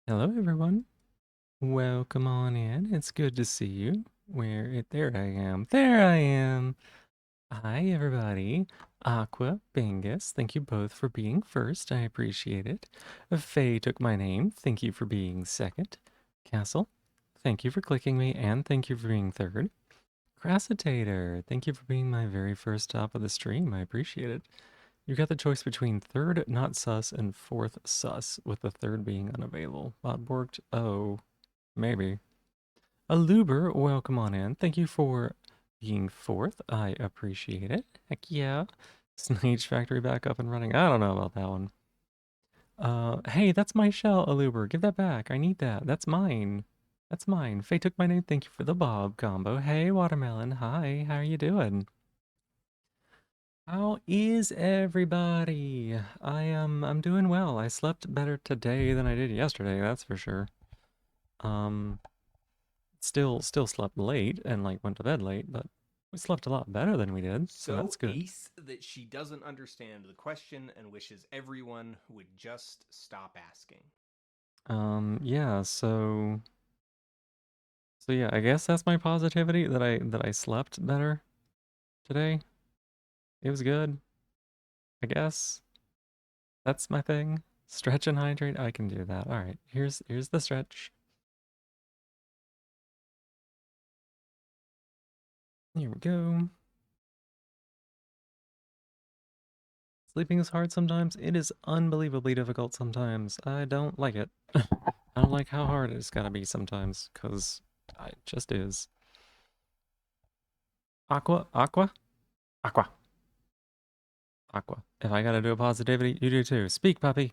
Hello, everyone. Welcome on in. It's good to see you. There I am. There I am. Hi, everybody. Aqua, Bingus, thank you both for being first. I appreciate it. Faye took my name. Thank you for being second. Castle, thank you for clicking me, and thank you for being third. Crassitator, thank you for being my very first top of the stream. I appreciate it. You got the choice between third not sus and fourth sus, with the third being unavailable. Bot borked. Oh, maybe. Aluber, welcome on in. Thank you for being fourth. I appreciate it. Heck yeah. Snage Factory back up and running. I don't know about that one. Hey, that's my shell, Aluber. Give that back. I need that. That's mine. That's mine. Faye took my name. Thank you for the Bob combo. Hey, Watermelon. Hi. How are you doing? How is everybody? I'm doing well. I slept better today than I did yesterday, that's for sure. Um, still slept late and like went to bed late, but we slept a lot better than we did, so that's So good. ace that she doesn't understand the question and wishes everyone would just stop asking. Yeah, so yeah, I guess that's my positivity that I slept better today. It was good, I guess. That's my thing. Stretch and hydrate, I can do that. All right, here's the stretch. Here we go. Sleeping is hard sometimes. It is unbelievably difficult sometimes. I don't like it. I don't like how hard it's gotta be sometimes, because it just is. Aqua, aqua, aqua, aqua. If I gotta do a positivity, you do too. Speak, puppy.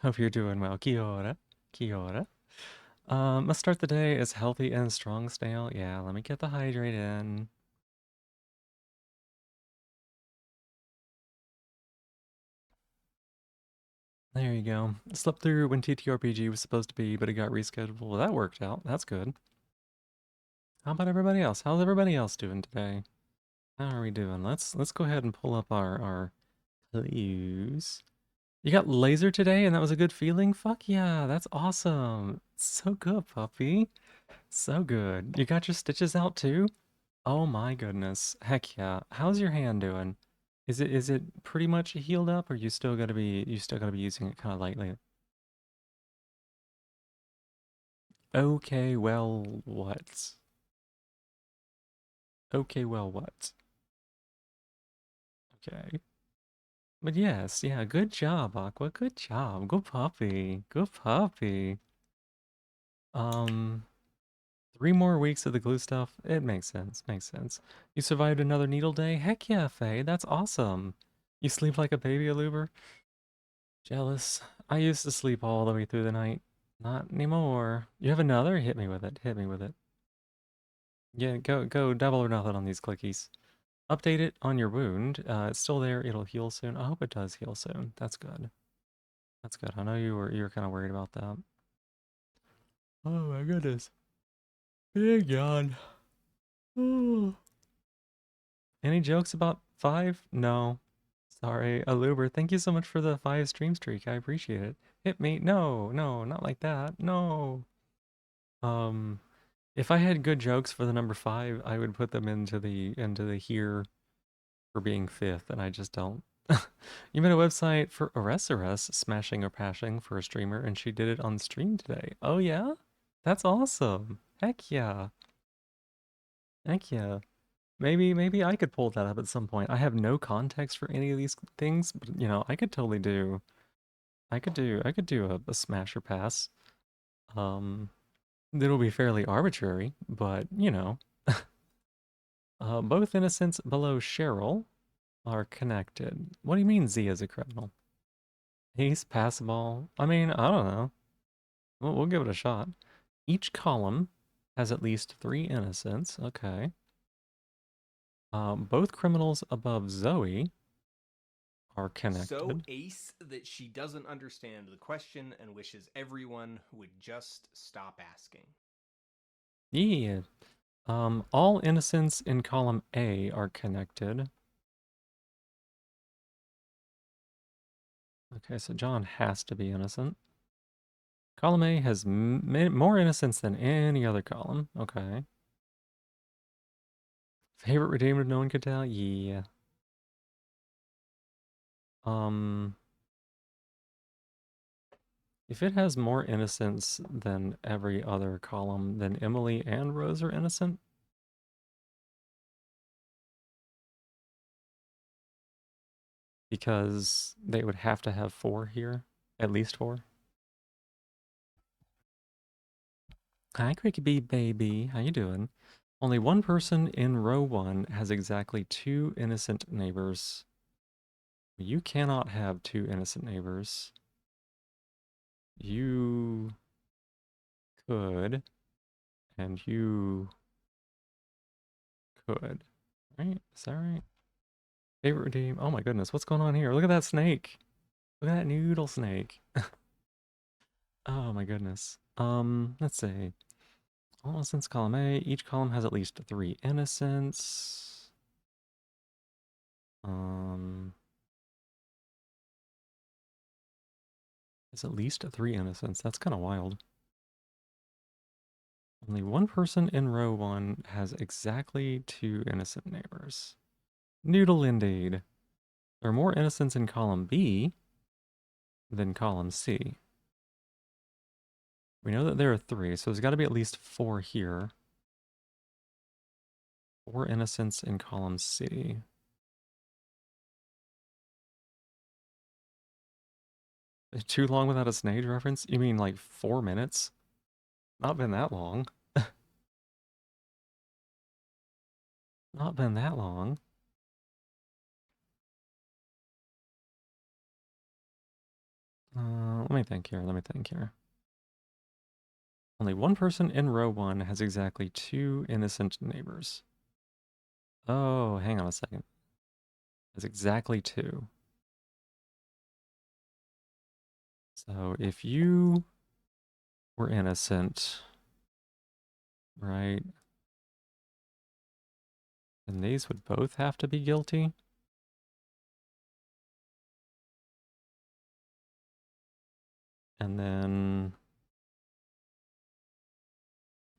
Hope you're doing well. Kia ora. Kia ora. Let's start the day as healthy and strong, Snail. Yeah, let me get the hydrate in. There you go. Slept through when TTRPG was supposed to be, but it got rescheduled. Well, that worked out. That's good. How about everybody else? How's everybody else doing today? How are we doing? Let's go ahead and pull up our clues. You got laser today, and that was a good feeling? Fuck yeah, that's awesome. So good, puppy. So good. You got your stitches out too? Oh my goodness. Heck yeah. How's your hand doing? Is it pretty much healed up, or you still gotta be using it kind of lightly? Okay, well, what? Okay, well, what? Okay. But yes, yeah, good job, Aqua. Good job. Good puppy. Good puppy. Um, 3 more weeks of the glue stuff. It makes sense. Makes sense. You survived another needle day? Heck yeah, Faye. That's awesome. You sleep like a baby, Aluber? Jealous. I used to sleep all the way through the night. Not anymore. You have another? Hit me with it. Hit me with it. Yeah, go double or nothing on these clickies. Update it on your wound. It's still there. It'll heal soon. I hope it does heal soon. That's good. That's good. I know you were kind of worried about that. Oh my goodness. Big yawn. Any jokes about five? No. Sorry, Aluber. Thank you so much for the 5 stream streak. I appreciate it. Hit me. No, no, not like that. No. Um, if I had good jokes for the number 5, I would put them into the here for being fifth, and I just don't. You made a website for RSRS smashing or pashing for a streamer, and she did it on stream today. Oh yeah? That's awesome. Heck yeah. Heck yeah. Maybe I could pull that up at some point. I have no context for any of these things, but I could totally do. I could do a smash or pass. Um, it'll be fairly arbitrary, but both innocents below Cheryl are connected. What do you mean Z is a criminal? He's passable. I mean, I don't know. We'll give it a shot. Each column has at least 3 innocents. Okay. Both criminals above Zoe are So connected. ace that she doesn't understand the question and wishes everyone would just stop asking. Yeah. All innocents in column A are connected. Okay, so John has to be innocent. Column A has more innocence than any other column. Okay. Favorite redeemer no one could tell? Yeah. Um, if it has more innocence than every other column, then Emily and Rose are innocent because they would have to have four here, at least four. Hi, Cricket Bee baby. How you doing? Only one person in row one has exactly two innocent neighbors. You cannot have two innocent neighbors. You could, and you could. Right? Is that right? Favorite redeem. Oh my goodness, what's going on here? Look at that snake. Look at that noodle snake. Oh my goodness. Let's see. All innocence column A. Each column has at least three innocents. Um, it's at least three innocents. That's kind of wild. Only one person in row one has exactly two innocent neighbors. Noodle indeed. There are more innocents in column B than column C. We know that there are three, so there's got to be at least four here. Four innocents in column C. Too long without a Snage reference? You mean like 4 minutes? Not been that long. Not been that long. Let me think here. Let me think here. Only one person in row one has exactly two innocent neighbors. Oh, hang on a second. That's exactly two. So if you were innocent, right, then these would both have to be guilty. And then,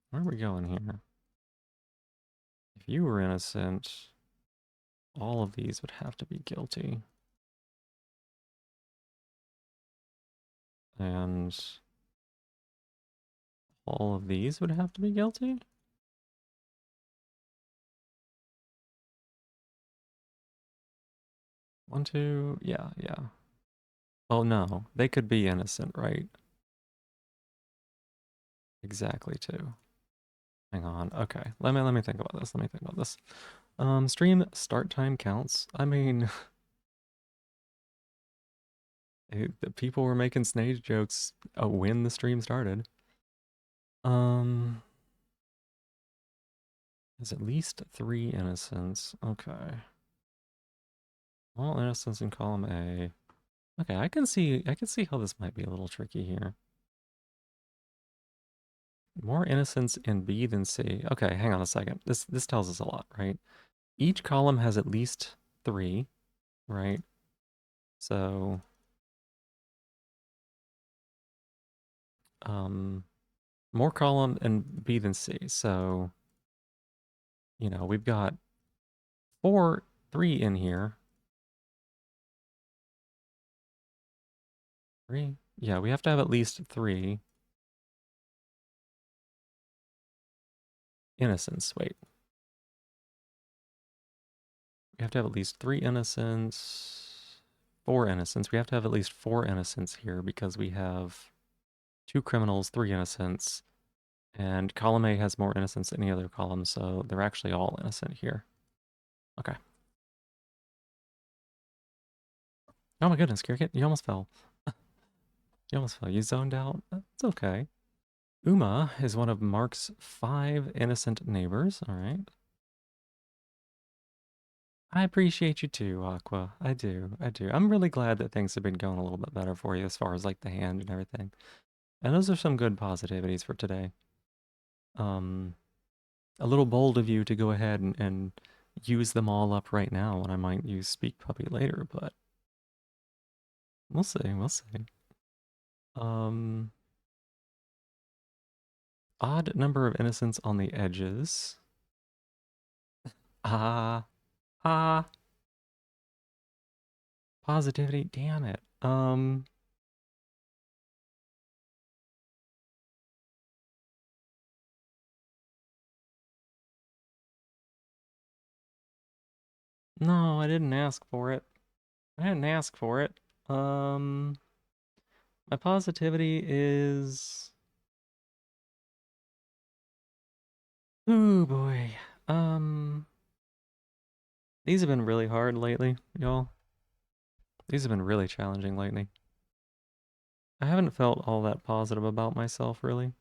where are we going here? If you were innocent, all of these would have to be guilty. And all of these would have to be guilty? One, two, yeah, yeah. Oh no, they could be innocent, right? Exactly two. Hang on. Okay. Let me think about this. Let me think about this. Stream start time counts. I mean, the people were making Snage jokes when the stream started. Um, there's at least three innocents. Okay. All innocents in column A. Okay, I can see how this might be a little tricky here. More innocents in B than C. Okay, hang on a second. This tells us a lot, right? Each column has at least three, right? So, um, more column in B than C. So, we've got three in here. Three? Yeah, we have to have at least three innocents. Wait, we have to have at least three innocents. Four innocents. We have to have at least four innocents here because we have two criminals, three innocents, and column A has more innocents than any other column, so they're actually all innocent here. Okay. Oh my goodness, Cricket, you almost fell. You almost fell. You zoned out. It's okay. Uma is one of Mark's 5 innocent neighbors. All right. I appreciate you too, Aqua. I do. I do. I'm really glad that things have been going a little bit better for you as far as like the hand and everything. And those are some good positivities for today. Um, a little bold of you to go ahead and use them all up right now when I might use Speak Puppy later, but we'll see. We'll see. Um, Odd number of innocents on the edges. Ah, ah, positivity. Damn it. No, I didn't ask for it. I didn't ask for it. Um, my positivity is. Ooh boy. Um, these have been really hard lately, y'all. These have been really challenging lately. I haven't felt all that positive about myself, really.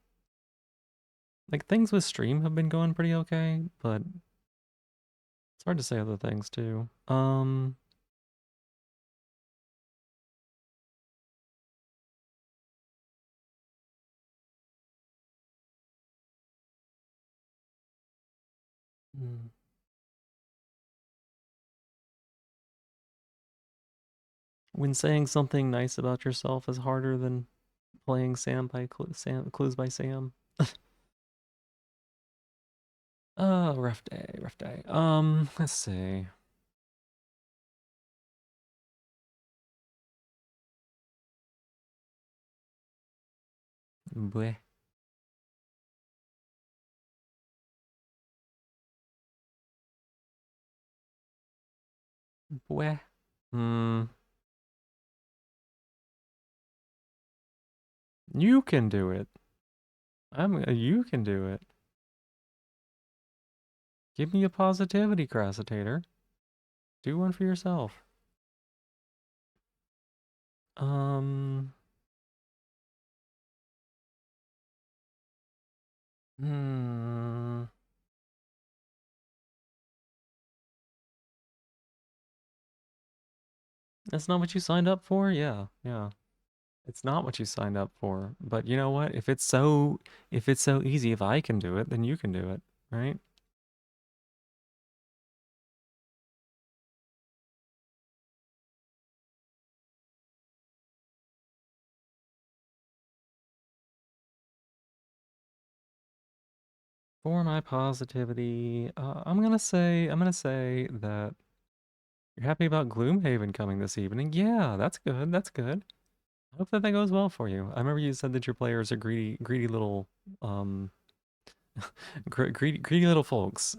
Like, things with stream have been going pretty okay, but it's hard to say other things, too. Hmm. When saying something nice about yourself is harder than playing Clues by Sam. Oh, rough day, rough day. Let's see. Bleh, bleh. Hmm. You can do it. You can do it. Give me a positivity, Crassitator. Do one for yourself. Um. Hmm. That's not what you signed up for? Yeah, yeah. It's not what you signed up for. But you know what? If it's so easy, if I can do it, then you can do it, right? For my positivity, I'm gonna say that you're happy about Gloomhaven coming this evening. Yeah, that's good. That's good. I hope that goes well for you. I remember you said that your players are greedy little, um, greedy little folks,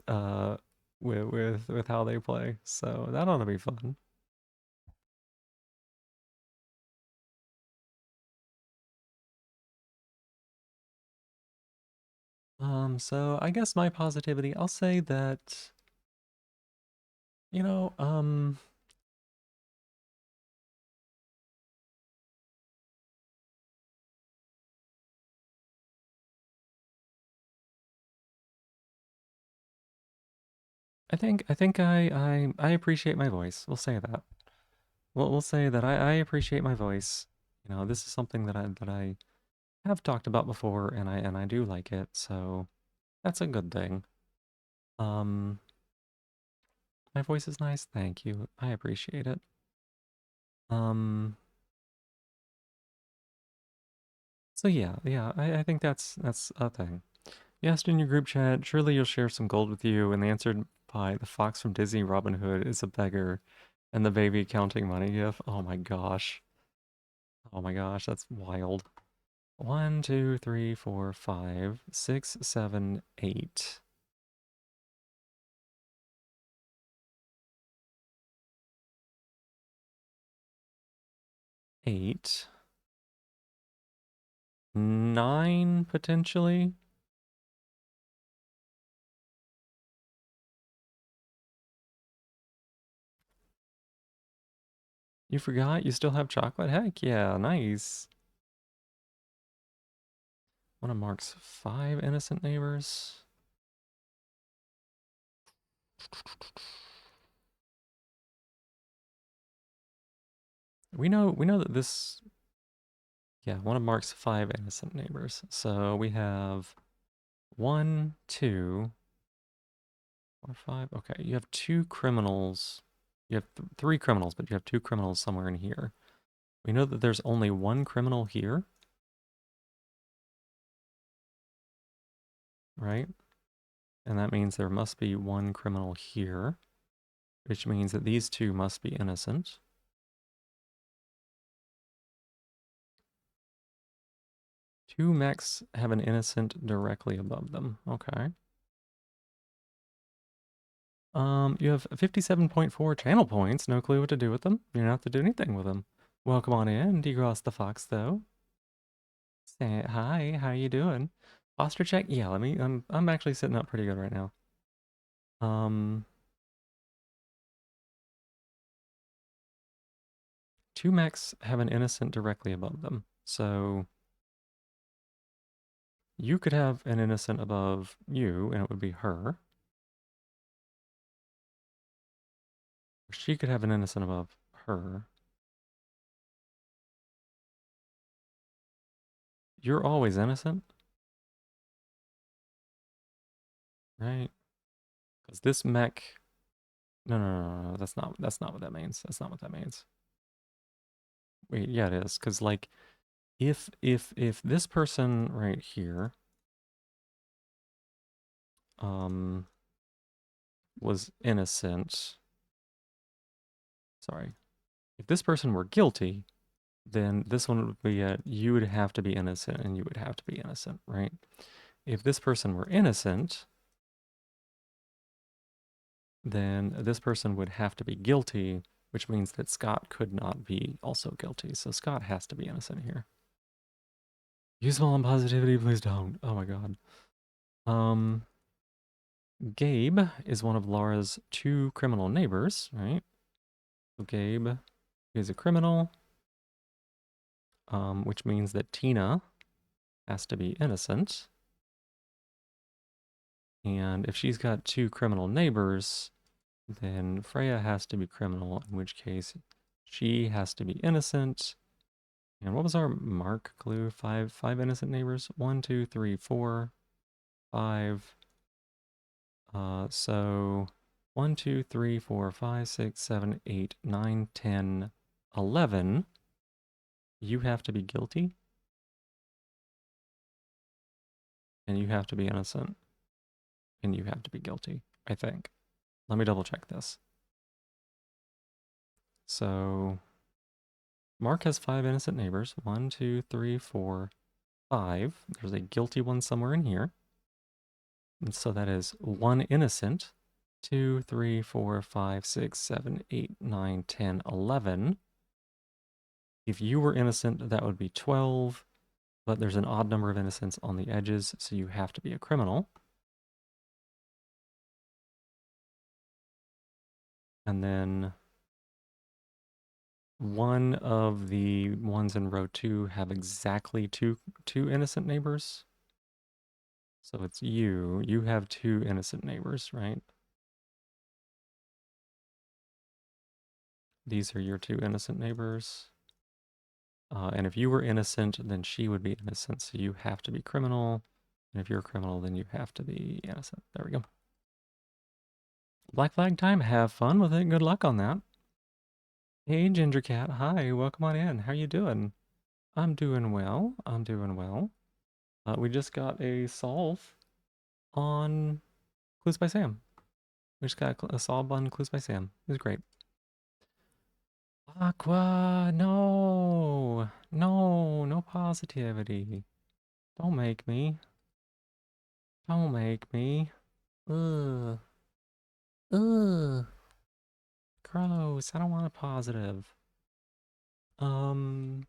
with how they play. So that ought to be fun. So I guess my positivity, I'll say that, you know, I think I appreciate my voice. We'll say that. We'll say that I appreciate my voice. You know, this is something that I have talked about before, and I do like it, so that's a good thing. Um, my voice is nice. Thank you. I appreciate it. Um, so yeah, yeah, I think that's a thing. You asked in your group chat, surely you'll share some gold with you, and they answered by the fox from Disney Robin Hood is a beggar, and the baby counting money gif. Oh my gosh. Oh my gosh, that's wild. One, two, three, four, five, six, seven, eight. Eight. Nine, potentially. You forgot you still have chocolate? Heck yeah, nice. One of Mark's five innocent neighbors. We know that this, yeah, one of Mark's five innocent neighbors. So we have one, two, four, five. Okay, you have two criminals. You have three criminals, but you have two criminals somewhere in here. We know that there's only one criminal here. right? And that means there must be one criminal here, which means that these two must be innocent. Two mechs have an innocent directly above them. Okay. You have 57.4 channel points. No clue what to do with them. You don't have to do anything with them. Welcome on in, Degross the Fox, though. Say hi. How you doing? Posture check. Yeah, let me. I'm actually sitting up pretty good right now. Um, two mechs have an innocent directly above them, so you could have an innocent above you, and it would be her. Or she could have an innocent above her. You're always innocent, right? Because this mech. No, no, no, no, no. That's not what that means. That's not what that means. Wait, yeah, it is. Because like, if this person right here, um, was innocent. Sorry. If this person were guilty, then this one would be you would have to be innocent and you would have to be innocent, right? If this person were innocent, then this person would have to be guilty, which means that Scott could not be also guilty. So Scott has to be innocent here. Use small on positivity, please don't. Oh my god. Um, Gabe is one of Laura's two criminal neighbors, right? So Gabe is a criminal, which means that Tina has to be innocent. And if she's got two criminal neighbors, then Freya has to be criminal, in which case she has to be innocent. And what was our mark clue? Five innocent neighbors. 1, 2, 3, 4, 5. So 1, 2, 3, 4, 5, 6, 7, 8, 9, 10, 11. You have to be guilty, and you have to be innocent, and you have to be guilty, I think. Let me double check this. So Mark has five innocent neighbors. 1, 2, 3, 4, 5. There's a guilty one somewhere in here. And so that is one innocent. 2, 3, 4, 5, 6, 7, 8, 9, 10, 11. If you were innocent, that would be 12. But there's an odd number of innocents on the edges, so you have to be a criminal. And then one of the ones in row 2 have exactly two innocent neighbors. So it's you. You have two innocent neighbors, right? These are your two innocent neighbors. And if you were innocent, then she would be innocent. So you have to be criminal. And if you're a criminal, then you have to be innocent. There we go. Black flag time. Have fun with it. Good luck on that. Hey, Ginger Cat. Hi. Welcome on in. How you doing? I'm doing well. I'm doing well. We just got a solve on Clues by Sam. We just got a solve on Clues by Sam. It was great. Aqua, no. No, no positivity. Don't make me. Don't make me. Ugh. Ugh. Gross. I don't want a positive. Um.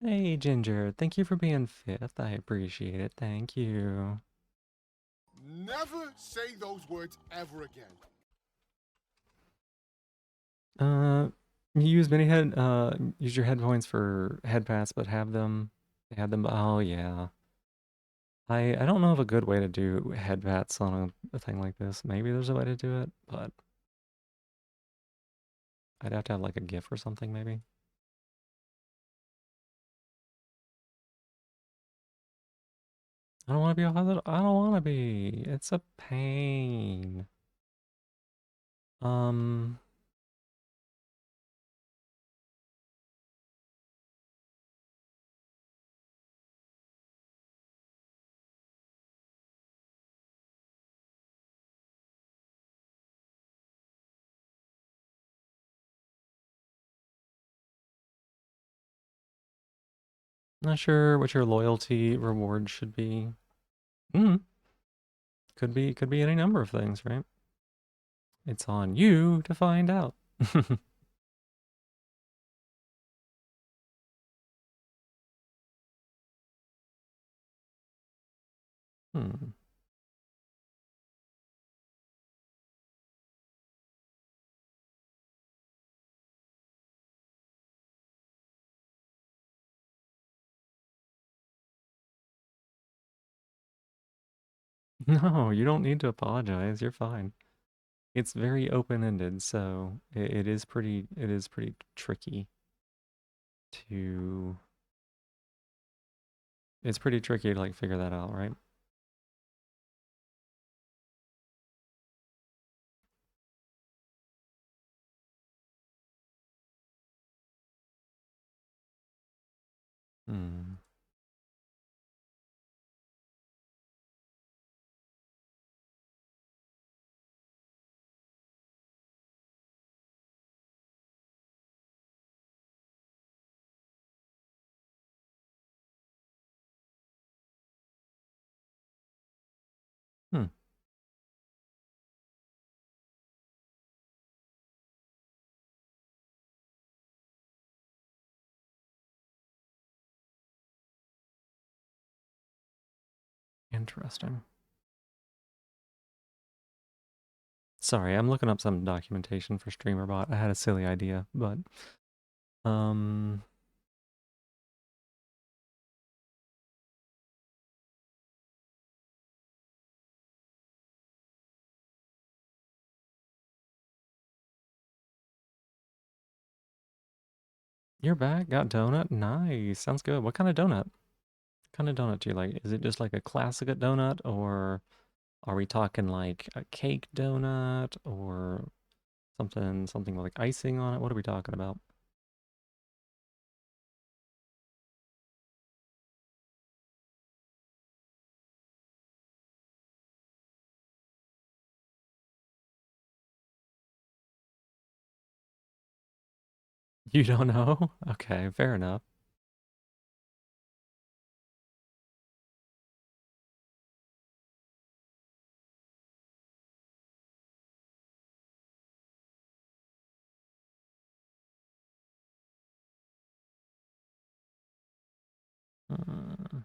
Hey, Ginger. Thank you for being fifth. I appreciate it. Thank you. Never say those words ever again. Uh, you use your headphones for headpats, but have them. Oh yeah. I don't know of a good way to do headpats on a thing like this. Maybe there's a way to do it, but I'd have to have like a GIF or something maybe. I don't want to be a hazard. I don't want to be. It's a pain. Um, Not sure what your loyalty reward should be. Hmm. Could be any number of things, right? It's on you to find out. Hmm. No, you don't need to apologize. You're fine. It's very open-ended, so it is pretty tricky to it's pretty tricky to like figure that out, right? Hmm. Hmm. Interesting. Sorry, I'm looking up some documentation for StreamerBot. I had a silly idea, but um you're back, got donut? Nice. Sounds good. What kind of donut? What kind of donut do you like? Is it just like a classic donut, or are we talking like a cake donut or something with like icing on it? What are we talking about? You don't know? Okay, fair enough. Uh,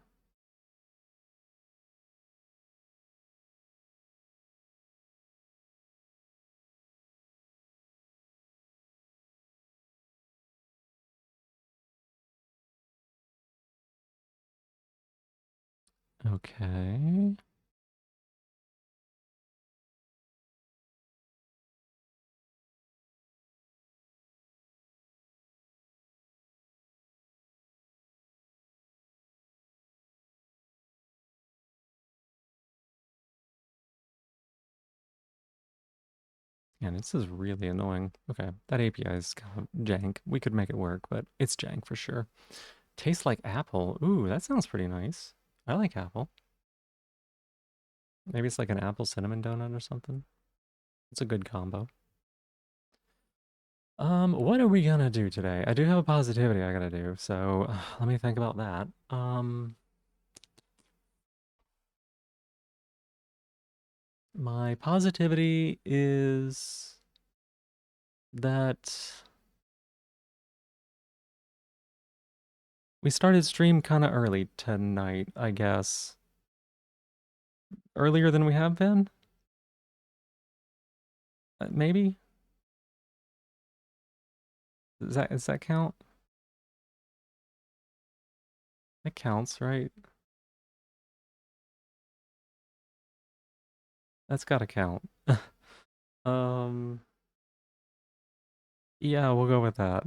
okay. And this is really annoying. Okay, that API is kind of jank. We could make it work, but it's jank for sure. Tastes like apple. Ooh, that sounds pretty nice. I like apple. Maybe it's like an apple cinnamon donut or something. It's a good combo. What are we gonna do today? I do have a positivity I gotta do, so let me think about that. My positivity is that we started stream kind of early tonight, I guess. Earlier than we have been? Maybe? Does that count? It counts, right? That's gotta count. Um, yeah, we'll go with that.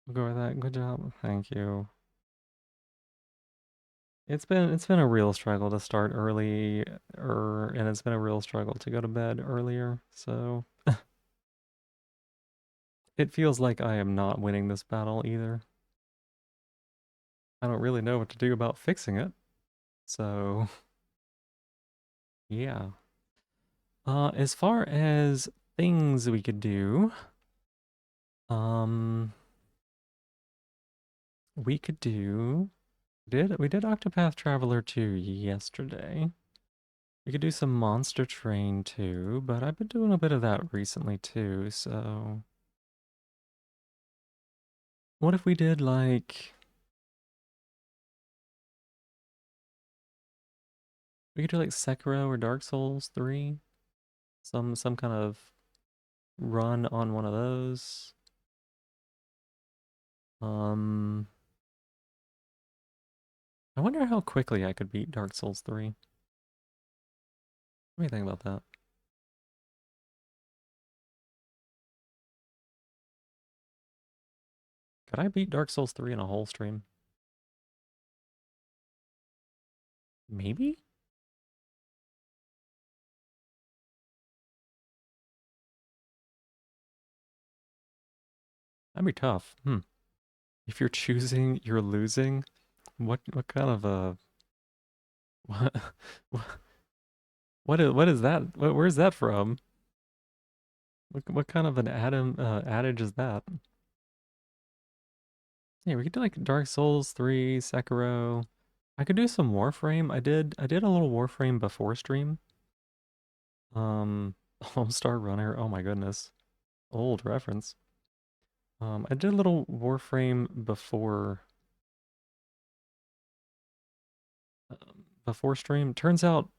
We'll go with that. Good job. Thank you. It's been a real struggle to start early, and it's been a real struggle to go to bed earlier. So it feels like I am not winning this battle either. I don't really know what to do about fixing it. So yeah. As far as things we could do, um, we could do. We did Octopath Traveler 2 yesterday. We could do some Monster Train too, but I've been doing a bit of that recently too, so what if we did like we could do like Sekiro or Dark Souls 3? Some kind of run on one of those. Um I wonder how quickly I could beat Dark Souls 3. What do you think about that? Could I beat Dark Souls 3 in a whole stream? Maybe? That'd be tough. If you're choosing, you're losing. What kind of a what what is that? Where's that from? What kind of an adage is that? Yeah, we could do like Dark Souls 3, Sekiro. I could do some Warframe. I did a little Warframe before stream. Homestar Runner. Oh my goodness. Old reference. I did a little Warframe before stream. Turns out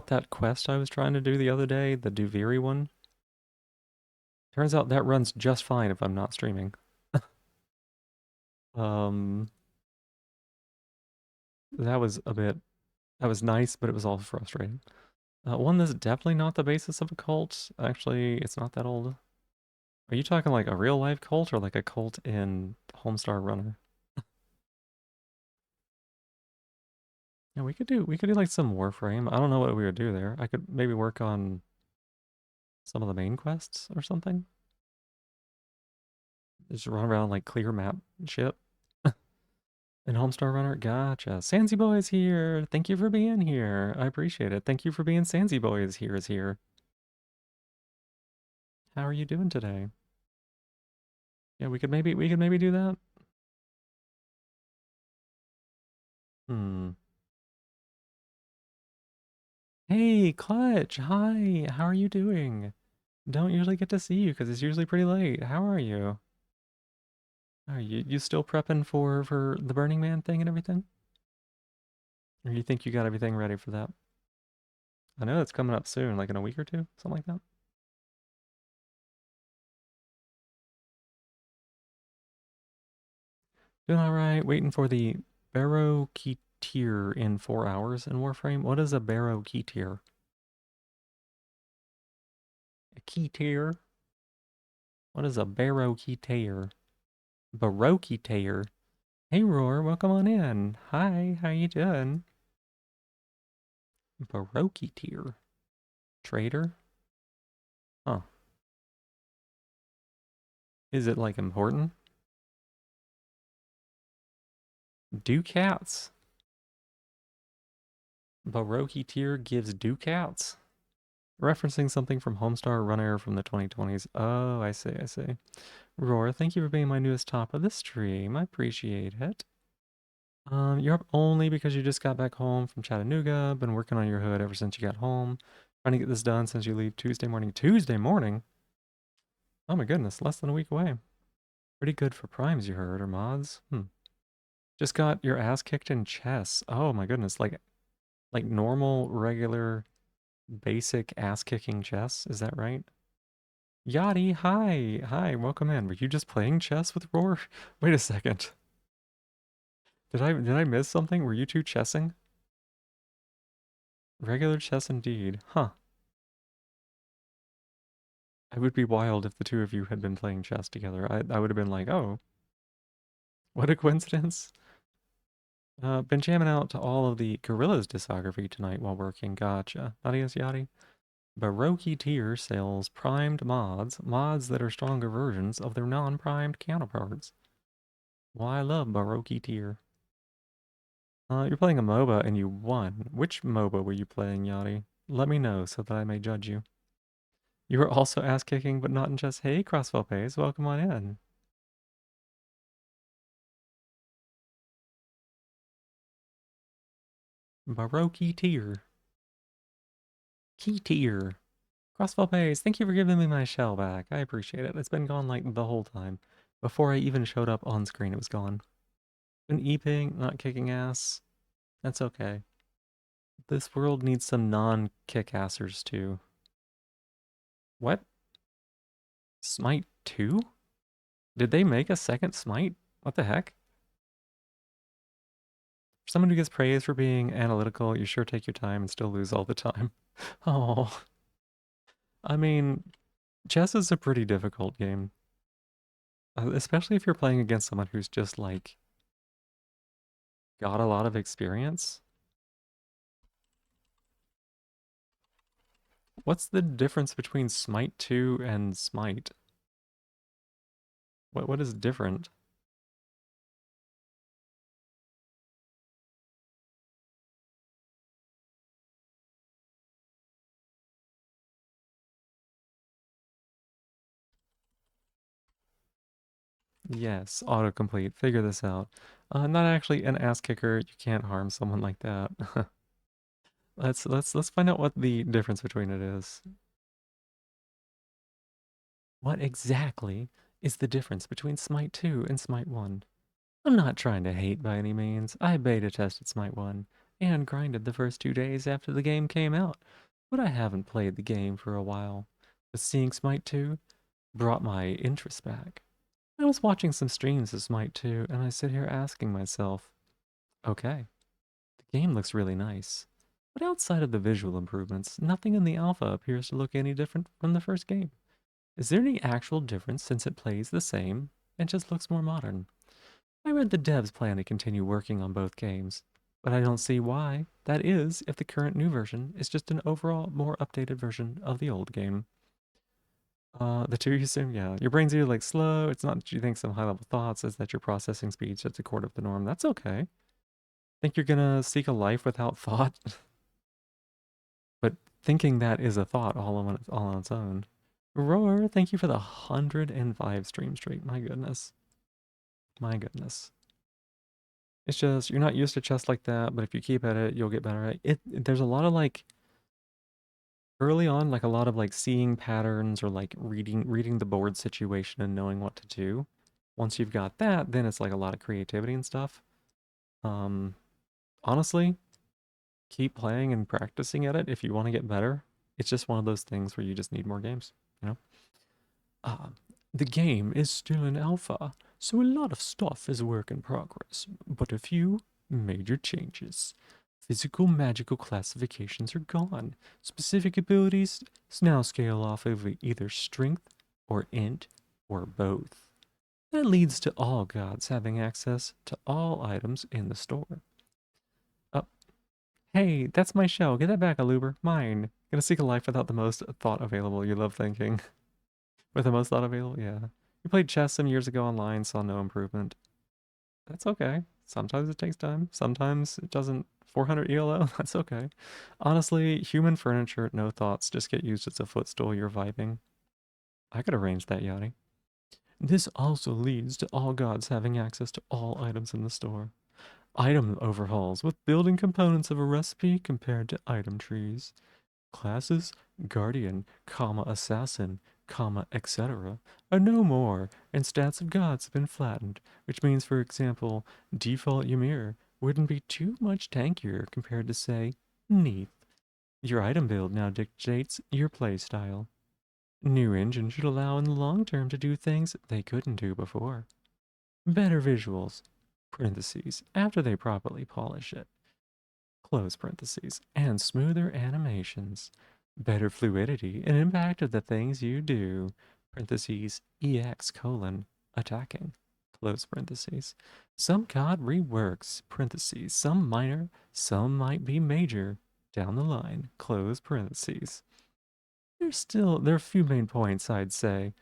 that quest I was trying to do the other day, the Duviri one, turns out that runs just fine if I'm not streaming. Um, that was a bit, that was nice, but it was also frustrating. One that's definitely not the basis of a cult. Actually, it's not that old. Are you talking like a real life cult or like a cult in Homestar Runner? Yeah, we could do like some Warframe. I don't know what we would do there. I could maybe work on some of the main quests or something. Just run around like clear map shit. And Homestar Runner, gotcha. Sansy Boy is here. Thank you for being here. I appreciate it. Thank you for being Sansy Boy is here. Is here. How are you doing today? Yeah, we could maybe do that. Hmm. Hey, Clutch. Hi. How are you doing? Don't usually get to see you because it's usually pretty late. How are you? Are you still prepping for the Burning Man thing and everything? Or you think you got everything ready for that? I know it's coming up soon, like in a week or two, something like that. Doing all right. Waiting for the Barrow Key tier in 4 hours in Warframe. What is a Barrow Key tier? A key tier? What is a Barrow Key tier? Baroque tier. Hey Roar, welcome on in. Hi, how you doing? Baroque tier. Trader? Huh. Is it like important? Ducats. Baroque tier gives ducats. Referencing something from Homestar Runner from the 2020s. Oh, I see, I see. Roar, thank you for being my newest top of the stream. I appreciate it. You're up only because you just got back home from Chattanooga. Been working on your hood ever since you got home. Trying to get this done since you leave Tuesday morning. Tuesday morning? Oh my goodness, less than a week away. Pretty good for primes, you heard, or mods. Just got your ass kicked in chess. Oh my goodness, like normal, regular, basic ass kicking chess. Is that right? Yachty, hi, welcome in. Were you just playing chess with Roar? Wait a second. Did I miss something? Were you two chessing? Regular chess indeed. Huh. I would be wild if the two of you had been playing chess together. I would have been like, oh, what a coincidence. Been jamming out to all of the Gorillaz discography tonight while working. Gotcha. Adios, Yachty. Baroque tier sells primed mods that are stronger versions of their non-primed counterparts. Why I love Baroque tier. You're playing a MOBA and you won. Which MOBA were you playing, Yachty? Let me know so that I may judge you. You were also ass kicking, but not in chess. Hey, Crossfell Pays, welcome on in. Baroque tier. Key tier. Crossfall Pays, thank you for giving me my shell back. I appreciate it. It's been gone like the whole time. Before I even showed up on screen, it was gone. Been eeping, not kicking ass. That's okay. This world needs some non-kick-assers too. What? Smite 2? Did they make a second Smite? What the heck? For someone who gets praised for being analytical, you sure take your time and still lose all the time. Oh, I mean, chess is a pretty difficult game. Especially if you're playing against someone who's just like got a lot of experience. What's the difference between Smite 2 and Smite? What is different? Yes, autocomplete. Figure this out. Not actually an ass kicker. You can't harm someone like that. Let's find out what the difference between it is. What exactly is the difference between Smite 2 and Smite 1? I'm not trying to hate by any means. I beta tested Smite 1 and grinded the first 2 days after the game came out, but I haven't played the game for a while. But seeing Smite 2 brought my interest back. I was watching some streams of Smite 2 and I sit here asking myself, okay, the game looks really nice. But outside of the visual improvements, nothing in the alpha appears to look any different from the first game. Is there any actual difference since it plays the same and just looks more modern? I read the devs plan to continue working on both games, but I don't see why that is if the current new version is just an overall more updated version of the old game. The two you assume, yeah. Your brain's either like slow, it's not that you think some high level thoughts, it's that your processing speed's just a quarter of the norm. That's okay. Think you're gonna seek a life without thought? But thinking that is a thought all on its own. Roar, thank you for the 105 stream streak. My goodness. My goodness. It's just you're not used to chess like that, but if you keep at it, you'll get better at it. There's a lot of like early on, like a lot of like seeing patterns or like reading the board situation and knowing what to do. Once you've got that, then it's like a lot of creativity and stuff. Um, Honestly, keep playing and practicing at it if you want to get better. It's just one of those things where you just need more games, you know? Uh, the game is still in alpha, so a lot of stuff is work in progress, but a few major changes. Physical magical classifications are gone. Specific abilities now scale off of either strength or int or both. That leads to all gods having access to all items in the store. Oh, hey, that's my shell. Get that back, Aluber. Mine. Gonna seek a life without the most thought available. You love thinking. With the most thought available? Yeah. You played chess some years ago online, saw no improvement. That's okay. Sometimes it takes time. Sometimes it doesn't. 400 ELO? That's okay. Honestly, human furniture, no thoughts, just get used as a footstool. You're vibing. I could arrange that, Yachty. This also leads to all gods having access to all items in the store. Item overhauls with building components of a recipe compared to item trees. Classes, guardian, comma, assassin, comma, etc. are no more, and stats of gods have been flattened, which means, for example, default Ymir wouldn't be too much tankier compared to, say, Neath. Your item build now dictates your playstyle. New engine should allow in the long term to do things they couldn't do before. Better visuals, parentheses, after they properly polish it, close parentheses, and smoother animations, better fluidity and impact of the things you do, parentheses, ex colon, attacking, close parentheses. Some COD reworks, parentheses, some minor, some might be major, down the line, close parentheses. There are a few main points I'd say.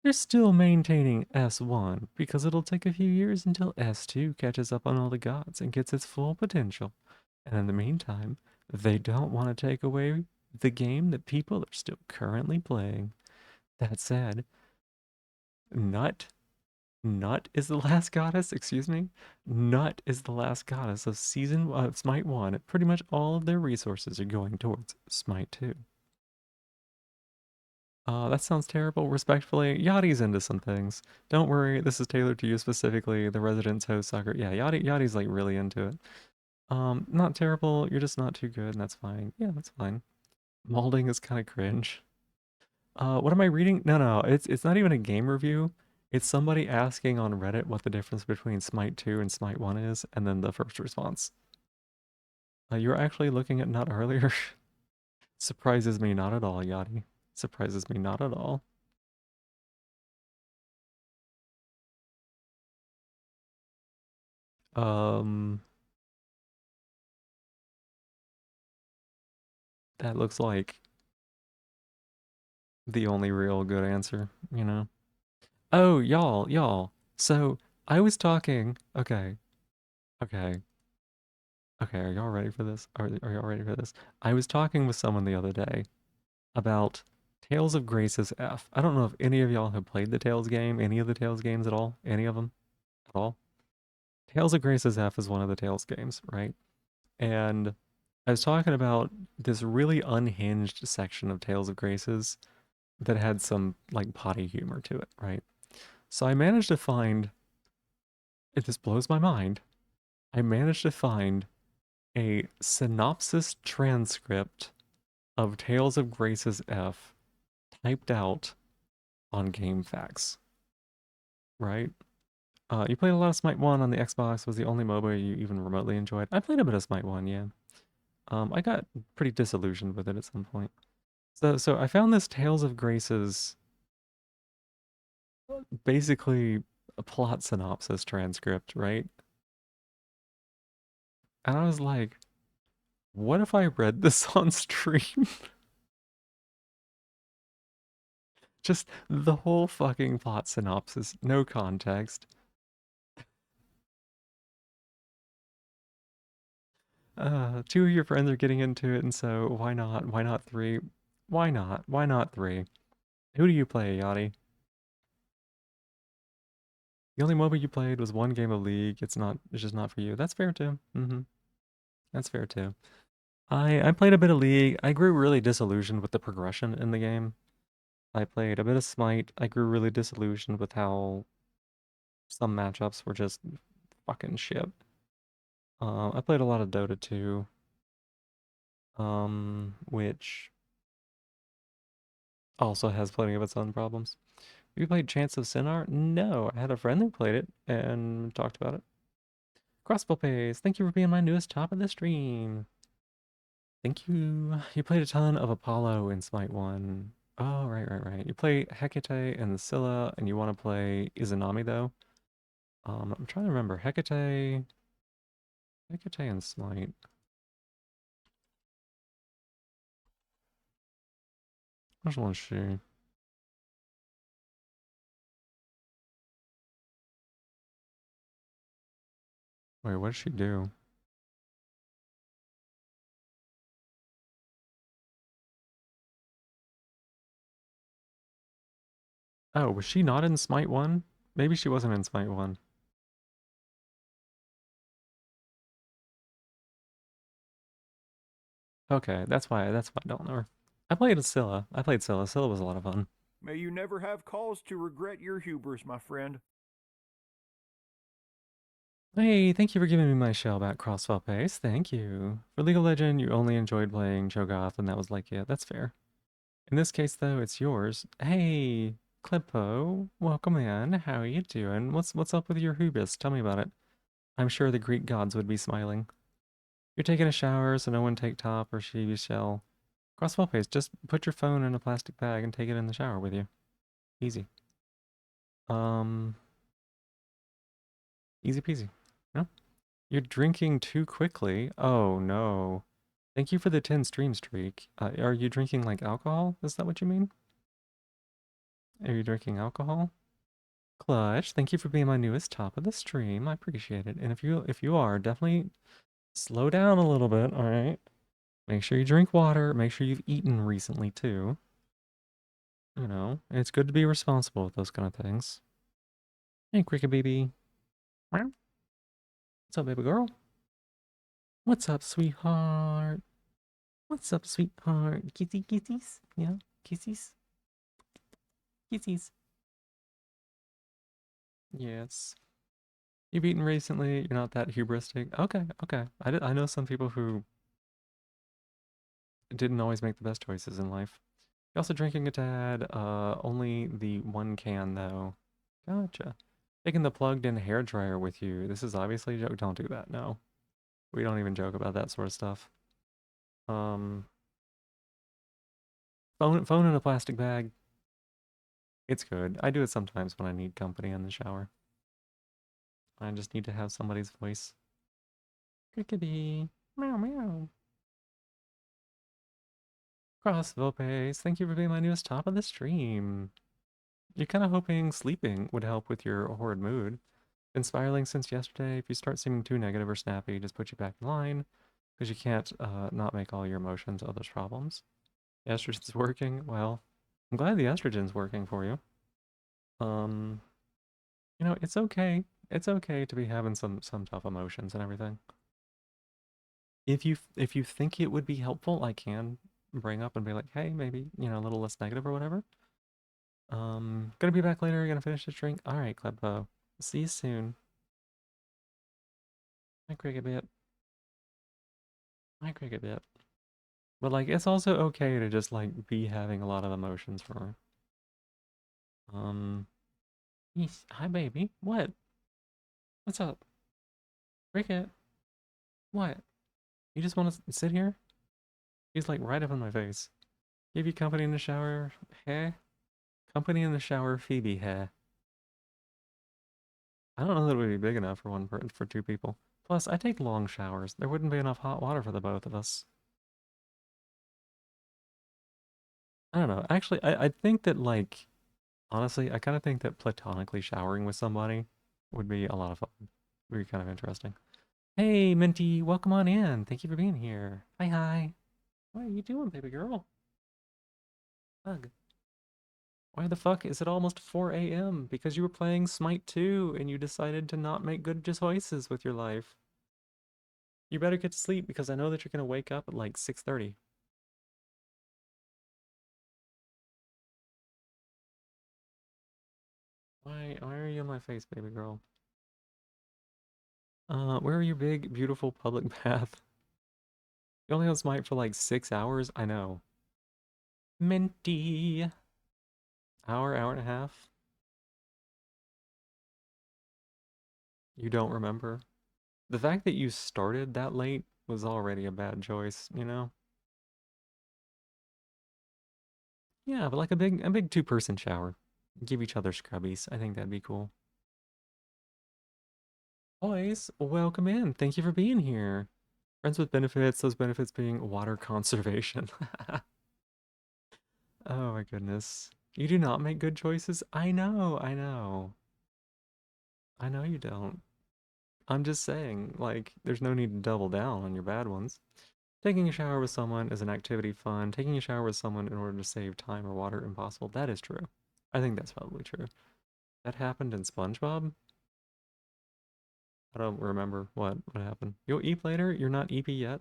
They're still maintaining S1 because it'll take a few years until S2 catches up on all the gods and gets its full potential. And in the meantime, they don't want to take away the game that people are still currently playing. That said, nut, Nut is the last goddess, excuse me. Nut is the last goddess of season Smite 1. Pretty much all of their resources are going towards Smite 2. That sounds terrible. Respectfully, Yachty's into some things. Don't worry, this is tailored to you specifically. The residence host soccer. Yeah, Yachty's like really into it. Not terrible. You're just not too good, and that's fine. Yeah, that's fine. Molding is kind of cringe. What am I reading? No, it's not even a game review. It's somebody asking on Reddit what the difference between Smite 2 and Smite 1 is, and then the first response. You were actually looking at Nut earlier. Surprises me not at all, Yachty. Surprises me not at all. Um, that looks like the only real good answer, you know? Oh, y'all. So I was talking. Okay, okay. Are y'all ready for this? Are y'all ready for this? I was talking with someone the other day about Tales of Grace's F. I don't know if any of y'all have played the Tales game, any of the Tales games at all, any of them at all. Tales of Grace's F is one of the Tales games, right? And I was talking about this really unhinged section of Tales of Grace's that had some like potty humor to it, right? So I managed to find, it just blows my mind. I managed to find a synopsis transcript of Tales of Grace's F typed out on GameFAQs, right? You played a lot of Smite 1 on the Xbox, was the only MOBA you even remotely enjoyed. I played a bit of Smite 1, yeah. I got pretty disillusioned with it at some point. So I found this Tales of Grace's basically a plot synopsis transcript, right? And I was like, what if I read this on stream? Just the whole fucking plot synopsis, no context. Two of your friends are getting into it, and so why not? Why not three? Why not? Why not three? Who do you play, Yachty? The only MOBA you played was one game of League. It's just not for you. That's fair too. That's fair too. I played a bit of League. I grew really disillusioned with the progression in the game. I played a bit of Smite. I grew really disillusioned with how some matchups were just fucking shit. I played a lot of Dota 2, which also has plenty of its own problems. Have you played Chance of Sinar? No, I had a friend who played it and talked about it. Crossbow Pace, thank you for being my newest top of the stream. Thank you. You played a ton of Apollo in Smite 1. Oh, right. You play Hecate and Scylla, and you want to play Izanami, though? I'm trying to remember. Hecate and Smite. Which one is she? Wait, what does she do? Oh, was she not in Smite 1? Maybe she wasn't in Smite 1. Okay, that's why I don't know her. I played Scylla. I played Scylla. Scylla was a lot of fun. May you never have cause to regret your hubris, my friend. Hey, thank you for giving me my shell back, Crossfell Pace. Thank you. For League of Legends, you only enjoyed playing Cho'Gath, and that was like, yeah, that's fair. In this case, though, it's yours. Hey, Klippo, welcome in. How are you doing? What's up with your hubris? Tell me about it. I'm sure the Greek gods would be smiling. You're taking a shower, so no one take top or she shell. Crossfell Pace, just put your phone in a plastic bag and take it in the shower with you. Easy. Um, Easy peasy. No? You're drinking too quickly. Oh no. Thank you for the 10 stream streak. Are you drinking like alcohol? Is that what you mean? Are you drinking alcohol? Clutch, thank you for being my newest top of the stream. I appreciate it. And if you are, definitely slow down a little bit, all right? Make sure you drink water. Make sure you've eaten recently too. You know, it's good to be responsible with those kind of things. Hey, cricket baby. Meow. What's up, baby girl? What's up, sweetheart? What's up, sweetheart? Kissy kissies? Yeah, kissies? Kissies. Yes. You've eaten recently, you're not that hubristic. Okay, okay. I know some people who didn't always make the best choices in life. You're also drinking a tad, only the one can though. Gotcha. Taking the plugged-in hair dryer with you. This is obviously a joke. Don't do that. No, we don't even joke about that sort of stuff. Um, phone in a plastic bag. It's good. I do it sometimes when I need company in the shower. I just need to have somebody's voice. Crickety. Meow meow. Cross Vopes, thank you for being my newest top of the stream. You're kind of hoping sleeping would help with your horrid mood. Been spiraling since yesterday. If you start seeming too negative or snappy, just put you back in line because you can't not make all your emotions others' problems. The estrogen's working. Well, I'm glad the estrogen's working for you. Um, it's okay. It's okay to be having some tough emotions and everything. If you think it would be helpful, I can bring up and be like, hey, maybe, a little less negative or whatever. Gonna be back later, gonna finish this drink. Alright, Klebbo. See you soon. My cricket bit. My cricket bit. But like it's also okay to just like be having a lot of emotions for her. Yes. Hi baby. What? What's up? Cricket? What? You just wanna sit here? He's like right up in my face. Give you company in the shower, heh? Company in the shower, Phoebe, heh? I don't know that it would be big enough for for two people. Plus, I take long showers. There wouldn't be enough hot water for the both of us. I don't know. Actually, I think that like honestly, I kind of think that platonically showering with somebody would be a lot of fun. Would be kind of interesting. Hey, Minty, welcome on in. Thank you for being here. Hi, hi. What are you doing, baby girl? Hug. Why the fuck is it almost 4 a.m.? Because you were playing Smite 2 and you decided to not make good choices with your life. You better get to sleep because I know that you're gonna wake up at like 6:30. Why are you in my face, baby girl? Where are your big, beautiful public bath? You only on Smite for like 6 hours? I know. Minty. Hour and a half? You don't remember? The fact that you started that late was already a bad choice, you know? Yeah, but like a big two-person shower. Give each other scrubbies. I think that'd be cool. Boys, welcome in. Thank you for being here. Friends with benefits, those benefits being water conservation. Oh my goodness. You do not make good choices? I know, I know. I know you don't. I'm just saying, like, there's no need to double down on your bad ones. Taking a shower with someone is an activity fun. Taking a shower with someone in order to save time or water impossible. That is true. I think that's probably true. That happened in SpongeBob? I don't remember what happened. You'll eep later? You're not eepy yet?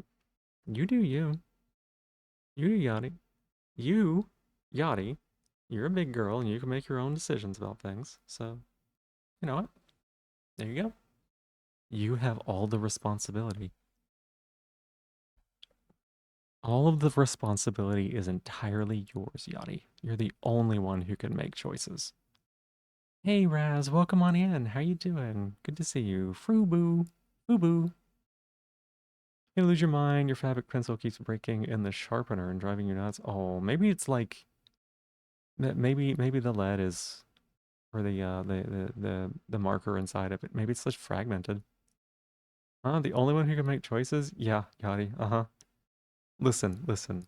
You do you. You do Yachty. You, Yachty, you're a big girl and you can make your own decisions about things. So, you know what? There you go. You have all the responsibility. All of the responsibility is entirely yours, Yachty. You're the only one who can make choices. Hey Raz, welcome on in. How you doing? Good to see you. Froo-boo. Boo-boo. You lose your mind, your fabric pencil keeps breaking in the sharpener and driving you nuts. Oh, maybe it's like maybe the lead is or the marker inside of it. Maybe it's just fragmented. The only one who can make choices? Yeah, Yachty. Uh-huh. Listen.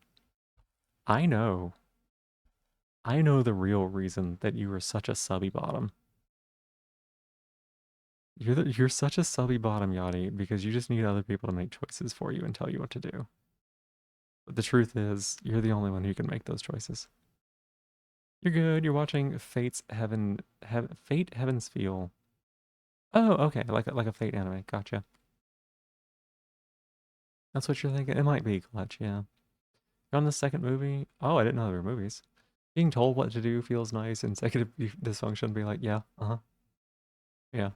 I know. I know the real reason that you are such a subby bottom. You're such a subby bottom, Yachty, because you just need other people to make choices for you and tell you what to do. But the truth is, you're the only one who can make those choices. You're good. You're watching Fate Heavens Feel. Oh, okay, like a Fate anime. Gotcha. That's what you're thinking. It might be Clutch, yeah. You're on the second movie. Oh, I didn't know there were movies. Being told what to do feels nice. Executive dysfunction, be like, yeah, yeah.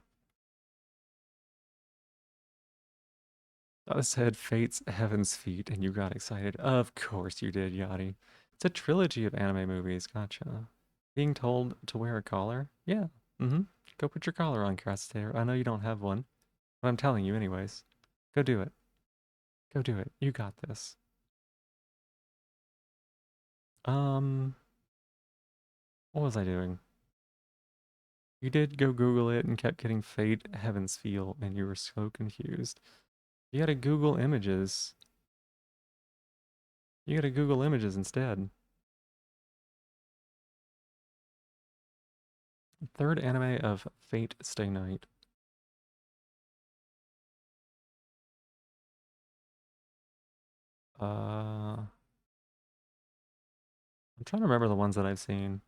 I said Fate's Heaven's Feet, and you got excited. Of course you did, Yachty. It's a trilogy of anime movies. Gotcha. Being told to wear a collar? Yeah. Mm-hmm. Go put your collar on, Crastator. I know you don't have one, but I'm telling you anyways. Go do it. Go do it. You got this. Um, what was I doing? You did go Google it and kept getting Fate Heaven's Feel, and you were so confused. You gotta Google images. You gotta Google images instead. Third anime of Fate Stay Night. I'm trying to remember the ones that I've seen.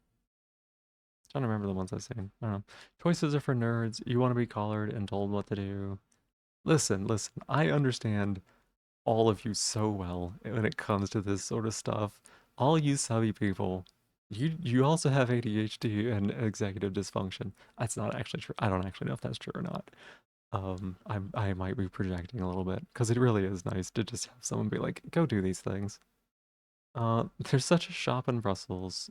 Trying to remember the ones I've seen. I don't know. Choices are for nerds. You want to be collared and told what to do. Listen. I understand all of you so well when it comes to this sort of stuff. All you subby people, you also have ADHD and executive dysfunction. That's not actually true. I don't actually know if that's true or not. I might be projecting a little bit because it really is nice to just have someone be like, go do these things. There's such a shop in Brussels,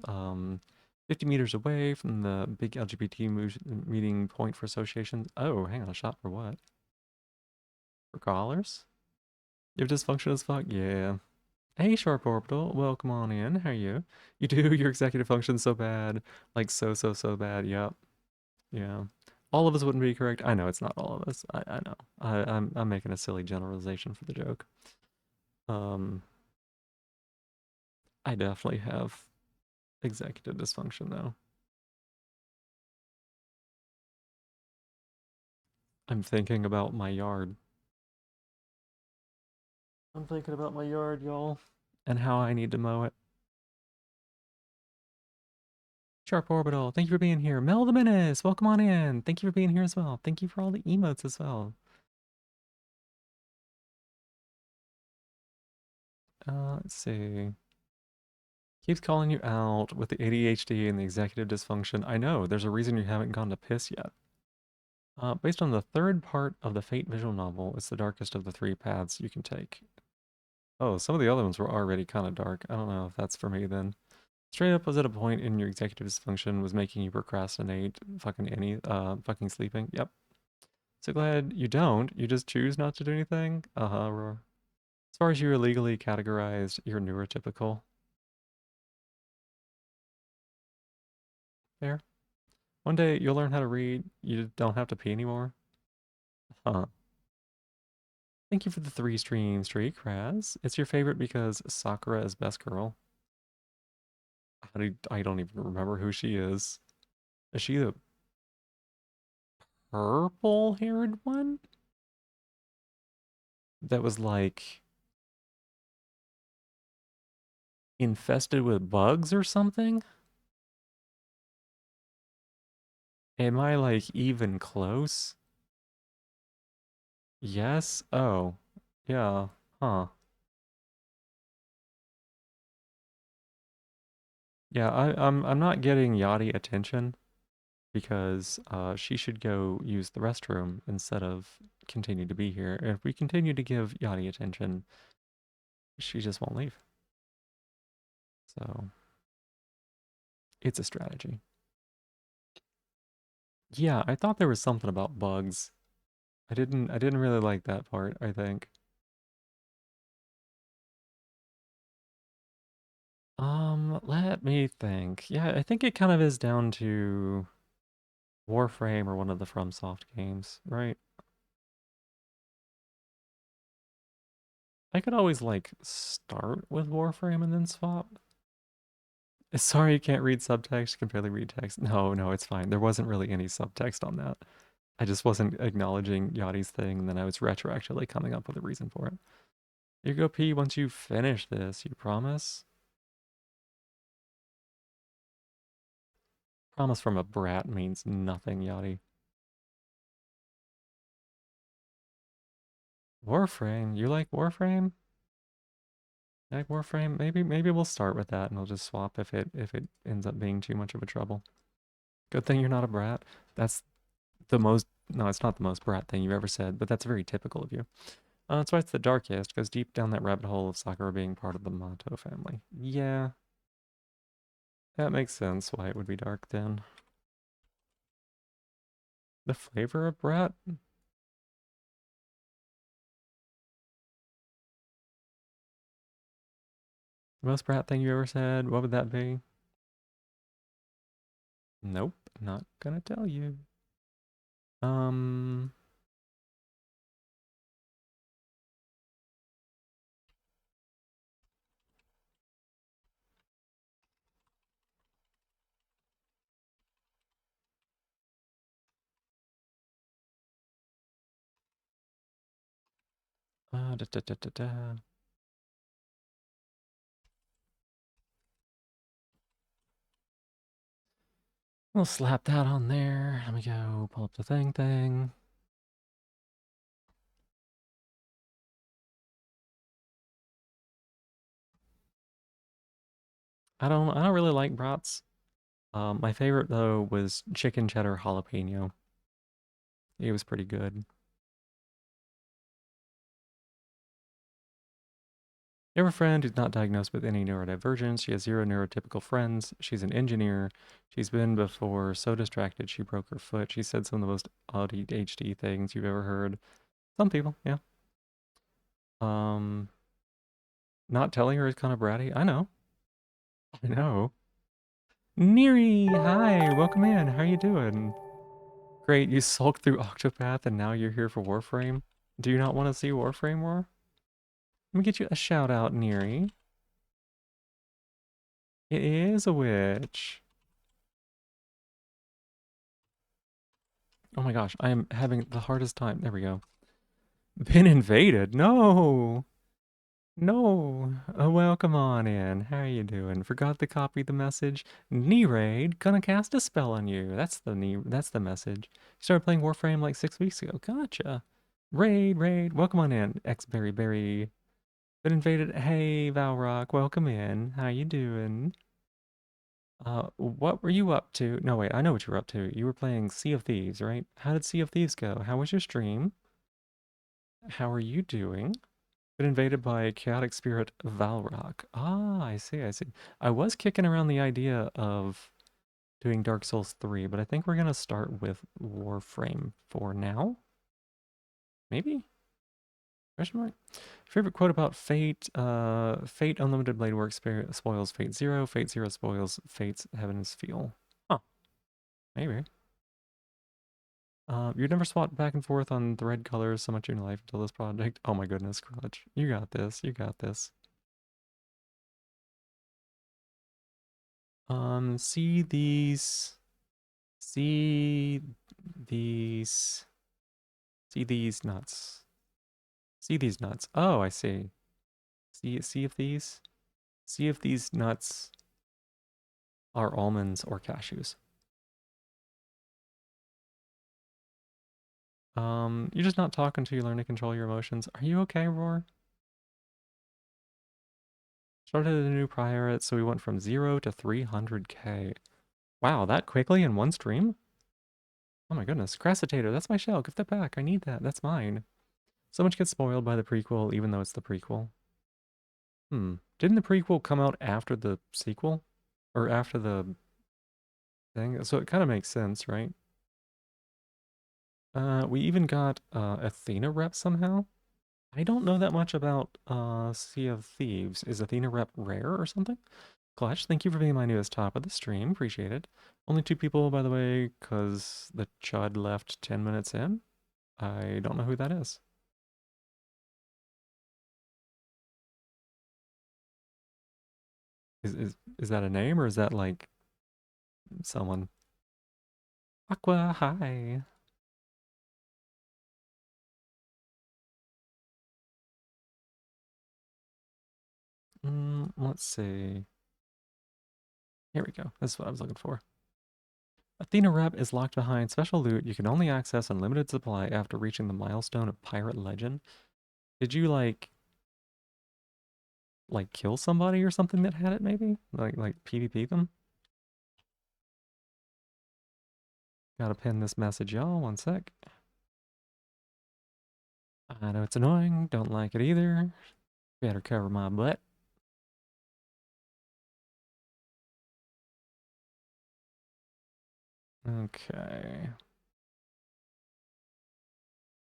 50 meters away from the big LGBT meeting point for associations. Oh, hang on, a shop for what? For collars? You have dysfunction as fuck? Yeah. Hey, Sharp Orbital, welcome on in. How are you? You do your executive function so bad, like so bad. Yep. Yeah. All of us wouldn't be correct. I know it's not all of us. I know. I'm making a silly generalization for the joke. Um, I definitely have executive dysfunction though. I'm thinking about my yard. I'm thinking about my yard, y'all, and how I need to mow it. Sharp Orbital, thank you for being here. Mel the Menace, welcome on in. Thank you for being here as well. Thank you for all the emotes as well. Let's see. Keeps calling you out with the ADHD and the executive dysfunction. I know, there's a reason you haven't gone to piss yet. Based on the third part of the Fate visual novel, it's the darkest of the three paths you can take. Oh, some of the other ones were already kind of dark. I don't know if that's for me then. Straight up was at a point in your executive dysfunction was making you procrastinate fucking sleeping. Yep. So glad you don't. You just choose not to do anything. Uh-huh, Roar. As far as you are legally categorized, you're neurotypical. Fair. One day you'll learn how to read. You don't have to pee anymore. Huh. Thank you for the 3 stream streak, Raz. It's your favorite because Sakura is best girl. I don't even remember who she is. Is she the purple-haired one? That was like infested with bugs or something? Am I like even close? Yes? Oh. Yeah. Huh. Yeah, I'm not getting Yachty attention because she should go use the restroom instead of continue to be here. If we continue to give Yachty attention, she just won't leave. So it's a strategy. Yeah, I thought there was something about bugs. I didn't really like that part, I think. Let me think. Yeah, I think it kind of is down to Warframe or one of the FromSoft games, right? I could always like start with Warframe and then swap. Sorry, you can't read subtext. You can barely read text. No, it's fine. There wasn't really any subtext on that. I just wasn't acknowledging Yachty's thing, and then I was retroactively coming up with a reason for it. You go pee once you finish this, you promise? Promise from a brat means nothing, Yachty. Warframe. You like Warframe? You like Warframe? Maybe we'll start with that and we'll just swap if it ends up being too much of a trouble. Good thing you're not a brat. That's the most no, it's not the most brat thing you've ever said, but that's very typical of you. That's why it's the darkest, goes deep down that rabbit hole of Sakura being part of the Mato family. Yeah, that makes sense why it would be dark then. The flavor of brat? The most brat thing you ever said? What would that be? Nope, not gonna tell you. Um, da, da, da, da, da. We'll slap that on there. Let me go pull up the thing. I don't really like brats. My favorite though was chicken cheddar jalapeno. It was pretty good. You have a friend who's not diagnosed with any neurodivergence. She has zero neurotypical friends. She's an engineer. She's been before so distracted she broke her foot. She said some of the most ADHD things you've ever heard. Some people, yeah. Um, Not telling her is kind of bratty. I know. I know. Neri, hi, welcome in. How you doing? Great, you sulked through Octopath and now you're here for Warframe. Do you not want to see Warframe more? Let me get you a shout out, Neri. It is a witch. Oh my gosh, I am having the hardest time. There we go. Been invaded? No. No. Welcome on in. How are you doing? Forgot to copy the message. Raid gonna cast a spell on you. That's the message. Started playing Warframe like 6 weeks ago. Gotcha. Raid. Welcome on in. X Berry Berry. Been invaded. Hey Valrock, welcome in. How you doing? What were you up to? No, wait, I know what you were up to. You were playing Sea of Thieves, right? How did Sea of Thieves go? How was your stream? How are you doing? Been invaded by chaotic spirit Valrock. Ah, I see. I was kicking around the idea of doing Dark Souls 3, but I think we're gonna start with Warframe for now. Maybe? Question mark? Favorite quote about Fate? Fate Unlimited Blade Work spoils Fate Zero. Fate Zero spoils Fate's Heaven's Feel. Huh, maybe. You'd never swapped back and forth on thread colors so much in your life until this project. Oh my goodness, Crutch. You got this. You got this. See these. See these. See these nuts. See these nuts. Oh, I see. See if these. See if these nuts are almonds or cashews. You're just not talking till you learn to control your emotions. Are you okay, Roar? Started a new priorate, so we went from 0 to 300k. Wow, that quickly in one stream? Oh my goodness. Crassitator, that's my shell. Give that back. I need that. That's mine. So much gets spoiled by the prequel, even though it's the prequel. Didn't the prequel come out after the sequel? Or after the thing? So it kind of makes sense, right? We even got Athena rep somehow. I don't know that much about Sea of Thieves. Is Athena rep rare or something? Clutch, thank you for being my newest top of the stream. Appreciate it. Only 2 people, by the way, because the chud left 10 minutes in. I don't know who that is. Is that a name or is that like someone? Aqua, hi. Let's see. Here we go. That's what I was looking for. Athena rep is locked behind special loot you can only access on limited supply after reaching the milestone of Pirate Legend. Did you like kill somebody or something that had it maybe? Like PvP them? Gotta pin this message, y'all. One sec. I know it's annoying. Don't like it either. Better cover my butt. Okay.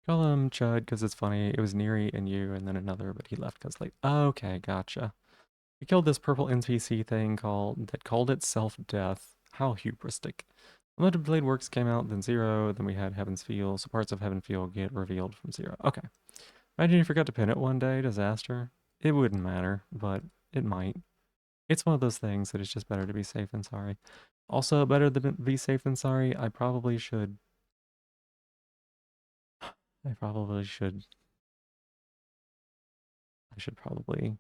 Call him Chud because it's funny. It was Neri and you and then another, but he left because like, okay, gotcha. We killed this purple NPC thing called itself Death. How hubristic. Unlimited Blade Works came out, then Zero, then we had Heaven's Feel, so parts of Heaven Feel get revealed from Zero. Okay. Imagine you forgot to pin it one day, disaster. It wouldn't matter, but it might. It's one of those things that it's just better to be safe than sorry. Also, better than be safe than sorry, I probably should, I should probably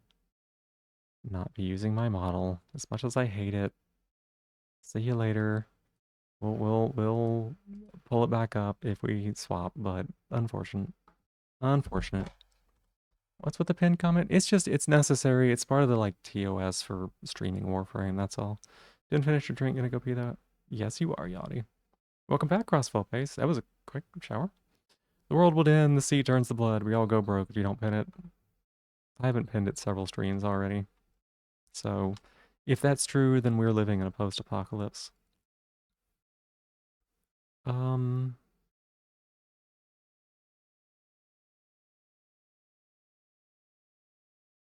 not be using my model as much as I hate it. See you later. We'll pull it back up if we swap, but unfortunate. Unfortunate. What's with the pinned comment? It's necessary. It's part of the like TOS for streaming Warframe, that's all. Didn't finish your drink, gonna go pee though? Yes, you are, Yachty. Welcome back, Crossfall Pace. That was a quick shower. The world will end, the sea turns to blood, we all go broke if you don't pin it. I haven't pinned it several streams already. So, if that's true, then we're living in a post-apocalypse. Um,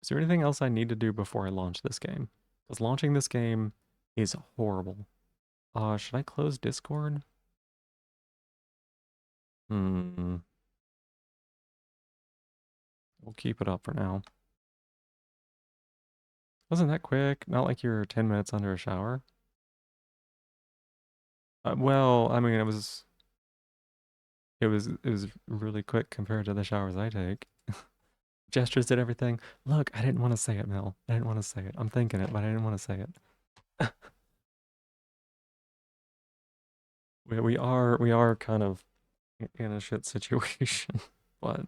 is there anything else I need to do before I launch this game? Because launching this game is horrible. Should I close Discord? Hmm. We'll keep it up for now. Wasn't that quick? Not like you're 10 minutes under a shower. Well, I mean, it was really quick compared to the showers I take. Gestures did everything. Look, I didn't want to say it, Mel. I didn't want to say it. I'm thinking it, but I didn't want to say it. We are kind of in a shit situation, but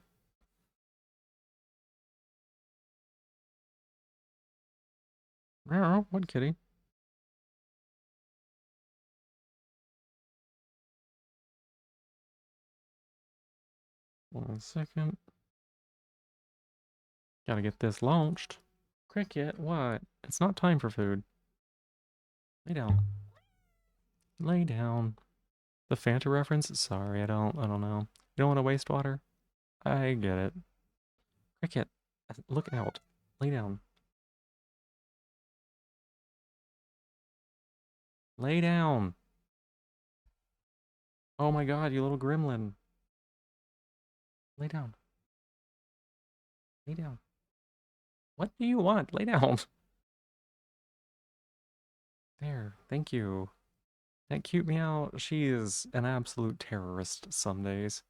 meow, what kitty? 1 second. Gotta get this launched. Cricket, what? It's not time for food. Lay down. Lay down. The Fanta reference? Sorry, I don't know. You don't want to waste water? I get it. Cricket, look out. Lay down. Lay down. Oh my god, you little gremlin. Lay down. Lay down. What do you want? Lay down. There, thank you. That cute meow, she is an absolute terrorist some days.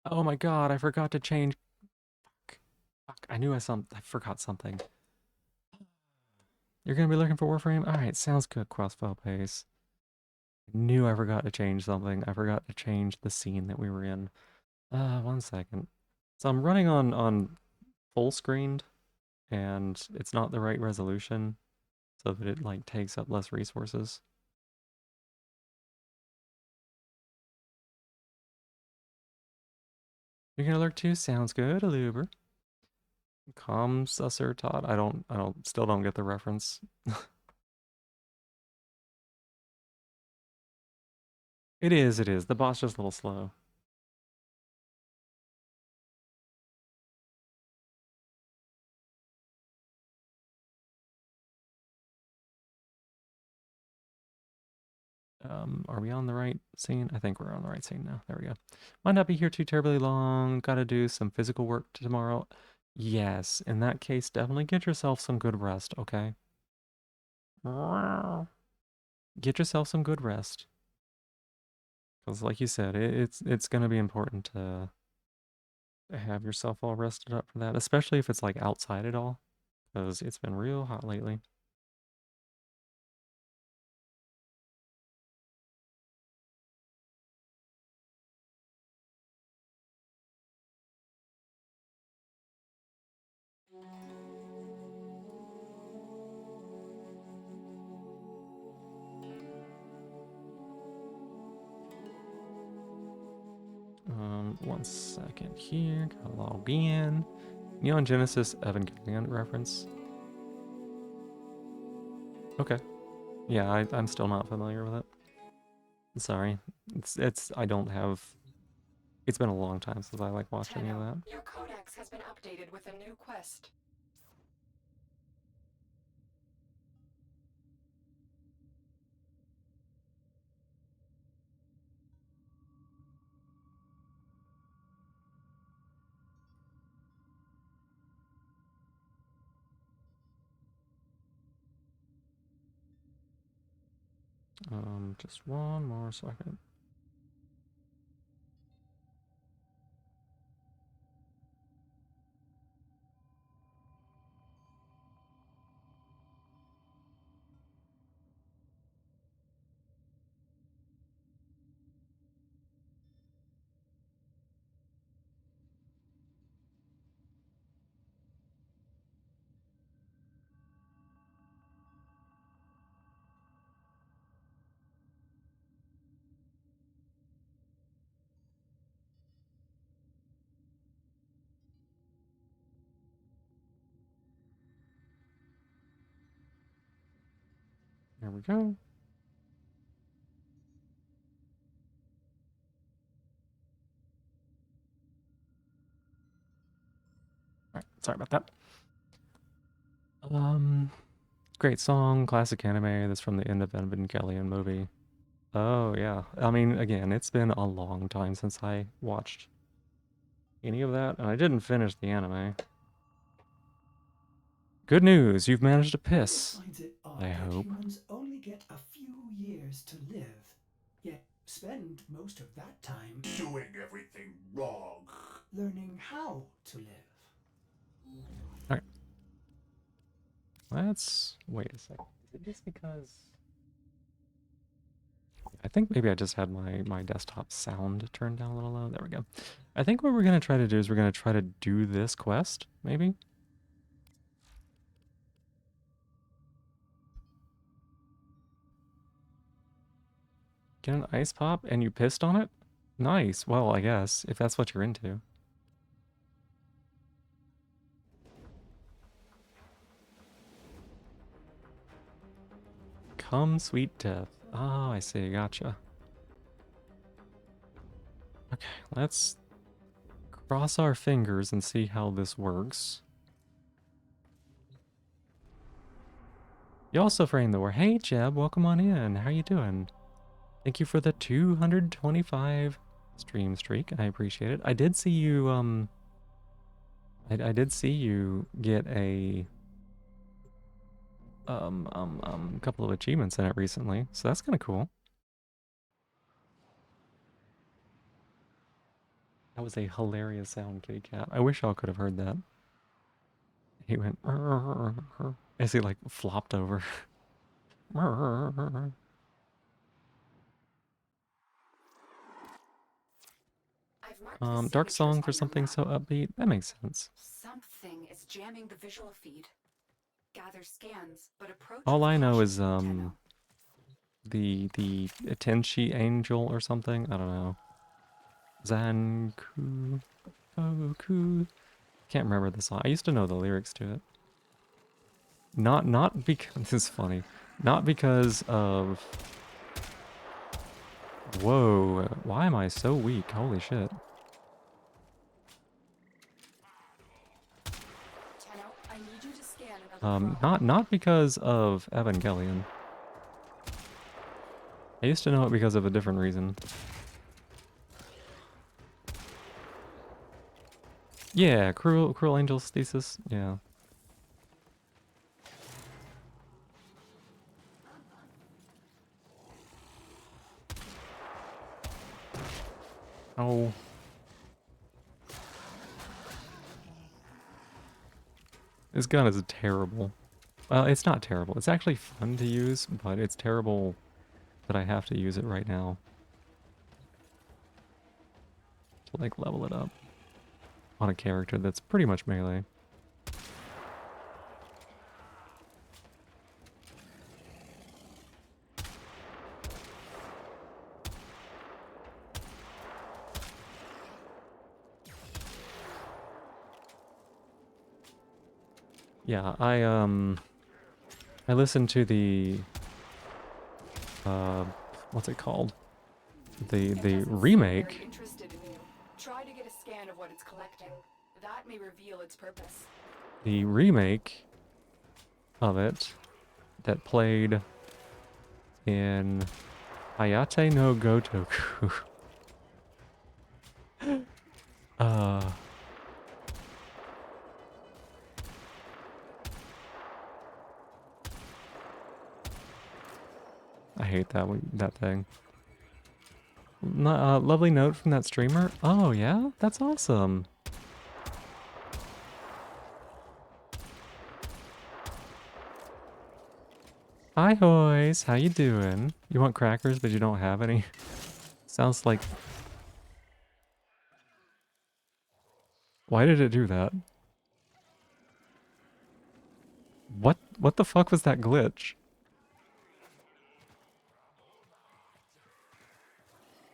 Oh my god, I forgot to change. Fuck. Fuck, I forgot something. You're gonna be looking for Warframe? Alright, sounds good, Crossbow Pace. I knew I forgot to change something. I forgot to change the scene that we were in. 1 second. So I'm running on full screened, and it's not the right resolution, so that it like takes up less resources. You're gonna lurk too? Sounds good, Aluber. Calm susser Todd. Still don't get the reference. It is. The boss just a little slow. Are we on the right scene? I think we're on the right scene now. There we go. Might not be here too terribly long. Gotta do some physical work tomorrow. Yes, in that case, definitely get yourself some good rest, okay? Get yourself some good rest. Because like you said, it's gonna be important to have yourself all rested up for that, especially if it's like outside at all, because it's been real hot lately. One second here. Gotta log in. Neon Genesis Evangelion reference. Okay. Yeah, I'm still not familiar with it. Sorry. I don't have. It's been a long time since I watched any of that. Your codex has been updated with a new quest. Just one more second. There we go. Alright, sorry about that. Great song, classic anime. That's from the end of Evangelion movie. Oh yeah. I mean, again, it's been a long time since I watched any of that, and I didn't finish the anime. Good news, you've managed to piss. Finds it odd I that hope. humans only get a few years to live, yet spend most of that time Doing everything wrong. learning how to live. Alright. Let's wait a second. Is it just because I think maybe I just had my desktop sound turned down a little low. There we go. I think what we're gonna try to do is we're gonna try to do this quest, maybe? Get an ice pop and you pissed on it? Nice. Well, I guess, if that's what you're into. Come, sweet death. Oh, I see. Gotcha. Okay, let's cross our fingers and see how this works. You also framed the war. Hey, Jeb, welcome on in. How you doing? Thank you for the 225 stream streak. I appreciate it. I did see you, I did see you get a couple of achievements in it recently, so that's kind of cool. That was a hilarious sound, kitty cat. I wish y'all could have heard that. He went as he flopped over. Dark song for something so upbeat. That makes sense. Something is jamming the visual feed. Gather scans, but approach. All I know is the Tenchi Angel or something. I don't know. Zanku Oku. Can't remember the song. I used to know the lyrics to it. Not because this is funny. Not because of. Whoa! Why am I so weak? Holy shit! Not because of Evangelion. I used to know it because of a different reason. Yeah, Cruel Angel's Thesis. Yeah. Oh. This gun is terrible. Well, it's not terrible. It's actually fun to use, but it's terrible that I have to use it right now. To level it up. On a character that's pretty much melee. Yeah, I listened to the what's it called? The It doesn't seem very remake. interested in you. Try to get a scan of what it's collecting. That may reveal its purpose. The remake of it that played in Hayate no Gotoku. uh I hate that thing. Lovely note from that streamer. Oh yeah, that's awesome. Hi hoys, how you doing? You want crackers but you don't have any? Sounds like... Why did it do that? What the fuck was that glitch?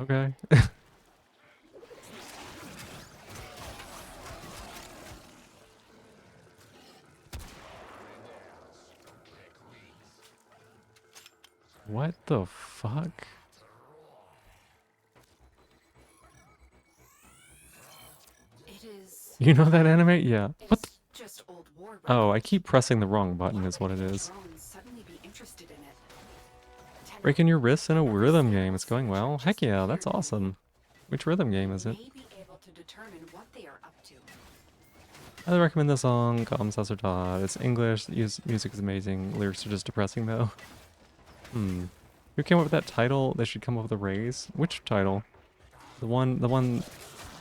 Okay. What the fuck? It is. You know that anime? Yeah. What the... It's just old war Oh, I records. keep pressing the wrong button Why is would what it any is. drone suddenly be interested in it? Breaking your wrists in a Another rhythm game. It's sequence going that well. Heck just yeah, appeared that's to me. awesome. Which rhythm game is We it? may be able to determine what they are up to. I recommend the song Comme Ça se Todd. It's English, music is amazing. Lyrics are just depressing though. Who came up with that title? They should come up with a raise. Which title? The one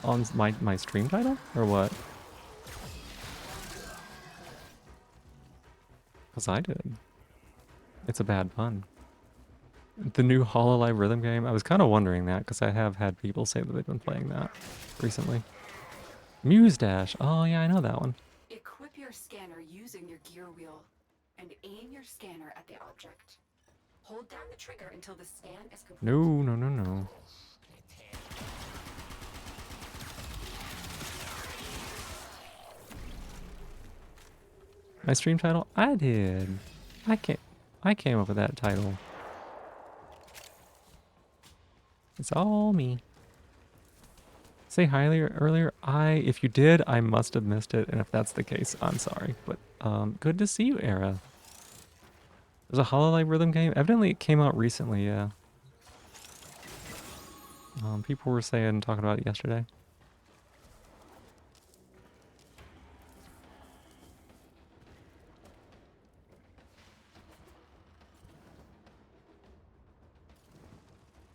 on my stream title? Or what? Because I did. It's a bad pun. The new Hololive rhythm game? I was kind of wondering that because I have had people say that they've been playing that recently. Muse Dash. Oh yeah, I know that one. Equip your scanner using your gear wheel and aim your scanner at the object. Hold down the trigger until the scan is complete. No, no, no, no. My stream title? I did. I came up with that title. It's all me. Say hi earlier. If you did, I must have missed it, and if that's the case, I'm sorry. But good to see you, Era. There's a Hololive rhythm game. Evidently, it came out recently. Yeah. People were talking about it yesterday.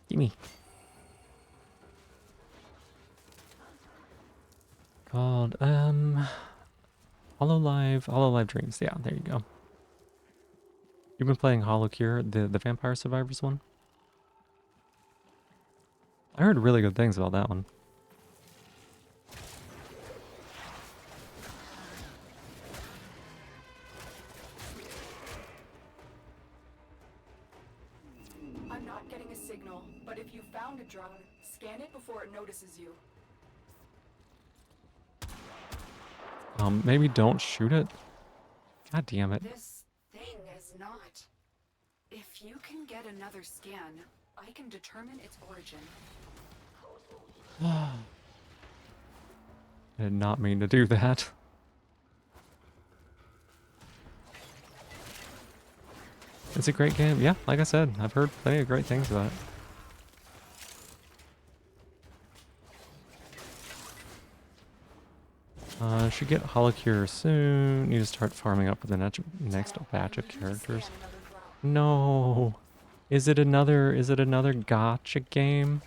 Gimme. Called Hololive Dreams. Yeah, there you go. You've been playing Hollow Cure, the Vampire Survivors one? I heard really good things about that one. I'm not getting a signal, but if you found a drone, scan it before it notices you. Maybe don't shoot it. God damn it. This thing is not. If you can get another scan, I can determine its origin. I did not mean to do that. It's a great game. Yeah, like I said, I've heard plenty of great things about it. Should get Holocure soon. Need to start farming up for the next batch of characters. No. Is it another gotcha game?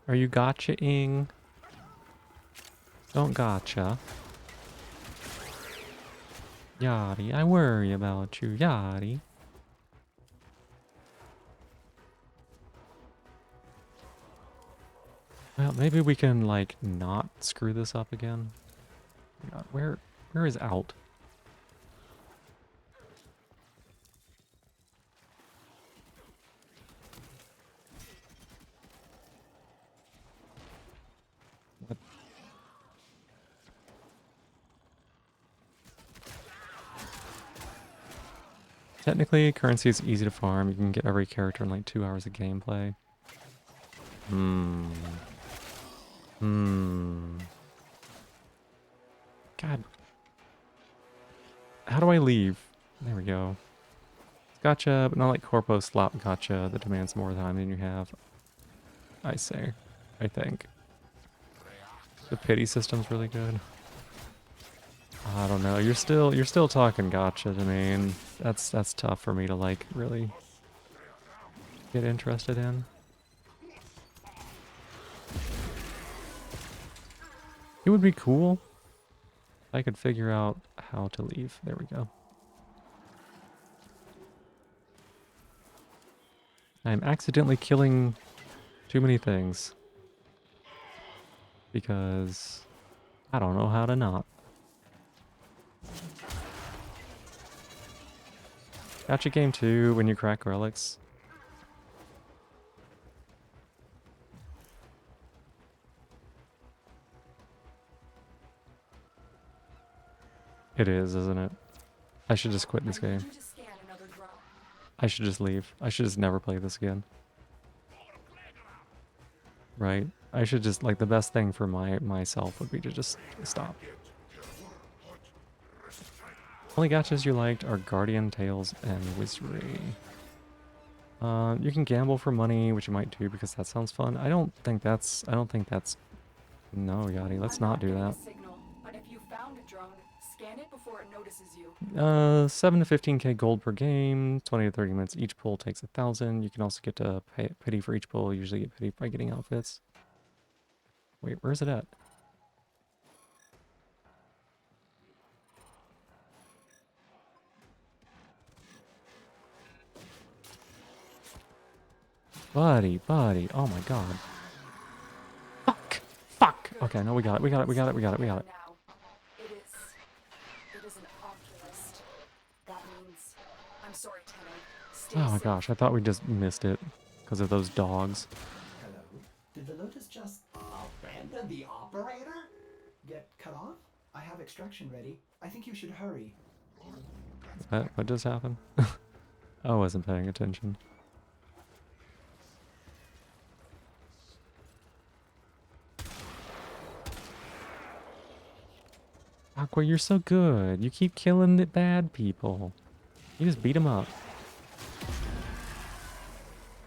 Are you gotcha-ing? Don't gotcha. Yachty, I worry about you, Yachty. Well, maybe we can, like, not screw this up again. God, where is out? What? Technically, currency is easy to farm. You can get every character in like 2 hours of gameplay. God. How do I leave? There we go. Gotcha, but not like Corpo slot gotcha that demands more time than you have. I say. I think. The pity system's really good. I don't know. You're still talking gotcha to me, and that's tough for me to like really get interested in. It would be cool if I could figure out how to leave. There we go. I'm accidentally killing too many things because I don't know how to not. Gotcha game 2 when you crack relics. It is, isn't it? I should just quit this I need game. you to scan another drone. I should just leave. I should just never play this again. Right? I should just, like, the best thing for myself would be to just stop. Only gotchas you liked are Guardian, Tales, and Wizardry. You can gamble for money, which you might do because that sounds fun. I don't think that's... No, Yachty, let's I'm not do getting that. a signal, but if you found a drone, scan it before it notices you. 7 to 15k gold per game, 20 to 30 minutes. Each pull takes 1,000. You can also get to pay pity for each pull. You usually get pity by getting outfits. Wait, where's it at? Buddy, oh my god. Fuck! Okay, no, we got it. Now, it is an oculist. That means, I'm sorry, Tenno. Stay Oh my safe. gosh, I thought we just missed it because of those dogs. Hello? Did the Lotus just abandon the operator? Get cut off? I have extraction ready. I think you should hurry. What just happened? I wasn't paying attention. Aqua, you're so good. You keep killing the bad people. You just beat them up.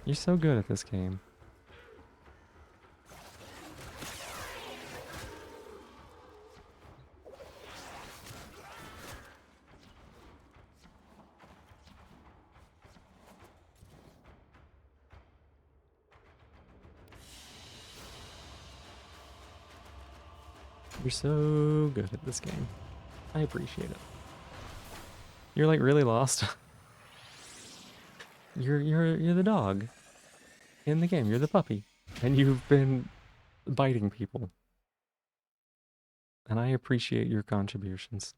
You're so good at this game. You're so good at this game. I appreciate it. You're like really lost. You're the dog in the game. You're the puppy, and you've been biting people. And I appreciate your contributions.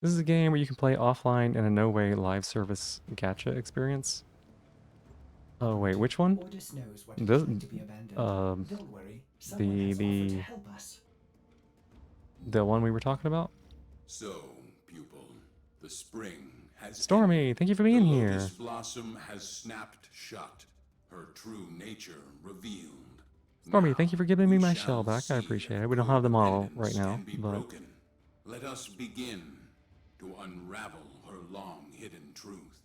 This is a game where you can play offline in a no-way live service gacha experience. Oh wait, which one? Ordis knows what it's This, like to be abandoned. Don't worry. Someone the has offered to help us. the one we were talking about. So, pupil, the spring has Stormy, ended. thank you for being the here. lotus blossom has snapped shut, her true nature revealed. Stormy, Now, thank you for giving me we my shall shell back. I see appreciate if it. We don't your have them all pendants right now, can be but broken. Let us begin to unravel her long-hidden truth.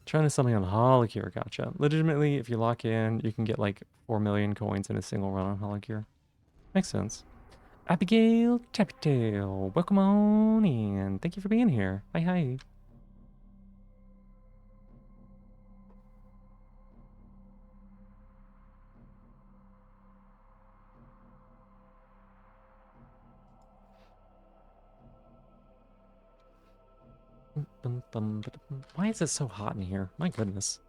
trying to sell me on Holocure, gotcha. Legitimately, if you lock in, you can get like 4 million coins in a single run on Holocure. Makes sense. Abigail Chaptail, welcome on in. Thank you for being here. Hi, hi. Why is it so hot in here? My goodness.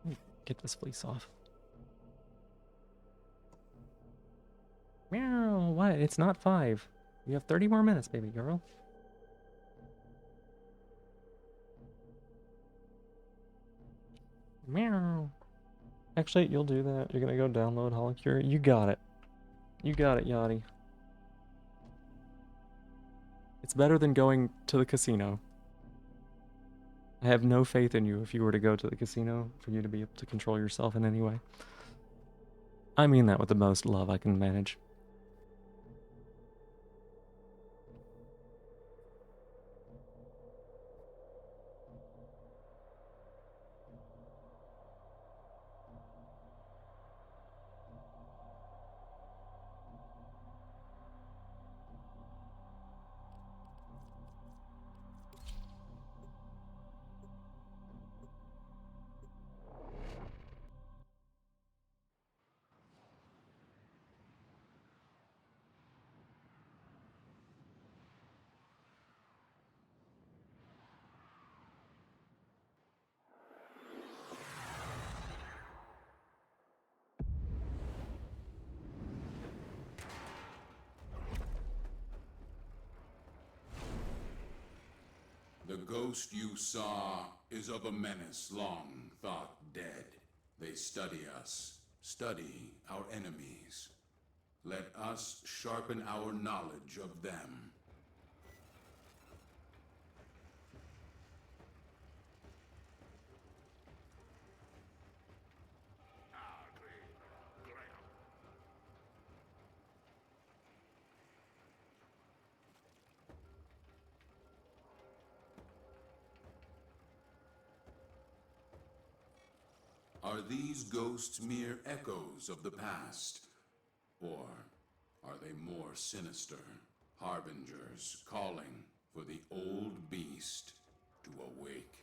Let me get this fleece off. Meow, what? It's not 5. You have 30 more minutes, baby girl. Meow. Actually, you'll do that. You're gonna go download Holocure. You got it. You got it, Yachty. It's better than going to the casino. I have no faith in you if you were to go to the casino for you to be able to control yourself in any way. I mean that with the most love I can manage. The ghost you saw is of a menace long thought dead. They study us, study our enemies. Let us sharpen our knowledge of them. Are these ghosts mere echoes of the past? Or are they more sinister, harbingers calling for the old beast to awake?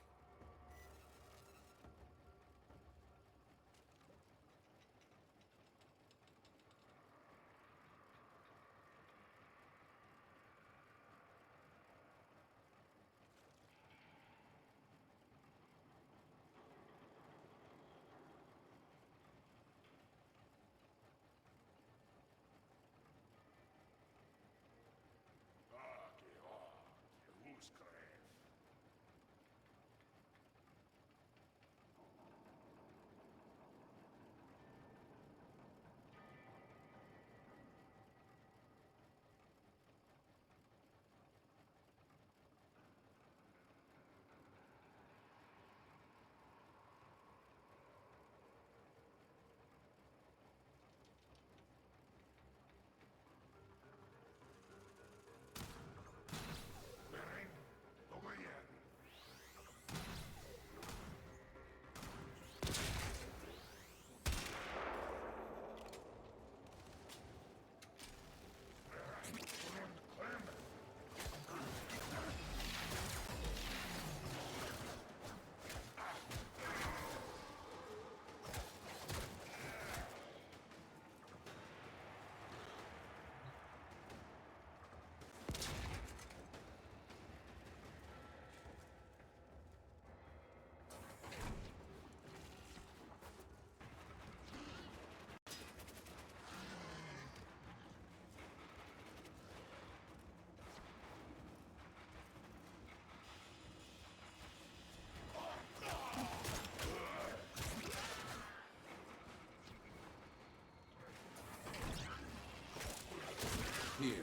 Here,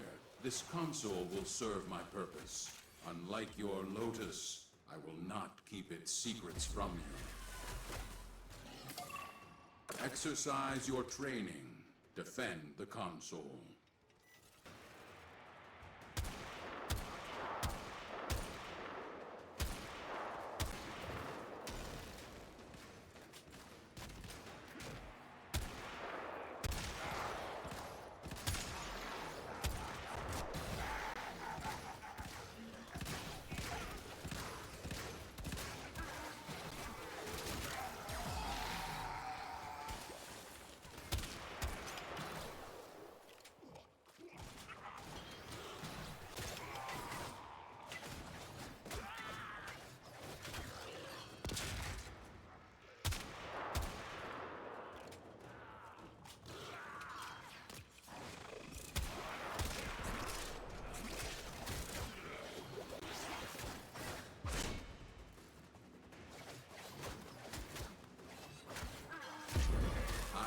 this console will serve my purpose. Unlike your lotus, I will not keep its secrets from you. Exercise your training. Defend the console.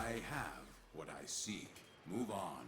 I have what I seek. Move on.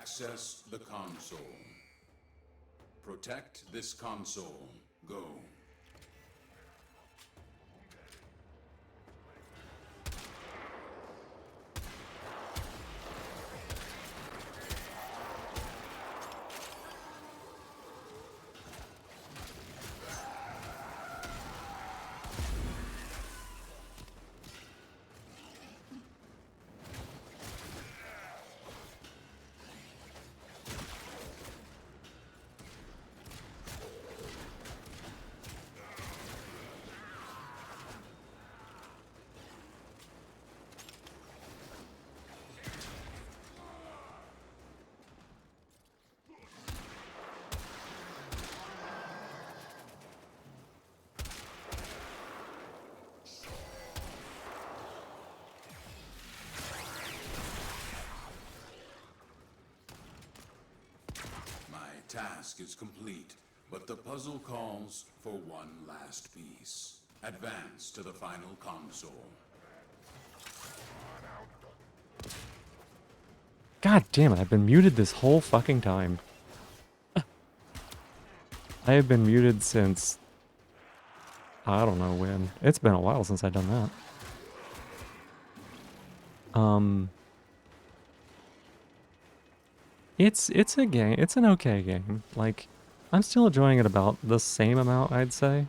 Access the console. Protect this console. Go. Task is complete, but the puzzle calls for one last piece. Advance to the final console. God damn it, I've been muted this whole fucking time. I have been muted since... I don't know when. It's been a while since I've done that. It's a game. It's an okay game. Like, I'm still enjoying it about the same amount, I'd say.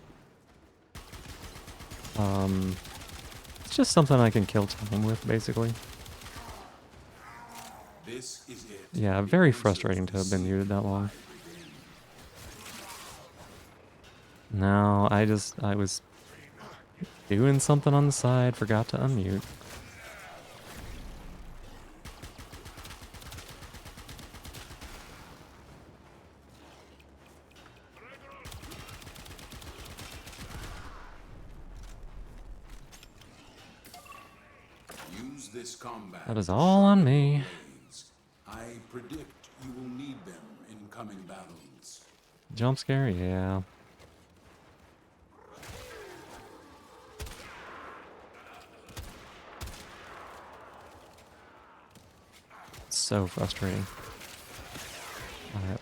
It's just something I can kill time with, basically. This is it. Yeah, very frustrating to have been muted that long. No, I was doing something on the side, forgot to unmute. Use this combat. That is all on me. I predict you will need them in coming battles. Jump scare? Yeah. So frustrating.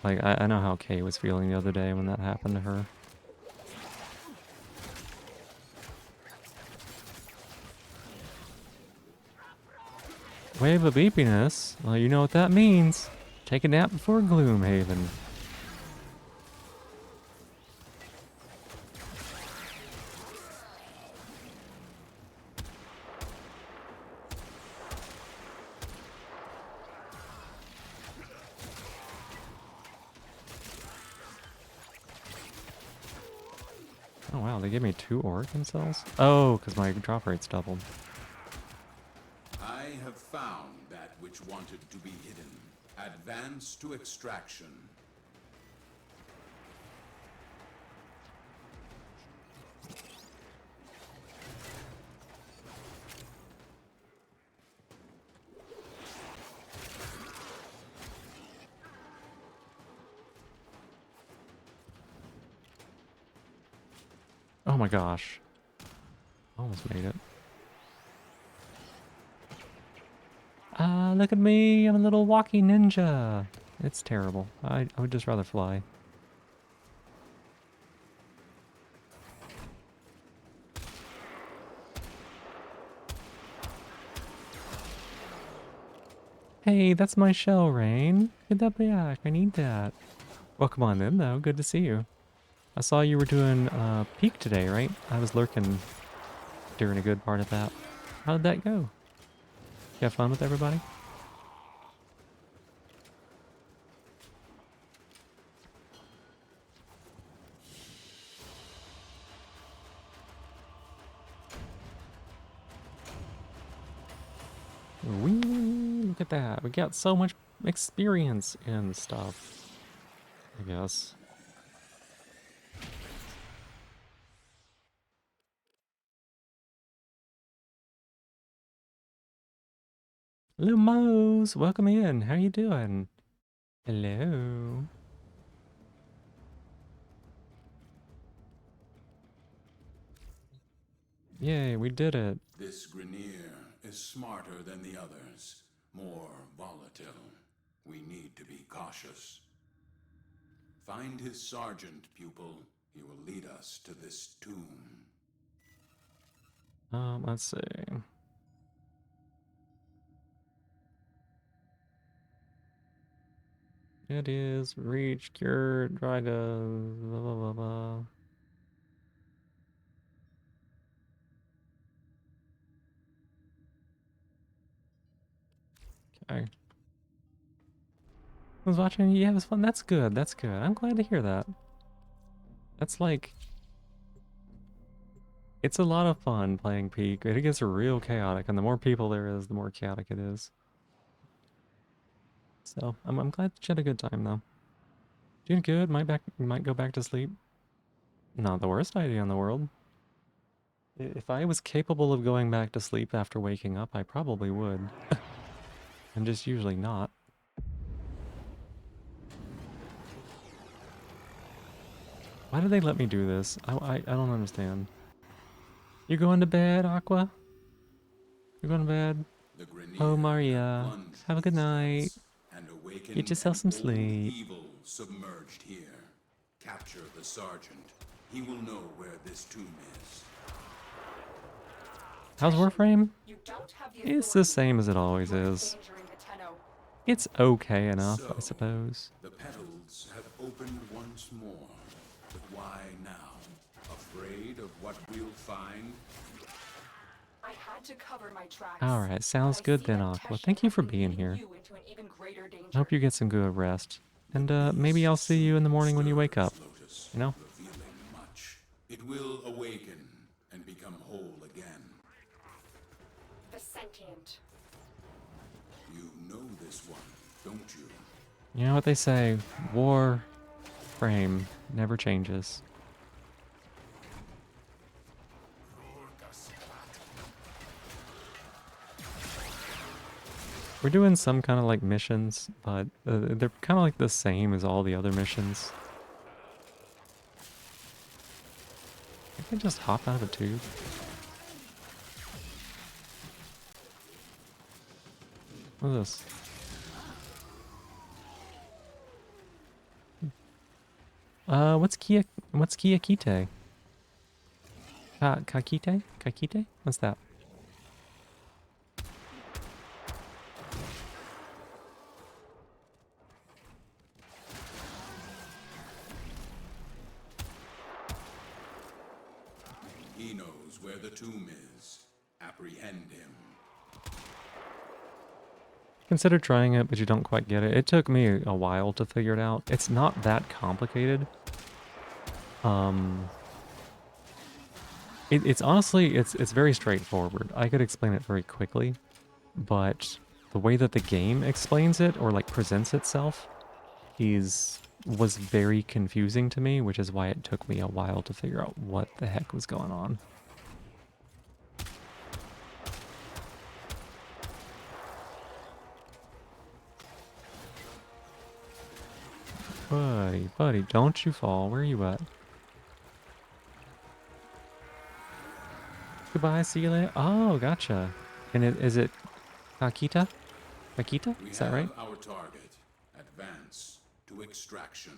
I know how Kay was feeling the other day when that happened to her. Wave of beepiness? Well, you know what that means. Take a nap before Gloomhaven. Oh wow, they gave me 2 organ cells? Oh, because my drop rate's doubled. I have found that which wanted to be hidden. Advance to extraction. Oh my gosh. Almost made it. Ah, look at me. I'm a little walking ninja. It's terrible. I would just rather fly. Hey, that's my shell, Rain. Get that back. I need that. Welcome on in, though. Good to see you. I saw you were doing Peak today, right? I was lurking during a good part of that. How did that go? You have fun with everybody? Whee! Look at that. We got so much experience in stuff, I guess. Lumos, welcome in. How you doing? Hello. Yay, we did it. This Grenier is smarter than the others, more volatile. We need to be cautious. Find his sergeant, pupil. He will lead us to this tomb. Let's see. It is reach, cure, try to blah blah blah blah. Okay. I was watching. Yeah, it was fun. That's good. That's good. I'm glad to hear that. That's like, it's a lot of fun playing Peak. It gets real chaotic, and the more people there is, the more chaotic it is. So I'm glad that you had a good time though. Doing good. Might go back to sleep. Not the worst idea in the world. If I was capable of going back to sleep after waking up, I probably would. I'm just usually not. Why do they let me do this? I don't understand. You going to bed, Aqua? You going to bed? The Grineer Oh, have Maria. plunged Have a good these night. depths and awakened Get yourself an some old sleep. evil submerged here. Capture the sergeant. He will know where this tomb is. How's Warframe? You don't have the It's the authority. same as it always You are is. endangering the Tenno. It's okay enough, I So, suppose. the petals have opened once more. But why now? Afraid of what we'll find? I had to cover my tracks. Alright, sounds I good see then, that Aqua. Teshin Thank you has for been being leading here. you into an even greater danger. I hope you get some good rest. And maybe I'll see you in the morning when you wake up. Lotus, You know? revealing much. It will awaken and become whole again. The sentient. You know this one, don't you? You know what they say, war frame never changes. We're doing some kind of like missions, but they're kind of like the same as all the other missions. I can just hop out of a tube. What is this? What's Kiyakite? Kakite? Kakite? What's that? He knows where the tomb is. Apprehend him. Consider trying it, but you don't quite get it. It took me a while to figure it out. It's not that complicated. It's honestly, it's very straightforward. I could explain it very quickly, but the way that the game explains it or like presents itself was very confusing to me, which is why it took me a while to figure out what the heck was going on. Buddy, don't you fall. Where are you at? Goodbye, see you later. Oh, gotcha. And is it Kakita? Kakita? We Is that have right? our target. Advance to extraction.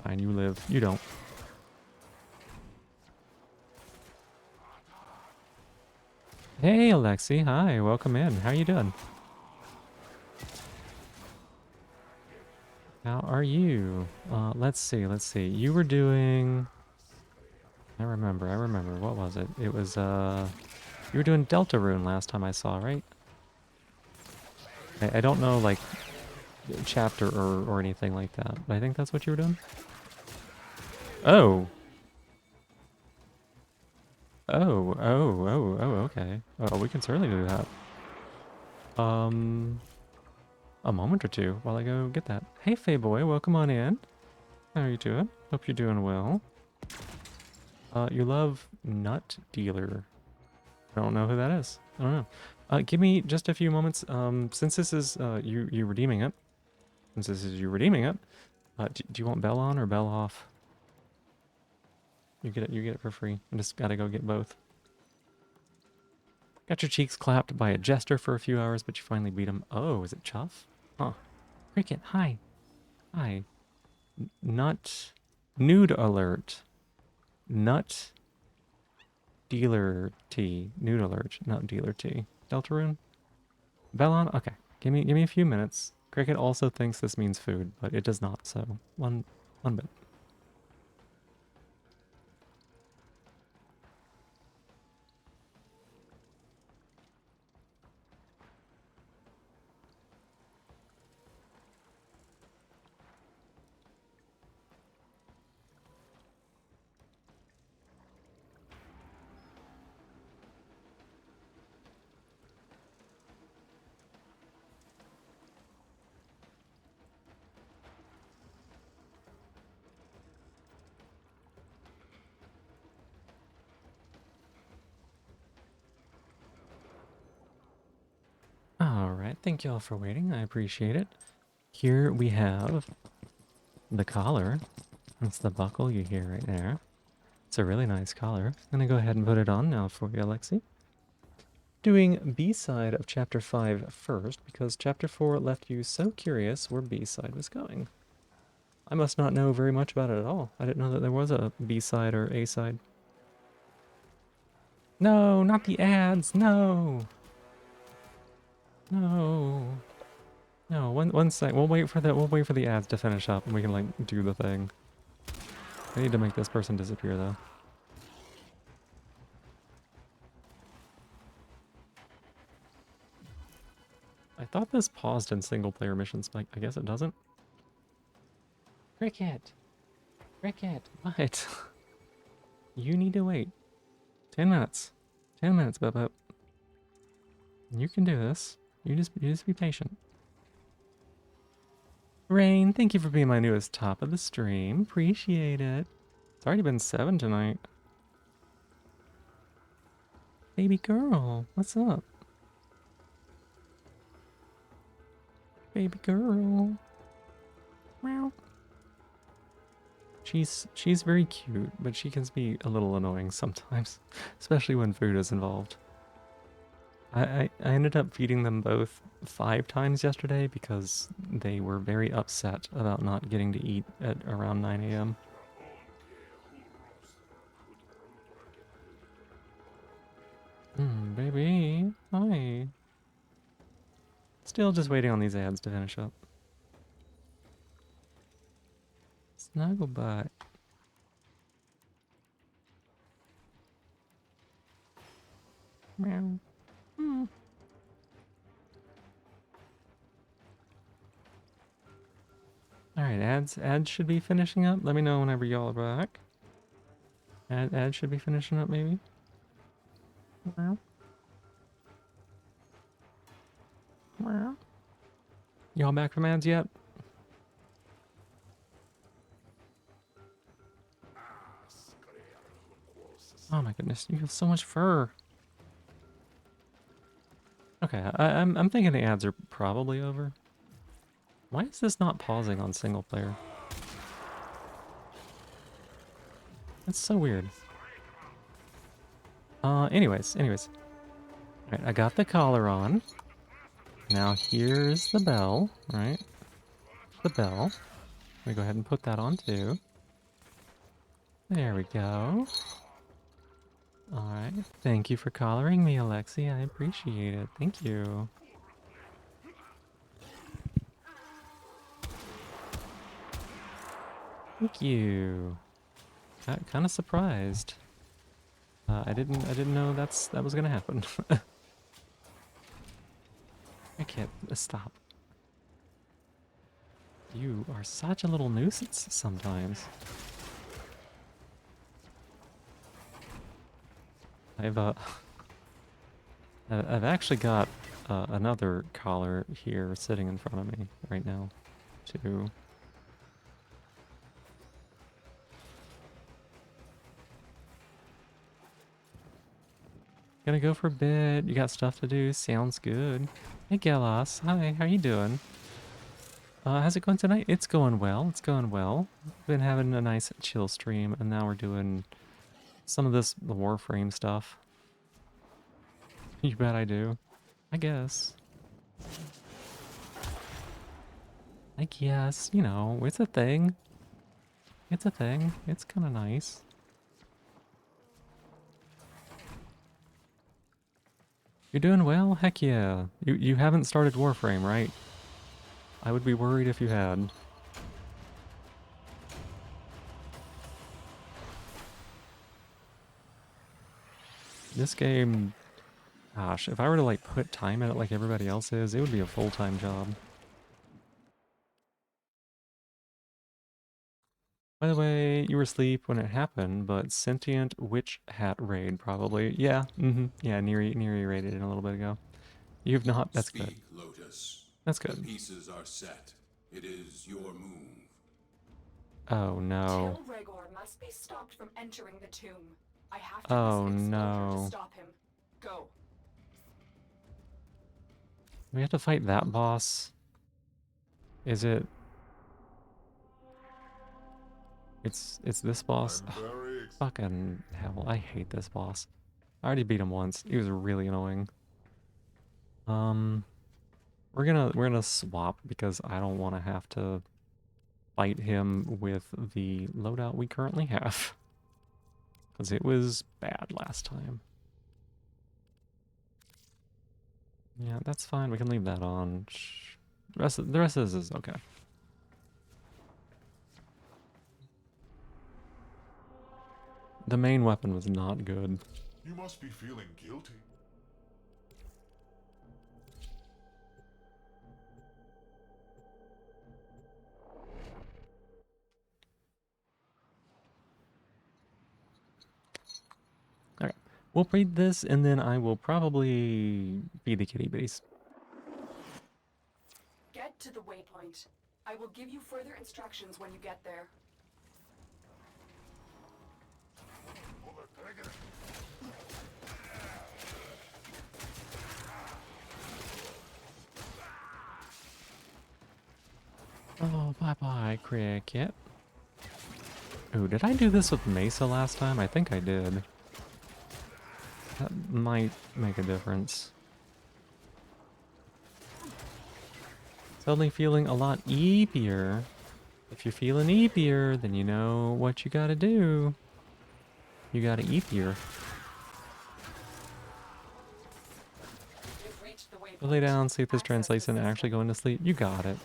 Fine, you live. You don't. Hey, Alexi. Hi, welcome in. How you doing? How are you? Let's see. You were doing... I remember. What was it? It was, you were doing Delta Rune last time I saw, right? I don't know, like, chapter or anything like that, but I think that's what you were doing. Oh. Oh, okay. Oh, we can certainly do that. a moment or two while I go get that. Hey, Faye boy, welcome on in. How are you doing? Hope you're doing well. You love Nut Dealer. I don't know who that is. I don't know. Give me just a few moments. Since this is you redeeming it. Since this is you redeeming it. Do you want Bell on or Bell off? You get it. You get it for free. I just gotta go get both. Got your cheeks clapped by a jester for a few hours, but you finally beat him. Oh, is it Chuff? Huh. Cricket. Hi. Hi. Nut. Nude alert. Nut. Dealer T. Nude alert. Not dealer T. Deltarune? Bellon? Okay. Give me a few minutes. Cricket also thinks this means food, but it does not, so one bit. Alright, thank you all for waiting. I appreciate it. Here we have the collar. That's the buckle you hear right there. It's a really nice collar. I'm gonna go ahead and put it on now for you, Alexi. Doing B-side of Chapter 5 first, because Chapter 4 left you so curious where B-side was going. I must not know very much about it at all. I didn't know that there was a B-side or A-side. No, not the ads, no! No. No, one sec. We'll wait for the ads to finish up and we can like do the thing. I need to make this person disappear though. I thought this paused in single player missions, but I guess it doesn't. Cricket! Cricket! What? You need to wait. 10 minutes. 10 minutes, Bub. You can do this. You just be patient. Rain, thank you for being my newest top of the stream. Appreciate it. It's already been 7 tonight. Baby girl, what's up? Baby girl. Meow. She's very cute, but she can be a little annoying sometimes, especially when food is involved. I ended up feeding them both 5 times yesterday because they were very upset about not getting to eat at around 9 a.m. Baby, hi. Still just waiting on these ads to finish up. Snuggle butt. Meow. Alright, ads should be finishing up. Let me know whenever y'all are back. Ads should be finishing up, maybe. Meow. Meow. Y'all back from ads yet? Oh my goodness, you have so much fur. Okay, I'm thinking the ads are probably over. Why is this not pausing on single player? That's so weird. Anyways. Alright, I got the collar on. Now here's the bell, right? The bell. Let me go ahead and put that on too. There we go. Alright, thank you for collaring me, Alexi. I appreciate it. Thank you. Thank you. Got kind of surprised. I didn't know that was gonna happen. I can't stop. You are such a little nuisance sometimes. I've actually got another collar here sitting in front of me right now, too. Gonna go for a bit. You got stuff to do. Sounds good. Hey, Galas. Hi, how you doing? How's it going tonight? It's going well. It's going well. Been having a nice chill stream, and now we're doing some of this Warframe stuff. You bet I do. I guess. I guess, you know, it's a thing. It's a thing. It's kind of nice. You're doing well? Heck yeah. You haven't started Warframe, right? I would be worried if you had. This game, gosh, if I were to like put time in it like everybody else is, it would be a full-time job. By the way, you were asleep when it happened, but sentient witch hat raid probably. Yeah, yeah, Neri raided it a little bit ago. You've not, that's good. Speak, Lotus. That's The good. pieces are set. It is your move. Oh no. Till Regor must be stopped from entering the tomb. I have to Oh use exposure no. to stop him. Go. We have to fight that boss? Is it... It's this boss? I'm very Fucking hell, I hate this boss. I already beat him once. He was really annoying. We're gonna swap because I don't want to have to fight him with the loadout we currently have. Because it was bad last time. Yeah, that's fine. We can leave that on. The rest of this is okay. The main weapon was not good. You must be feeling guilty. Okay, we'll read this and then I will probably be the kitty bitties. Get to the waypoint. I will give you further instructions when you get there. Oh, bye-bye, Cricket. Ooh, did I do this with Mesa last time? I think I did. That might make a difference. Suddenly feeling a lot eepier. If you're feeling eepier, then you know what you gotta do. You gotta eepier. You've reached the waypoint. Lay down, see if this Access translates the into actually going to sleep. You got it.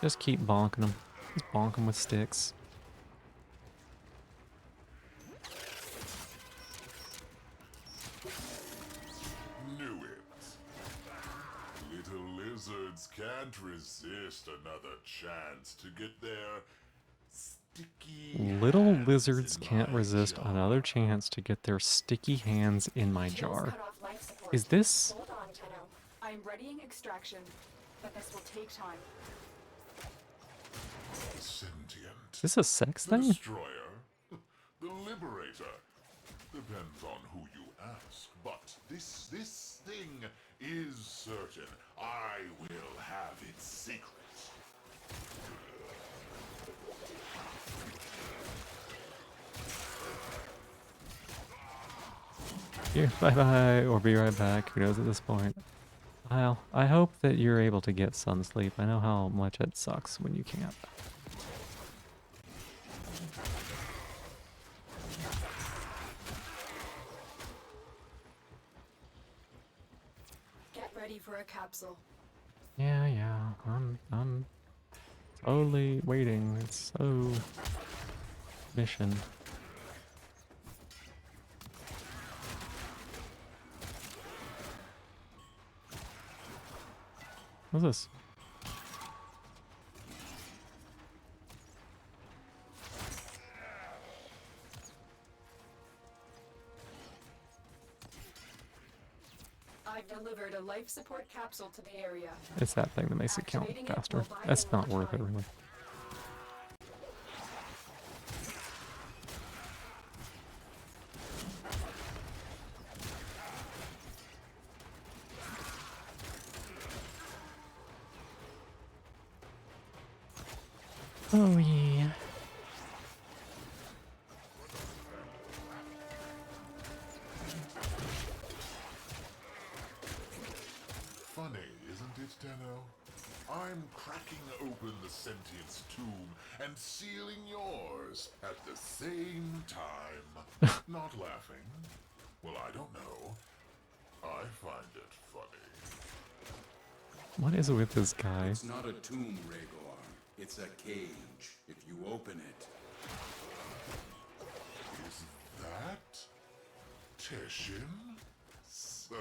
Just keep bonking them. Just bonk them with sticks. Knew it. Little lizards can't resist another chance to get their sticky Little hands lizards in can't my resist jar. another chance to get their sticky hands in my Chills jar. cut off life support. Is this... Hold on, Tenno. I'm readying extraction, but this will take time. Sentient. Is this a sex The thing? destroyer. The liberator. Depends on who you ask. But this thing is certain. I will have its secret. Here, bye-bye, or be right back. Who knows at this point? I hope that you're able to get some sleep. I know how much it sucks when you can't. Get ready for a capsule. Yeah, I'm totally waiting. It's so... mission. What's this? life support capsule to the area. It's that thing that makes it count Activating it faster. will buy That's you not more worth it, time. really. Oh, yeah. Funny, isn't it, Tenno? I'm cracking open the sentience tomb and sealing yours at the same time. Not laughing? Well, I don't know. I find it funny. What is it with this guy? It's not a tomb, Rhaegar. It's a cage. If you open it, Is that Teshin? So,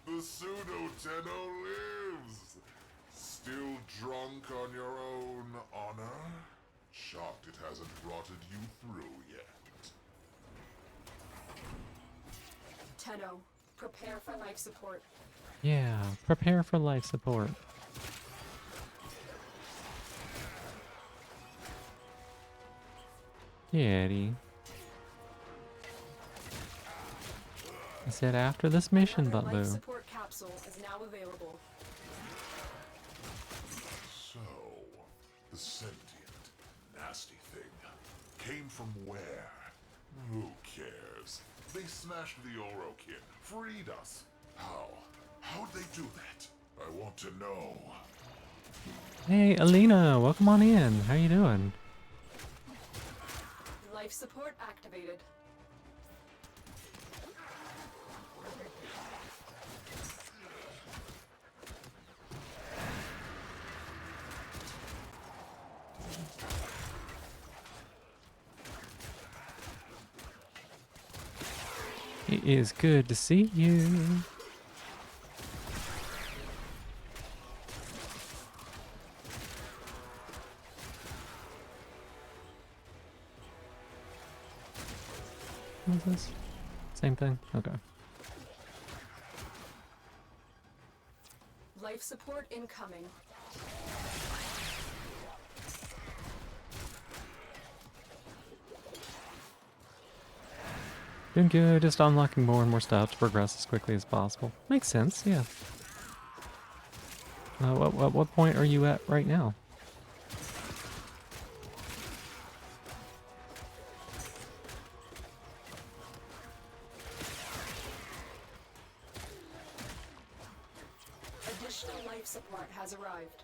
the pseudo Tenno lives. Still drunk on your own honor? Shocked it hasn't rotted you through yet. Tenno, prepare for life support. Yeah, prepare for life support. Yeah, Eddie. I said after this mission, Another life Butlu. support capsule is now available. So, the sentient, nasty thing came from where? Who cares? They smashed the Orokin, freed us. How? How'd they do that? I want to know. Hey, Alina, welcome on in. How you doing? Life support activated. It is good to see you. What is this? Same thing? Okay. Life support incoming. Doing good, just unlocking more and more stuff to progress as quickly as possible. Makes sense, yeah. What point are you at right now? Additional life support has arrived.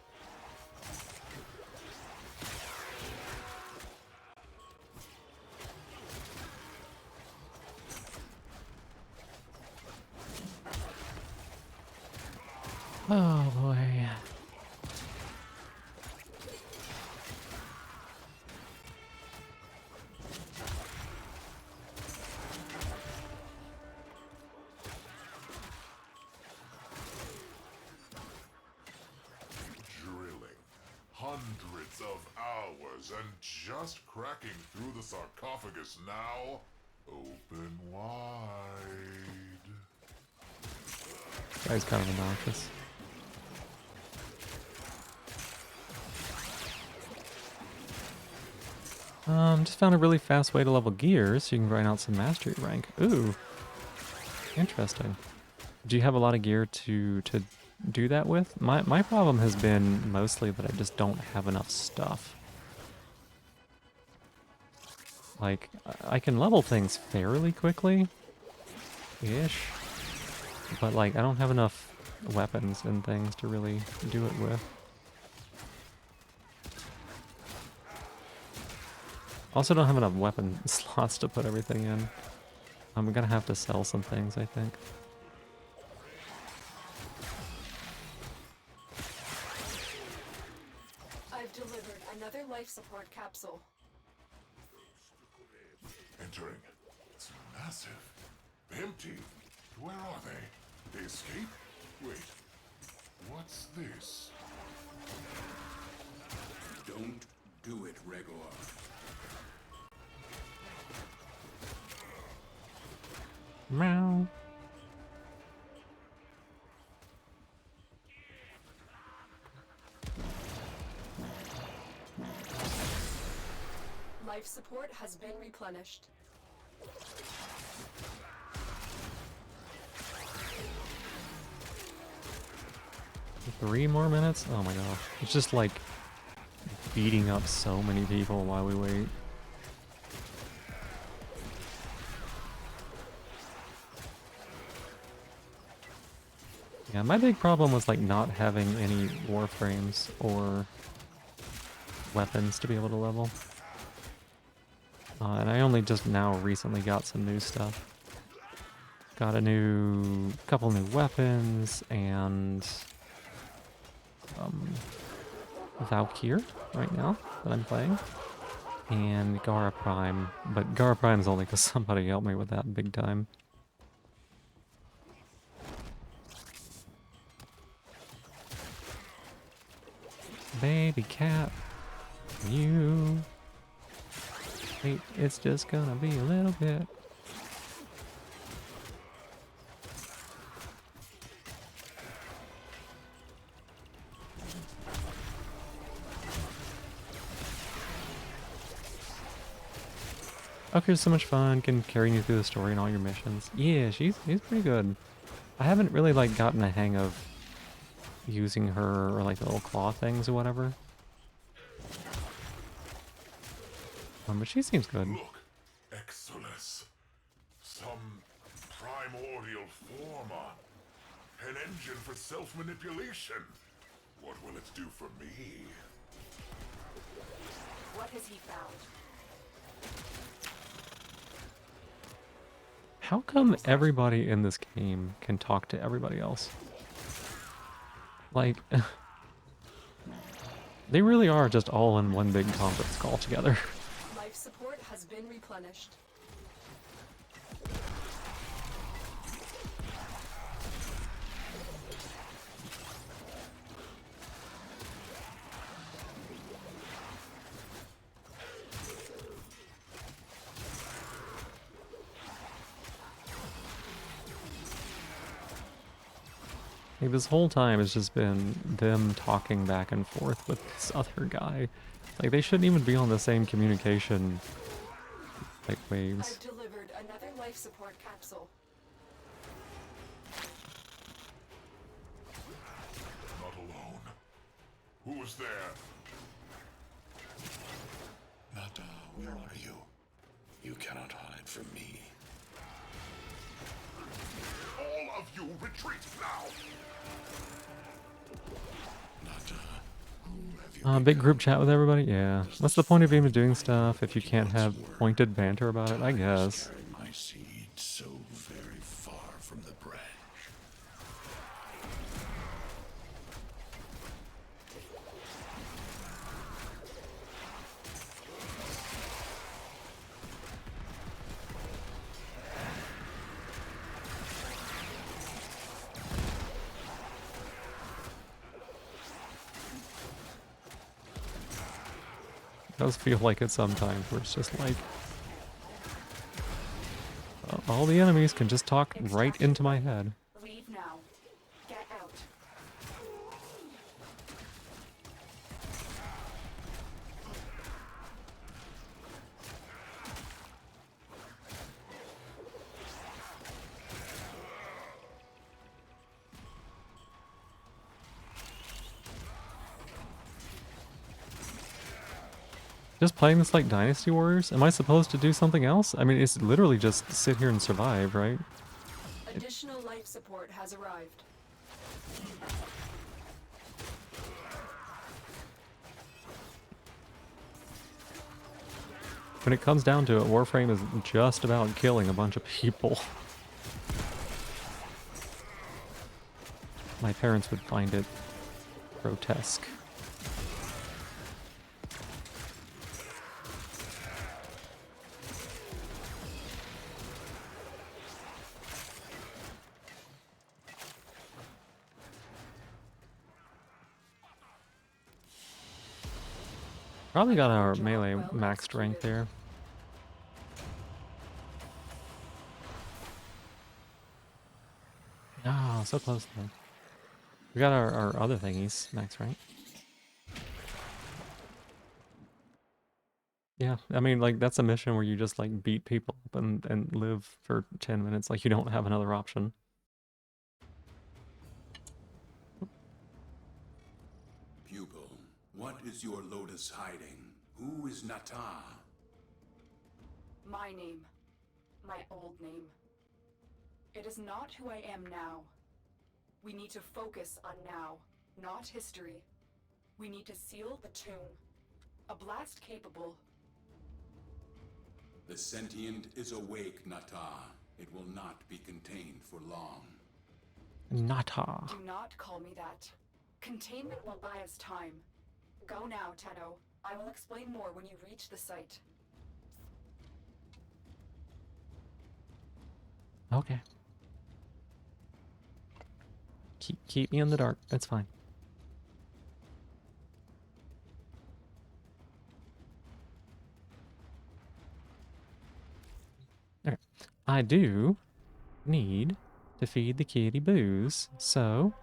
Oh boy. Drilling. Hundreds of hours and just cracking through the sarcophagus now? Open wide. Guy's kind of obnoxious. Just found a really fast way to level gears so you can grind out some mastery rank. Ooh. Interesting. Do you have a lot of gear to do that with? My problem has been mostly that I just don't have enough stuff. Like, I can level things fairly quickly. Ish. But like, I don't have enough weapons and things to really do it with. Also don't have enough weapon slots to put everything in. I'm gonna have to sell some things, I think. I've delivered another life support capsule. Entering. It's massive. Empty. Where are they? They escape? Wait. What's this? don't do it, Rhaegar. Meow. Life support has been replenished. 3 more minutes? Oh my gosh. It's just like beating up so many people while we wait. Yeah, my big problem was like not having any warframes or weapons to be able to level. And I only just now recently got some new stuff. Got a couple new weapons and Valkyr right now that I'm playing. And Gara Prime, but Gara Prime's only because somebody helped me with that big time. Baby cat, you. Wait, it's just gonna be a little bit. Okay, so much fun, can carry you through the story and all your missions. Yeah, she's pretty good. I haven't really like gotten a hang of using her or like the little claw things or whatever. But she seems good. Look, Exodus. Some primordial former. An engine for self-manipulation. What will it do for me? What has he found? How come everybody in this game can talk to everybody else? Like, they really are just all in one big conference call together. Life support has been replenished. Like, this whole time has just been them talking back and forth with this other guy. Like, they shouldn't even be on the same communication, like, waves. I've delivered another life support capsule. Not alone. Who's there? Nata, where are you? You cannot hide from me. All of you retreat now! Nata, who have you Big group become? chat with everybody? Yeah. What's the point of even doing stuff if you can't have pointed banter about it? I guess. Carried my seed so very far from the branch. It does feel like it sometimes, where it's just like... all the enemies can just talk right into my head. Leave now. Get out. Just playing this like Dynasty Warriors? Am I supposed to do something else? I mean, it's literally just sit here and survive, right? Additional life support has arrived. When it comes down to it, Warframe is just about killing a bunch of people. My parents would find it grotesque. Probably got our melee max strength there. Oh, so close though. We got our other thingies max rank. Yeah, I mean, like that's a mission where you just like beat people up and live for 10 minutes. Like you don't have another option. Pupil, what is your lotus hiding? Who is Nata? My name. My old name. It is not who I am now. We need to focus on now, not history. We need to seal the tomb. A blast capable. The sentient is awake, Nata. It will not be contained for long. Nata. Do not call me that. Containment will buy us time. Go now, Tenno. I will explain more when you reach the site. Okay. Keep me in the dark. That's fine. Okay. I do need to feed the kitty booze, so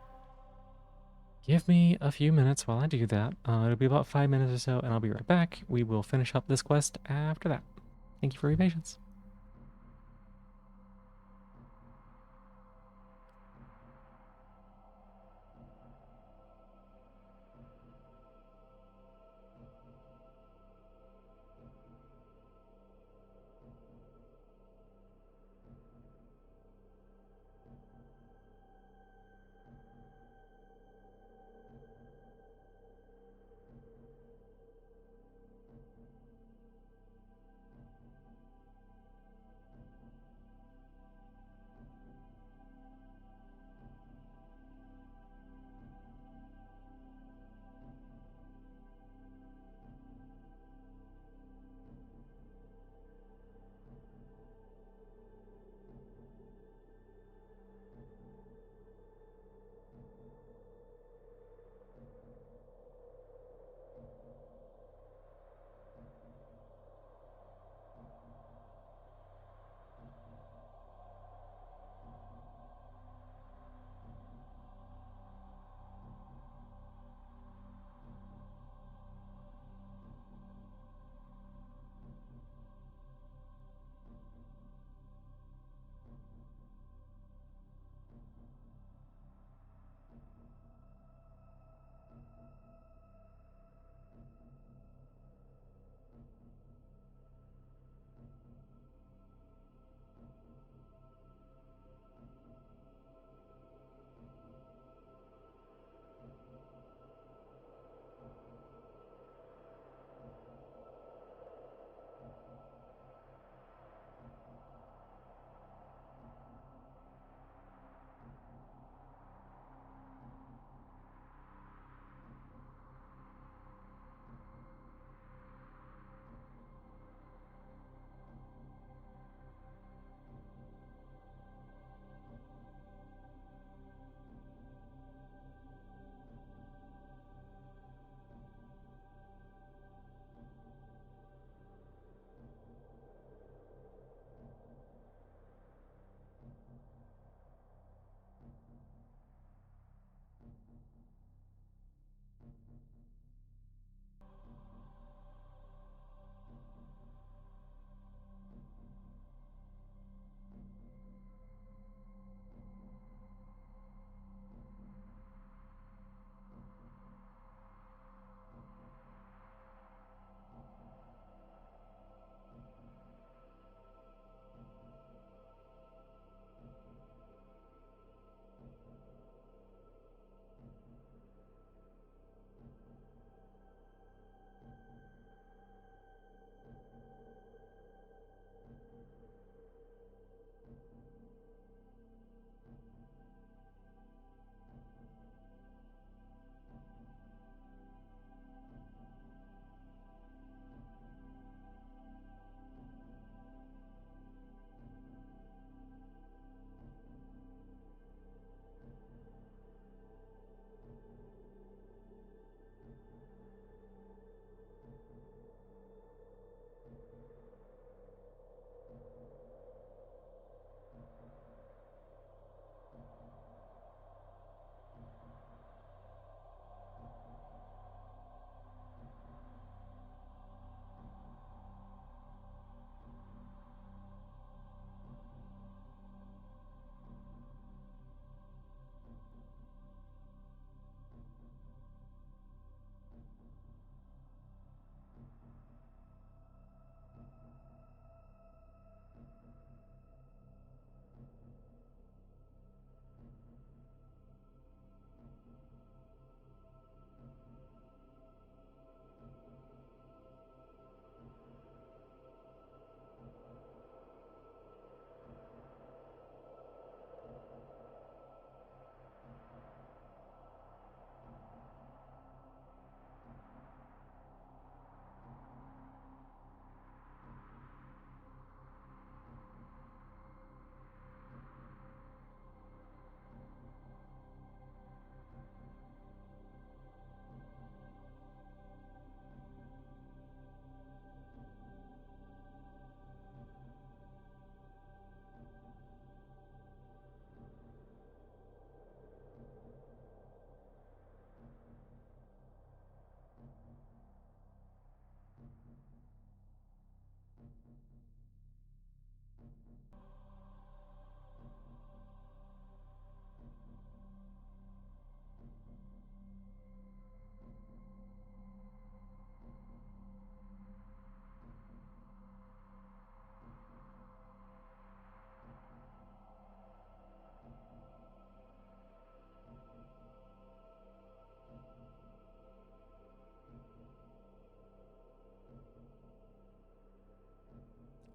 give me a few minutes while I do that. It'll be about 5 minutes or so, and I'll be right back. We will finish up this quest after that. Thank you for your patience.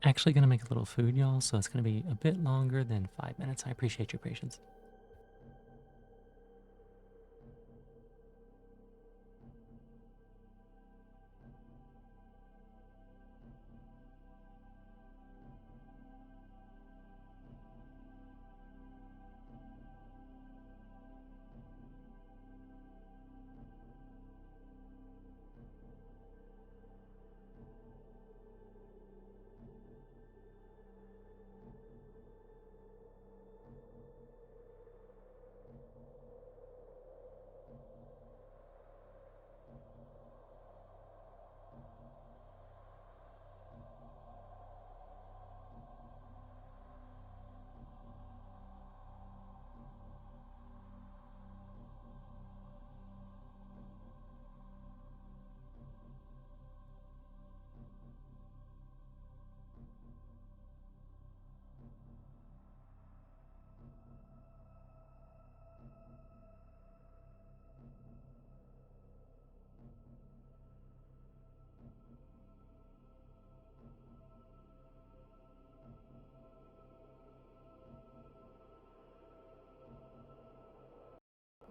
Actually gonna make a little food, y'all, so it's gonna be a bit longer than 5 minutes. I appreciate your patience.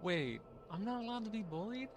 Wait, I'm not allowed to be bullied?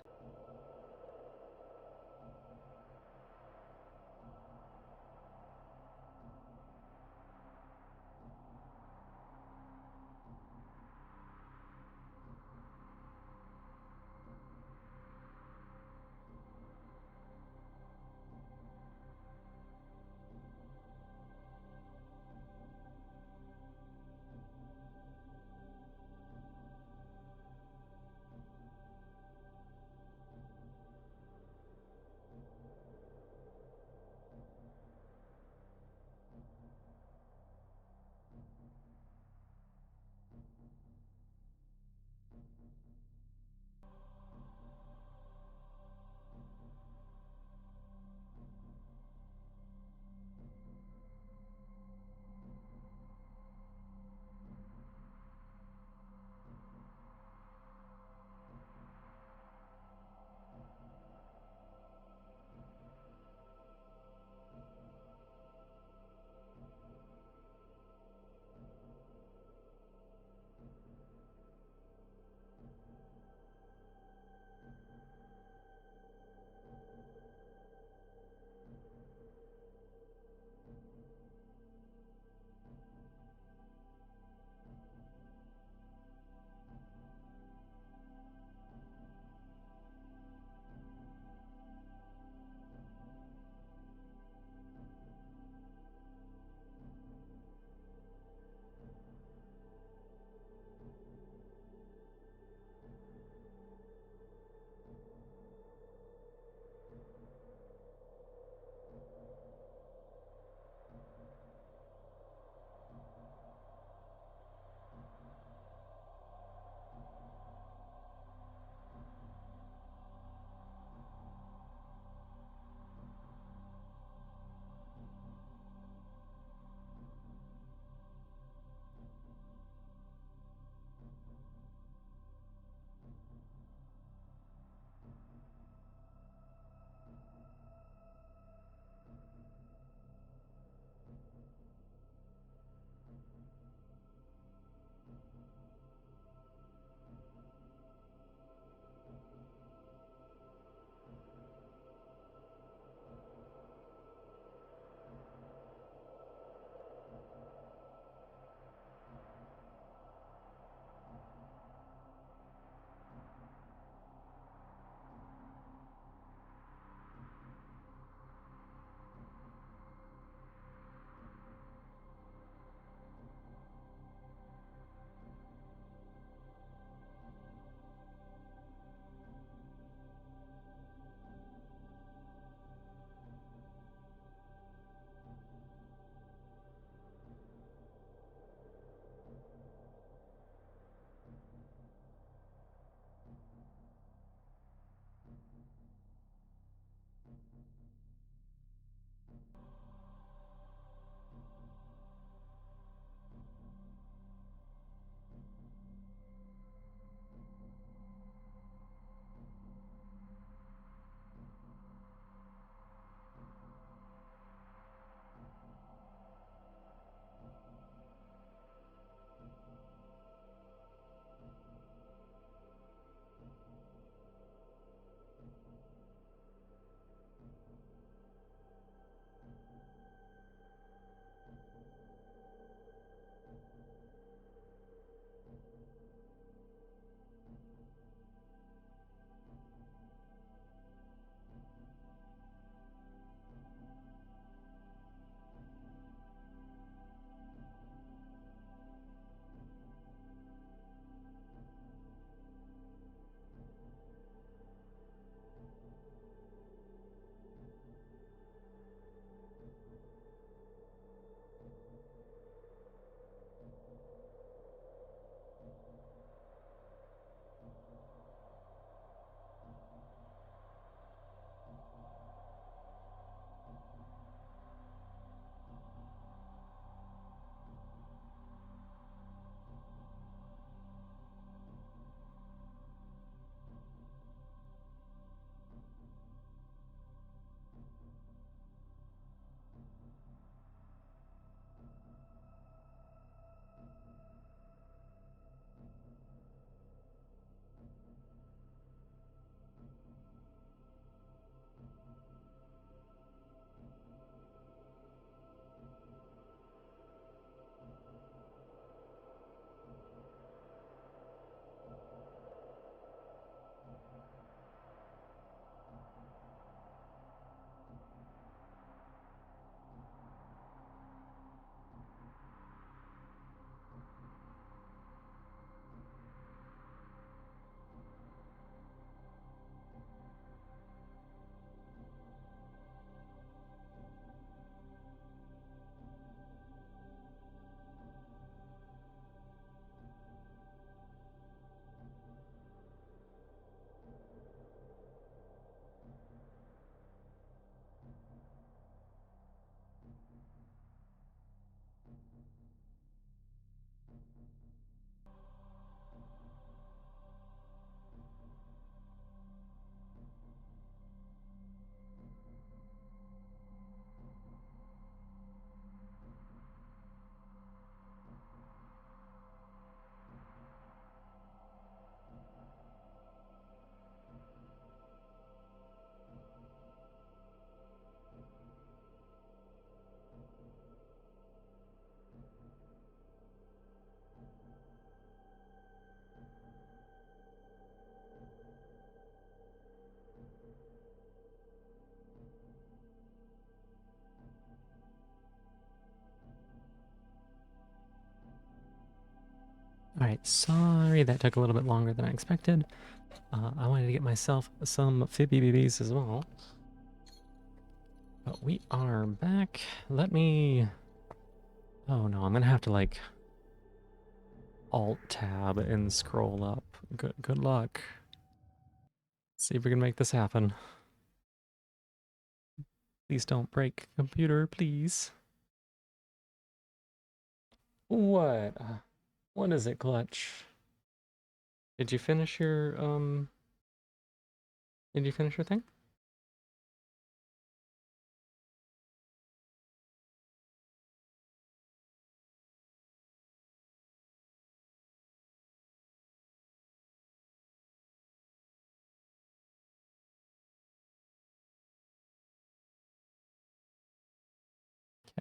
Alright, sorry that took a little bit longer than I expected. I wanted to get myself some Fibby as well. But we are back. Let me... Oh no, I'm gonna have to like Alt-tab and scroll up. Good luck. See if we can make this happen. Please don't break, computer, please. What? What is it, Clutch? Did you finish your, Did you finish your thing?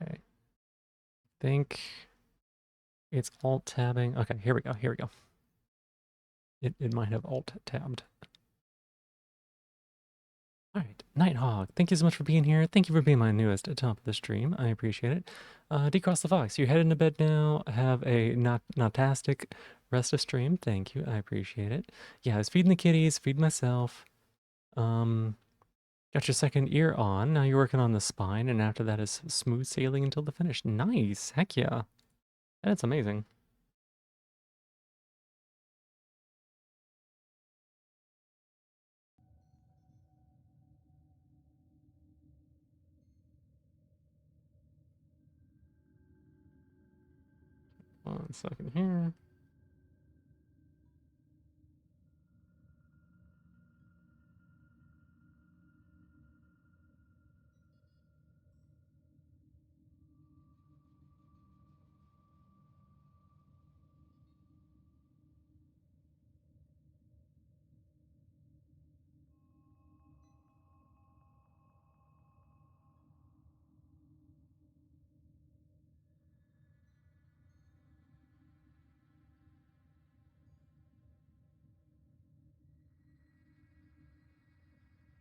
Okay. Think it's Alt-tabbing. Okay, here we go, here we go. It might have Alt-tabbed. All right, Nighthawk, thank you so much for being here. Thank you for being my newest top of the stream. I appreciate it. Decross the Fox, you're heading to bed now. Have a notastic rest of stream. Thank you, I appreciate it. Yeah, I was feeding the kitties, feeding myself. Got your second ear on. Now you're working on the spine, and after that is smooth sailing until the finish. Nice, heck yeah. That's amazing. One second here.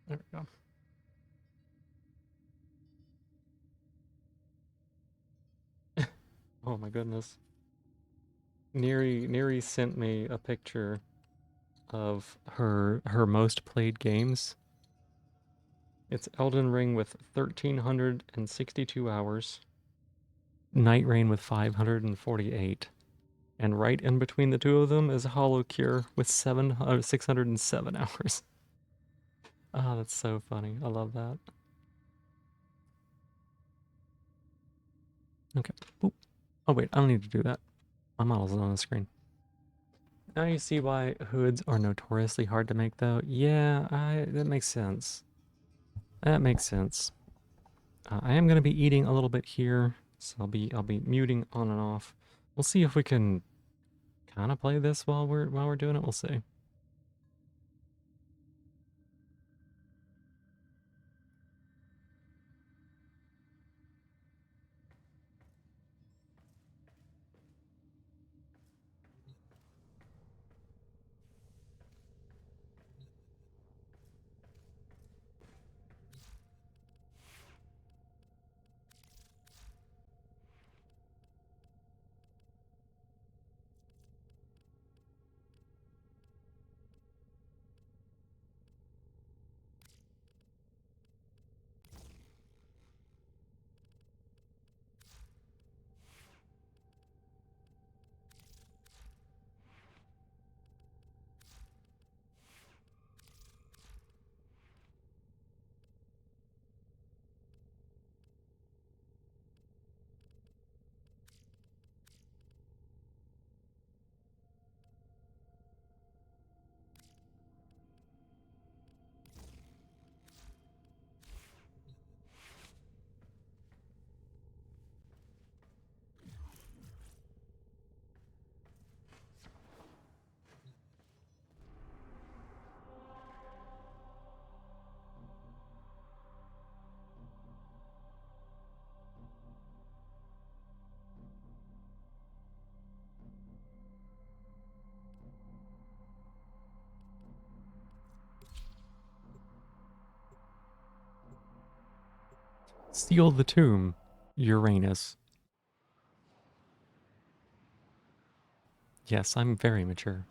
There we go. Oh my goodness. Neri sent me a picture of her most played games. It's Elden Ring with 1,362 hours, Night Rain with 548, and right in between the two of them is Hollow Cure with 607 hours. Ah, that's so funny. I love that. Okay. Oop. Oh wait, I don't need to do that. My model's on the screen. Now you see why hoods are notoriously hard to make, though. Yeah, that makes sense. That makes sense. I am gonna be eating a little bit here, so I'll be muting on and off. We'll see if we can kind of play this while we're doing it. We'll see. Seal the tomb, Uranus. Yes, I'm very mature.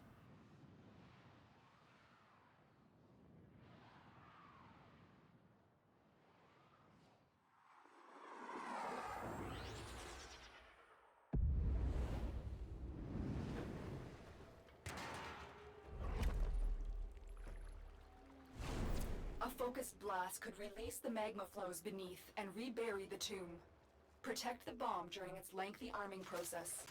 A focused blast could release the magma flows beneath and rebury the tomb. Protect the bomb during its lengthy arming process.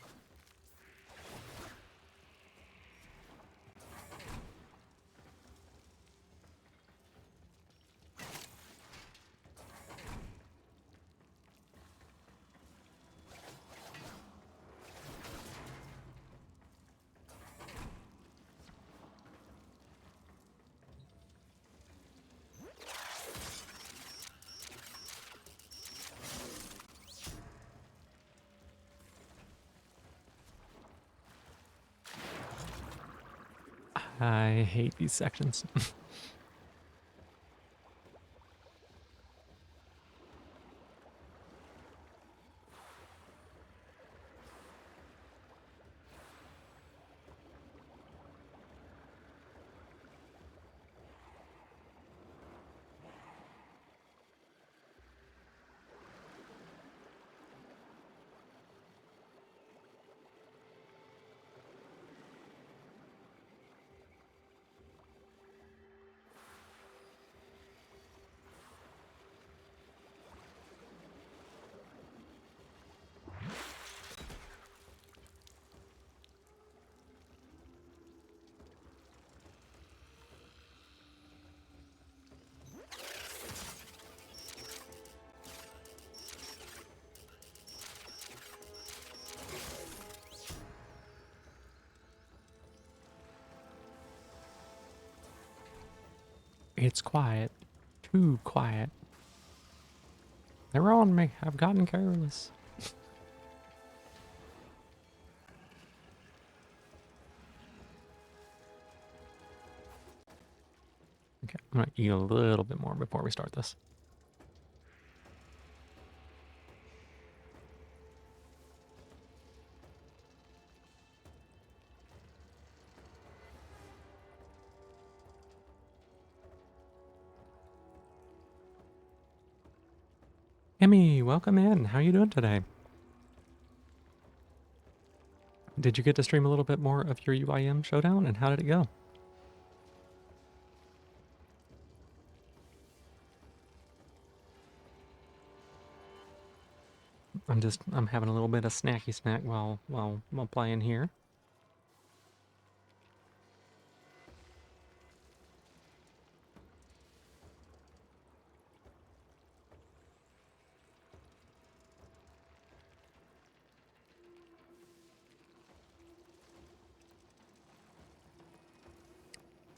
I hate these sections. It's quiet. Too quiet. They're on me. I've gotten careless. Okay, I'm gonna eat a little bit more before we start this. Emmy, welcome in. How you doing today? Did you get to stream a little bit more of your UIM showdown, and how did it go? I'm having a little bit of snacky snack while playing here.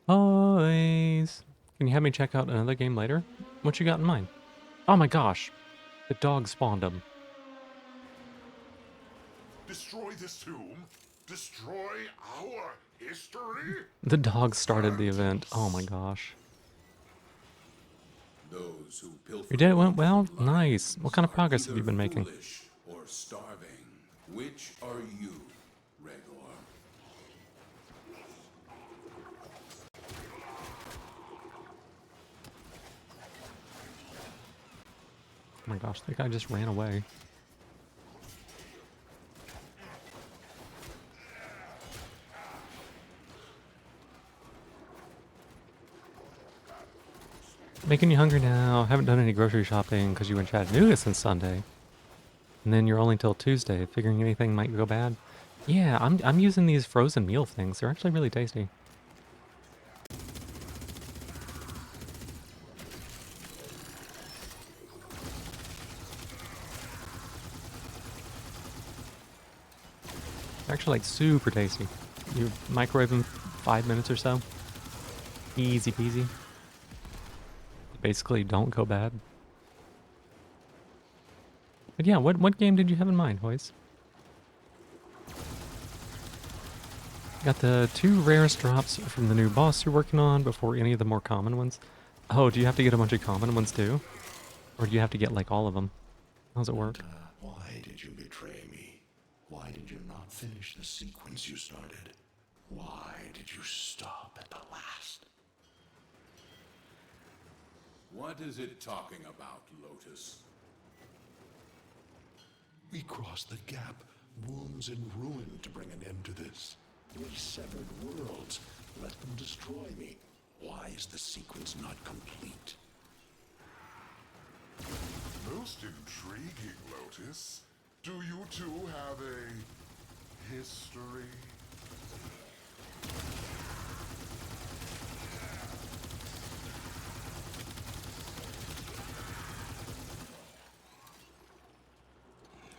Boys, can you have me check out another game later? What you got in mind? Oh my gosh, the dog spawned him. Destroy this tomb? Destroy our history? The dog started the event. Oh my gosh. Those who pilfer Your day went well? lives Nice. What kind of progress have either you been making? foolish or starving. Which are you, Regor? Oh my gosh, that guy just ran away. Making you hungry now. Haven't done any grocery shopping because you went Chattanooga since Sunday. And then you're only till Tuesday, figuring anything might go bad. Yeah, I'm using these frozen meal things. They're actually really tasty. They're actually like super tasty. You microwave them 5 minutes or so. Easy peasy. Basically don't go bad. But yeah, what game did you have in mind, boys? Got the 2 rarest drops from the new boss you're working on before any of the more common ones. Oh, do you have to get a bunch of common ones too? Or do you have to get like all of them? How does it work? Why did you betray me? Why did you not finish the sequence you started. Why did you stop at the last? What is it talking about, Lotus? We crossed the gap, wounds and ruin to bring an end to this. We severed worlds, let them destroy me. Why is the sequence not complete? Most intriguing, Lotus. Do you two have a history?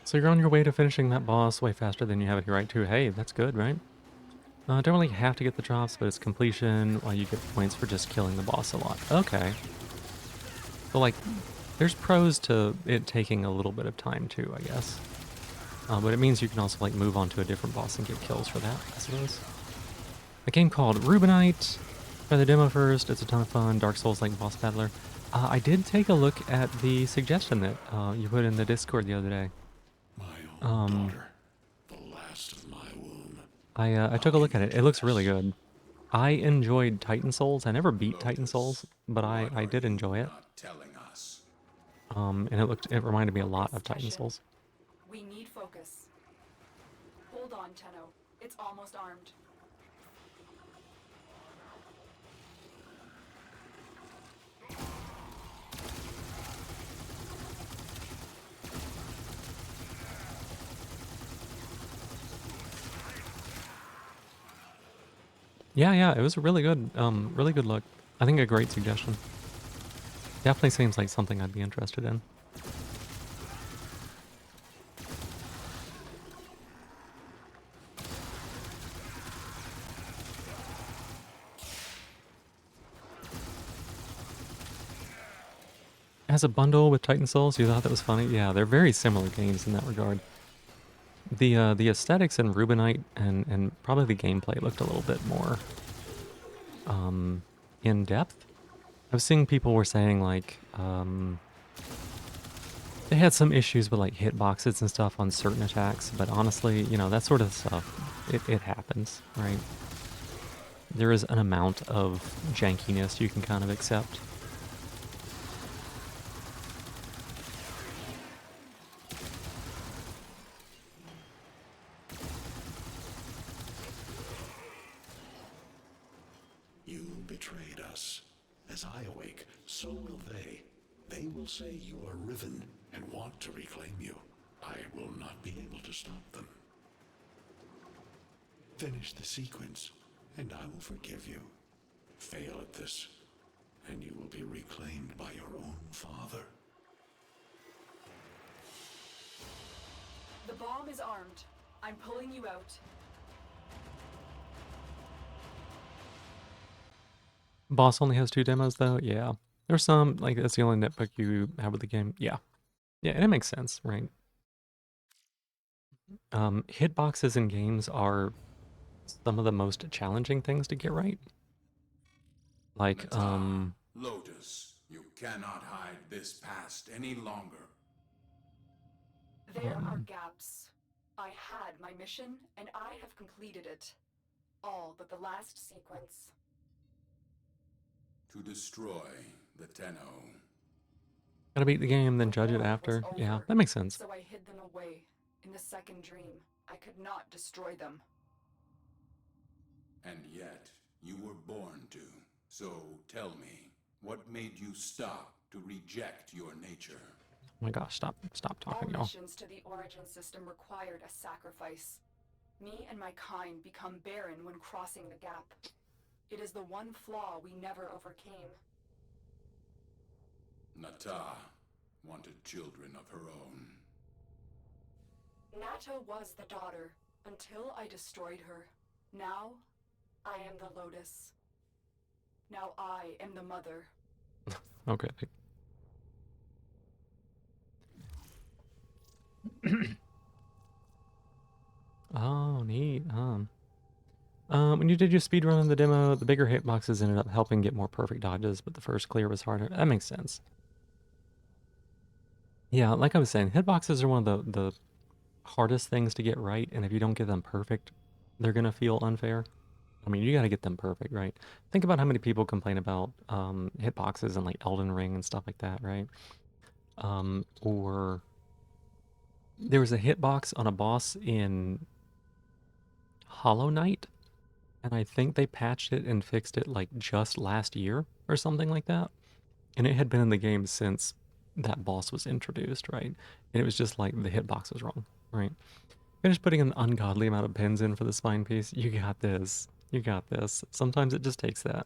So you're on your way to finishing that boss way faster than you have any right to. Hey, that's good, right? Don't really have to get the drops, but it's completion while you get points for just killing the boss a lot. Okay. So, like, there's pros to it taking a little bit of time, too, I guess. But it means you can also, like, move on to a different boss and get kills for that, I suppose. A game called Rubinite. Try the demo first. It's a ton of fun. Dark Souls-like boss battler. I did take a look at the suggestion that you put in the Discord the other day. My own daughter, the last of my womb. I took a look at it. It looks really good. I enjoyed Titan Souls. I never beat Titan Souls, but I did enjoy it. Not telling us. And it reminded me a lot of Titan Souls. We need focus. Hold on, Tenno. It's almost armed. Yeah, it was a really good look. I think a great suggestion. Definitely seems like something I'd be interested in. As a bundle with Titan Souls, you thought that was funny? Yeah, they're very similar games in that regard. The aesthetics in Rubinite and probably the gameplay looked a little bit more in depth. I was seeing people were saying like they had some issues with like hitboxes and stuff on certain attacks, but honestly, you know, that sort of stuff, it happens, right? There is an amount of jankiness you can kind of accept. You betrayed us. As I awake, so will they. They will say you are riven and want to reclaim you. I will not be able to stop them. Finish the sequence, and I will forgive you. Fail at this, and you will be reclaimed by your own father. The bomb is armed. I'm pulling you out. Boss only has 2 demos though, yeah. There's some, like, that's the only nitpick you have with the game. Yeah. Yeah, and it makes sense, right? Hitboxes in games are some of the most challenging things to get right. Like, Lotus, you cannot hide this past any longer. There are gaps. I had my mission, and I have completed it. All but the last sequence. To destroy the Tenno. gotta beat the game, then judge it War was after. Yeah, over, that makes sense. So I hid them away. In the second dream, I could not destroy them. And yet, you were born to. So tell me, what made you stop to reject your nature? Oh my gosh, stop All talking, y'all. missions to the origin system required a sacrifice. Me and my kind become barren when crossing the gap. It is the one flaw we never overcame. Nata wanted children of her own. Nata was the daughter, until I destroyed her. Now, I am the Lotus. Now I am the mother. Okay. Oh, neat. When you did your speedrun in the demo, the bigger hitboxes ended up helping get more perfect dodges, but the first clear was harder. That makes sense. Yeah, like I was saying, hitboxes are one of the hardest things to get right, and if you don't get them perfect, they're gonna feel unfair. I mean, you got to get them perfect, right? Think about how many people complain about hitboxes and like Elden Ring and stuff like that, right? Or there was a hitbox on a boss in Hollow Knight, and I think they patched it and fixed it like just last year or something like that. And it had been in the game since that boss was introduced, right? And it was just like the hitbox was wrong, right? Finish putting an ungodly amount of pins in for the spine piece. You got this. You got this. Sometimes it just takes that.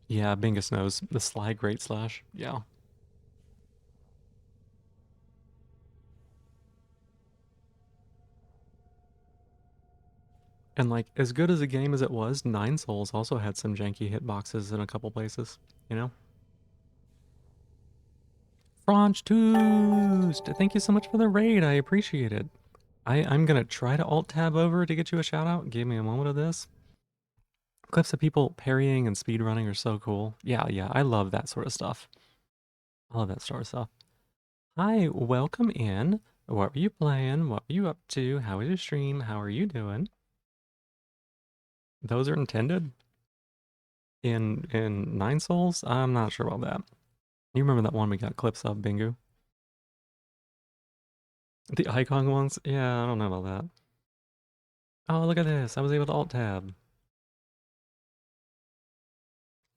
Yeah, Bingus knows. The Sly Great Slash. Yeah. And like, as good as a game as it was, Nine Souls also had some janky hitboxes in a couple places, you know? Franch Toost! Thank you so much for the raid. I appreciate it. I'm gonna try to alt-tab over to get you a shout-out. Give me a moment of this. Clips of people parrying and speedrunning are so cool. Yeah, yeah, I love that sort of stuff. I love that sort of stuff. Hi, welcome in. What were you playing? What were you up to? How was your stream? How are you doing? Those are intended in Nine Souls? I'm not sure about that. You remember that one we got clips of, Bingo? The icon ones? Yeah, I don't know about that. Oh, look at this. I was able to alt-tab.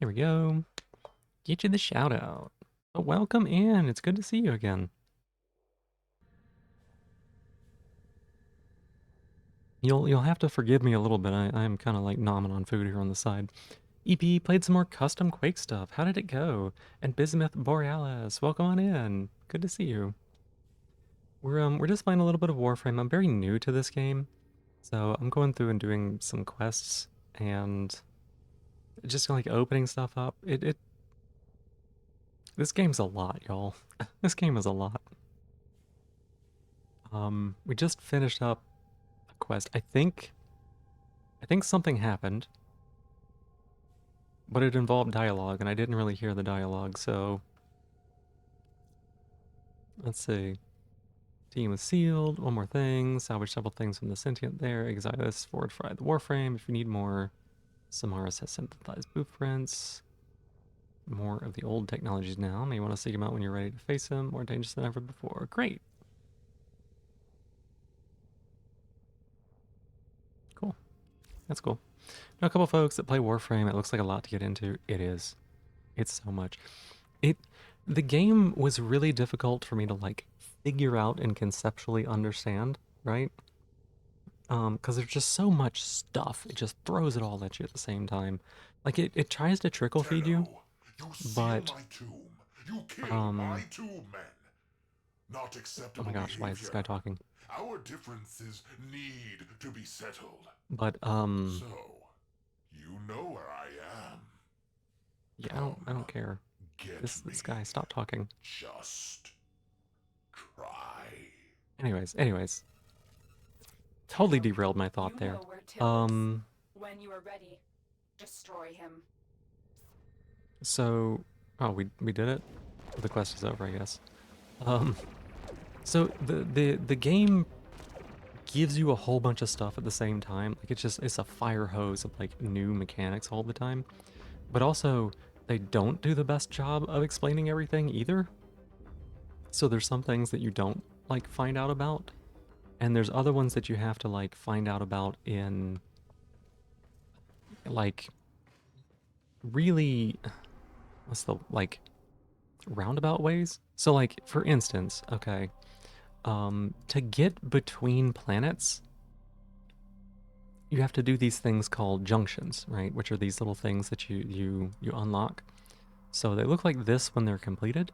Here we go. Get you the shout-out. Oh, welcome in. It's good to see you again. You'll have to forgive me a little bit. I'm kind of like nomming on food here on the side. EP played some more custom Quake stuff. How did it go? And Bismuth Borealis, welcome on in. Good to see you. We're just playing a little bit of Warframe. I'm very new to this game, so I'm going through and doing some quests and just like opening stuff up. This game's a lot, y'all. This game is a lot. We just finished up a quest. I think something happened, but it involved dialogue, and I didn't really hear the dialogue, so let's see. Team is sealed. One more thing. Salvage several things from the sentient there. Exile this. Forward fry the warframe. If you need more, Samaras has synthesized blueprints. More of the old technologies now. May want to seek him out when you're ready to face him. More dangerous than ever before. Great. Cool. That's cool. Now, a couple folks that play Warframe. It looks like a lot to get into. It is. It's so much. The game was really difficult for me to like figure out and conceptually understand, right? Because there's just so much stuff. It just throws it all at you at the same time. Like it tries to trickle feed you, Tenno, you seal but my tomb. You kill my um, tomb men. Not oh my acceptable gosh, why is this behavior. guy talking? Our differences need to be settled. But So, you know where I am. yeah, Come, I don't care. get me. This guy, stop talking. Just try. Anyways, totally derailed my thought You there. know where Till is. When you are ready, destroy him. So, oh, we did it. The quest is over, I guess. Um, so the game gives you a whole bunch of stuff at the same time. Like it's a fire hose of like new mechanics all the time. But also they don't do the best job of explaining everything either. So there's some things that you don't like find out about, and there's other ones that you have to like find out about in like really what's the like roundabout ways. So like for instance, okay, to get between planets, you have to do these things called junctions, right? Which are these little things that you unlock. So they look like this when they're completed,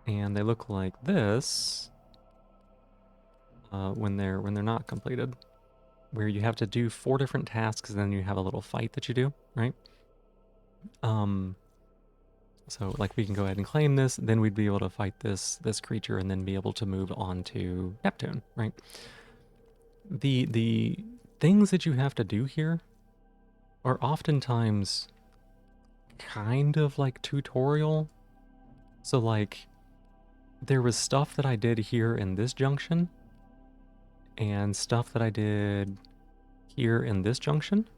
and they look like this when they're not completed. Where you have to do 4 different tasks, and then you have a little fight that you do, right? Um, So like we can go ahead and claim this, then we'd be able to fight this creature and then be able to move on to Neptune, right? The things that you have to do here are oftentimes kind of like tutorial. So like there was stuff that I did here in this junction and stuff that I did here in this junction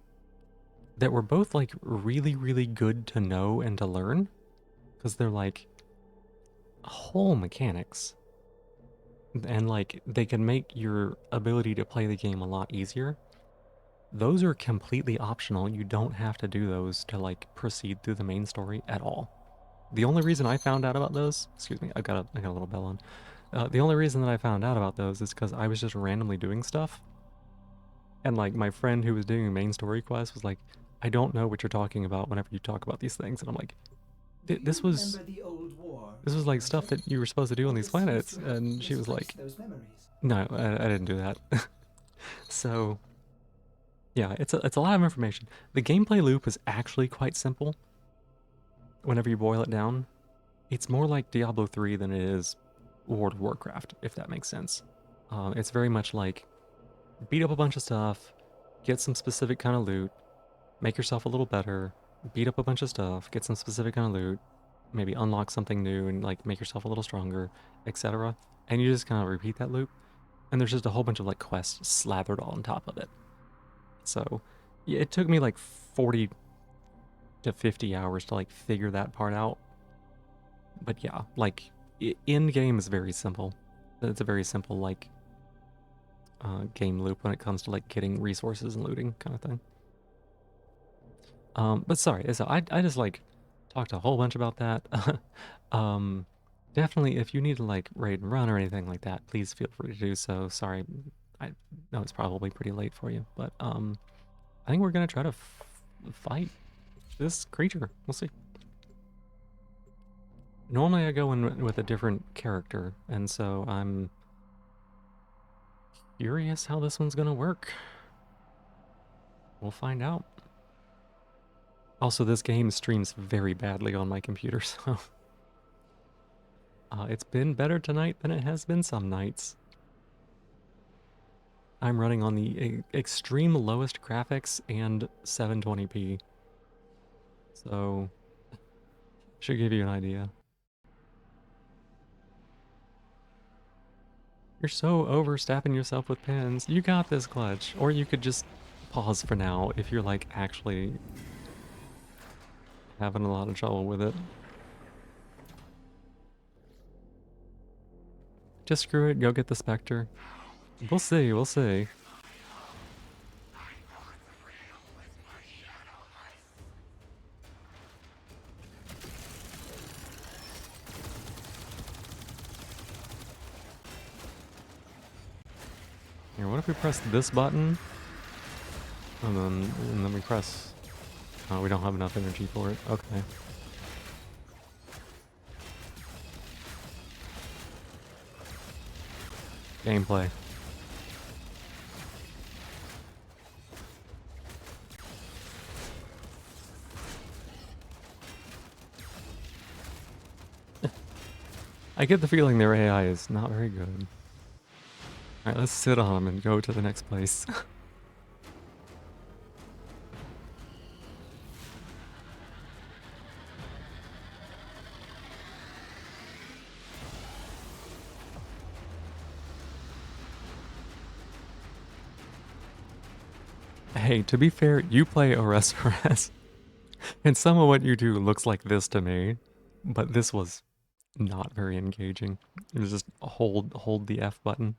that were both like really, really good to know and to learn because they're like whole mechanics and like they can make your ability to play the game a lot easier. Those are completely optional. You don't have to do those to like proceed through the main story at all. The only reason I found out about those, excuse me, I got a little bell on. The only reason that I found out about those is because I was just randomly doing stuff. And like my friend who was doing main story quest was like, I don't know what you're talking about whenever you talk about these things. And I'm like, Do you this was remember the old war, this was like stuff Lieutenant? that you were supposed to do on All these this seems planets. to have And she was misplaced like, those memories. no, I didn't do that. So yeah, it's a lot of information. The gameplay loop is actually quite simple whenever you boil it down. It's more like Diablo 3 than it is World of Warcraft, if that makes sense. It's very much like beat up a bunch of stuff, get some specific kind of loot, make yourself a little better, beat up a bunch of stuff, get some specific kind of loot, maybe unlock something new and like make yourself a little stronger, etc. And you just kind of repeat that loop. And there's just a whole bunch of like quests slathered on top of it. So yeah, it took me like 40 to 50 hours to like figure that part out. But yeah, like in game is very simple. It's a very simple like game loop when it comes to like getting resources and looting kind of thing. But sorry, so I just like talked a whole bunch about that. um, Definitely if you need to like raid and run or anything like that, please feel free to do so. Sorry, I know it's probably pretty late for you, but I think we're gonna try to fight this creature. We'll see. Normally I go in with a different character, and so I'm curious how this one's gonna work. We'll find out. Also, this game streams very badly on my computer, so it's been better tonight than it has been some nights. I'm running on the extreme lowest graphics and 720p, so should give you an idea. You're so overstaffing yourself with pins. You got this, Clutch. Or you could just pause for now if you're like actually having a lot of trouble with it. Just screw it, go get the Spectre. We'll see, we'll see. Here, what if we press this button? And then we press... Oh, we don't have enough energy for it. Okay. Gameplay. I get the feeling their AI is not very good. Alright, let's sit on them and go to the next place. Hey, to be fair, you play ORS, and some of what you do looks like this to me, but this was not very engaging. It was just hold the F button.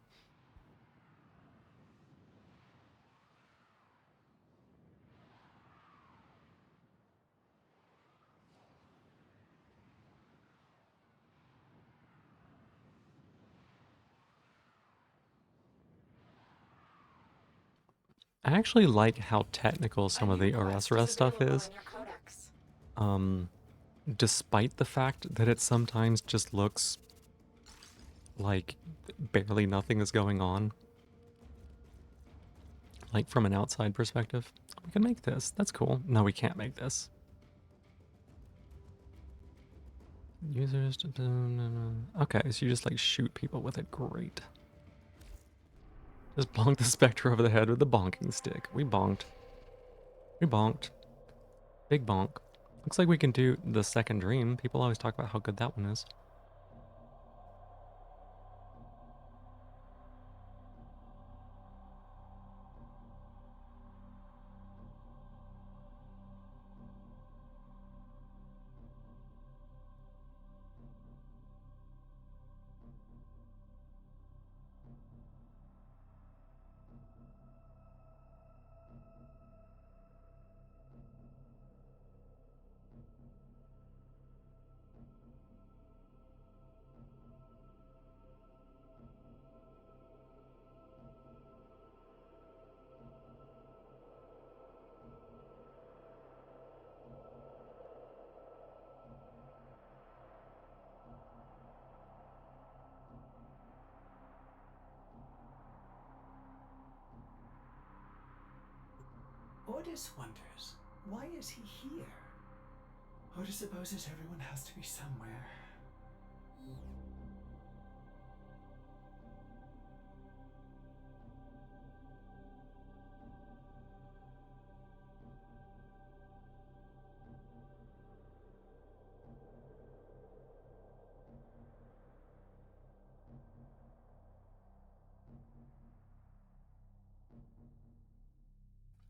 I actually like how technical some of the ORS stuff is. Despite the fact that it sometimes just looks like barely nothing is going on. Like from an outside perspective. We can make this. That's cool. No, we can't make this. Users. Okay, so you just like shoot people with it. Great. Just bonk the specter over the head with the bonking stick. We bonked. We bonked. Big bonk. Looks like we can do the second dream. People always talk about how good that one is. Otis wonders, why is he here? Otis supposes everyone has to be somewhere.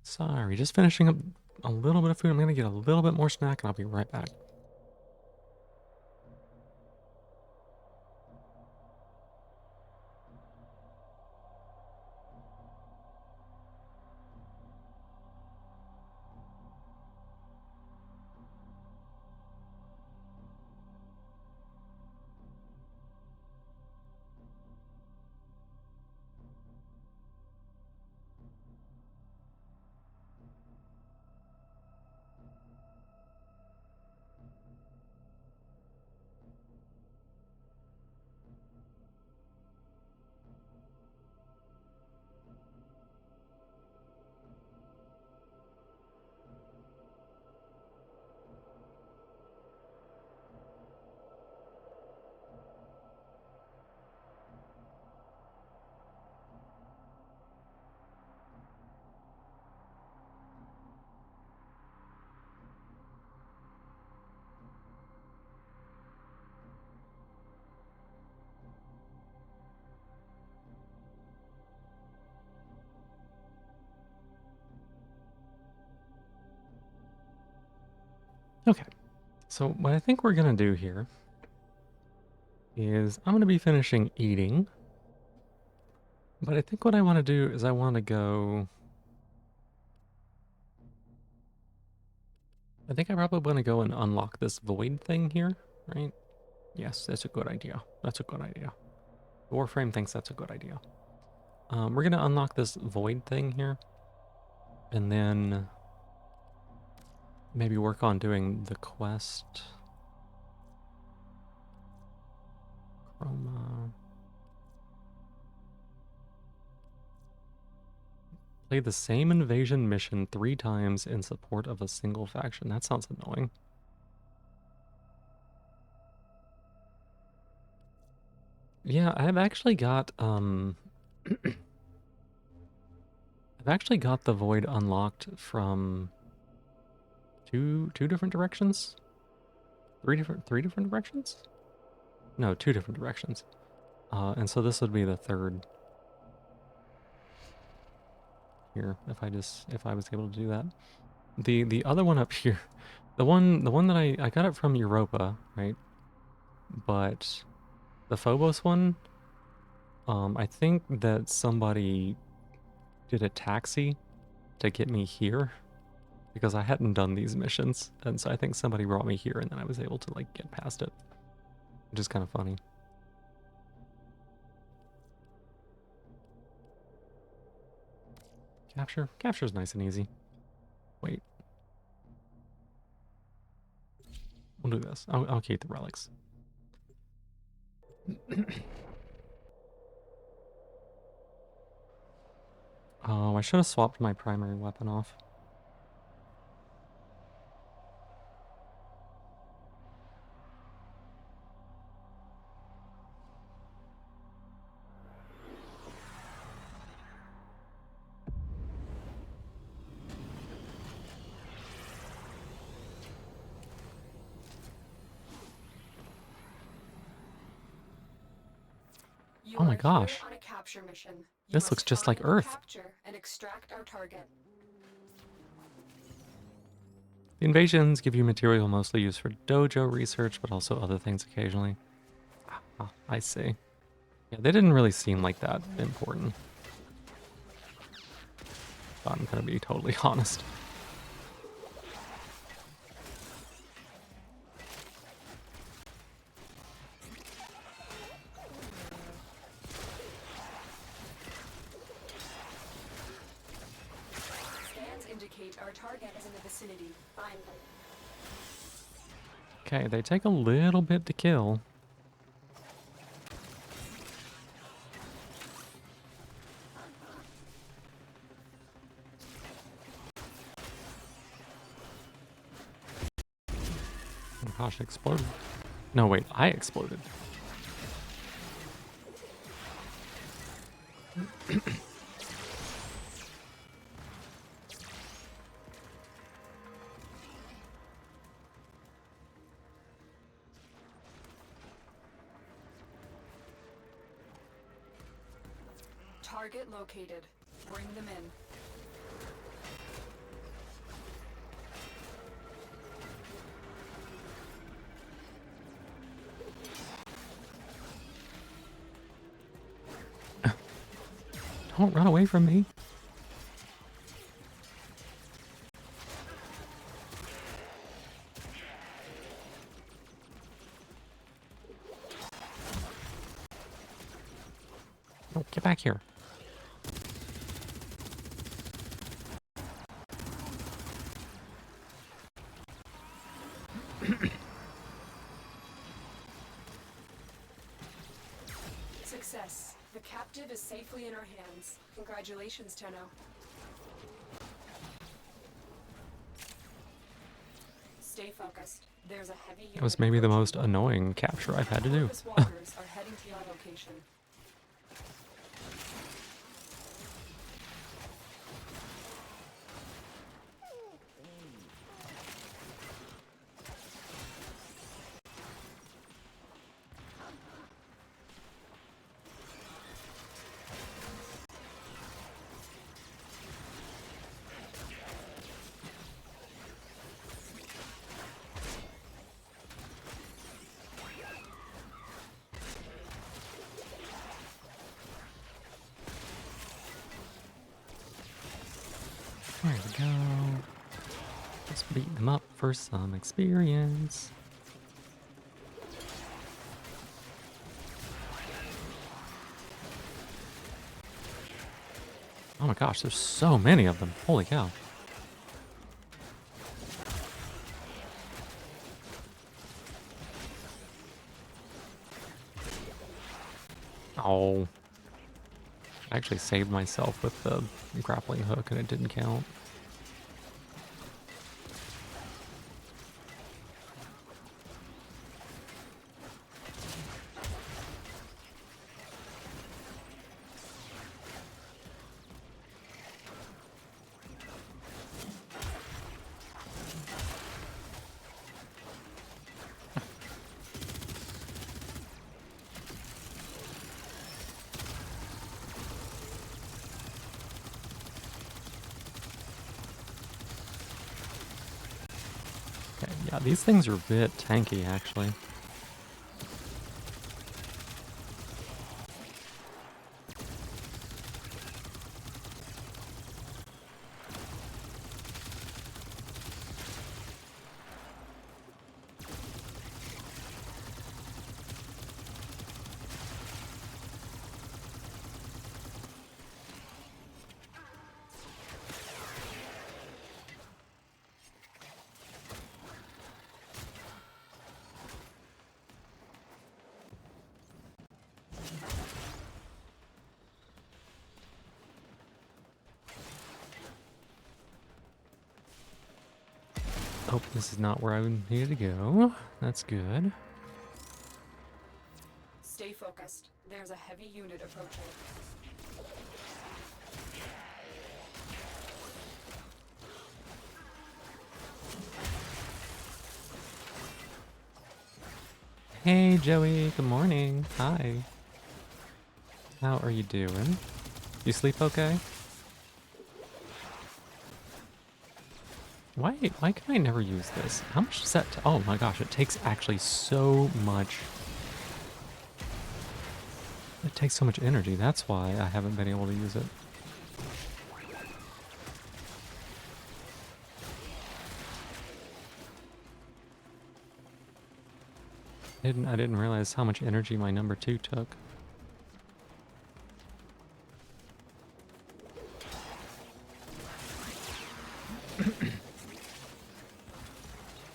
Sorry, just finishing up a little bit of food. I'm gonna get a little bit more snack and I'll be right back. Okay, so what I think we're gonna do here is I'm gonna be finishing eating, but I think what I want to do is I want to go. I think I probably want to go and unlock this void thing here, right? Yes, that's a good idea. That's a good idea. Warframe thinks that's a good idea. We're gonna unlock this void thing here, and then maybe work on doing the quest. Chroma. Play the same invasion mission 3 times in support of a single faction. That sounds annoying. Yeah, I've actually got I've actually got the void unlocked from two different directions. Three different directions? No, 2 different directions. And so this would be the third here if I was able to do that. The other one up here, the one that I got it from Europa, right? But the Phobos one, I think that somebody did a taxi to get me here because I hadn't done these missions, and so I think somebody brought me here, and then I was able to like get past it, which is kind of funny. Capture's nice and easy. Wait, we'll do this. I'll keep the relics. Oh, I should have swapped my primary weapon off. You Oh my are here gosh. on a capture mission. You This looks must just like find, Earth. capture, and extract our target. The invasions give you material mostly used for dojo research, but also other things occasionally. Ah, I see. Yeah, they didn't really seem like that important. I'm gonna be totally honest. Scans indicate our target is in the vicinity. Find them. Okay, they take a little bit to kill. Oh gosh, it exploded. No, wait, I exploded. Target located. Bring them in. Don't run away from me. Oh, get back here. Success. The captive is safely in our hands. Congratulations, Tenno. Stay focused. There's a heavy unit That was maybe the most approaching. annoying capture I've had to do. Corvus walkers are heading to your location. There we go. Just beat them up for some experience. Oh my gosh, there's so many of them. Holy cow. Oh. I actually saved myself with the grappling hook and it didn't count. Okay, yeah, these things are a bit tanky actually. Oh, this is not where I needed to go. That's good. Stay focused. There's a heavy unit approaching. Hey, Joey. Good morning. Hi. How are you doing? You sleep okay? Why can I never use this? How much does that oh my gosh, it takes actually so much. It takes so much energy. That's why I haven't been able to use it. I didn't realize how much energy my number 2 took.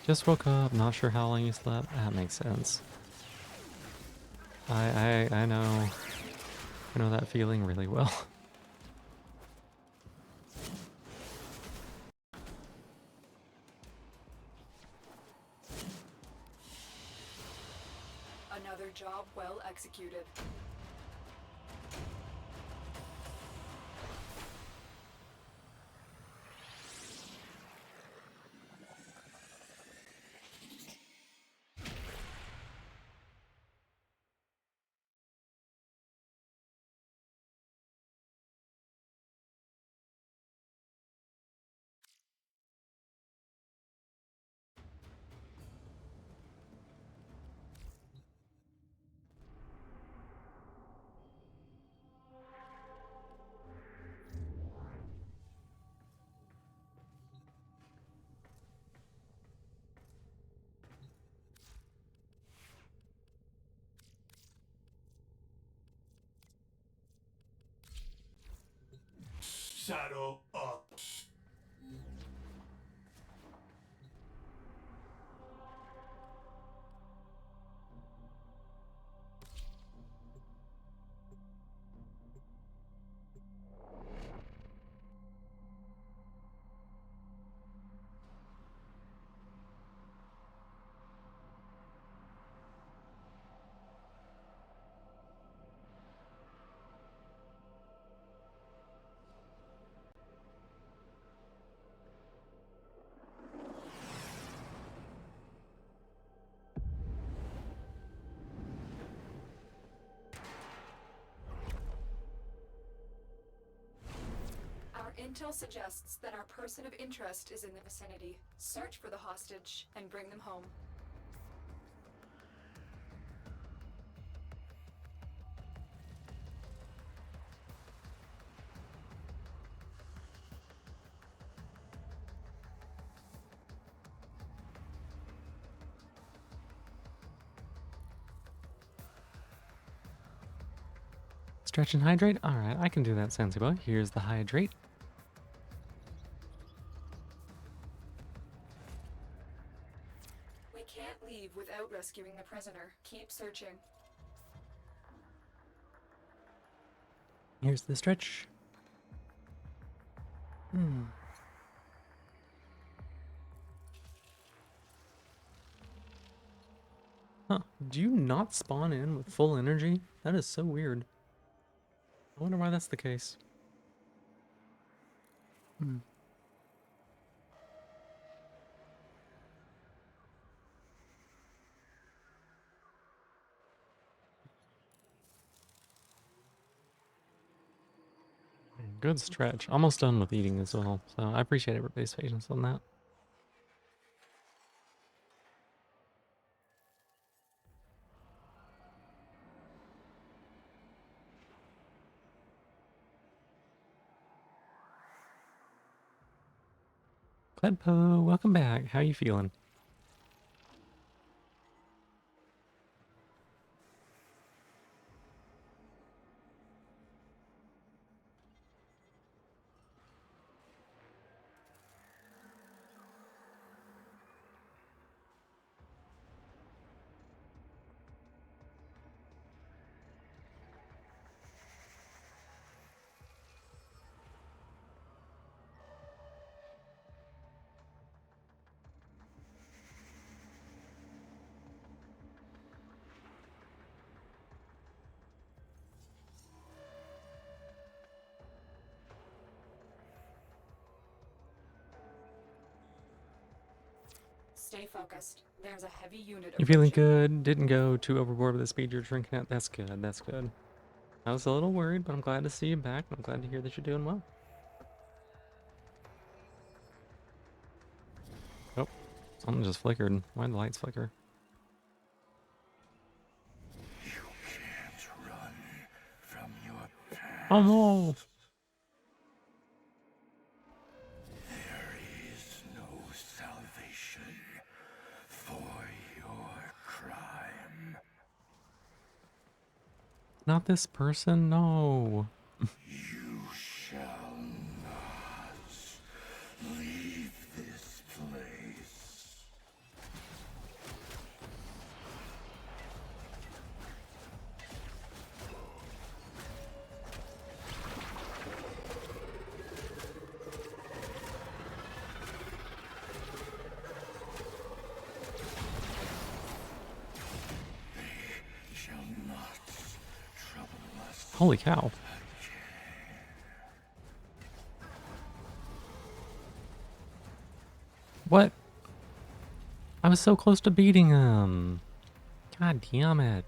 Just woke up, not sure how long you slept. That makes sense. I know. I know that feeling really well. Another job well executed. Saddle up. Our intel suggests that our person of interest is in the vicinity. Search for the hostage and bring them home. Stretch and hydrate? Alright, I can do that, Sensible. Here's the hydrate. We can't leave without rescuing the prisoner. Keep searching. Here's the stretch. Huh. Do you not spawn in with full energy? That is so weird. I wonder why that's the case. Good stretch. Almost done with eating as well, so I appreciate everybody's patience on that. Cledpo, welcome back. How you feeling? Stay focused. There's a heavy unit You feeling approaching. good? Didn't go too overboard with the speed you're drinking at? That's good, that's good. I was a little worried, but I'm glad to see you back. I'm glad to hear that you're doing well. Oh, something just flickered. Why did the lights flicker? You can't run from your past. Oh no! There is no salvation for your crime. Not this person, no. You shall not leave this place. They shall not trouble us. Holy cow. What? I was so close to beating him. God damn it.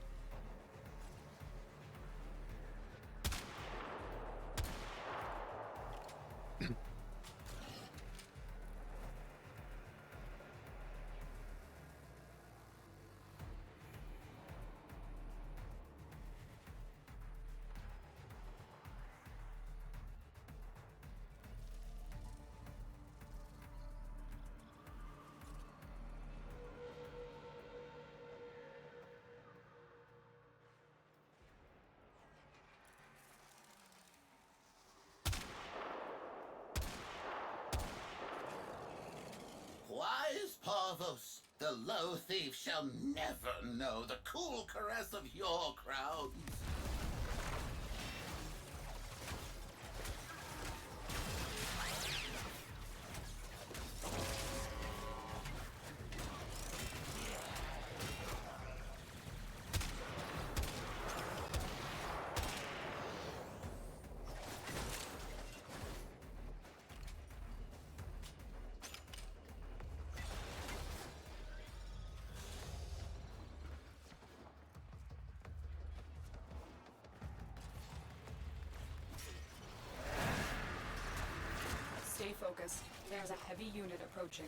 Wise Parvos, the low thief shall never know the cool caress of your crowns. Stay focused. There's a heavy unit approaching.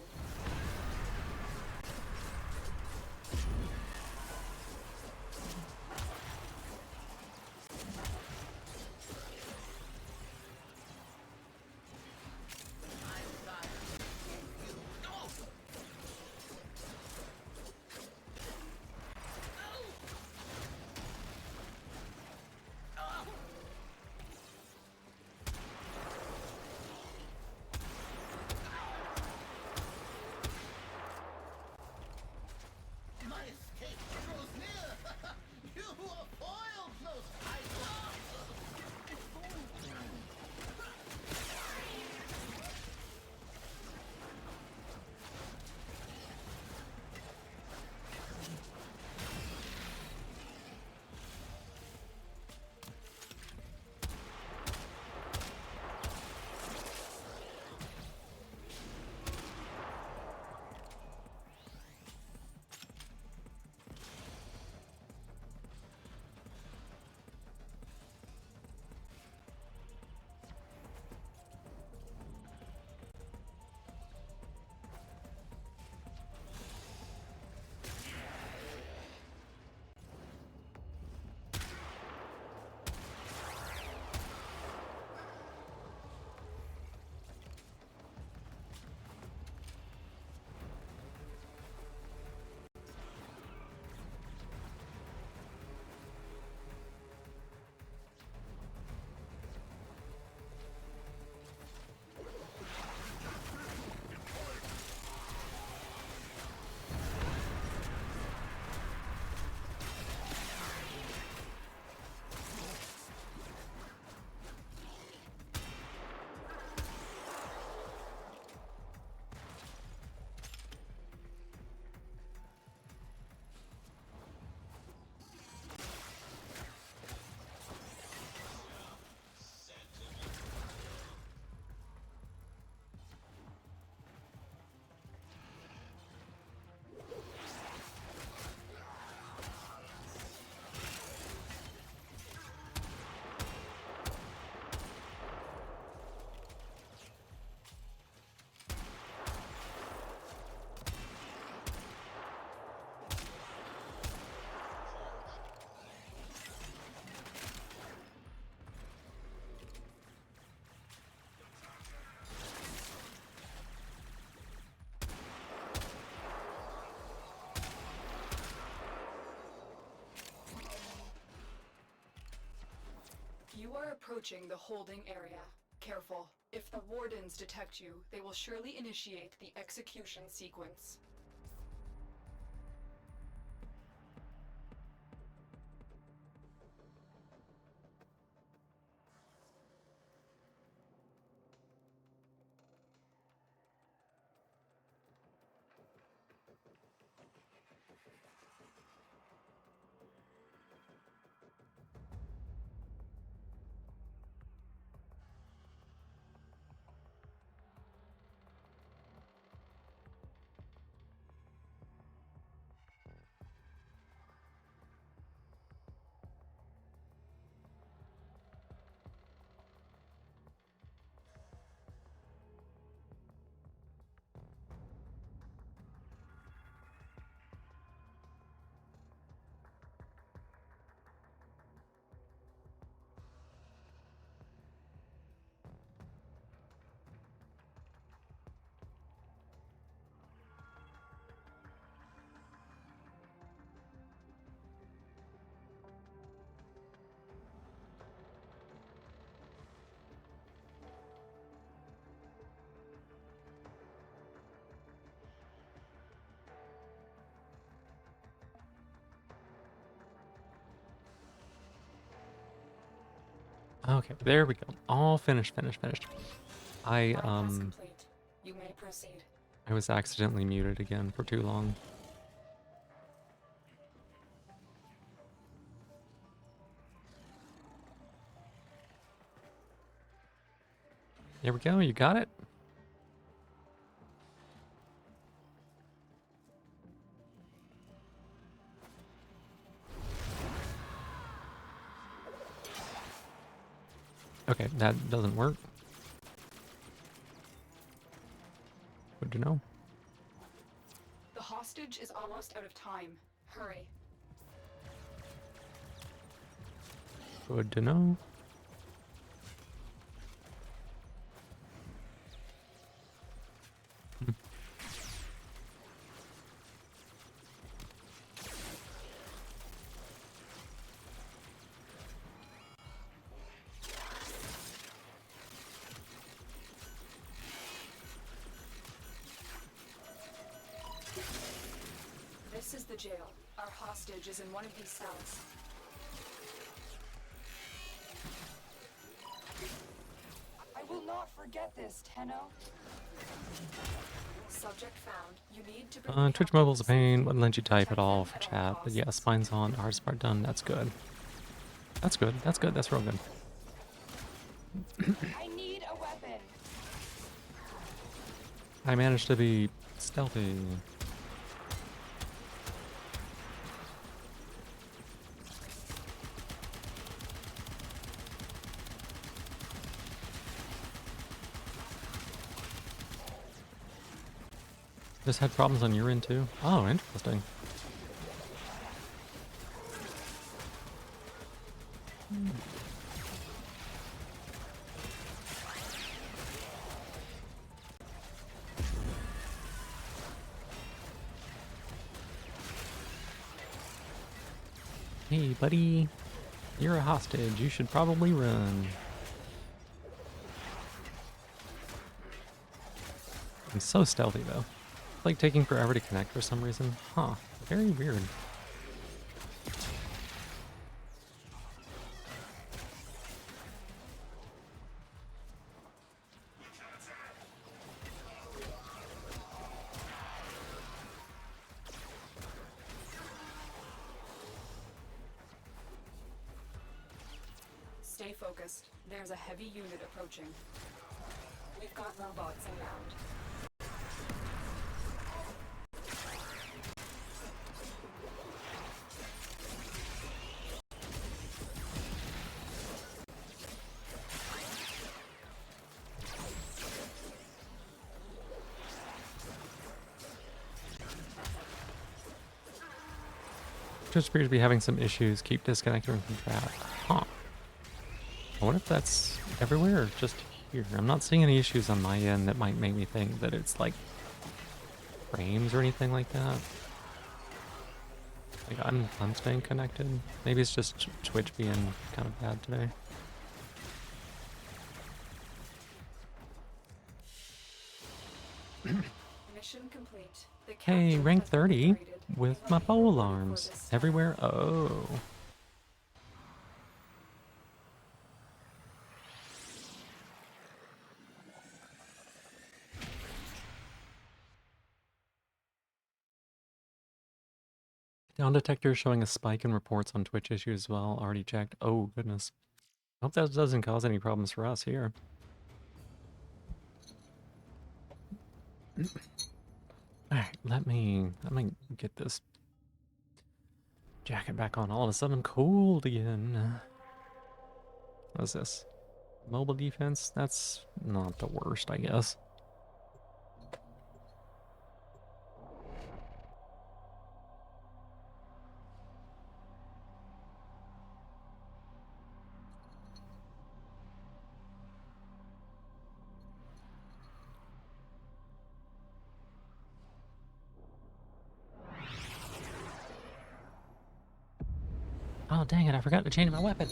approaching the holding area. Careful. If the wardens detect you, they will surely initiate the execution sequence. Okay, there we go. All finished, finished, finished. I Bypass complete. You may proceed. I was accidentally muted again for too long. There we go, you got it? Okay, that doesn't work. Good to know. The hostage is almost out of time. Hurry. Good to know. This is the jail. Our hostage is in one of these cells. I will not forget this, Tenno. Subject found. You need to bring Twitch Mobile's a pain, wouldn't let you type at all for chat, but yeah, spine's on, hardest part done, that's good. That's good, that's good, that's real good. I need a weapon. I managed to be stealthy. Just had problems on your end too? Oh, interesting. Hey, buddy. You're a hostage. You should probably run. I'm so stealthy, though. It's like taking forever to connect for some reason. Huh. Very weird. Stay focused. There's a heavy unit approaching. We've got robots inbound. Twitch appears to be having some issues. Keep disconnecting from chat. Huh. I wonder if that's everywhere or just here. I'm not seeing any issues on my end that might make me think that it's like frames or anything like that. Like I'm staying connected. Maybe it's just Twitch being kind of bad today. Mission complete. The Hey, capture rank has been 30 liberated. with You'll my be pole rewarded for arms this everywhere. Oh. Down detector showing a spike in reports on Twitch issues as well. Already checked. Oh, goodness. Hope that doesn't cause any problems for us here. Alright, let me get this jacket back on. All of a sudden I'm cold again. What is this? Mobile defense? That's not the worst, I guess. Oh, dang it, I forgot to change my weapon.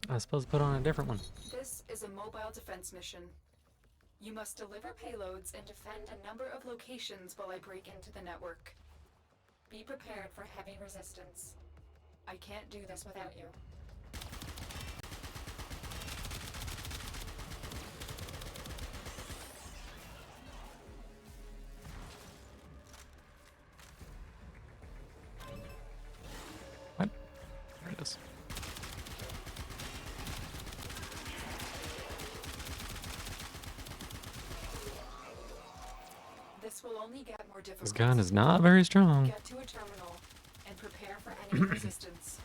I was supposed to put on a different one. This is a mobile defense mission. You must deliver payloads and defend a number of locations while I break into the network. Be prepared for heavy resistance. I can't do this without you. What? There it is. This will only get more difficult. This gun is not very strong. Get to a terminal and prepare for enemy resistance.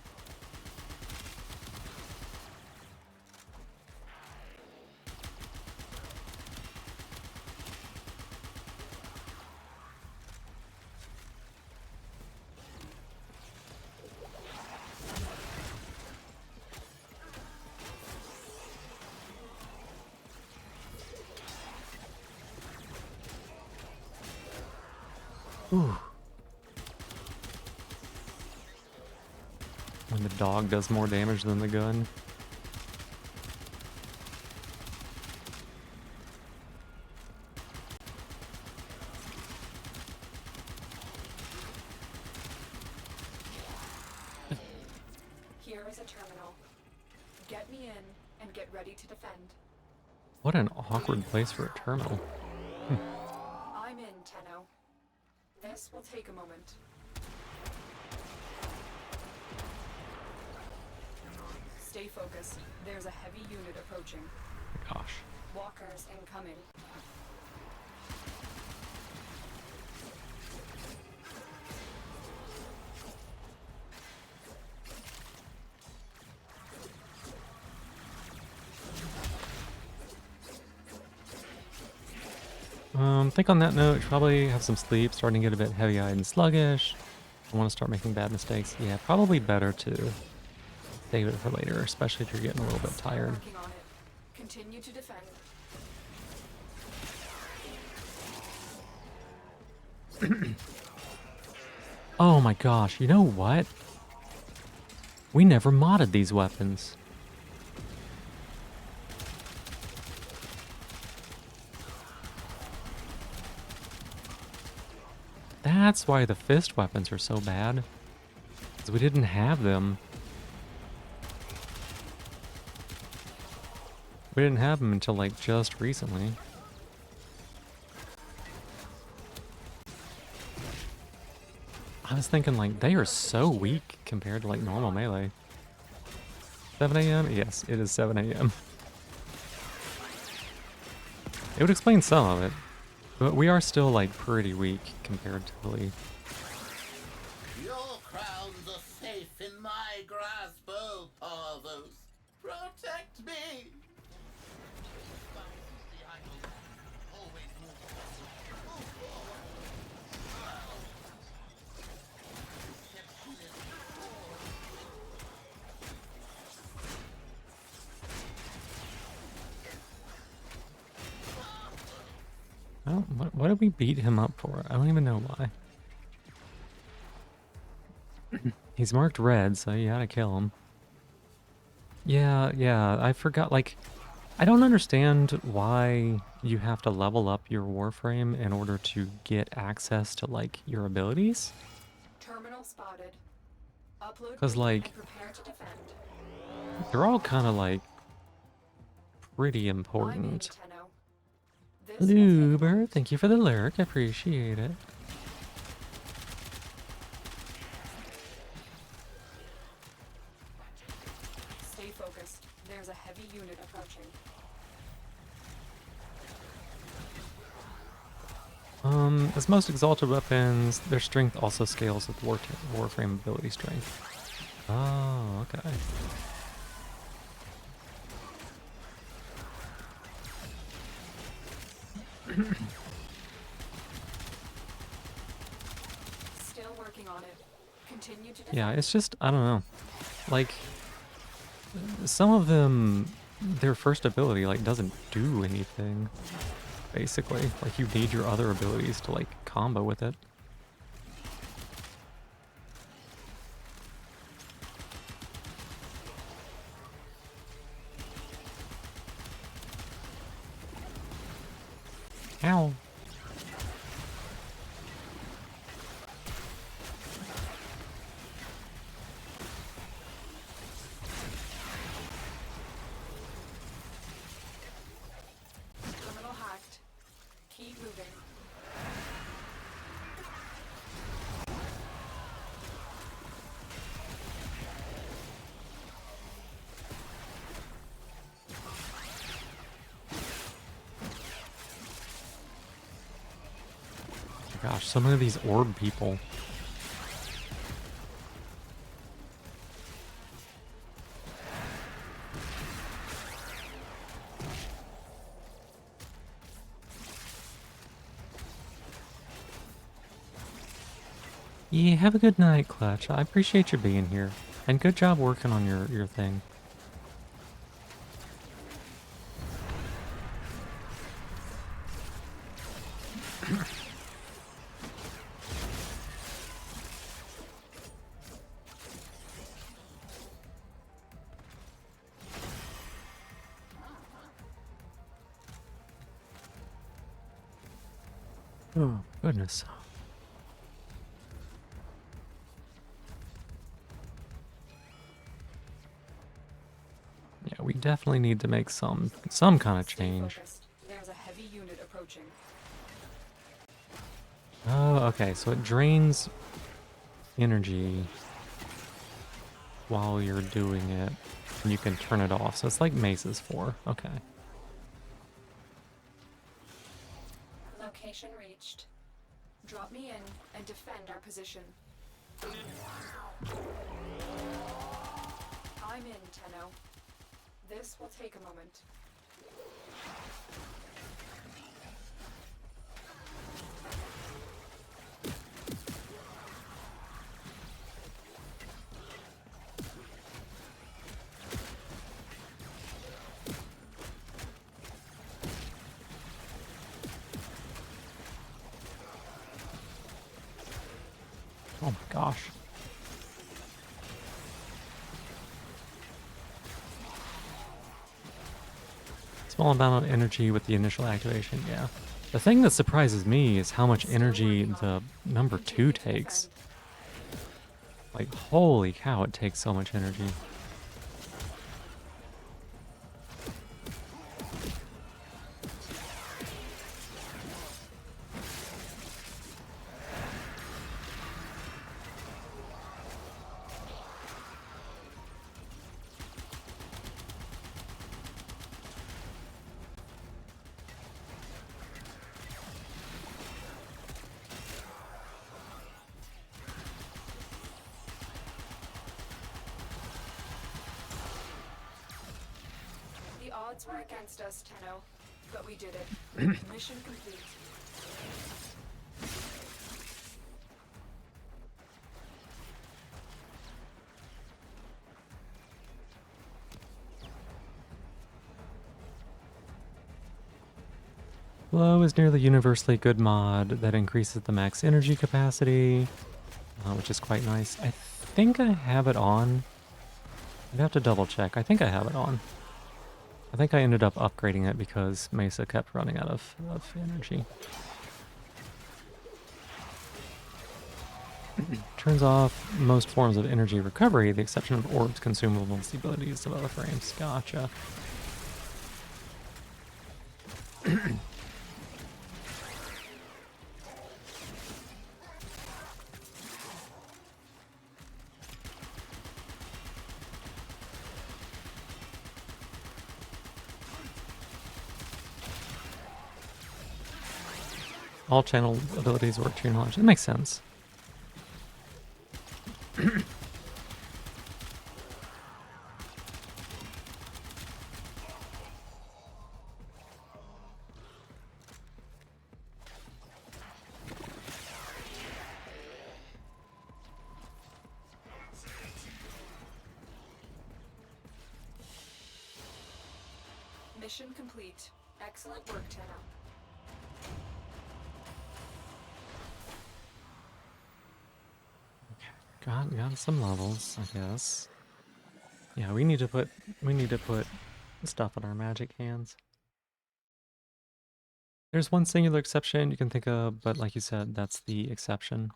Ooh. When the dog does more damage than the gun. Here is a terminal. Get me in and get ready to defend. What an awkward place for a terminal. I'm in, Tenno. This will take a moment. Stay focused. There's a heavy unit approaching. Gosh. Walkers incoming. Think on that note, should probably have some sleep, starting to get a bit heavy-eyed and sluggish. I want to start making bad mistakes. Yeah, probably better to save it for later, especially if you're getting a little bit tired. Working on it. Continue to defend. Oh my gosh, you know what? We never modded these weapons. That's why the fist weapons are so bad. Because we didn't have them. We didn't have them until like just recently. I was thinking like they are so weak compared to like normal melee. 7 a.m.? Yes, it is 7 a.m. It would explain some of it. But we are still like pretty weak comparatively. Your crowns are safe in my grasp, oh Parvos. Protect me! Oh, what did we beat him up for? I don't even know why. He's marked red, so you gotta kill him. Yeah, I forgot, like, I don't understand why you have to level up your Warframe in order to get access to, like, your abilities. Terminal spotted. Upload Because, beacon like, and prepare to defend. they're all kind of, like, pretty I'm in, important. Tenno. This will take a Luber, moment. thank you for the lurk. I appreciate it. Stay focused. There's a heavy unit approaching. As most exalted weapons, their strength also scales with Warframe ability strength. Oh, okay. Still working on it. Continue to Yeah, defend. it's just, I don't know. Like, some of them, their first ability, like, doesn't do anything, basically. Like, you need your other abilities to, like, combo with it. Ow. Terminal hacked. Keep moving. Gosh, so many of these orb people. Yeah, have a good night, Clutch. I appreciate you being here. And good job working on your thing. Oh, goodness. Yeah, we definitely need to make some kind of Stay change. focused. There's a heavy unit approaching. Oh, okay, so it drains energy while you're doing it, and you can turn it off. So it's like Mace's for. Okay. Location reached. Drop me in and defend our position. I'm in, Tenno. This will take a moment. Oh my gosh. Small amount of energy with the initial activation, yeah. The thing that surprises me is how much energy the number 2 takes. Like, holy cow, it takes so much energy. The odds were against us, Tenno, but we did it. Mission complete. Glow is nearly universally good mod that increases the max energy capacity, which is quite nice. I think I have it on. I'd have to double check. I think I have it on. I think I ended up upgrading it because Mesa kept running out of energy. Turns off most forms of energy recovery, the exception of orbs, consumables, the abilities of other frames. Gotcha. All channel abilities work to your knowledge. That makes sense. Mission complete. Excellent work, Tenno. Got some levels, I guess. Yeah, we need to put stuff in our magic hands. There's one singular exception you can think of, but like you said, that's the exception.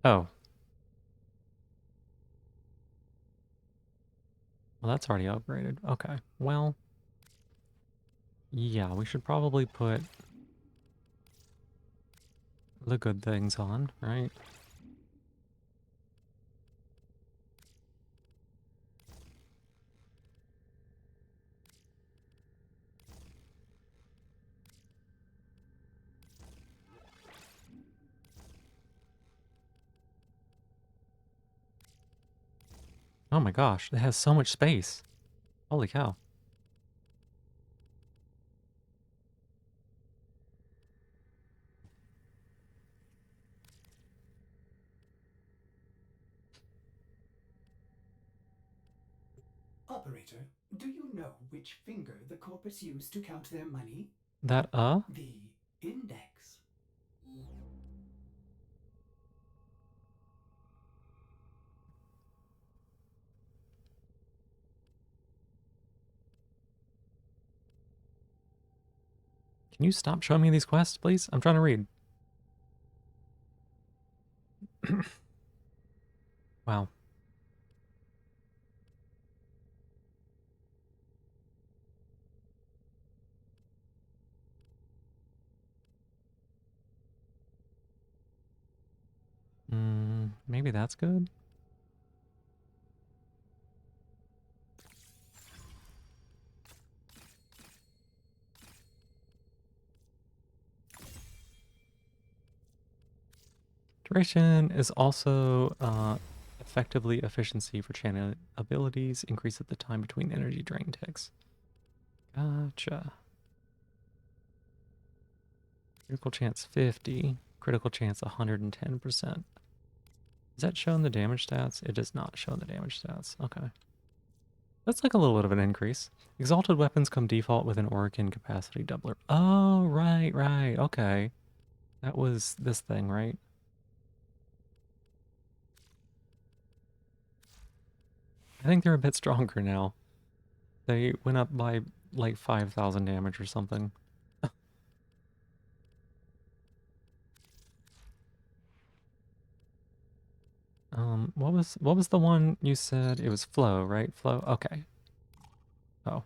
Oh. Well, that's already upgraded. Okay. Well, yeah, we should probably put the good things on, right? Oh my gosh, it has so much space. Holy cow. Operator, do you know which finger the corporates use to count their money? That, The index. Can you stop showing me these quests, please? I'm trying to read. Wow. Maybe that's good. Duration is also effectively efficiency for channel abilities. Increases the time between energy drain ticks. Gotcha. Critical chance 50. Critical chance 110%. Is that showing the damage stats? It does not show the damage stats. Okay. That's like a little bit of an increase. Exalted weapons come default with an Oricon capacity doubler. Oh, right, right. Okay. That was this thing, right? I think they're a bit stronger now. They went up by like 5,000 damage or something. What was the one you said? It was flow, right? Flow. Okay. Oh.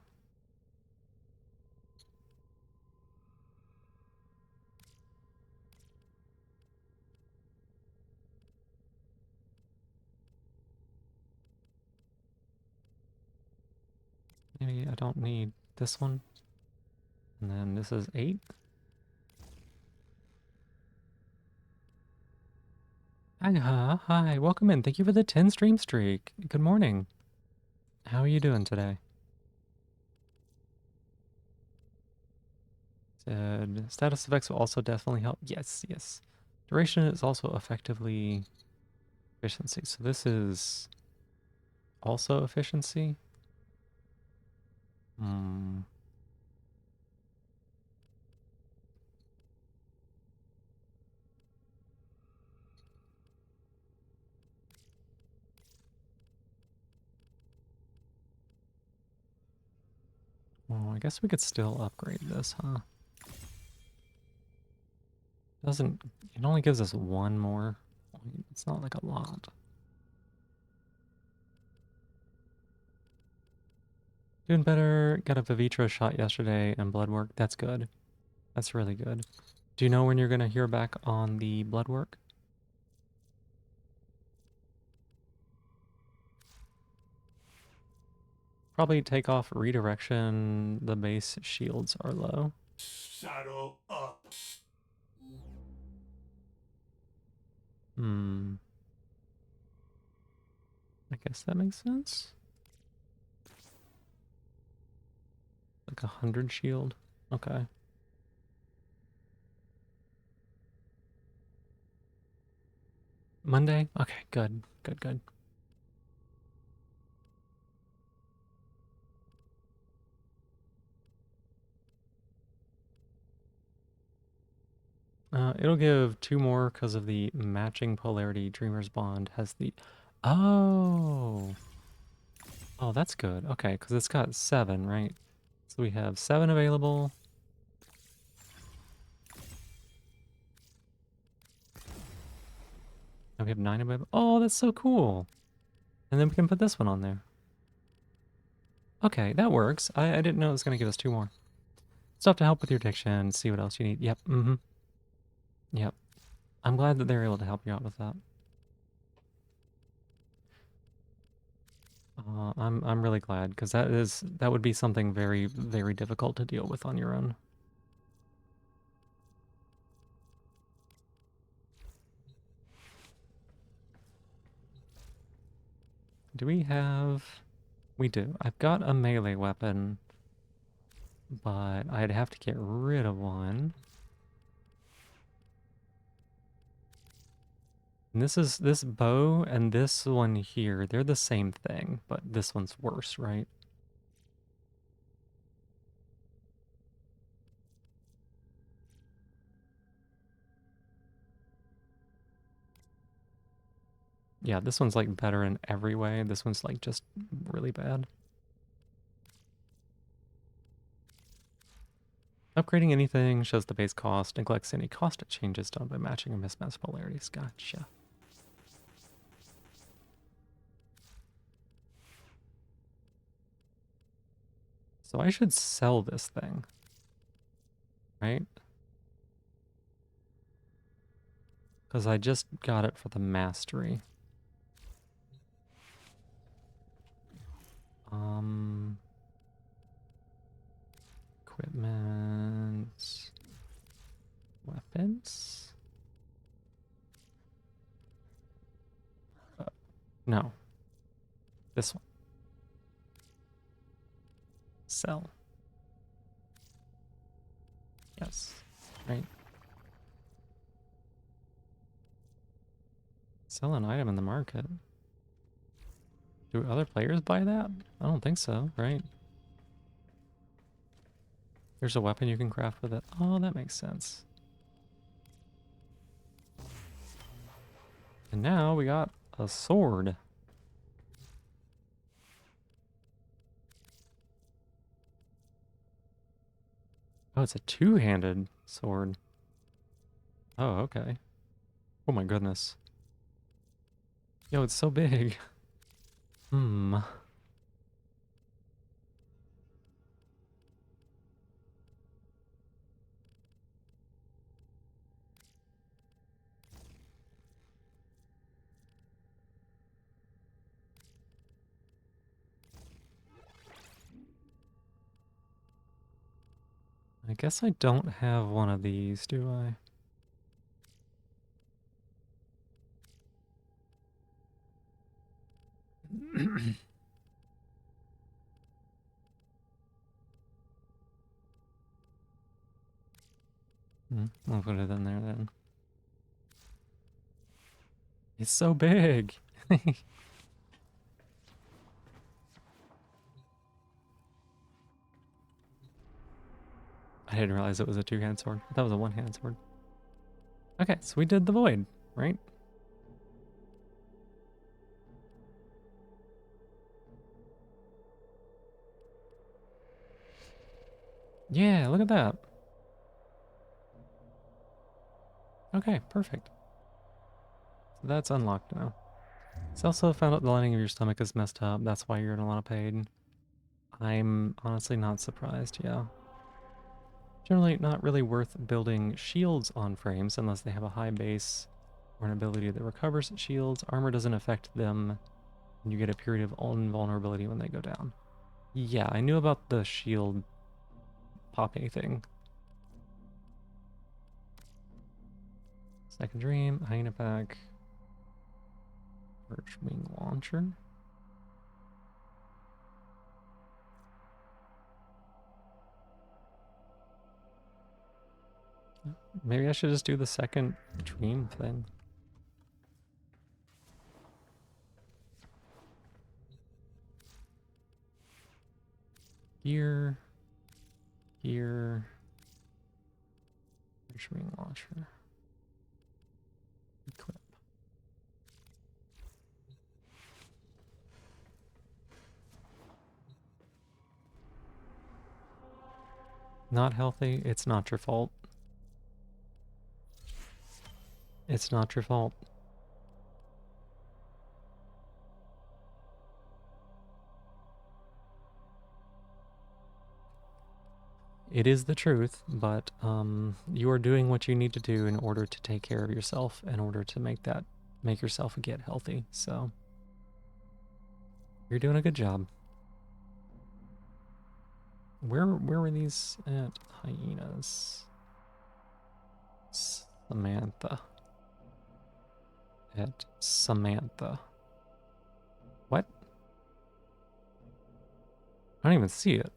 Maybe I don't need this one. And then this is 8. Hi, welcome in. Thank you for the 10 stream streak. Good morning. How are you doing today? Said status effects will also definitely help. Yes, yes. Duration is also effectively Efficiency. So this is also efficiency? Hmm. Well, I guess we could still upgrade this, huh? Doesn't, it only gives us one more point. It's not like a lot. Doing better. Got a Vivitro shot yesterday and blood work. That's good. That's really good. Do you know when you're going to hear back on the blood work? Probably take off redirection. The base shields are low. Saddle up. Hmm. I guess that makes sense. Like 100 shield. Okay. Monday? Okay, good. Good, good. It'll give 2 more because of the matching polarity. Dreamer's Bond has the... Oh! Oh, that's good. Okay, because it's got 7, right? So we have 7 available. And we have 9 available. Oh, that's so cool! And then we can put this one on there. Okay, that works. I didn't know it was going to give us 2 more. Stuff to help with your addiction, see what else you need. Yep, Yep. I'm glad that they're able to help you out with that. I'm really glad, because that would be something very, very difficult to deal with on your own. Do we have... We do. I've got a melee weapon, but I'd have to get rid of one. And this bow and this one here, they're the same thing, but this one's worse, right? Yeah, this one's like better in every way. This one's like just really bad. Upgrading anything shows the base cost, neglects any cost changes done by matching or mismatched polarities. Gotcha. So I should sell this thing, right? Because I just got it for the mastery. Equipment, weapons. No, this one. Sell. Yes, right. Sell an item in the market. Do other players buy that? I don't think so, right? There's a weapon you can craft with it. Oh, that makes sense. And now we got a sword. Oh, it's a two-handed sword. Oh, okay. Oh my goodness. Yo, it's so big. Hmm. I guess I don't have one of these, do I? I'll put it in there then. It's so big. I didn't realize it was a two-hand sword. That was a one-hand sword. Okay, so we did the void, right? Yeah, look at that. Okay, perfect. So that's unlocked now. It's also found out the lining of your stomach is messed up. That's why you're in a lot of pain. I'm honestly not surprised, yeah. Generally not really worth building shields on frames unless they have a high base or an ability that recovers shields. Armor doesn't affect them, and you get a period of invulnerability when they go down. Yeah, I knew about the shield popping thing. Second Dream, Hyena Pack, Archwing Launcher. Maybe I should just do the second Dream thing. Gear, Archwing Launcher, equip. Not healthy, it's not your fault. It's not your fault. It is the truth, but you are doing what you need to do in order to take care of yourself, in order to make yourself get healthy. So you're doing a good job. Where were these at? Hyenas. Samantha. At Samantha. What? I don't even see it.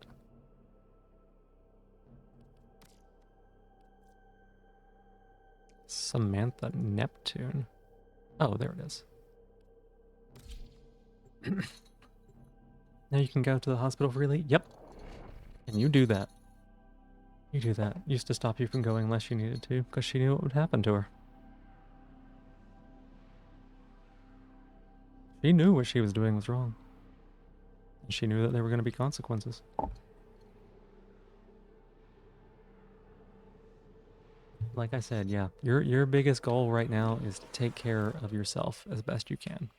Samantha Neptune. Oh, there it is. Now you can go to the hospital freely? Yep. And you do that. You do that. Used to stop you from going unless you needed to, because she knew what would happen to her. She knew what she was doing was wrong. And she knew that there were going to be consequences. Like I said, yeah, your biggest goal right now is to take care of yourself as best you can.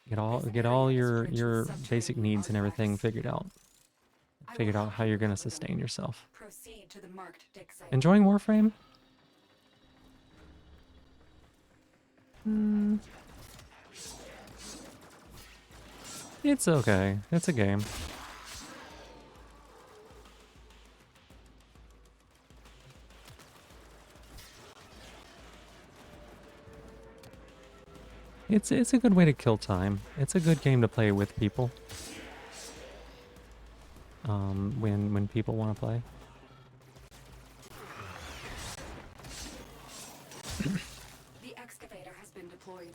Get all your basic needs and everything figured out. Figured out how you're going to sustain yourself. Proceed to the marked dig site. Enjoying Warframe? It's okay. It's a game. It's a good way to kill time. It's a good game to play with people. When people want to play. The excavator has been deployed.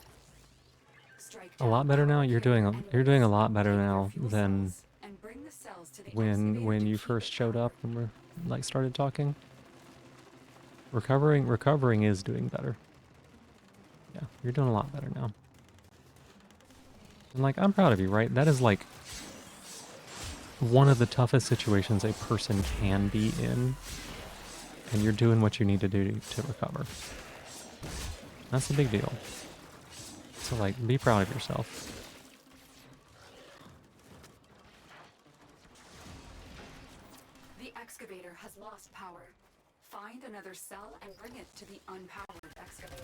Strike A lot better now. You're doing a lot better now than and bring the cells to the when you first showed up and were like started talking. Recovering is doing better. Yeah, you're doing a lot better now. And like I'm proud of you, right? That is like one of the toughest situations a person can be in, and you're doing what you need to do to recover. That's a big deal. So like, be proud of yourself. The excavator has lost power. Find another cell and bring it to the unpowered excavator.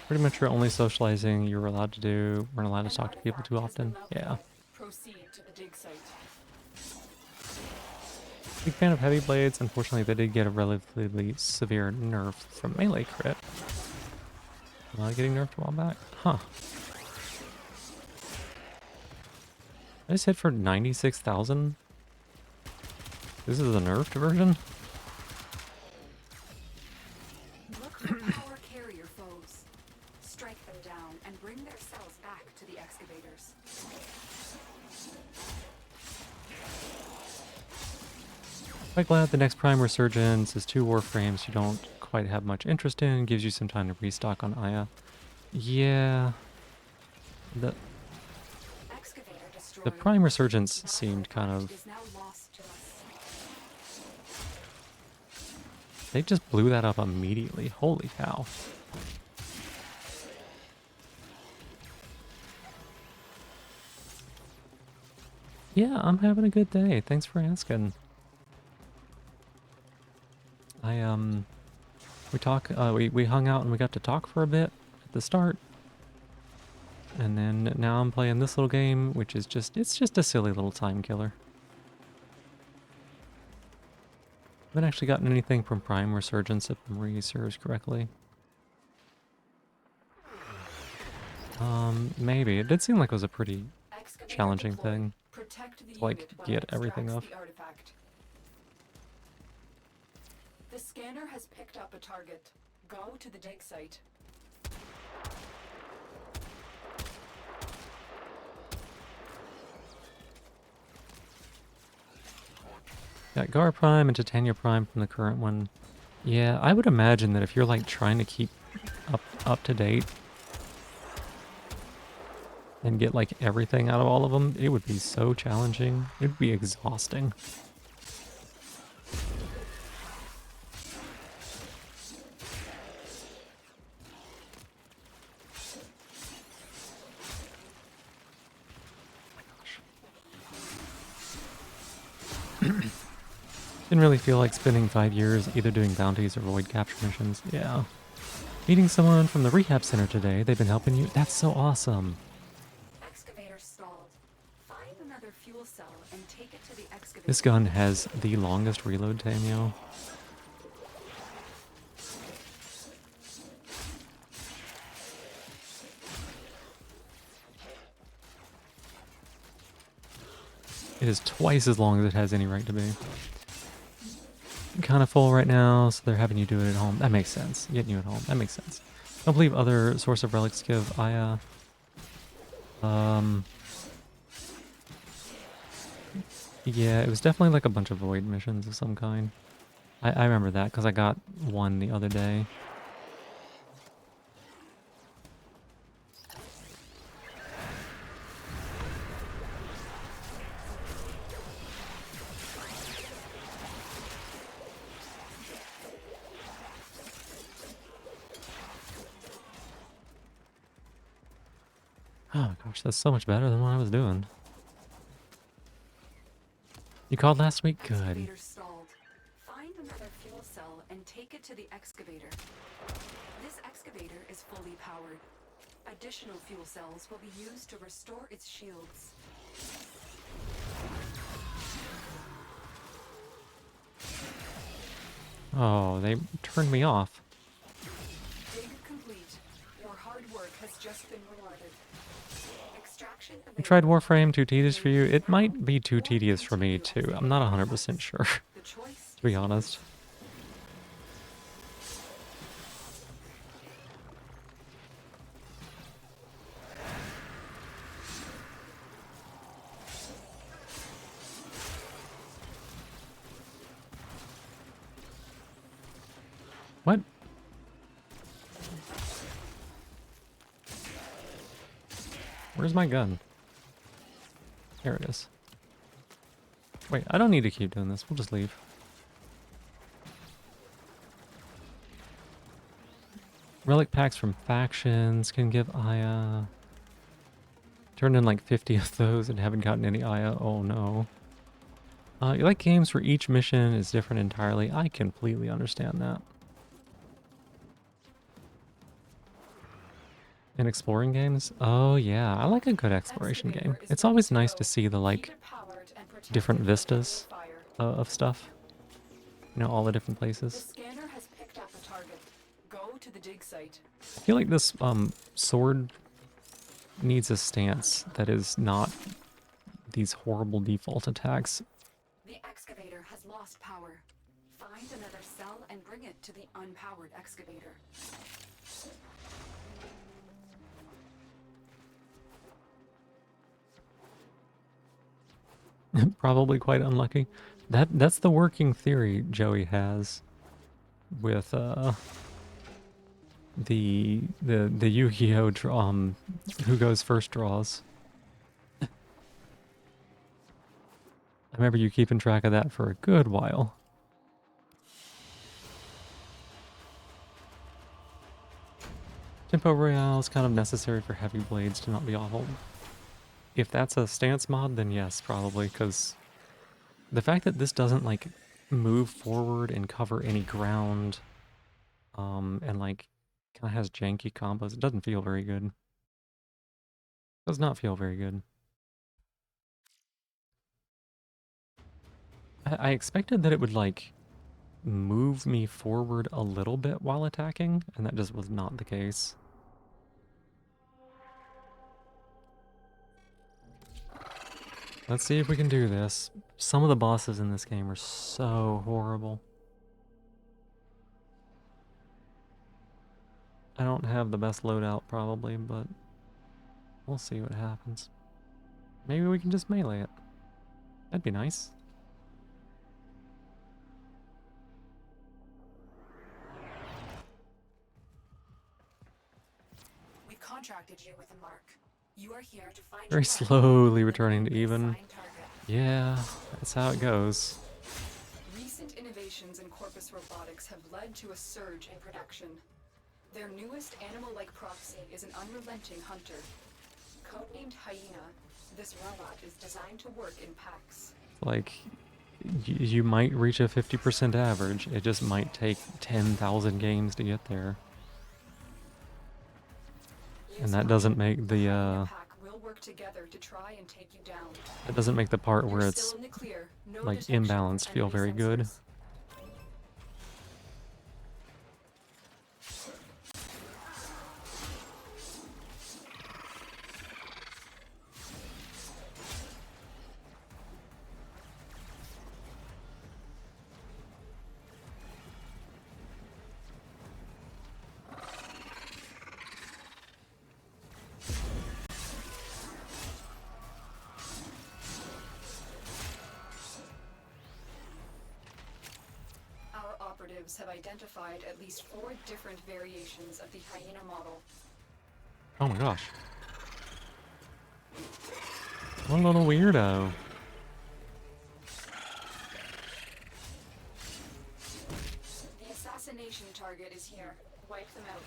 Pretty much you're only socializing you're allowed to do. We're not allowed to talk to people too often. Yeah. Proceed to the dig site. Big fan of heavy blades. Unfortunately, they did get a relatively severe nerf from melee crit. Not getting nerfed a while back. Huh. I just hit for 96,000. This is the nerfed version? Look for power carrier foes. Strike them down and bring their cells back to the excavators. Quite glad the next Prime Resurgence is 2 Warframes you don't quite have much interest in. Gives you some time to restock on Aya. Yeah. The Prime Resurgence seemed kind of... They just blew that up immediately. Holy cow. Yeah, I'm having a good day. Thanks for asking. We hung out and we got to talk for a bit at the start. And then now I'm playing this little game, which is it's just a silly little time killer. Haven't actually gotten anything from Prime Resurgence, if memory serves correctly. Maybe. It did seem like it was a pretty challenging thing to, like, get everything up. The scanner has picked up a target. Go to the dig site. Got Gar Prime and Titania Prime from the current one. Yeah, I would imagine that if you're like trying to keep up to date and get like everything out of all of them, it would be so challenging. It would be exhausting. Didn't really feel like spending 5 years either doing bounties or void capture missions. Yeah. Meeting someone from the rehab center today. They've been helping you. That's so awesome. Excavator stalled. Find another fuel cell and take it to the excavator. This gun has the longest reload time, yo. It is twice as long as it has any right to be. Kind of full right now, so they're having you do it at home. That makes sense. Getting you at home. That makes sense. Don't believe other source of relics give Aya. Yeah, it was definitely like a bunch of void missions of some kind. I remember that because I got one the other day. Oh my gosh, that's so much better than what I was doing. You called last week? Good. Excavator stalled. Find another fuel cell and take it to the excavator. This excavator is fully powered. Additional fuel cells will be used to restore its shields. Oh, they turned me off. Dig complete. Your hard work has just been rewarded. Extraction I tried Warframe, too tedious for you. It might be too tedious for me too. I'm not 100% sure, to be honest. What? Where's my gun? There it is. Wait, I don't need to keep doing this. We'll just leave. Relic packs from factions can give Aya. Turned in like 50 of those and haven't gotten any Aya. Oh no. You like games where each mission is different entirely? I completely understand that. And exploring games? Oh yeah, I like a good exploration game. It's always nice to see the like different vistas of stuff. You know, all the different places. The scanner has picked up a target. Go to the dig site. I feel like this sword needs a stance that is not these horrible default attacks. The excavator has lost power. Find another cell and bring it to the unpowered excavator. Probably quite unlucky. That's the working theory Joey has with the Yu-Gi-Oh! Who goes first draws. I remember you keeping track of that for a good while. Tempo Royale is kind of necessary for heavy blades to not be awful. If that's a stance mod, then yes, probably, because the fact that this doesn't, like, move forward and cover any ground, and, like, kind of has janky combos, it doesn't feel very good. Does not feel very good. I expected that it would, like, move me forward a little bit while attacking, and that just was not the case. Let's see if we can do this. Some of the bosses in this game are so horrible. I don't have the best loadout probably, but we'll see what happens. Maybe we can just melee it. That'd be nice. We've contracted you with a mark. You are here to find Very slowly returning to even. Yeah, that's how it goes. Recent innovations in corpus robotics have led to a surge in production. Their newest animal-like proxy is an unrelenting hunter. Codenamed Hyena, this robot is designed to work in packs. Like, you might reach a 50% average. It just might take 10,000 games to get there. And that doesn't make the that doesn't make the part where it's like imbalanced feel very good. Have identified at least 4 different variations of the hyena model. Oh my gosh. What a little weirdo. The assassination target is here. Wipe them out.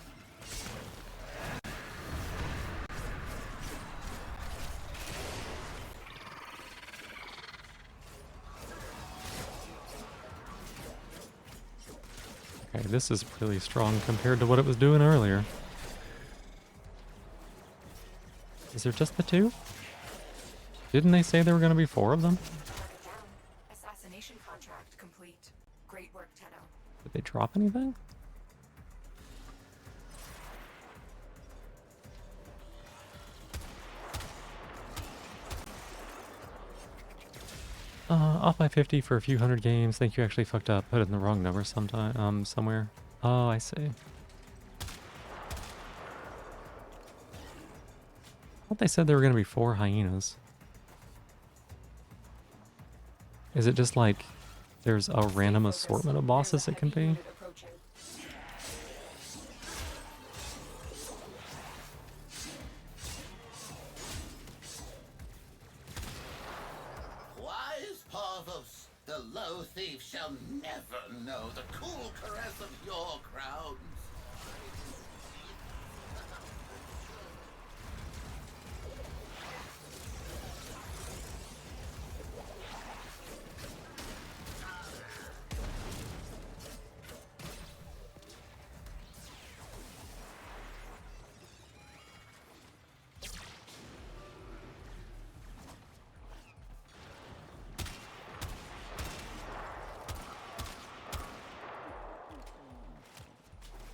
Okay, this is really strong compared to what it was doing earlier. Is there just the 2? Didn't they say there were going to be 4 of them? Assassination contract complete. Great work, Tenno. Did they drop anything? Off by 50 for a few hundred games. Think you actually fucked up. Put in the wrong number sometime, somewhere. Oh, I see. I thought they said there were going to be 4 hyenas. Is it just like there's a random assortment of bosses it can be? The low thief shall never know the cool caress of your crowns.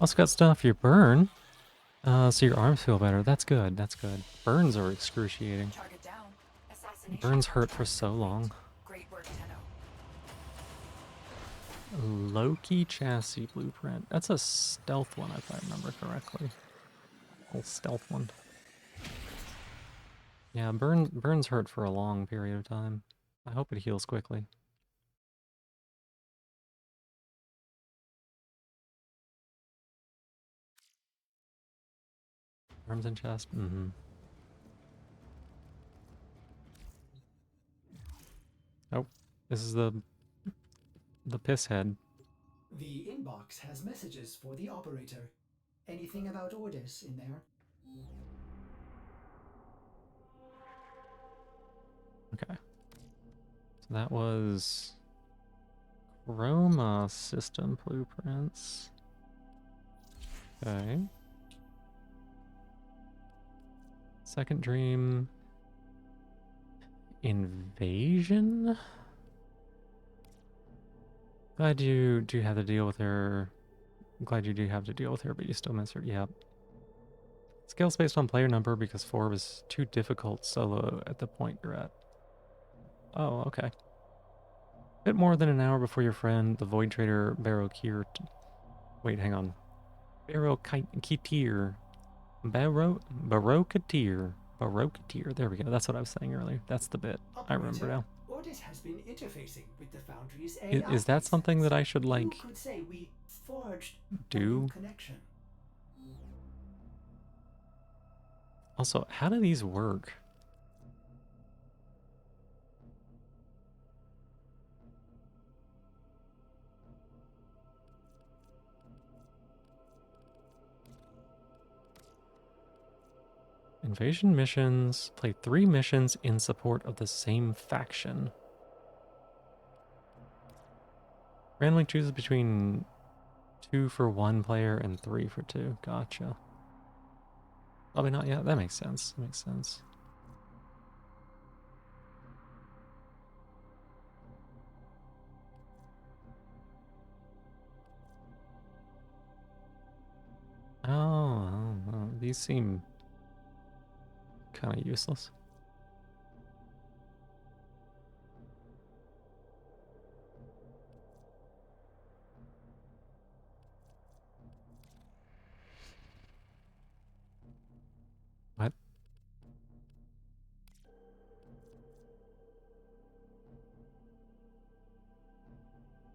Also got stuff you burn, so your arms feel better. That's good. That's good. Burns are excruciating. Burns hurt for so long. Great work, Tenno. Loki chassis blueprint. That's a stealth one, if I remember correctly. Whole stealth one. Yeah, Burns hurt for a long period of time. I hope it heals quickly. Arms and chest. Mm-hmm. Oh, this is the piss head. The inbox has messages for the operator. Anything about orders in there? Okay. So that was Chroma system blueprints. Okay. Second dream. Invasion? Glad you do have to deal with her. I'm glad you do have to deal with her, but you still miss her. Yep. Scales based on player number because 4 was too difficult solo at the point you're at. Oh, okay. Bit more than an hour before your friend, the Void Trader Barrow-Kier. Wait, hang on. Barrow-Kier. Barrow-Kier. Barrow-Kier. There we go. That's what I was saying earlier. That's the bit. I remember now. Orders has been interfacing with the Foundry's AI. Is that something that I should, like, you could say we forged do? A new connection. Also, how do these work? Invasion missions. Play 3 missions in support of the same faction. Randomly chooses between 2 for 1 player and 3 for 2. Gotcha. Probably not yet. That makes sense. That makes sense. Oh, these seem kind of useless. What?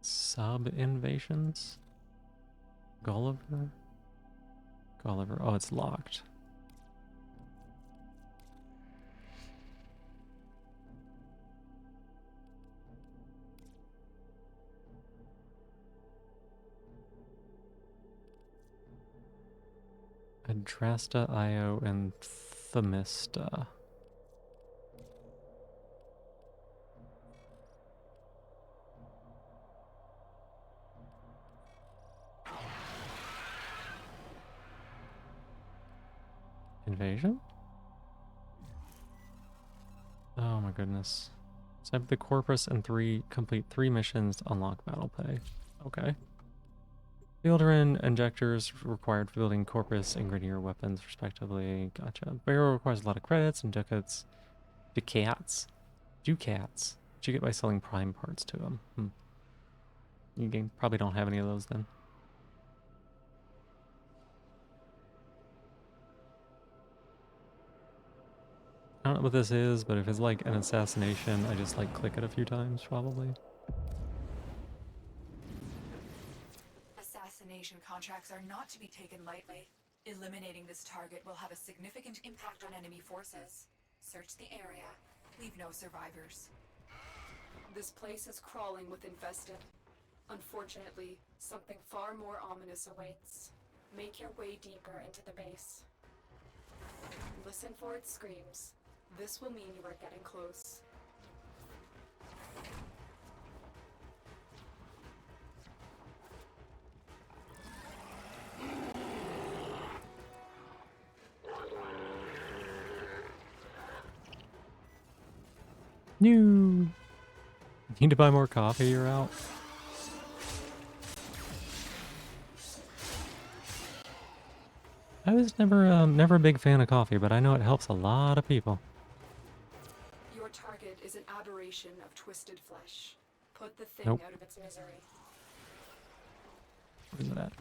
Sub-invasions? Gulliver? Gulliver. Oh, it's locked. Adrasta, Io, and Themista. Invasion? Oh my goodness. Snipe the Corpus and complete 3 missions to unlock battle pay. Okay. Fieldrin injectors required for building Corpus and grittier weapons, respectively. Gotcha. Barrel requires a lot of credits and ducats. Ducats? Which you get by selling prime parts to them. You probably don't have any of those then. I don't know what this is, but if it's like an assassination, I just like click it a few times, probably. Assassination contracts are not to be taken lightly. Eliminating this target will have a significant impact on enemy forces. Search the area. Leave no survivors. This place is crawling with infested. Unfortunately, something far more ominous awaits. Make your way deeper into the base. Listen for its screams. This will mean you are getting close. New. Need to buy more coffee, you're out. I was never a big fan of coffee, but I know it helps a lot of people. Your target aberration of twisted flesh. Put the thing Nope. out of its misery. Where's it at?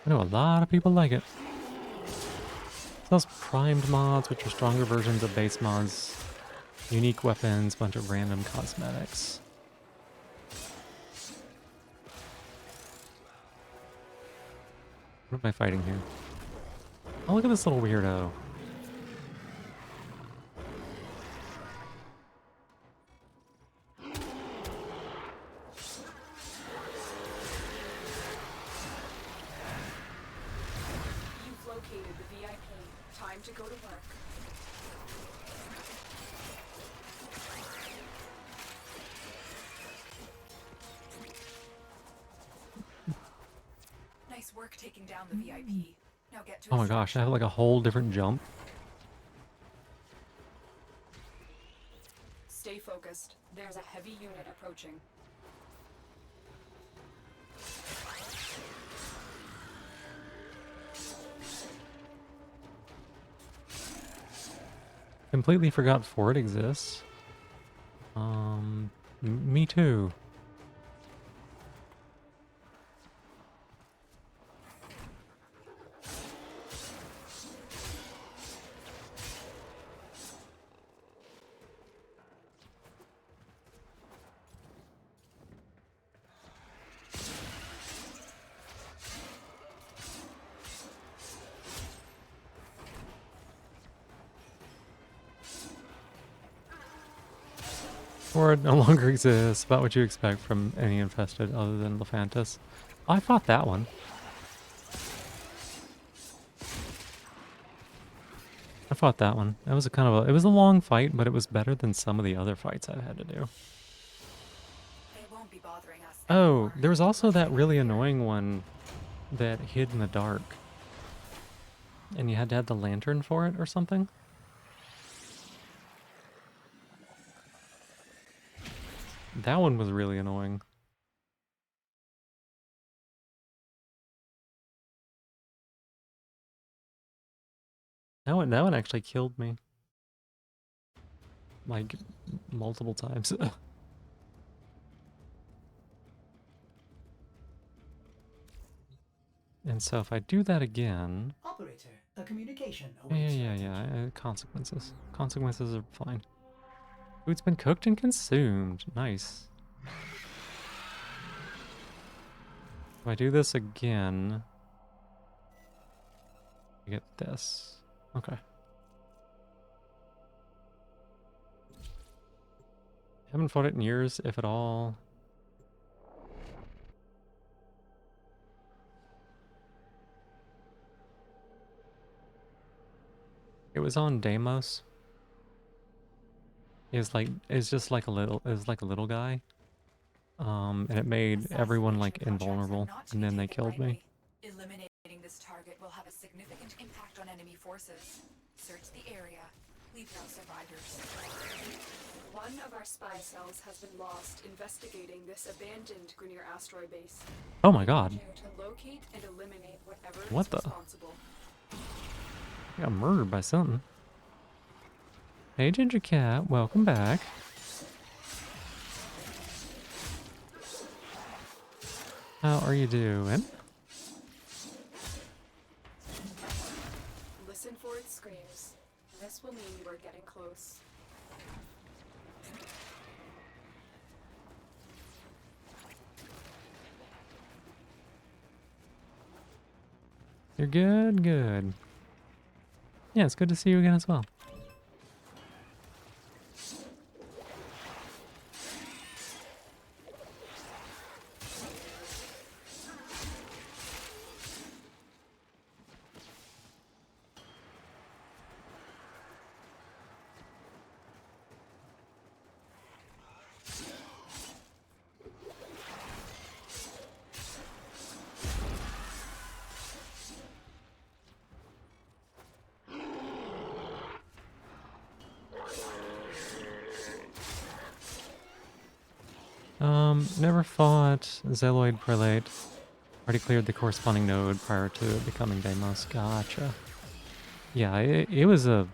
I know a lot of people like it. Those primed mods, which are stronger versions of base mods, unique weapons, bunch of random cosmetics. What am I fighting here? Oh, look at this little weirdo. You've located the VIP. Time to go to work. Nice work taking down the VIP. Now get to Oh my gosh, I have like a whole different jump. Stay focused. There's a heavy unit approaching. Completely forgot Ford exists. Me too. Ford no longer exists. About what you expect from any infested other than Lephantis. I fought that one. I fought that one. That was a kind of a, it was a long fight, but it was better than some of the other fights I've had to do. They won't be bothering us Oh, anymore. there was also that really annoying one that hid in the dark. And you had to have the lantern for it or something? That one was really annoying. That one actually killed me. Like, multiple times. And so if I do that again... Operator, a communication Yeah, awaits your yeah. attention. Consequences. Consequences are fine. Food's been cooked and consumed. Nice. If I do this again... I get this. Okay. Haven't fought it in years, if at all. It was on Deimos. It's just like a little, it was like a little guy. And it made everyone like invulnerable, and then they killed me. Eliminating this target will have a significant impact on enemy forces. Search the area. Leave no survivors. One of our spy cells has been lost investigating this abandoned Grineer asteroid base. Oh my god. We need you to locate and eliminate whatever What is the? responsible. I got murdered by something. Hey Ginger Cat, welcome back. How are you doing? Listen for its screams. This will mean we're getting close. You're good, good. Yeah, it's good to see you again as well. Never fought Zeloid Prelate. Already cleared the corresponding node prior to it becoming Deimos. Gotcha. Yeah, it was a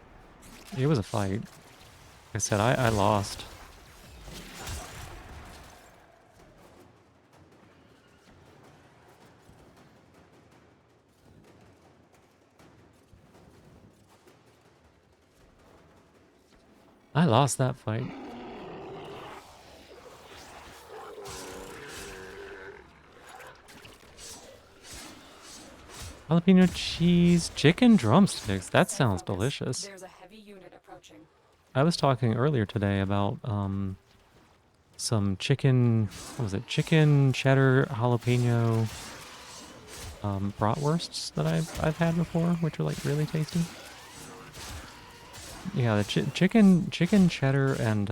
fight. Like I said, I lost. I lost that fight. Jalapeno cheese, chicken drumsticks. That sounds delicious. There's a heavy unit approaching. I was talking earlier today about some chicken. What was it? Chicken cheddar jalapeno bratwursts that I've had before, which are like really tasty. Yeah, the chicken cheddar and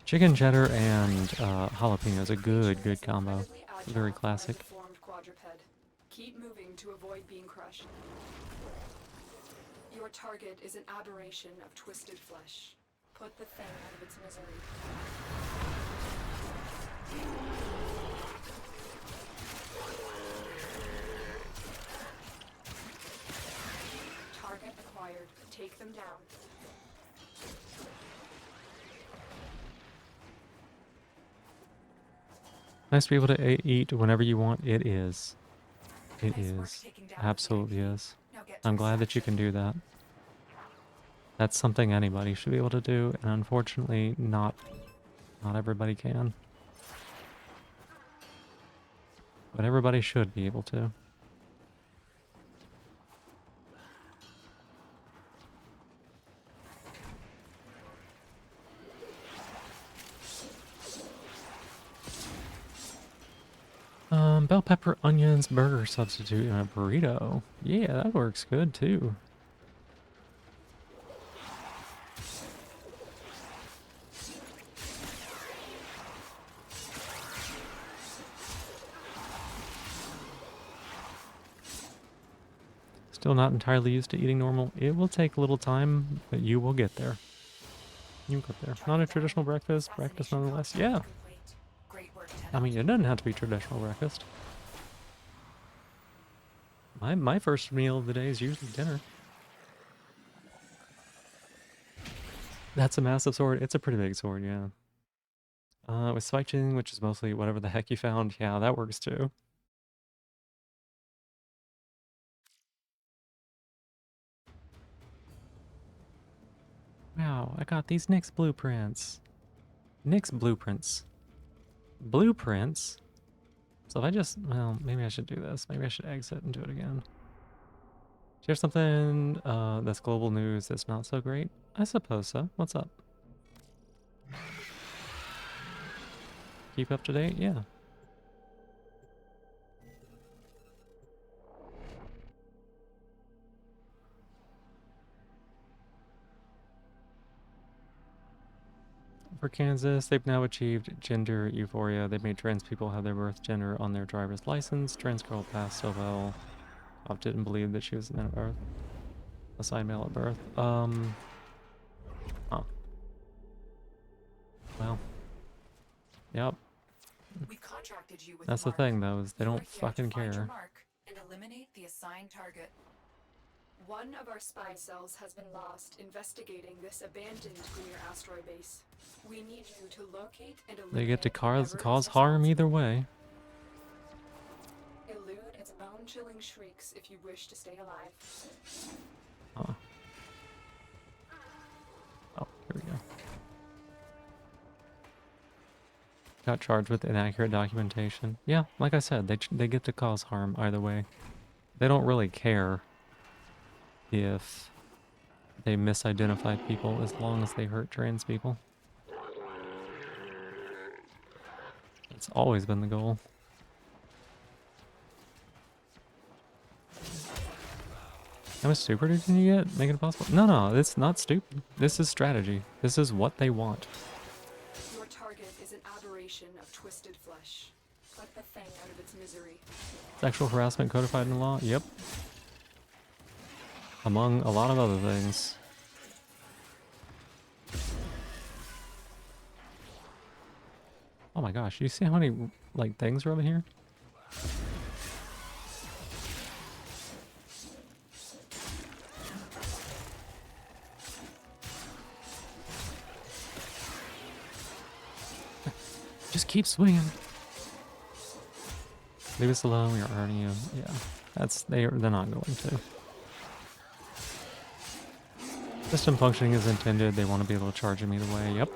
chicken cheddar and jalapeno is a good combo. Very classic. Keep moving to avoid being crushed. Your target is an aberration of twisted flesh. Put the thing out of its misery. Target acquired. Take them down. Nice to be able to eat whenever you want. It is. It is. Absolutely is. I'm glad that you can do that. That's something anybody should be able to do, and unfortunately, not everybody can. But everybody should be able to. Bell pepper, onions, burger substitute, and a burrito. Yeah, that works good too. Still not entirely used to eating normal. It will take a little time, but you will get there. You get there. Not a traditional breakfast nonetheless. Yeah. I mean, it doesn't have to be traditional breakfast. My first meal of the day is usually dinner. That's a massive sword. It's a pretty big sword, yeah. With switching, which is mostly whatever the heck you found, yeah, that works too. Wow, I got these Nyx blueprints. Nyx blueprints. Blueprints? So if I just, well, maybe I should do this. Maybe I should exit and do it again. Here's something that's global news that's not so great. I suppose so. What's up? Keep up to date? Yeah. For Kansas, they've now achieved gender euphoria. They've made trans people have their birth gender on their driver's license. Trans girl passed so well. I didn't believe that she was a man at birth. Assigned male at birth. Oh. Well. Yep. We've contracted you with That's the thing, though, is they don't fucking care. And eliminate the assigned target. One of our spy cells has been lost investigating this abandoned Greer asteroid base. We need you to locate and eliminate. They get to cause harm either way. Elude its bone-chilling shrieks if you wish to stay alive. Oh, here we go. Got charged with inaccurate documentation. Yeah, like I said, they get to cause harm either way. They don't really care if they misidentify people as long as they hurt trans people. It's always been the goal. How much super can you get? Make it possible? No, it's not stupid. This is strategy. This is what they want. Your target is an aberration of twisted flesh. Let the thing out of its misery. Sexual harassment codified in law? Yep. Among a lot of other things. Oh my gosh, you see how many, like, things are over here? Just keep swinging. Leave us alone, we are earning you. Yeah, they're not going to. System functioning as intended, they want to be able to charge him either way, yep.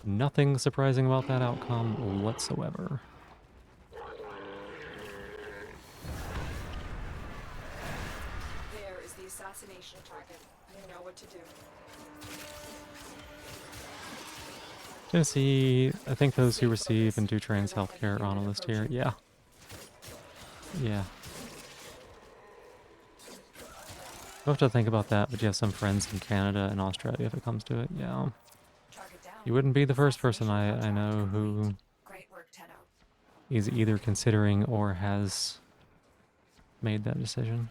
Nothing surprising about that outcome whatsoever. There is the assassination target. You know what to do. Tennessee, I think those who receive and do trans healthcare are on a list here. Yeah. Yeah. I'll have to think about that, but you have some friends in Canada and Australia if it comes to it. Yeah. You wouldn't be the first person I know who is either considering or has made that decision.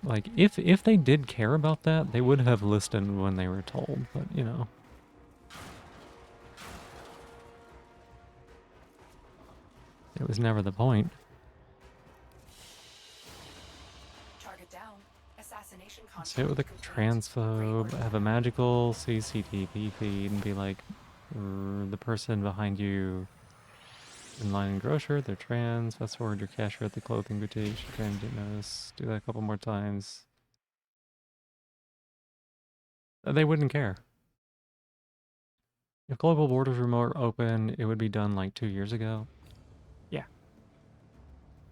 Like, if they did care about that, they would have listened when they were told, but, you know. It was never the point. Target down. Assassination Sit with a transphobe, have a magical CCTV feed, and be like, the person behind you in line in grocer, they're trans. Fast forward your cashier at the clothing boutique, she trans, didn't notice. Do that a couple more times. They wouldn't care. If global borders were more open, it would be done like 2 years ago. Yeah.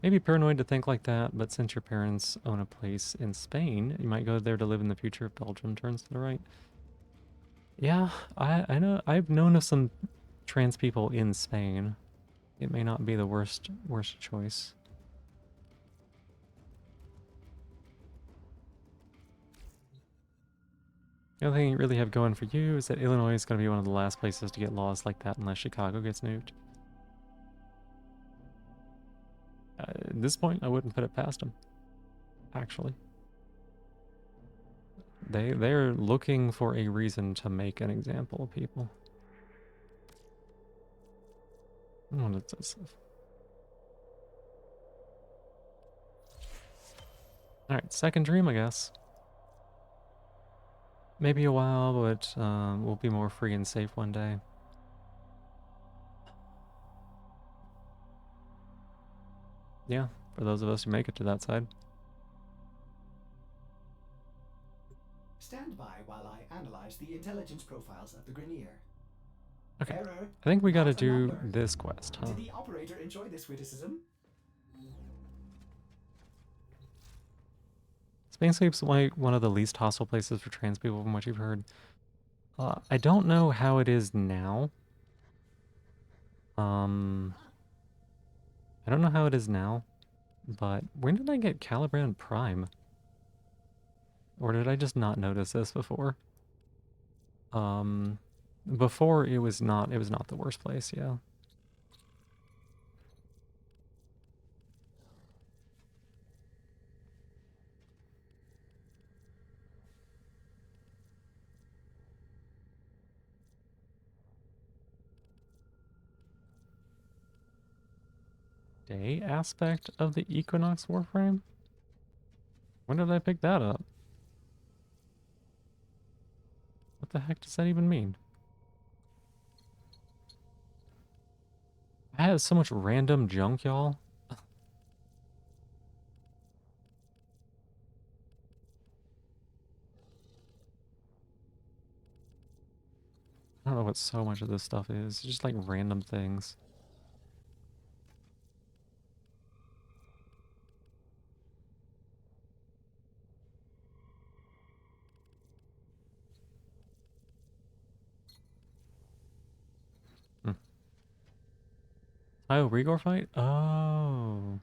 Maybe paranoid to think like that, but since your parents own a place in Spain, you might go there to live in the future if Belgium turns to the right. Yeah, I know. I've known of some trans people in Spain. It may not be the worst choice. The only thing you really have going for you is that Illinois is going to be one of the last places to get laws like that unless Chicago gets nuked. At this point, I wouldn't put it past them. Actually, they're looking for a reason to make an example of people. What is this? All right, second dream, I guess. Maybe a while, but we'll be more free and safe one day. Yeah, for those of us who make it to that side. Stand by while I analyze the intelligence profiles of the Grenier. Okay, Error, I think we gotta not a do number. this quest, huh? Did the operator enjoy this witticism? Spain Sleep's like one of the least hostile places for trans people from what you've heard. I don't know how it is now. I don't know how it is now, but when did I get Calibrand Prime? Or did I just not notice this before? Before it was not the worst place, yeah. Day aspect of the Equinox Warframe? When did I pick that up? What the heck does that even mean? I have so much random junk, y'all. I don't know what so much of this stuff is. It's just like random things. Oh, Rigor fight? Oh.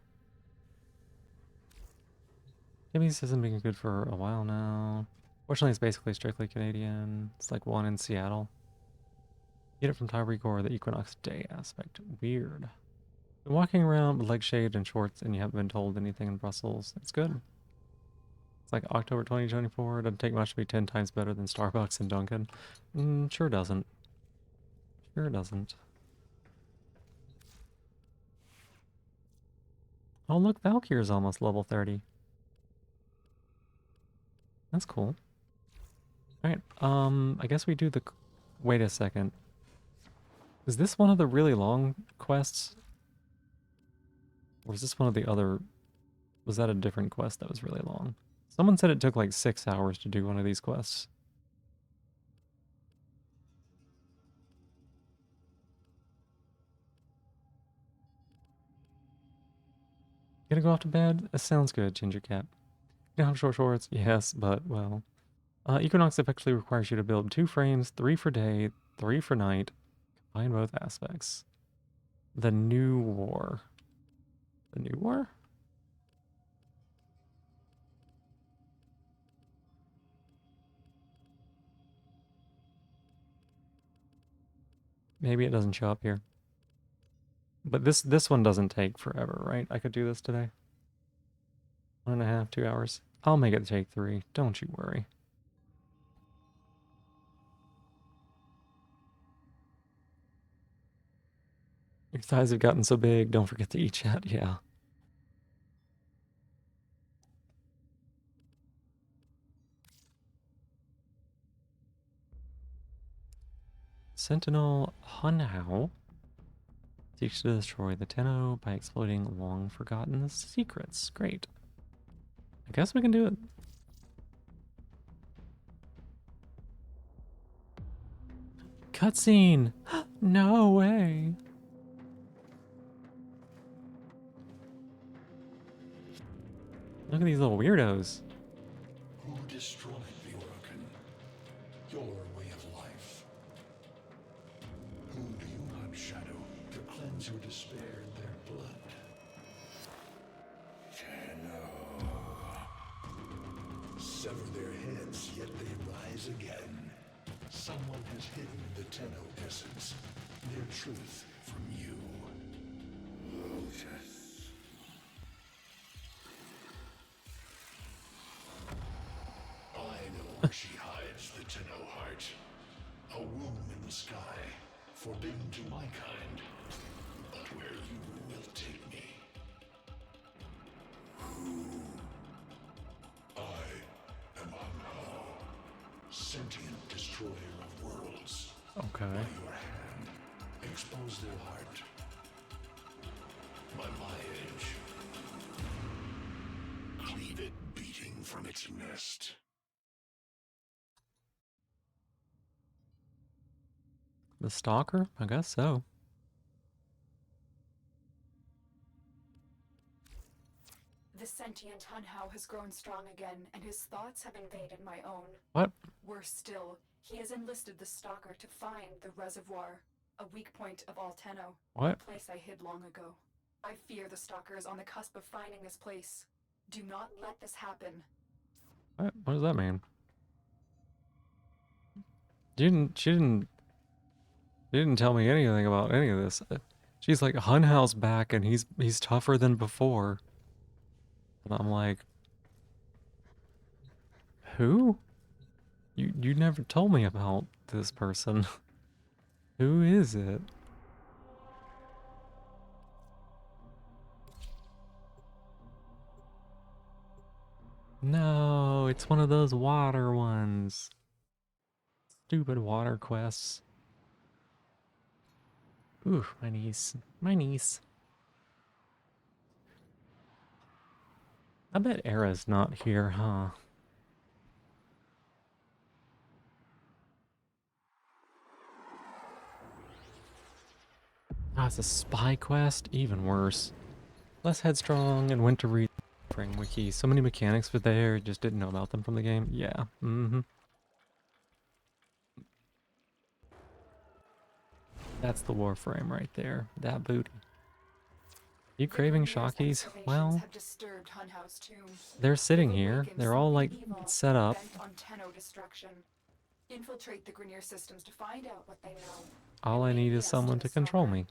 Timmy's hasn't been good for a while now. Fortunately, it's basically strictly Canadian. It's like one in Seattle. Get it from Thai Rigor, the Equinox Day aspect. Weird. Been walking around with legs shaved and shorts and you haven't been told anything in Brussels. It's good. It's like October 2024. Doesn't take much to be 10 times better than Starbucks and Dunkin'. Sure doesn't. Sure doesn't. Oh, look, Valkyr's almost level 30. That's cool. Alright, I guess we do the... Wait a second. Is this one of the really long quests? Or is this one of the other... Was that a different quest that was really long? Someone said it took like 6 hours to do one of these quests. Gonna go off to bed? That sounds good, Ginger Cat. You don't have short shorts? Yes, but, well... Equinox effectively requires you to build 2 frames, 3 for day, 3 for night. Combine both aspects. The New War. The New War? Maybe it doesn't show up here. But this one doesn't take forever, right? I could do this today. 1.5, 2 hours. I'll make it take 3. Don't you worry. Your thighs have gotten so big, don't forget to eat chat, yeah. Sentinel Hunhao seeks to destroy the Tenno by exploiting long-forgotten secrets. Great. I guess we can do it. Cutscene! No way! Look at these little weirdos. Who destroyed the Orokin? Your way of life. Whom do you hunt, Shadow, to cleanse your despair in their blood? Sever their heads, yet they rise again. Someone has hidden the Tenno essence, their truth from you. Lotus. I know where she hides the Tenno heart. A womb in the sky, forbidden to my kind, but where you will take me. I am Hunhao, sentient destroyer of worlds. Okay. By your hand, expose their heart. By my edge, cleave it beating from its nest. The Stalker? I guess so. The sentient Hunhao has grown strong again, and his thoughts have invaded my own. What? Worse still, he has enlisted the Stalker to find the reservoir, a weak point of all Tenno. What? A place I hid long ago. I fear the Stalker is on the cusp of finding this place. Do not let this happen. What? What does that mean? She didn't tell me anything about any of this. She's like, Hunhao's back and he's tougher than before. And I'm like, who? You never told me about this person. Who is it? No, it's one of those water ones. Stupid water quests. Ooh, my niece. My niece. I bet Era's not here, huh? Ah, it's a spy quest? Even worse. Less headstrong and went to read the Frame Wiki. So many mechanics were there, just didn't know about them from the game. Yeah, That's the Warframe right there. That booty. You The craving Grenier's Shockies? excavations Well, have disturbed Hunhow's tomb. they're sitting They've here. awakened They're all like something evil, set up. bent on Tenno destruction. Infiltrate the Grenier systems to find out what they know. All I and need make is someone to Destiny control stronger. me.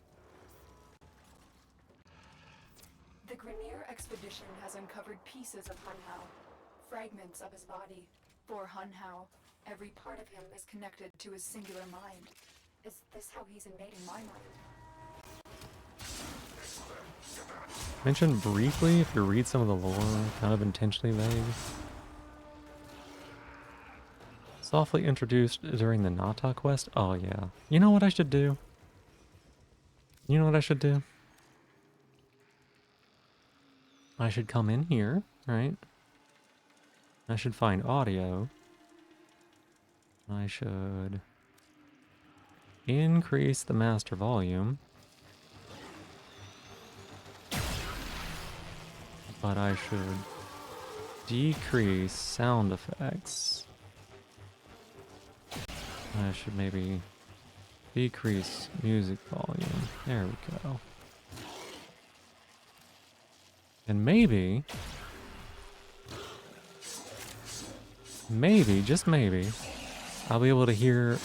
The Grenier expedition has uncovered pieces of Hunhow, fragments of his body. For Hunhow, every part of him is connected to his singular mind. Is this how he's invading my mind? Mentioned briefly, if you read some of the lore, kind of intentionally vague. Softly introduced during the Nata quest? Oh yeah. You know what I should do? You know what I should do? I should come in here, right? I should find audio. I should increase the master volume. But I should decrease sound effects. I should maybe decrease music volume. There we go. And maybe, just maybe, I'll be able to hear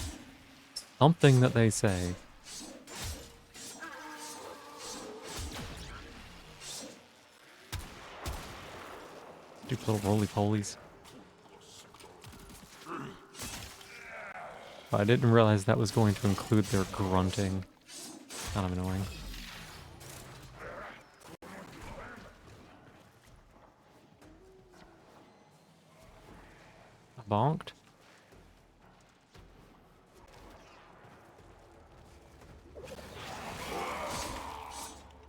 something that they say. Stupid little roly-polies. I didn't realize that was going to include their grunting. Kind of annoying. Bonked?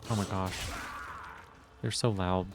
Oh my gosh. They're so loud.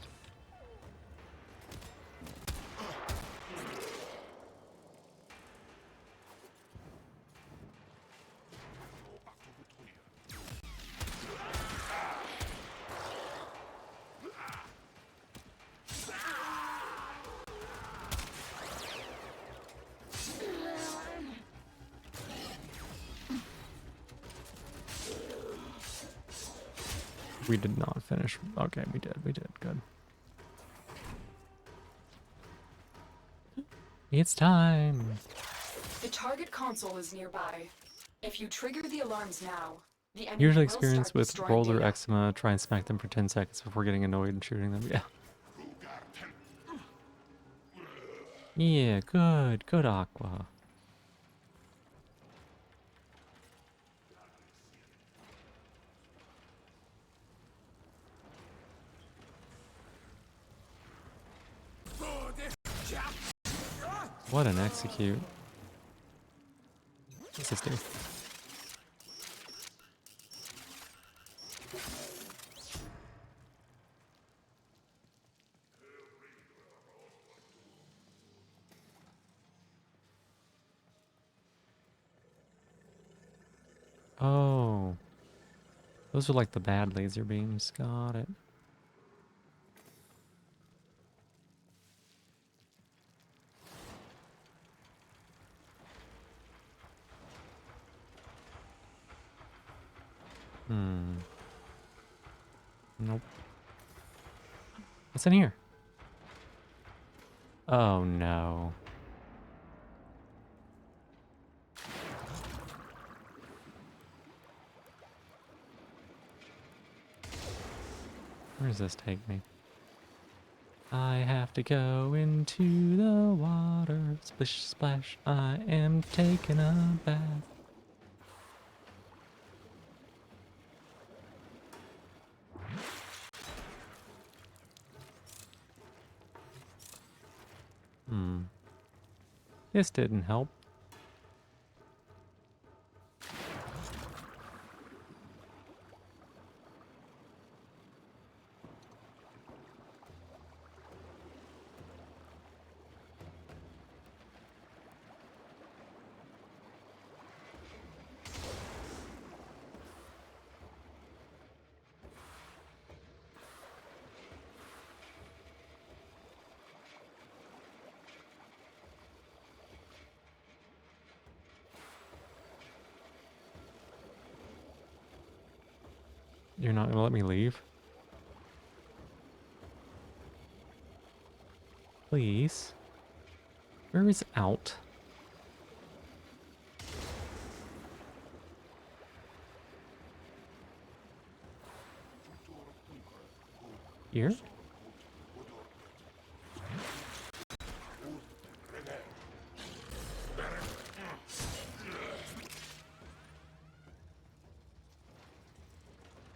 We did not finish. Okay, we did. Good. It's time. The target console is nearby. If you trigger the alarms now, the enemy Usually will experience start with destroying roller data. eczema. Try and smack them for 10 seconds before getting annoyed and shooting them. Yeah. Yeah, good. Good, Aqua. What an execute. What's this do? Oh. Those are like the bad laser beams. Got it. Nope. What's in here? Oh no. Where does this take me? I have to go into the water. Splish splash, I am taking a bath. This didn't help. You're not gonna let me leave? please. Where is out? Here?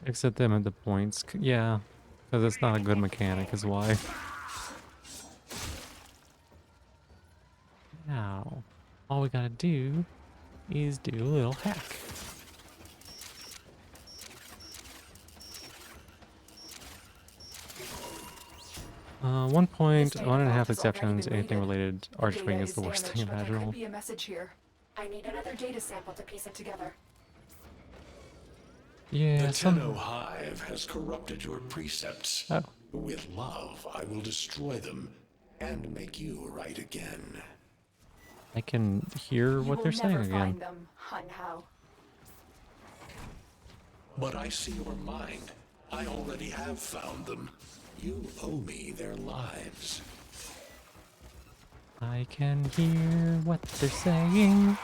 Exit them at the points. Yeah, because it's not a good mechanic is why. Now, all we gotta do is do a little hack. One point, This one and a data half vault has already exceptions, been anything raided. related The archwing data is the worst thing damaged, but there imaginable. could be a message here. I need another data sample to piece it together. Yeah, The Tenno Hive has corrupted your precepts. Oh. With love, I will destroy them and make you right again. I can hear what they're saying again. Find them, Hun Hao. But I see your mind. I already have found them. You owe me their lives. I can hear what they're saying.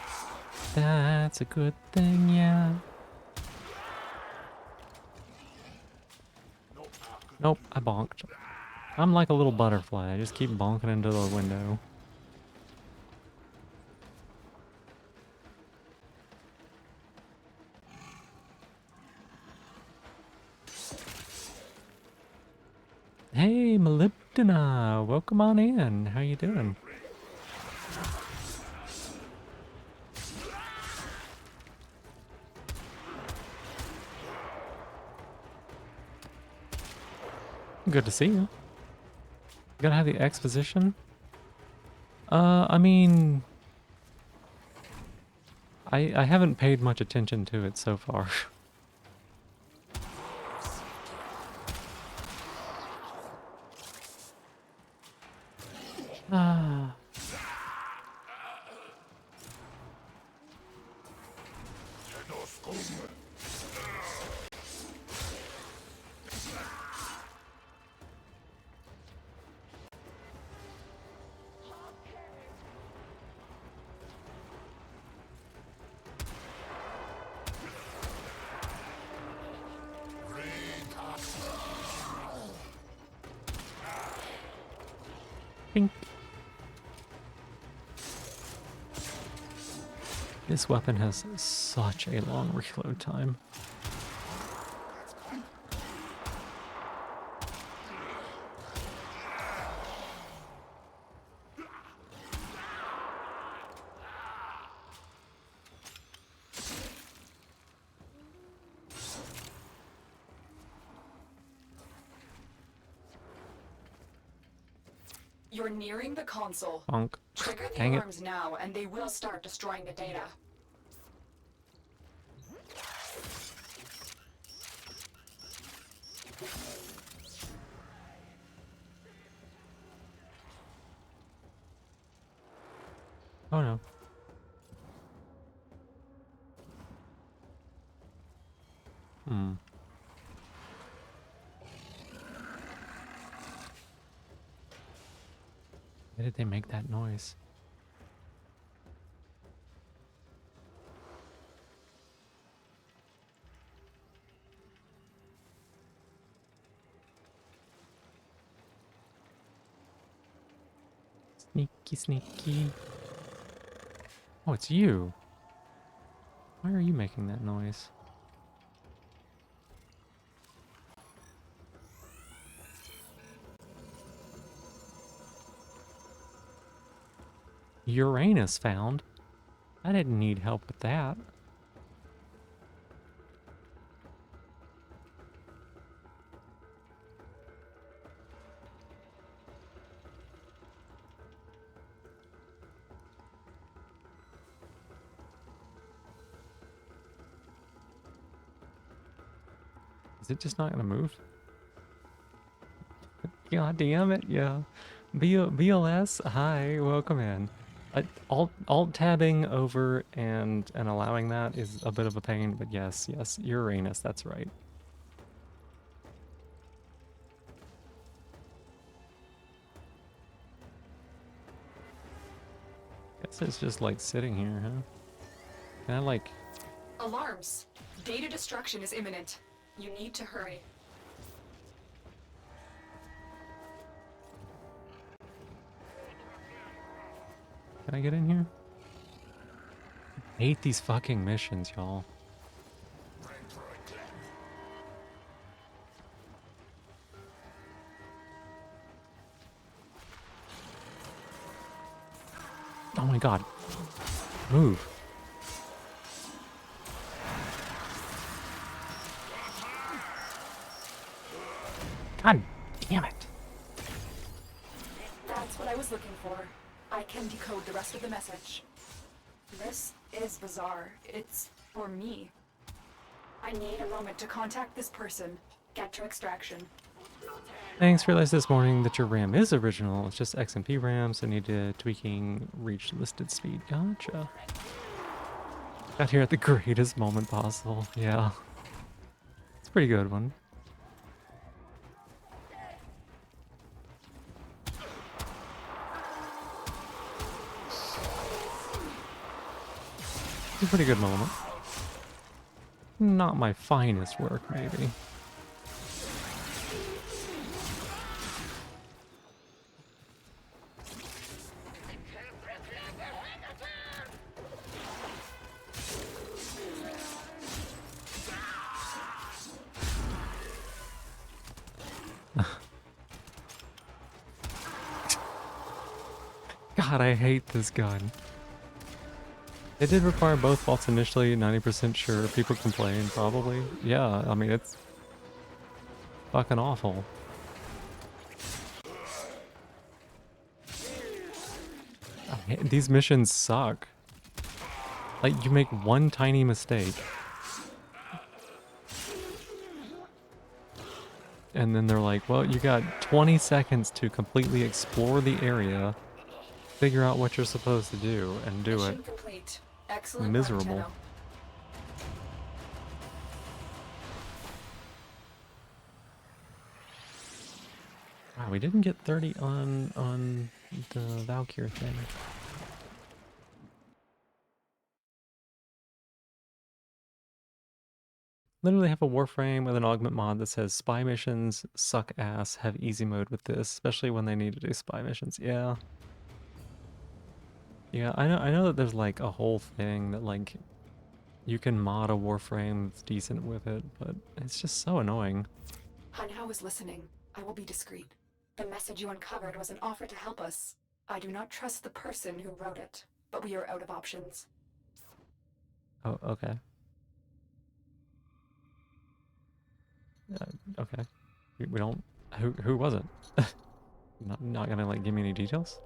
That's a good thing, yeah. Nope, I bonked. I'm like a little butterfly. I just keep bonking into the window. Hey, Molybdena, welcome on in. How you doing? Good to see you. Gotta have the exposition. I mean, I haven't paid much attention to it so far. Ah. Pink. This weapon has such a long reload time. You're nearing the console. Bonk. Trigger the Dang it. alarms now, and they will start destroying the data. Oh no. Hmm. Why did they make that noise? Sneaky, sneaky. Oh, it's you. Why are you making that noise? Uranus found. I didn't need help with that. Is it just not gonna move? God damn it, yeah. BLS, hi, welcome in. Alt tabbing over and allowing that is a bit of a pain, but yes, Uranus, that's right. So it's just like sitting here, huh? Can I like... Alarms! Data destruction is imminent. You need to hurry. Can I get in here? I hate these fucking missions, y'all. Oh my god. Move. God damn it. That's what I was looking for. I can decode the rest of the message. This is bizarre. It's for me. I need a moment to contact this person. Get to extraction. Thanks, realized this morning that your RAM is original. It's just XMP RAM, so need to tweaking reach listed speed. Gotcha. Got here at the greatest moment possible. Yeah. It's a pretty good one. It's a pretty good moment. Not my finest work, maybe. God, I hate this gun. It did require both faults initially, 90% sure. People complain, probably. Yeah, I mean, it's fucking awful. These missions suck. Like, you make one tiny mistake. And then they're like, well, you got 20 seconds to completely explore the area, figure out what you're supposed to do, and do it. Mission complete. Excellent Miserable. work, Wow, we didn't get 30 on the Valkyr thing. Literally have a Warframe with an augment mod that says spy missions suck ass, have easy mode with this, especially when they need to do spy missions. Yeah. Yeah, I know that there's like a whole thing that like you can mod a Warframe that's decent with it, but it's just so annoying. Hanhao is listening. I will be discreet. The message you uncovered was an offer to help us. I do not trust the person who wrote it, but we are out of options. Oh, okay. Okay. We don't... Who was it? Not gonna like give me any details?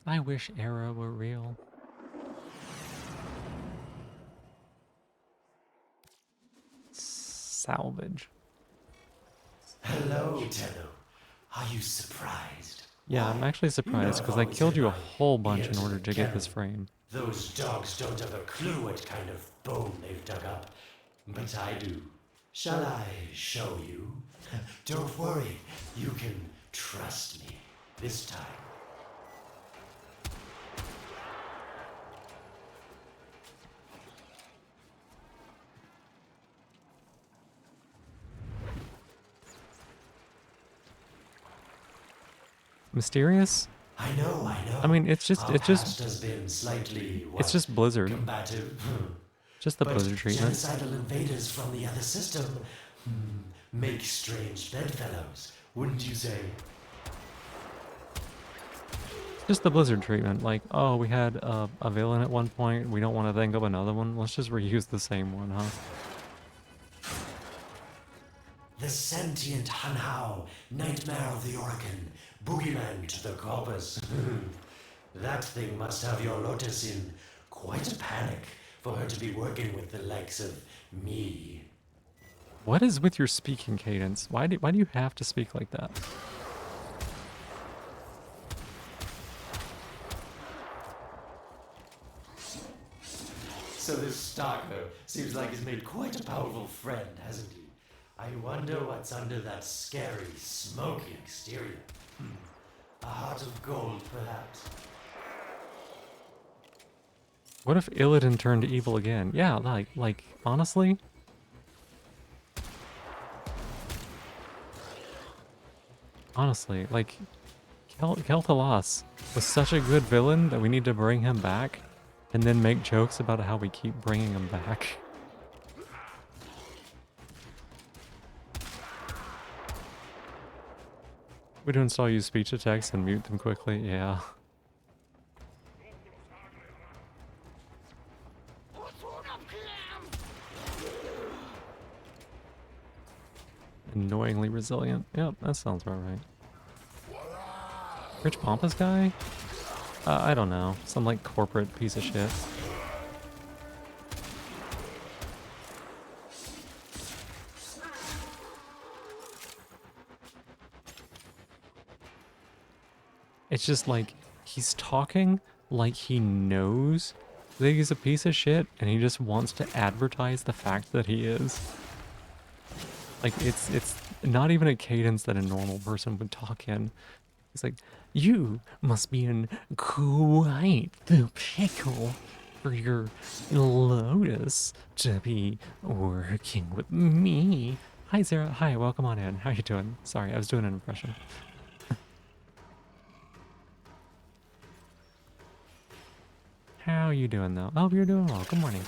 I wish Era were real. Salvage. Hello, Tenno. Are you surprised? Yeah, I'm actually surprised because I killed you a whole bunch in order to get this frame. Those dogs don't have a clue what kind of bone they've dug up, but I do. Shall I show you? Don't worry, you can trust me this time. Mysterious? I know. I mean, it's just has been slightly, it's just Blizzard. combative. Just the But Blizzard treatment. genocidal invaders from the other system make strange bedfellows, wouldn't you say? Just the Blizzard treatment. Like, oh, we had a villain at one point. We don't want to think of another one. Let's just reuse the same one, huh? The sentient Hanhao, nightmare of the Orokin, boogeyman to the coppers. That thing must have your Lotus in quite a panic for her to be working with the likes of me. What is with your speaking cadence? Why do you have to speak like that? So this stalker seems like he's made quite a powerful friend, hasn't he? I wonder what's under that scary, smoky exterior. A heart of gold, perhaps. What if Illidan turned evil again? Yeah, like honestly, like Kel'Thalas was such a good villain that we need to bring him back, and then make jokes about how we keep bringing him back. We do install use speech to text and mute them quickly. Yeah. Annoyingly resilient. Yep, that sounds about right. Rich pompous guy? I don't know. Some like corporate piece of shit. It's just like he's talking like he knows that he's a piece of shit and he just wants to advertise the fact that he is. Like it's not even a cadence that a normal person would talk in. It's like, you must be in quite the pickle for your Lotus to be working with me. Hi, Sarah. Hi, welcome on in. How you doing? Sorry, I was doing an impression. How you doing, though? I hope you're doing well. Good morning.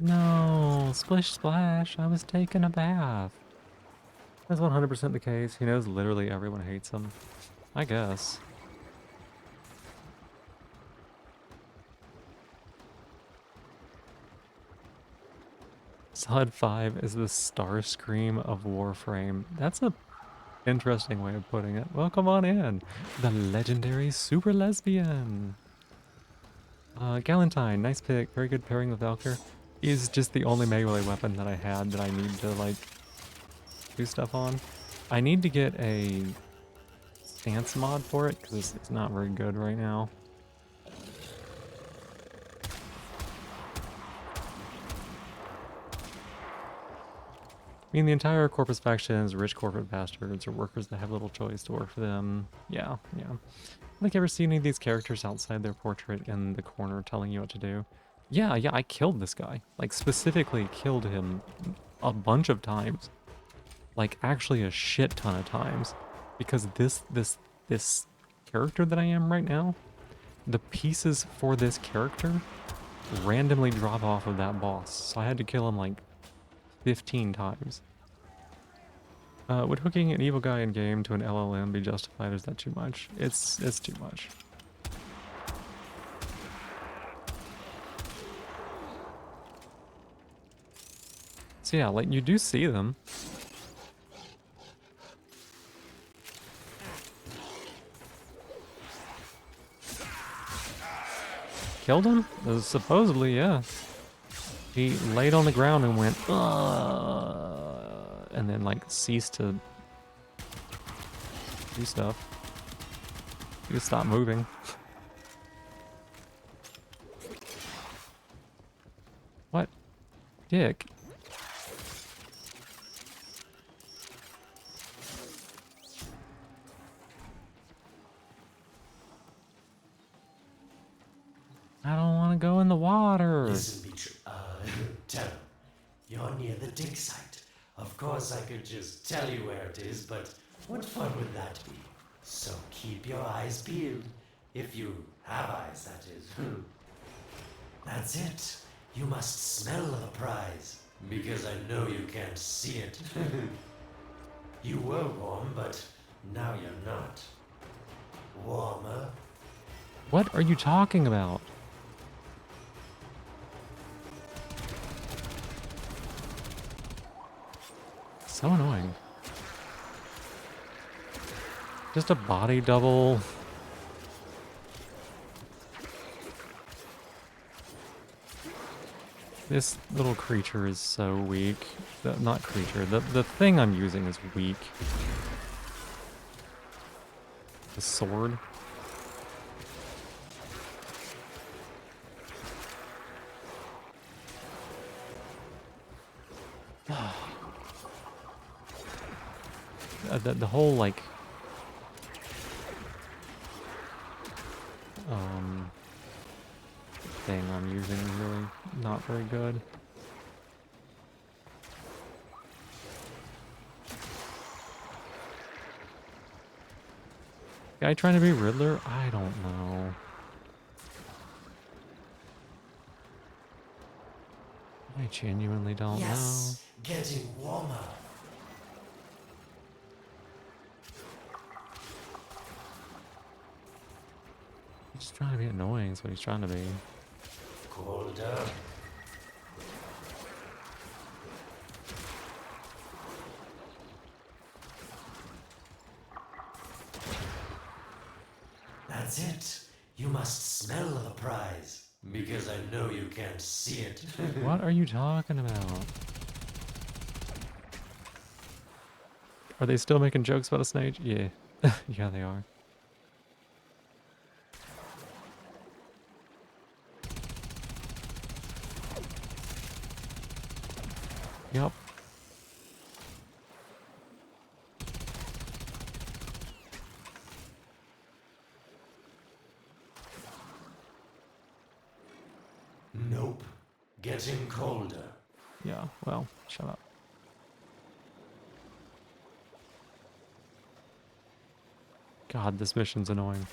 No, splish splash. I was taking a bath. That's 100% the case. He knows literally everyone hates him. I guess. Solid 5 is the Starscream of Warframe. That's a interesting way of putting it. Welcome on in. The legendary super lesbian. Galentine, nice pick. Very good pairing with Valkyr. Is just the only melee weapon that I had that I need to, like, do stuff on. I need to get a stance mod for it, because it's not very good right now. I mean, the entire Corpus faction is rich corporate bastards or workers that have little choice to work for them. Yeah. Like, ever see any of these characters outside their portrait in the corner telling you what to do? Yeah, I killed this guy. Like, specifically killed him a bunch of times. Like, actually a shit ton of times. Because this character that I am right now, the pieces for this character randomly drop off of that boss. So I had to kill him, like, 15 times. Would hooking an evil guy in game to an LLM be justified? Is that too much? It's too much. So yeah, like, you do see them. Killed him? Supposedly, yeah. He laid on the ground and went, and then, like, ceased to do stuff. He just stopped moving. What? Dick. I don't want to go in the water. Listen, tell him. You're near the dig site. Of course I could just tell you where it is, but what fun would that be? So keep your eyes peeled. If you have eyes, that is. That's it. You must smell the prize, because I know you can't see it. You were warm, but now you're not. Warmer? What are you talking about? So annoying. Just a body double. This little creature is so weak. Not creature, the thing I'm using is weak. The sword. The whole, like, thing I'm using is really not very good. Guy trying to be Riddler? I don't know. I genuinely don't know. Getting warmer. He's just trying to be annoying, is what he's trying to be. Colder. That's it. You must smell the prize. Because I know you can't see it. What are you talking about? Are they still making jokes about a snake? Yeah. Yeah, they are. Yup. Nope. Getting colder. Yeah, well, shut up. God, this mission's annoying.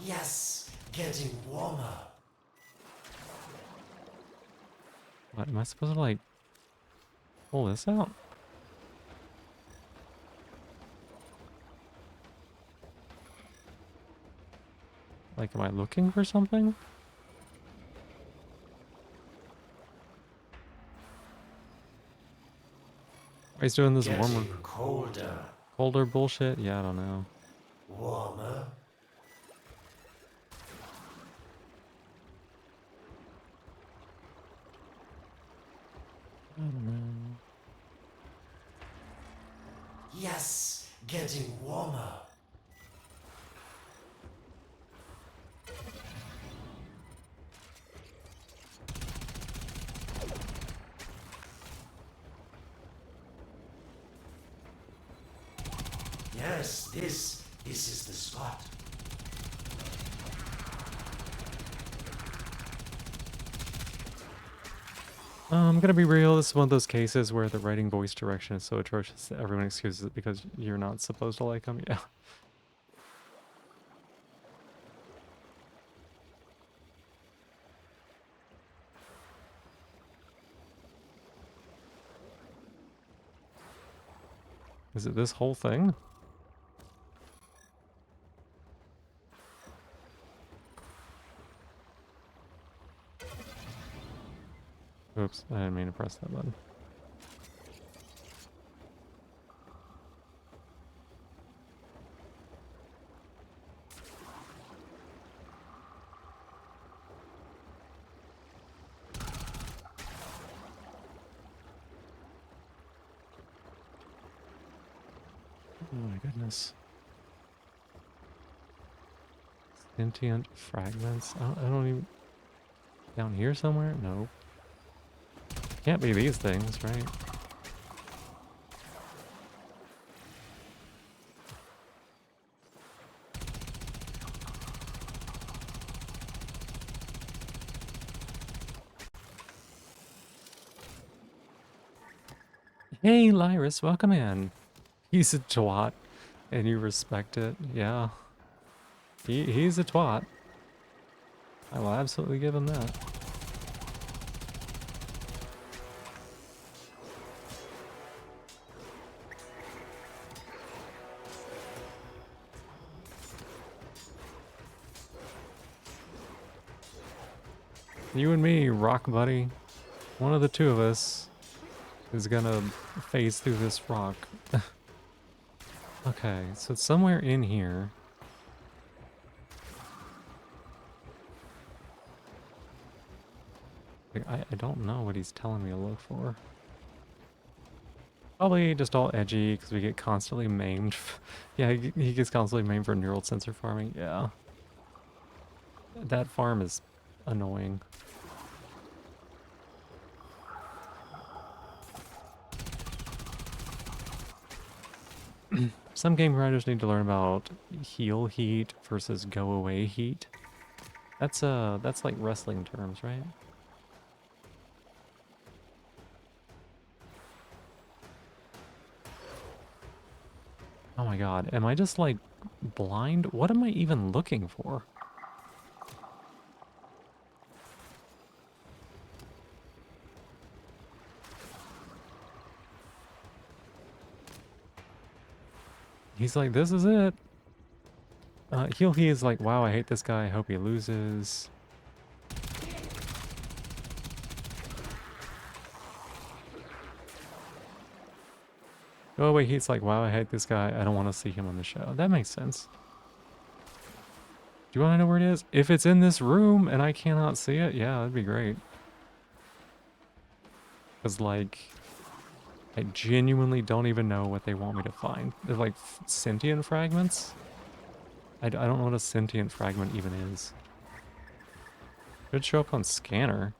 Yes, getting warmer. What, am I supposed to, like, pull this out? Like, am I looking for something? He's doing this warmer, Colder. colder bullshit? Yeah, I don't know. Warmer. I don't know. Yes, getting warmer. Yes, this is the spot. I'm gonna be real, this is one of those cases where the writing voice direction is so atrocious that everyone excuses it because you're not supposed to like them. Yeah. Is it this whole thing? Oops, I didn't mean to press that button. Oh my goodness. Sentient fragments? I don't even... Down here somewhere? No. Can't be these things, right? Hey, Lyris, welcome in. He's a twat, and you respect it. Yeah. He's a twat. I will absolutely give him that. You and me, rock buddy. One of the two of us is gonna phase through this rock. Okay, so it's somewhere in here. I don't know what he's telling me to look for. Probably just all edgy because we get constantly maimed. Yeah, he gets constantly maimed for neural sensor farming. Yeah. That farm is annoying. Some game grinders need to learn about heal heat versus go away heat. That's like wrestling terms, right? Oh my god, am I just like blind? What am I even looking for? He's like, this is it. Heal he is like, wow, I hate this guy, I hope he loses. Go away, he's like, wow, I hate this guy, I don't want to see him on the show. That makes sense. Do you want to know where it is? If it's in this room and I cannot see it, yeah, that'd be great. Because, like, I genuinely don't even know what they want me to find. They're like sentient fragments? I don't know what a sentient fragment even is. Should show up on scanner.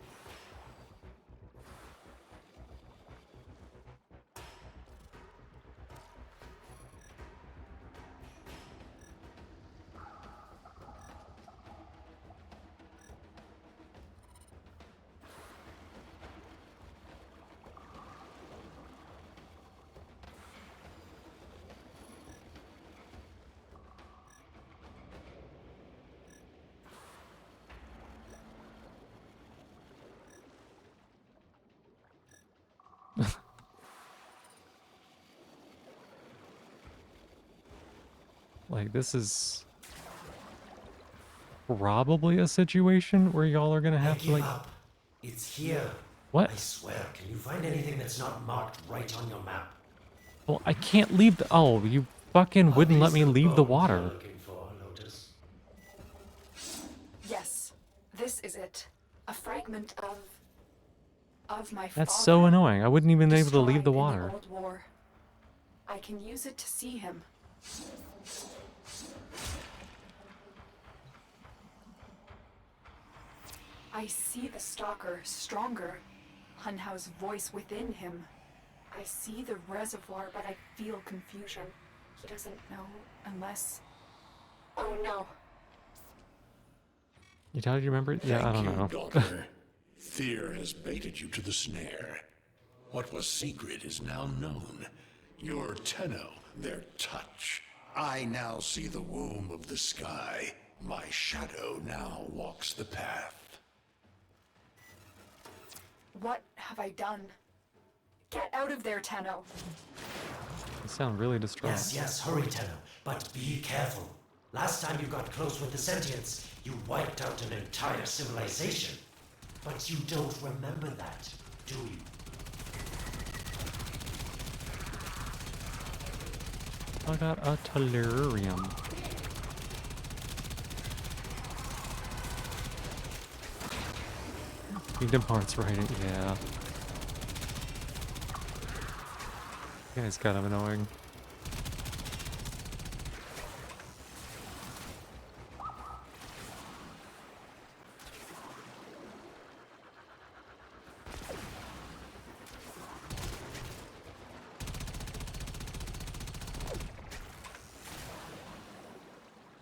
Like, this is probably a situation where y'all are gonna have to, like... Up. It's here. What? I swear, can you find anything that's not marked right on your map? Well, I can't leave the... Oh, you fucking wouldn't let me leave the water. Yes, this is it. A fragment of my That's father. so annoying. I wouldn't even be able to leave the Destroyed in water. Old War. I can use it to see him. I see the stalker stronger. Hunhow's voice within him. I see the reservoir, but I feel confusion. He doesn't know unless... Oh no. How did you remember it? Yeah, I don't know. Daughter. Fear has baited you to the snare. What was secret is now known. Your Tenno, their touch. I now see the womb of the sky. My shadow now walks the path. What have I done? Get out of there, Tenno. You sound really distraught. Yes, hurry, Tenno. But be careful. Last time you got close with the sentients, you wiped out an entire civilization. But you don't remember that, do you? I got a tellurium. Kingdom Hearts writing, yeah. Yeah, it's kind of annoying.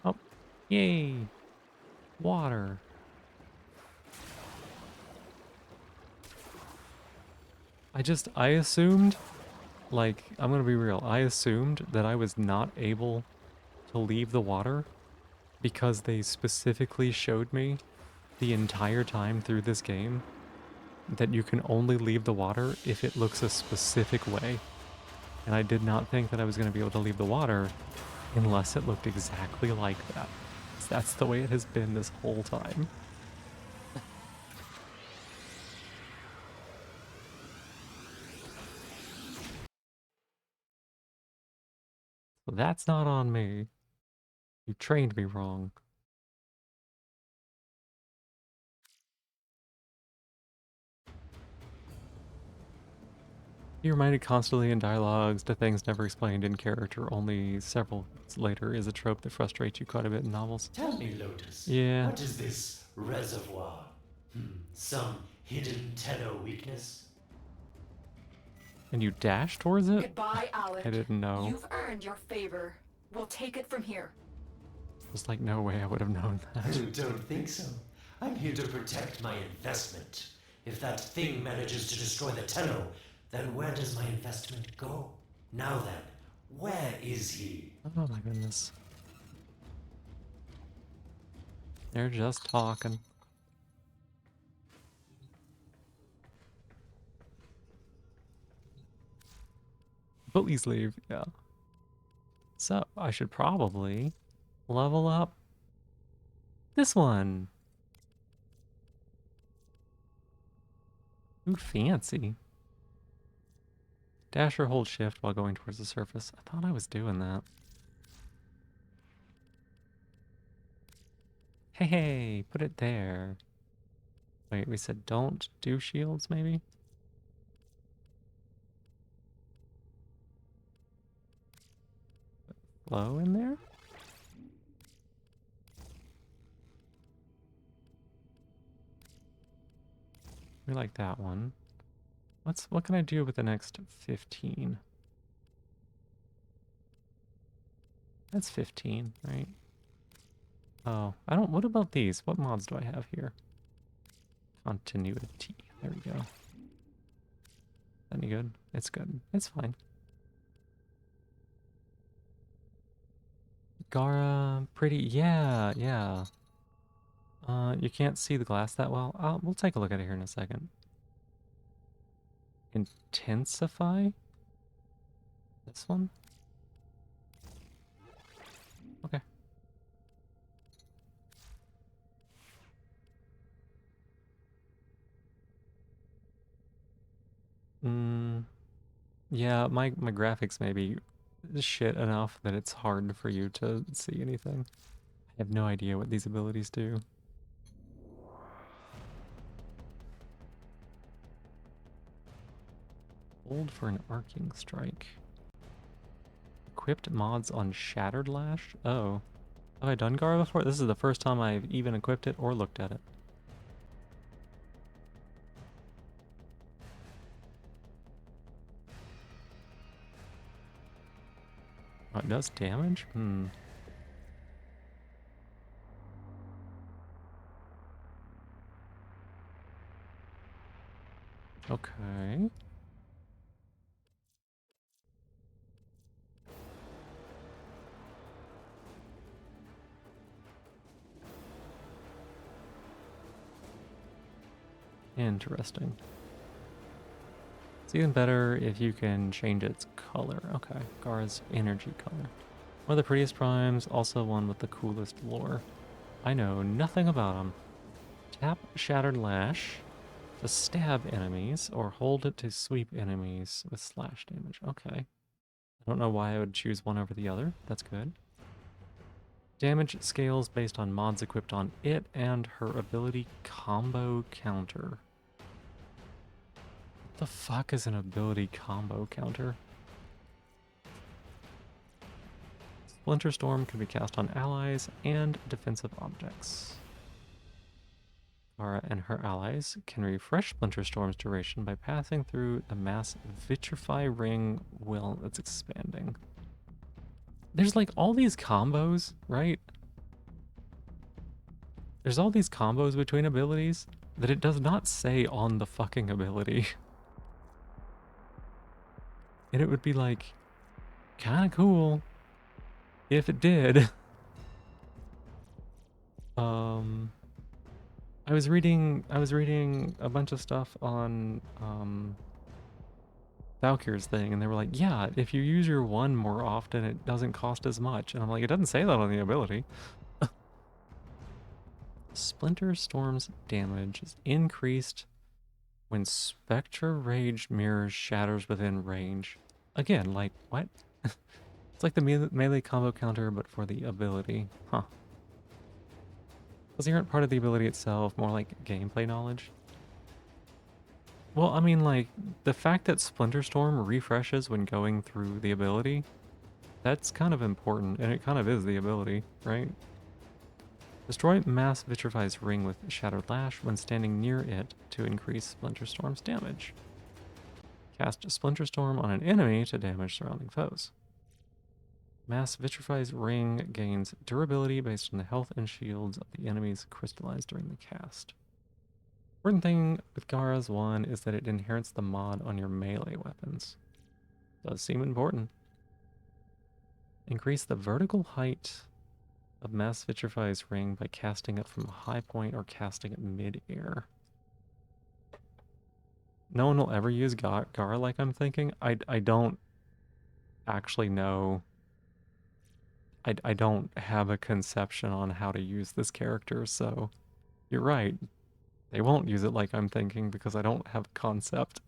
Oh, yay! Water. I assumed, like, I'm gonna be real, I assumed that I was not able to leave the water because they specifically showed me the entire time through this game that you can only leave the water if it looks a specific way. And I did not think that I was going to be able to leave the water unless it looked exactly like that. That's the way it has been this whole time. So that's not on me. You trained me wrong. Be reminded constantly in dialogues to things never explained in character only several later is a trope that frustrates you quite a bit in novels. Tell me, Lotus. Yeah. What is this reservoir? Some hidden Tenno weakness? And you dash towards it? Goodbye, Alec. I didn't know. You've earned your favor. We'll take it from here. There's like no way I would have known that. Don't think so. I'm here to protect my investment. If that thing manages to destroy the Tenno, then where does my investment go? Now then, where is he? Oh my goodness. They're just talking. Please leave, yeah. So, I should probably level up this one. Ooh, fancy. Dash or hold shift while going towards the surface. I thought I was doing that. Hey, put it there. Wait, we said don't do shields, maybe? Flow in there? We like that one. What can I do with the next 15? That's 15, right? Oh, what about these? What mods do I have here? Continuity. There we go. Any good? It's good. It's fine. Gara, pretty, yeah. You can't see the glass that well. We'll take a look at it here in a second. Intensify? This one? Okay. Yeah, my graphics may be shit enough that it's hard for you to see anything. I have no idea what these abilities do. Hold for an arcing strike. Equipped mods on Shattered Lash? Oh. Have I done Gara before? This is the first time I've even equipped it or looked at it. Oh, it does damage? Okay. Interesting. It's even better if you can change its color. Okay, Gar's energy color. One of the prettiest primes, also one with the coolest lore. I know nothing about them. Tap Shattered Lash to stab enemies, or hold it to sweep enemies with slash damage. Okay. I don't know why I would choose one over the other. That's good. Damage scales based on mods equipped on it and her ability combo counter. What the fuck is an ability combo counter? Splinter Storm can be cast on allies and defensive objects. Gara and her allies can refresh Splinter Storm's duration by passing through the mass Vitrify ring will that's expanding. There's like all these combos, right? There's all these combos between abilities that it does not say on the fucking ability. And it would be like kind of cool if it did. I was reading a bunch of stuff on Valkyr's thing, and they were like, yeah, if you use your one more often, it doesn't cost as much. And I'm like, it doesn't say that on the ability. Splinter Storm's damage is increased when Spectre Rage mirrors shatters within range. Again, like, what? It's like the melee combo counter, but for the ability. Huh. Was the aren't part of the ability itself, more like gameplay knowledge? Well, I mean, like, the fact that Splinter Storm refreshes when going through the ability, that's kind of important, and it kind of is the ability, right? Destroy Mass Vitrify's ring with Shattered Lash when standing near it to increase Splinter Storm's damage. Cast Splinter Storm on an enemy to damage surrounding foes. Mass Vitrify's ring gains durability based on the health and shields of the enemies crystallized during the cast. Important thing with Gara's one is that it inherits the mod on your melee weapons. Does seem important. Increase the vertical height of Mass Vitrify's ring by casting it from a high point or casting it mid-air. No one will ever use Gara like I'm thinking. I don't actually know. I don't have a conception on how to use this character, so you're right. They won't use it like I'm thinking because I don't have a concept.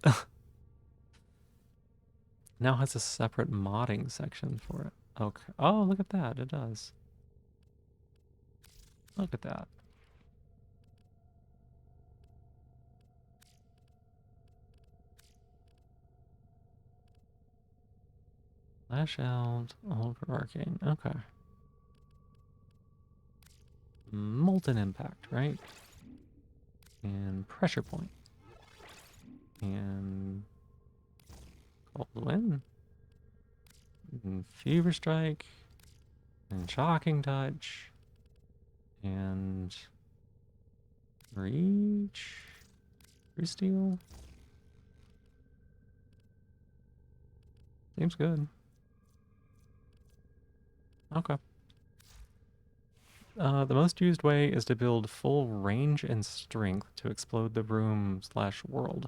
Now has a separate modding section for it. Okay. Oh, look at that. It does. Look at that. Lash out, overarching. Okay. Molten impact, right? And pressure point. And cold wind. And fever strike. And shocking touch. And reach. Steel. Seems good. Okay. The most used way is to build full range and strength to explode the room/world.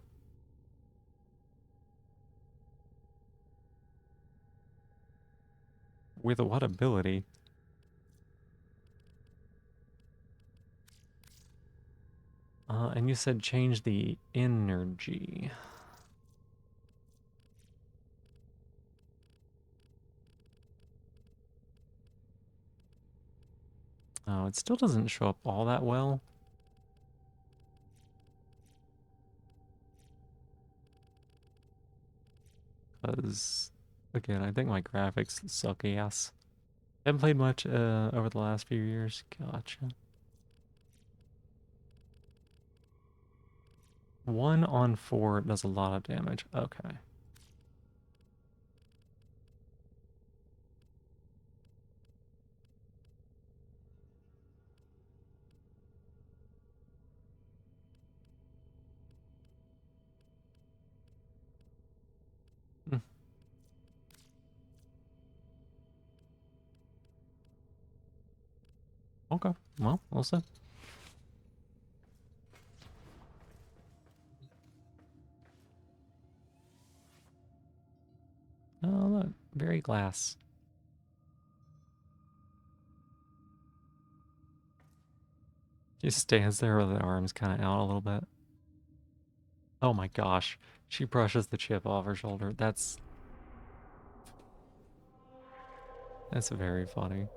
With what ability? And you said change the energy. Oh, it still doesn't show up all that well. Because, again, I think my graphics suck ass. Haven't played much over the last few years. Gotcha. 1 on 4 does a lot of damage. Okay. Hmm. Okay. Well, we'll see. Oh, look. Very glass. She stands there with her arms kind of out a little bit. Oh my gosh. She brushes the chip off her shoulder. That's very funny.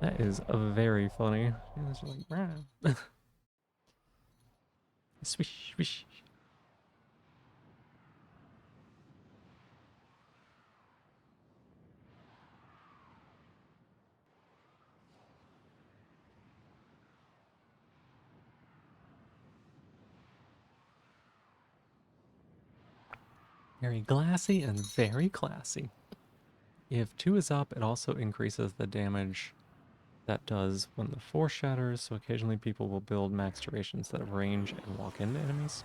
That is very funny. It's like, rah. Swish, swish. Very glassy and very classy. If 2 is up, it also increases the damage that does when the force shatters, so occasionally people will build max durations that have range and walk into enemies.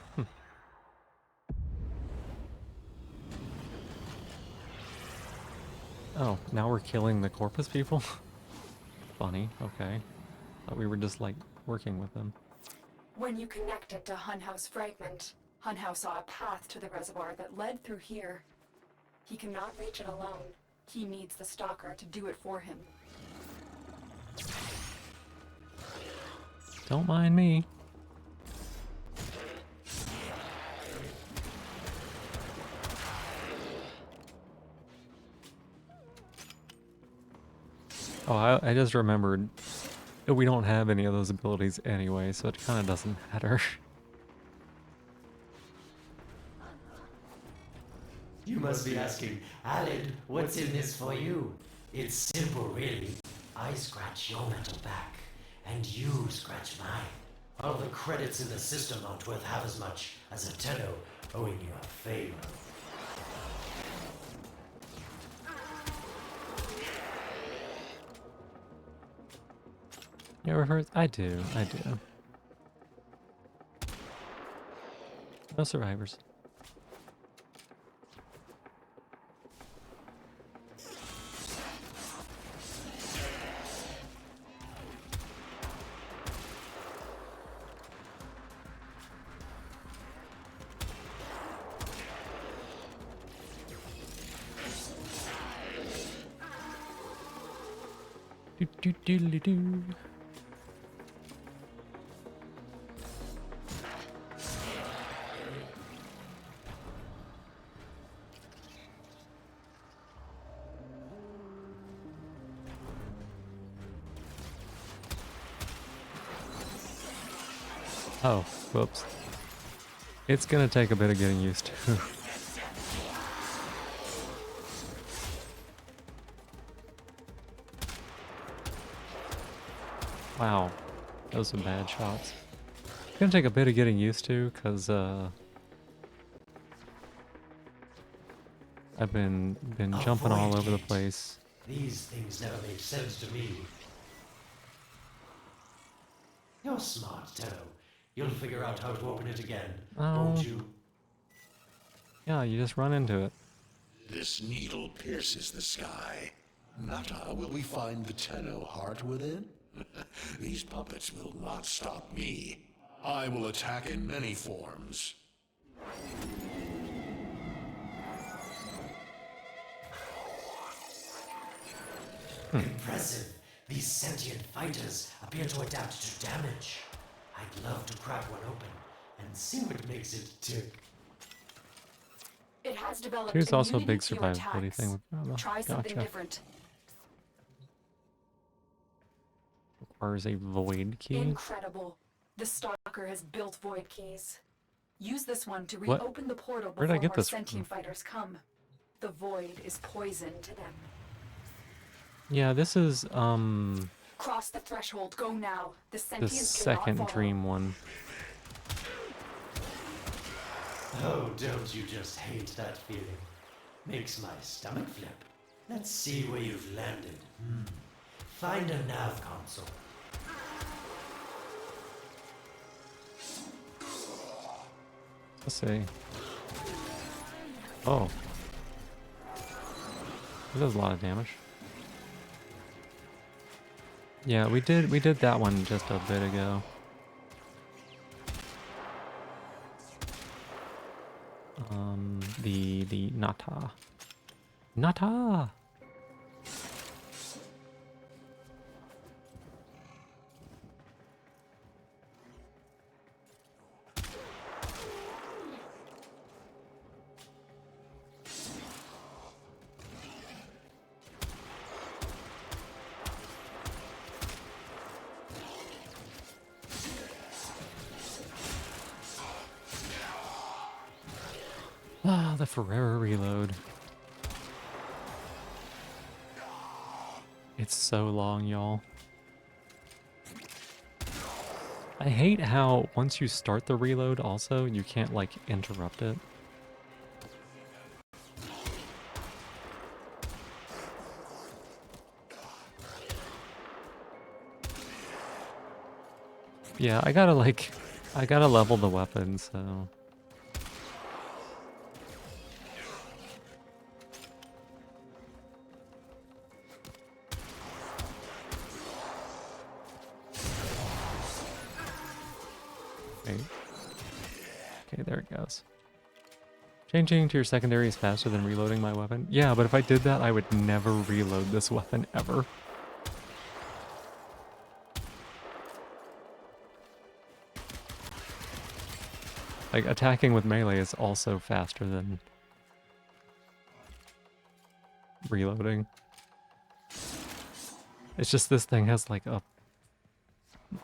Oh, now we're killing the Corpus people? Funny, okay. Thought we were just, like, working with them. When you connected to Hunhow's fragment, Hunhow saw a path to the reservoir that led through here. He cannot reach it alone. He needs the Stalker to do it for him. Don't mind me. Oh, I just remembered we don't have any of those abilities anyway, so it kind of doesn't matter. You must be asking, Aled, what's in this for you? It's simple, really. I scratch your metal back, and you scratch mine. All the credits in the system aren't worth half as much as a tenno owing you a favor. Yeah, reverse. I do. No survivors. Do do do do do. Oh, whoops. It's gonna take a bit of getting used to. Wow, those are bad shots. It's gonna take a bit of getting used to, cause I've been jumping all over the place. These things never made sense to me. You're smart, Tenno. You'll figure out how to open it again, won't you? Yeah, you just run into it. This needle pierces the sky. Nata, will we find the Tenno heart within? These puppets will not stop me. I will attack in many forms. Impressive. These sentient fighters appear to adapt to damage. I'd love to crack one open and see what makes it tick. It has developed Here's also a immunity big to your survivability attacks. thing. Try something Gotcha. different. Requires a void key. Incredible. The Stalker has built void keys. Use this one to What? reopen the portal Where'd I before get more this sentient from? fighters come. The void is poison to them. Yeah, this is Cross the threshold. Go now. The the sentients second cannot follow. dream one. Oh, don't you just hate that feeling? Makes my stomach flip. Let's see where you've landed. Find a nav console. Let's see. Oh. That does a lot of damage. Yeah, we did that one just a bit ago. The Nata. Nata! Ah, the Ferrera reload. It's so long, y'all. I hate how once you start the reload also, you can't like interrupt it. Yeah, I gotta level the weapon, so. Wait. Okay, there it goes. Changing to your secondary is faster than reloading my weapon. Yeah, but if I did that, I would never reload this weapon ever. Like, attacking with melee is also faster than reloading. It's just this thing has like a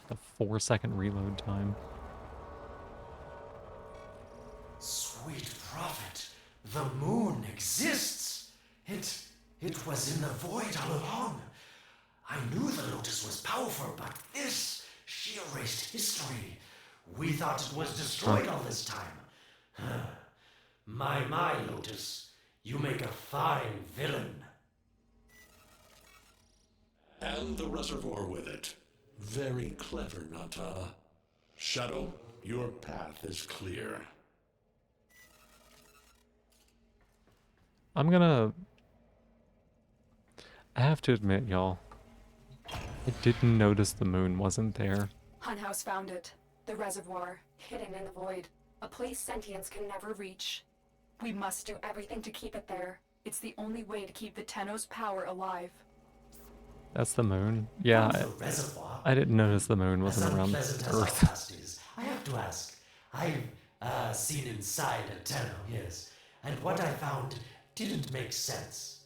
the 4-second reload time. Sweet prophet, the moon exists. It was in the void all along. I knew the Lotus was powerful, but this, she erased history. We thought it was destroyed all this time. My, Lotus, you make a fine villain. And the reservoir with it. Very clever, Nata. Shadow, your path is clear. I'm gonna... I have to admit, y'all, I didn't notice the moon wasn't there. Hunhouse found it. The reservoir, hidden in the void. A place sentients can never reach. We must do everything to keep it there. It's the only way to keep the Tenno's power alive. That's the moon? Yeah, The reservoir. I didn't notice the moon wasn't around Unpleasant as Earth. our past is, I have to ask. I've seen inside a Tenno, yes, and what I found didn't make sense.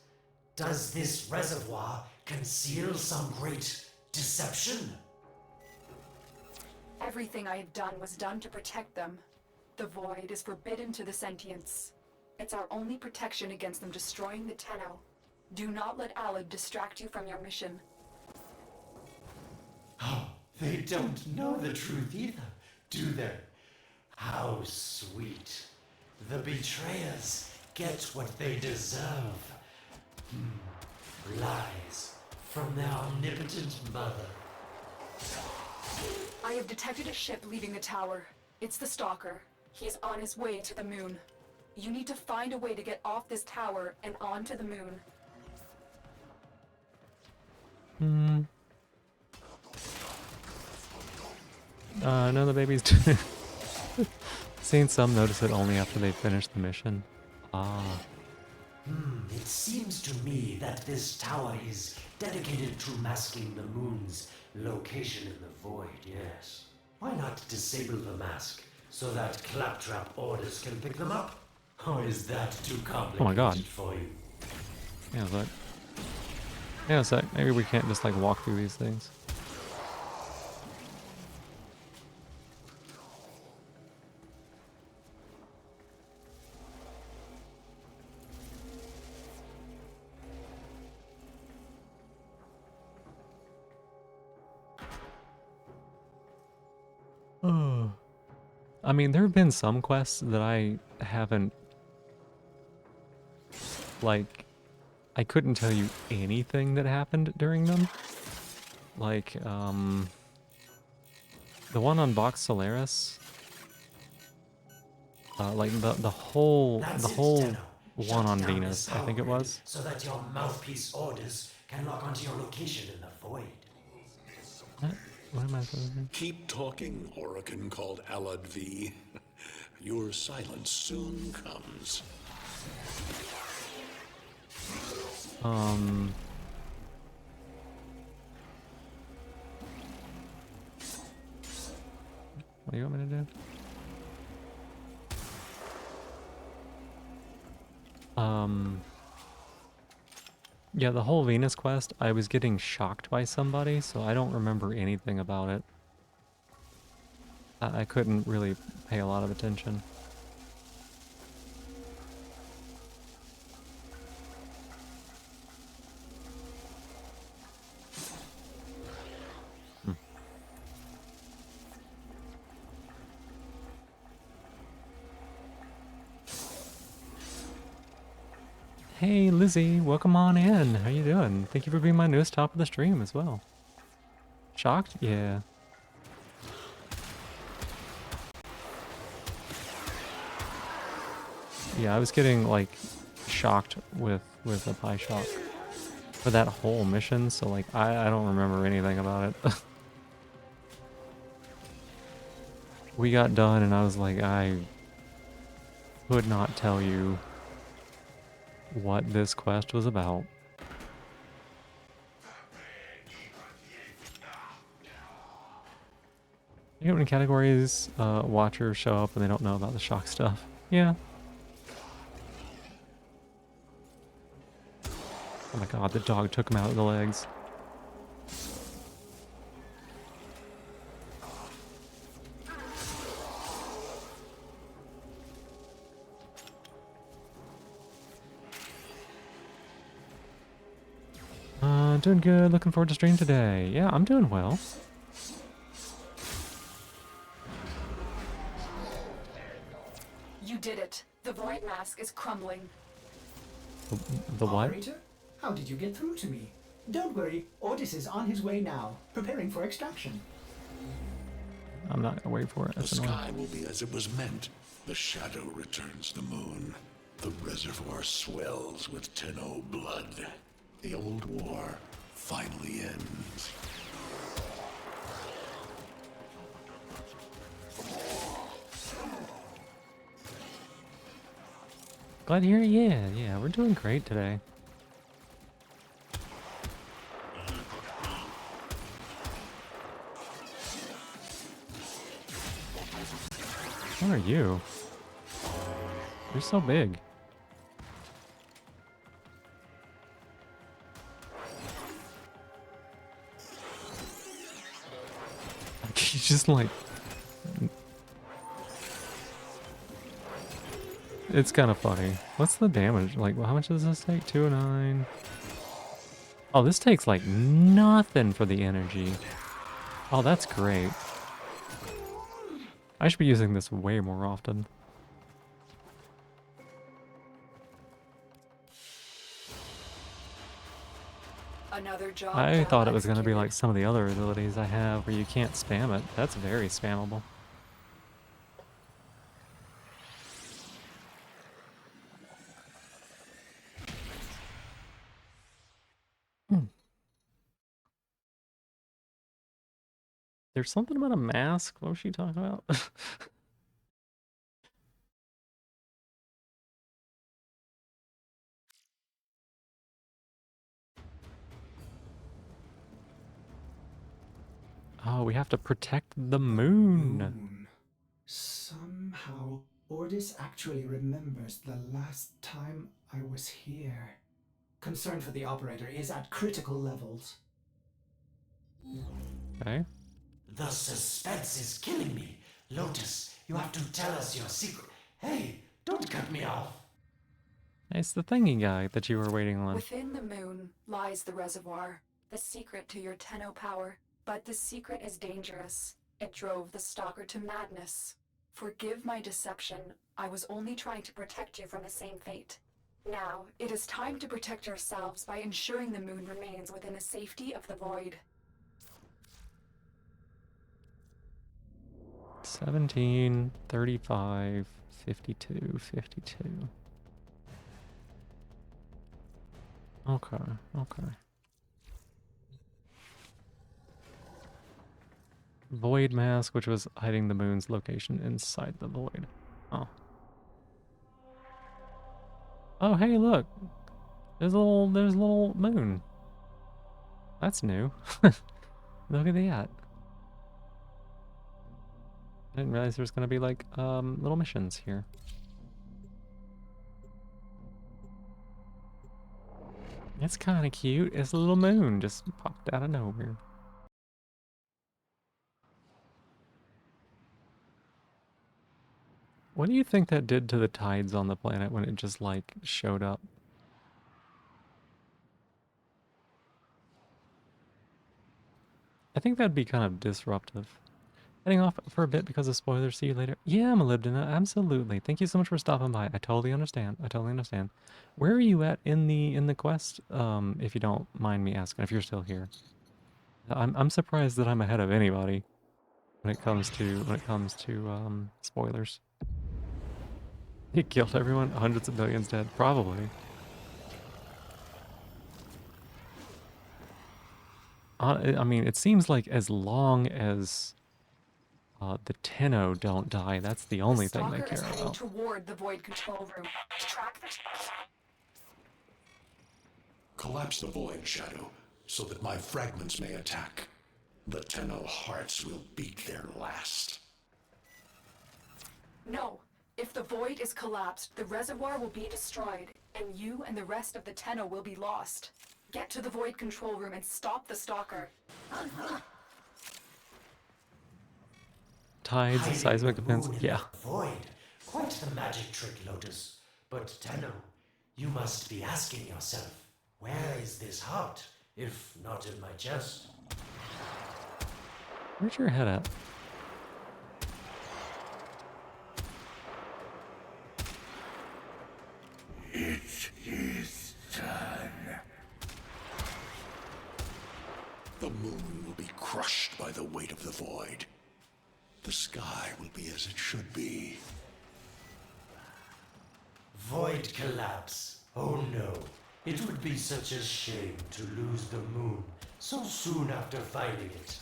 Does this reservoir conceal some great deception? Everything I have done was done to protect them. The void is forbidden to the sentients. It's our only protection against them destroying the Tenno. Do not let Alad distract you from your mission. Oh, they don't know the truth either, do they? How sweet. The betrayers get what they deserve. Lies from their omnipotent mother. I have detected a ship leaving the tower. It's the Stalker. He's on his way to the moon. You need to find a way to get off this tower and onto the moon. No, the baby's... Seen some notice it only after they finish the mission. Ah. It seems to me that this tower is dedicated to masking the moon's location in the void, yes. Why not disable the mask so that claptrap orders can pick them up? Or is that too complicated Oh my god. for you? Yeah, it's like... Yeah, it's like, maybe we can't just like walk through these things. Oh. I mean, there have been some quests that I haven't... Like, I couldn't tell you anything that happened during them. Like, the one on Vox Solaris. Like the whole Tenno. one Shut on down Venus, this I think it tower was. so that your mouthpiece orders can lock onto your location in the void. What am I supposed to do? Keep talking, Oracle called Alad V. Your silence soon comes. What do you want me to do? Yeah, the whole Venus quest, I was getting shocked by somebody, so I don't remember anything about it. I couldn't really pay a lot of attention. Hey Lizzie, welcome on in. How you doing? Thank you for being my newest top of the stream as well. Shocked? Yeah. Yeah, I was getting like shocked with a pie shot for that whole mission, so like I don't remember anything about it. We got done and I was like, I could not tell you what this quest was about. You know, when categories watchers show up and they don't know about the shock stuff. Yeah. Oh my god, the dog took him out of the legs. Doing good. Looking forward to stream today. Yeah, I'm doing well. You did it. The void mask is crumbling. The what? Operator? How did you get through to me? Don't worry, Otis is on his way now, preparing for extraction. I'm not gonna wait for it. The sky will be as it was meant. The shadow returns the moon. The reservoir swells with Tenno blood. The old war finally ends. Glad to hear it. Yeah, we're doing great today. What are you? You're so big. He's just like... It's kind of funny. What's the damage? Like, how much does this take? 209. Oh, this takes like nothing for the energy. Oh, that's great. I should be using this way more often. Another job. I thought it was going to be like some of the other abilities I have where you can't spam it. That's very spammable. There's something about a mask. What was she talking about? Oh, we have to protect the moon. Somehow, Ordis actually remembers the last time I was here. Concern for the operator is at critical levels. Okay. The suspense is killing me. Lotus, you have to tell us your secret. Hey, don't cut me off. It's the thingy guy that you were waiting on. Within the moon lies the reservoir, the secret to your Tenno power. But the secret is dangerous. It drove the stalker to madness. Forgive my deception. I was only trying to protect you from the same fate. Now, it is time to protect yourselves by ensuring the moon remains within the safety of the void. 17, 35, 52, 52. Okay. Void mask, which was hiding the moon's location inside the void. Oh. Oh, hey, look. There's a little moon. That's new. Look at that. I didn't realize there was gonna be like little missions here. It's kind of cute. It's a little moon just popped out of nowhere. What do you think that did to the tides on the planet when it just like showed up? I think that'd be kind of disruptive. Heading off for a bit because of spoilers. See you later. Yeah, Molybdena, absolutely. Thank you so much for stopping by. I totally understand. Where are you at in the quest? If you don't mind me asking, if you're still here. I'm surprised that I'm ahead of anybody when it comes to spoilers. He killed everyone. Hundreds of millions dead. Probably. I mean, it seems like as long as the Tenno don't die, that's the only thing they care about. Toward the void control room. Track the... Collapse the void, Shadow, so that my fragments may attack. The Tenno hearts will beat their last. No. If the void is collapsed, the reservoir will be destroyed, and you and the rest of the Tenno will be lost. Get to the void control room and stop the stalker. Tides, seismic events, yeah. Void. Quite the magic trick, Lotus. But Tenno, you must be asking yourself, where is this heart? if not in my chest. Where's your head at? It is done. The moon will be crushed by the weight of the void. The sky will be as it should be. Void collapse. Oh no. It would be such a shame to lose the moon so soon after finding it.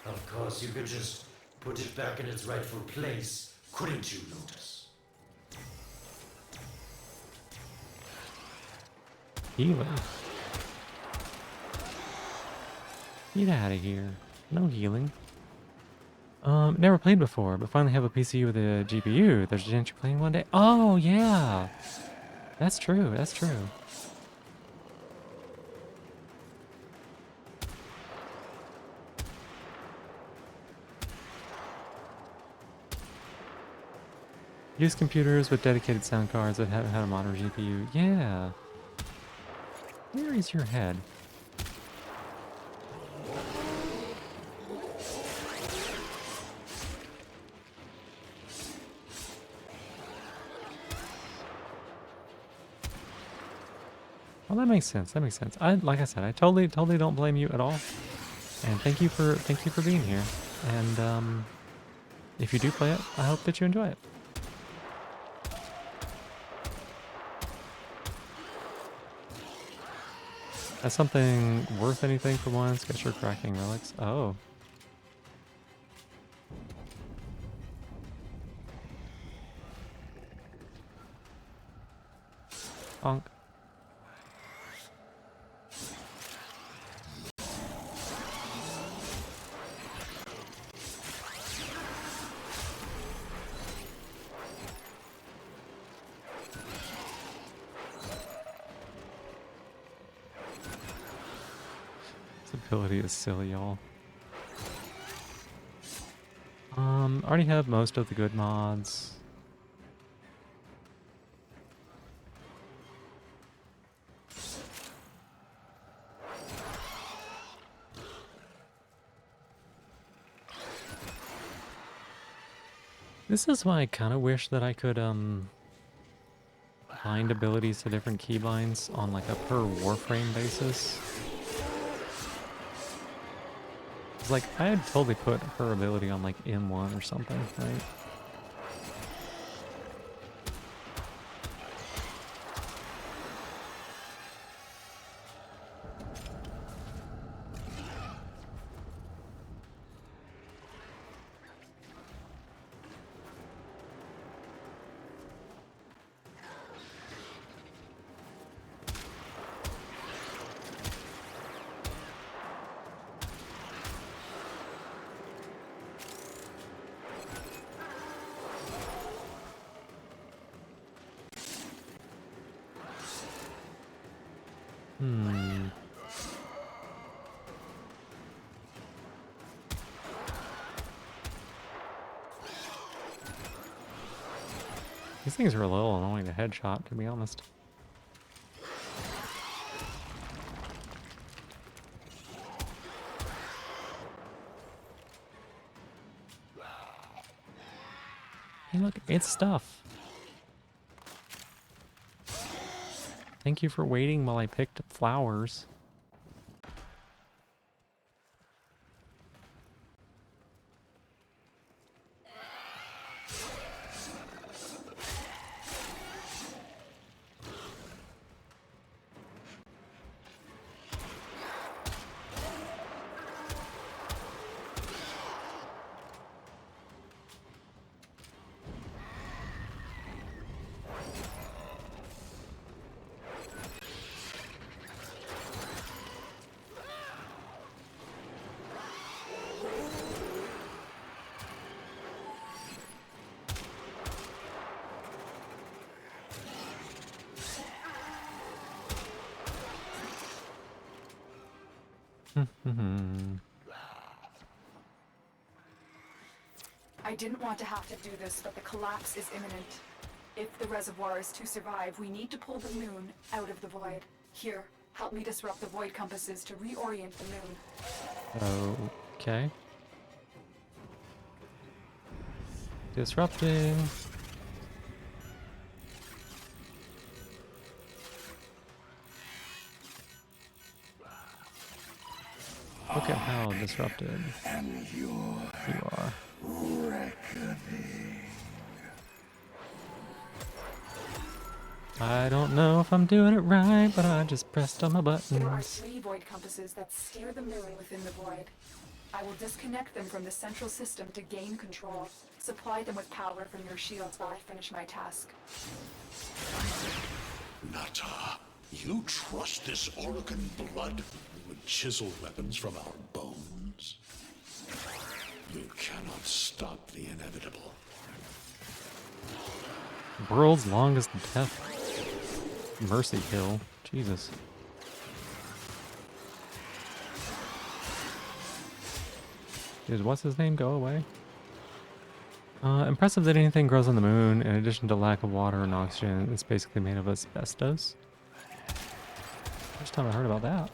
Of course, you could just put it back in its rightful place, couldn't you, Lotus? Healing. Get out of here. No healing. Never played before, but finally have a PC with a GPU. There's a chance you're playing one day. Oh, yeah. That's true. That's true. Use computers with dedicated sound cards that haven't had a modern GPU. Yeah. Where is your head? Well, that makes sense. That makes sense. Like I said, I totally don't blame you at all. And thank you for being here. And if you do play it, I hope that you enjoy it. That's something worth anything for once. Guess you're cracking relics. Oh. Bonk. This ability is silly, y'all. Already have most of the good mods. This is why I kind of wish that I could bind abilities to different keybinds on like a per warframe basis. It's like I'd totally put her ability on like M1 or something, right? These things are a little annoying to headshot, to be honest. Hey look, it's stuff. Thank you for waiting while I picked flowers. I didn't want to have to do this, but the collapse is imminent. If the reservoir is to survive, we need to pull the moon out of the void. Here, Help me disrupt the void compasses to reorient the moon. Okay. Disrupting. Look at how disrupted you are. I don't know if I'm doing it right, but I just pressed on my There are buttons. 3 void compasses that steer the moon within the void. I will disconnect them from the central system to gain control. Supply them with power from your shields while I finish my task. Nata, you trust this Orokin blood who would chisel weapons from our bones? You cannot stop the inevitable. World's longest death. Mercy kill. Jesus. Dude, what's his name? Go away. Impressive that anything grows on the moon. In addition to lack of water and oxygen, it's basically made of asbestos. First time I heard about that.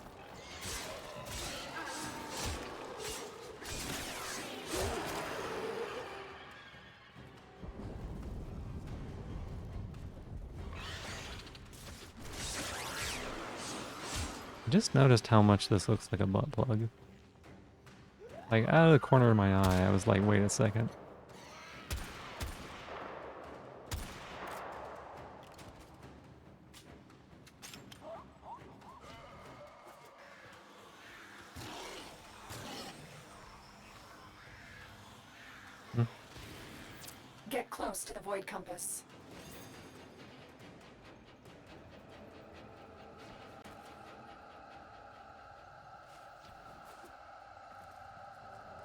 I just noticed how much this looks like a butt plug. Like, out of the corner of my eye, I was like, wait a second. Get close to the void compass.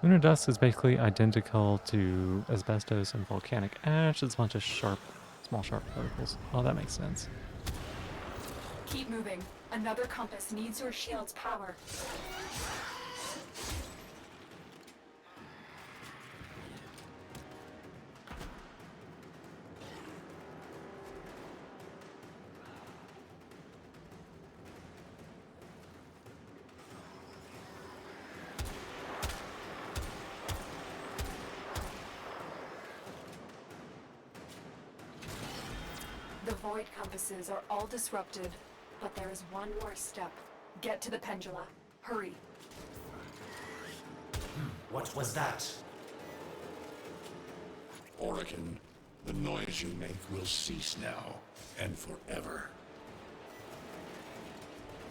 Lunar dust is basically identical to asbestos and volcanic ash. It's a bunch of small sharp particles. Oh, that makes sense. Keep moving. Another compass needs your shield's power. The void compasses are all disrupted, but there is one more step. Get to the pendula. Hurry. What was that? Orokin, the noise you make will cease now, and forever.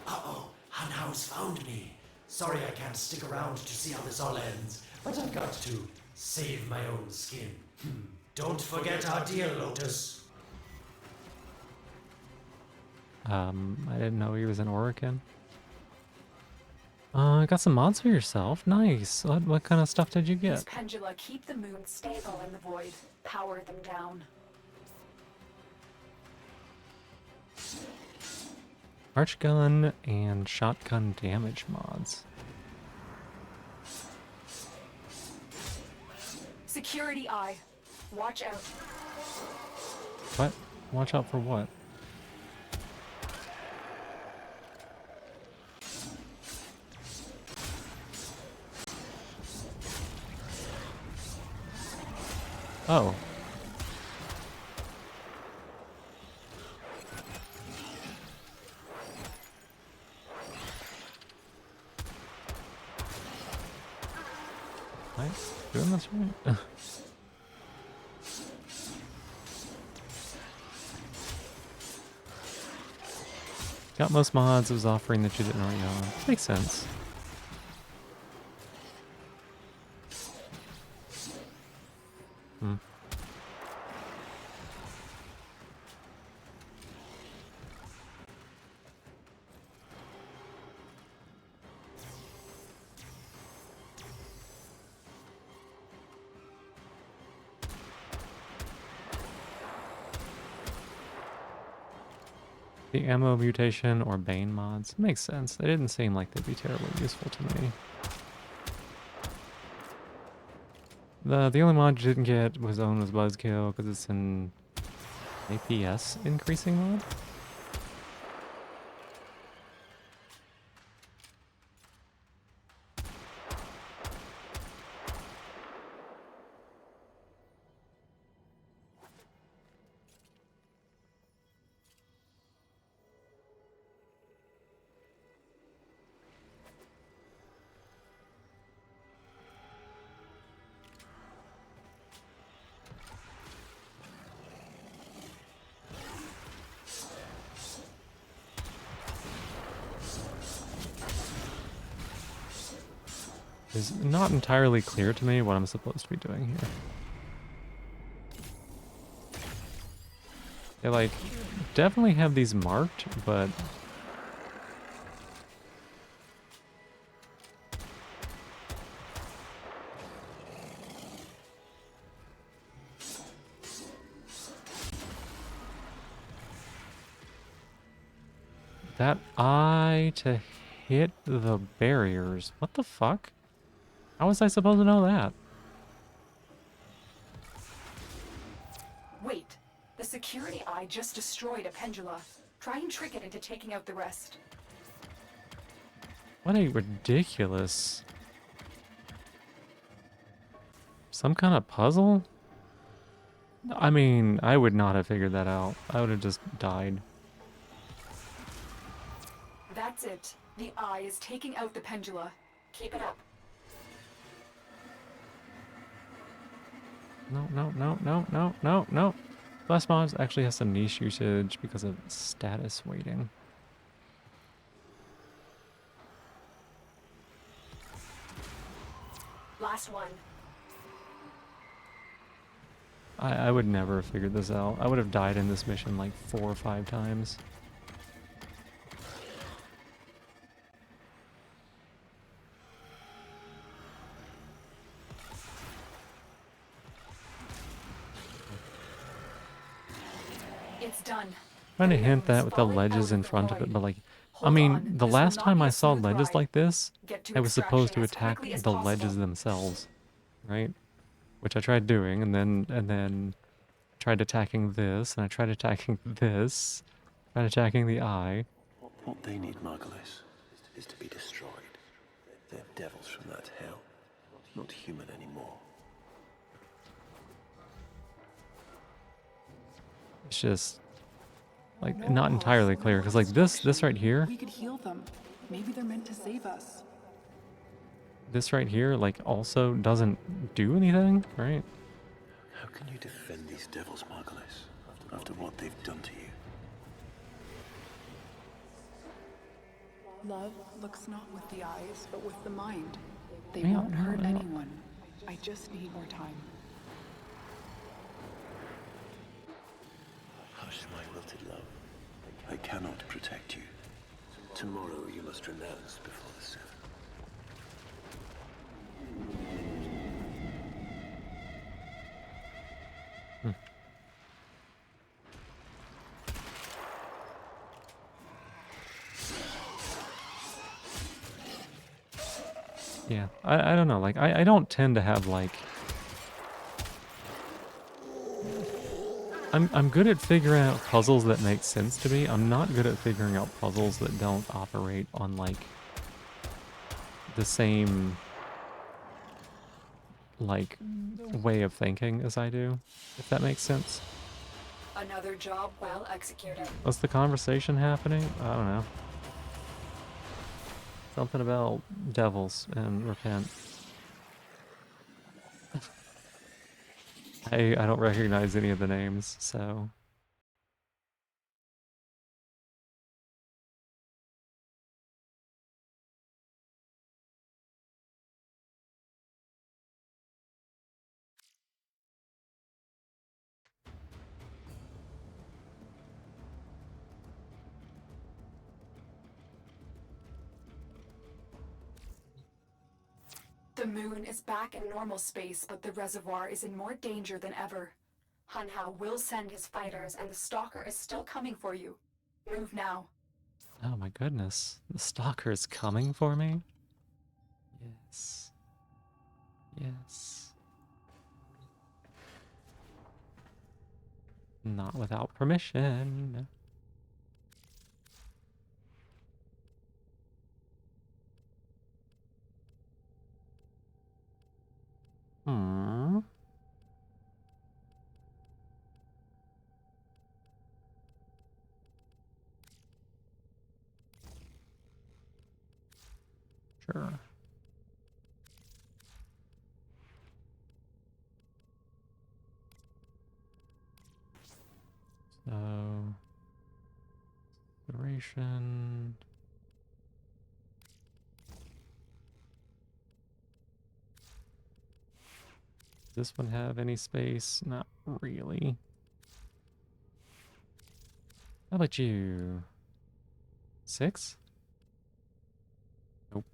Uh-oh, Hanau's found me. Sorry I can't stick around to see how this all ends, but I've got to save my own skin. Don't forget our deal, Lotus. I didn't know he was an Orokin. Got some mods for yourself. Nice. What kind of stuff did you These get? pendula keep the moon stable in the void. Power them down. Arch gun and shotgun damage mods. Security eye. Watch out. What? Watch out for what? Oh. Am I doing this right? Got most mods. It was offering that you didn't already own. Makes sense. The ammo mutation or Bane mods. Makes sense. They didn't seem like they'd be terribly useful to me. The only mod you didn't get was Buzzkill because it's an APS increasing mod. is not entirely clear to me what I'm supposed to be doing here. They, like, definitely have these marked, but... that eye to hit the barriers. What the fuck? How was I supposed to know that? Wait, the security eye just destroyed a pendula. Try and trick it into taking out the rest. What a ridiculous... some kind of puzzle? I mean, I would not have figured that out. I would have just died. That's it. The eye is taking out the pendula. Keep it up. No. Blast Mobs actually has some niche usage because of status waiting. Last one. I would never have figured this out. I would have died in this mission like 4 or 5 times. It's done. Trying to hint that with the ledges in front of it, but like, I mean, the last time I saw ledges like this, I was supposed to attack the ledges themselves, right? Which I tried doing, and then tried attacking this, and I tried attacking this, tried attacking the eye. What they need, Margulis, is to be destroyed. They're devils from that hell, not human anymore. It's just like not entirely clear because like this right here, We could heal them. Maybe they're meant to save us. this right here like also doesn't do anything, right? How can you defend these devils, Margulis, after what they've done to you? Love looks not with the eyes, but with the mind. They Yeah, won't hurt yeah. anyone. I just need more time. Hush, my wilted love. I cannot protect you. Tomorrow you must renounce before the sun. Yeah, I don't know, like I don't tend to have like I'm good at figuring out puzzles that make sense to me. I'm not good at figuring out puzzles that don't operate on like the same like way of thinking as I do, if that makes sense. Another job well executed. What's the conversation happening? I don't know. Something about devils and repent. I don't recognize any of the names, so... The moon is back in normal space, but the reservoir is in more danger than ever. Hanhao will send his fighters, and the Stalker is still coming for you. Move now. Oh my goodness. The Stalker is coming for me? Yes. Yes. Not without permission. Hmm. Sure. So... Duration... this one have any space? Not really. How about you? 6? Nope.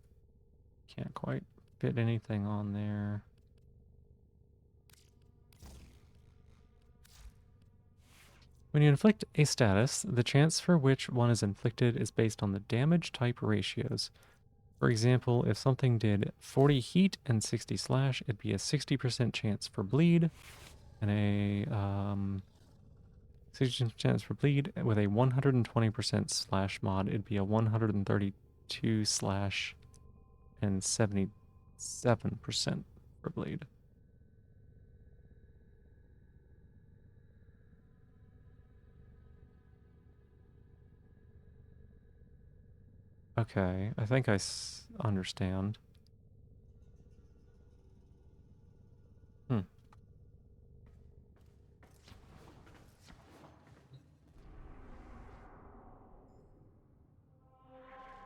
Can't quite fit anything on there. When you inflict a status, the chance for which one is inflicted is based on the damage type ratios. For example, if something did 40 heat and 60 slash, it'd be a 60% chance for bleed, and a 60% chance for bleed. With a 120% slash mod, it'd be a 132 slash and 77% for bleed. Okay, I think I understand. Hmm.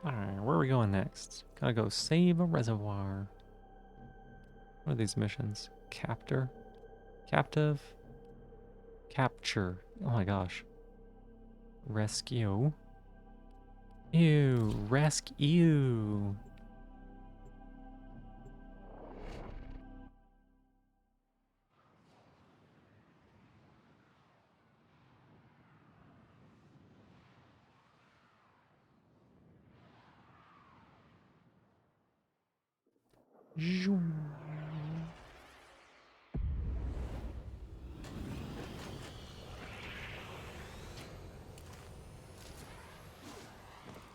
Alright, where are we going next? Gotta go save a reservoir. What are these missions? Captor? Captive? Capture. Oh my gosh. Rescue. Ew. Rescue.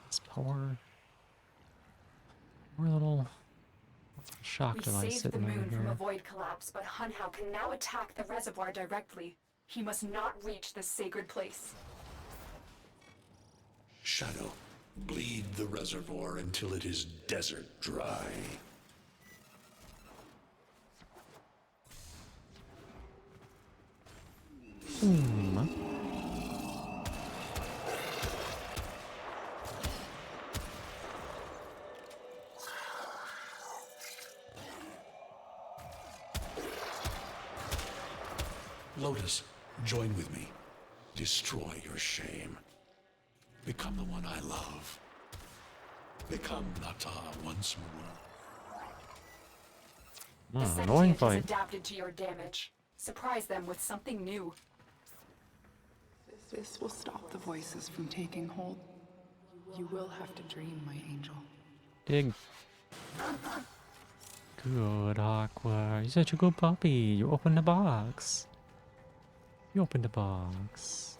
This poor little shock We device saved the sitting over moon from a here. void collapse, but Hunhow can now attack the reservoir directly. He must not reach this sacred place. Shadow, bleed the reservoir until it is desert dry. Lotus, join with me. Destroy your shame. Become the one I love. Become Nata once more. The Annoying sentient has fight. adapted to your damage. Surprise them with something new. This will stop the voices from taking hold. You will have to dream, my angel. Dig. Good, Aqua. You're such a good puppy. You opened the box. You opened the box.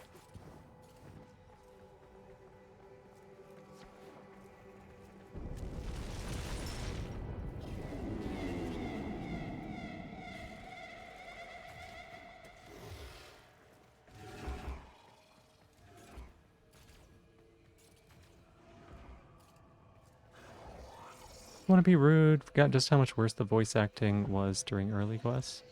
Want to be rude? Forgot just how much worse the voice acting was during early quests.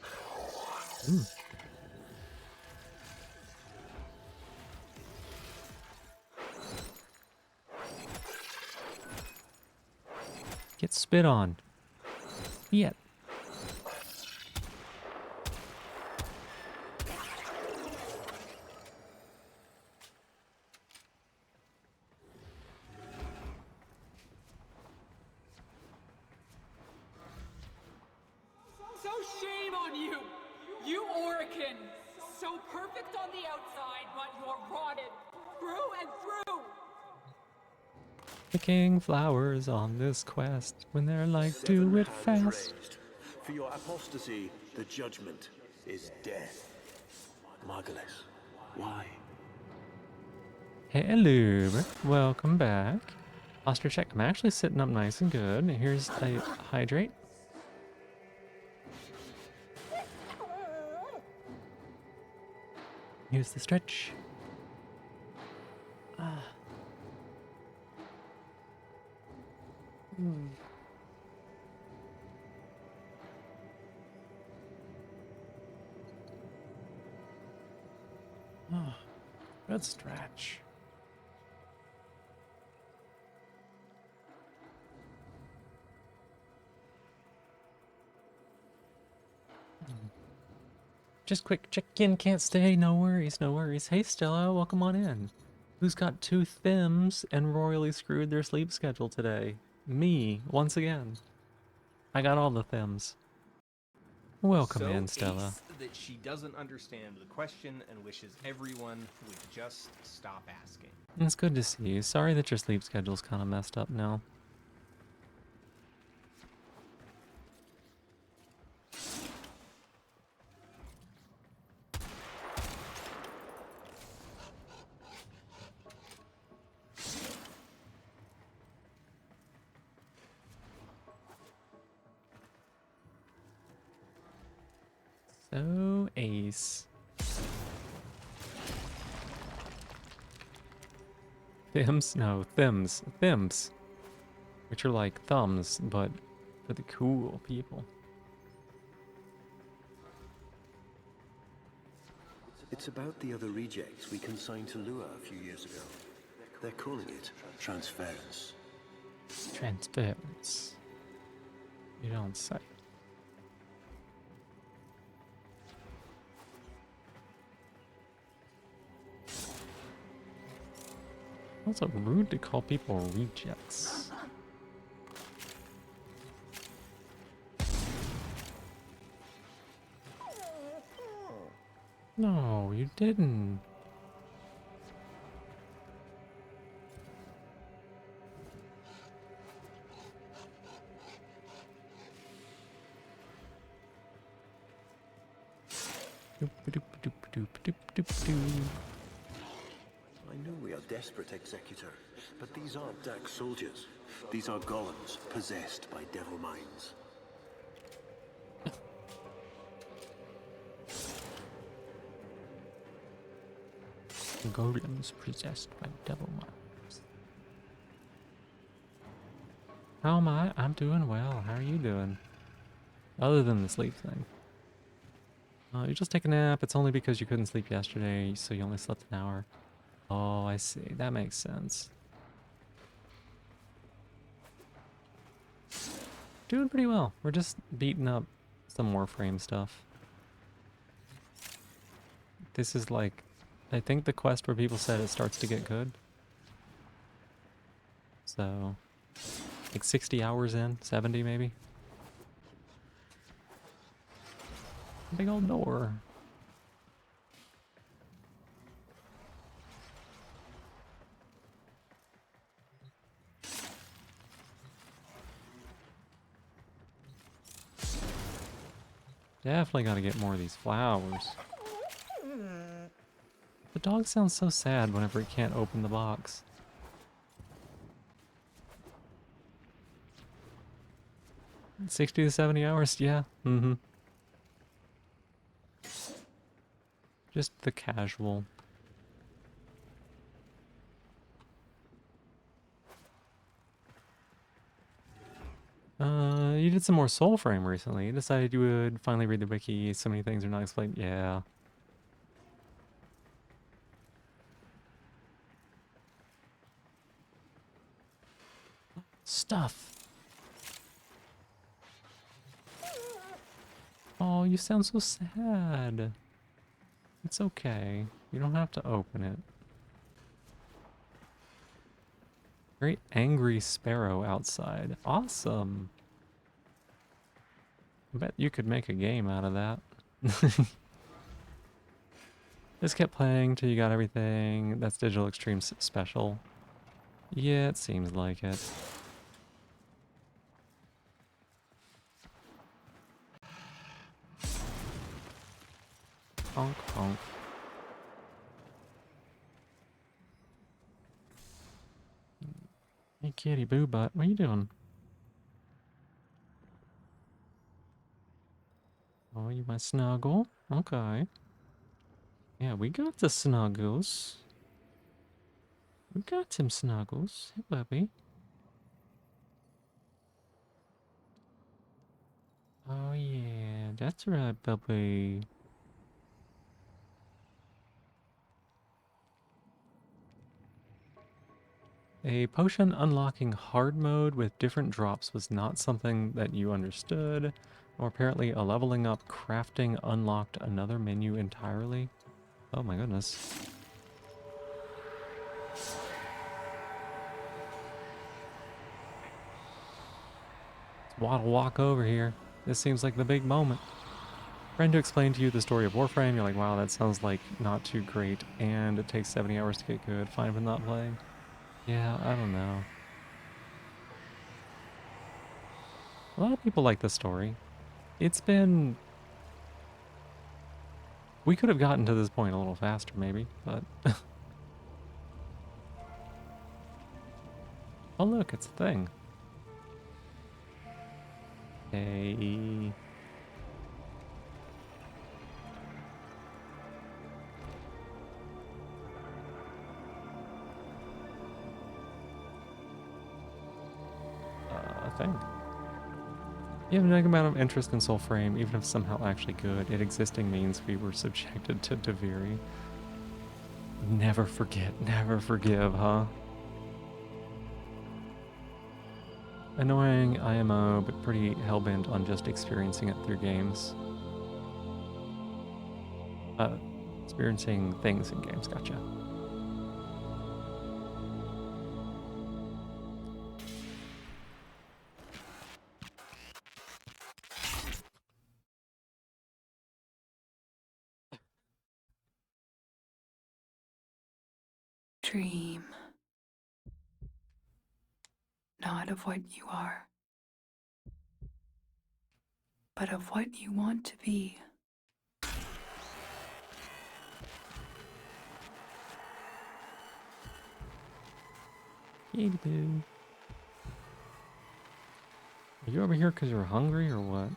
Get spit on. Yet. So shame on you! You Orican! So perfect on the outside, but you're rotted through and through! Picking flowers on this quest when they're like, do it fast. Raised. For your apostasy, the judgment is death. Margulis, why? Hello, welcome back. Posture check. I'm actually sitting up nice and good. Here's a hydrate. Here's the stretch. Oh, good stretch. Just quick check-in, can't stay. No worries, no worries. Hey, Stella, welcome on in. Who's got two Thims and royally screwed their sleep schedule today? Me, once again. I got all the Thims. Welcome So in, Stella. ace that she doesn't understand the question and wishes everyone would just stop asking. It's good to see you. Sorry that your sleep schedule's kind of messed up now. So, ace. Thims? No, Thims. Thims. Which are like thumbs, but for the cool people. It's about the other rejects we consigned to Lua a few years ago. They're calling it transference. Transference. You don't say. Also rude to call people rejects. No, you didn't. I know we are desperate, Executor, but these aren't Dax soldiers. These are golems possessed by devil minds. Golems possessed by devil minds. How am I? I'm doing well. How are you doing? Other than the sleep thing. You just take a nap. It's only because you couldn't sleep yesterday, so you only slept an hour. Oh, I see. That makes sense. Doing pretty well. We're just beating up some Warframe stuff. This is like, I think the quest where people said it starts to get good. So, like 60 hours in, 70 maybe. Big old door. Definitely gotta get more of these flowers. The dog sounds so sad whenever he can't open the box. $60 to 70 hours? Yeah. Mm-hmm. Just the casual. You did some more Soulframe recently. You decided you would finally read the wiki. So many things are not explained. Yeah. Stuff. Oh, you sound so sad. It's okay. You don't have to open it. Very angry sparrow outside. Awesome. I bet you could make a game out of that. Just kept playing till you got everything. That's Digital Extreme's special. Yeah, it seems like it. Honk, honk. Hey, kitty boo butt, what are you doing? Oh, you my snuggle? Okay. Yeah, we got the snuggles. We got him snuggles. Hey, puppy. Oh, yeah, that's right, puppy. A potion unlocking hard mode with different drops was not something that you understood. Or apparently a leveling up crafting unlocked another menu entirely. Oh my goodness. Waddle walk over here. This seems like the big moment. Trying to explain to you the story of Warframe, you're like, wow, that sounds like not too great, and it takes 70 hours to get good. Fine with not playing. Yeah, I don't know. A lot of people like the story. It's been... We could have gotten to this point a little faster, maybe, but... Oh look, it's a thing. Hey... thing. You have a negative amount of interest in Soulframe, even if somehow actually good. It existing means we were subjected to Deviri. Never forget, never forgive, huh? Annoying IMO, but pretty hellbent on just experiencing it through games. Experiencing things in games, gotcha. Dream. Not of what you are, but of what you want to be. Kitty boo. Are you over here because you're hungry or what?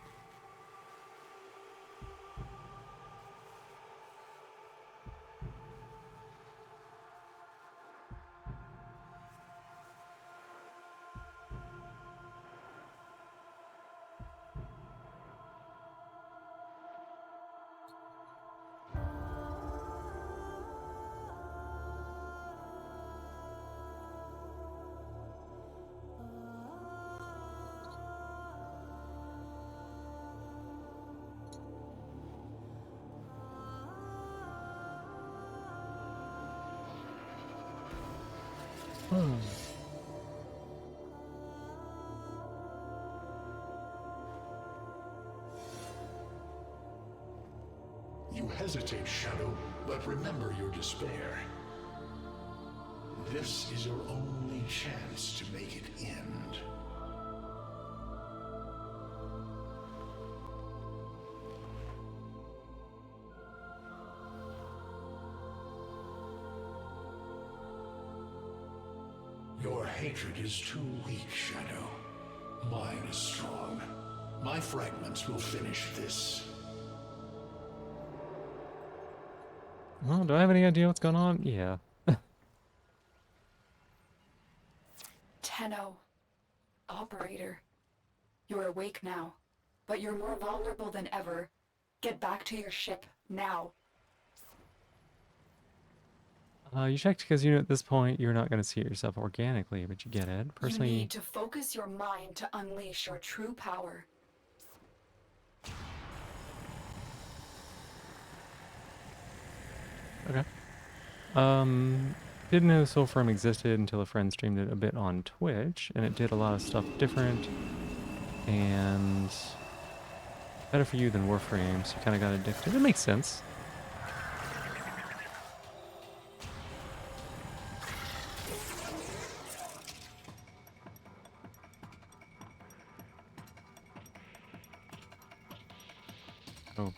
You hesitate, Shadow, but remember your despair. This is your only chance to make it end. Your hatred is too weak, Shadow. Mine is strong. My fragments will finish this. Well, do I have any idea what's going on? Yeah. Tenno. Operator. You're awake now, but you're more vulnerable than ever. Get back to your ship, now. You checked because you know at this point you're not going to see it yourself organically, but you get it. Personally, You need to focus your mind to unleash your true power. okay. Didn't know Soulframe existed until a friend streamed it a bit on Twitch, and it did a lot of stuff different and better for you than Warframe, so you kind of got addicted. It makes sense. Oh,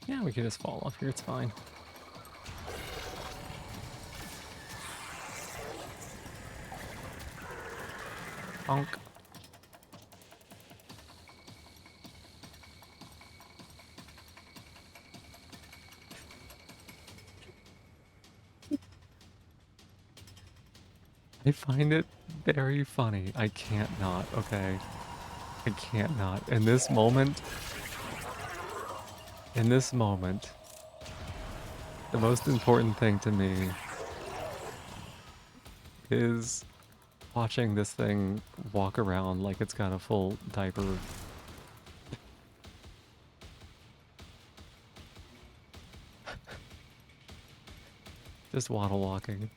yeah, we can just fall off here. It's fine. Honk. I find it very funny. I can't not, okay? I can't not. In this moment, the most important thing to me is watching this thing walk around like it's got a full diaper. Just waddle walking.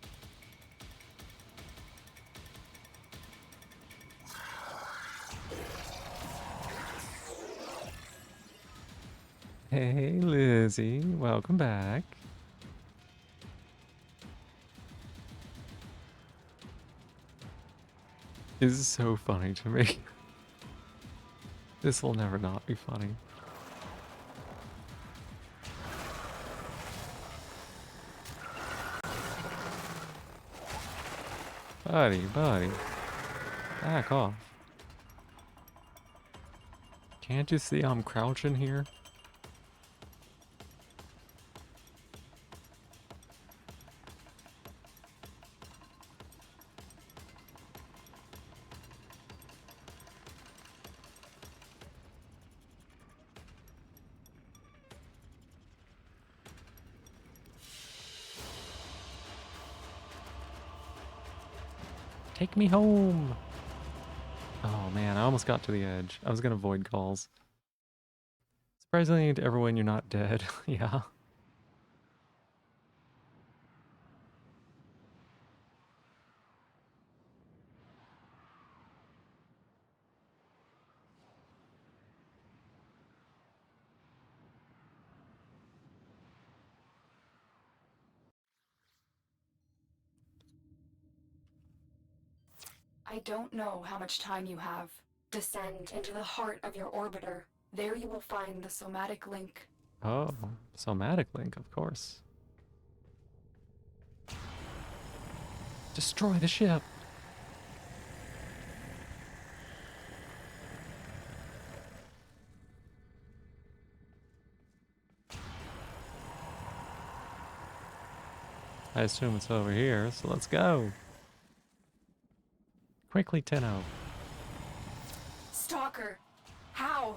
Hey, Lizzie. Welcome back. This is so funny to me. This will never not be funny. Buddy, back off. Can't you see I'm crouching here? Take me home. Oh man, I almost got to the edge. I was gonna void calls. Surprisingly to everyone, you're not dead. Yeah. I don't know how much time you have. Descend into the heart of your orbiter. There you will find the somatic link. Oh, somatic link, of course. Destroy the ship. I assume it's over here, so let's go. Quickly, Tenno. Stalker! How?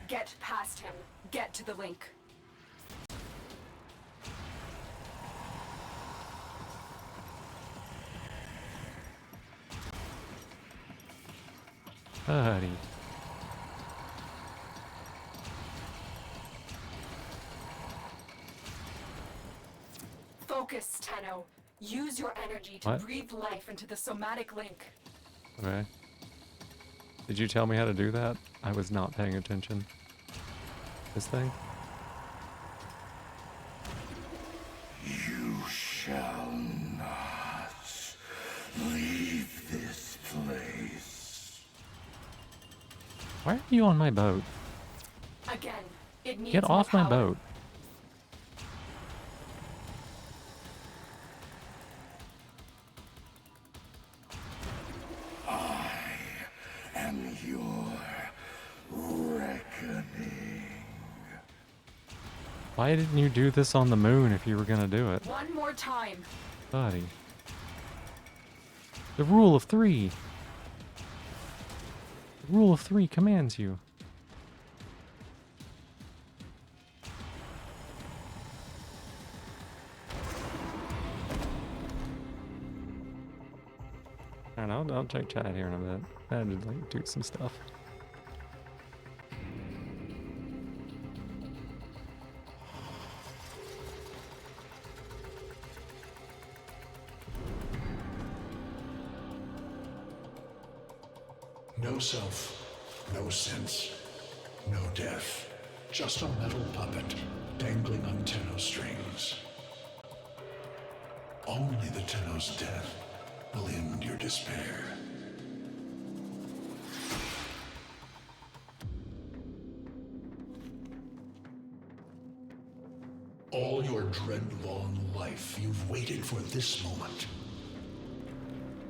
Get past him. Get to the link. Buddy. Focus, Tenno. Use your energy to breathe life into the somatic link. Okay. Did you tell me how to do that? I was not paying attention. This thing? You shall not leave this place. Why are you on my boat? Again, it needs Get off my boat. I am your reckoning. Why didn't you do this on the moon if you were gonna do it? One more time. Buddy. The rule of three. The rule of three commands you. I don't know, I'll check chat here in a bit. I had to like do some stuff. No self, no sense, no death. Just a metal puppet dangling on Tenno strings. Only the Tenno's death will end your despair. All your dread-long life, you've waited for this moment.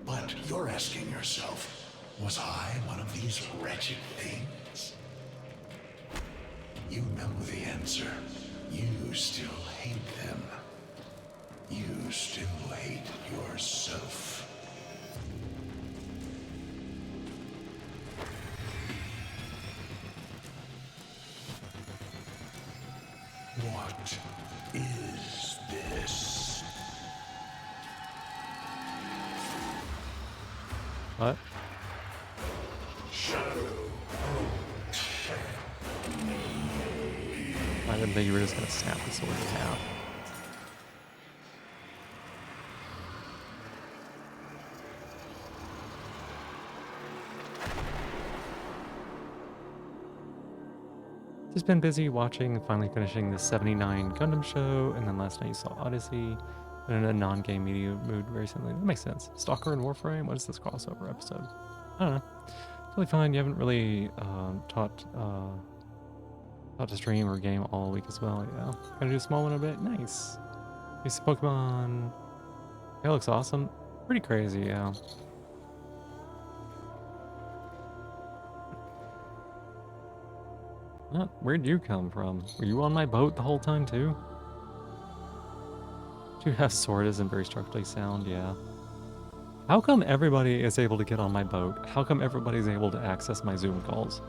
But you're asking yourself, was I one of these wretched things? You know the answer. You still hate them. You still hate yourself. What is this? What? Shadow. I didn't think you were just gonna snap the sword in half. Just been busy watching and finally finishing the 79 Gundam show, and then last night you saw Odyssey. Been in a non-game media mood recently. That makes sense. Stalker and Warframe? What is this crossover episode? I don't know. Totally fine. You haven't really taught to stream or game all week as well. Yeah. Gonna do a small one a bit. Nice. This Pokemon. It looks awesome. Pretty crazy, yeah. Where'd you come from? Were you on my boat the whole time too? To have sword isn't very structurally sound, yeah. How come everybody is able to get on my boat? How come everybody's able to access my Zoom calls?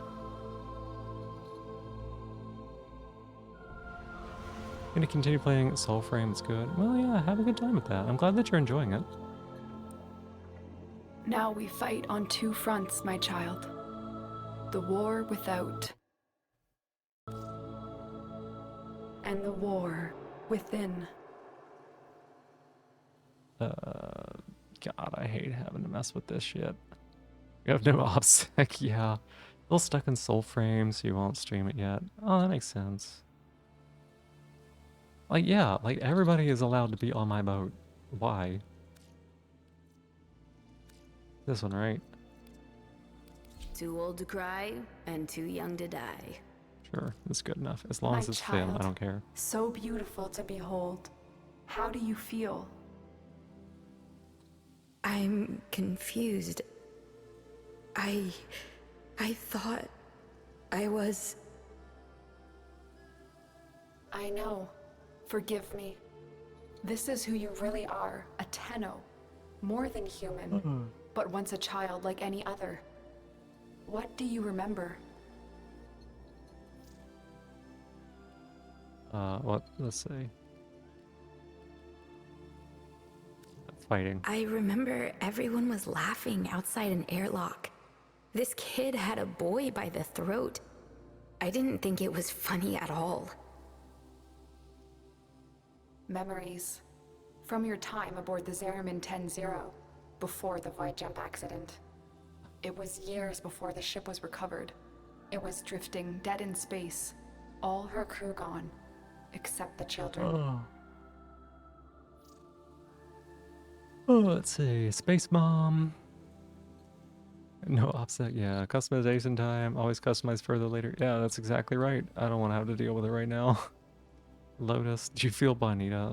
Gonna continue playing Soulframe, it's good. Well, yeah, have a good time with that. I'm glad that you're enjoying it. Now we fight on two fronts, my child. The war without. And the war within. God, I hate having to mess with this shit. You have no OPSEC, yeah. Still stuck in Soulframe, so you won't stream it yet. Oh, that makes sense. Like, yeah, like everybody is allowed to be on my boat. Why? This one, right? Too old to cry and too young to die. Sure, that's good enough. As long My as it's Finn, I child, don't care. So beautiful to behold. How do you feel? I'm confused. I thought I was... I know. Forgive me. This is who you really are, a Tenno. More than human, but once a child like any other. What do you remember? Let's see. Fighting. I remember everyone was laughing outside an airlock. This kid had a boy by the throat. I didn't think it was funny at all. Memories. From your time aboard the Zeramin 10-0, before the void jump accident. It was years before the ship was recovered. It was drifting dead in space. All her crew gone, except the children. Oh, let's see. Space Mom. No offset, yeah. Customization time. Always customize further later. Yeah, that's exactly right. I don't want to have to deal with it right now. Lotus. Do you feel Bonita?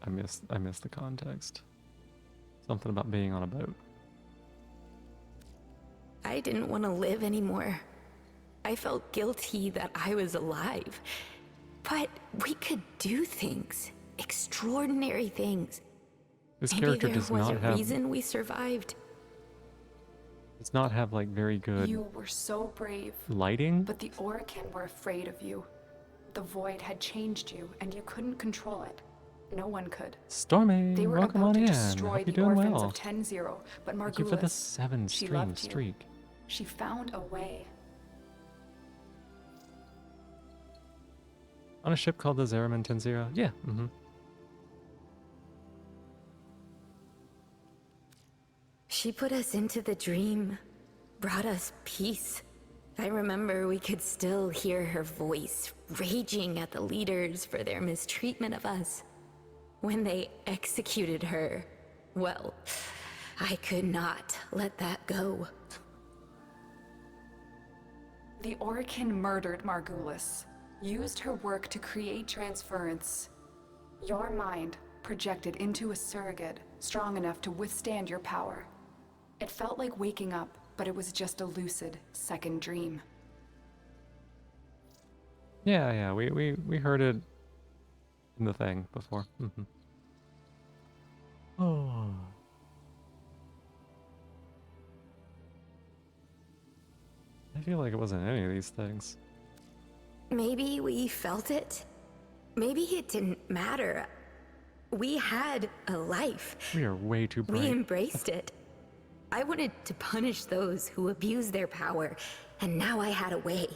I missed the context. Something about being on a boat. I didn't want to live anymore. I felt guilty that I was alive. But we could do things. Extraordinary things. This Maybe character there does was not a have... reason we survived. Does not have, like, very good... You were so brave. Lighting? But the Orokin were afraid of you. The void had changed you, and you couldn't control it. No one could. Stormy, They were welcome about on to in. destroy Hope you're the doing orphans well. of 10-0, but Margulis, Thank you for the 7 she stream loved you. streak. She found a way. On a ship called the Zeramin 10-0? Yeah, She put us into the dream, brought us peace. I remember we could still hear her voice, raging at the leaders for their mistreatment of us. When they executed her, well, I could not let that go. The Orokin murdered Margulis, used her work to create transference. Your mind projected into a surrogate strong enough to withstand your power. It felt like waking up, but it was just a lucid second dream. Yeah, we heard it in the thing before. Oh. I feel like it wasn't any of these things. Maybe we felt it. Maybe it didn't matter. We had a life. We are way too bright. We embraced it. I wanted to punish those who abuse their power, and now I had a way.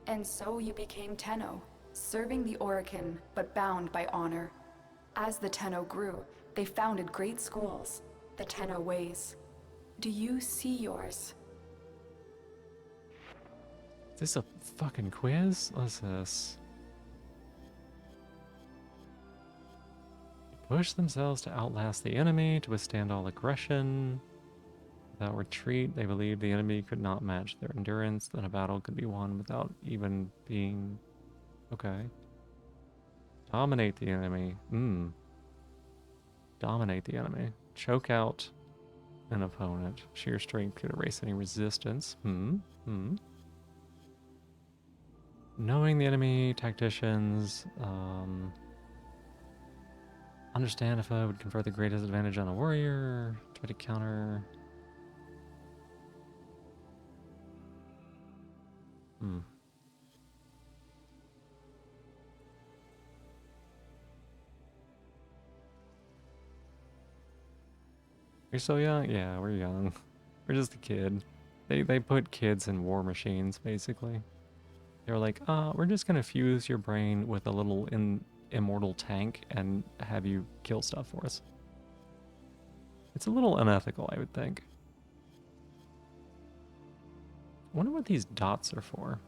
And so you became Tenno, serving the Orokin, but bound by honor. As the Tenno grew, they founded great schools, the Tenno ways. Do you see yours? Is this a fucking quiz? What's this? Push themselves to outlast the enemy, to withstand all aggression. Without retreat, they believed the enemy could not match their endurance, that a battle could be won without even being... Okay. Dominate the enemy. Dominate the enemy. Choke out an opponent. Sheer strength could erase any resistance. Knowing the enemy, tacticians, understand if I would confer the greatest advantage on a warrior, try to counter. You're so young? Yeah, we're young. We're just a kid. They put kids in war machines, basically. They were like, we're just gonna fuse your brain with a little immortal tank and have you kill stuff for us. It's a little unethical, I would think. I wonder what these dots are for.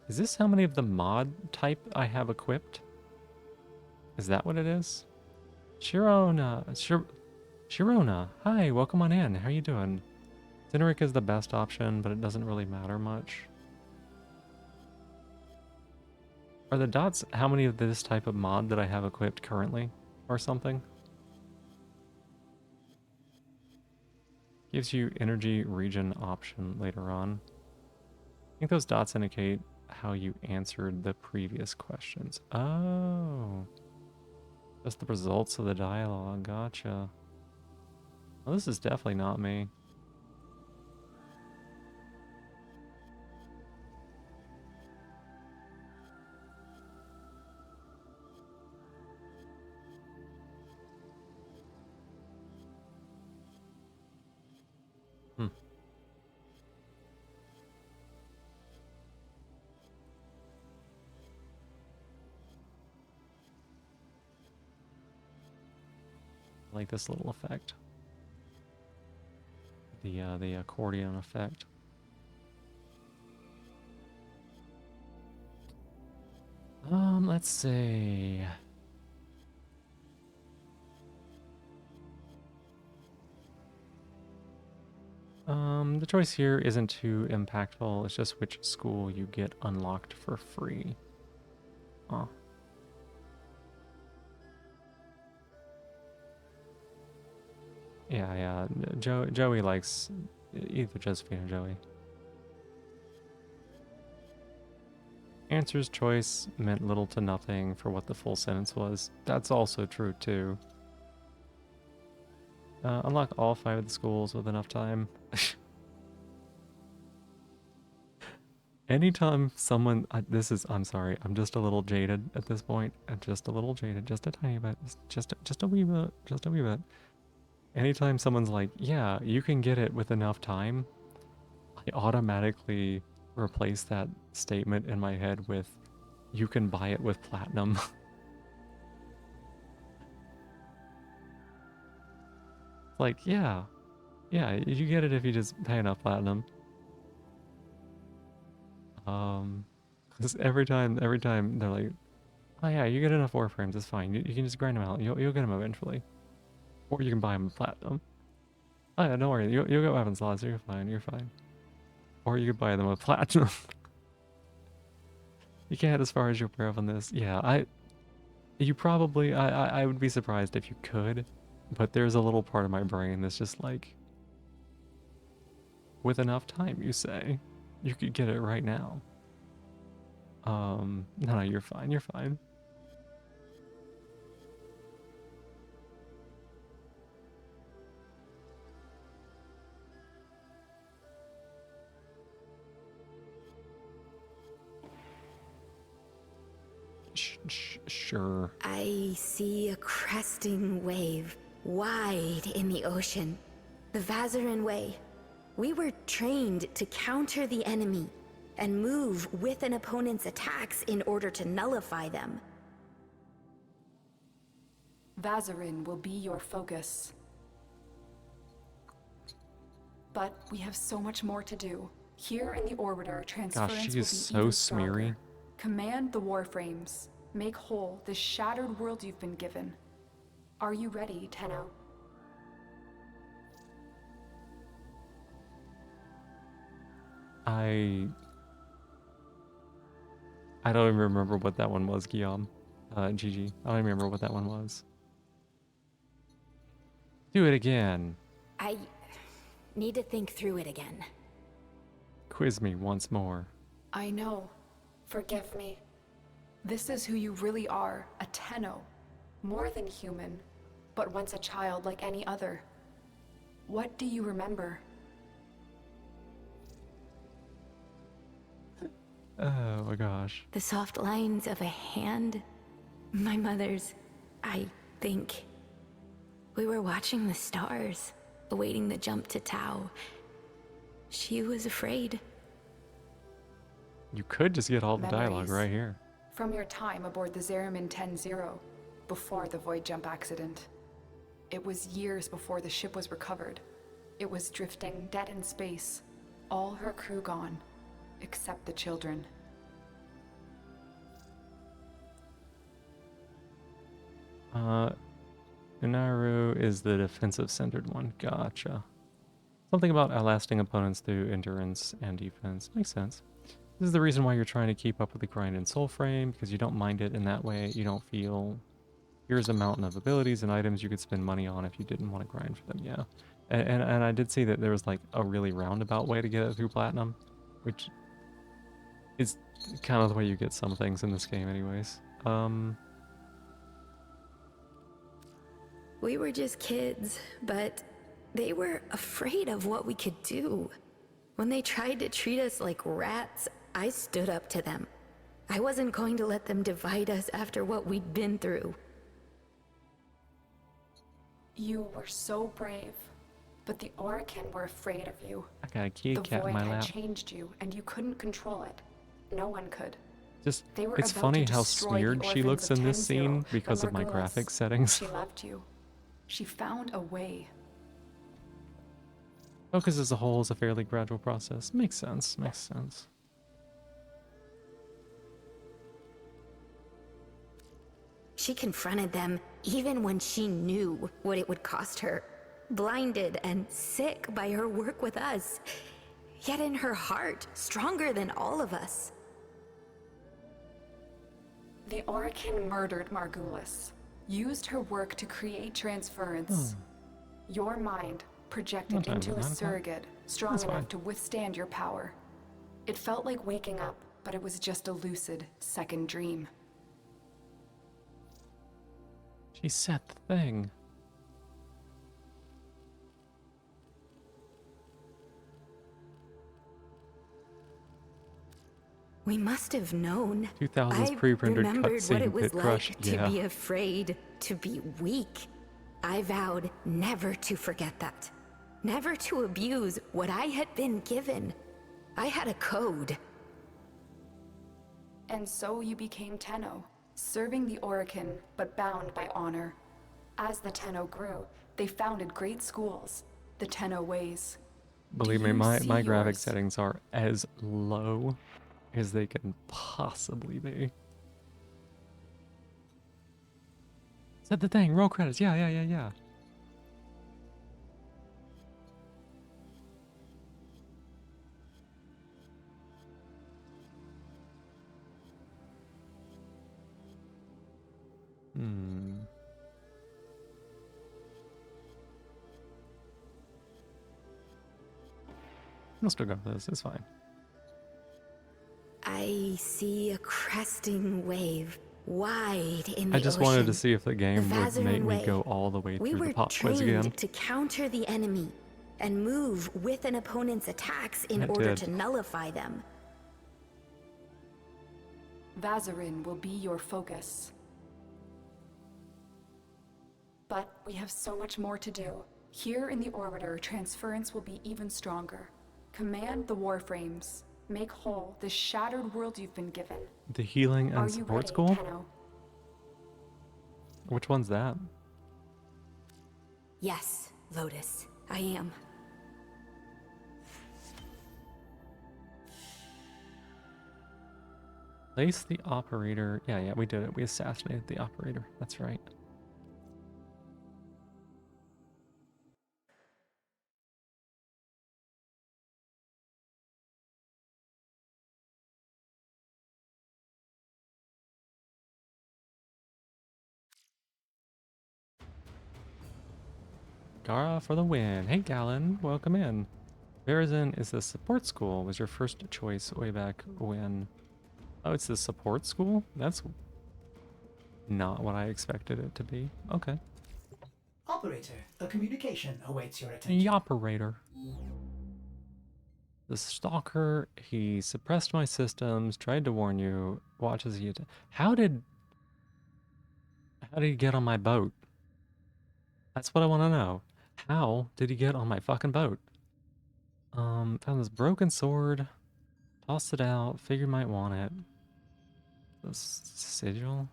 Is this how many of the mod type I have equipped? Is that what it is? Shirona, Shirona, hi, welcome on in. How you doing? Zinaric is the best option, but it doesn't really matter much. Are the dots how many of this type of mod that I have equipped currently, or something? Gives you energy region option later on. I think those dots indicate how you answered the previous questions. Oh. Just the results of the dialogue, gotcha. Well, this is definitely not me. I like this little effect. The accordion effect. Let's see. The choice here isn't too impactful. It's just which school you get unlocked for free. Oh. Yeah. Joey likes either Josephine or Joey. Answer's choice meant little to nothing for what the full sentence was. That's also true too. Unlock all 5 of the schools with enough time. Anytime someone, I'm sorry, I'm just a little jaded at this point. I'm just a little jaded, just a tiny bit, just a wee bit, just a wee bit. Anytime someone's like, yeah, you can get it with enough time, I automatically replace that statement in my head with, you can buy it with platinum. Like, yeah, you get it if you just pay enough platinum. Cause every time they're like, oh yeah, you get enough warframes, it's fine. You can just grind them out. You'll get them eventually, or you can buy them with platinum. Oh yeah, don't worry. You'll get weapon slots. You're fine. You're fine. Or you could buy them with platinum. You can't as far as you're aware of on this. Yeah, I would be surprised if you could, but there's a little part of my brain that's just like, with enough time, you say, you could get it right now. No, you're fine. You're fine. Sure. I see a cresting wave, wide in the ocean. The Vazarin way. We were trained to counter the enemy and move with an opponent's attacks in order to nullify them. Vazarin will be your focus. But we have so much more to do. Here in the Orbiter, transference Gosh, she will be is so even smeary. stronger. Command the Warframes. Make whole this shattered world you've been given. Are you ready, Tenno? I don't even remember what that one was, Guillaume. GG. I don't even remember what that one was. Do it again. I need to think through it again. Quiz me once more. I know. Forgive me. This is who you really are, a Tenno. More than human, but once a child like any other. What do you remember? Oh my gosh. The soft lines of a hand. My mother's, I think. We were watching the stars, awaiting the jump to Tau. She was afraid. You could just get all the dialogue Memories. right here. From your time aboard the Zeramin 10-0, before the void jump accident. It was years before the ship was recovered. It was drifting dead in space. All her crew gone, except the children. Inaru is the defensive-centered one. Gotcha. Something about outlasting opponents through endurance and defense. Makes sense. This is the reason why you're trying to keep up with the grind in Soulframe, because you don't mind it in that way. You don't feel, here's a mountain of abilities and items you could spend money on if you didn't want to grind for them, yeah. And I did see that there was like a really roundabout way to get it through Platinum, which is kind of the way you get some things in this game anyways. We were just kids, but they were afraid of what we could do. When they tried to treat us like rats, I stood up to them. I wasn't going to let them divide us after what we'd been through. You were so brave, but the Orokin were afraid of you. I got a kitty cat The in void my had lap. changed you, and you couldn't control it. No one could. Just, They were it's about funny to how destroy the smeared she orphans looks of in this 10-0, scene but because of my Margulis, graphics settings. She loved you. She found a way. Focus as a whole is a fairly gradual process. Makes sense, makes sense. She confronted them even when she knew what it would cost her. Blinded and sick by her work with us. Yet in her heart, stronger than all of us. The Orokin murdered Margulis, used her work to create transference. Your mind projected Not into a 9 o'clock. surrogate strong That's enough fine. to withstand your power. It felt like waking up, but it was just a lucid second dream. She set the thing. We must have known. 2000s I pre-rendered remembered what cutscene it was hit like crush. to Yeah. be afraid, to be weak. I vowed never to forget that. Never to abuse what I had been given. I had a code. And so you became Tenno, serving the Orokin, but bound by honor. As the Tenno grew, they founded great schools, the Tenno ways. Believe me, you my see graphic yours? settings are as low as they can possibly be. Set the thing, roll credits. Yeah. I'll still go for this. It's fine. I see a cresting wave, wide in the I just ocean. wanted to see if the game would Vazarin make me way. go all the way We through were the pop quiz again. trained to counter the enemy and move with an opponent's attacks in It order did. to nullify them. Vazarin will be your focus. But we have so much more to do. Here in the Orbiter, transference will be even stronger. Command the Warframes. Make whole the shattered world you've been given. The Healing and Support School? Tenno? Which one's that? Yes, Lotus, I am. Place the operator. Yeah, we did it. We assassinated the operator. That's right. Gara for the win. Hey, Galen, welcome in. Verizon is the support school. Was your first choice way back when? Oh, it's the support school? That's not what I expected it to be. Okay. Operator, a communication awaits your attention. The operator. The stalker, he suppressed my systems, tried to warn you, watches you. How did he get on my boat? That's what I want to know. How did he get on my fucking boat? Found this broken sword, tossed it out, figured might want it. The sigil?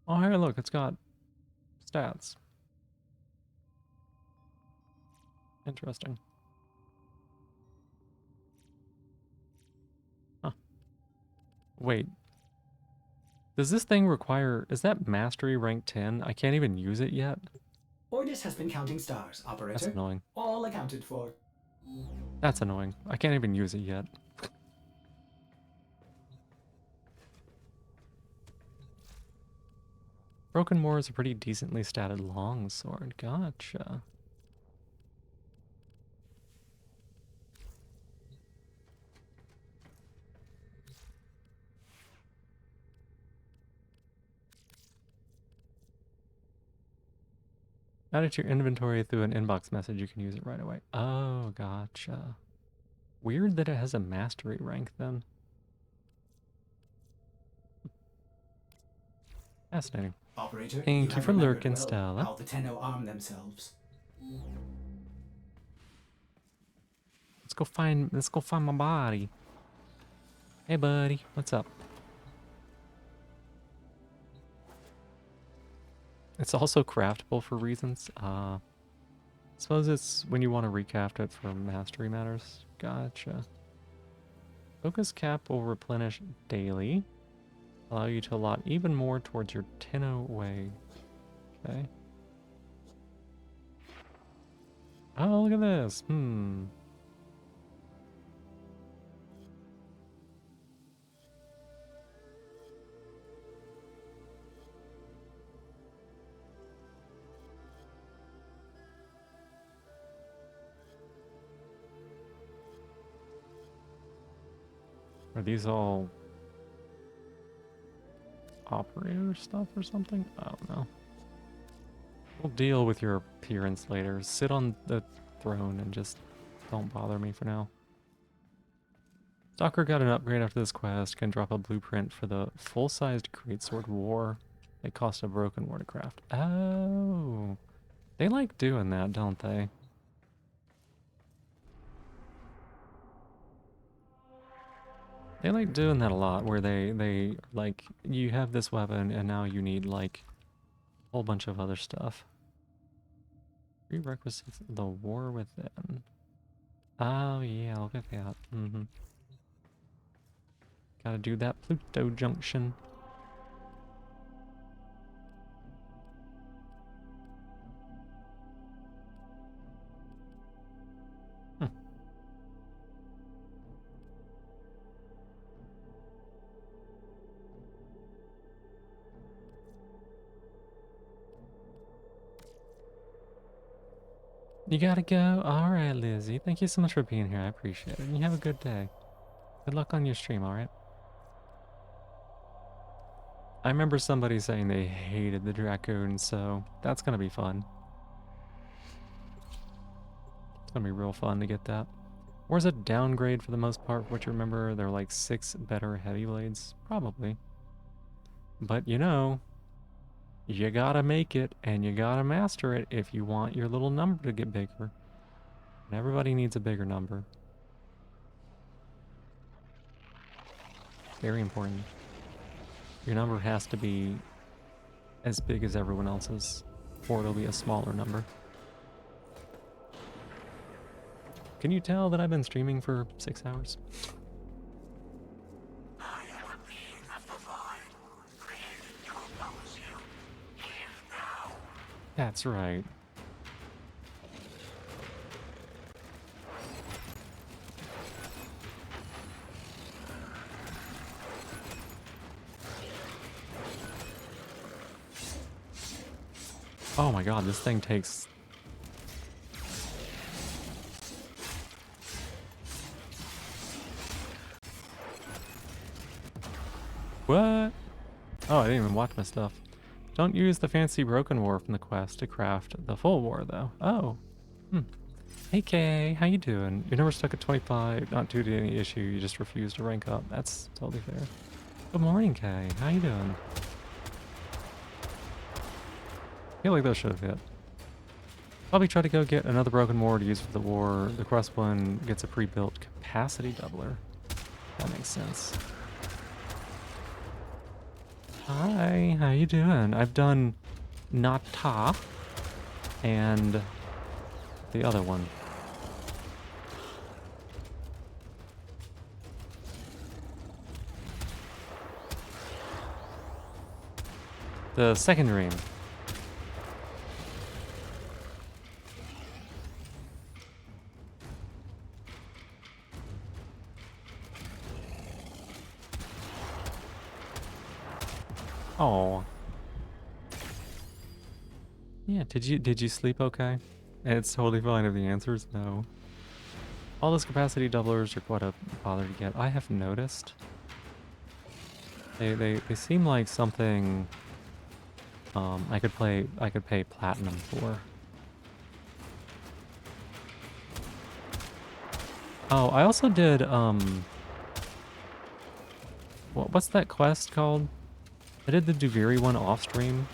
Oh, here, look, it's got stats. Interesting. Huh. Wait. Does this thing require... Is that mastery rank 10? I can't even use it yet? Ordis has been counting stars, operator. That's annoying. All accounted for. That's annoying. I can't even use it yet. Broken Moor is a pretty decently statted longsword. Gotcha. Add it to your inventory through an inbox message. You can use it right away. Oh, gotcha. Weird that it has a mastery rank then. Fascinating. Operator, Thank you for lurking, Stella. How the Tenno arm themselves. Let's go find my body. Hey buddy, what's up? It's also craftable for reasons. Suppose it's when you want to recraft it for mastery matters. Gotcha. Focus cap will replenish daily. Allow you to allot even more towards your Tenno way. Okay. Oh, look at this. Are these all operator stuff or something? I don't know. We'll deal with your appearance later. Sit on the throne and just don't bother me for now. Stalker got an upgrade after this quest. Can drop a blueprint for the full-sized greatsword war. It cost a broken war to craft. Oh. They like doing that, don't they? They like doing that a lot, where they like, you have this weapon and now you need like a whole bunch of other stuff. Prerequisites, the war within. Oh yeah, look at that. Gotta do that Pluto junction. You gotta go? Alright, Lizzie. Thank you so much for being here. I appreciate it. And you have a good day. Good luck on your stream, alright? I remember somebody saying they hated the Dracoon, so that's gonna be fun. It's gonna be real fun to get that. Or is it downgrade for the most part? What you remember? There are like 6 better heavy blades? Probably. But you know, you gotta make it and you gotta master it if you want your little number to get bigger. And everybody needs a bigger number. Very important. Your number has to be as big as everyone else's, or it'll be a smaller number. Can you tell that I've been streaming for 6 hours? I am a being of the void, created to oppose you. Here now. That's right. Oh my god, this thing takes... What? Oh, I didn't even watch my stuff. Don't use the fancy broken war from the quest to craft the full war, though. Oh. Hey, Kay, how you doing? You're never stuck at 25, not due to any issue, you just refuse to rank up. That's totally fair. Good morning, Kay. How you doing? I feel like those should have hit. Probably try to go get another broken war to use for the war. The quest one gets a pre-built capacity doubler. That makes sense. Hi, how you doing? I've done Nata and the other one. The second dream. Oh. Yeah, did you sleep okay? It's totally fine if the answer is no. All those capacity doublers are quite a bother to get. I have noticed. They seem like something I could pay platinum for. Oh, I also did what's that quest called? I did the Duviri one off stream.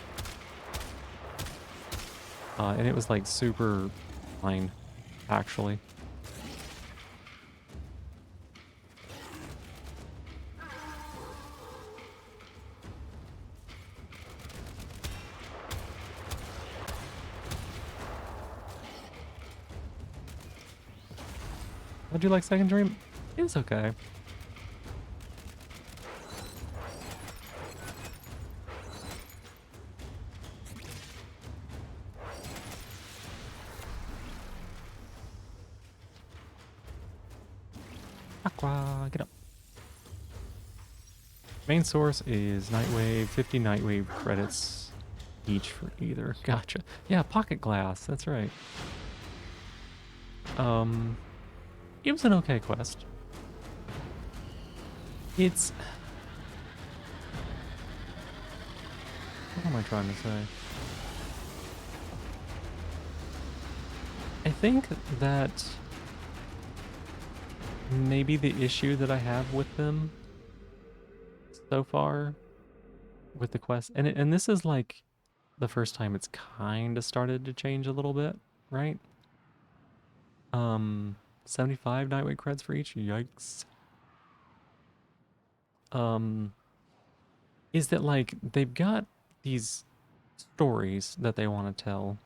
And it was like super fine, actually. How'd you like Second Dream? It was okay. Aqua, get up. Main source is Nightwave, 50 Nightwave credits each for either. Gotcha. Yeah, Pocket Glass, that's right. It was an okay quest. It's... What am I trying to say? I think that maybe the issue that I have with them so far with the quest, and this is like the first time it's kind of started to change a little bit, right? 75 Nightwave creds for each. Yikes. Is that like they've got these stories that they want to tell,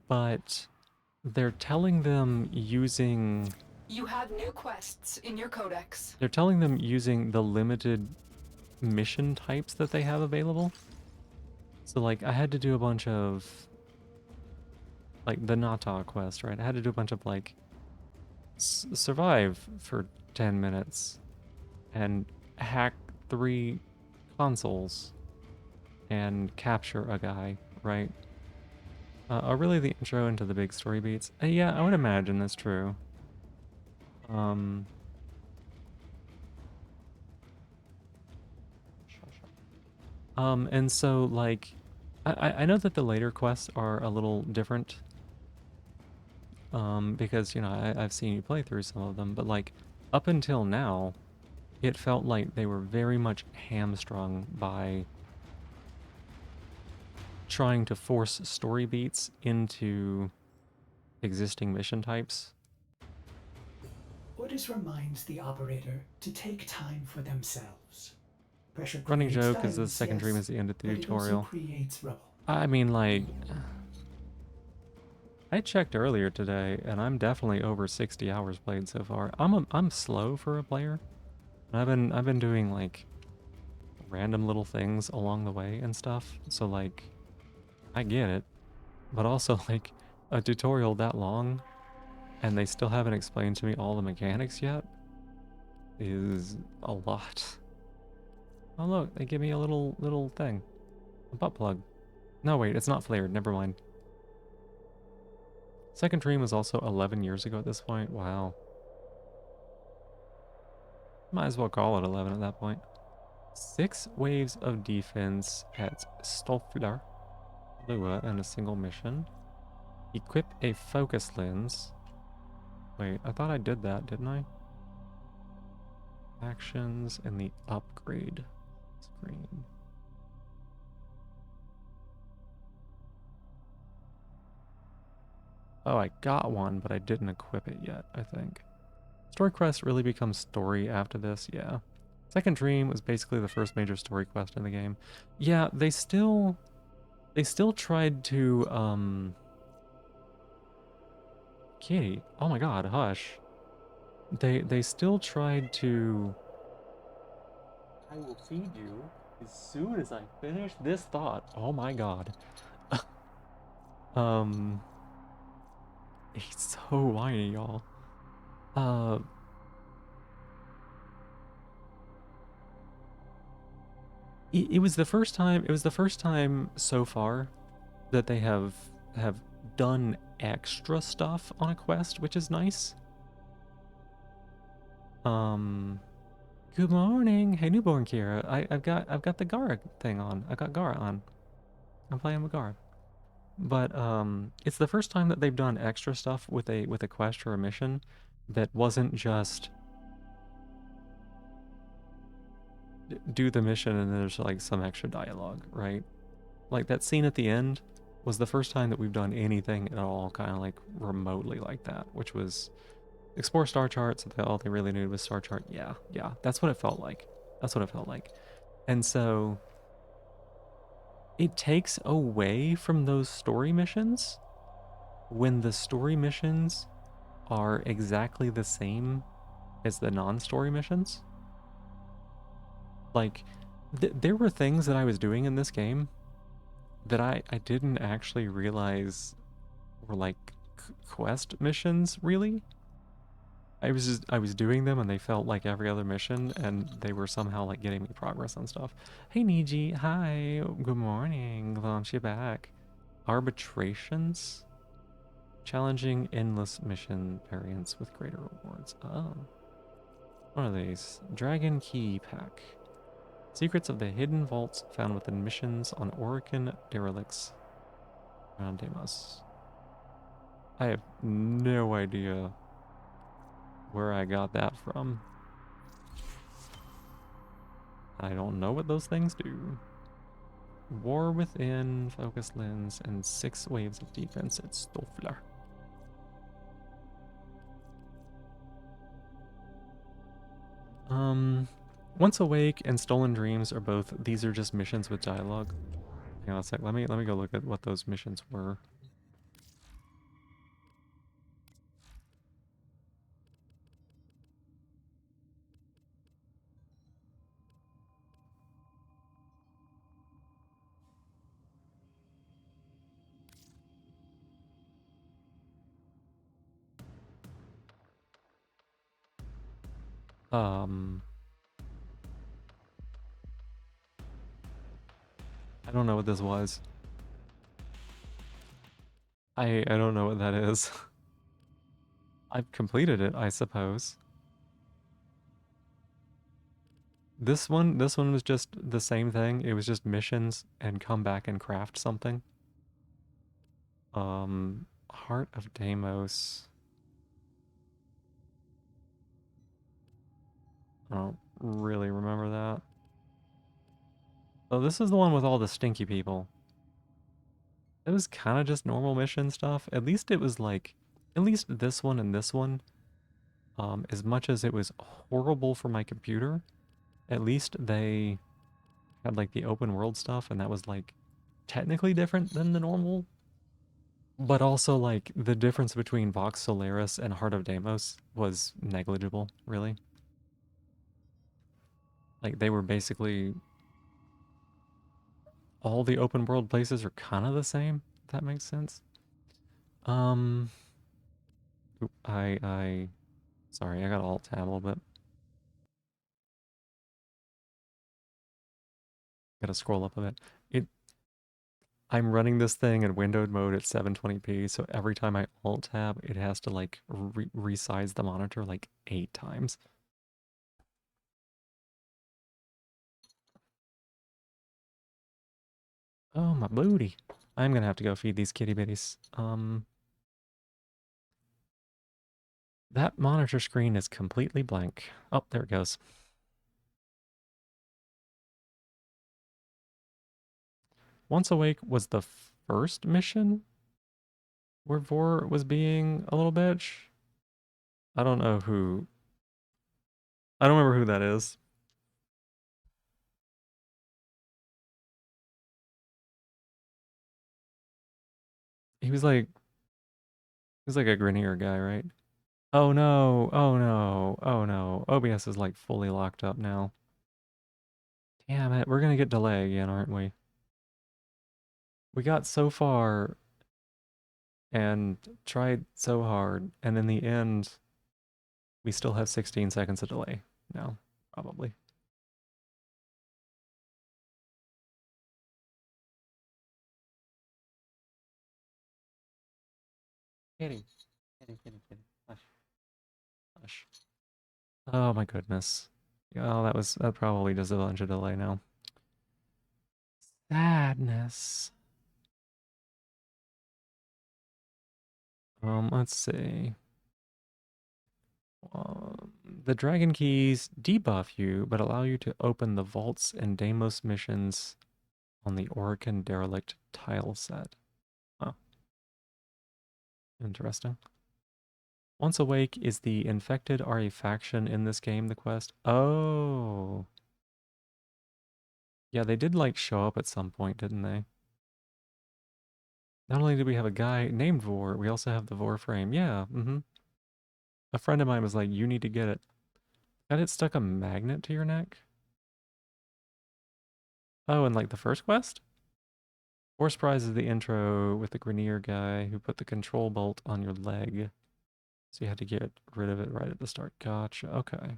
but they're telling them using... You have new quests in your codex. They're telling them using the limited mission types that they have available. So like I had to do a bunch of like the Nata quest, right? I had to do a bunch of like survive for 10 minutes and hack 3 consoles and capture a guy, right? Are really the intro into the big story beats? Yeah, I would imagine that's true. And so like I know that the later quests are a little different. because, you know, I've seen you play through some of them, but like up until now, it felt like they were very much hamstrung by trying to force story beats into existing mission types. Ordis reminds the operator to take time for themselves. Pressure Running creates joke is the silence, second dream yes, is the end of the but it also tutorial. creates rubble. I mean, like, I checked earlier today, and I'm definitely over 60 hours played so far. I'm slow for a player. And I've been doing like random little things along the way and stuff. So like, I get it, but also like a tutorial that long, and they still haven't explained to me all the mechanics yet, is a lot. Oh look, they give me a little thing, a butt plug. No wait, it's not flared. Never mind. Second dream was also 11 years ago at this point. Wow. Might as well call it 11 at that point. 6 waves of defense at Stolfler, Lua, and a single mission. Equip a focus lens. Wait, I thought I did that, didn't I? Actions and the upgrade screen. Oh, I got one, but I didn't equip it yet, I think. Story quest really becomes story after this, yeah. Second Dream was basically the first major story quest in the game. Yeah, they still tried to, Kitty, oh my god, hush. They still tried to... I will feed you as soon as I finish this thought. Oh my god. um... He's so whiny, y'all. It was the first time so far that they have done extra stuff on a quest, which is nice. Good morning. Hey, newborn Kira. I've got the Gara thing on. I got Gara on. I'm playing with Gara. But it's the first time that they've done extra stuff with a quest or a mission that wasn't just do the mission and then there's like some extra dialogue, right? Like that scene at the end was the first time that we've done anything at all kind of like remotely like that, which was explore star charts. All they really needed was star chart. Yeah, that's what it felt like. That's what it felt like. And so it takes away from those story missions when the story missions are exactly the same as the non-story missions. Like, there were things that I was doing in this game that I didn't actually realize were like quest missions, really. I was doing them and they felt like every other mission and they were somehow like getting me progress on stuff. Hey Niji, hi, good morning, glad you back. Arbitrations? Challenging endless mission variants with greater rewards. Oh. What are these? Dragon Key Pack. Secrets of the hidden vaults found within missions on Orican derelicts around Deimos. I have no idea where I got that from. I don't know what those things do. War Within, Focus Lens, and 6 waves of defense at Stolfler. Once Awake and Stolen Dreams are both, these are just missions with dialogue. Hang on a sec, let me go look at what those missions were. I don't know what this was. I don't know what that is. I've completed it, I suppose. This one was just the same thing. It was just missions and come back and craft something. Heart of Deimos. I don't really remember that. Oh, this is the one with all the stinky people. It was kind of just normal mission stuff. At least it was like, at least this one and this one, as much as it was horrible for my computer, at least they had like the open world stuff, and that was like technically different than the normal. But also like the difference between Vox Solaris and Heart of Deimos was negligible, really. Like they were basically all the open world places are kind of the same, if that makes sense. Um, sorry, I got alt tab a little bit. Gotta scroll up a bit. I'm running this thing in windowed mode at 720p, so every time I alt tab, it has to like resize the monitor like 8 times. Oh, my booty. I'm gonna have to go feed these kitty bitties. That monitor screen is completely blank. Oh, there it goes. Once Awake was the first mission where Vor was being a little bitch. I don't know who. I don't remember who that is. He was like a Grenier guy, right? Oh no, oh no, oh no. OBS is like fully locked up now. Damn it, we're gonna get delay again, aren't we? We got so far and tried so hard, and in the end, we still have 16 seconds of delay now, probably. Kitty, kitty, kitty, kitty. Hush. Hush. Oh my goodness. Oh, that probably just a bunch of delay now. Sadness. Let's see. The dragon keys debuff you, but allow you to open the vaults and Deimos missions on the Orican Derelict tile set. Huh. Interesting. Once Awake is the infected are a faction in this game, the quest. Oh. Yeah, they did like show up at some point, didn't they? Not only did we have a guy named Vor, we also have the Vor frame. Yeah, A friend of mine was like, you need to get it. Got it stuck a magnet to your neck? Oh, and like the first quest? Force Prize is the intro with the Grenier guy who put the control bolt on your leg. So you had to get rid of it right at the start. Gotcha. Okay.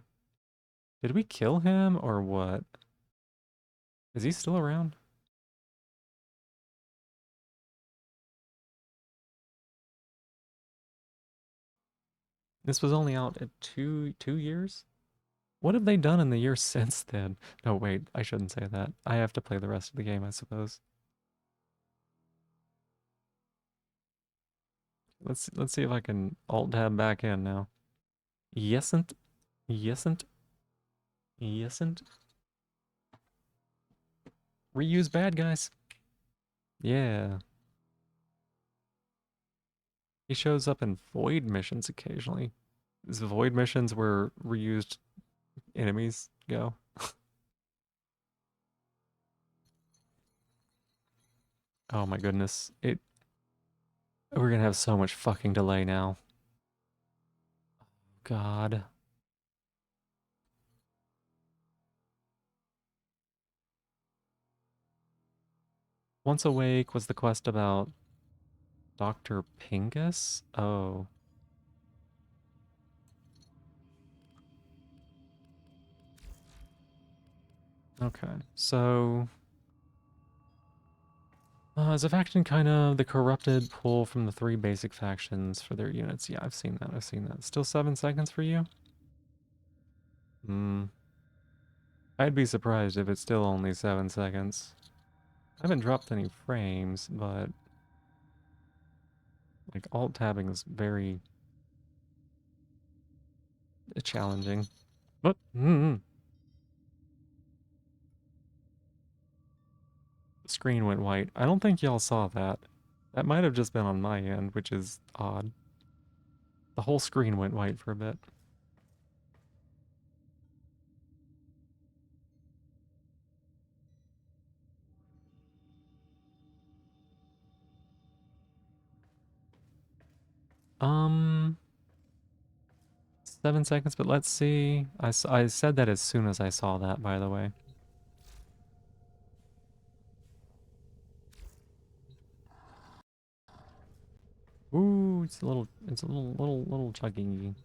Did we kill him or what? Is he still around? This was only out at two years? What have they done in the years since then? No, wait, I shouldn't say that. I have to play the rest of the game, I suppose. Let's see if I can alt tab back in now. Yesn't. Yesn't. Yesn't. Reuse bad guys. Yeah. He shows up in void missions occasionally. Is void missions where reused enemies go? Oh my goodness. We're gonna have so much fucking delay now. God. Once Awake was the quest about Dr. Pingus? Oh. Okay. So is a faction kind of the corrupted pull from the 3 basic factions for their units? Yeah, I've seen that. I've seen that. Still 7 seconds for you? I'd be surprised if it's still only 7 seconds. I haven't dropped any frames, but Like, alt-tabbing is very challenging. But, the screen went white. I don't think y'all saw that. That might have just been on my end, which is odd. The whole screen went white for a bit. Um, 7 seconds, but let's see. I said that as soon as I saw that, by the way. Ooh, it's a little chuggy.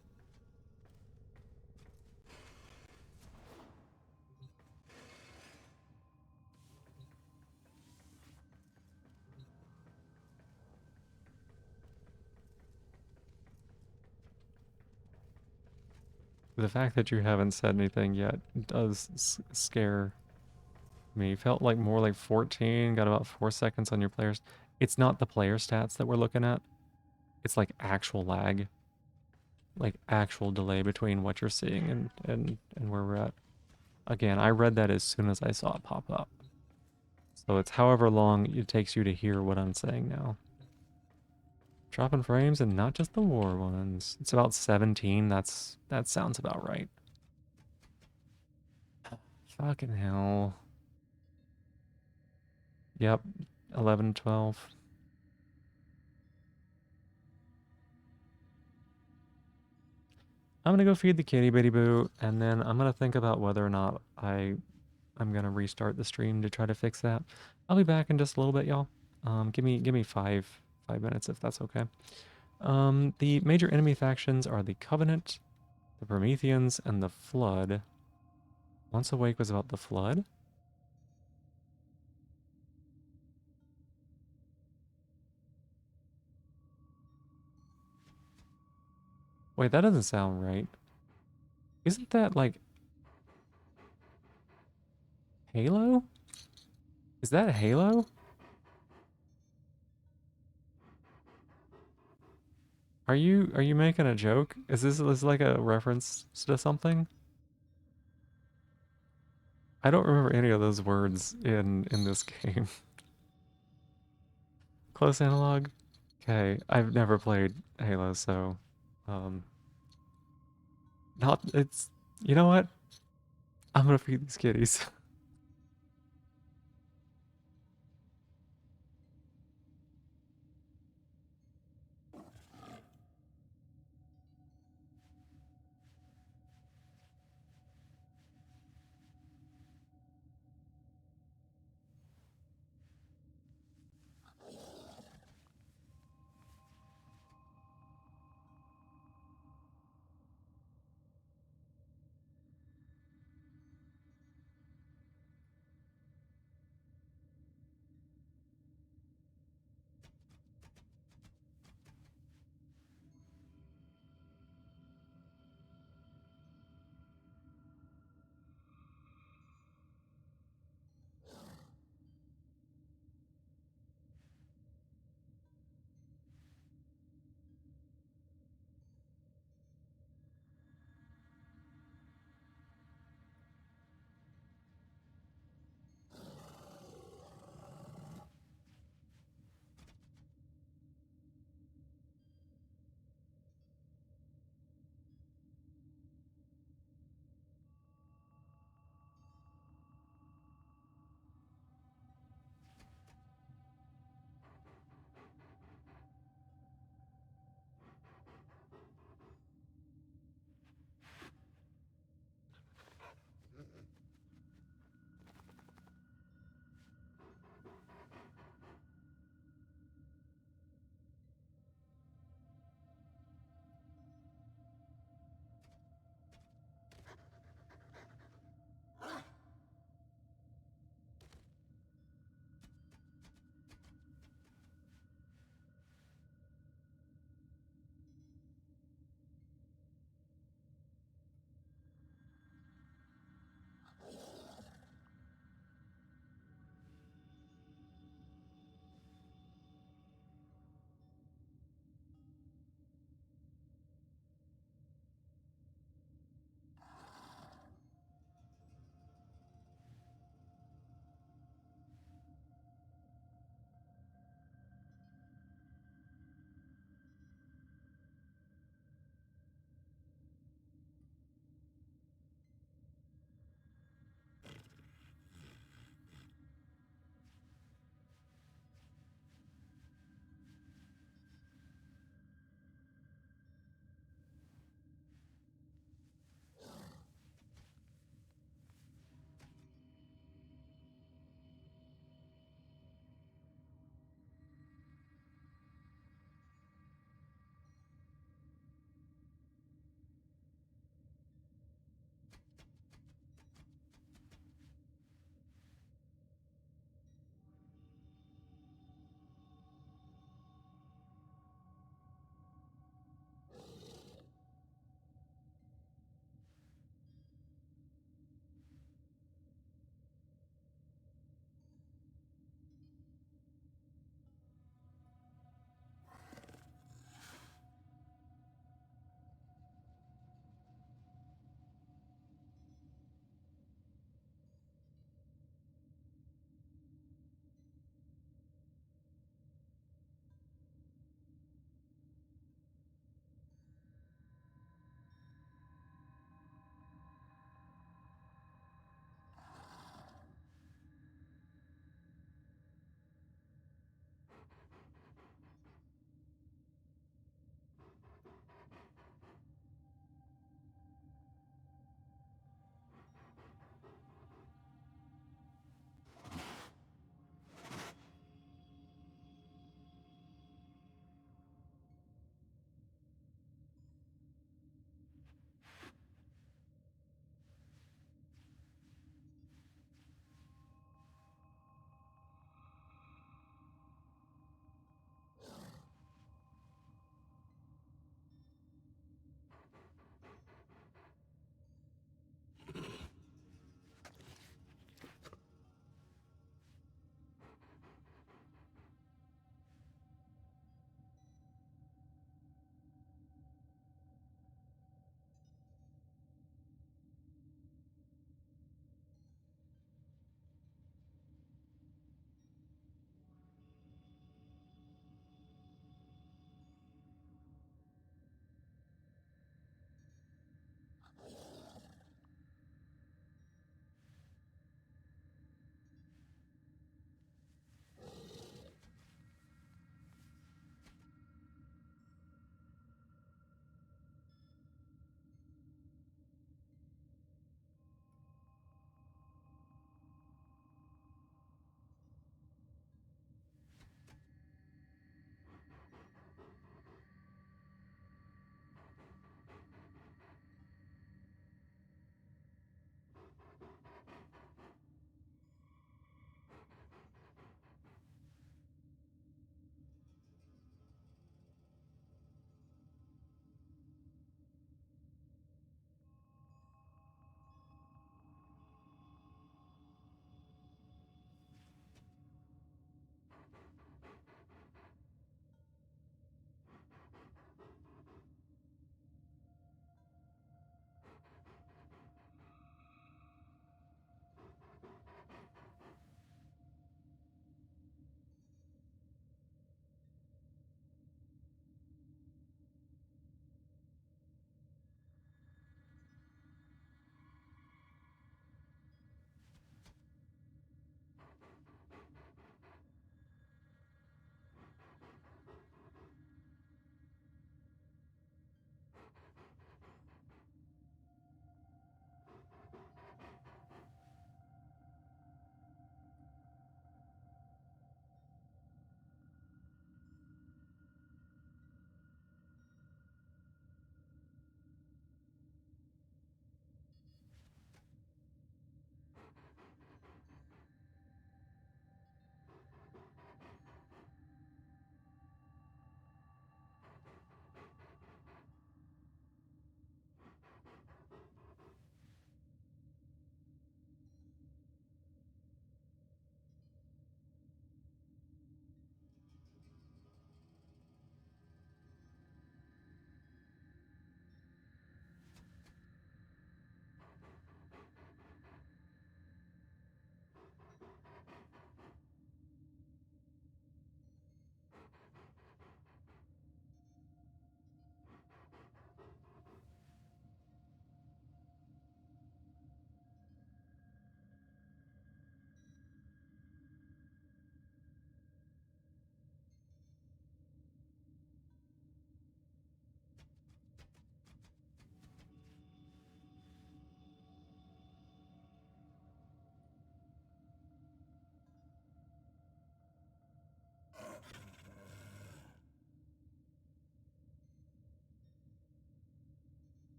The fact that you haven't said anything yet does scare me. Felt like more like 14, got about 4 seconds on your players. It's not the player stats that we're looking at. It's like actual lag. Like actual delay between what you're seeing and where we're at. Again, I read that as soon as I saw it pop up. So it's however long it takes you to hear what I'm saying now. Dropping frames and not just the war ones. It's about 17. That sounds about right. Fucking hell. Yep. 11, 12. I'm gonna go feed the kitty bitty boo, and then I'm gonna think about whether or not I'm gonna restart the stream to try to fix that. I'll be back in just a little bit, y'all. Give me 5 minutes if that's okay. The major enemy factions are the Covenant, the Prometheans, and the Flood. Once Awake was about the Flood. Wait, that doesn't sound right. Isn't that like Halo? Is that Halo? Are you making a joke? Is this like a reference to something? I don't remember any of those words in this game. Close analog? Okay, I've never played Halo, so not it's you know what? I'm gonna feed these kitties.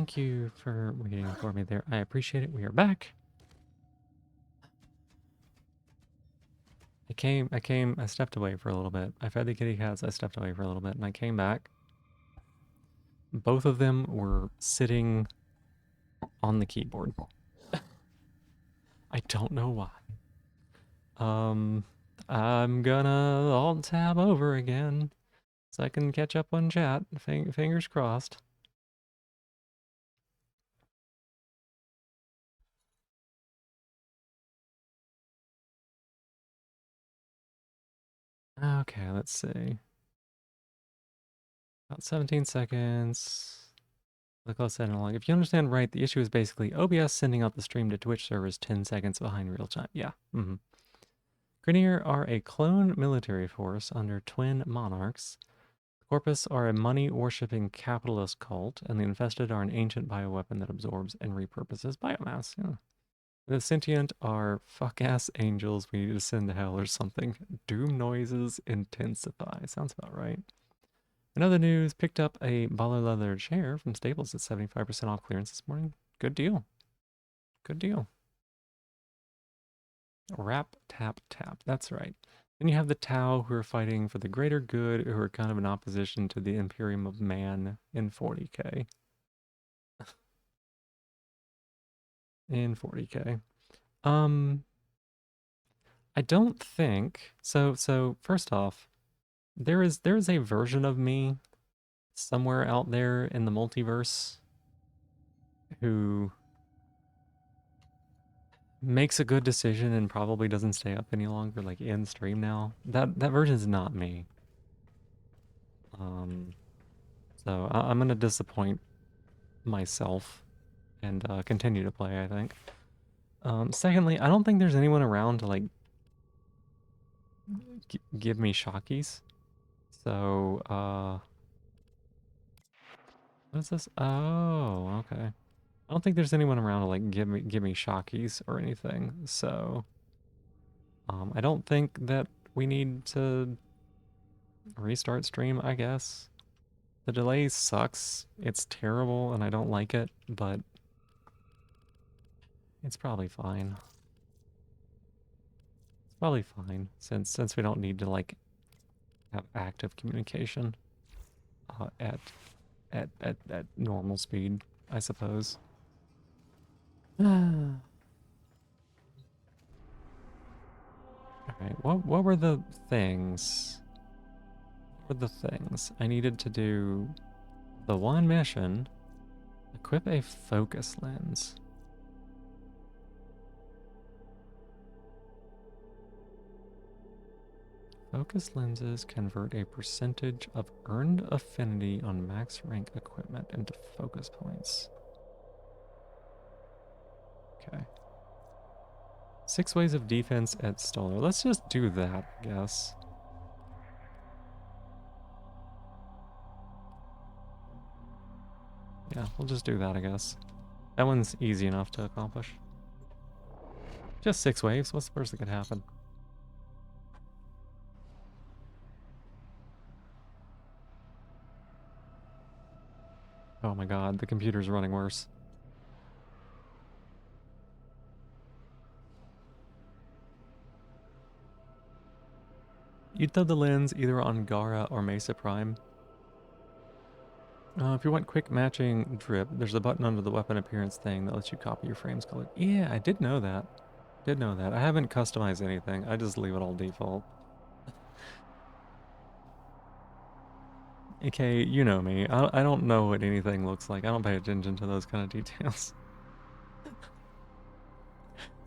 Thank you for waiting for me there. I appreciate it. We are back. I stepped away for a little bit. I fed the kitty cats, I stepped away for a little bit, and I came back. Both of them were sitting on the keyboard. I don't know why. I'm gonna alt tab over again so I can catch up on chat. Fingers crossed. Okay, let's see. About 17 seconds. The close setting along. If you understand right, the issue is basically OBS sending out the stream to Twitch servers 10 seconds behind real time. Yeah. Grineer are a clone military force under twin monarchs. The Corpus are a money-worshipping capitalist cult, and the Infested are an ancient bioweapon that absorbs and repurposes biomass. Yeah. The Sentient are fuck-ass angels we need to send to hell or something. Doom noises intensify. Sounds about right. In other news, picked up a baller leather chair from Staples at 75% off clearance this morning. Good deal. Good deal. Rap, tap, tap. That's right. Then you have the Tau who are fighting for the greater good, who are kind of in opposition to the Imperium of Man in 40k. In 40k. I don't think so first off, there is a version of me somewhere out there in the multiverse who makes a good decision and probably doesn't stay up any longer, like in stream now. That version is not me. So I'm gonna disappoint myself and continue to play, I think. Secondly, I don't think there's anyone around to like give me shockies. So what is this? Oh, okay. I don't think there's anyone around to like give me shockies or anything. So I don't think that we need to restart stream, I guess. The delay sucks. It's terrible and I don't like it, but it's probably fine. It's probably fine since we don't need to like have active communication at normal speed, I suppose. Alright, what were the things? What were the things? I needed to do the one mission, equip a focus lens. Focus lenses convert a percentage of earned affinity on max rank equipment into focus points. Okay. 6 ways of defense at Stoller. Let's just do that, I guess. Yeah, we'll just do that, I guess. That one's easy enough to accomplish. Just 6 waves. What's the worst that could happen? Oh my god, the computer's running worse. You'd throw the lens either on Gara or Mesa Prime. If you want quick matching drip, there's a button under the weapon appearance thing that lets you copy your frame's color. Yeah, I did know that. Did know that. I haven't customized anything. I just leave it all default. Okay, you know me. I don't know what anything looks like. I don't pay attention to those kind of details.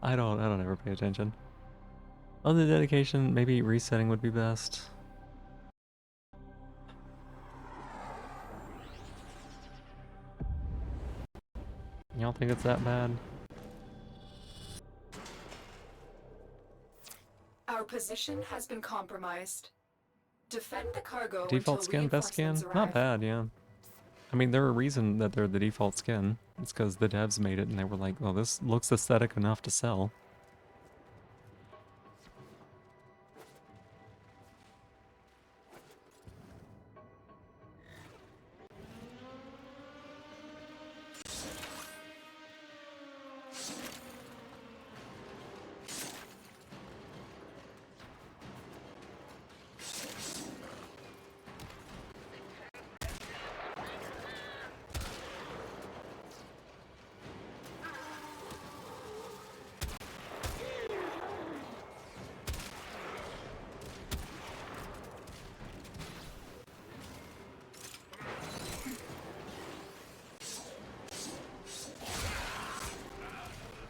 I don't ever pay attention. Other dedication, maybe resetting would be best. Y'all think it's that bad? Our position has been compromised. Defend the cargo Default until skin, best skin? reinforcements Not arrive. bad, yeah. I mean, they're a reason that they're the default skin. It's because the devs made it and they were like, well, this looks aesthetic enough to sell.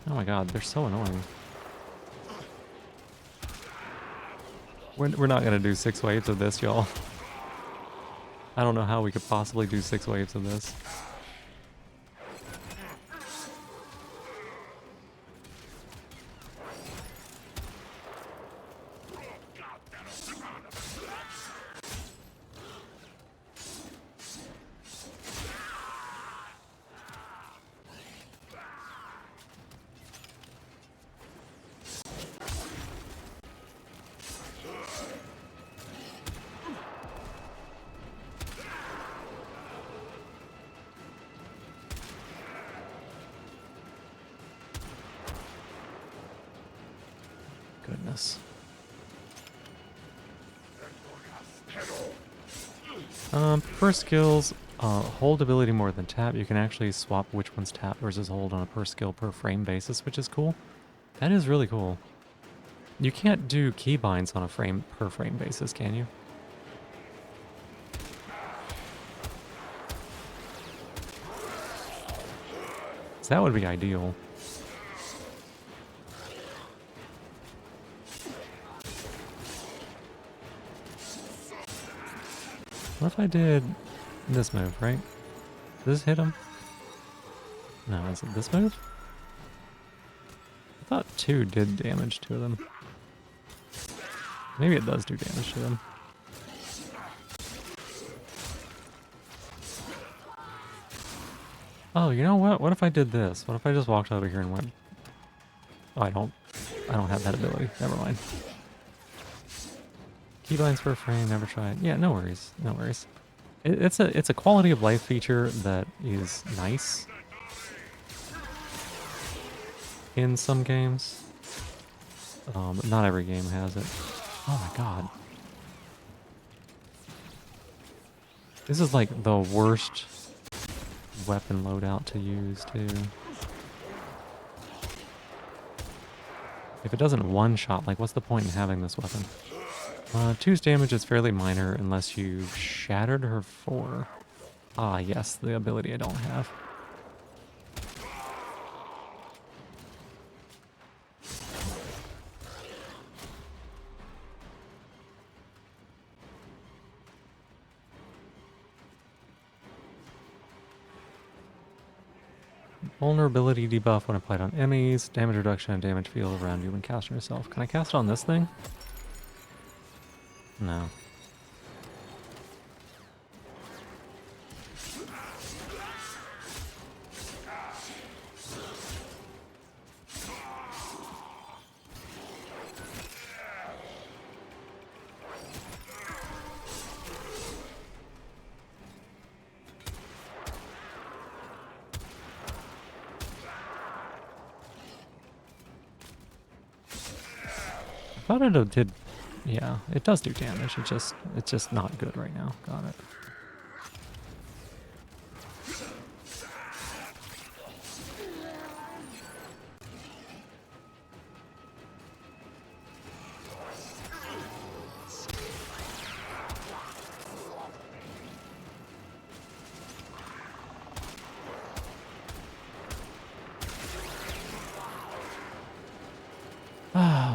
Oh my god, they're so annoying. We're not gonna do 6 waves of this, y'all. I don't know how we could possibly do 6 waves of this. Goodness. Per skills, hold ability more than tap. You can actually swap which one's tap versus hold on a per skill per frame basis, which is cool. That is really cool. You can't do keybinds on a per frame basis, can you? So that would be ideal. What if I did this move, right? Does this hit him? No, is it this move? I thought 2 did damage to them. Maybe it does do damage to them. Oh, you know what? What if I did this? What if I just walked over here and went... Oh, I don't have that ability. Never mind. Keybinds per frame, never tried. Yeah, no worries. No worries. It's a quality of life feature that is nice in some games. But not every game has it. Oh my god. This is like the worst weapon loadout to use too. If it doesn't one-shot, like what's the point in having this weapon? 2's damage is fairly minor unless you've shattered her 4. Ah, yes, the ability I don't have. Vulnerability debuff when applied on enemies, damage reduction and damage field around you when casting yourself. Can I cast it on this thing? No. I thought it did, yeah, it does do damage. It's just not good right now. Got it.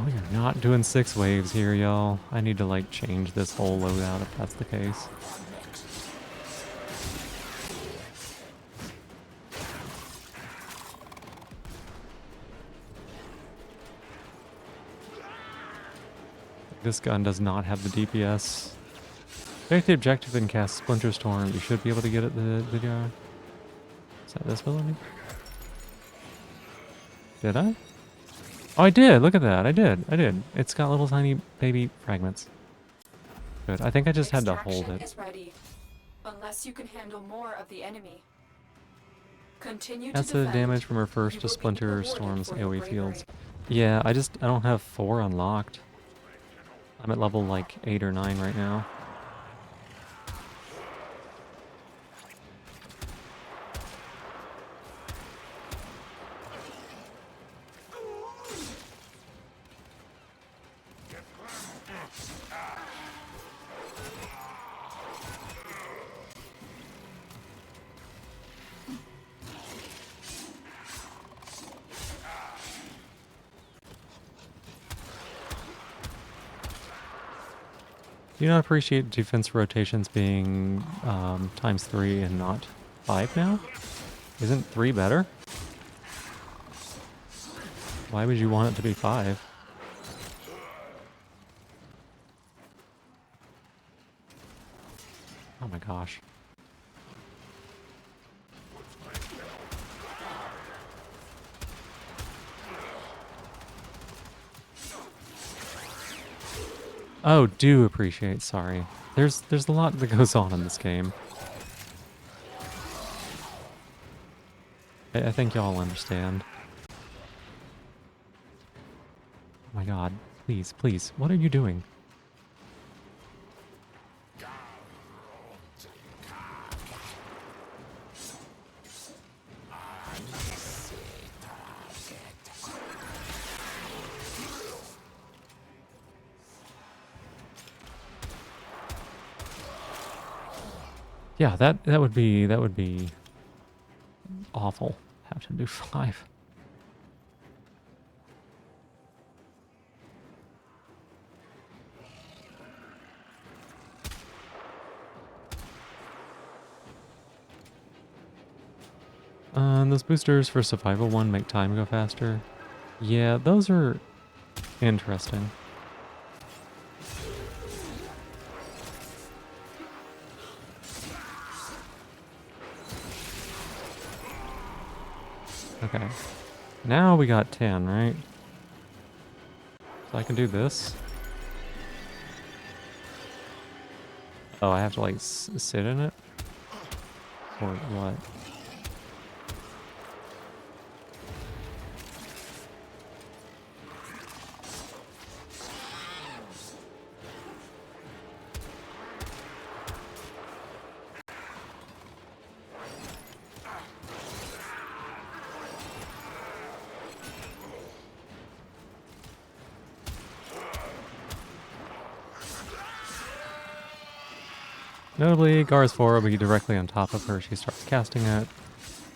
We are not doing 6 waves here, y'all. I need to, like, change this whole loadout if that's the case. This gun does not have the DPS. Take the objective and cast Splinter Storm. You should be able to get it the guy. Is that this ability? Did I? Oh, I did! Look at that! I did! It's got little tiny baby fragments. Good. I think I just had to hold it. Is ready, unless you can handle more of the enemy. Continue That's to the defend. damage from her first to Splinter Storm's AoE fields. Yeah, I don't have 4 unlocked. I'm at level like 8 or 9 right now. Do you not appreciate defense rotations being times 3 and not 5 now? Isn't 3 better? Why would you want it to be 5? Oh my gosh. Oh, do appreciate, sorry. There's a lot that goes on in this game. I think y'all understand. Oh my god. Please, please. What are you doing? Yeah, that would be awful. Have to do 5. And those boosters for survival 1 make time go faster. Yeah, those are interesting. Okay. Now we got 10, right? So I can do this. Oh, I have to like sit in it? Or what? Notably, Gar's 4 will be directly on top of her. She starts casting it.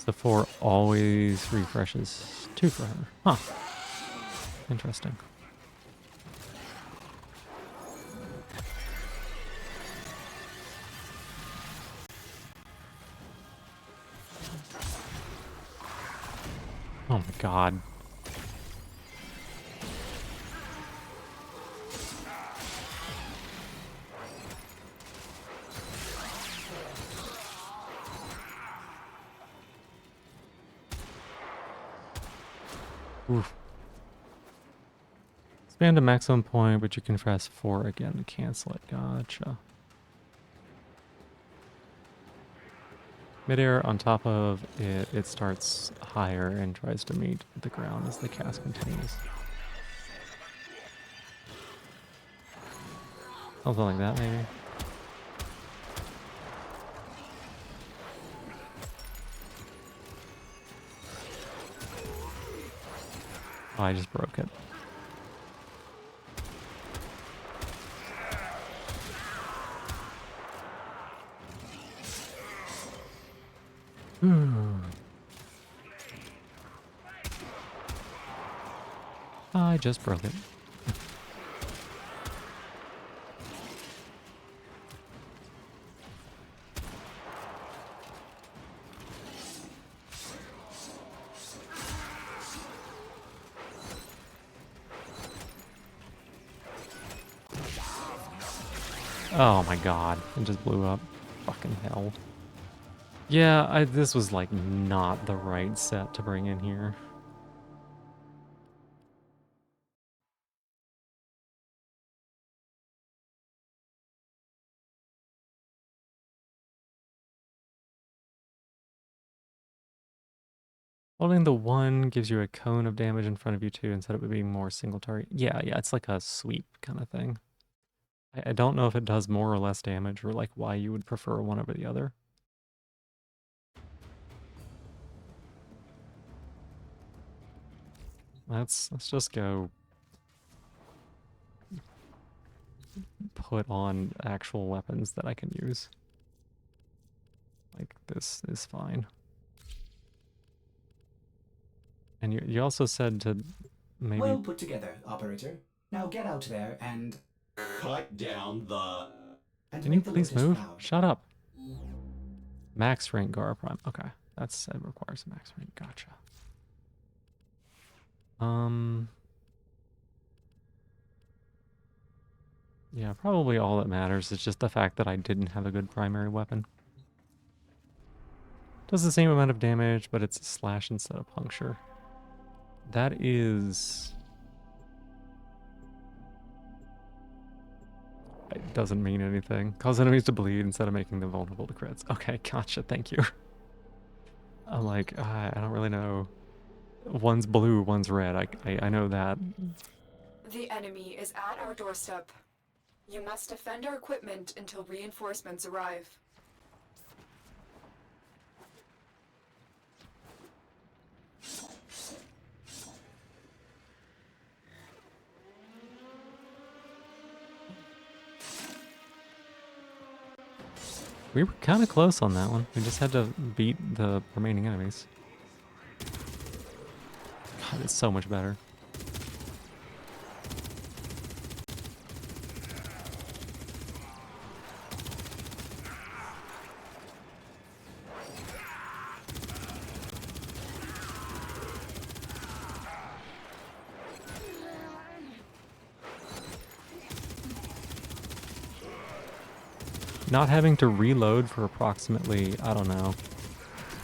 So 4 always refreshes 2 for her. Huh. Interesting. Oh my god. Oof. Expand to maximum point, but you can press 4 again to cancel it. Gotcha. Midair on top of it, it starts higher and tries to meet the ground as the cast continues. Something like that, maybe. Oh, I just broke it. I just broke it. Oh my god, it just blew up. Fucking hell. Yeah, this was like not the right set to bring in here. Holding the 1 gives you a cone of damage in front of you too, instead of it being more single target. Yeah, it's like a sweep kind of thing. I don't know if it does more or less damage, or like why you would prefer one over the other. Let's just go put on actual weapons that I can use. Like this is fine. And you also said to maybe... Well put together, operator. Now get out there and... Cut down the And Can you make the please Lotus move? proud. Shut up. Max rank Gara Prime. Okay. It requires a max rank. Gotcha. Yeah, probably all that matters is just the fact that I didn't have a good primary weapon. Does the same amount of damage, but it's a slash instead of puncture. That is... It doesn't mean anything. Cause enemies to bleed instead of making them vulnerable to crits. Okay, gotcha, thank you. I'm like, I don't really know. One's blue, one's red. I know that. The enemy is at our doorstep. You must defend our equipment until reinforcements arrive. We were kind of close on that one. We just had to beat the remaining enemies. God, it's so much better. Not having to reload for approximately, I don't know,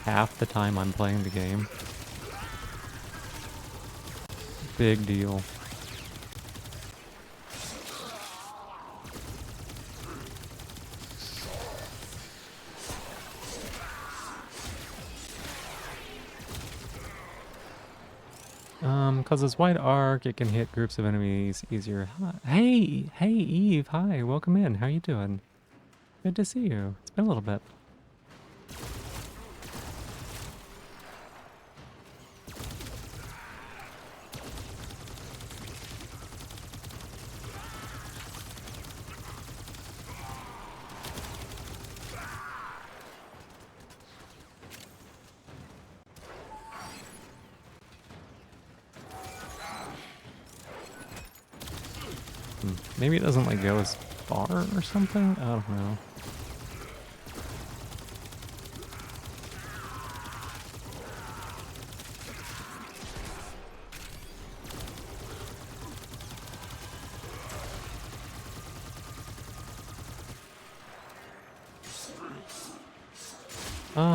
half the time I'm playing the game. Big deal. Cause it's wide arc, it can hit groups of enemies easier. Hey, Eve, hi, welcome in. How you doing? Good to see you. It's been a little bit. Maybe it doesn't like go as far or something? I don't know.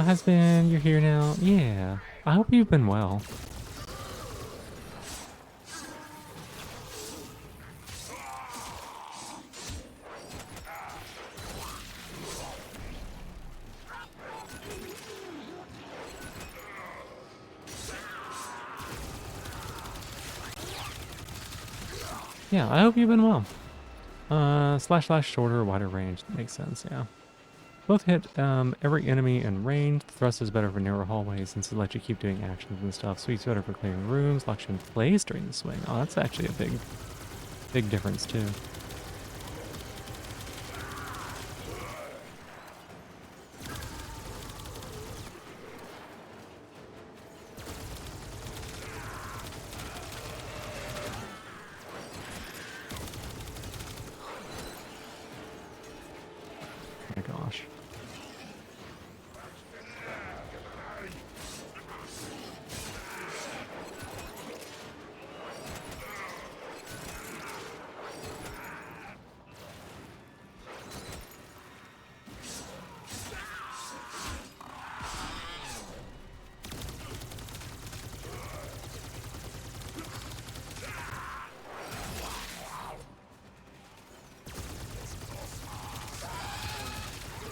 Husband, you're here now? Yeah. I hope you've been well. Yeah, I hope you've been well. Slash shorter, wider range. That makes sense, yeah. Both hit every enemy in range. The thrust is better for narrow hallways since it lets you keep doing actions and stuff. Sweet's better for clearing rooms. Locks you in place during the swing. Oh, that's actually a big difference too. Oh my gosh.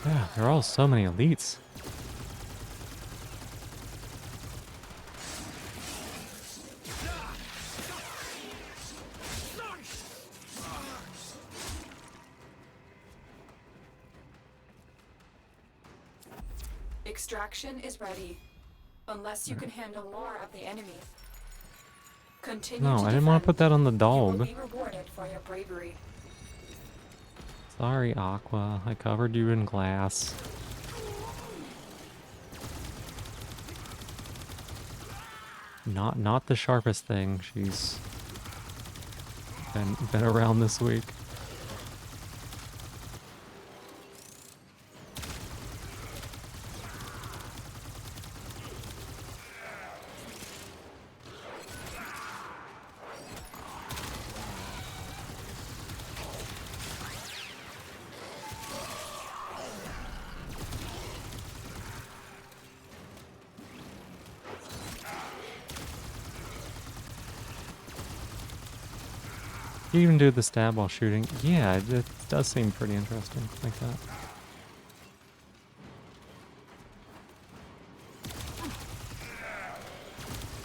Yeah, there are all so many elites. Extraction is ready. Unless you can handle more of the enemy. Continue No, to I didn't want to put that on the You will dog. be rewarded for your bravery. Sorry, Aqua. I covered you in glass. Not the sharpest thing. She's been around this week. You even do the stab while shooting. Yeah, it does seem pretty interesting like that.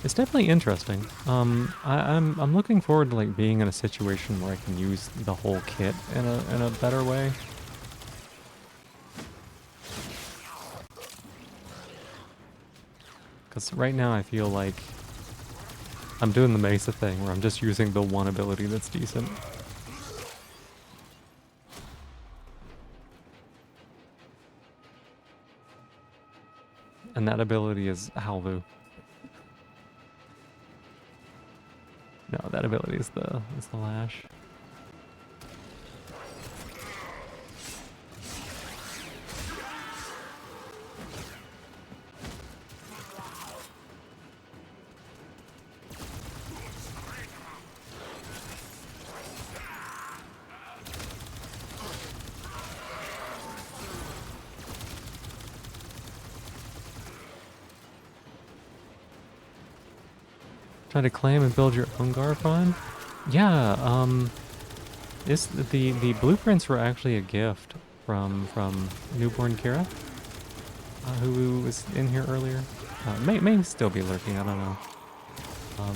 It's definitely interesting. I'm looking forward to like being in a situation where I can use the whole kit in a better way. Because right now I feel like I'm doing the Mesa thing where I'm just using the one ability that's decent. And that ability is Halvu. No, that ability is the lash. Try to claim and build your own Garfon? Yeah, the blueprints were actually a gift from newborn Kira, who was in here earlier. May still be lurking, I don't know.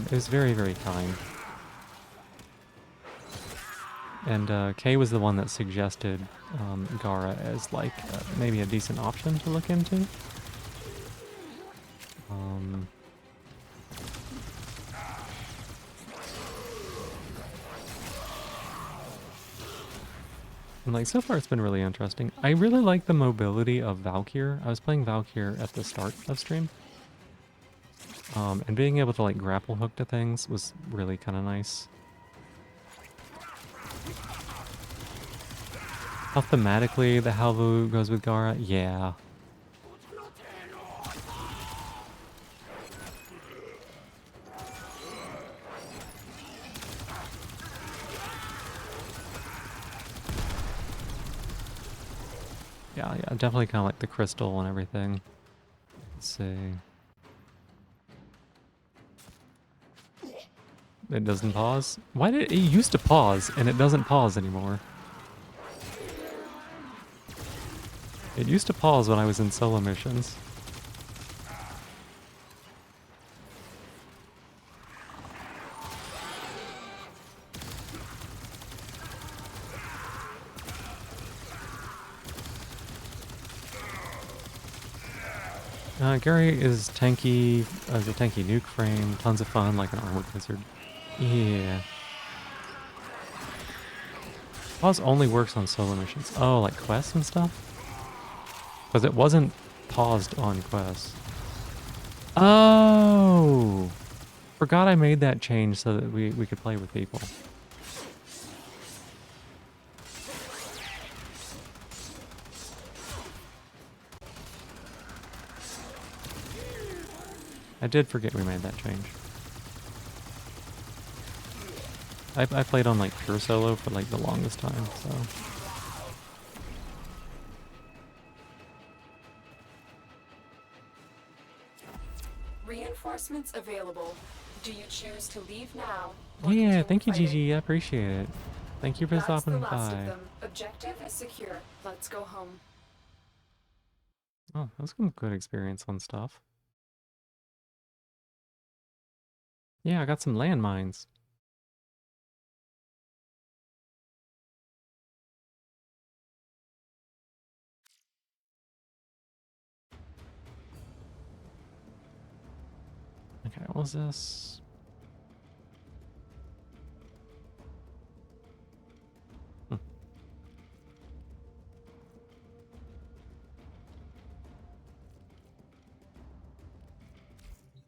It was very, very kind. And Kay was the one that suggested Gara as like maybe a decent option to look into. And like so far it's been really interesting. I really like the mobility of Valkyr. I was playing Valkyr at the start of stream. And being able to like grapple hook to things was really kind of nice. How thematically the Halvu goes with Gara? Yeah. Yeah, definitely kind of like the crystal and everything. Let's see. It doesn't pause? Why did it used to pause and it doesn't pause anymore? It used to pause when I was in solo missions. Gary is tanky, as a tanky nuke frame, tons of fun like an armored wizard. Yeah. Pause only works on solo missions. Oh, like quests and stuff? Because it wasn't paused on quests. Oh! Forgot I made that change so that we could play with people. I did forget we made that change. I played on like pure solo for like the longest time, so. Reinforcements available. Do you choose to leave now? Yeah, thank you, Gigi. I appreciate it. Thank you for That's the stopping last of by. them. Objective is secure. Let's go home. Oh, that was some good experience on stuff. Yeah, I got some landmines. Okay, what was this? Hmm.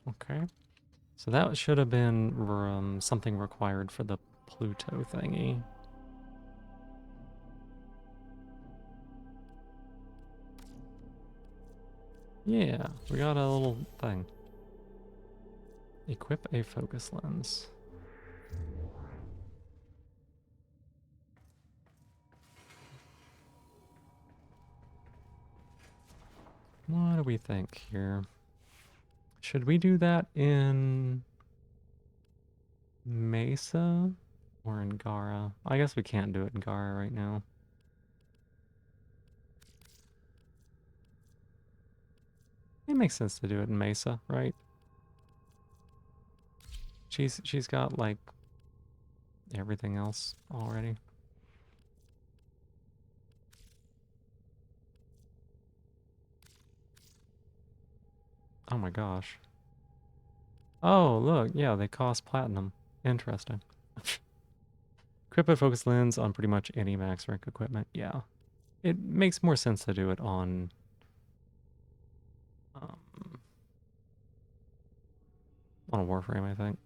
Okay. So that should have been something required for the Pluto thingy. Yeah, we got a little thing. Equip a focus lens. What do we think here? Should we do that in Mesa? Or in Gara. I guess we can't do it in Gara right now. It makes sense to do it in Mesa, right? She's got like everything else already. Oh my gosh. Oh, look, yeah, they cost platinum. Interesting. Crypto focus lens on pretty much any max rank equipment. Yeah. It makes more sense to do it on a Warframe, I think.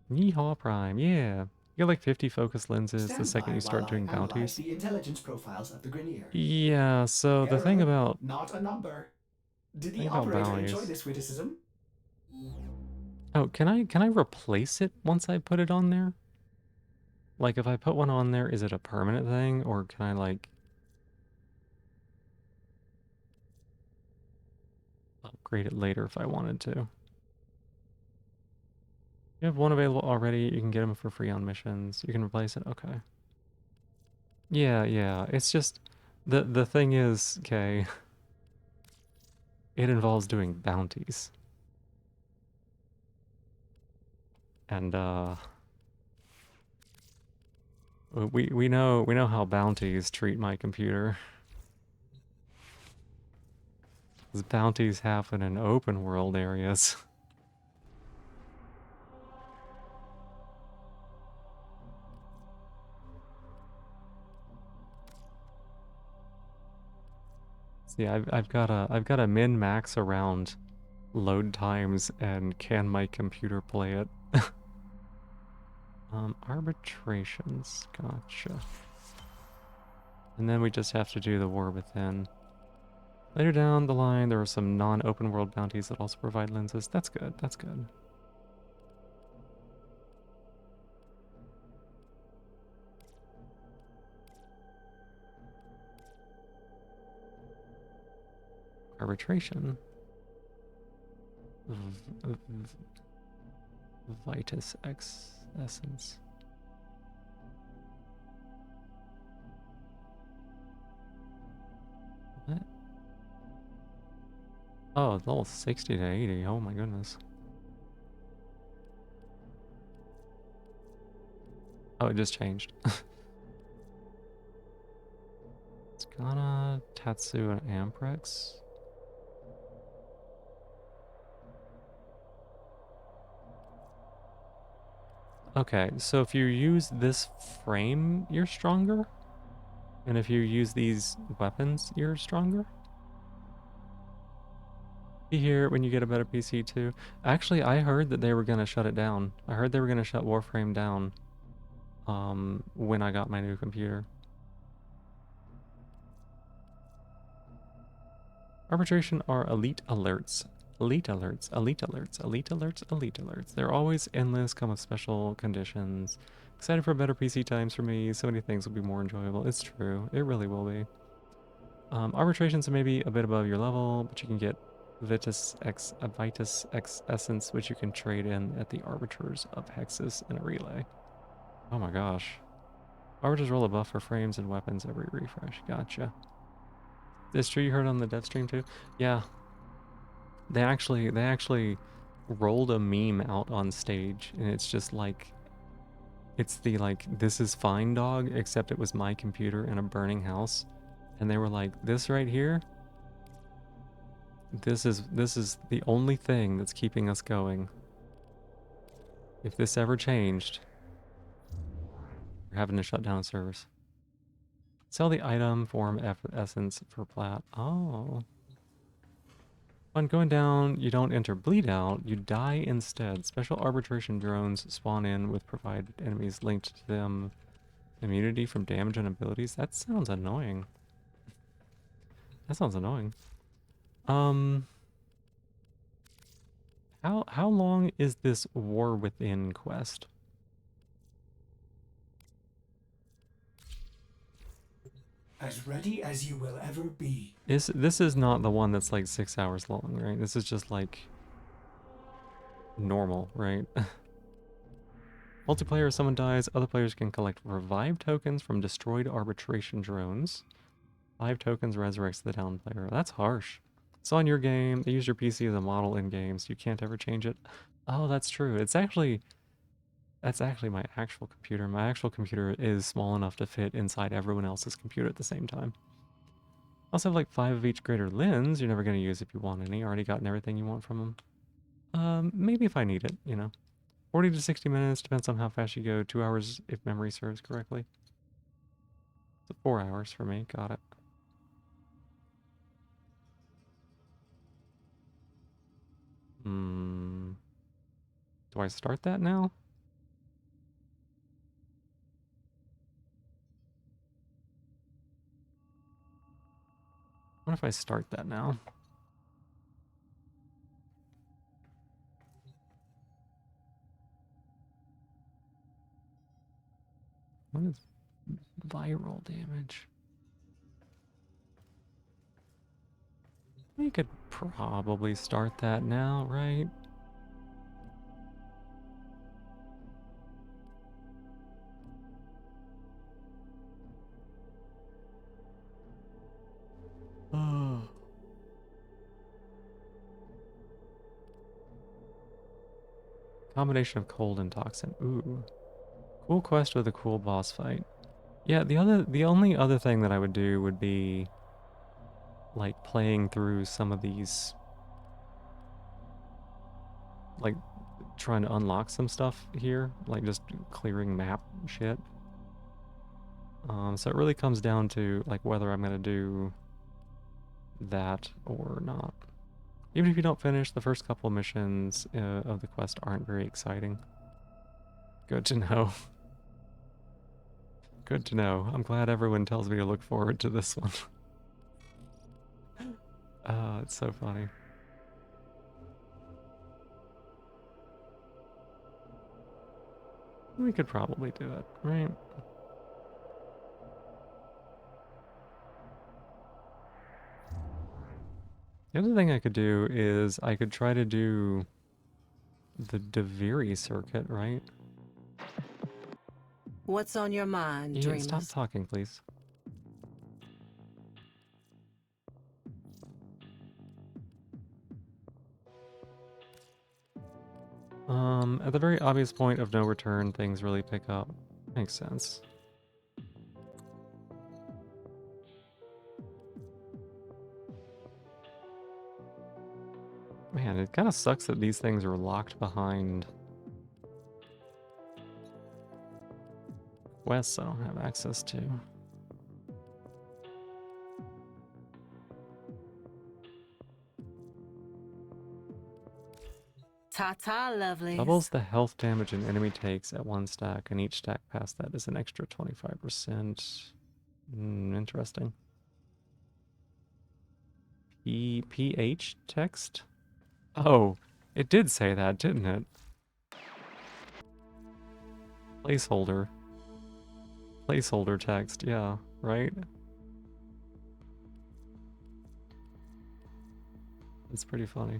Yeehaw Prime, yeah. You get like 50 focus lenses the Stand second by you while start I doing analyze bounties. the intelligence profiles of the Grineer. Yeah, so the thing Error, about not a number. Did the thing about operator enjoy bounties. this witticism? Oh, can I replace it once I put it on there? Like if I put one on there, is it a permanent thing or can I like upgrade it later if I wanted to? You have one available already, you can get them for free on missions. You can replace it, okay. Yeah, yeah, it's just, the thing is, okay, it involves doing bounties. And, we know how bounties treat my computer. 'Cause bounties happen in open world areas. See, I've got a min max around load times and can my computer play it? Arbitrations, gotcha. And then we just have to do the war within. Later down the line, there are some non-open world bounties that also provide lenses. That's good, that's good. Arbitration. Vitus X Essence. What? Oh, it's all 60 to 80. Oh my goodness. Oh, it just changed. It's Ghana, Tatsu, and Amprex. Okay, so if you use this frame, you're stronger? And if you use these weapons, you're stronger? Be here when you get a better PC too. Actually, I heard that they were gonna shut it down. I heard they were gonna shut Warframe down when I got my new computer. Arbitration are elite alerts. Elite alerts, elite alerts, elite alerts, elite alerts. They're always endless, come with special conditions. Excited for better PC times for me. So many things will be more enjoyable. It's true. It really will be. Arbitrations are maybe a bit above your level, but you can get Vitus X Essence, which you can trade in at the Arbiters of Hexus in a relay. Oh my gosh. Arbiters roll a buff for frames and weapons every refresh. Gotcha. Is true you heard on the dev stream too? Yeah. They actually rolled a meme out on stage, and it's just like, it's the like, this is fine dog, except it was my computer in a burning house. And they were like, this right here, this is the only thing that's keeping us going. If this ever changed, we're having to shut down servers. Sell the item, form, essence for plat. Oh. When going down, you don't enter bleed out, you die instead. Special arbitration drones spawn in with provided enemies linked to them. Immunity from damage and abilities? That sounds annoying. That sounds annoying. How long is this War Within quest? As ready as you will ever be. This is not the one that's like 6 hours long, right? This is just like normal, right? Multiplayer, if someone dies, other players can collect revive tokens from destroyed arbitration drones. 5 tokens resurrects the down player. That's harsh. It's on your game. They use your PC as a model in game, so you can't ever change it. Oh, that's true. That's actually my actual computer. My actual computer is small enough to fit inside everyone else's computer at the same time. I also have like 5 of each greater lens. You're never going to use if you want any. Already gotten everything you want from them. Maybe if I need it, you know. 40 to 60 minutes, depends on how fast you go. 2 hours if memory serves correctly. So 4 hours for me, got it. Do I start that now? What if I start that now? What is viral damage? We could probably start that now, right? Oh. Combination of cold and toxin. Ooh. Cool quest with a cool boss fight. Yeah, the only other thing that I would do would be like playing through some of these, like trying to unlock some stuff here, like just clearing map shit. So it really comes down to like whether I'm gonna do that or not. Even if you don't finish, the first couple of missions of the quest aren't very exciting. Good to know. Good to know. I'm glad everyone tells me to look forward to this one. It's so funny. We could probably do it, right? The other thing I could do is I could try to do the Deviri circuit, right? What's on your mind, Yeah, dreamers? stop talking, please. At the very obvious point of no return, things really pick up. Makes sense. Man, it kind of sucks that these things are locked behind quests I don't have access to. Ta-ta, lovelies. Doubles the health damage an enemy takes at 1 stack, and each stack past that is an extra 25%. Interesting. PH text? Oh, it did say that, didn't it? Placeholder. Placeholder text, yeah, right? It's pretty funny.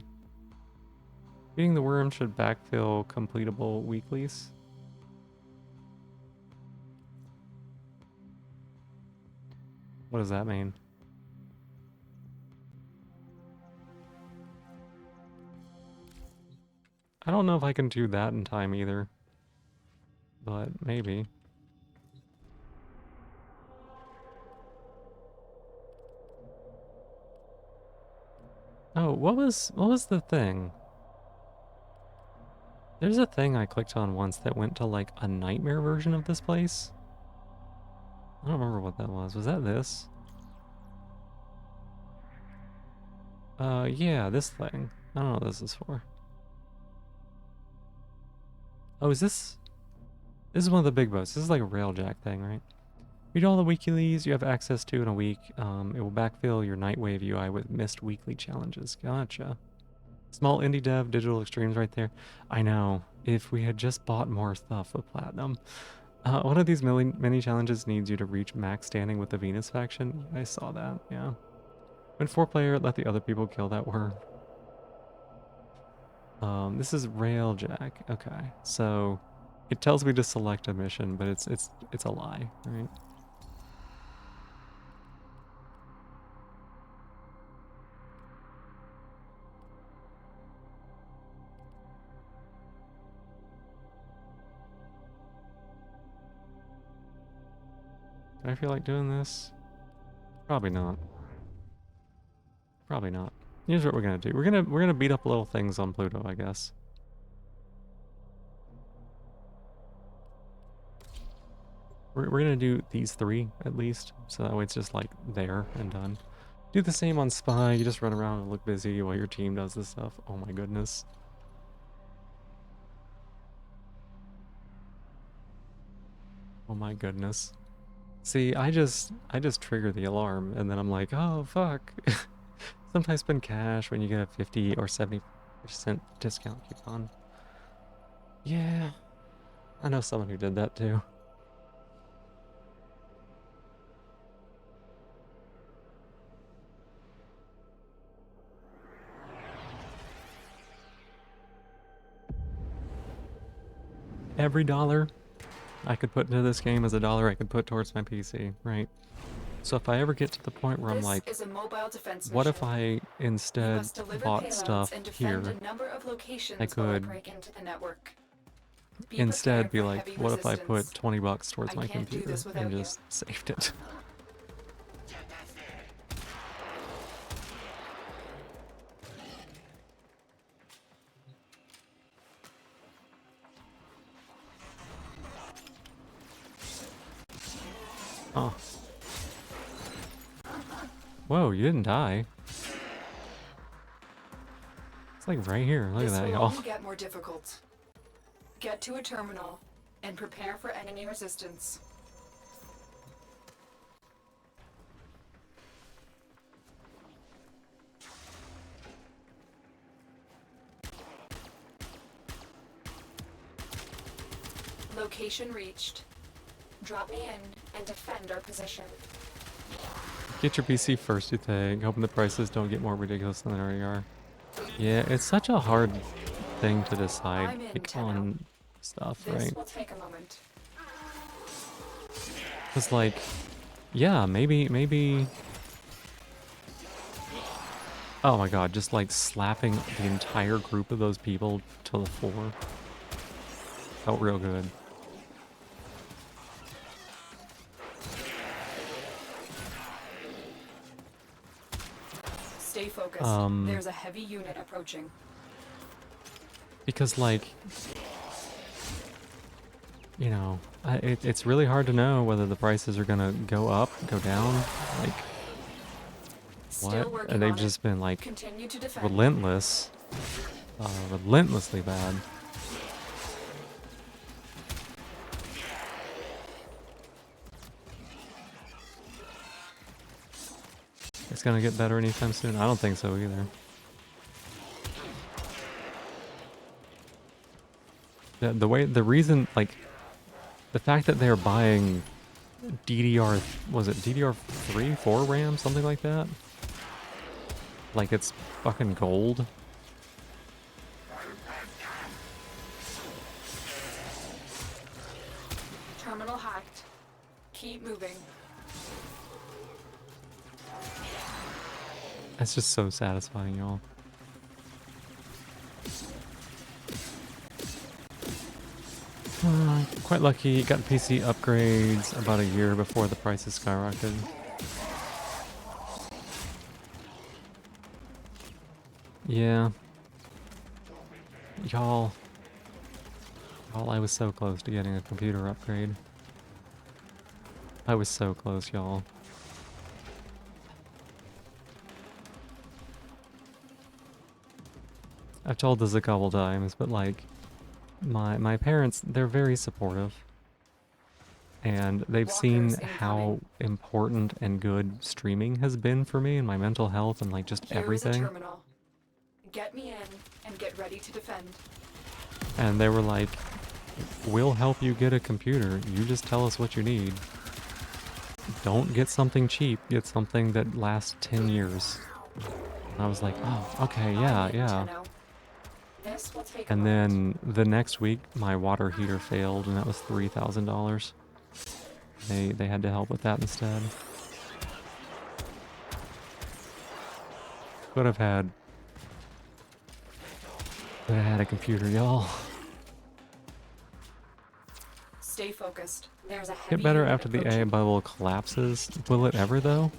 Beating the worm should backfill completable weeklies. What does that mean? I don't know if I can do that in time either. But maybe. Oh, what was the thing? There's a thing I clicked on once that went to like a nightmare version of this place. I don't remember what that was. Was that this? Yeah, this thing. I don't know what this is for. Oh, is this? This is one of the big boats. This is like a railjack thing, right? Read all the weeklies you have access to in a week. It will backfill your Nightwave UI with missed weekly challenges. Gotcha. Small indie dev, digital extremes right there. I know. If we had just bought more stuff with Platinum. One of these mini challenges needs you to reach max standing with the Venus faction. I saw that, yeah. When 4-player, let the other people kill that worm. This is Railjack. Okay, so It tells me to select a mission, but it's a lie, right? Do I feel like doing this? Probably not. Probably not. Here's what we're gonna do. We're gonna beat up little things on Pluto, I guess. We're gonna do these 3 at least, so that way it's just like there and done. Do the same on Spy. You just run around and look busy while your team does this stuff. Oh my goodness. Oh my goodness. See, I just trigger the alarm and then I'm like, oh fuck. Sometimes spend cash when you get a 50 or 70% discount coupon. Yeah, I know someone who did that too. Every dollar I could put into this game is a dollar I could put towards my PC, right? So if I ever get to the point where I'm like, This is a mobile defense what if mission. I You instead must deliver bought payloads stuff and defend here? a number of I locations while I could break into the network. Be instead prepared be for like, heavy what if I put resistance. 20 bucks towards I my can't do computer this and without you. just saved it? Oh. Whoa, you didn't die. It's like right here. Look at This that, will y'all. only get more difficult. Get to a terminal and prepare for enemy resistance. Location reached. Drop me in and defend our position. Get your PC first, you think. Hoping the prices don't get more ridiculous than they already are. Yeah, it's such a hard thing to decide I'm in, like, Tenno. on stuff, This right? will take a moment. It's like, yeah, maybe... Oh my god, just like slapping the entire group of those people to the floor. Felt real good. Stay focused. There's a heavy unit approaching. Because like, you know, it's really hard to know whether the prices are gonna go up, go down, like, what? And they've just been like Continue to defend. relentless, relentlessly bad. It's gonna get better anytime soon? I don't think so either. The reason, like, the fact that they're buying DDR, was it DDR3, 4 RAM, something like that? Like it's fucking gold. Terminal hacked. Keep moving. That's just so satisfying, y'all. Quite lucky, got PC upgrades about a year before the prices skyrocketed. Yeah. Y'all, I was so close to getting a computer upgrade. I was so close, y'all. I've told this a couple times, but like, my parents, they're very supportive. And they've seen how important and good streaming has been for me and my mental health and like just Here is a everything. terminal. Get me in and get ready to defend. And they were like, we'll help you get a computer. You just tell us what you need. Don't get something cheap. Get something that lasts 10 years. And I was like, oh, okay, yeah. This will take a And moment. then the next week, my water heater failed, and that was $3,000. They had to help with that instead. Could have had a computer, y'all. Stay focused. There's a Get heavy better unit after the AI approaching. bubble collapses. Will it ever, though?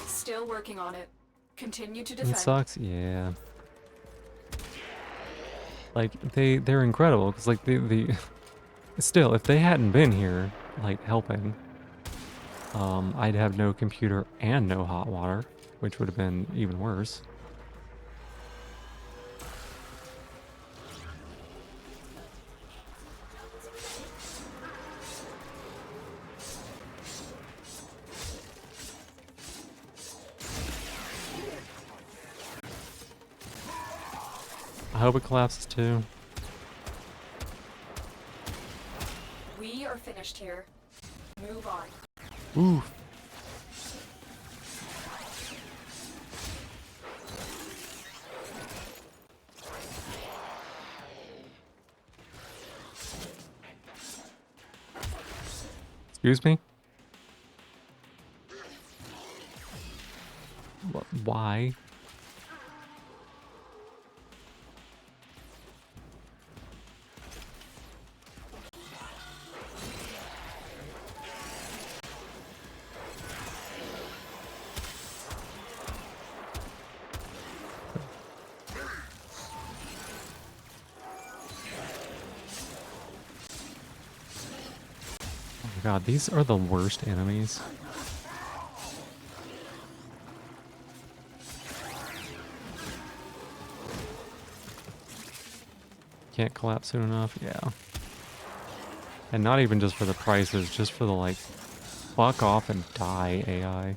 Still working on it. Continue to It defend. sucks, yeah. Like, they're incredible, because, like, still, if they hadn't been here, like, helping, I'd have no computer and no hot water, which would have been even worse. I hope it collapses too. We are finished here. Move on. Ooh. Excuse me? Why? Oh my god, these are the worst enemies. Can't collapse soon enough, yeah. And not even just for the prices, just for the, like, fuck off and die AI.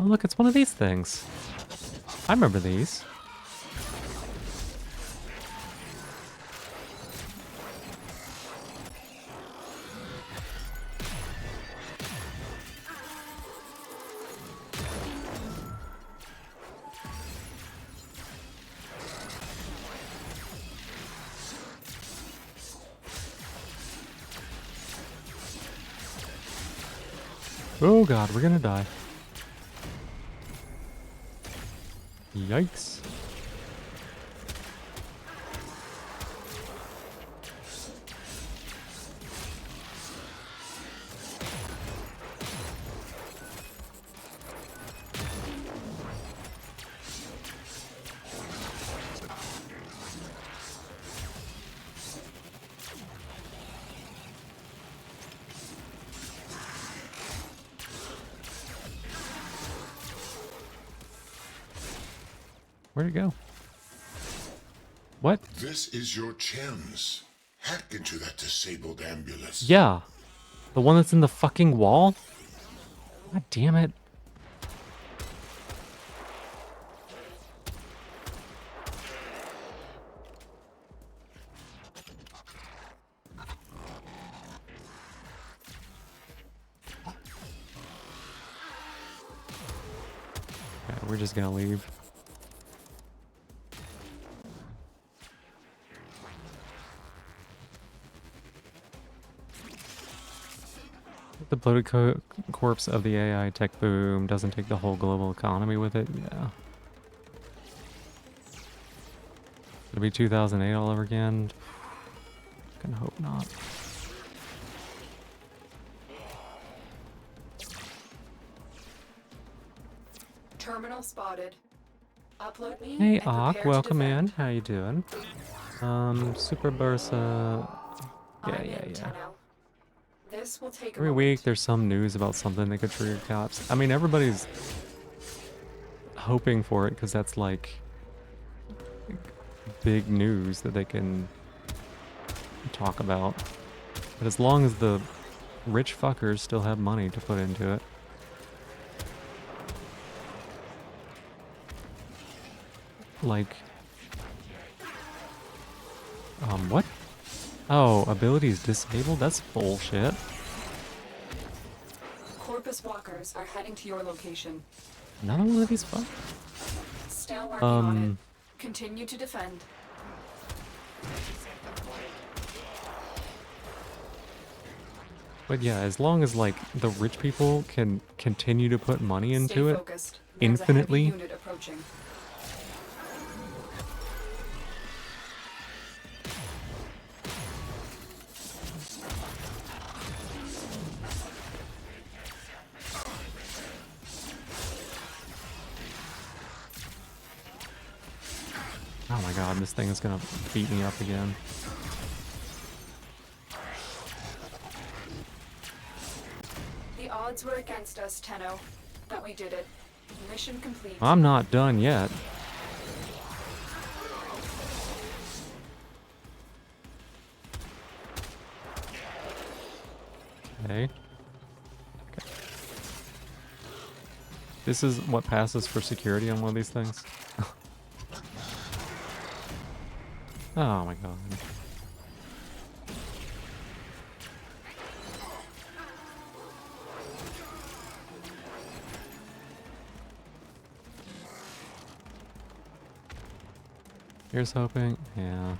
Oh look, it's one of these things. I remember these. Oh god, we're gonna die. Yikes. Where'd it go? What? This is your chance. Hack into that disabled ambulance. Yeah. The one that's in the fucking wall? God damn it. Yeah, we're just gonna leave. The bloated corpse of the AI tech boom doesn't take the whole global economy with it. Yeah. It'll be 2008 all over again. Can hope not. Terminal spotted. Upload me Hey and Ak, prepare to welcome defend. in. How you doing? Super Bursa. Yeah, I'm yeah, in, yeah. Tenno. This will take a Every moment. week there's some news about something that could trigger cops. I mean, everybody's hoping for it because that's like big news that they can talk about. But as long as the rich fuckers still have money to put into it. Like, What? Oh, abilities disabled? That's bullshit. Corpus walkers are heading to your location. Another one of these fuck? Still working on it. Continue to defend. But yeah, as long as like the rich people can continue to put money into it infinitely. Unit approaching. Oh my god, this thing is gonna beat me up again. The odds were against us, Tenno, but we did it. Mission complete. I'm not done yet. Okay. This is what passes for security on one of these things. Oh my god. Here's hoping, yeah.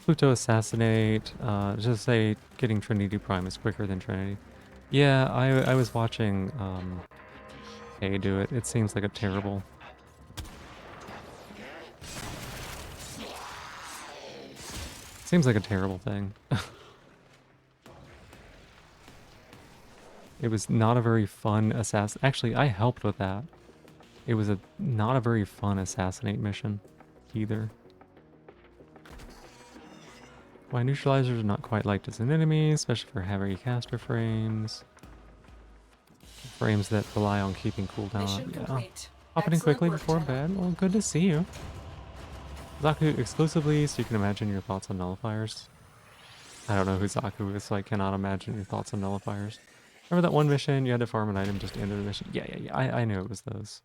Pluto assassinate, just say getting Trinity Prime is quicker than Trinity. Yeah, I was watching, Hey do it. It seems like a terrible... Seems like a terrible thing. It was not a very fun assassin. Actually, I helped with that. It was not a very fun assassinate mission either. Why neutralizers are not quite liked as an enemy, especially for heavy caster frames. Frames that rely on keeping cooldown. Yeah. Hopping in quickly before bed. Well, good to see you. Zaku exclusively, so you can imagine your thoughts on nullifiers. I don't know who Zaku is, so I cannot imagine your thoughts on nullifiers. Remember that one mission, you had to farm an item just to enter the mission? Yeah, I knew it was those.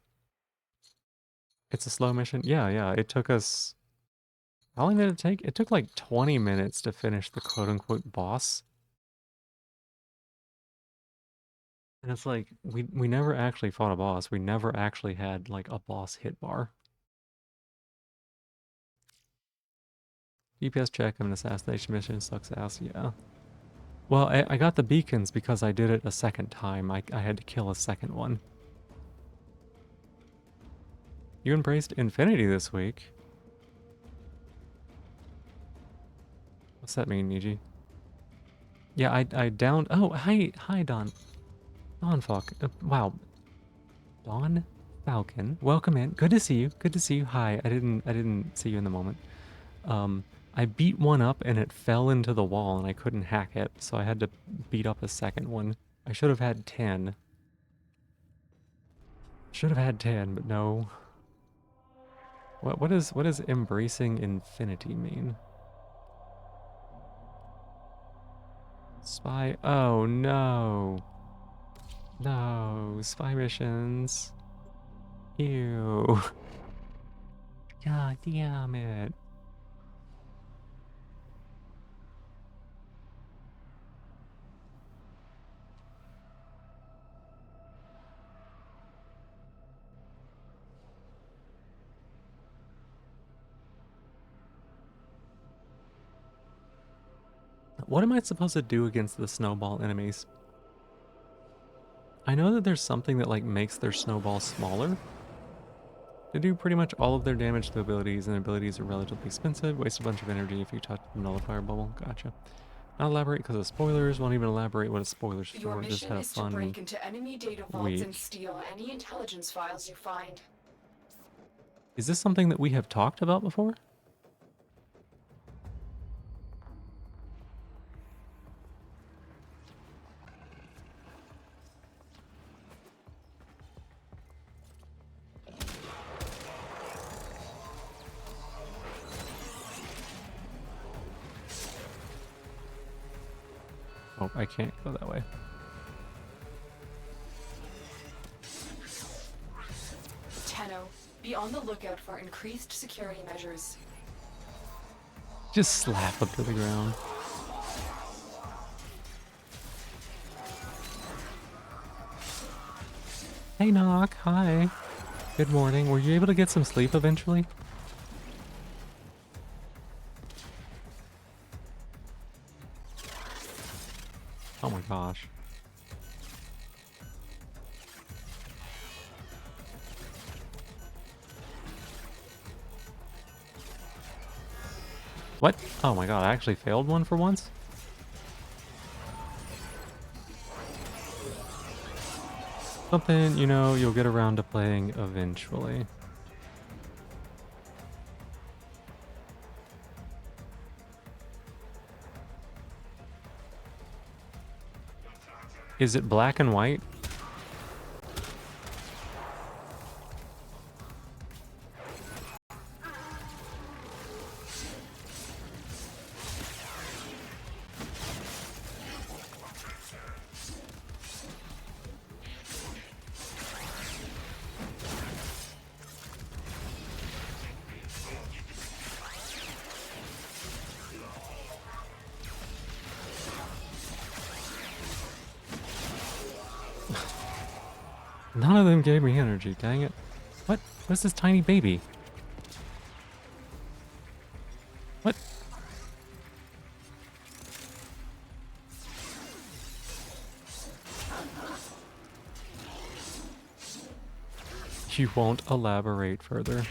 It's a slow mission? Yeah, it took us... How long did it take? It took like 20 minutes to finish the quote-unquote boss. And it's like, we never actually fought a boss. We never actually had like a boss hit bar. DPS check of an assassination mission sucks ass, yeah. Well, I got the beacons because I did it a second time. I had to kill a second one. You embraced Infinity this week. What's that mean, Niji? Yeah, I downed... Oh, hi, Don. Don Falcon. Wow. Don Falcon. Welcome in. Good to see you. Good to see you. Hi. I didn't see you in the moment. I beat one up and it fell into the wall and I couldn't hack it, so I had to beat up a second one. I should have had 10. Should have had 10, but no. What does embracing infinity mean? Spy. Oh no. No, spy missions. Ew. God damn it. What am I supposed to do against the snowball enemies? I know that there's something that like makes their snowball smaller. They do pretty much all of their damage to abilities, and abilities are relatively expensive. Waste a bunch of energy if you touch the nullifier bubble. Gotcha. Not elaborate because of spoilers. Won't even elaborate what a spoiler's for. Your Just mission had a is to fun break into enemy data vaults week. and steal any intelligence files you find. Is this something that we have talked about before? Oh, I can't go that way. Tenno, Be on the lookout for increased security measures. Just slap him to the ground. Hey, Knock. Hi. Good morning. Were you able to get some sleep eventually? Oh my gosh. What? Oh my god, I actually failed one for once? Something, you know, you'll get around to playing eventually. Is it black and white? None of them gave me energy, dang it. What? What's this tiny baby? What? You won't elaborate further.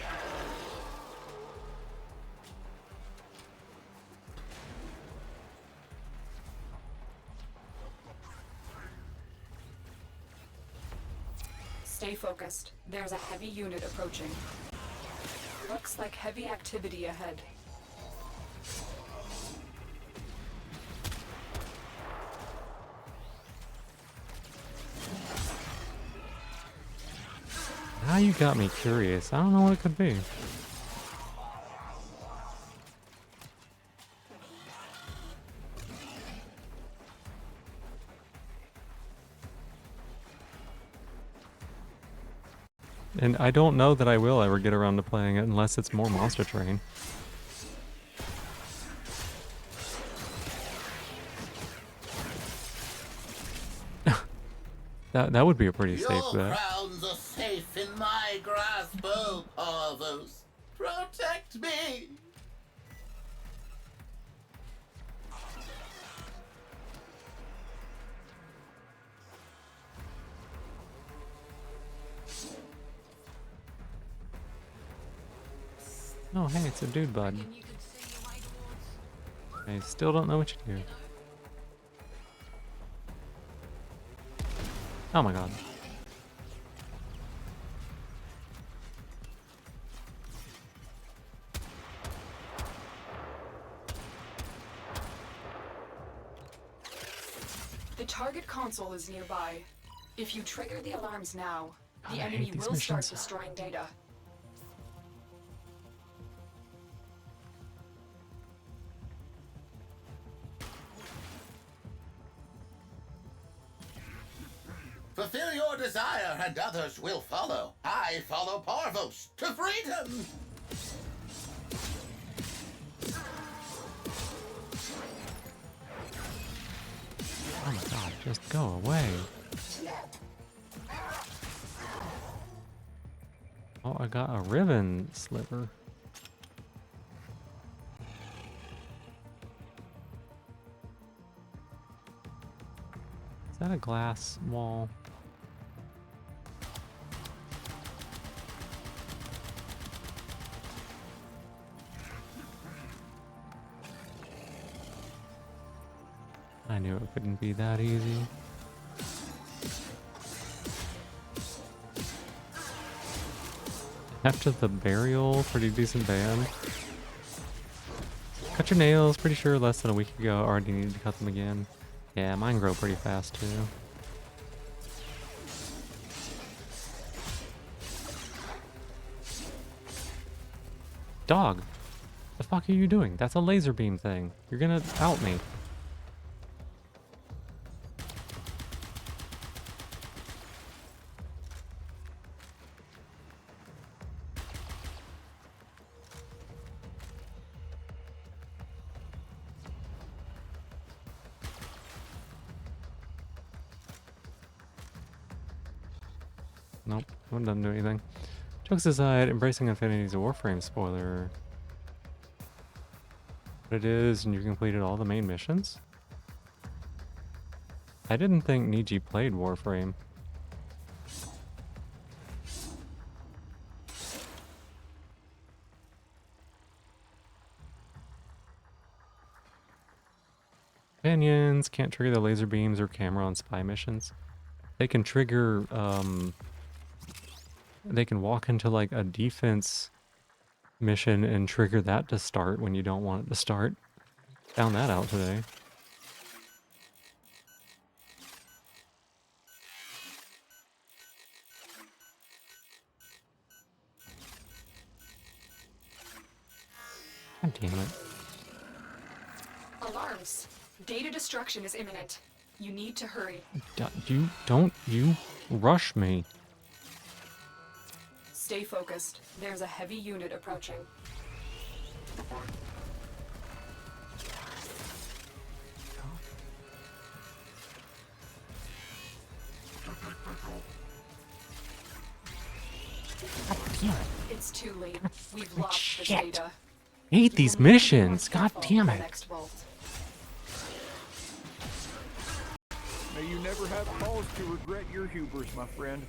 Stay focused. There's a heavy unit approaching. Looks like heavy activity ahead. Now you got me curious. I don't know what it could be. And I don't know that I will ever get around to playing it unless it's more Monster Train. That would be a pretty safe Your bet. crowns are safe in my grasp, oh Parvos. Protect me! Oh, hey, it's a dude bud. I still don't know what you do. Oh my god. The target console is nearby. If you trigger the alarms now, the God, I enemy hate these will start missions. destroying data. Fulfill your desire and others will follow. I follow Parvos to freedom! Oh my god, just go away. Oh, I got a ribbon sliver. Is that a glass wall? I knew it couldn't be that easy. After the burial, pretty decent band. Cut your nails, pretty sure less than a week ago. Already needed to cut them again. Yeah, mine grow pretty fast too. Dog! The fuck are you doing? That's a laser beam thing. You're gonna out me. What doesn't do anything. Jokes aside, Embracing Infinity is a Warframe spoiler. But it is, and you've completed all the main missions? I didn't think Niji played Warframe. Companions can't trigger the laser beams or camera on spy missions. They can trigger, they can walk into like a defense mission and trigger that to start when you don't want it to start. Found that out today. God damn it. Alarms. Data destruction is imminent. You need to hurry. You rush me. Stay focused. There's a heavy unit approaching. God damn it. It's too late. We've lost the Shit. data. I hate these missions. God damn it. Next vault. May you never have cause to regret your hubris, my friend.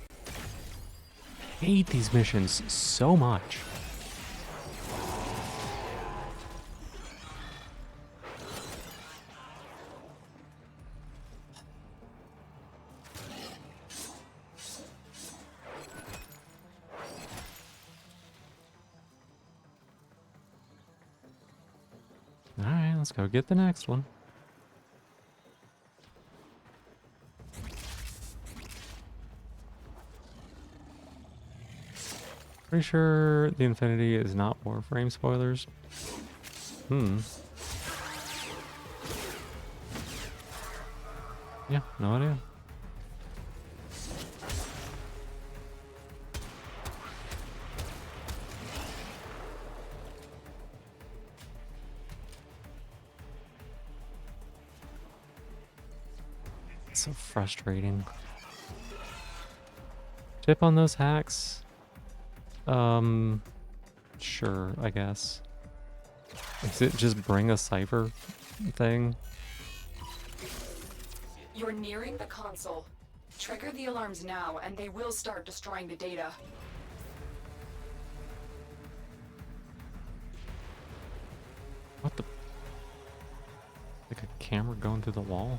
I hate these missions so much. Alright, let's go get the next one. Pretty sure the Infinity is not Warframe spoilers. Yeah, no idea. It's so frustrating. Tip on those hacks? Sure, I guess. Is it just bring a cipher thing? You're nearing the console. Trigger the alarms now, and they will start destroying the data. What the? Like a camera going through the wall?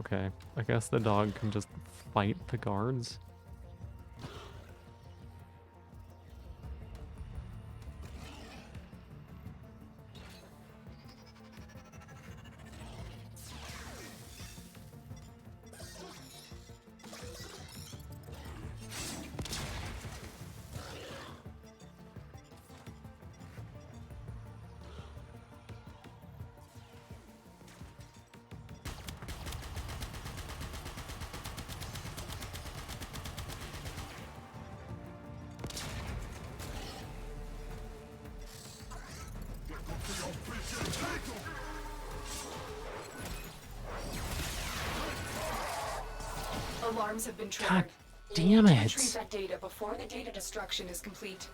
Okay, I guess the dog can just fight the guards. Alarms have been triggered. Damn it. Retrieve that data before the data destruction is complete.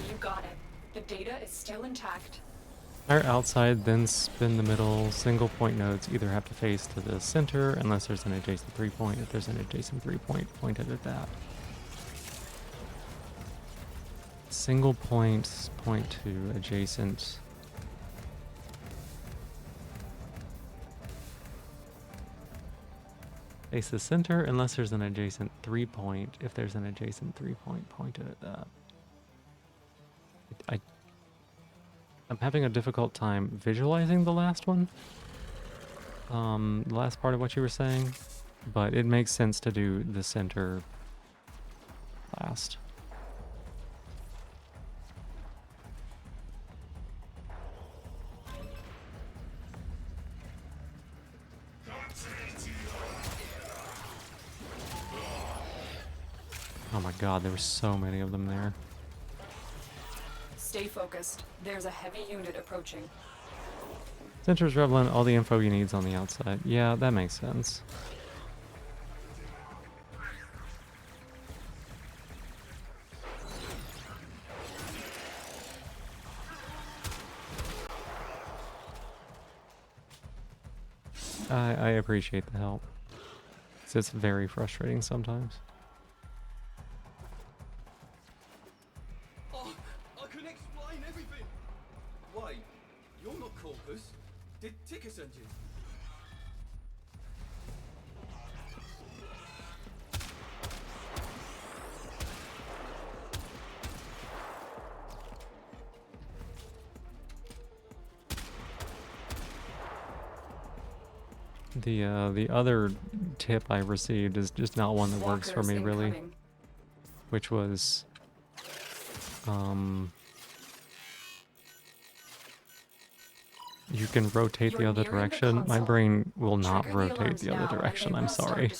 You got it. The data is still intact. Fire outside, then spin the middle. Single point nodes either have to face to the center unless there's an adjacent 3-point. If there's an adjacent 3-point, point it at that. Single point, point to adjacent. Face the center unless there's an adjacent 3-point. If there's an adjacent 3-point, point it at that. I'm having a difficult time visualizing the last one. The last part of what you were saying. But it makes sense to do the center last. Oh my god, there were so many of them there. Stay focused. There's a heavy unit approaching. Center's Revelant, all the info you need's on the outside. Yeah, that makes sense. I appreciate the help. 'Cause it's very frustrating sometimes. Oh, I can explain everything. Wait, you're not Corpus. Did Ticker send you? The other tip I received is just not one that works for me really. Which was you can rotate the other direction. My brain will not rotate the other direction, I'm sorry.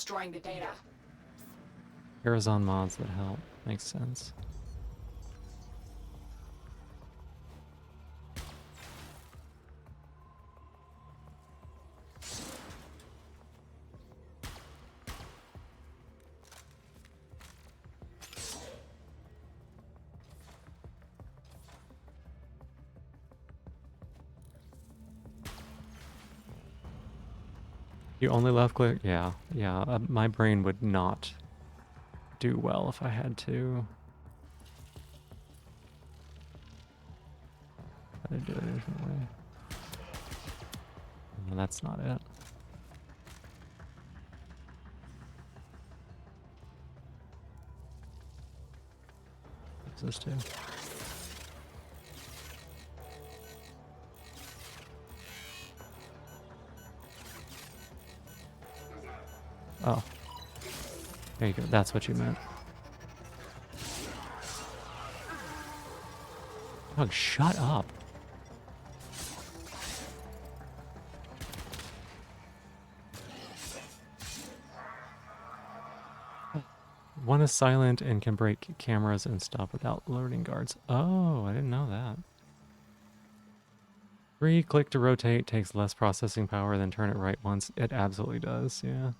Horizon mods that help. Makes sense. You only left click? Yeah, yeah. My brain would not do well if I had to. Gotta do it a different way. No, that's not it. What's this do? Oh. There you go. That's what you meant. Oh, shut up. One is silent and can break cameras and stuff without loading guards. Oh, I didn't know that. 3, click to rotate, takes less processing power than turn it right once. It absolutely does, yeah.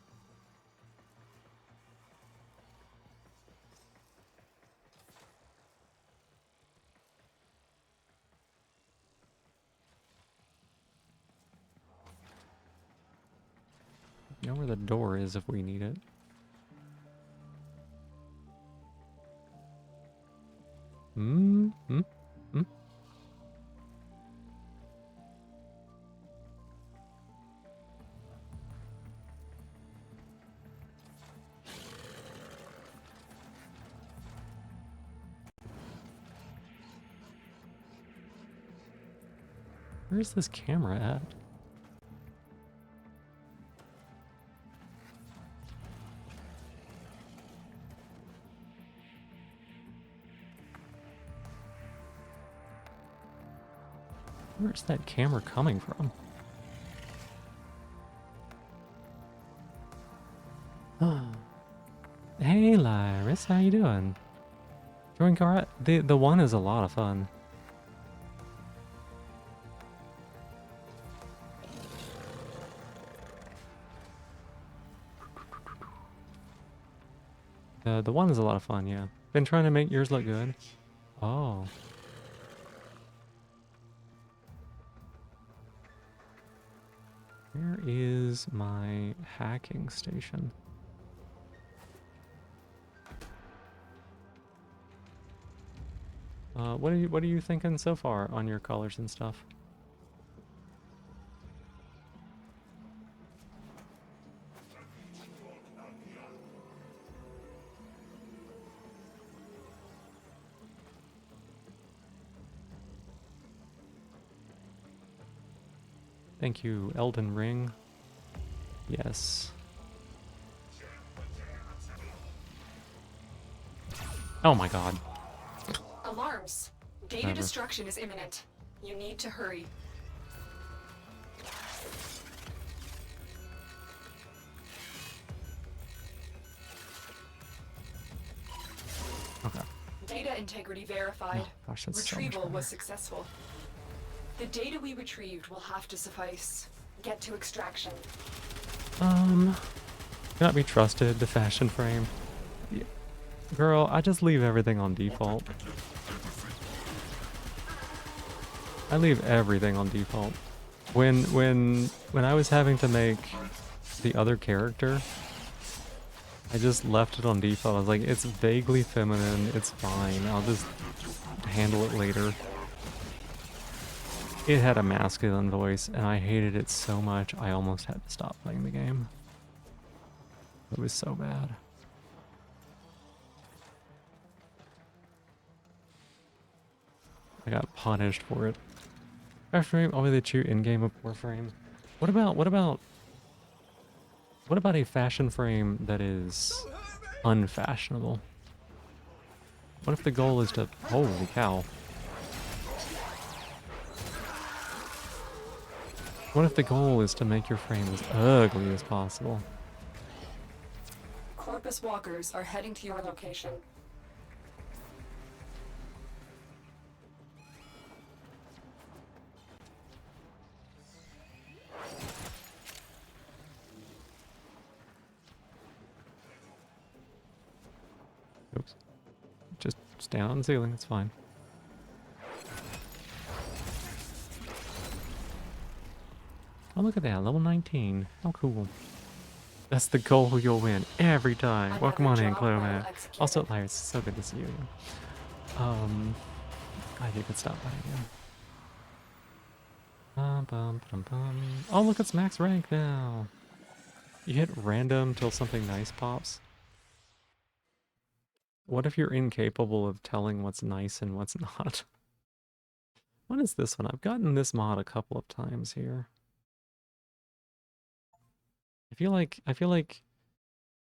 You know where the door is if we need it. Hmm? Where's this camera at? Where's that camera coming from? Hey, Lyris, how you doing? Join car. The one is a lot of fun. The one is a lot of fun, yeah. Been trying to make yours look good. Oh. Where is my hacking station? What are you thinking so far on your colors and stuff? Thank you, Elden Ring. Yes. Oh my god. Alarms. Data Never. destruction is imminent. You need to hurry. Okay. Data integrity verified. Oh, gosh, that's so much Retrieval better. was successful. The data we retrieved will have to suffice. Get to extraction. Cannot be trusted, the fashion frame. Yeah. Girl, I just leave everything on default. I leave everything on default. When I was having to make the other character, I just left it on default. I was like, it's vaguely feminine, it's fine, I'll just handle it later. It had a masculine voice, and I hated it so much, I almost had to stop playing the game. It was so bad. I got punished for it. Fresh frame, only they chew in-game with poor frame. What about a fashion frame that is unfashionable? What if the goal is to, holy cow. What if the goal is to make your frame as ugly as possible? Corpus walkers are heading to your location. Oops. Just stand on the ceiling, it's fine. Oh, look at that, level 19. How cool. That's the goal, you'll win every time. Welcome on in, Clomat. Also, Lyra, it's so good to see you again. Glad you could stop by again. Oh, look, it's max rank now. You hit random till something nice pops. What if you're incapable of telling what's nice and what's not? What is this one? I've gotten this mod a couple of times here. I feel like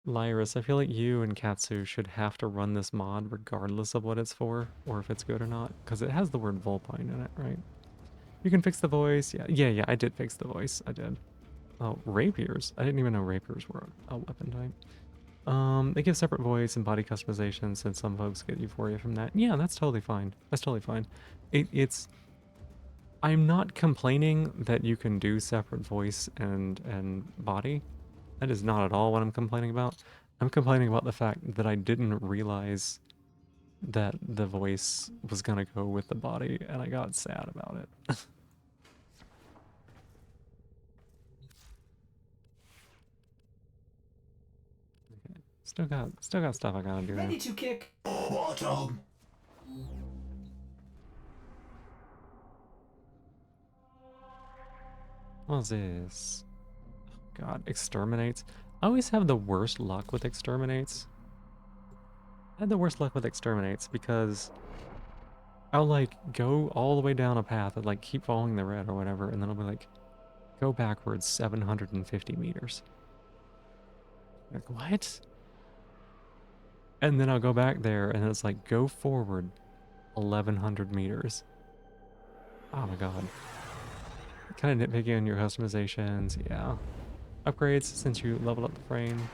Lyris, I feel like you and Katsu should have to run this mod regardless of what it's for, or if it's good or not, because it has the word Volpine in it, right? You can fix the voice. Yeah, I did fix the voice. I did. Oh, rapiers. I didn't even know rapiers were a weapon type. They give separate voice and body customization, since some folks get euphoria from that. Yeah, that's totally fine. That's totally fine. I'm not complaining that you can do separate voice and body. That is not at all what I'm complaining about. I'm complaining about the fact that I didn't realize that the voice was gonna go with the body, and I got sad about it. Okay. Still got stuff I gotta do. Ready to kick bottom. What's this? Oh God, exterminates. I always have the worst luck with exterminates. I had the worst luck with exterminates because I'll like go all the way down a path and like keep following the red or whatever, and then I'll be like, go backwards 750 meters. Like, what? And then I'll go back there and it's like, go forward 1100 meters. Oh my god. Kind of nitpicky on your customizations, yeah. Upgrades, since you leveled up the frame.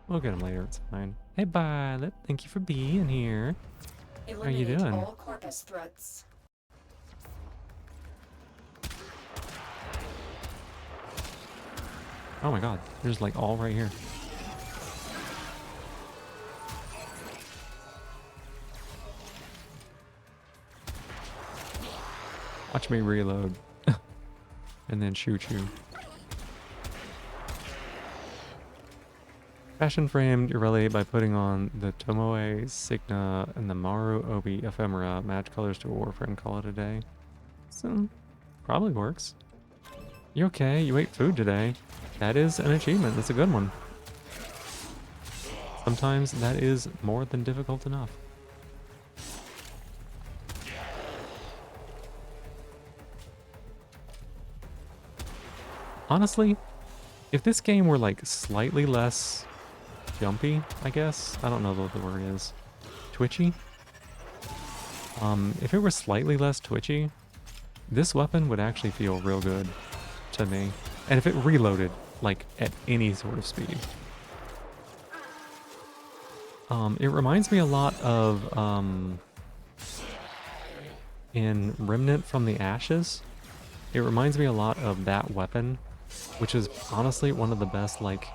We'll get them later, it's fine. Hey Violet, thank you for being here. How are you doing? All corpus threats. Oh my god, there's like all right here. Watch me reload. And then shoot you. Fashion framed Irelia by putting on the Tomoe Signa and the Maru Obi ephemera. Match colors to a warframe. Call it a day. So, probably works. You okay? You ate food today. That is an achievement. That's a good one. Sometimes that is more than difficult enough. Honestly, if this game were like slightly less jumpy, I guess. I don't know what the word is. Twitchy? If it were slightly less twitchy, this weapon would actually feel real good to me. And if it reloaded, like, at any sort of speed. It reminds me a lot of, in Remnant from the Ashes. It reminds me a lot of that weapon, which is honestly one of the best, like,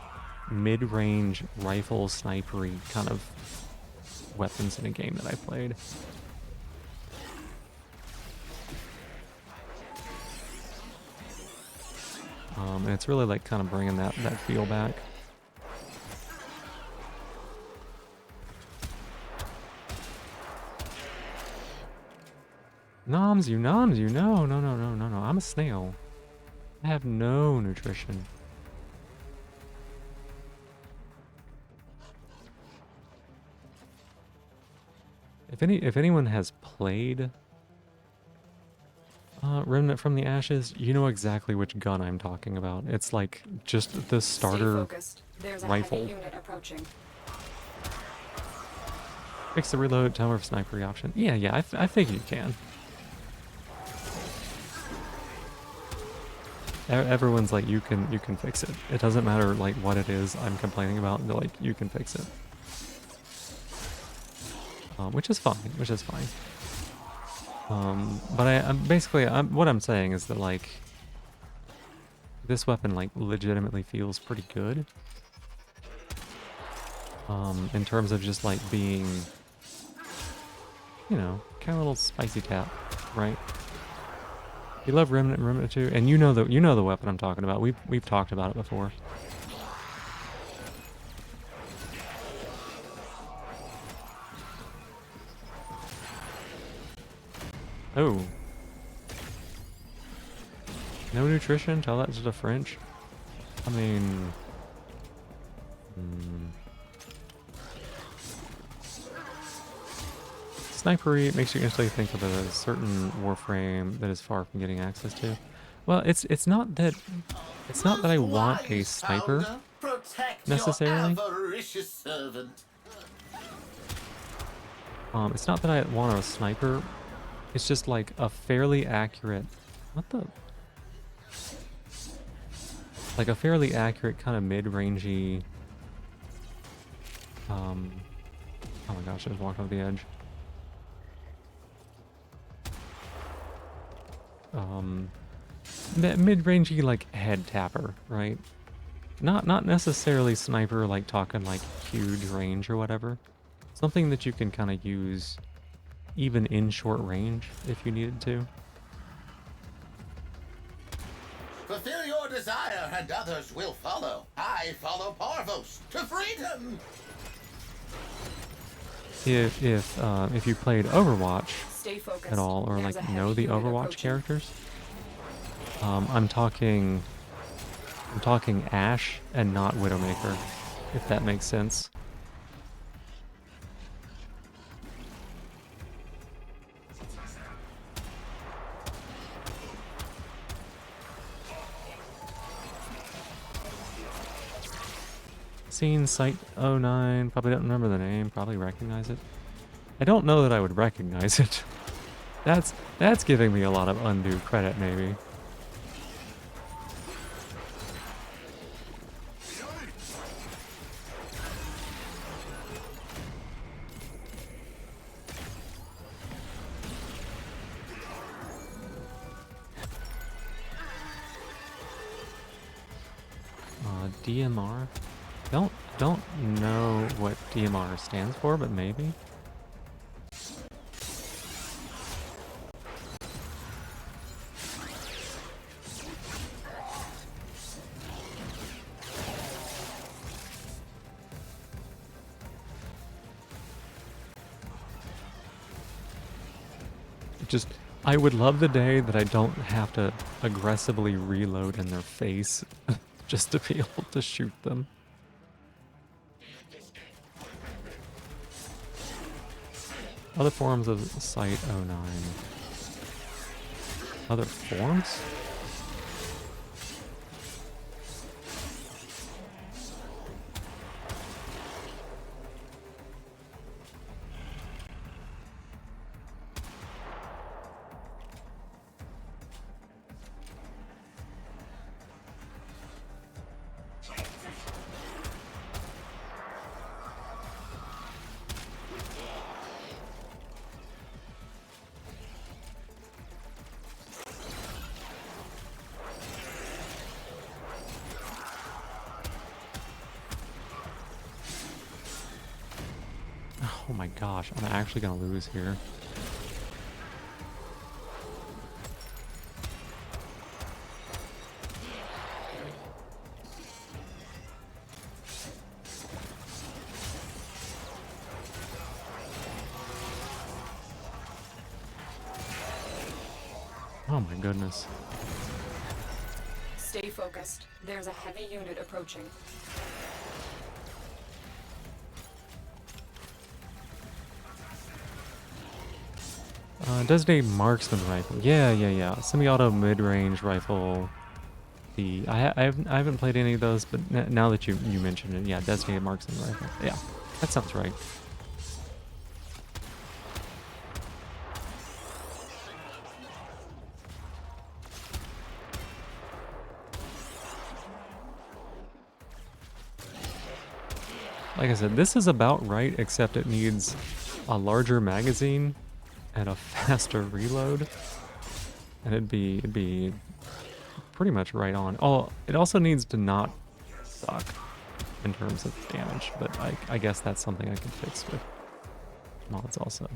mid-range rifle snipery kind of weapons in a game that I played. And it's really like kind of bringing that feel back. Noms, you know. No. I'm a snail. I have no nutrition. If anyone has played Remnant from the Ashes, you know exactly which gun I'm talking about. It's like just the starter rifle. Fix the reload, timer for sniper option. Yeah, I think you can. Everyone's like, you can fix it. It doesn't matter like what it is I'm complaining about. They're like, you can fix it. Which is fine. But what I'm saying is that like this weapon like legitimately feels pretty good. In terms of just like being, you know, kind of a little spicy tap, right? You love Remnant 2, and you know the weapon I'm talking about. We've talked about it before. Oh. No nutrition? Tell that to the French? I mean... Snipery makes you instantly think of a certain warframe that is far from getting access to. Well, it's not that I want a sniper necessarily. It's not that I want a sniper. It's just like a fairly accurate... What the... Like a fairly accurate kind of mid-rangey... Oh my gosh, I just walked off the edge. Mid-rangey like head tapper, right? Not necessarily sniper, like talking like huge range or whatever. Something that you can kind of use even in short range if you needed to. Fulfill your desire and others will follow. I follow Parvos to freedom. If you played Overwatch at all, or like know the Overwatch characters, I'm talking Ashe and not Widowmaker, if that makes sense. Seen Site 09, probably don't remember the name, probably recognize it. I don't know that I would recognize it. That's giving me a lot of undue credit, maybe. DMR? Don't know what DMR stands for, but maybe. I would love the day that I don't have to aggressively reload in their face just to be able to shoot them. Other forms of Site 09. Other forms? Oh my gosh, I'm actually gonna lose here. Oh my goodness. Stay focused. There's a heavy unit approaching. Designated marksman rifle. Yeah. Semi-auto mid-range rifle. I haven't played any of those, but now that you mentioned it, yeah, designated marksman rifle. Yeah, that sounds right. Like I said, this is about right, except it needs a larger magazine and a faster reload, and it'd be pretty much right on. Oh, it also needs to not suck in terms of damage, but I guess that's something I can fix with mods also.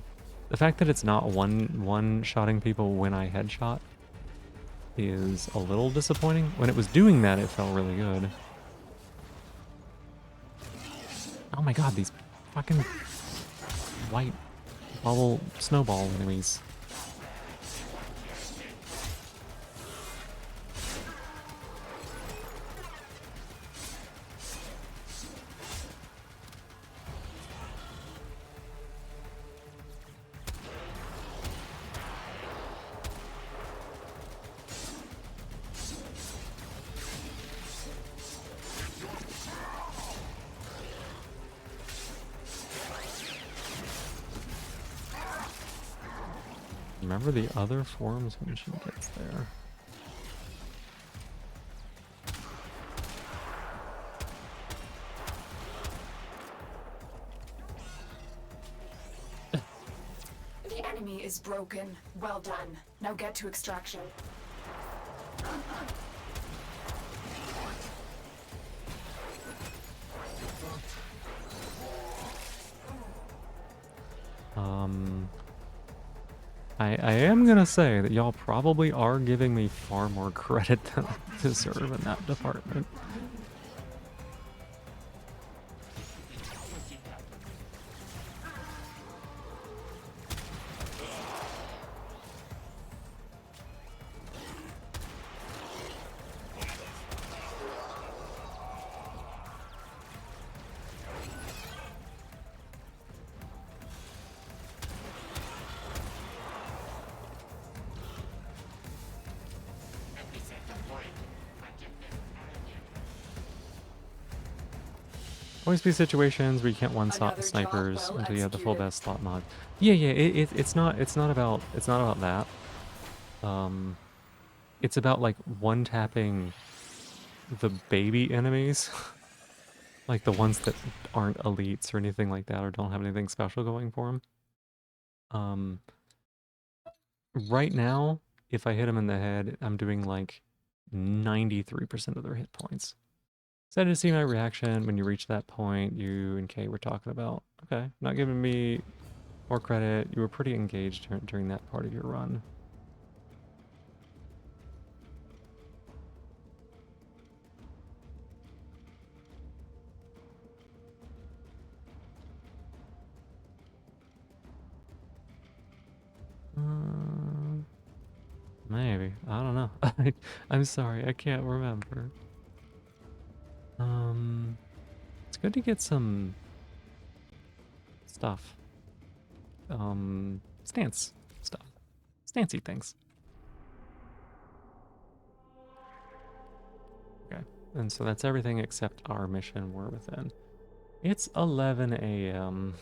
The fact that it's not one-shotting people when I headshot is a little disappointing. When it was doing that, it felt really good. Oh my god, these fucking white bubble snowball enemies. Remember the other forms when she gets there. The enemy is broken. Well done. Now get to extraction. I am gonna say that y'all probably are giving me far more credit than I deserve in that department. Always be situations where you can't one-shot the snipers until you have the full best slot mod. Yeah, it's not about that. It's about like one-tapping the baby enemies, like the ones that aren't elites or anything like that, or don't have anything special going for them. Right now, if I hit them in the head, I'm doing like 93% of their hit points. Excited to see my reaction when you reach that point you and Kay were talking about. Okay, not giving me more credit. You were pretty engaged during that part of your run. Maybe. I don't know. I'm sorry, I can't remember. It's good to get some stuff. Stance stuff. Stancy things. Okay. And so that's everything except our mission we're within. It's 11 a.m.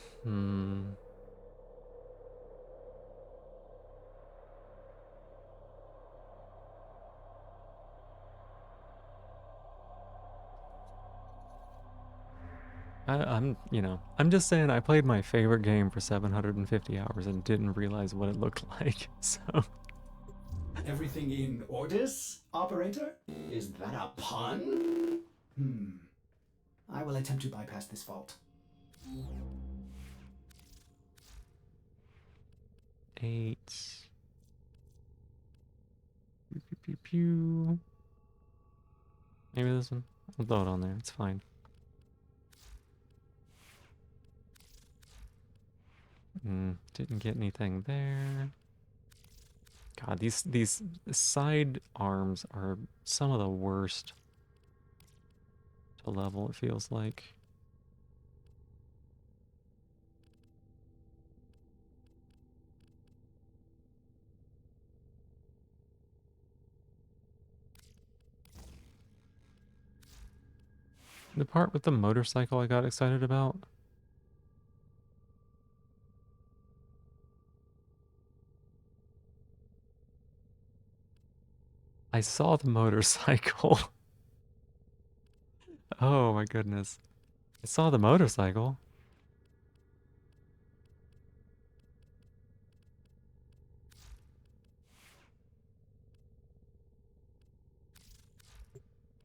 I'm just saying I played my favorite game for 750 hours and didn't realize what it looked like, so... Everything in orders, operator? Is that a pun? I will attempt to bypass this fault. 8. Pew, pew, pew, pew. Maybe this one? I'll throw it on there, it's fine. Didn't get anything there. God, these side arms are some of the worst to level, it feels like. The part with the motorcycle I got excited about. I saw the motorcycle. Oh my goodness. I saw the motorcycle.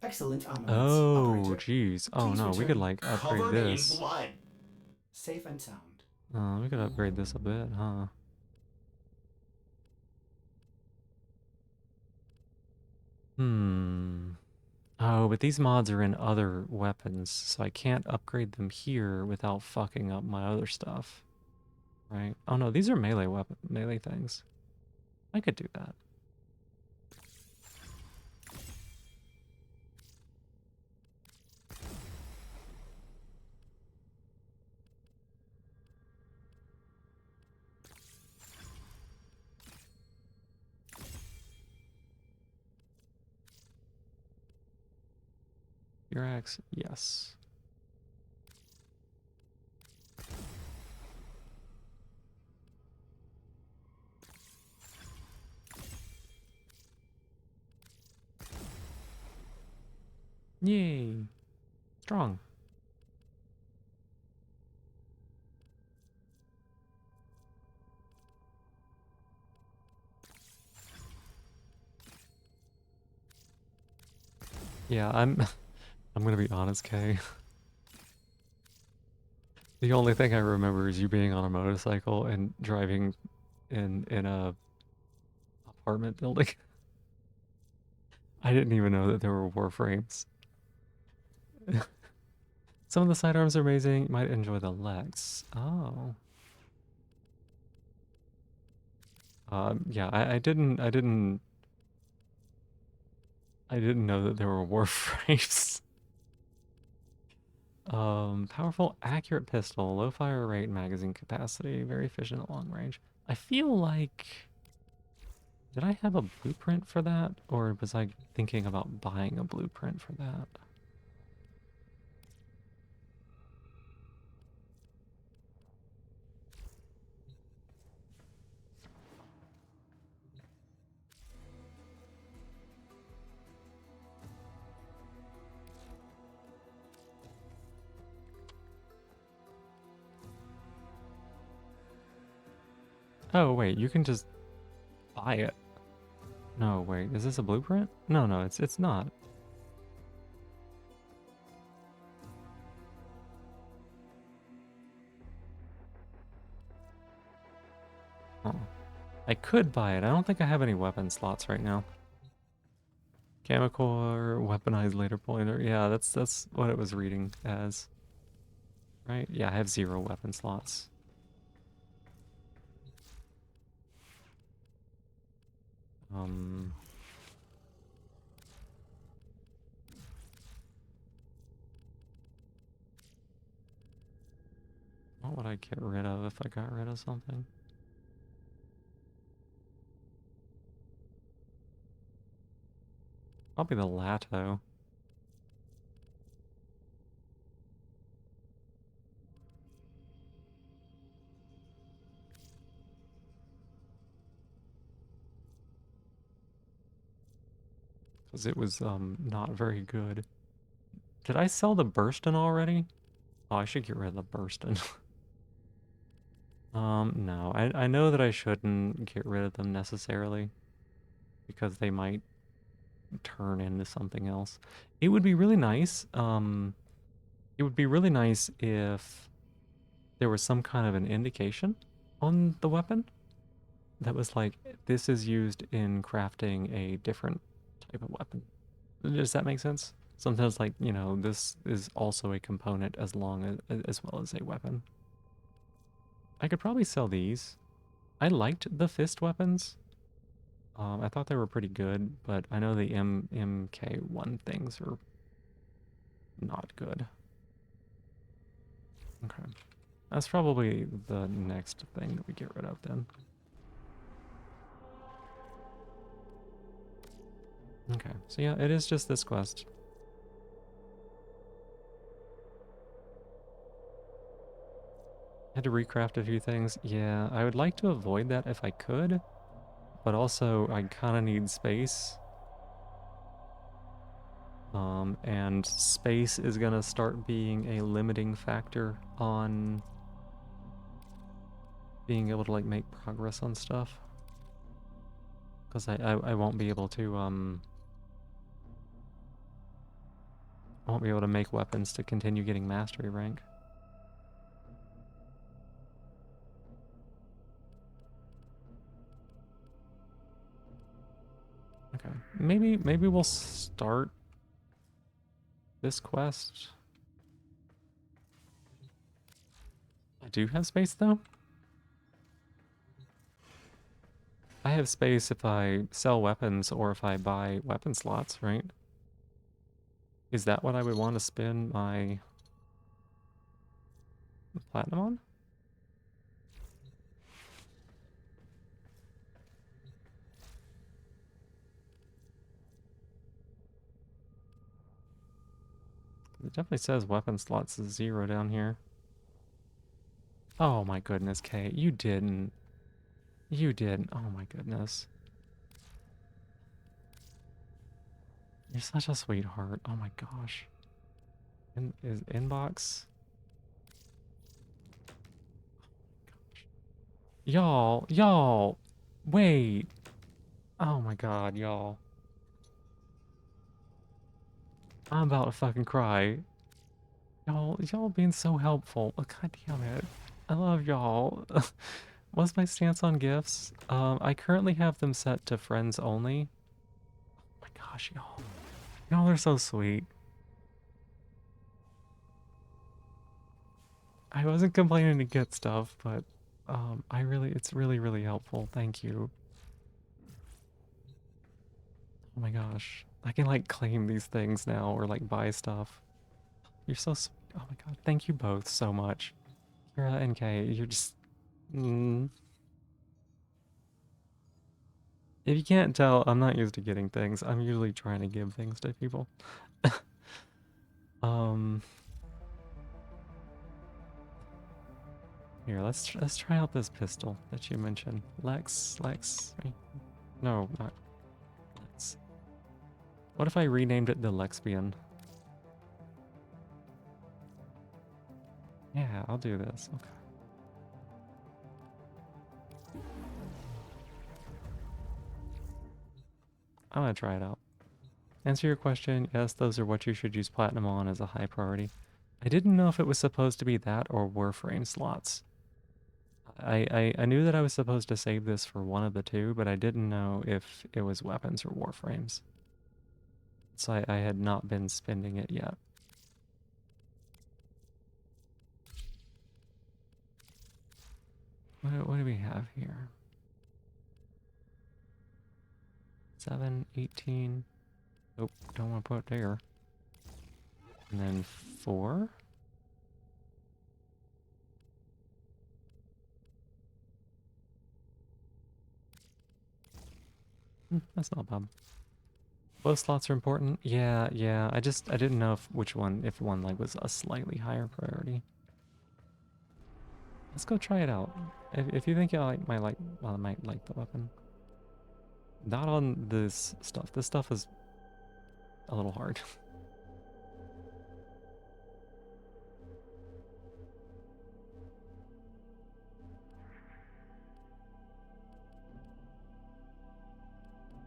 Excellent armaments, Oh, operator. jeez. Oh Please no, we could return like upgrade covered in this. blood. Safe and sound. We could upgrade this a bit, huh? Oh, but these mods are in other weapons, so I can't upgrade them here without fucking up my other stuff. Right? Oh no, these are melee things. I could do that. Your axe, yes. Yay. Strong. Yeah, I'm gonna be honest, Kay. The only thing I remember is you being on a motorcycle and driving in a apartment building. I didn't even know that there were warframes. Some of the sidearms are amazing. You might enjoy the Lex. Oh. Yeah, I didn't know that there were warframes. Powerful, accurate pistol, low fire rate, magazine capacity, very efficient at long range. I feel like... Did I have a blueprint for that? Or was I thinking about buying a blueprint for that? Oh, wait, you can just buy it. No, wait, is this a blueprint? No, no, it's not. Oh. I could buy it. I don't think I have any weapon slots right now. Chemical weaponized later pointer. Yeah, that's what it was reading as. Right? Yeah, I have 0 weapon slots. What would I get rid of if I got rid of something? Probably the Lato. Because it was not very good. Did I sell the Burston already? Oh, I should get rid of the Burston. No. I know that I shouldn't get rid of them necessarily. Because they might turn into something else. It would be really nice, it would be really nice if there was some kind of an indication on the weapon that was like, this is used in crafting a different type of weapon. Does that make sense? Sometimes, like, you know, this is also a component as well as a weapon. I could probably sell these. I liked the fist weapons. I thought they were pretty good, but I know the MK1 things are not good. Okay. That's probably the next thing that we get rid of then. Okay, so yeah, it is just this quest. Had to recraft a few things. Yeah, I would like to avoid that if I could, but also I kind of need space. And space is gonna start being a limiting factor on being able to like make progress on stuff. Because I won't be able to I won't be able to make weapons to continue getting mastery rank. Okay, maybe we'll start this quest. I do have space though. I have space if I sell weapons or if I buy weapon slots, right? Is that what I would want to spend my platinum on? It definitely says weapon slots is 0 down here. Oh my goodness, Kate, you didn't. You did. Oh my goodness. You're such a sweetheart. Oh my gosh. Is inbox? Y'all, wait. Oh my god, y'all. I'm about to fucking cry. Y'all being so helpful. Oh, god damn it. I love y'all. What's my stance on gifts? I currently have them set to friends only. Oh my gosh, y'all. Y'all are so sweet. I wasn't complaining to get stuff, but it's really helpful. Thank you. Oh my gosh. I can like claim these things now or like buy stuff. You're so sweet. Oh my god. Thank you both so much. Kira and Kay, you're just If you can't tell, I'm not used to getting things. I'm usually trying to give things to people. um Here, let's try out this pistol that you mentioned. Lex, right? No, not Lex. What if I renamed it the Lexian? Yeah, I'll do this. Okay. I'm gonna try it out. Answer your question, yes, those are what you should use platinum on as a high priority. I didn't know if it was supposed to be that or Warframe slots. I knew that I was supposed to save this for one of the two, but I didn't know if it was weapons or Warframes. So I had not been spending it yet. What do we have here? 7, 18. Nope, don't want to put it there. And then 4. That's not bad. Both slots are important. Yeah, yeah. I didn't know if one like was a slightly higher priority. Let's go try it out. If you think I might like the weapon. Not on this stuff. This stuff is a little hard.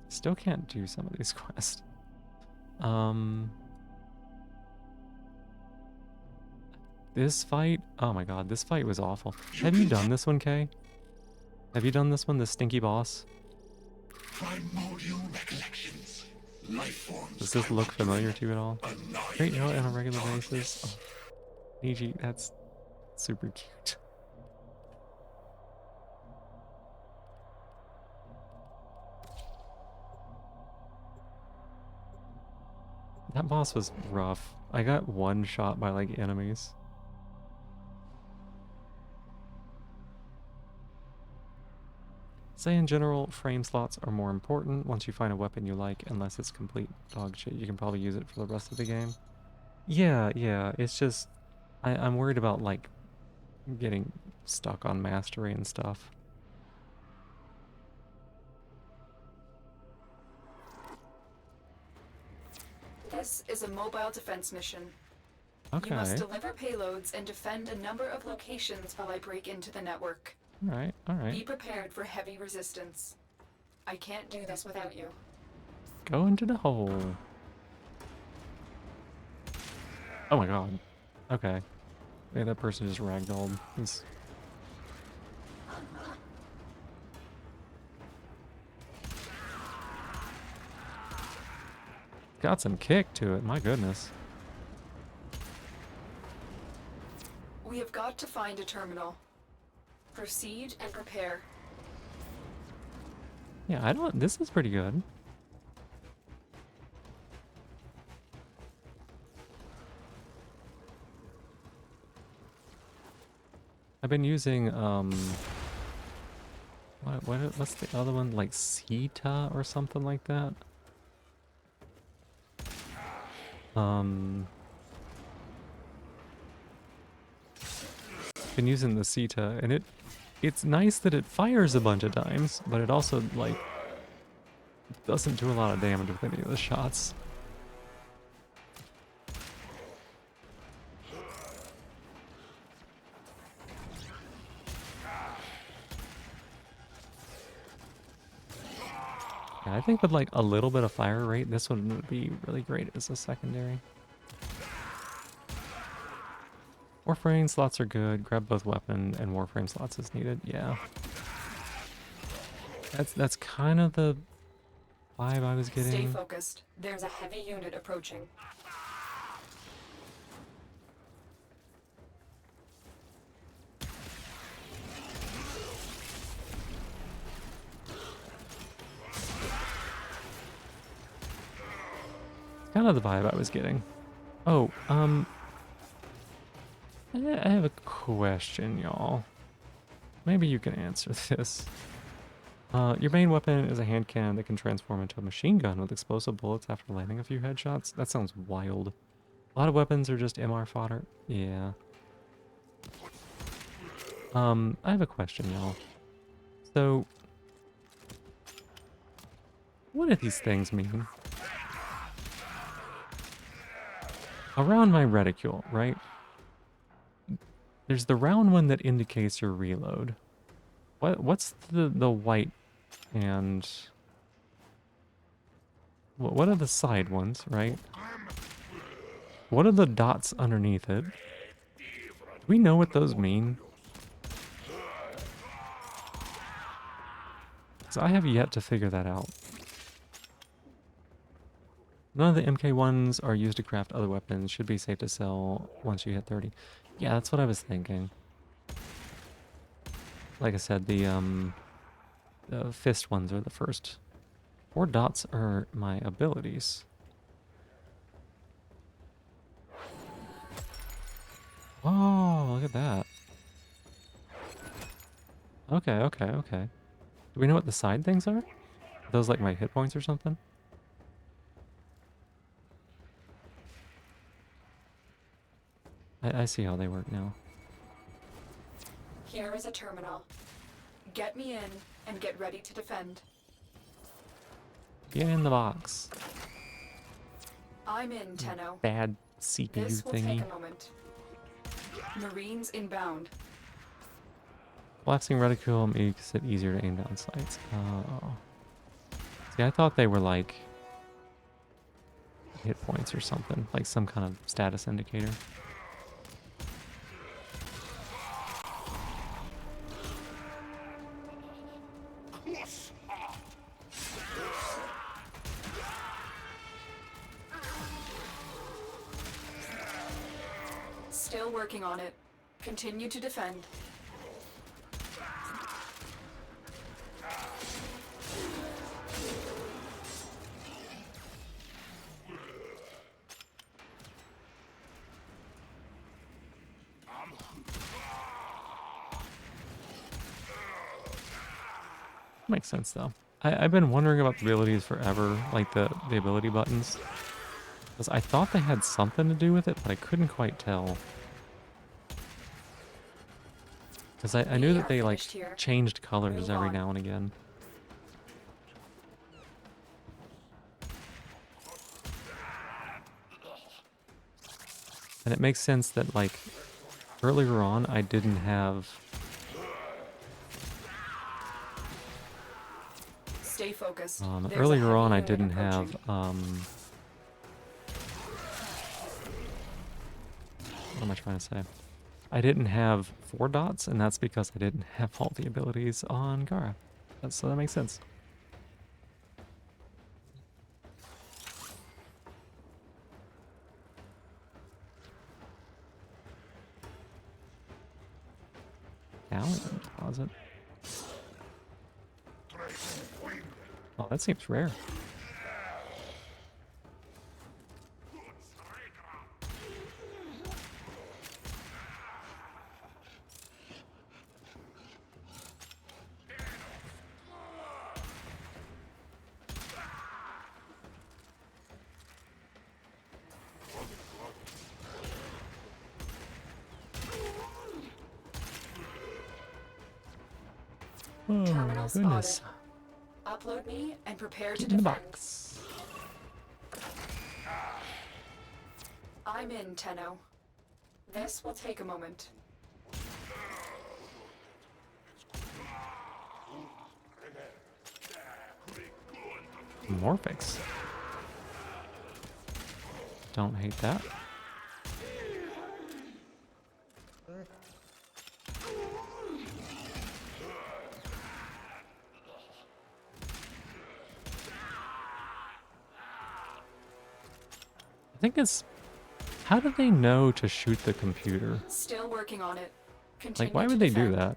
Still can't do some of these quests. This fight, oh my god, this fight was awful. Have you done this one, Kay? Have you done this one, the stinky boss? Primordial recollections. Life forms. Does this look familiar to you at all? Great note on a regular basis. Oh, Niji, that's super cute. That boss was rough. I got one shot by like enemies. Say in general, frame slots are more important once you find a weapon you like, unless it's complete dog shit. You can probably use it for the rest of the game. Yeah, yeah, it's just, I'm worried about like getting stuck on mastery and stuff. This is a mobile defense mission. Okay. You must deliver payloads and defend a number of locations while I break into the network. Alright, alright. Be prepared for heavy resistance. I can't do this without you. Go into the hole. Oh my god. Okay. Yeah, that person just ragdolled. He's... got some kick to it, my goodness. We have got to find a terminal. Proceed and prepare. Yeah, this is pretty good. I've been using, what's the other one? Like Sita or something like that? Been using the Sita, and it's nice that it fires a bunch of times, but it also, like, doesn't do a lot of damage with any of the shots. Yeah, I think with, like, a little bit of fire rate, this one would be really great as a secondary. Warframe slots are good. Grab both weapon and Warframe slots as needed. Yeah. That's kind of the vibe I was getting. Stay focused. There's a heavy unit approaching. Kind of the vibe I was getting. Oh, I have a question, y'all. Maybe you can answer this. Your main weapon is a hand cannon that can transform into a machine gun with explosive bullets after landing a few headshots. That sounds wild. A lot of weapons are just MR fodder. Yeah. I have a question, y'all. So, what do these things mean? Around my reticule, right? There's the round one that indicates your reload. What's the white and what are the side ones, right? What are the dots underneath it? Do we know what those mean? Because I have yet to figure that out. None of the MK1s are used to craft other weapons. Should be safe to sell once you hit 30. Yeah, that's what I was thinking. Like I said, the fist ones are the first 4 dots are my abilities. Oh, look at that. Okay, okay, okay. Do we know what the side things are? Are those like my hit points or something? I see how they work now. Here is a terminal. Get me in and get ready to defend. Get in the box. I'm in, Tenno. Bad CPU This will thingy. take a moment. Marines inbound. Collapsing reticule makes it easier to aim down sights. Oh. See, I thought they were like hit points or something, like some kind of status indicator. Still working on it. Continue to defend. Makes sense though. I've been wondering about the abilities forever, like the ability buttons. Because I thought they had something to do with it, but I couldn't quite tell. Because I knew that they like changed colors every now and again. And it makes sense that like earlier on I didn't have Stay focused. earlier on I didn't have what am I trying to say? I didn't have 4 dots, and that's because I didn't have all the abilities on Gara. So that makes sense. Galleon deposit. Oh, that seems rare. Oh, Terminal goodness. spotted. Upload me and prepare to Get in the defend. box. I'm in, Tenno. This will take a moment. Morphix. Don't hate that. I think it's... How do they know to shoot the computer? Still working on it. Continue Like, why to would they do defend.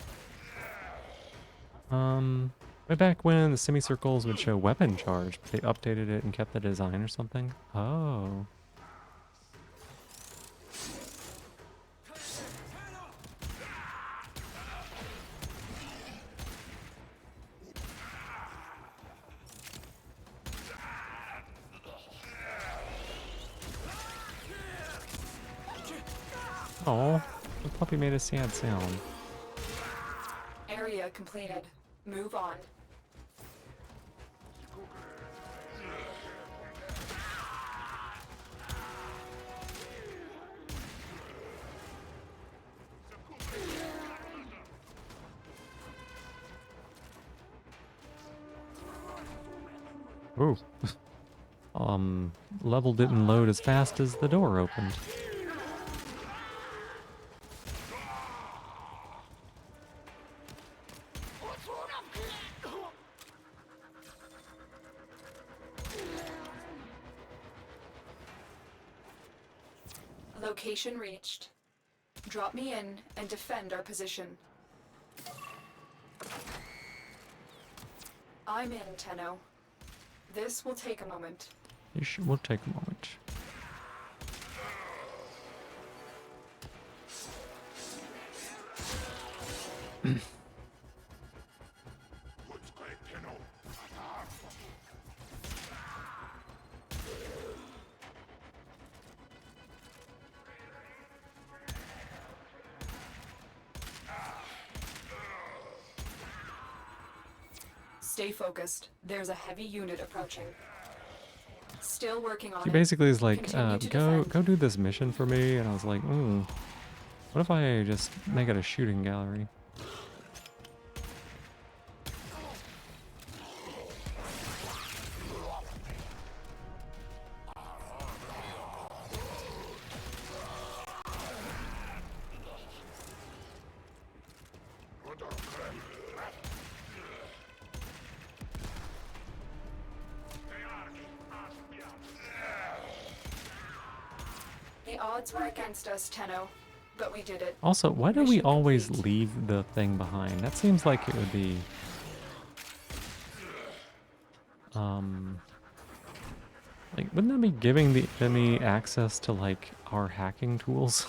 that? Way back when the semicircles would show weapon charge, but they updated it and kept the design or something? Oh. Oh, the puppy made a sad sound. Area completed. Move on. Ooh. Level didn't load as fast as the door opened. Location reached. Drop me in and defend our position. I'm in, Tenno. This will take a moment. We'll take a moment. Stay focused. There's a heavy unit approaching. Still working on He it. basically is like, Continue to go defend. do this mission for me, and I was like, what if I just make it a shooting gallery? The odds were against us, Tenno, but we did it. Also, why do we Mission always complete. leave the thing behind? That seems like it would be... Like, wouldn't that be giving the enemy access to, like, our hacking tools?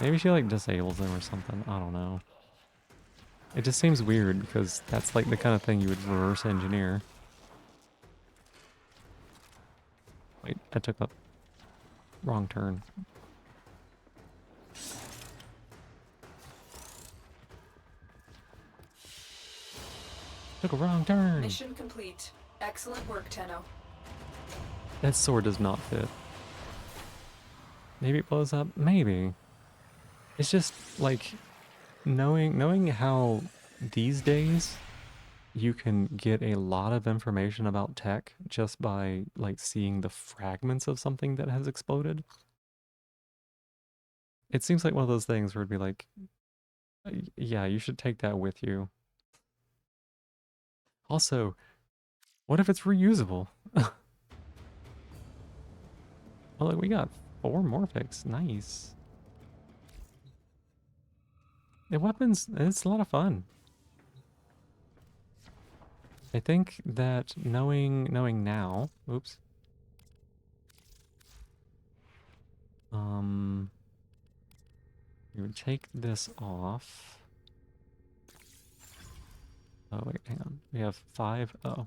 Maybe she, like, disables them or something. I don't know. It just seems weird because that's, like, the kind of thing you would reverse engineer. Wait, I took a wrong turn. Took a wrong turn. Mission complete. Excellent work, Tenno. That sword does not fit. Maybe it blows up. Maybe. It's just like knowing how these days you can get a lot of information about tech just by like seeing the fragments of something that has exploded. It seems like one of those things where it'd be like, yeah, you should take that with you. Also, what if it's reusable? Oh, look, we got 4 Morphics. Nice. The weapons, it's a lot of fun. I think that knowing now, oops. You would take this off. Oh wait, hang on. We have 5. Oh.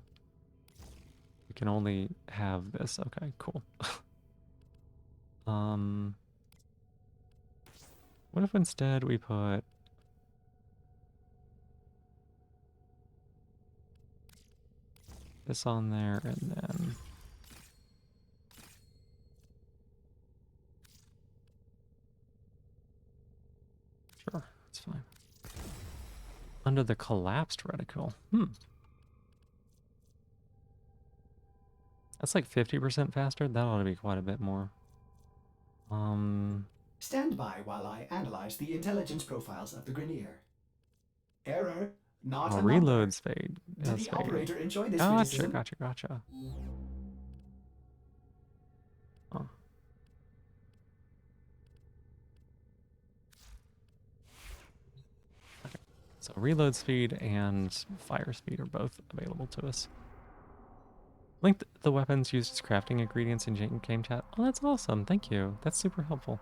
We can only have this. Okay, cool. What if instead we put this on there and then sure, that's fine. Under the collapsed reticle. That's like 50% faster. That ought to be quite a bit more. Stand by while I analyze the intelligence profiles of the Grineer. Error, not a reload number. speed. Did the operator enjoy this Gotcha, criticism? gotcha. Oh. Okay. So reload speed and fire speed are both available to us. Link the weapons used as crafting ingredients in game chat. Oh, that's awesome. Thank you. That's super helpful.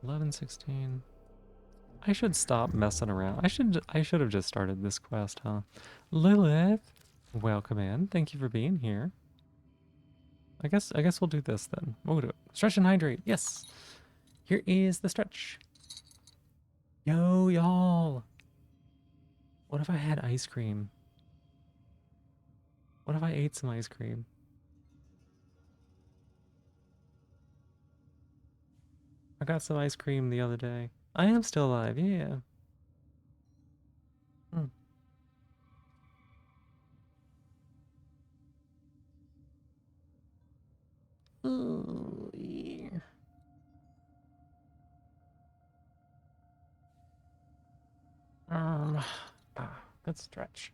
$11.16. I should stop messing around. I should have just started this quest, huh? Lilith, welcome in. Thank you for being here. I guess we'll do this then. We'll do it. Stretch and hydrate. Yes. Here is the stretch. Yo, y'all. What if I had ice cream? What if I ate some ice cream? I got some ice cream the other day. I am still alive, yeah. Ooh, yeah. Good stretch.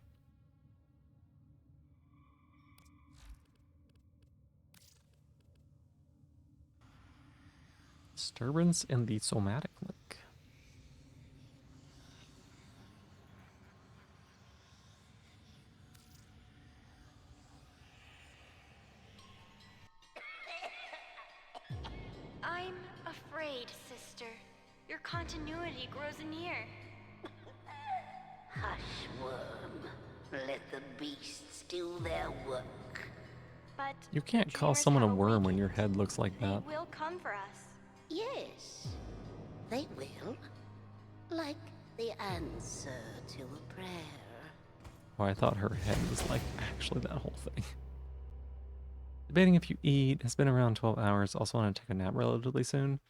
Disturbance in the somatic link. I'm afraid, sister. Your continuity grows near. Hush, worm. Let the beasts do their work. But You can't call someone a worm when your head looks like they that. will come for us. Yes, they will. Like the answer to a prayer. Oh, I thought her head was like actually that whole thing. Debating if you eat. It's been around 12 hours. Also want to take a nap relatively soon.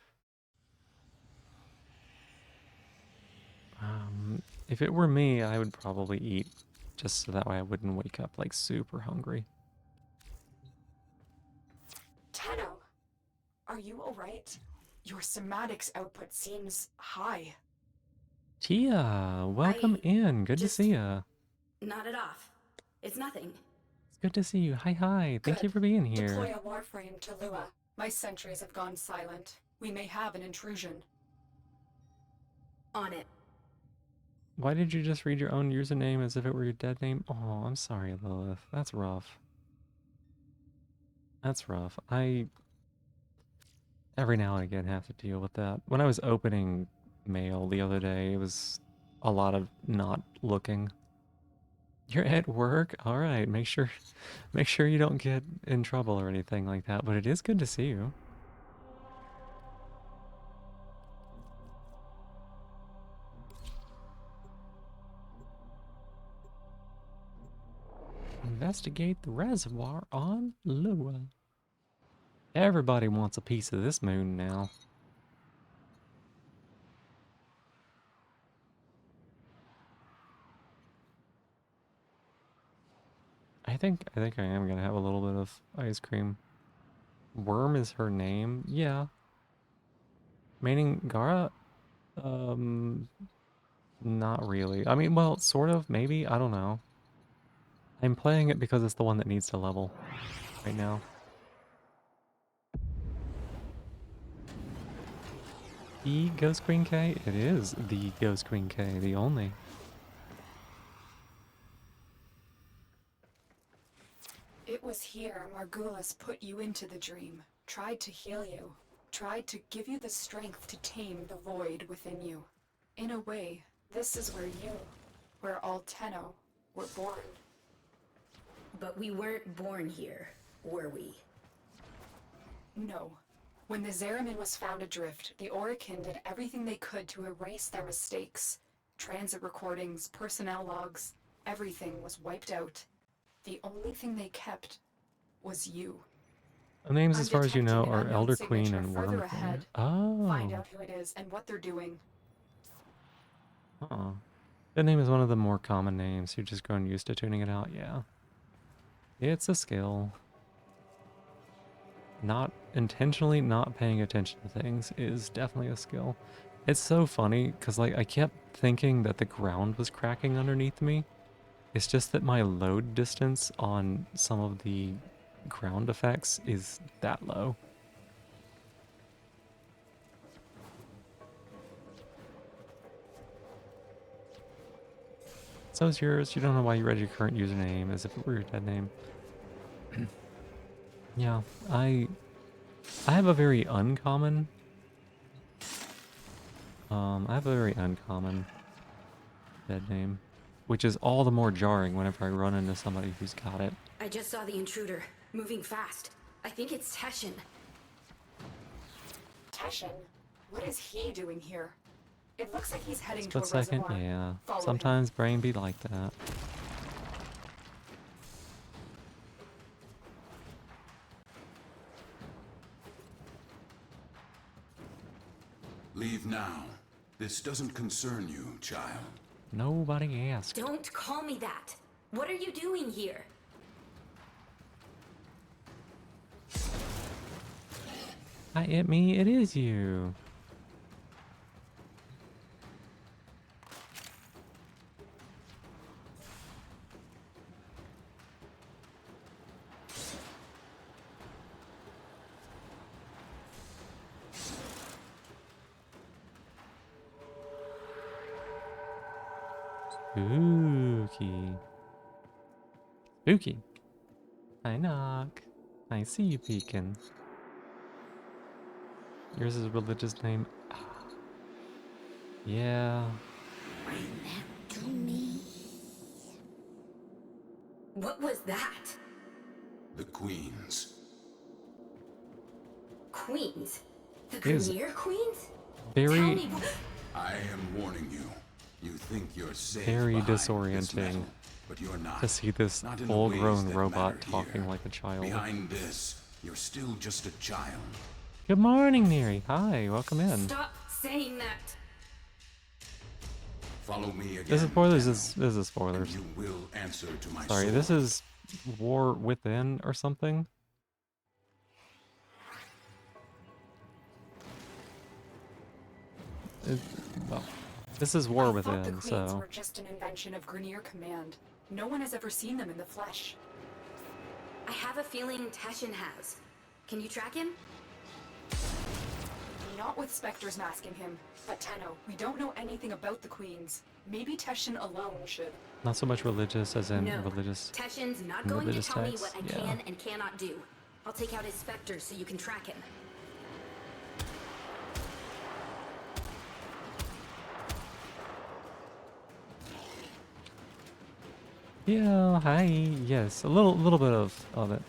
If it were me, I would probably eat just so that way I wouldn't wake up like super hungry. Tenno, are you alright? Your somatics output seems high. Tia, welcome in. Good to see ya. Knock it off. It's nothing. It's good to see you. Hi. Thank you for being Deploy here. a warframe to Lua. My sentries have gone silent. We may have an intrusion. On it. Why did you just read your own username as if it were your dead name? Oh, I'm sorry, Lilith. That's rough. That's rough. I every now and again have to deal with that. When I was opening mail the other day, it was a lot of not looking. You're at work? All right, make sure you don't get in trouble or anything like that, but it is good to see you. Investigate the reservoir on Lua. Everybody wants a piece of this moon now. I think I am gonna have a little bit of ice cream. Worm is her name? Yeah. Meaning Gara? Not really. I mean, well, sort of, maybe, I don't know. I'm playing it because it's the one that needs to level right now. The Ghost Queen K? It is the Ghost Queen K, the only. It was here Margulis put you into the dream, tried to heal you, tried to give you the strength to tame the void within you. In a way, this is where all Tenno were born. But we weren't born here, were we? No. When the Zeramin was found adrift, the Orokin did everything they could to erase their mistakes. Transit recordings, personnel logs, everything was wiped out. The only thing they kept was you. The names, as I'm far as you know, detecting an are unknown Elder Queen signature and further Worm Queen. ahead. Oh. Find out who it is and what they're doing. Oh. That name is one of the more common names. You've just grown used to tuning it out, yeah. It's a skill. Not intentionally not paying attention to things is definitely a skill. It's so funny, because like I kept thinking that the ground was cracking underneath me. It's just that my load distance on some of the ground effects is that low. So is yours. You don't know why you read your current username as if it were your dead name. Yeah, I have a very uncommon dead name, which is all the more jarring whenever I run into somebody who's got it. I just saw the intruder, moving fast. I think it's Teshin. Teshin? What is he doing here? It looks like he's heading Split to a second, reservoir. yeah. Follow him. Sometimes brain be like that. Leave now. This doesn't concern you, child. Nobody asked. Don't call me that. What are you doing here? Hi, it is you. Spooky. Spooky. Hi, Knock. I see you peeking. Yours is a religious name. Yeah. To me. What was that? The Queens. Queens? The Is Grenier Queens? very, Tell me. I am warning you. You think you're safe very behind this disorienting metal, but you're not. to see this Not in the full-grown ways that robot matter talking here. like a child. Behind this, you're still just a child. Good morning, Neri. Hi, welcome in. Stop saying that. Follow me again. This is spoilers. This is spoilers. You will answer to my Sorry, sword. this is War Within or something. Well, this is War I Within, thought the Queens so were just an invention of Grenier Command. No one has ever seen them in the flesh. I have a feeling Teshin has. Can you track him? Not with Spectres masking him. But Tenno, we don't know anything about the Queens. Maybe Teshin alone should. not so much religious as in No. religious. Teshin's not going to religious tell me texts. what I can and cannot do. I'll take out his specters so you can track him. Yeah, hi. Yes, a little bit of it.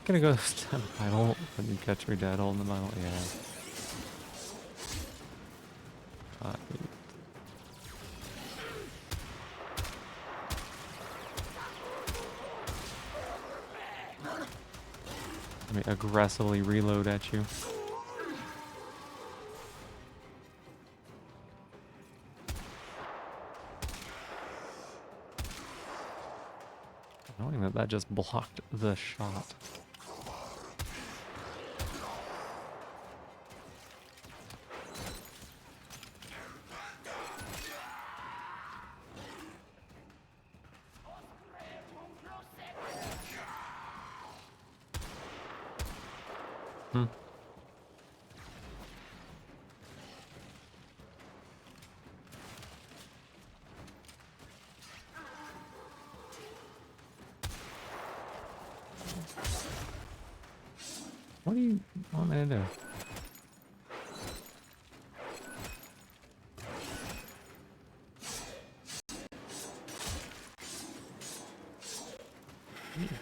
Gonna go stand Bible when you catch me dead holding the Bible. Yeah. Let me aggressively reload at you. Knowing that that just blocked the shot. Hmm. What do you want me to do?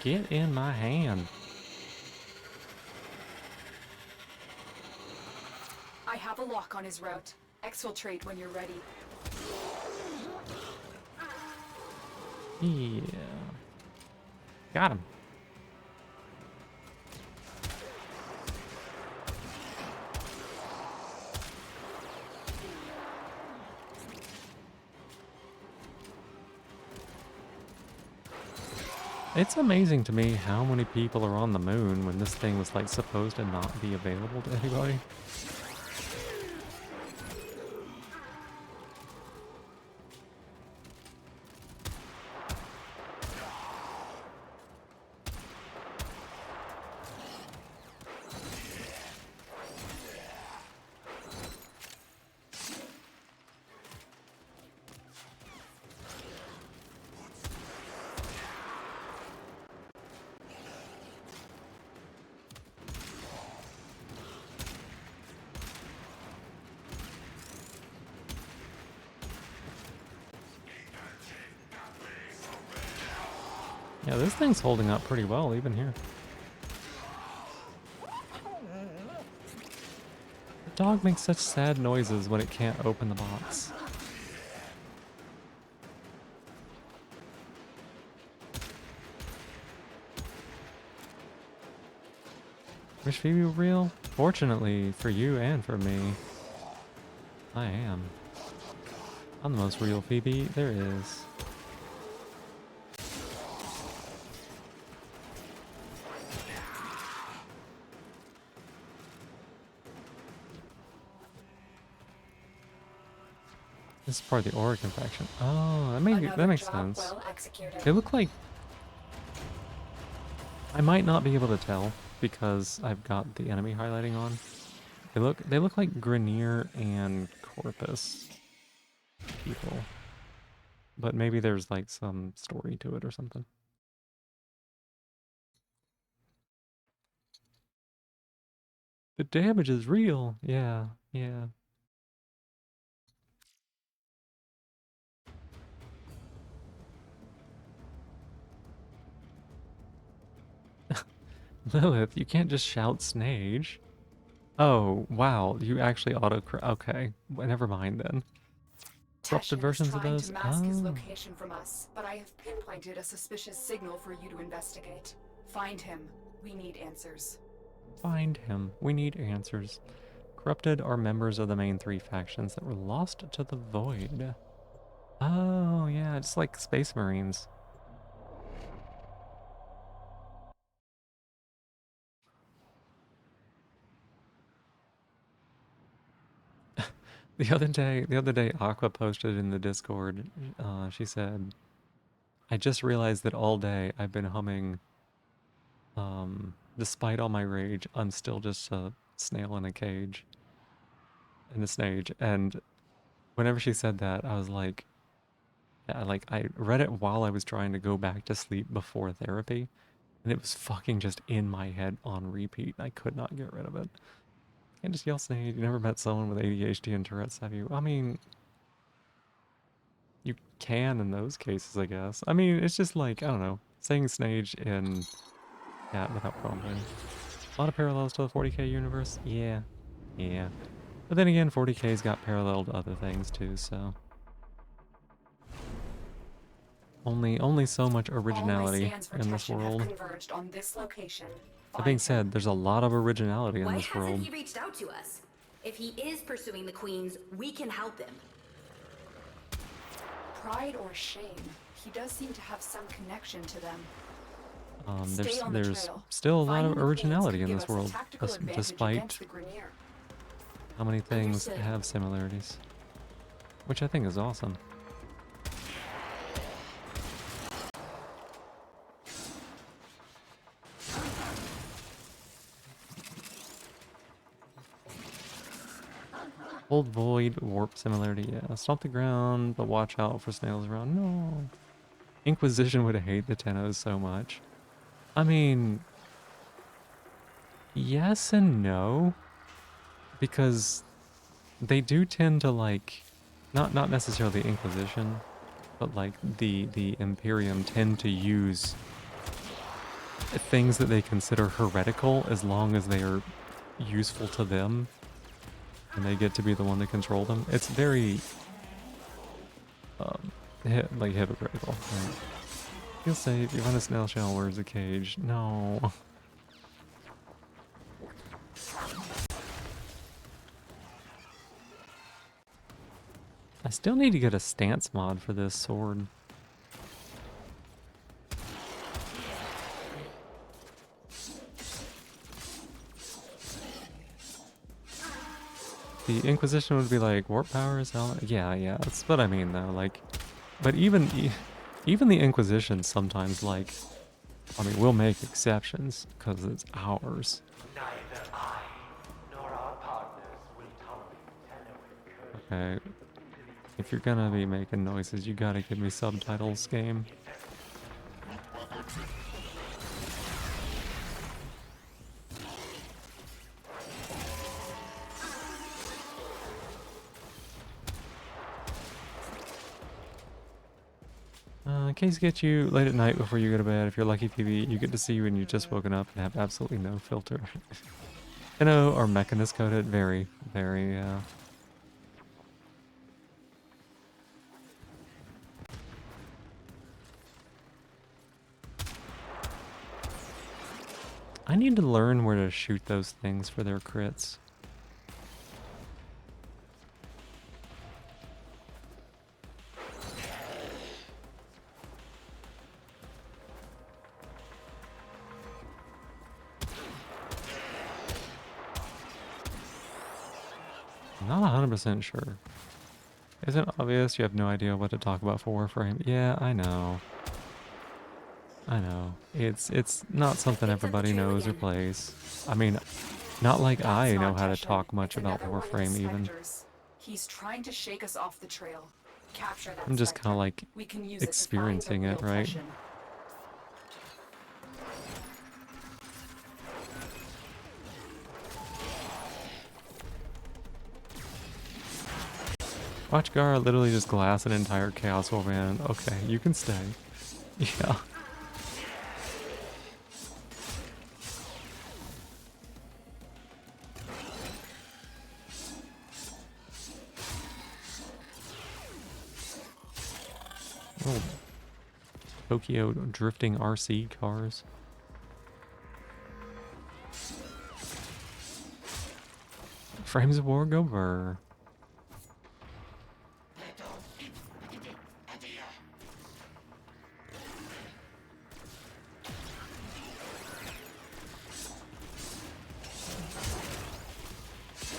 Get in my hand. I have a lock on his route. Exfiltrate when you're ready. Yeah. Got him. It's amazing to me how many people are on the moon when this thing was like supposed to not be available to anybody. Yeah, this thing's holding up pretty well, even here. The dog makes such sad noises when it can't open the box. Wish Phoebe were real? Fortunately for you and for me, I am. I'm the most real Phoebe there is. This is part of the Oregon faction. Oh, that makes sense. Well executed. They look like... I might not be able to tell, because I've got the enemy highlighting on. They look like Grenier and Corpus people. But maybe there's like some story to it or something. The damage is real. Yeah, yeah. Lilith, you can't just shout Snage. Oh, wow, you actually okay, well, never mind then. Corrupted Teshin is versions of trying to those? mask his Oh. location from us, but I have pinpointed a suspicious signal for you to investigate. Find him. We need answers. Find him. We need answers. Corrupted are members of the main three factions that were lost to the void. Oh, yeah, it's like Space Marines. The other day, Aqua posted in the Discord. She said, "I just realized that all day I've been humming. Despite all my rage, I'm still just a snail in a cage, in a snage." And whenever she said that, I was like, I read it while I was trying to go back to sleep before therapy, and it was fucking just in my head on repeat. I could not get rid of it. Can't just yell snage. You never met someone with ADHD and Tourette's, have you? I mean, you can in those cases, I guess. I mean, it's just like, I don't know, saying Snage in chat without prompting. A lot of parallels to the 40k universe? Yeah. Yeah. But then again, 40k's got parallel to other things too, so... Only so much originality in this world. On this location. That being said, there's a lot of originality in Why this hasn't world. he reached out to us? If he is pursuing the queens, we can help him. Pride or shame, he does seem to have some connection to them. There's still a lot of originality in this world, despite how many things have similarities, which I think is awesome. Old Void, Warp similarity, yeah. Stomp the ground, but watch out for snails around. No. Inquisition would hate the Tennos so much. I mean... yes and no. Because they do tend to like... Not necessarily the Inquisition, but like the Imperium tend to use things that they consider heretical as long as they are useful to them. And they get to be the one to control them. It's very, like hypocritical. Right? Feel safe. You run a snail shell. Where's a cage? No. I still need to get a stance mod for this sword. The Inquisition would be like, warp power is hell. Yeah, that's what I mean though. Like, but even the Inquisition sometimes like, I mean, we'll make exceptions because it's ours. Neither I nor our partners will tolerate Okay, if you're gonna be making noises, you gotta give me subtitles, game. Case gets you late at night before you go to bed. If you're lucky PB, you get to see you when you've just woken up and have absolutely no filter. You know, or mechanist coded. Very, very, I need to learn where to shoot those things for their crits. I'm not 100% sure. Isn't it obvious you have no idea what to talk about for Warframe? Yeah, I know. I know. It's not something everybody knows or plays. I mean, not like I know how to talk much about Warframe even. He's trying to shake us off the trail. Capture that I'm just specter. kind of like We can use it to find the experiencing real it, right? Teshin. Watch Gar literally just glass an entire Chaos Warband. Okay, you can stay. Yeah. Oh. Tokyo drifting RC cars. Frames of War go burr.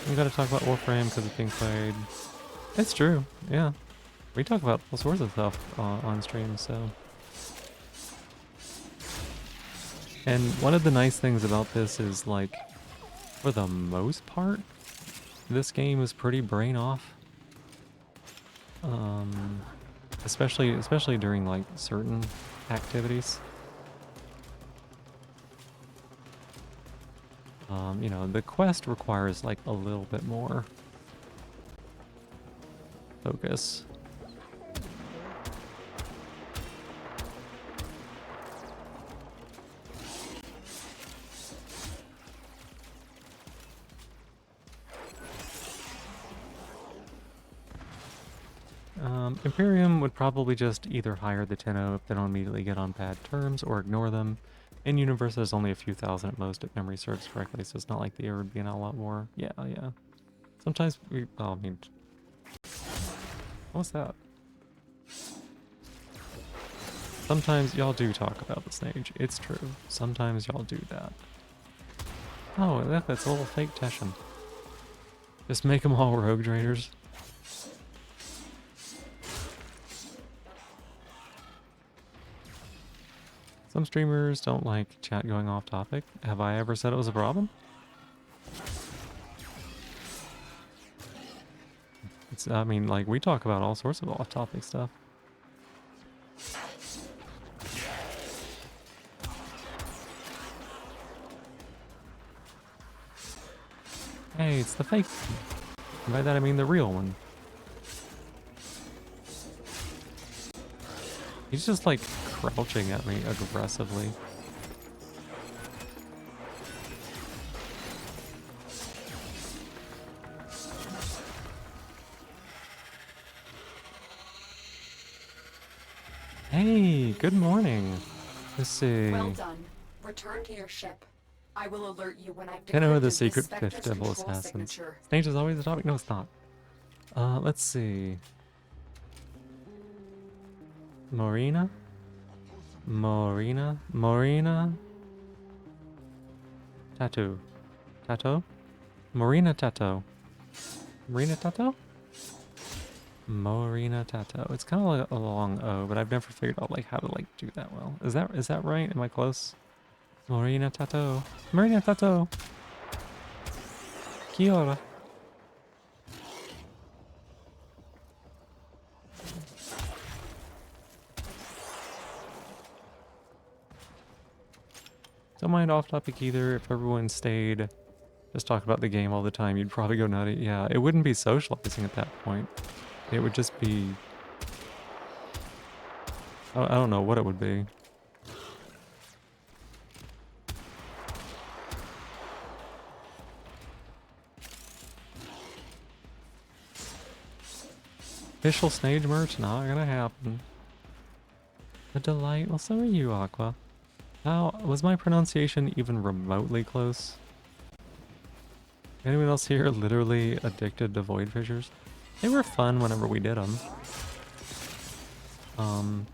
We gotta talk about Warframe because it's being played. It's true, yeah. We talk about all sorts of stuff on stream, so. And one of the nice things about this is, like, for the most part, this game is pretty brain off. Especially during, like, certain activities. You know, the quest requires, like, a little bit more focus. Imperium would probably just either hire the Tenno if they don't immediately get on bad terms, or ignore them. In universe, there's only a few thousand at most, if memory serves correctly, so it's not like there would be an all-out war. Yeah, yeah. Sometimes we, well, I mean, what's that? Sometimes y'all do talk about the Snage. It's true. Sometimes y'all do that. Oh, look, that's a little fake Teshin. Just make them all rogue traders. Some streamers don't like chat going off topic. Have I ever said it was a problem? It's, I mean, like, we talk about all sorts of off-topic stuff. Hey, it's the fake one. By that I mean the real one. He's just, like, crouching at me aggressively. Hey, good morning. Let's see. Well done. Return to your ship. I will alert you when I've Tenno are the decrypted secret this fifth Spectre's devil control assassins. signature. Snage is always the topic. No, it's not. Let's see. Morina? Tattoo. Tato? Morina Tato. Marina Tato? Morina Tato. It's kind of like a long O, but I've never figured out like how to like do that well. Is that right? Am I close? Morina Tato. Marina Tato. Kia ora. Don't mind off topic either. If everyone stayed just talk about the game all the time, you'd probably go nutty. Yeah, it wouldn't be socializing at that point. It would just be... I don't know what it would be. Official Snage merch? Not gonna happen. A delight. Well, so are you, Aqua. How was my pronunciation even remotely close? Anyone else here literally addicted to Void Fissures? They were fun whenever we did them.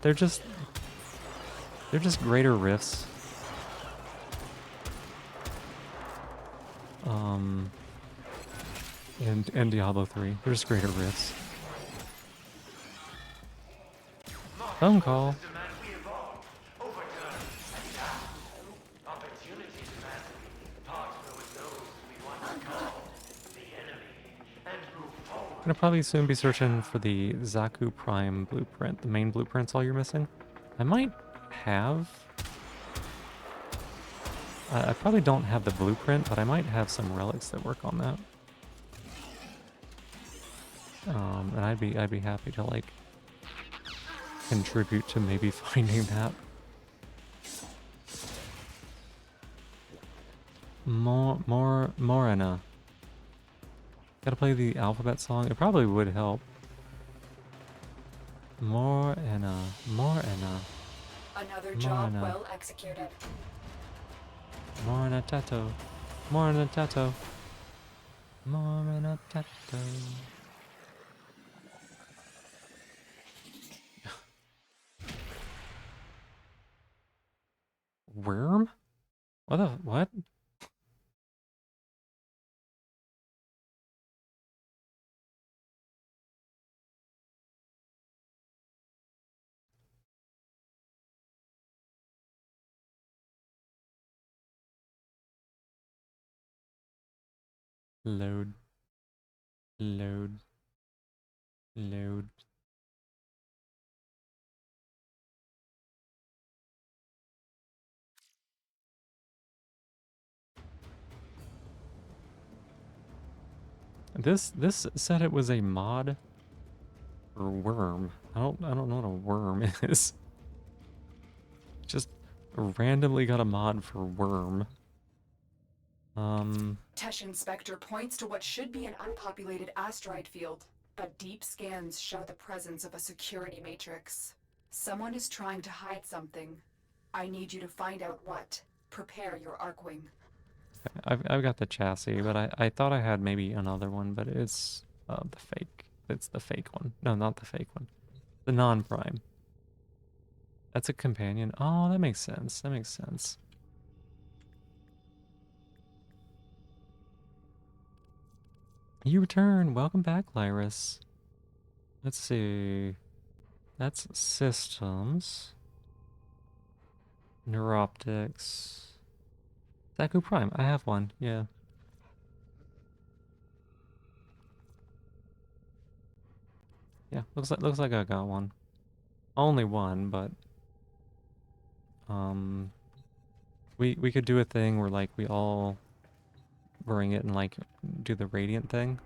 They're just greater riffs. And Diablo 3. They're just greater riffs. Phone call. Gonna probably soon be searching for the Zaku Prime blueprint. The main blueprint's all you're missing. I might have... I probably don't have the blueprint, but I might have some relics that work on that. And I'd be happy to like contribute to maybe finding that. Morena. Gotta play the alphabet song. It probably would help. Morena. Another job well executed. Morena Tato. Morena Tato. Morena Tato. Worm? What? Load. Load. Load. This said it was a mod for worm. I don't know what a worm is. Just randomly got a mod for worm. Tesh Inspector points to what should be an unpopulated asteroid field, but deep scans show the presence of a security matrix. Someone is trying to hide something. I need you to find out what. Prepare your Arcwing. I've got the chassis, but I thought I had maybe another one, but it's the fake. It's the fake one. No, not the fake one. The non-prime. That's a companion. Oh, that makes sense. That makes sense. You return. Welcome back, Lyris. Let's see. That's systems. Neuroptics. Zaku Prime. I have one. Yeah. Yeah. Looks like I got one. Only one, but we could do a thing where like we all bring it and like do the radiant thing,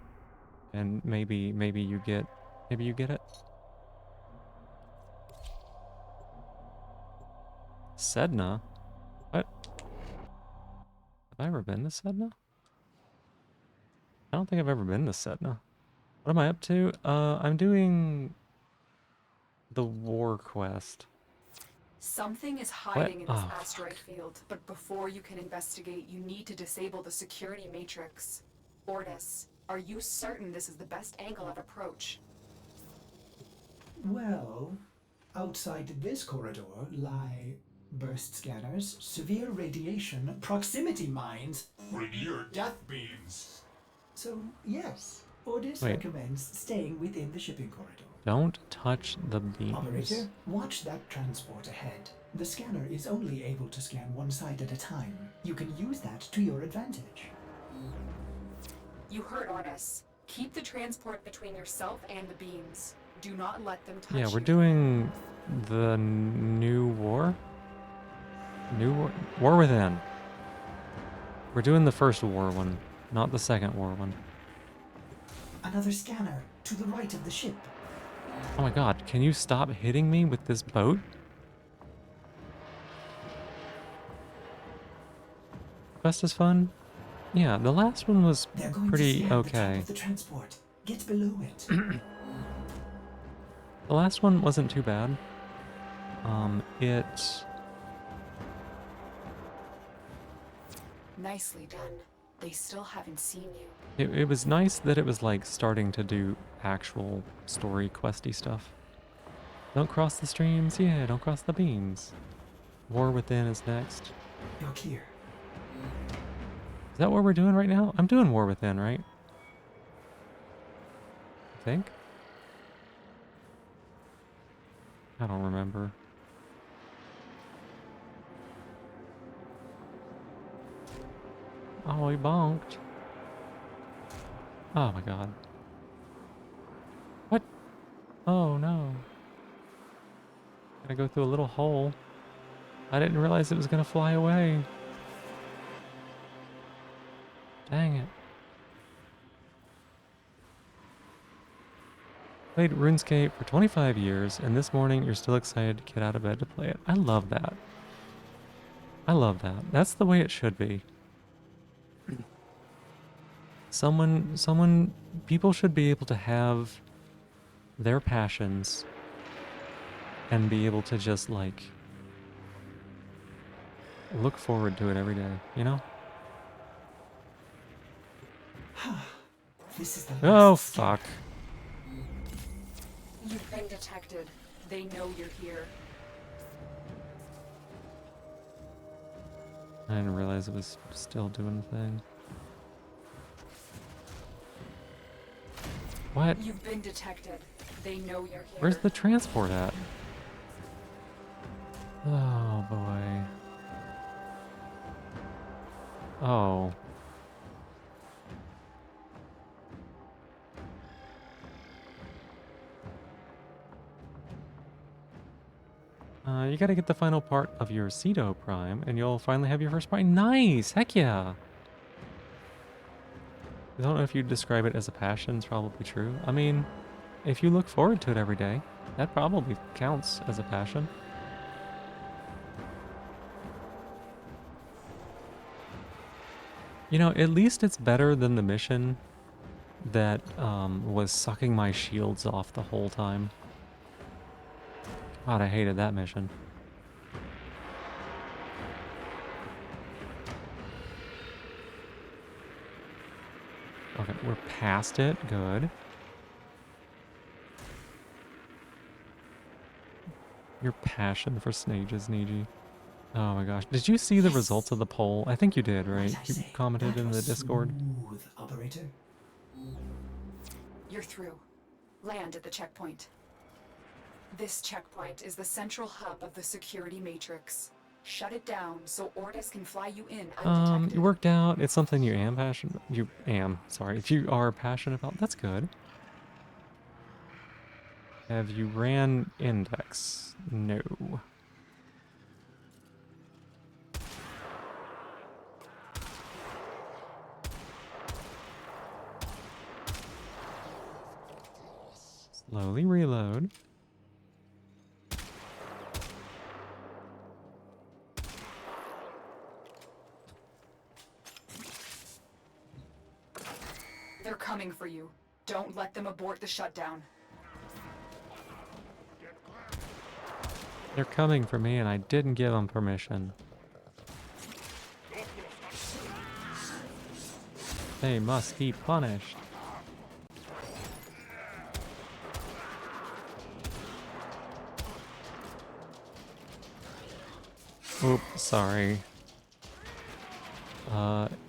and maybe you get it. Sedna? What? Have I ever been to Sedna? I don't think I've ever been to Sedna. What am I up to? I'm doing the war quest. Something is What? hiding in this asteroid field, but before you can investigate, you need to disable the security matrix. Ordis, are you certain this is the best angle of approach? Well, outside this corridor lie burst scanners, severe radiation, proximity mines. Bring your death beams. So, yes, Ordis Wait. recommends staying within the shipping corridor. Don't touch the beams. Operator, watch that transport ahead. The scanner is only able to scan one side at a time. You can use that to your advantage. You heard Ordis. Keep the transport between yourself and the beams. Do not let them touch Yeah, we're you. doing the new war? War Within. We're doing the first war one, not the second war one. Another scanner to the right of the ship. Oh my god, can you stop hitting me with this boat? Quest is fun? Yeah, the last one was They're going pretty to scan okay. the top of the transport. Get below it. The last one wasn't too bad. Nicely done. They still haven't seen you. It was nice that it was like starting to do actual story questy stuff. Don't cross the streams, yeah, don't cross the beams. War Within is next. You're clear. Is that what we're doing right now? I'm doing War Within, right? I think? I don't remember. Oh, he bonked. Oh my god. Oh no. Gotta go through a little hole. I didn't realize it was gonna fly away. Dang it. Played RuneScape for 25 years, and this morning you're still excited to get out of bed to play it. I love that. I love that. That's the way it should be. People should be able to have their passions and be able to just, like, look forward to it every day, you know? This is the Oh, last fuck. You've been detected. They know you're here. I didn't realize it was still doing the thing. What? You've been detected. They know you're here. Where's the transport at? Oh, boy. Oh. You gotta get the final part of your Ceto Prime, and you'll finally have your first Prime. Nice! Heck yeah! I don't know if you'd describe it as a passion, it's probably true. I mean, if you look forward to it every day, that probably counts as a passion. You know, at least it's better than the mission that was sucking my shields off the whole time. God, I hated that mission. Okay, we're past it. Good. Your passion for Snages, Niji. Oh my gosh. Did you see the results of the poll? I think you did, right? You commented in the Discord. Smooth, operator. You're through. Land at the checkpoint. This checkpoint is the central hub of the security matrix. Shut it down so Ordis can fly you in undetected. You worked out. It's something you am passionate. If you are passionate about, that's good. Have you ran Index? No. Slowly reload. They're coming for you. Don't let them abort the shutdown. They're coming for me and I didn't give them permission. They must be punished. Oops, sorry.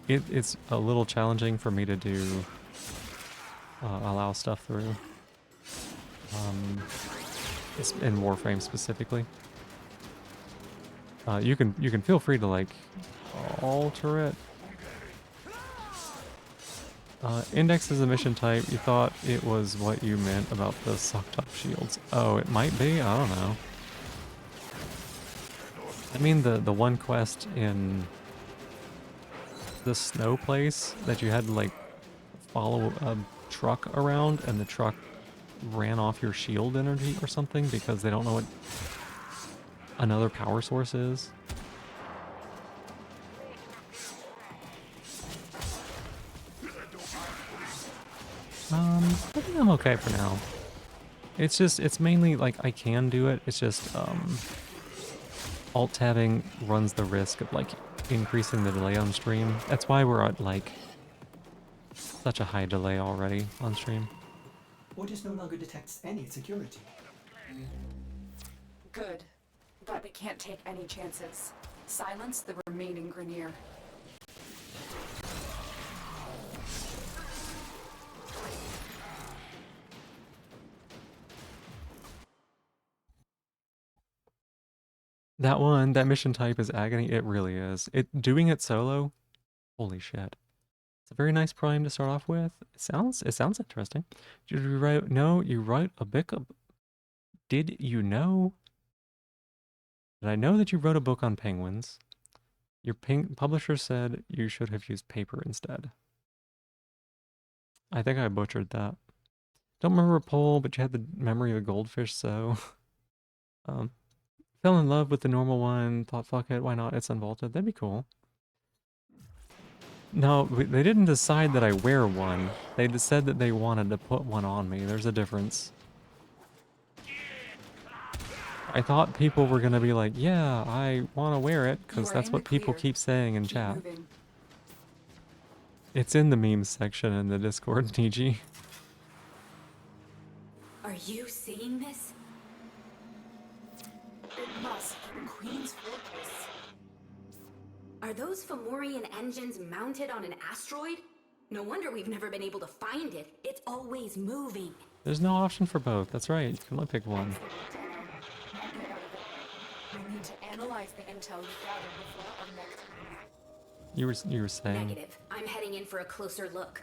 It's a little challenging for me to do allow stuff through. It's in Warframe specifically. You can feel free to like alter it. Index is a mission type. You thought it was what you meant about the sucked up shields. Oh, it might be? I don't know. I mean the one quest in the snow place that you had to like follow a truck around and the truck ran off your shield energy or something because they don't know what another power source is. I think I'm okay for now. It's mainly like I can do it. It's just alt tabbing runs the risk of like increasing the delay on stream. That's why we're at like such a high delay already on stream. Ordis no longer detects any security. Good. But we can't take any chances. Silence the remaining Grineer. That mission type is agony. It really is. Doing it solo, holy shit. It's a very nice prime to start off with. It sounds interesting. Did you write? No, you write a Did you know that I know that you wrote a book on penguins? Your publisher said you should have used paper instead. I think I butchered that. Don't remember a poll, but you had the memory of a goldfish, so... fell in love with the normal one, thought fuck it, why not, it's unvaulted, that'd be cool. No, they didn't decide that I wear one. They just said that they wanted to put one on me. There's a difference. I thought people were gonna be like, yeah, I want to wear it, because that's what people keep saying in chat. It's in the memes section in the Discord, TG. Are you seeing this? It must be the Queen's fortress. Are those Fomorian engines mounted on an asteroid? No wonder we've never been able to find it. It's always moving. There's no option for both. That's right. You can only pick one. We need to analyze the intel we gathered before our next move. You were saying. Negative. I'm heading in for a closer look.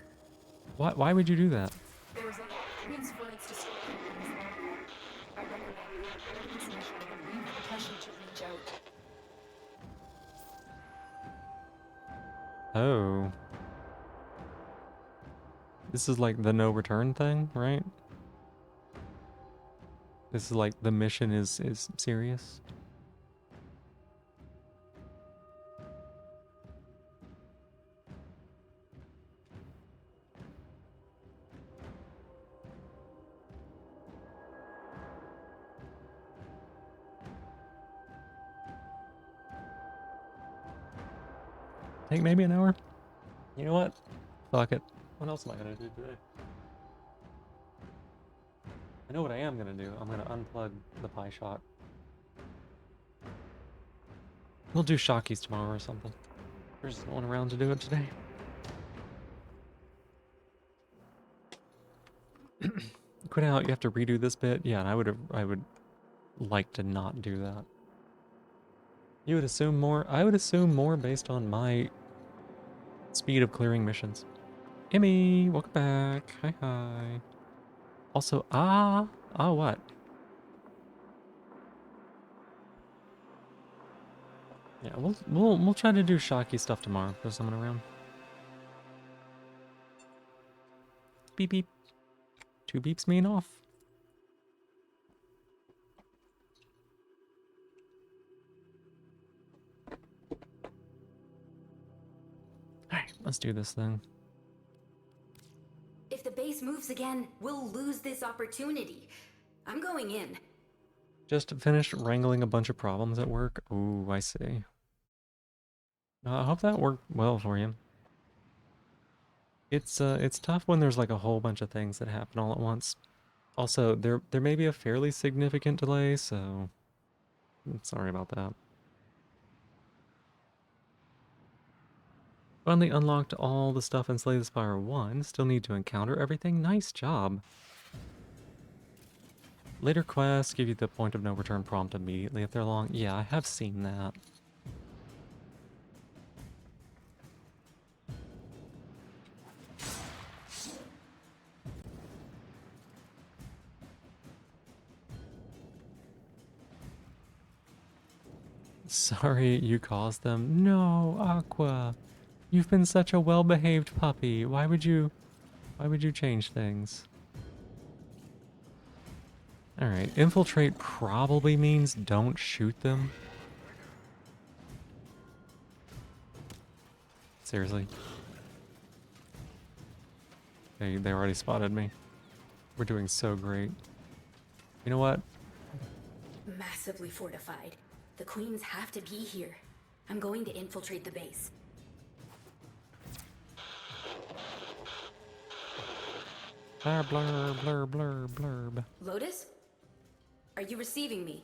Why would you do that? There's a Queen's flights to store. I recommend this mission and leave the pressure to reach out. Oh. This is like the no return thing, right? This is like the mission is serious. Take maybe an hour. You know what? Fuck it. What else am I gonna do today? I know what I am gonna do. I'm gonna unplug the pie shot. We'll do Shockies tomorrow or something. There's no one around to do it today. Quit out. You have to redo this bit. Yeah, and I would like to not do that. You would assume more. I would assume more based on my speed of clearing missions. Emmy, welcome back. Hi, hi. Also, what? Yeah, we'll try to do Shocky stuff tomorrow if there's someone around. Beep beep. 2 beeps mean off. Alright, let's do this thing. If the base moves again, we'll lose this opportunity. I'm going in. Just finished wrangling a bunch of problems at work. Ooh, I see. I hope that worked well for you. It's tough when there's like a whole bunch of things that happen all at once. Also, there may be a fairly significant delay, so I'm sorry about that. Finally unlocked all the stuff in Slay the Spire 1. Still need to encounter everything. Nice job. Later quests give you the point of no return prompt immediately if they're long. Yeah, I have seen that. Sorry you caused them. No, Aqua. You've been such a well-behaved puppy. Why would you change things? Alright, infiltrate probably means don't shoot them. Seriously. They already spotted me. We're doing so great. You know what? Massively fortified. The Queens have to be here. I'm going to infiltrate the base. Blur, blur, blur, blur, blurb. Lotus? Are you receiving me?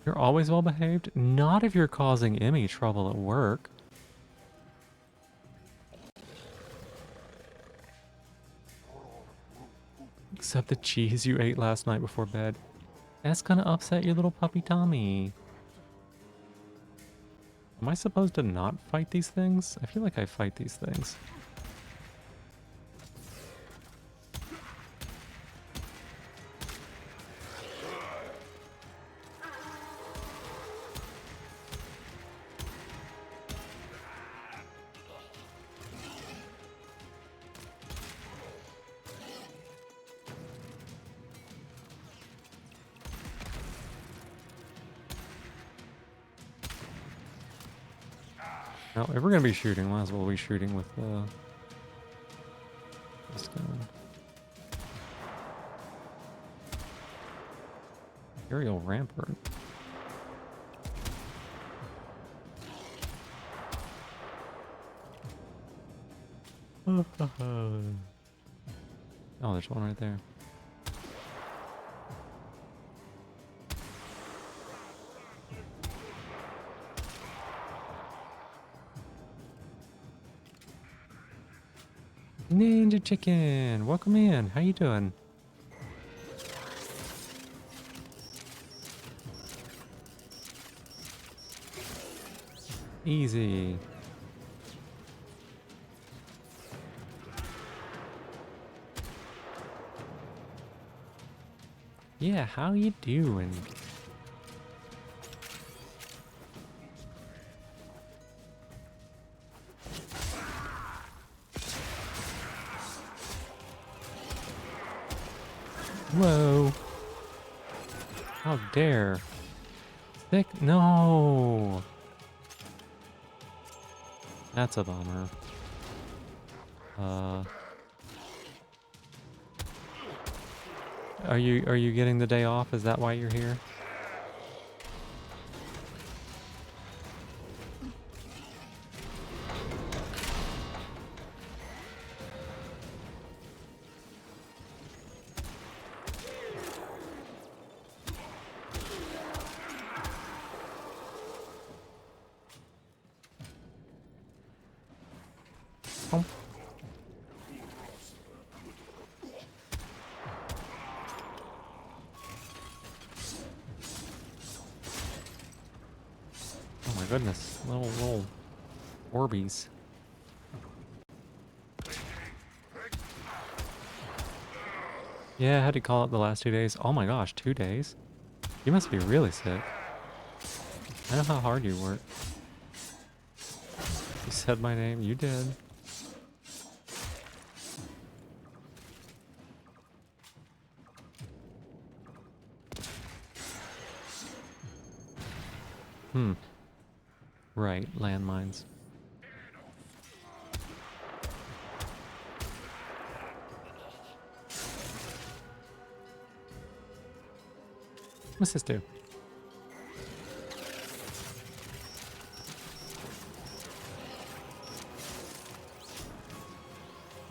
You're always well behaved? Not if you're causing Emmy trouble at work. Except the cheese you ate last night before bed. That's gonna upset your little puppy Tommy. Am I supposed to not fight these things? I feel like I fight these things. Now, if we're gonna be shooting, might as well be shooting with this gun. Aerial rampart. Oh, there's one right there. Ninja Chicken, welcome in. How you doing? Easy. Yeah, how you doing? Whoa. How dare. Thick? No. That's a bummer. Are you getting the day off? Is that why you're here? Oh. Oh my goodness, little Orbeez. Yeah, I had to call it the last 2 days. Oh my gosh, 2 days? You must be really sick. I know how hard you work. You said my name, you did. Right, landmines. What's this do?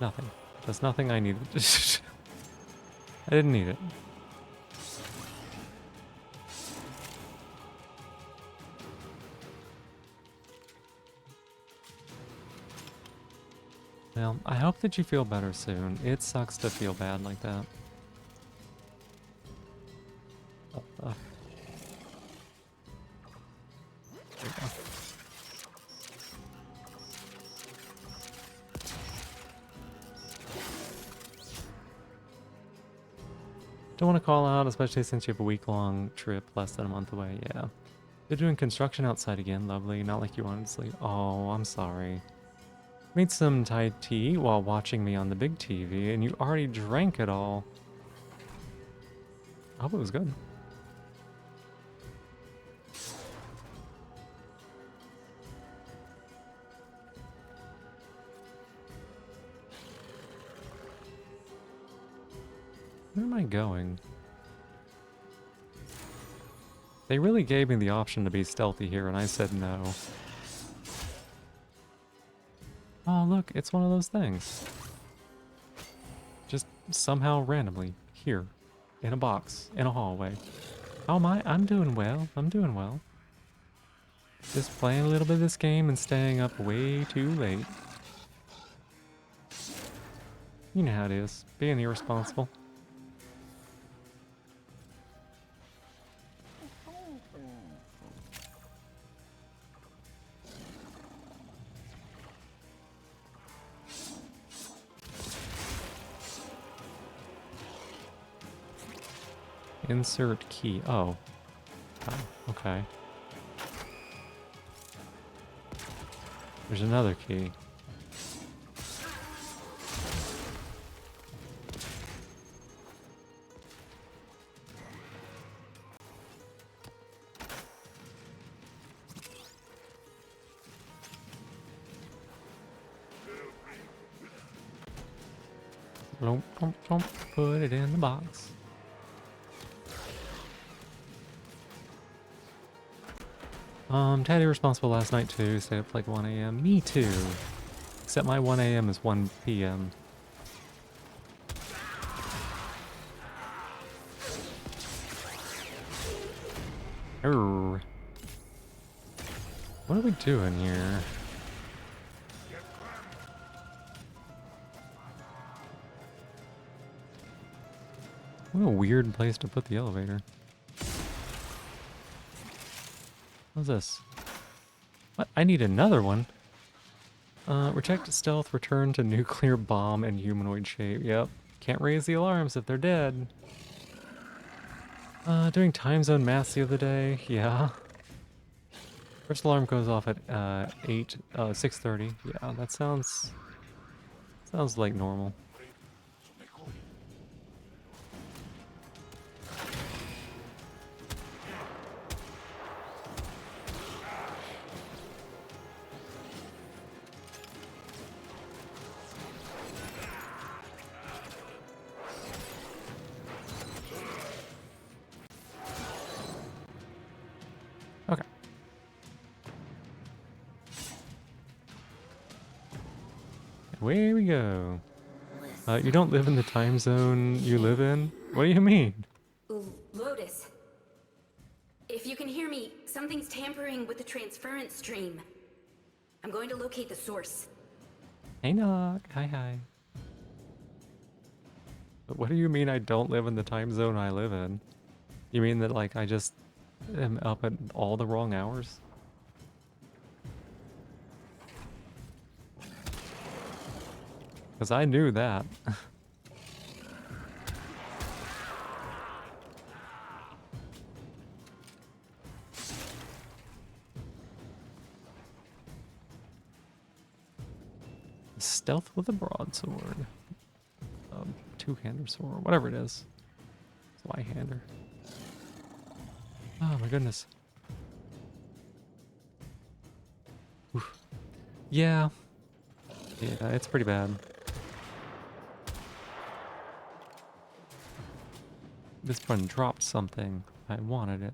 Nothing. That's nothing I needed. I didn't need it. Well, I hope that you feel better soon. It sucks to feel bad like that. There we go. Don't want to call out, especially since you have a week-long trip less than a month away. Yeah. They're doing construction outside again. Lovely. Not like you wanted to sleep. Oh, I'm sorry. Made some Thai tea while watching me on the big TV, and you already drank it all. I hope it was good. Where am I going? They really gave me the option to be stealthy here, and I said no. Oh, look, it's one of those things. Just somehow randomly here, in a box, in a hallway. How am I? I'm doing well. I'm doing well. Just playing a little bit of this game and staying up way too late. You know how it is, being irresponsible. Insert key. Oh. Oh, okay. There's another key. Don't put it in the box. Teddy responsible last night too. Stayed up like 1 a.m. Me too. Except my 1 a.m. is 1 p.m. Err. What are we doing here? What a weird place to put the elevator. What's this? What? I need another one. Reject stealth, return to nuclear bomb and humanoid shape. Yep. Can't raise the alarms if they're dead. Doing time zone maths the other day. Yeah. First alarm goes off at 6:30. Yeah, that sounds like normal. Okay. Away we go. You don't live in the time zone you live in? What do you mean? Lotus. If you can hear me, something's tampering with the transference stream. I'm going to locate the source. Hey, Knock. Hi. But what do you mean I don't live in the time zone I live in? You mean that, like, I just am up at all the wrong hours? Because I knew that. Stealth with a broadsword. Two-hander sword, whatever it is. Fly-hander. Oh my goodness. Oof. Yeah. Yeah, it's pretty bad. This one dropped something. I wanted it.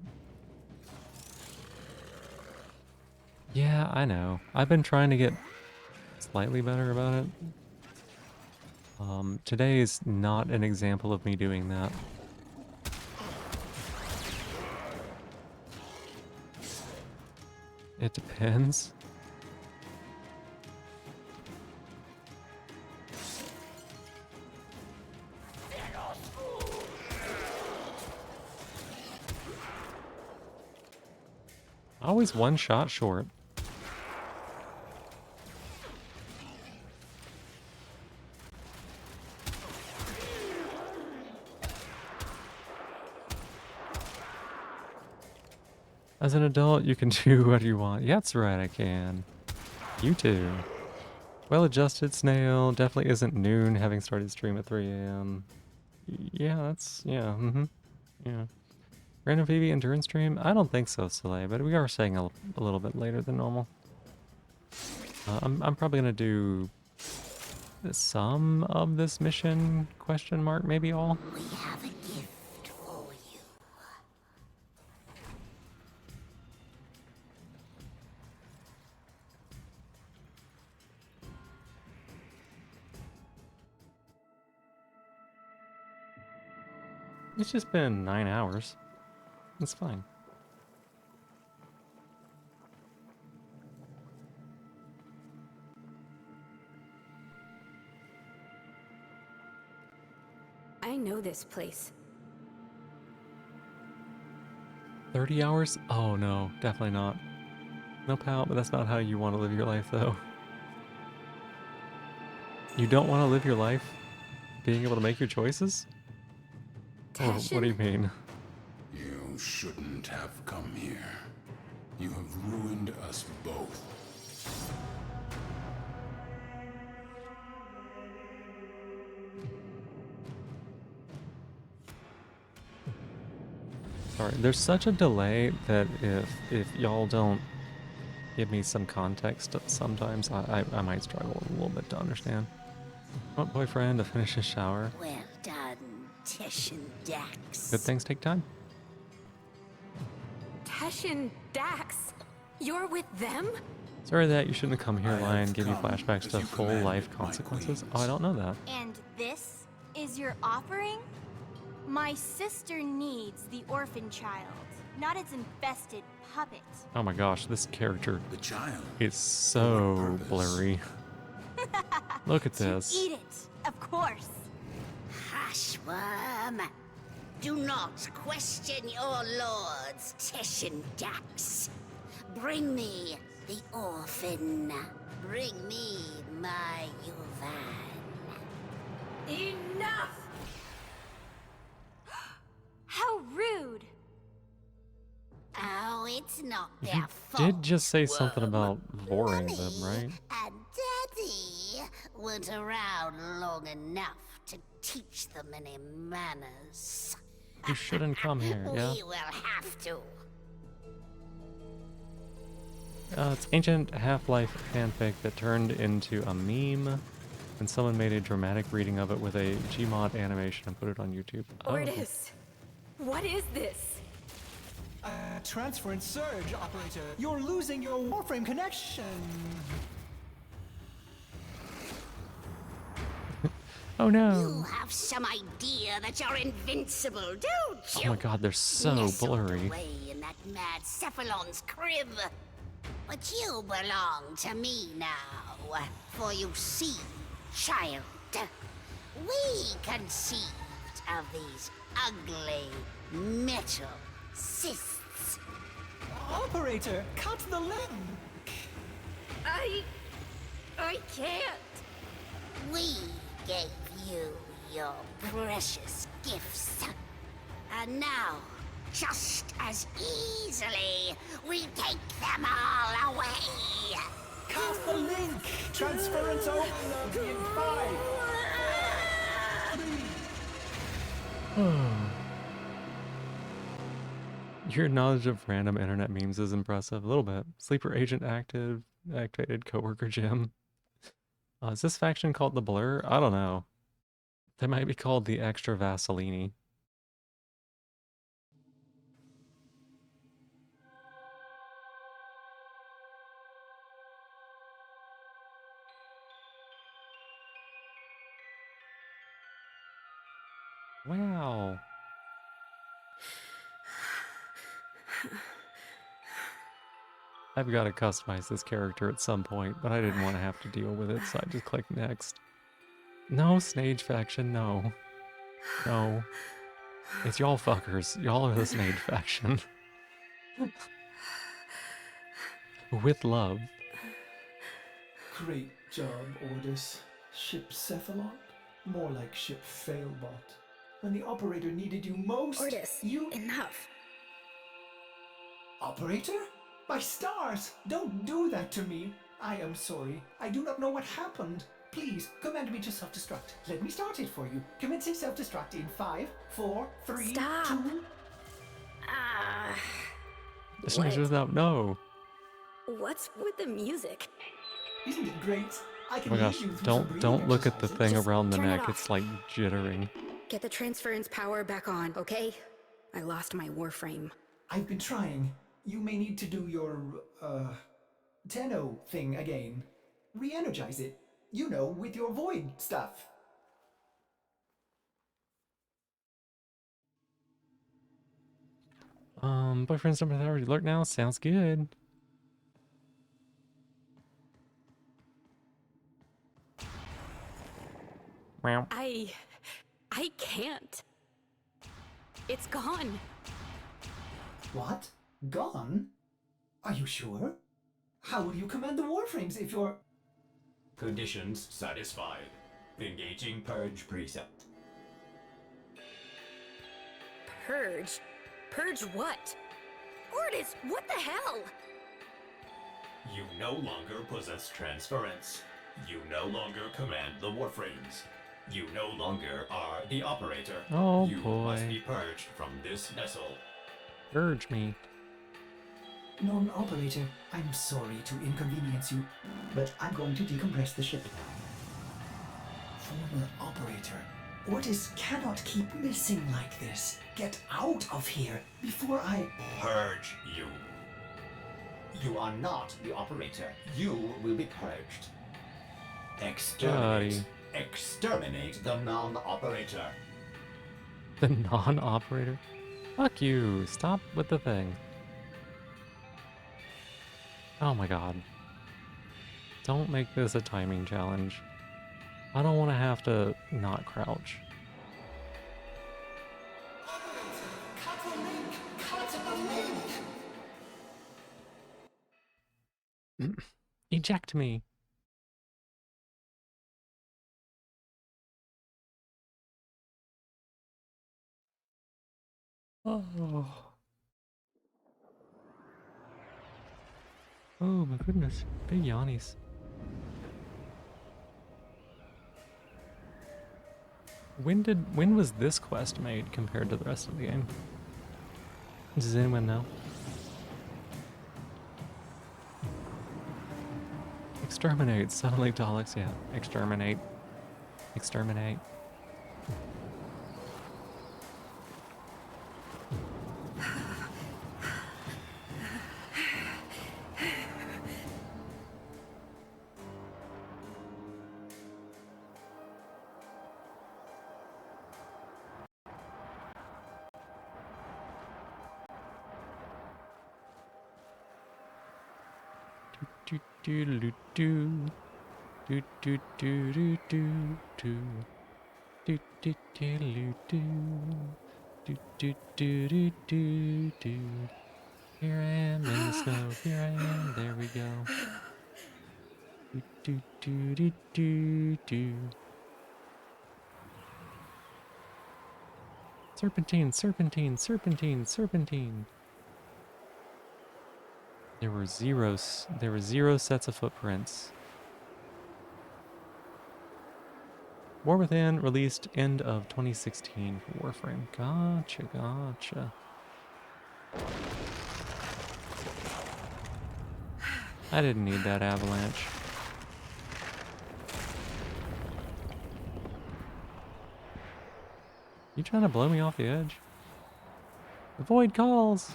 Yeah, I know. I've been trying to get slightly better about it. Today is not an example of me doing that. It depends. Always one shot short. As an adult, you can do what you want. Yeah, that's right, I can. You too. Well-adjusted snail. Definitely isn't noon, having started stream at 3 a.m. Yeah, that's... yeah, yeah. Random PV endurance stream? I don't think so, Soleil, but we are saying a little bit later than normal. I'm probably gonna do some of this mission, question mark, maybe all. We have a gift for you. It's just been 9 hours. It's fine. I know this place. 30 hours? Oh no, definitely not. No, pal, but that's not how you want to live your life, though. You don't want to live your life being able to make your choices? Or what do you mean? You shouldn't have come here. You have ruined us both. Sorry, there's such a delay that if y'all don't give me some context sometimes, I might struggle a little bit to understand. Want boyfriend to finish his shower. Well done, Tesh and Dax. Good things take time. Tesh and Dax, you're with them? Sorry that you shouldn't have come here, Lion. Give you flashbacks to full life consequences. Oh, I don't know that. And this is your offering? My sister needs the orphan child, not its infested puppet. Oh my gosh, this character The child. is so blurry. Look at this. Eat it, of course. Hushworm. Do not question your lords, Tesh and Dax. Bring me the orphan. Bring me my Yuvan. Enough! How rude. Oh, it's not You their fault. did just say something about voring them, right? And Daddy weren't around long enough to teach them any manners. You shouldn't come here, yeah? We will have to. It's ancient Half-Life fanfic that turned into a meme, and someone made a dramatic reading of it with a Gmod animation and put it on YouTube. Ordis, what is this? Transference surge, operator. You're losing your Warframe connection. Oh no! You have some idea that you're invincible, don't you? Oh my god, they're so blurry. Away in that mad Cephalon's crib. But you belong to me now. For you see, child, we conceived of these ugly metal cysts. Operator, cut the link. I can't. We gave you your precious gifts. And now, just as easily, we take them all away. Cut the link. Transference open in 5. Your knowledge of random internet memes is impressive. A little bit. Sleeper agent activated coworker Jim. Is this faction called the Blur? I don't know. They might be called the Extra Vaseline. Wow. I've got to customize this character at some point, but I didn't want to have to deal with it, so I just clicked next. No, Snage faction, no. No. It's y'all fuckers. Y'all are the Snage faction. With love. Great job, Ordis. Ship Cephalon? More like Ship Failbot. When the operator needed you most, Ordis, enough. Operator? My stars! Don't do that to me! I am sorry. I do not know what happened. Please, command me to self-destruct. Let me start it for you. Commencing self-destruct in 5, 4, 3, Stop. 2... This one is out. No. What's with the music? Isn't it great? I Oh can my lead gosh, you through some don't breathing look at the exercises. thing around the turn it neck. off. It's like jittering. Get the transference power back on, okay? I lost my Warframe. I've been trying. You may need to do your, Tenno thing again. Re-energize it. You know, with your void stuff. Boyfriend's number 3 already lurk now. Sounds good. Meow. I can't. It's gone. What? Gone? Are you sure? How will you command the Warframes if you're... Conditions satisfied. Engaging Purge Precept. Purge? Purge what? Ordis, what the hell? You no longer possess transference. You no longer command the Warframes. You no longer are the operator. Oh You must boy. be purged from this vessel. Purge me. Non-operator, I'm sorry to inconvenience you, but I'm going to decompress the ship now. Former operator, Ordis cannot keep missing like this. Get out of here before I... Purge you. You are not the operator. You will be purged. Exterminate. Buddy. Exterminate the non-operator. The non-operator? Fuck you. Stop with the thing. Oh my god. Don't make this a timing challenge. I don't want to have to not crouch. Eject me. Oh. Oh my goodness. Big yawnies. When was this quest made compared to the rest of the game? Does anyone know? Exterminate. Suddenly Daleks, yeah. Exterminate. Exterminate. Do do do do do do do do do do do do do do do do do do do do. Here I am in the snow. Here I am. There we go. Do do do do do do. Serpentine, serpentine, serpentine, serpentine. There were zero sets of footprints. War Within released end of 2016 for Warframe. Gotcha, gotcha. I didn't need that avalanche. You trying to blow me off the edge? The void calls!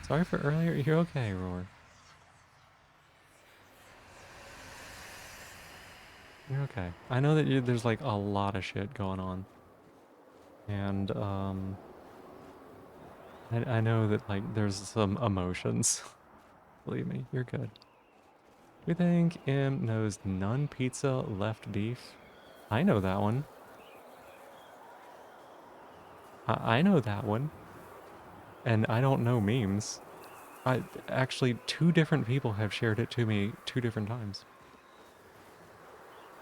Sorry for earlier. You're okay, Roar. You're okay. I know that there's like a lot of shit going on. And, I know that like there's some emotions. Believe me, you're good. We think M knows none pizza, left beef. I know that one. I know that one. And I don't know memes. Actually, 2 different people have shared it to me 2 different times.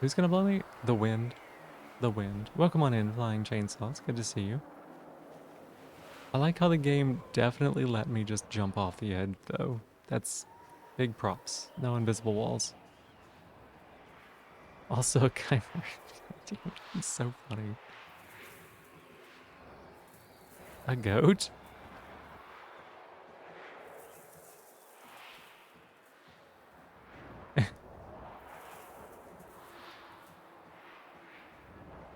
Who's gonna blow me? The wind. The wind. Welcome on in, Flying Chainsaw. It's good to see you. I like how the game definitely let me just jump off the edge, though. That's big props. No invisible walls. Also, kind of... It's so funny. A goat?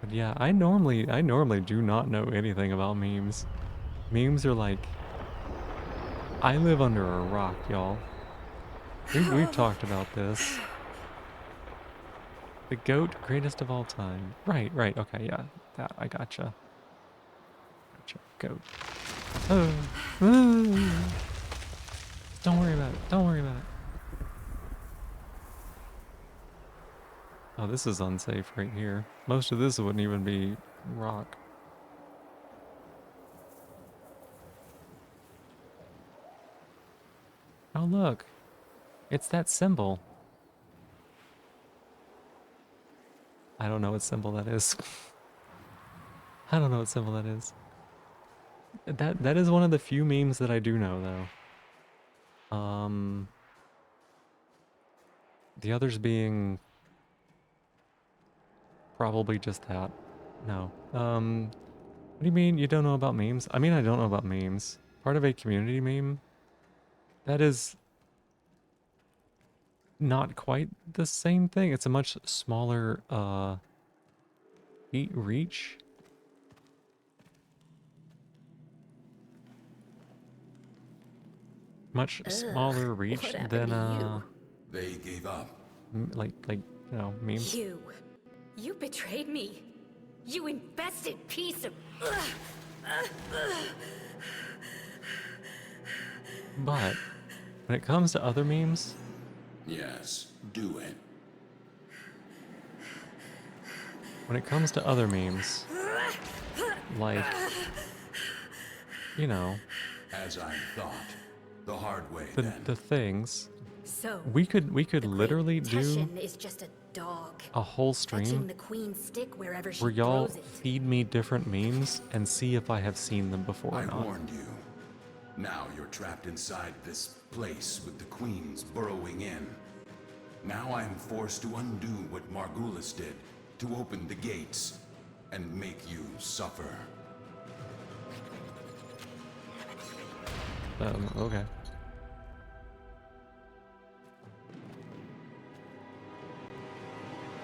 But yeah, I normally do not know anything about memes. Memes are like... I live under a rock, y'all. We've talked about this. The goat, greatest of all time. Right, okay, yeah. That, I gotcha. Gotcha, goat. Oh. Don't worry about it, don't worry about it. Oh, this is unsafe right here. Most of this wouldn't even be rock. Oh, look. It's that symbol. I don't know what symbol that is. I don't know what symbol that is. That is one of the few memes that I do know, though. The others being probably just that. No. What do you mean you don't know about memes? I mean, I don't know about memes. Part of a community meme? That is not quite the same thing. It's a much smaller, reach. Much smaller reach what happened than, to you? They gave up. like, you know, memes. You betrayed me. You infested piece of... But when it comes to other memes, Yes, do it. when it comes to other memes, like, you know, As I thought. The hard way, the then. the things, So, we could literally do Teshin is just a dog. a whole Fetching stream the queen's stick wherever she where y'all throws it. feed me different memes and see if I have seen them before or I not. warned you. Now you're trapped inside this place with the queens burrowing in. Now I am forced to undo what Margulis did, to open the gates and make you suffer. Okay.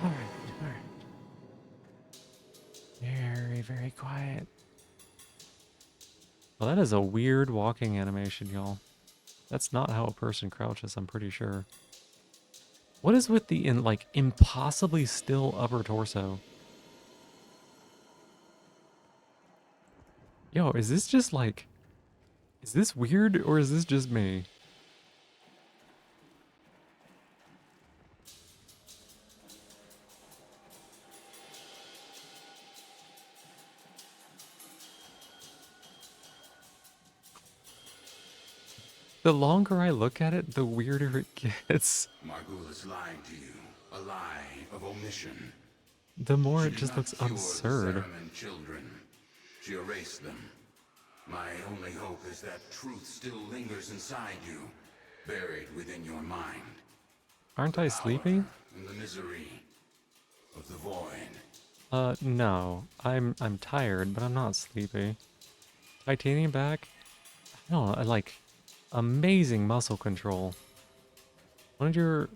Alright. Very, very quiet. Well, that is a weird walking animation, y'all. That's not how a person crouches, I'm pretty sure. What is with the, impossibly still upper torso? Yo, is this just like... Is this weird, or is this just me? The longer I look at it, the weirder it gets. Margulis lied to you. A lie of omission. The more She it did just not looks cure absurd. The Zariman children. She erased them. My only hope is that truth still lingers inside you, buried within your mind. Aren't I sleepy? And the misery of the void. No. I'm tired, but I'm not sleepy. Titanium back? No, I like amazing muscle control. One of your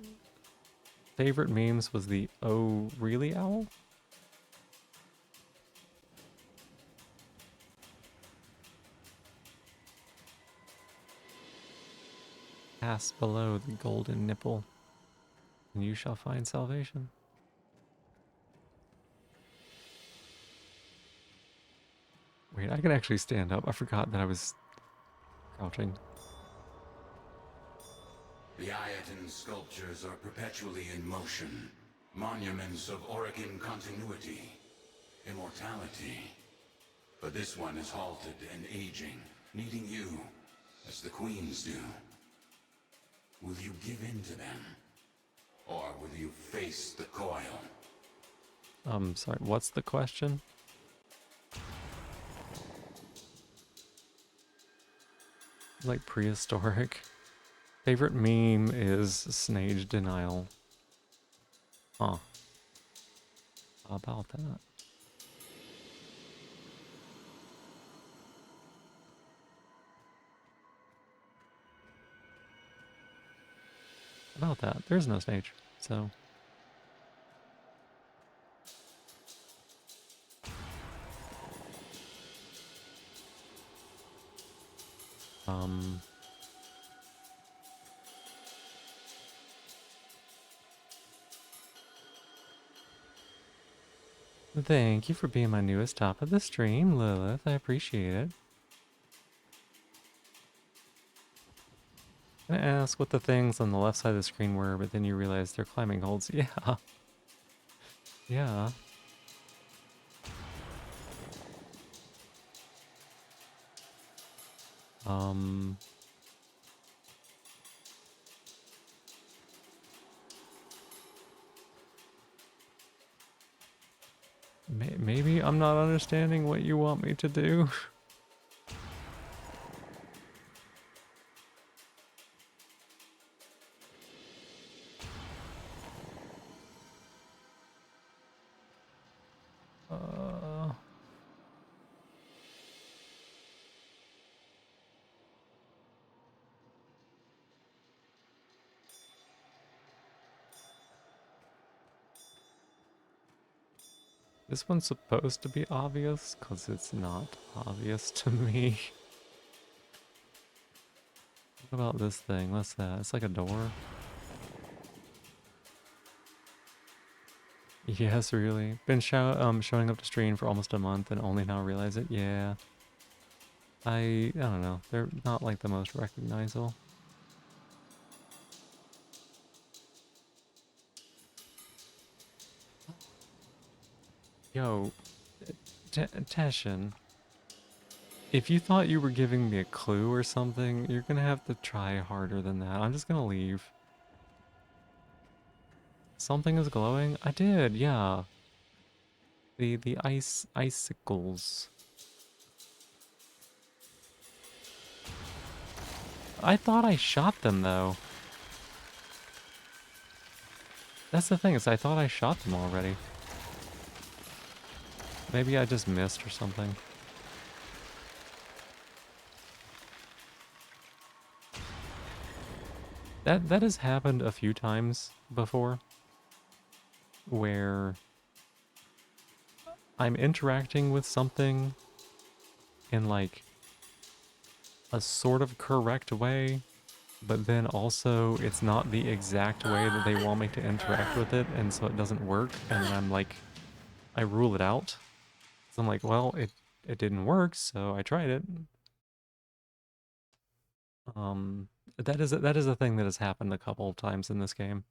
favorite memes was the "Oh, really, owl?" Pass below the golden nipple, and you shall find salvation. Wait, I can actually stand up. I forgot that I was crouching. The Ayatan sculptures are perpetually in motion. Monuments of Orokin continuity. Immortality. But this one is halted and aging, needing you, as the queens do. Will you give in to them? Or will you face the coil? Sorry, what's the question? Like prehistoric. Favorite meme is Snage Denial. Huh. How about that? About that. There's no Snage, so... Thank you for being my newest top of the stream, Lilith. I appreciate it. I'm gonna ask what the things on the left side of the screen were, but then you realize they're climbing holds. Yeah. Yeah. Maybe I'm not understanding what you want me to do. This one's supposed to be obvious, because it's not obvious to me. What about this thing? What's that? It's like a door. Yes, really. Been showing up to stream for almost a month and only now realize it. Yeah. I don't know. They're not like the most recognizable. Yo, Teshin, if you thought you were giving me a clue or something, you're gonna have to try harder than that. I'm just gonna leave. Something is glowing? I did, yeah. The icicles. I thought I shot them though. That's the thing, is I thought I shot them already. Maybe I just missed or something. That has happened a few times before, where I'm interacting with something in like a sort of correct way, but then also it's not the exact way that they want me to interact with it, and so it doesn't work, and then I'm like, I rule it out. So I'm like, well, it didn't work, so I tried it. That is a thing that has happened a couple of times in this game.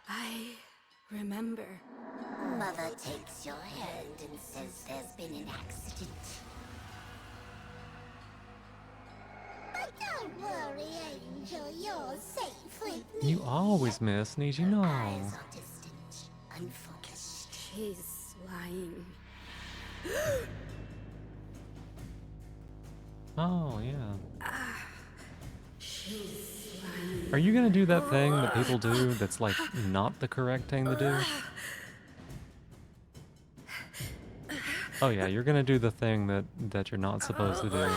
I remember. Mother takes your hand and says there's been an accident. But don't worry, Angel, you're safe with me. You always miss, Niji, no. Eyes are distant, unfocused. She's lying. Oh, yeah. She's lying. Are you gonna do that thing that people do that's like not the correct thing to do? Oh yeah, you're gonna do the thing that you're not supposed to do.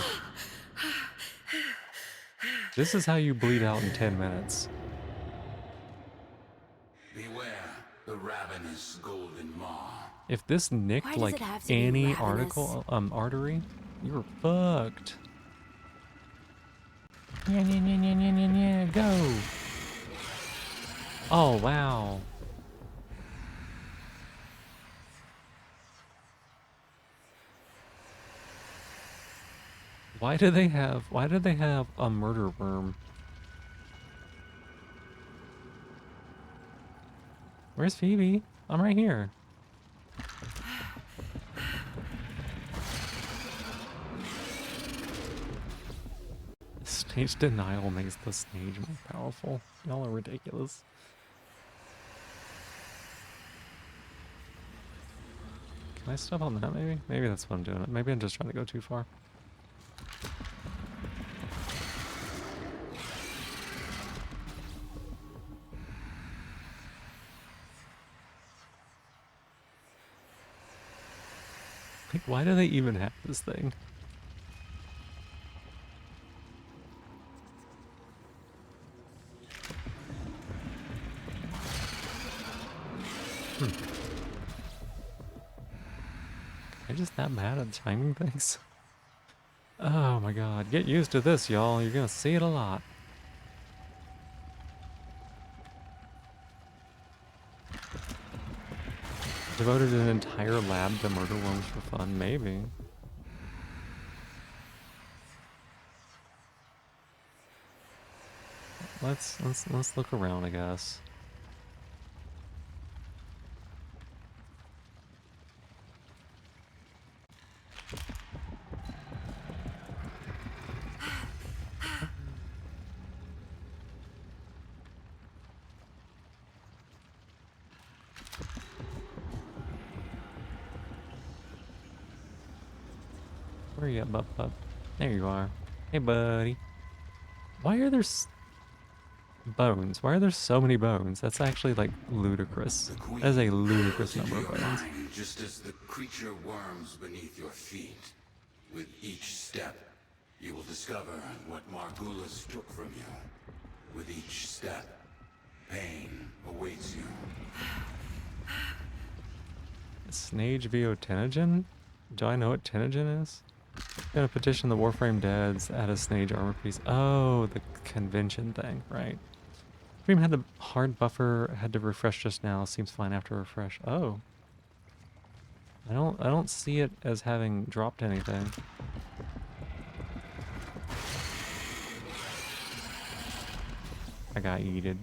This is how you bleed out in 10 minutes. Beware the ravenous golden maw. If this Why nicked does like it have to be any ravenous? artery, you were fucked. Yeah, go! Oh, wow. Why do they have a murder worm? Where's Phoebe? I'm right here. Stage denial makes the stage more powerful. Y'all are ridiculous. Can I step on that maybe? Maybe that's what I'm doing. Maybe I'm just trying to go too far. Like, why do they even have this thing? I'm just that bad at timing things. Oh my god, get used to this, y'all. You're gonna see it a lot. Devoted an entire lab to murder worms for fun, maybe. Let's look around, I guess. Where are you at, bub? There you are. Hey, buddy. Why are there bones? Why are there so many bones? That's actually, like, ludicrous. That is a ludicrous number of bones. Just as the creature worms beneath your feet. With each step, You will discover what Margulis took from you. With each step, pain awaits you. Snage Vio Tenogen? Do I know what Tenogen is? Gonna petition the Warframe Deads, add a Snage armor piece. Oh, the convention thing, right. Dream had the hard buffer, had to refresh just now, seems fine after refresh. Oh. I don't see it as having dropped anything. I got yeeted.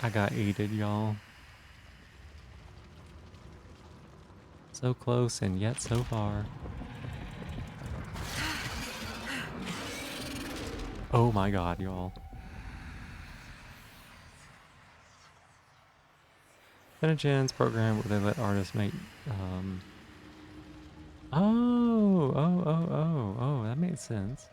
I got yeeted, y'all. So close and yet so far. Oh my god, y'all. Tenogen's program where they let artists make, oh, that makes sense.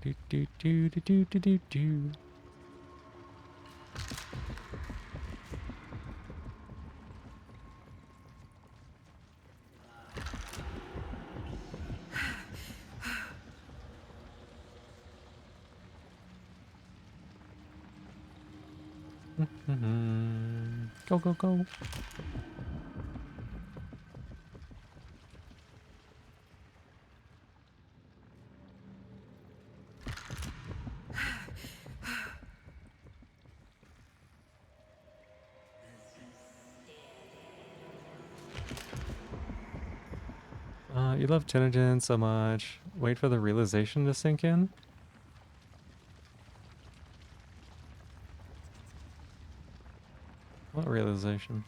Do do do do do do do do. Go, go, go. You love Tenogen so much. Wait for the realization to sink in. What realization?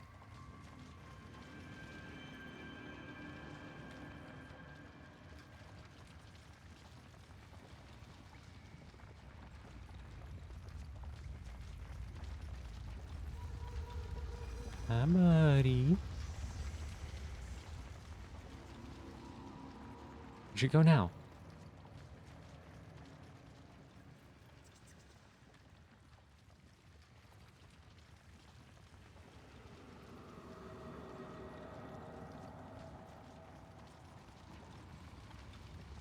Hi, buddy. You should go now.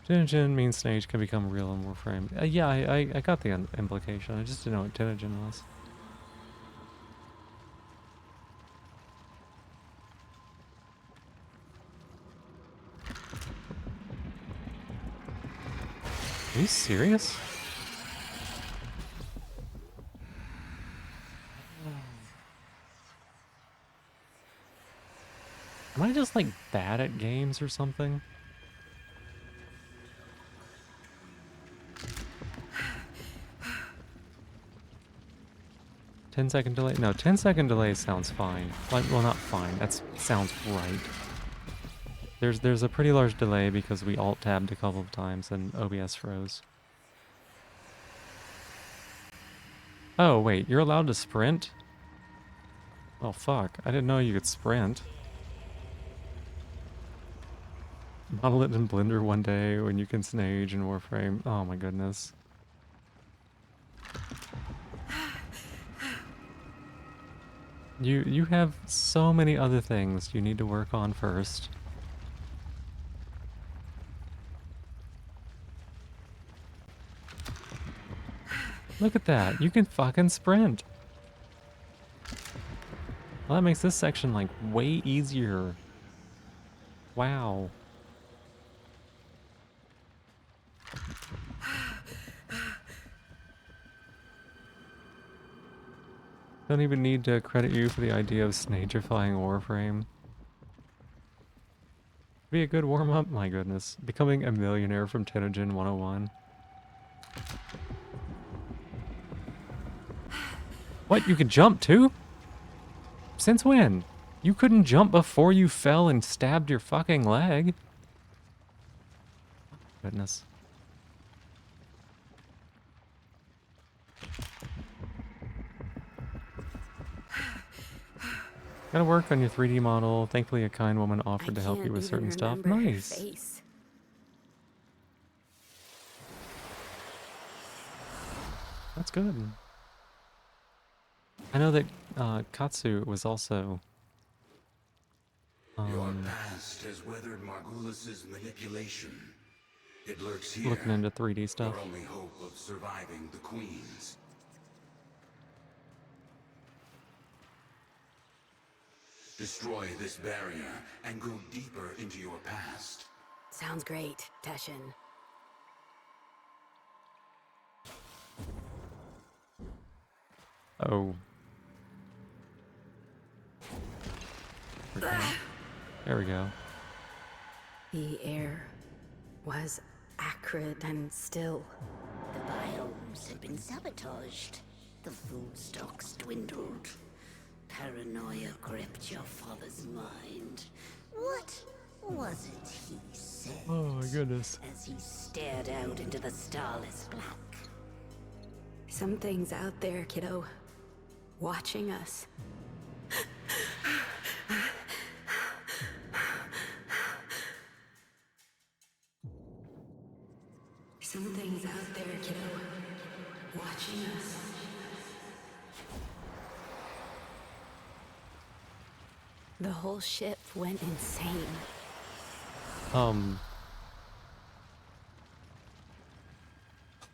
Tenogen means Snage can become real in Warframe. Yeah, I got the implication. I just didn't know what Tenogen was. Are you serious? Am I just like bad at games or something? $10-second delay? No, 10-second delay sounds fine. Like, well, not fine. That sounds right. There's a pretty large delay because we alt-tabbed a couple of times and OBS froze. Oh, wait, you're allowed to sprint? Oh, fuck. I didn't know you could sprint. Model it in Blender one day when you can Snage in Warframe. Oh my goodness. You have so many other things you need to work on first. Look at that. You can fucking sprint. Well, that makes this section like way easier. Wow. Don't even need to credit you for the idea of snagifying Warframe. Be a good warm-up? My goodness. Becoming a millionaire from Tenogen 101. What? You can jump too? Since when? You couldn't jump before you fell and stabbed your fucking leg. Goodness. Gotta work on your 3D model. Thankfully, a kind woman offered to help you with certain stuff. Nice. That's good. I know that Katsu was also Your past has weathered Margulis's manipulation. It lurks here. looking into 3D Your stuff. only hope of surviving the queens. Destroy this barrier and go deeper into your past. Sounds great, Teshin. Oh. There we go. The air was acrid and still. The biomes had been sabotaged. The food stocks dwindled. Paranoia gripped your father's mind. What was it he said? Oh my goodness. As he stared out into the starless black. Something's out there, kiddo. Watching us. Something's out there, kiddo. Watching us. The whole ship went insane.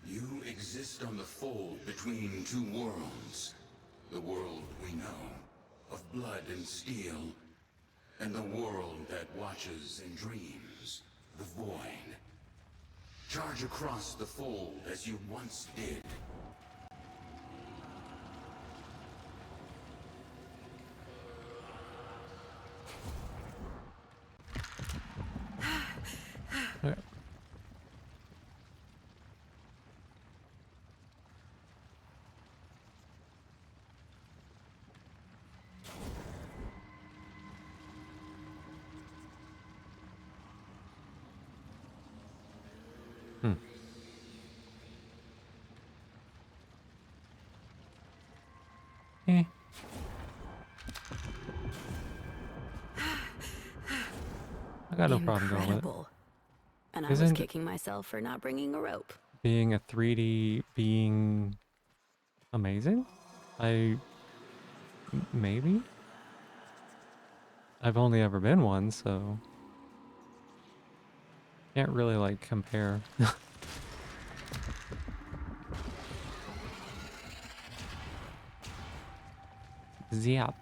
You exist on the fold between two worlds. The world we know, of blood and steel, and the world that watches and dreams, the void. Charge across the fold as you once did. Okay. Eh. I got no problem going with it. Incredible. And I was Isn't kicking myself for not bringing a rope. being a 3D being amazing? Maybe? I've only ever been one, so can't really like compare. Zap.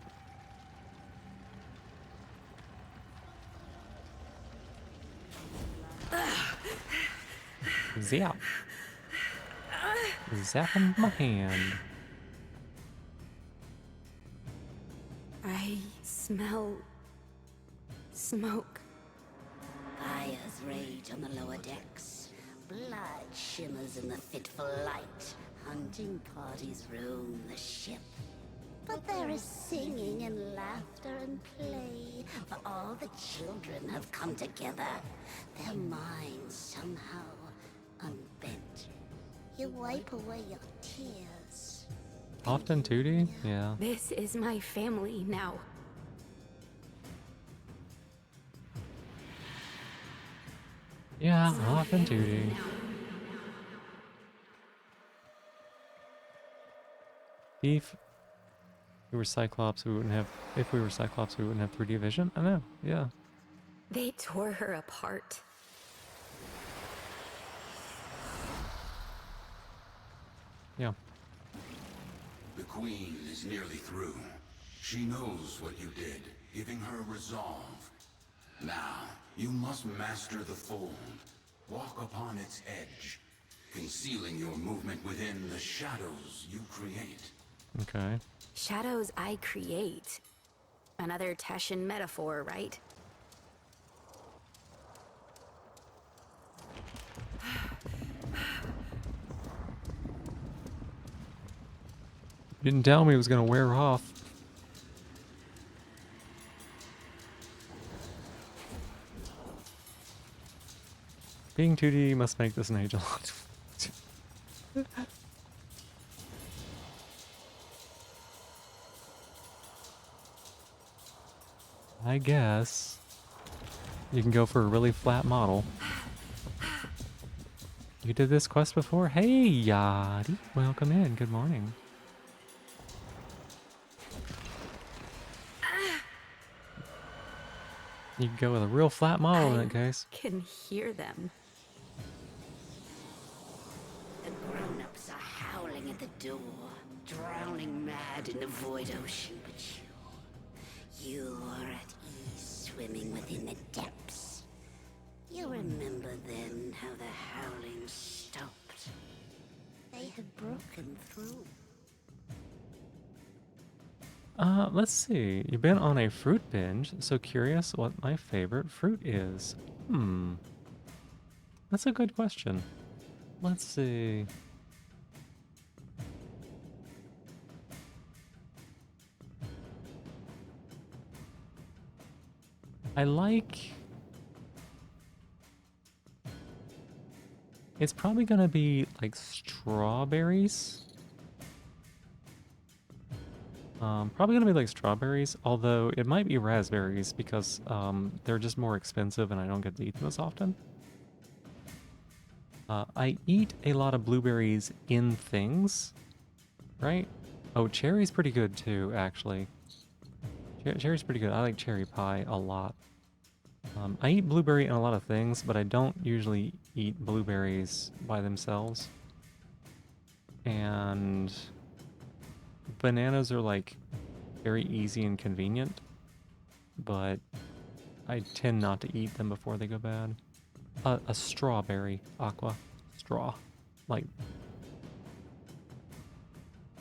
Zap. Zapping my hand. I smell smoke. Fires rage on the lower decks. Blood shimmers in the fitful light. Hunting parties roam the ship. But there is singing and laughter and play, for all the children have come together, their minds somehow unbent. You wipe away your tears. Often 2D? Yeah. This is my family now. Yeah, often 2D. If we were Cyclops, we wouldn't have. If we were Cyclops, we wouldn't have 3D vision. I know. Yeah. They tore her apart. Yeah. The Queen is nearly through. She knows what you did, giving her resolve. Now, you must master the fold. Walk upon its edge, concealing your movement within the shadows you create. Okay. Shadows I create. Another Teshin metaphor, right? Didn't tell me it was gonna wear off. Being 2D must make this an age a lot. I guess you can go for a really flat model. You did this quest before? Hey, Yadi. Welcome in. Good morning. You could go with a real flat model in that case. Can hear them. The grown-ups are howling at the door, drowning mad in the void ocean, but you are at ease swimming within the depths. You remember then how the howling stopped. They had broken through. Let's see. You've been on a fruit binge, so curious what my favorite fruit is. That's a good question. Let's see. I like... It's probably gonna be like strawberries. Probably gonna be like strawberries, although it might be raspberries because they're just more expensive and I don't get to eat them as often. I eat a lot of blueberries in things, right? Oh, cherry's pretty good too, actually. Cherry's pretty good. I like cherry pie a lot. I eat blueberry in a lot of things, but I don't usually eat blueberries by themselves. And bananas are like very easy and convenient, but I tend not to eat them before they go bad. A strawberry, Aqua. Straw. Like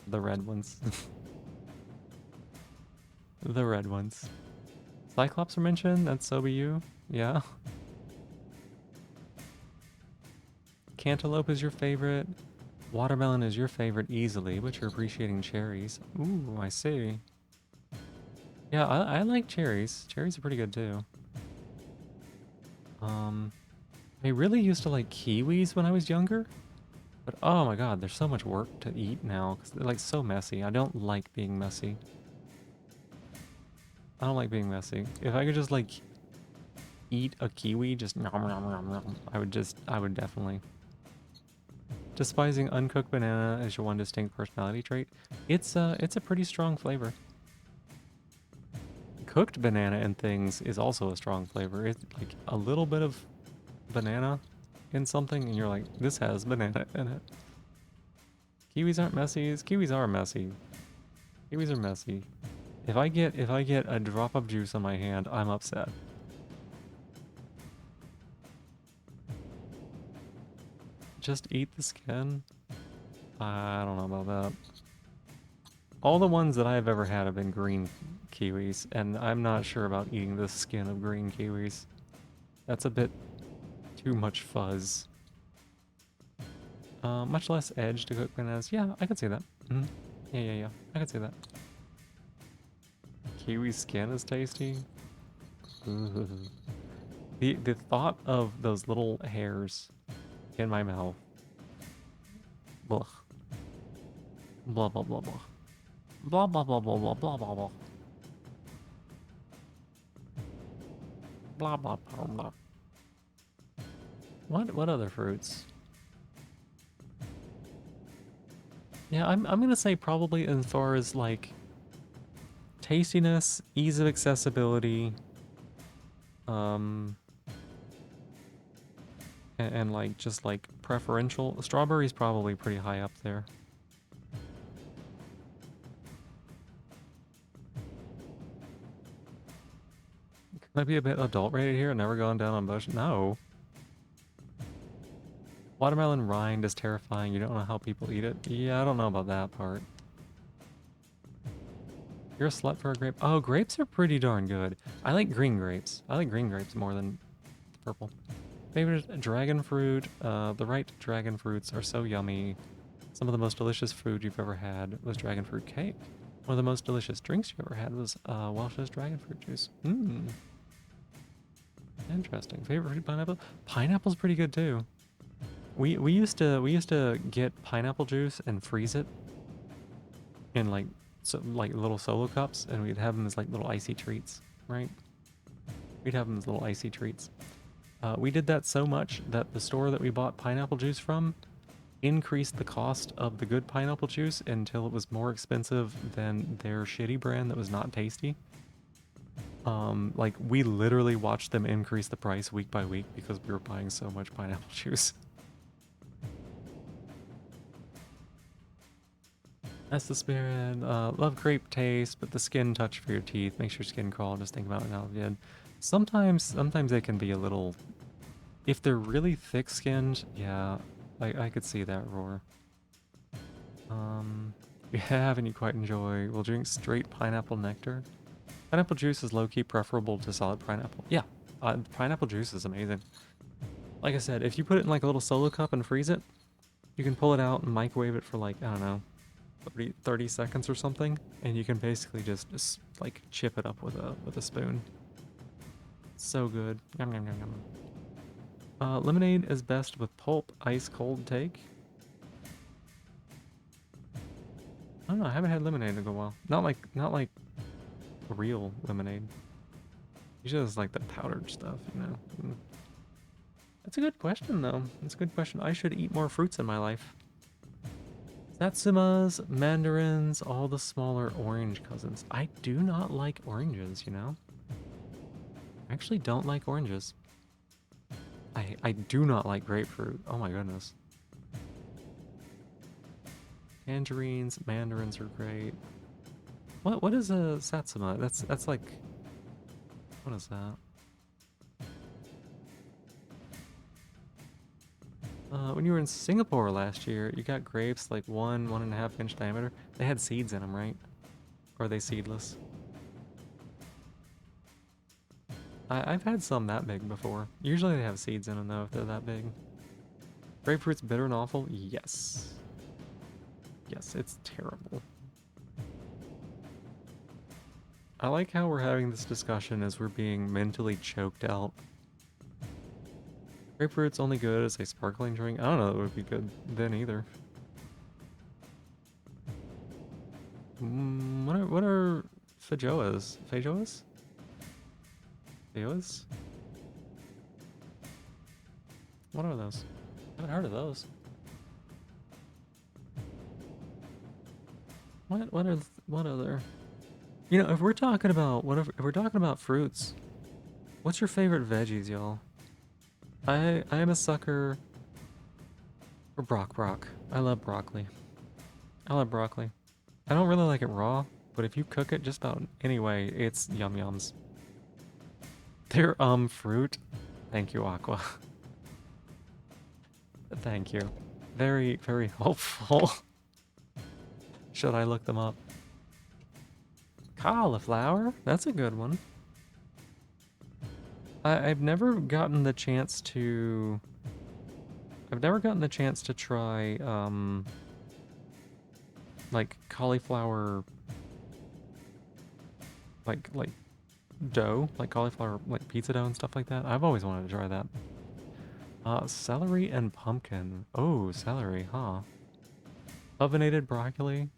the red ones. The red ones. Cyclops were mentioned? That's so be you? Yeah. Cantaloupe is your favorite. Watermelon is your favorite easily, but you're appreciating cherries. Ooh, I see. Yeah, I like cherries. Cherries are pretty good too. I really used to like kiwis when I was younger, but oh my god, there's so much work to eat now because they're like so messy. I don't like being messy. I don't like being messy. If I could just like eat a kiwi, just nom nom nom nom, I would definitely. Despising uncooked banana as your one distinct personality trait. It's a pretty strong flavor. Cooked banana and things is also a strong flavor. It's like a little bit of banana in something and you're like, this has banana in it. Kiwis aren't messy. Kiwis are messy. Kiwis are messy. If I get a drop of juice on my hand, I'm upset. Just eat the skin? I don't know about that. All the ones that I've ever had have been green kiwis, and I'm not sure about eating the skin of green kiwis. That's a bit too much fuzz. Much less edge to cook bananas. Yeah, I could see that. Yeah. I could see that. Kiwi skin is tasty. Ooh. The thought of those little hairs in my mouth. Blah. Blah blah blah blah. Blah blah blah blah blah blah blah blah. Blah blah blah blah. What other fruits? Yeah, I'm gonna say probably as far as like tastiness, ease of accessibility, and like just like preferential. Strawberry's probably pretty high up there. Can I be a bit adult rated here? Never gone down on bush? No. Watermelon rind is terrifying. You don't know how people eat it. Yeah, I don't know about that part. You're a slut for a grape. Oh, grapes are pretty darn good. I like green grapes. I like green grapes more than purple. Favorite dragon fruit. The right dragon fruits are so yummy. Some of the most delicious food you've ever had was dragon fruit cake. One of the most delicious drinks you ever had was Welsh's dragon fruit juice. Interesting. Favorite fruit, pineapple? Pineapple's pretty good too. We used to get pineapple juice and freeze it in like little solo cups, and we'd have them as like little icy treats, right? We'd have them as little icy treats. We did that so much that the store that we bought pineapple juice from increased the cost of the good pineapple juice until it was more expensive than their shitty brand that was not tasty. Like, we literally watched them increase the price week by week because we were buying so much pineapple juice. That's the spirit. Love grape taste, but the skin touch for your teeth makes your skin crawl. Just think about it now, dude. Sometimes they can be a little... If they're really thick-skinned, yeah, I could see that, Roar. We haven't you quite enjoy. We'll drink straight pineapple nectar. Pineapple juice is low-key preferable to solid pineapple. Yeah, pineapple juice is amazing. Like I said, if you put it in like a little solo cup and freeze it, you can pull it out and microwave it for like, I don't know, 30 seconds or something, and you can basically just like chip it up with a spoon. So good. Yum, yum, yum, yum. Lemonade is best with pulp, ice cold take. I don't know, I haven't had lemonade in a while. Not like real lemonade. Usually it's like the powdered stuff, you know. That's a good question though. That's a good question. I should eat more fruits in my life. Satsumas, mandarins, all the smaller orange cousins. I do not like oranges, you know? I actually don't like oranges. I do not like grapefruit. Oh my goodness. Tangerines, mandarins are great. What is a satsuma? That's like... What is that? When you were in Singapore last year, you got grapes like 1.5 inch diameter. They had seeds in them, right? Or are they seedless? I've had some that big before. Usually they have seeds in them though if they're that big. Grapefruit's bitter and awful? Yes. Yes, it's terrible. I like how we're having this discussion as we're being mentally choked out. Grapefruit's only good as a sparkling drink. I don't know, it would be good then either. What are feijoas? Feijoas? Feijoas? What are those? I haven't heard of those. What other? You know, if we're talking about if we're talking about fruits, what's your favorite veggies, y'all? I am a sucker for brock. I love broccoli. I love broccoli. I don't really like it raw, but if you cook it just about any way, it's yum yums. They're fruit. Thank you, Aqua. Thank you. Very, very helpful. Should I look them up? Cauliflower? That's a good one. I've never gotten the chance to... I've never gotten the chance to try, like, cauliflower... Like dough? Like cauliflower, like pizza dough and stuff like that. I've always wanted to try that. Celery and pumpkin. Oh, celery, huh? Ovenated broccoli.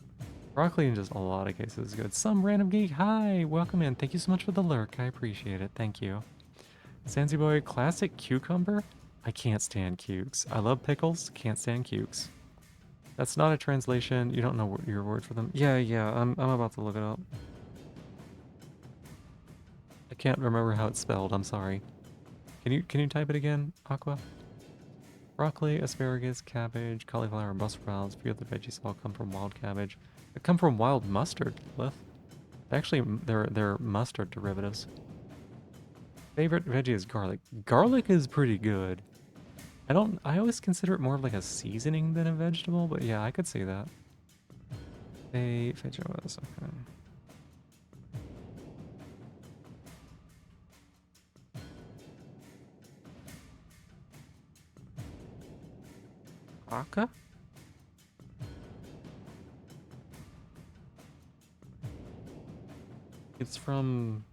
Broccoli in just a lot of cases is good. Some random geek, hi! Welcome in. Thank you so much for the lurk. I appreciate it. Thank you. Sansi Boy, classic cucumber? I can't stand cukes. I love pickles, can't stand cukes. That's not a translation. You don't know your word for them. Yeah, I'm about to look it up. I can't remember how it's spelled, I'm sorry. Can you type it again, Aqua? Broccoli, asparagus, cabbage, cauliflower, and Brussels sprouts. Few of the veggies all come from wild cabbage. They come from wild mustard, Lith. Actually, they're mustard derivatives. Favorite veggie is garlic. Garlic is pretty good. I always consider it more of like a seasoning than a vegetable, but yeah, I could see that. Feijoas, okay. Aka? It's from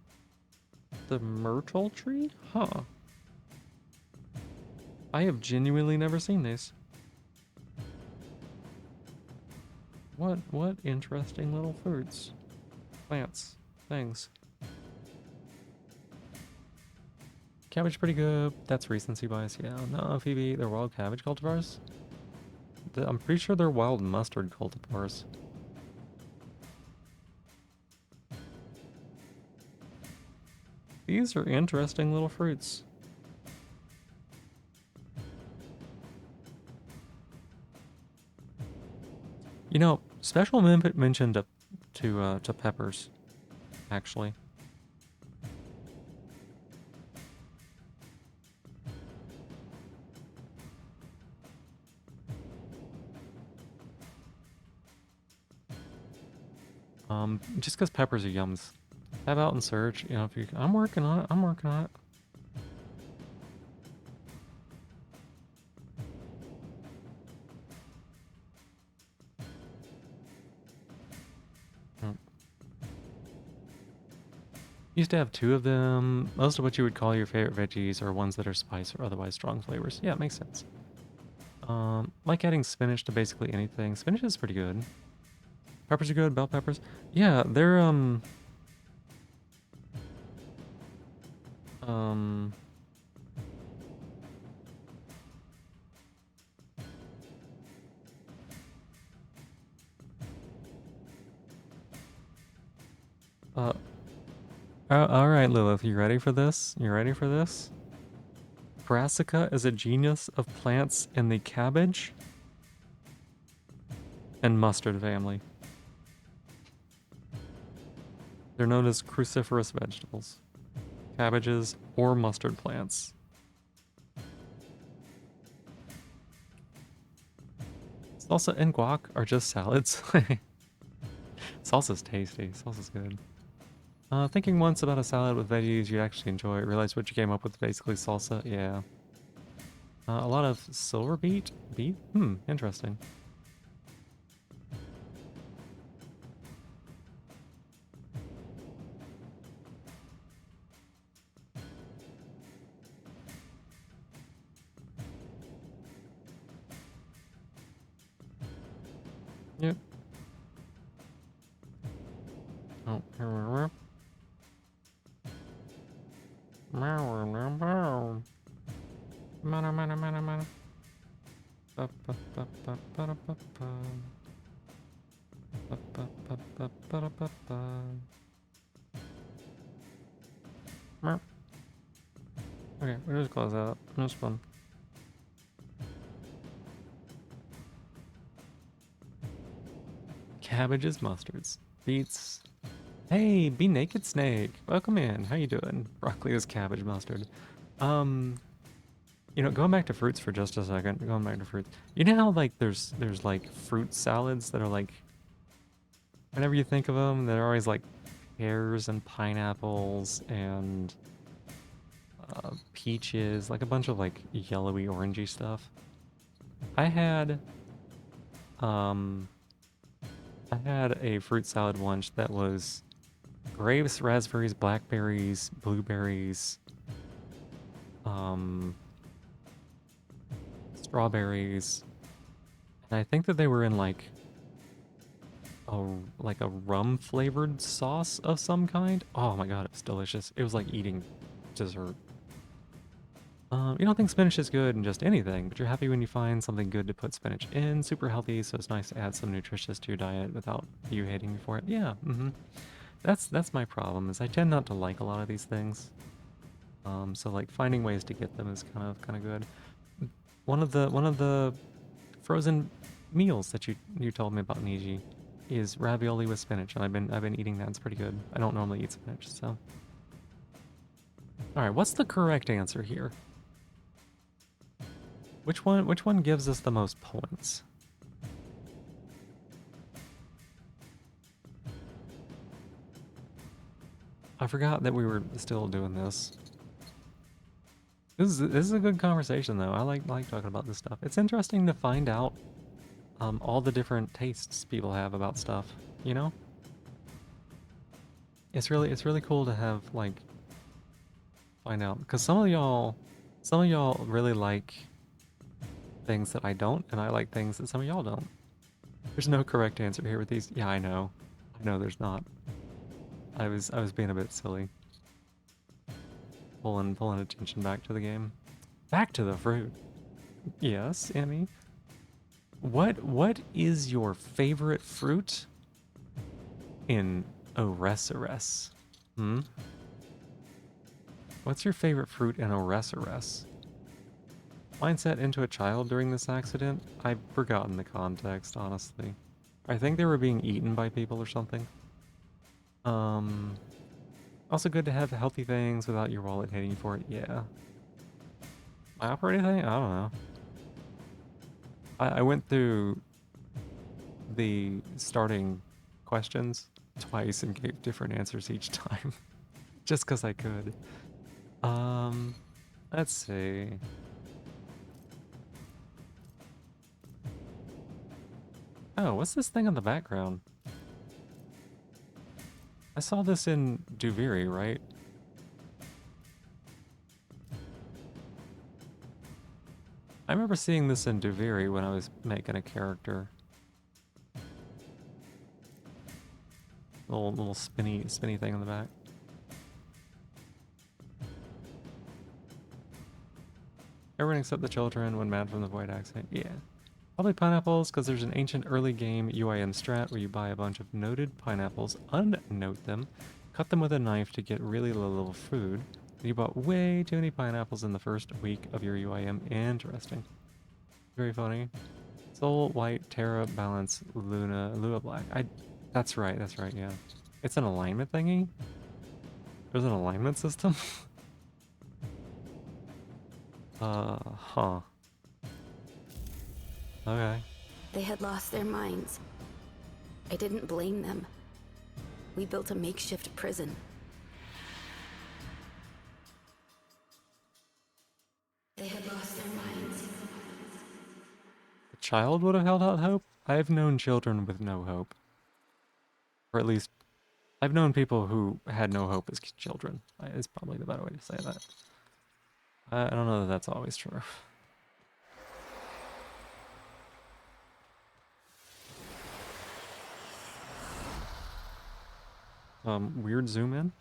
the myrtle tree? Huh. I have genuinely never seen these. What interesting little fruits. Plants. Things. Cabbage pretty good. That's recency bias, yeah. No, Phoebe, they're wild cabbage cultivars? I'm pretty sure they're wild mustard cultivars. These are interesting little fruits. You know, special mention to peppers, actually. Just because peppers are yums. Have out and search, you know, if you... I'm working on it, I'm working on it. Used to have 2 of them. Most of what you would call your favorite veggies are ones that are spice or otherwise strong flavors. Yeah, it makes sense. Like adding spinach to basically anything. Spinach is pretty good. Peppers are good, bell peppers. Yeah, they're, alright, Lilith, you ready for this? You ready for this? Brassica is a genus of plants in the cabbage and mustard family. They're known as cruciferous vegetables. Cabbages or mustard plants. Salsa and guac are just salads. Salsa's tasty. Salsa's good. Thinking once about a salad with veggies you'd actually enjoy. Realize what you came up with, basically salsa. Yeah. A lot of silver beet? Beet? Interesting. Yep. Oh, here Okay, we'll just close that up. That's fun. Cabbages, mustards, beets. Hey, Be Naked Snake. Welcome in. How you doing? Broccoli is cabbage mustard. You know, going back to fruits for just a second. Going back to fruits. You know how like there's like fruit salads that are like, whenever you think of them, they're always like pears and pineapples and peaches, like a bunch of like yellowy orangey stuff. I had a fruit salad once that was grapes, raspberries, blackberries, blueberries, strawberries, and I think that they were in like a rum flavored sauce of some kind. Oh my god, it was delicious. It was like eating dessert. You don't think spinach is good in just anything, but you're happy when you find something good to put spinach in. Super healthy, so it's nice to add some nutritious to your diet without you hating me for it. Yeah, That's my problem, is I tend not to like a lot of these things. So like finding ways to get them is kind of good. One of the frozen meals that you told me about, Niji, is ravioli with spinach, and I've been eating that. It's pretty good. I don't normally eat spinach, so. All right, what's the correct answer here? Which one gives us the most points? I forgot that we were still doing this. This is a good conversation though. I like talking about this stuff. It's interesting to find out all the different tastes people have about stuff, you know? It's really cool to have like find out, because some of y'all really like things that I don't, and I like things that some of y'all don't. There's no correct answer here with these. Yeah, I know there's not. I was being a bit silly. Pulling attention back to the game. Back to the fruit. Yes, Emmy. What is your favorite fruit in Ores? What's your favorite fruit in a res? Mindset into a child during this accident? I've forgotten the context, honestly. I think they were being eaten by people or something. Also good to have healthy things without your wallet hating you for it. Yeah. My operating thing? I don't know. I went through the starting questions twice and gave different answers each time. Just because I could. Let's see. Oh, what's this thing in the background? I saw this in Duviri, right? I remember seeing this in Duviri when I was making a character. Little spinny thing in the back. Everyone except the children when mad from the void accent. Yeah. Probably pineapples, because there's an ancient early game UIM strat where you buy a bunch of noted pineapples, unnote them, cut them with a knife to get really low level food. You bought way too many pineapples in the first week of your UIM. Interesting. Very funny. Soul, White, Terra, Balance, Lua Black. That's right, yeah. It's an alignment thingy? There's an alignment system? Huh. Okay. They had lost their minds. I didn't blame them. We built a makeshift prison. They had lost their minds. A child would have held out hope? I've known children with no hope. Or at least, I've known people who had no hope as children. Is probably the better way to say that. I don't know that that's always true. Weird zoom in?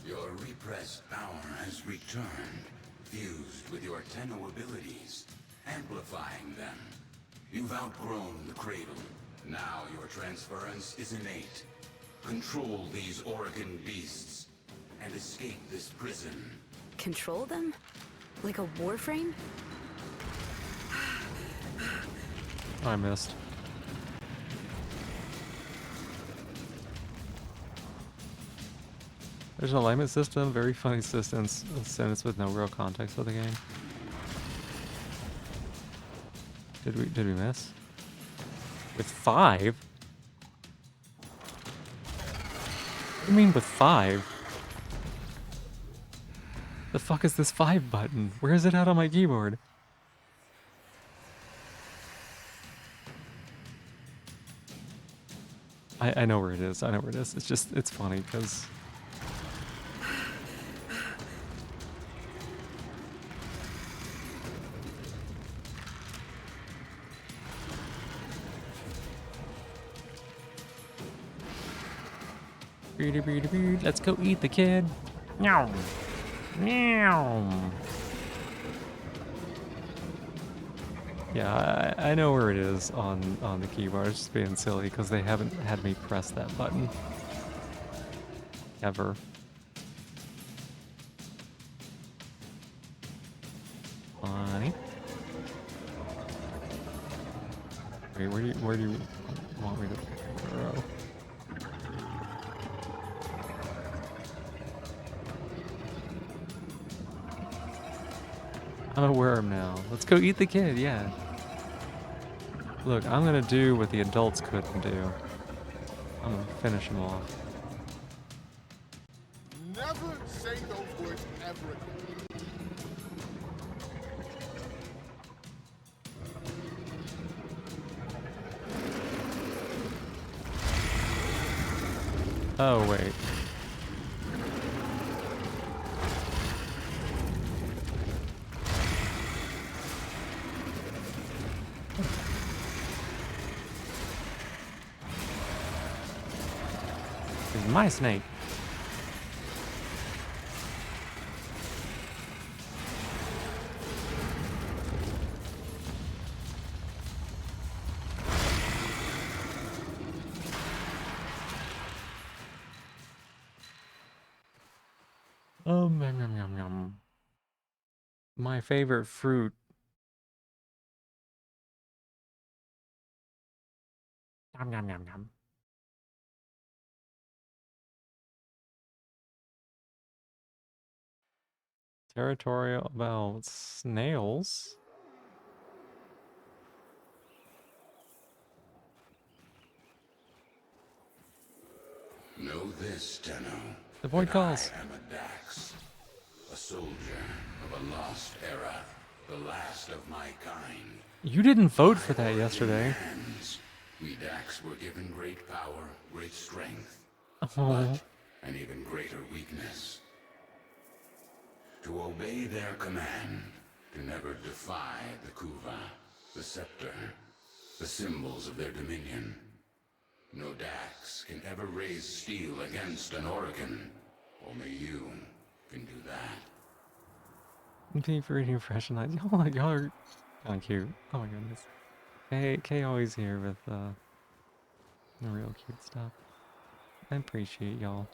Your repressed power has returned, fused with your Tenno abilities, amplifying them. You've outgrown the cradle. Now your transference is innate. Control these Oregon beasts and escape this prison. Control them? Like a warframe? I missed. There's an alignment system, very funny sentence with no real context for the game. Did we miss? With 5? What do you mean with 5? The fuck is this 5 button? Where is it at on my keyboard? I know where it is. I know where it is. It's just, it's funny because... Let's go eat the kid. Meow. Meow. Yeah, I know where it is on the keyboard. It's just being silly because they haven't had me press that button. Ever. Funny. Wait, where do you want me to throw? I'm a worm now. Let's go eat the kid, yeah. Look, I'm gonna do what the adults couldn't do. I'm gonna finish him off. Never say those words ever again. Oh, wait. This is my snake. Yum, yum, yum, yum. My favorite fruit. Yum, yum, yum, yum. Territorial about snails. Know this, Tenno. The void that calls. I am a Dax, a soldier of a lost era, the last of my kind. You didn't vote for My that origin yesterday. hands. We Dax were given great power, great strength, Oh. but an even greater weakness. To obey their command, to never defy the Kuva, the scepter, the symbols of their dominion. No Dax can ever raise steel against an Orokin. Only you can do that. Thank you for reading Fresh and Nice. Y'all are kind of cute. Oh my goodness. Kay always here with the real cute stuff. I appreciate y'all.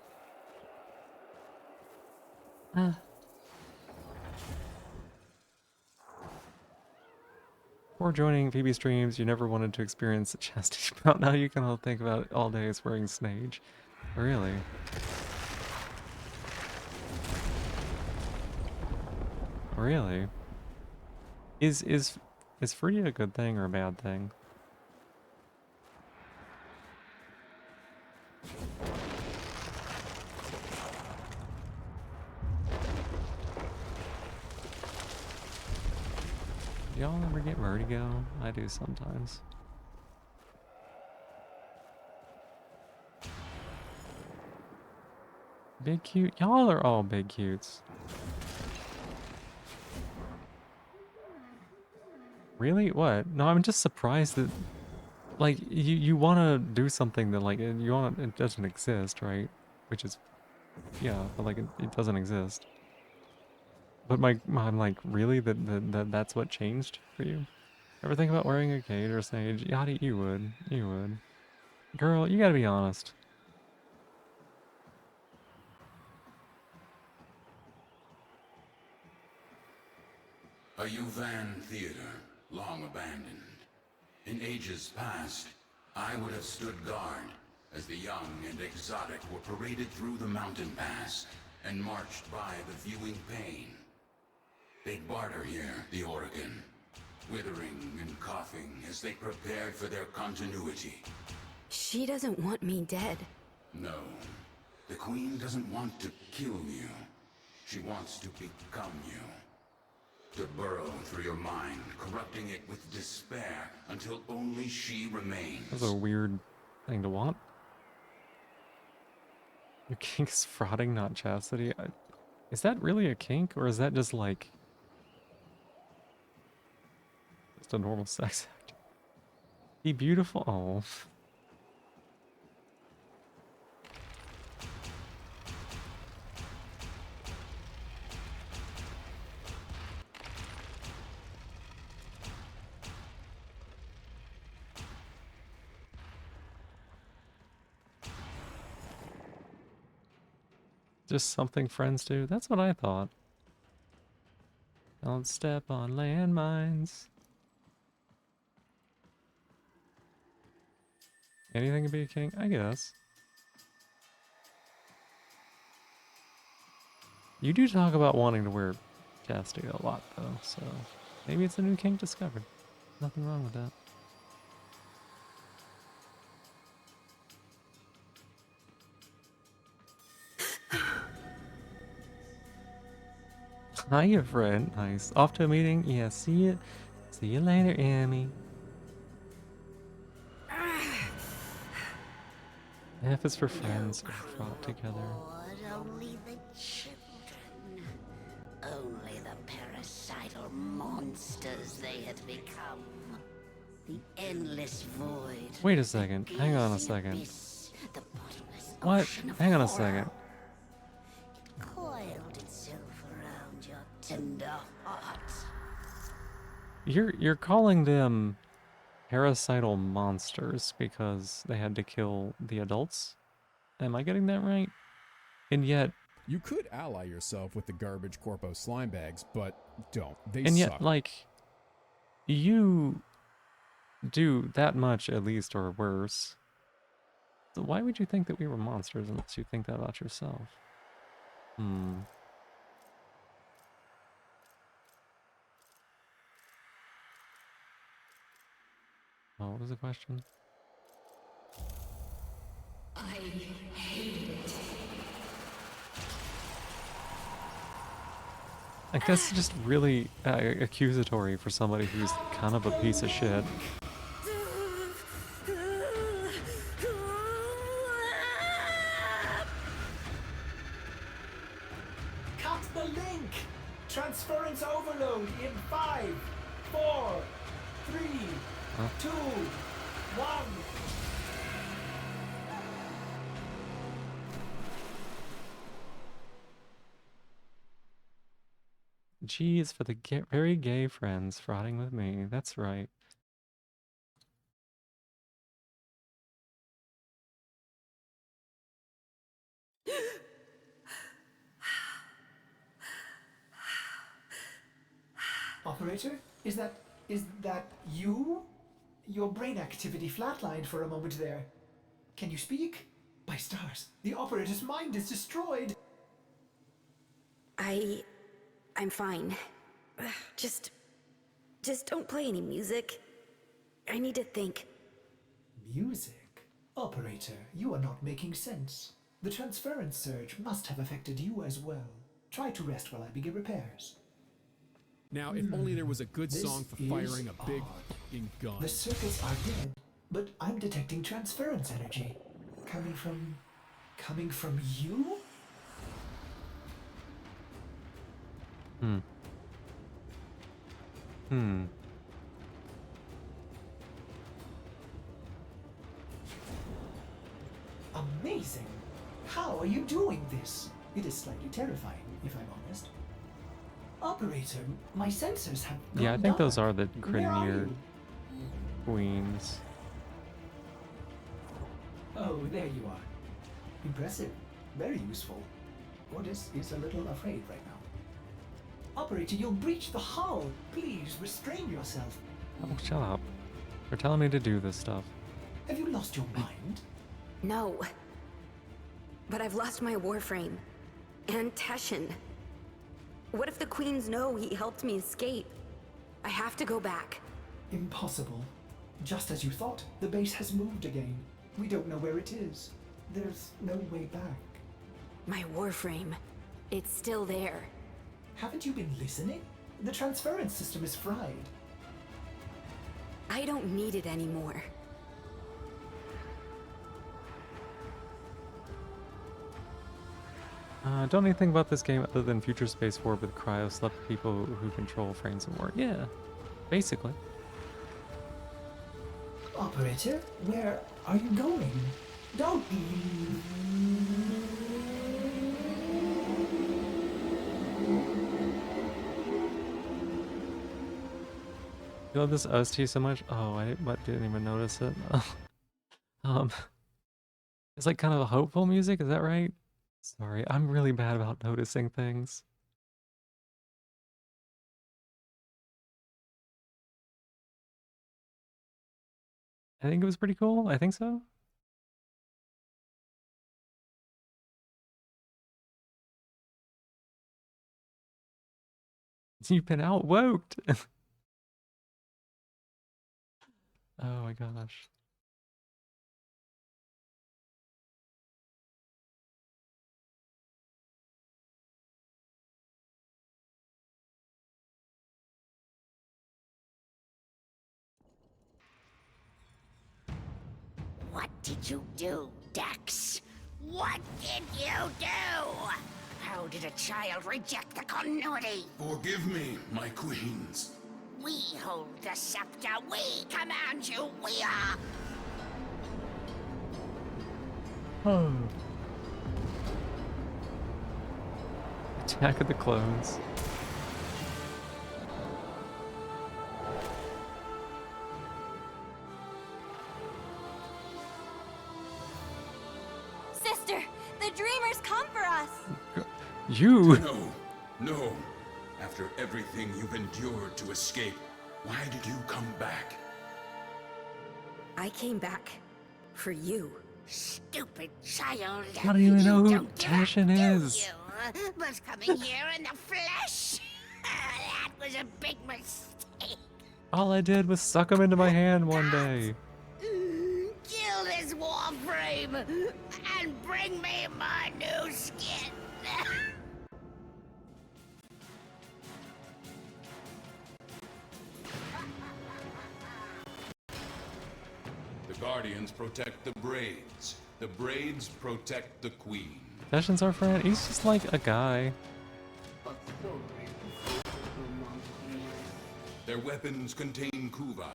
Before joining Phoebe streams, you never wanted to experience the chastity belt. Now you can all think about it all day as wearing Snage. Really? Really? Is free a good thing or a bad thing? Y'all ever get vertigo? I do sometimes. Big cute? Y'all are all big cutes. Really? What? No, I'm just surprised that, like, you want to do something that, like, you want it doesn't exist, right? Which is, yeah, but like it doesn't exist. But I'm like, really? That's what changed for you? Ever think about wearing a cage or Sage? Yachty, you would. You would. Girl, you gotta be honest. A Yuvan theater, long abandoned. In ages past, I would have stood guard as the young and exotic were paraded through the mountain pass and marched by the viewing pane. They'd barter here, the Oregon, withering and coughing as they prepared for their continuity. She doesn't want me dead. No, the Queen doesn't want to kill you. She wants to become you. To burrow through your mind, corrupting it with despair until only she remains. That's a weird thing to want. Your kink's frauding, not chastity. Is that really a kink, or is that just like just a normal sex act? Be beautiful. Oh. Just something friends do? That's what I thought. Don't step on landmines. Anything can be a king? I guess. You do talk about wanting to wear chastity a lot, though, so maybe it's a new kink discovered. Nothing wrong with that. Hiya, friend. Nice. Off to a meeting? Yeah, see you. See you later, Amy. F is for friends who brought together. Only the children. Only the parasital monsters they had become. The endless void. Wait a second. Hang on a second. Abyss, the bottomless What? ocean of Hang on a horror. second. It coiled itself around your tender heart. You're calling them parasital monsters because they had to kill the adults? Am I getting that right? And yet, You could ally yourself with the garbage Corpo slime bags, but don't. They And suck. yet, like, you do that much at least or worse. So why would you think that we were monsters unless you think that about yourself? Oh, what was the question? I hate it. I guess it's just really accusatory for somebody who's kind of a piece of shit. Cut the link! Transference overload in 5, 4, 3, 2, 1. G is for the very gay friends frauding with me. That's right. Operator, is that you? Your brain activity flatlined for a moment there. Can you speak? By stars, the operator's mind is destroyed. I'm fine. Just don't play any music. I need to think. Music? Operator, you are not making sense. The transference surge must have affected you as well. Try to rest while I begin repairs. Now, if only there was a good This song for is firing a big odd. f***ing gun. The circuits are dead, but I'm detecting transference energy. Coming from you? Amazing! How are you doing this? It is slightly terrifying, if I'm honest. Operator, my sensors have Yeah, I gone think those dark. are the Where are Grinnear you? queens. Oh, there you are. Impressive. Very useful. Ordis is a little afraid right now. Operator, you'll breach the hull. Please, restrain yourself. Oh, shut up. They're telling me to do this stuff. Have you lost your mind? No. But I've lost my warframe. And Teshin. What if the queens know he helped me escape? I have to go back. Impossible. Just as you thought, the base has moved again. We don't know where it is. There's no way back. My warframe. It's still there. Haven't you been listening? The transference system is fried. I don't need it anymore. Don't know anything about this game other than Future Space War with cryo-slept people who control frames and more. Yeah, basically. Operator, where are you going? Don't You love this OST so much? Oh, I didn't even notice it. It's like kind of a hopeful music, is that right? Sorry, I'm really bad about noticing things. I think it was pretty cool. I think so. You've been outwoked. Oh my gosh. What did you do, Dex? What did you do? How did a child reject the continuity? Forgive me, my queens. We hold the scepter. We command you. We are... Oh. Attack of the Clones. Sister, the dreamers come for us! You! No, no. After everything you've endured to escape, why did you come back? I came back for you. Stupid child. I don't even know who Don't give up, Tashin do is. you? But coming here in the flesh, that was a big mistake. All I did was suck him into my hand one day. Kill this warframe and bring me my new skin. The Guardians protect the Braids. The Braids protect the Queen. Tashin's our friend. He's just like a guy. Their weapons contain Kuva.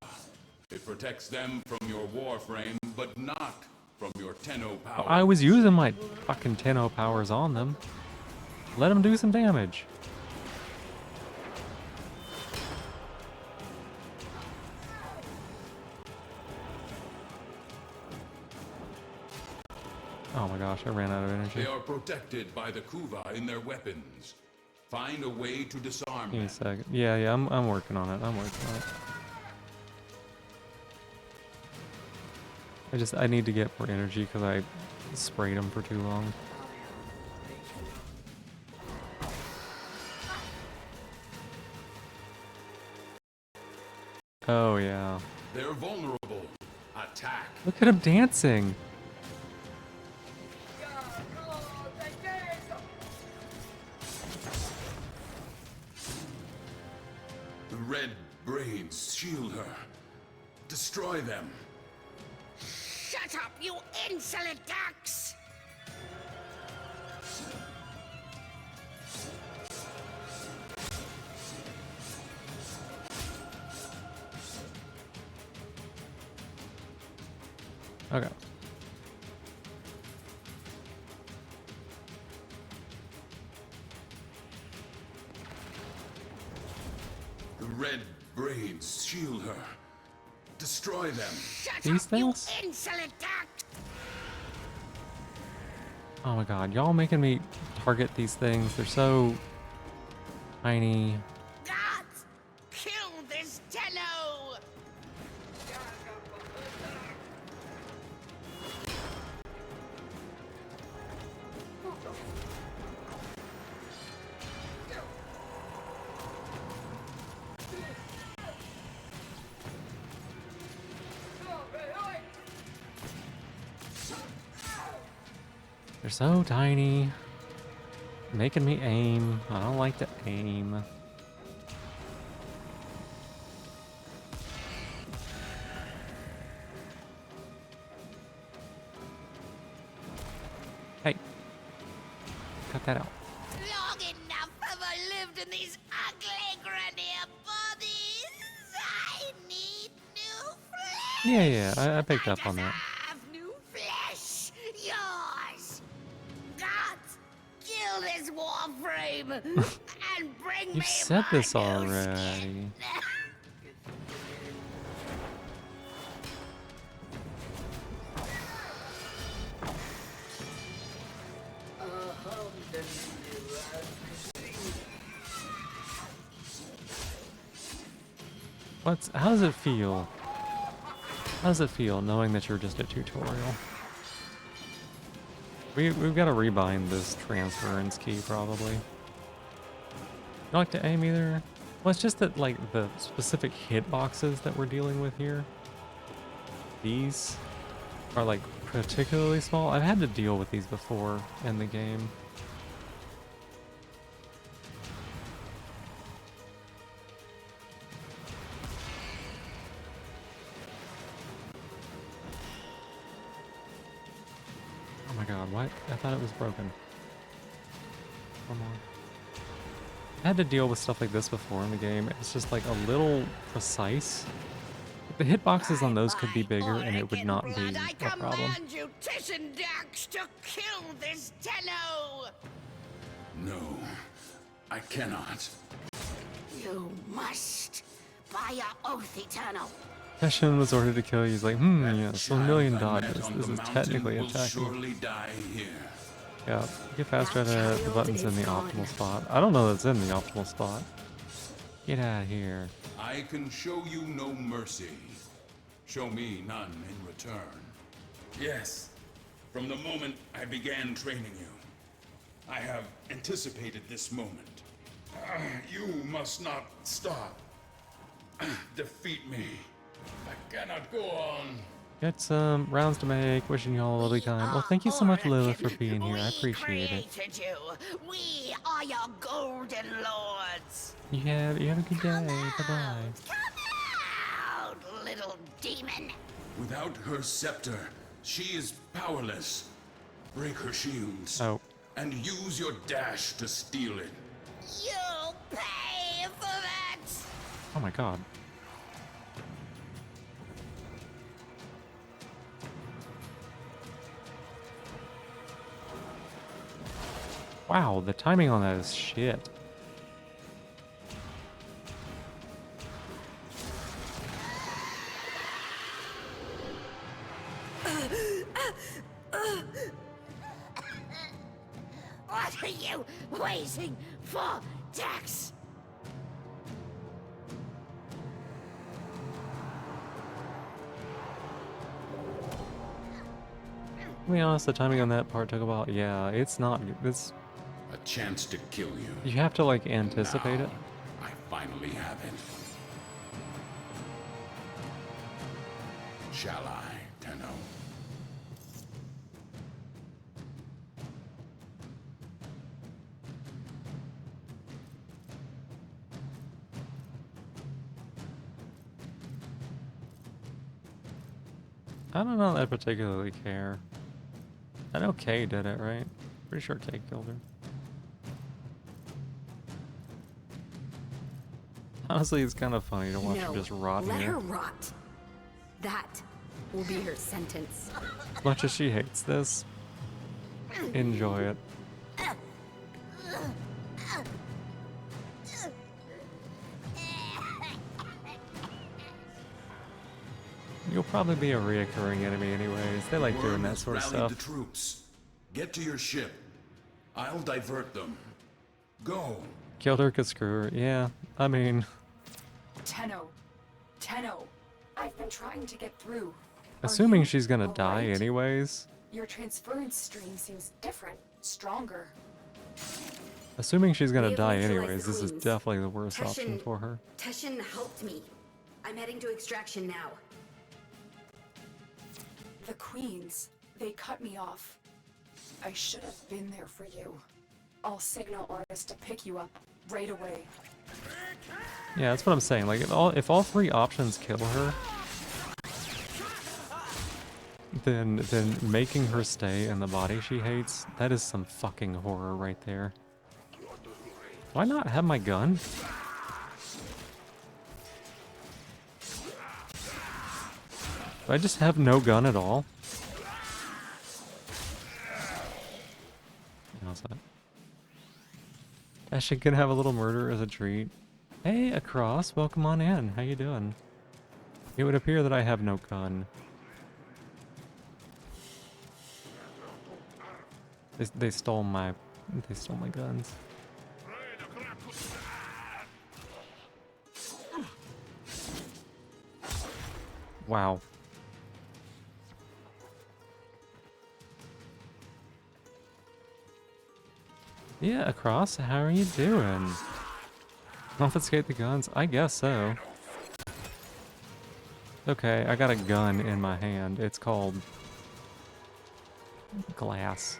It protects them from your warframe, but not from your Tenno power. I was using my fucking Tenno powers on them. Let them do some damage. Oh my gosh, I ran out of energy. They are protected by the Kuva in their weapons. Find a way to disarm Give me them. a second. Yeah, I'm working on it. I'm working on it. I need to get more energy because I sprayed them for too long. Oh yeah. They're vulnerable. Attack. Look at him dancing. The red braids shield her. Destroy them. Shut up, you insolent ducks! Okay. The red braids shield her. Destroy them. Shut These up, things? you insolent ducks! Oh my god, y'all making me target these things. They're so tiny. Gods, kill this Tenno! They're so tiny. Making me aim. I don't like to aim. Hey. Cut that out. Long enough have I lived in these ugly grenier bodies. I need new flesh. Yeah, I picked up on that. Have new flesh. Yours. Gods, kill this warframe and bring me You said this my new already. How does it feel? How does it feel knowing that you're just a tutorial? We've got to rebind this transference key probably. Don't like to aim either. Well, it's just that like the specific hitboxes that we're dealing with here, these are like particularly small. I've had to deal with these before in the game. Oh my god, what? I thought it was broken. Come on. I had to deal with stuff like this before in the game. It's just like a little precise. The hitboxes on those could be bigger and it would not be I a problem. command you, Tissendax, to kill this Tenno! No, I cannot. You must, by your oath eternal. Tashin was ordered to kill you. He's like, yeah, so a million Child I met dodges. on This the is mountain technically will attacking. surely die here. Yeah, get faster at the buttons in the optimal spot. I don't know that's in the optimal spot. Get out of here. I can show you no mercy. Show me none in return. Yes, from the moment I began training you, I have anticipated this moment. You must not stop. Defeat me. I cannot go on. Got some rounds to make. Wishing you all a lovely time. Well, thank you so much, Lilith, for being here. I appreciate it. You. We are your golden lords. You have a good day. Bye-bye. Out, little demon. Without her scepter, she is powerless. Break her shields. Oh. And use your dash to steal it. You'll pay for that. Oh my god. Wow, the timing on that is shit. What are you waiting for, Dex? To be honest, the timing on that part took a while. Yeah, it's not. It's a chance to kill you. You have to like anticipate it. I finally have it. Shall I, Tenno? I don't know that I particularly care. I know Kay did it, right? Pretty sure Kay killed her. Honestly, it's kind of funny to watch her just rot let here. her rot. That will be her sentence. As much as she hates this, enjoy it. You'll probably be a reoccurring enemy anyways. They like doing that sort of Rally stuff. the troops. Get to your ship. I'll divert them. Go. Killed her, could screw her. Yeah, I mean... Tenno. I've been trying to get through. Assuming she's gonna die anyways. Your transference stream seems different, stronger. Assuming she's gonna We have die neutralized anyways, the this is queens. definitely the worst option for her. Teshin helped me. I'm heading to extraction now. The queens, they cut me off. I should have been there for you. I'll signal Artis to pick you up right away. Yeah, that's what I'm saying. Like, if all three options kill her, then making her stay in the body she hates, that is some fucking horror right there. Why not have my gun? Do I just have no gun at all? How's that? Ashley can have a little murder as a treat. Hey, Across, welcome on in. How you doing? It would appear that I have no gun. They stole my guns. Wow. Yeah, Across, how are you doing? Confiscate the guns? I guess so. Okay, I got a gun in my hand. It's called glass.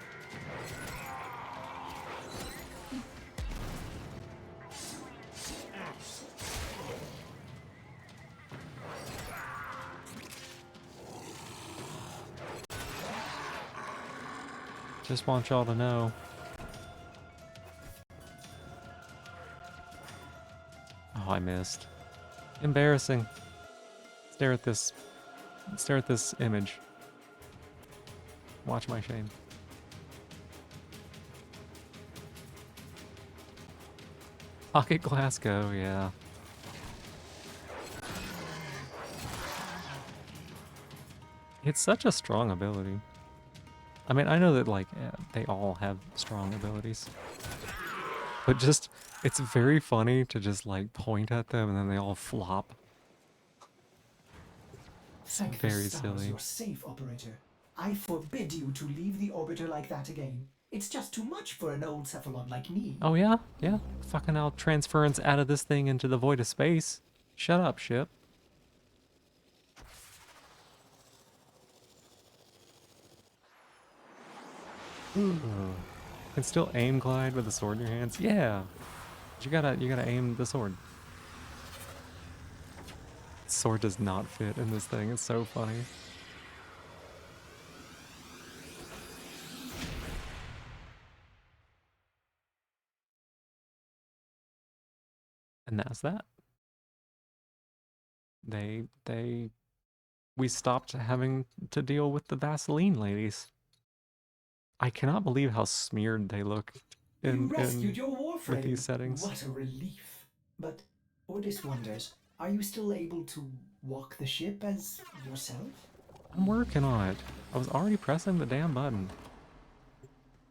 Just want y'all to know. Oh, I missed. Embarrassing. Stare at this image. Watch my shame. Pocket Glasgow, yeah. It's such a strong ability. I mean, I know that, like, they all have strong abilities. But just, it's very funny to just, like, point at them and then they all flop. It's Thank the very stars silly. you're safe, Operator. I forbid you to leave the orbiter like that again. It's just too much for an old cephalon like me. Oh, yeah? Yeah. Fucking out transference out of this thing into the void of space. Shut up, ship. Ooh. Can still aim glide with the sword in your hands? Yeah. But you gotta aim the sword. Sword does not fit in this thing. It's so funny. And that's that. We stopped having to deal with the Vaseline ladies. I cannot believe how smeared they look You in rescued your with warframe. these settings. What a relief. But Ordis wonders, are you still able to walk the ship as yourself? I'm working on it. I was already pressing the damn button.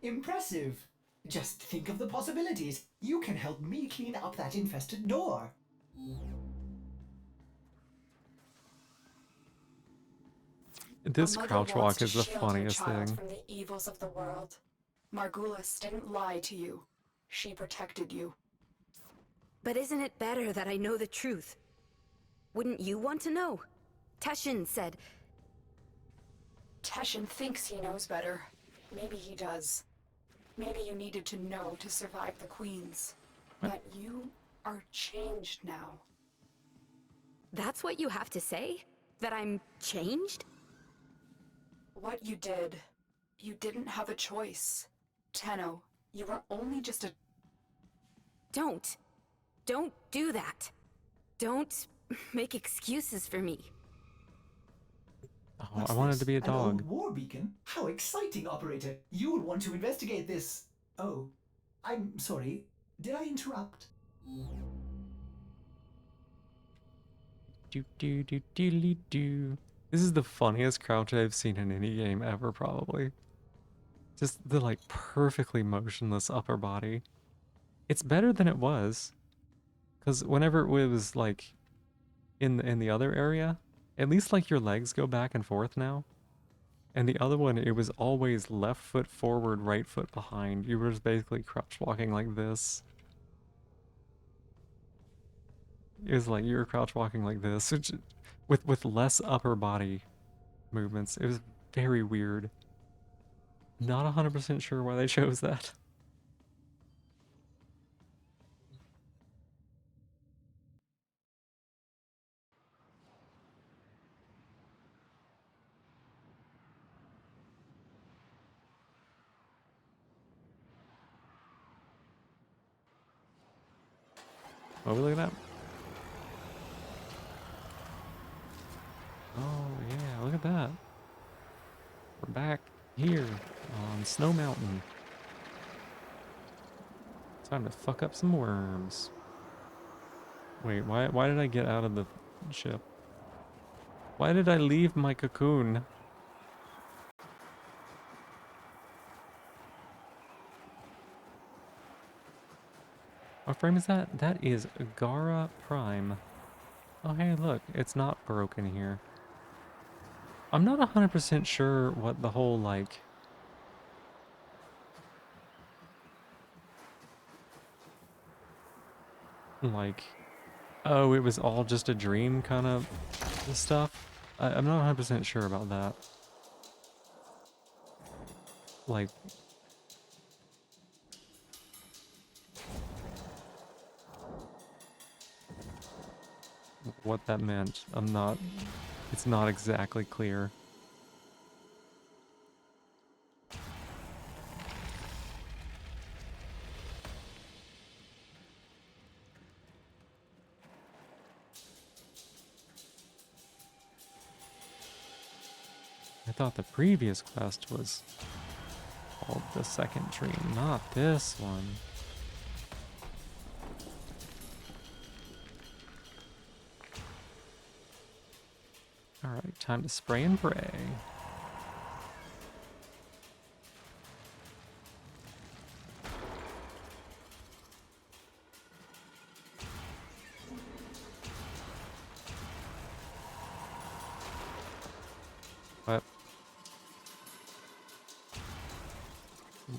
Impressive. Just think of the possibilities. You can help me clean up that infested door. This A mother crouch wants walk to is the shield her funniest child thing. from the evils of the world. Margulis didn't lie to you. She protected you. But isn't it better that I know the truth? Wouldn't you want to know? Teshin said... Teshin thinks he knows better. Maybe he does. Maybe you needed to know to survive the Queens. But you are changed now. That's what you have to say? That I'm changed? What you did, you didn't have a choice. Tenno, you were only just a... Don't do that. Don't make excuses for me. Oh, What's I wanted this? to be a An old dog. war beacon? How exciting, Operator! You'll want to investigate this... Oh, I'm sorry. Did I interrupt? Do do do do do. This is the funniest crouch I've seen in any game ever, probably. Just the like perfectly motionless upper body. It's better than it was, because whenever it was like in the other area, at least like your legs go back and forth now. And the other one, it was always left foot forward, right foot behind. You were just basically crouch walking like this. It was like you were crouch walking like this, which, with less upper body movements. It was very weird. Not 100% sure why they chose that. Oh, look at that. Oh, yeah, look at that. We're back here on Snow Mountain. Time to fuck up some worms. Wait, why did I get out of the ship? Why did I leave my cocoon? What frame is that? That is Gara Prime. Oh, hey, look, it's not broken here. I'm not 100% sure what the whole, like... oh, it was all just a dream kind of stuff. I'm not 100% sure about that. Like... what that meant. It's not exactly clear. I thought the previous quest was called the second dream, not this one. Alright, time to spray and pray.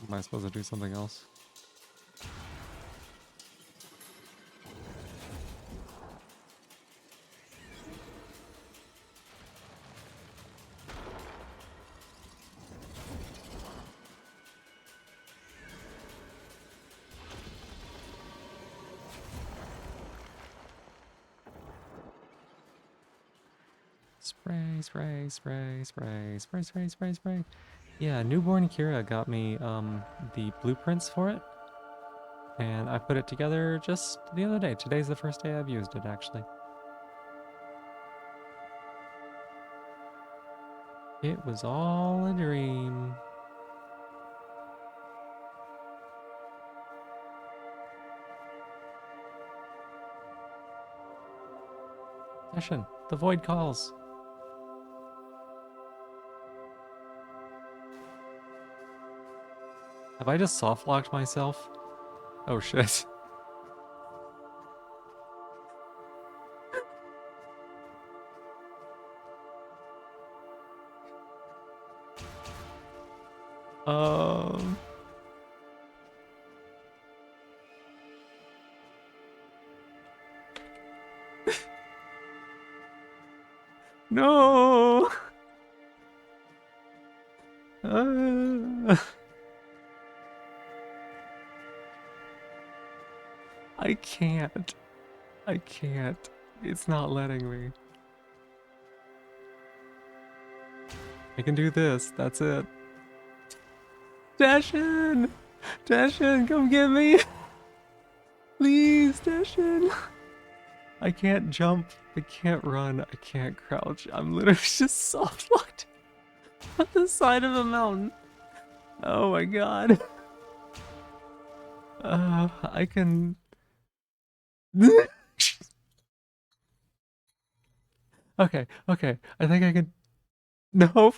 Am I supposed to do something else? Spray, spray, spray, spray, spray, spray, spray, spray. Yeah, newborn Kira got me the blueprints for it. And I put it together just the other day. Today's the first day I've used it, actually. It was all a dream. Session, the void calls. Have I just soft locked myself? Oh shit. Um. No. I can't. I can't. It's not letting me. I can do this. That's it. Dashin! Dashin, come get me! Please, Dashin! I can't jump. I can't run. I can't crouch. I'm literally just soft locked at the side of a mountain. Oh my god. I can... Okay, okay. I think I can... No.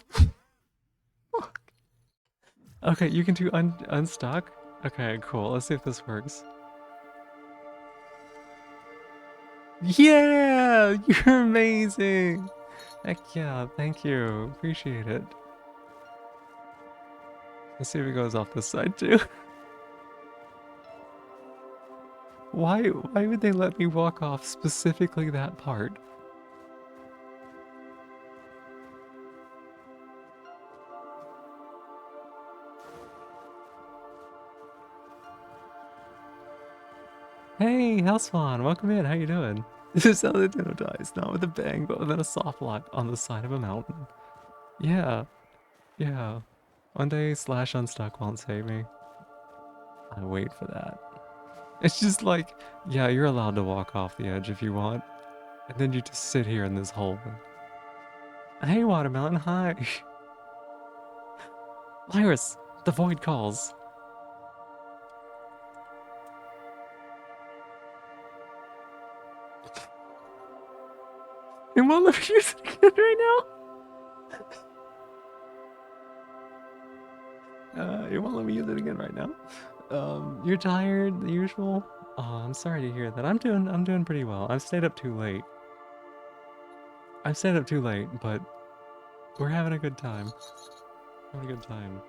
Okay, you can do unstuck? Okay, cool. Let's see if this works. Yeah! You're amazing! Heck yeah, thank you. Appreciate it. Let's see if it goes off this side too. Why would they let me walk off specifically that part? Hey, Hellspawn, welcome in. How you doing? This is how the Nintendo dies, not with a bang, but with a soft lock on the side of a mountain. Yeah, yeah. One day slash unstuck won't save me. I wait for that. It's just like, yeah, you're allowed to walk off the edge if you want. And then you just sit here in this hole. Hey, Watermelon, hi. Iris, the void calls. You won't let me use it again right now? You won't let me use it again right now? You're tired, the usual? Oh, I'm sorry to hear that. I'm doing pretty well. I've stayed up too late. I've stayed up too late, but we're having a good time. Having a good time.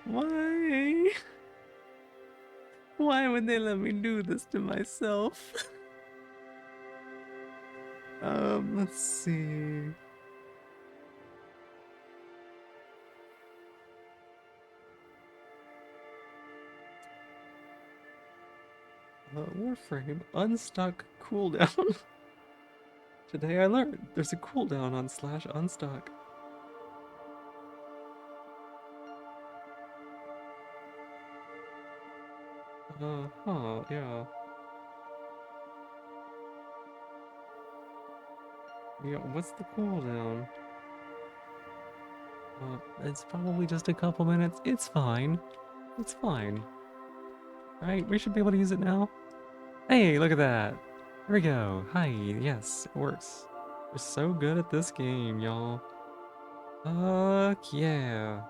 Why? Why would they let me do this to myself? Let's see. Warframe unstuck cooldown. Today I learned there's a cooldown on slash unstuck. Yeah. Yeah, what's the cooldown? It's probably just a couple minutes. It's fine. It's fine. Right, we should be able to use it now. Hey, look at that. Here we go. Hi, yes, it works. We're so good at this game, y'all. Fuck yeah.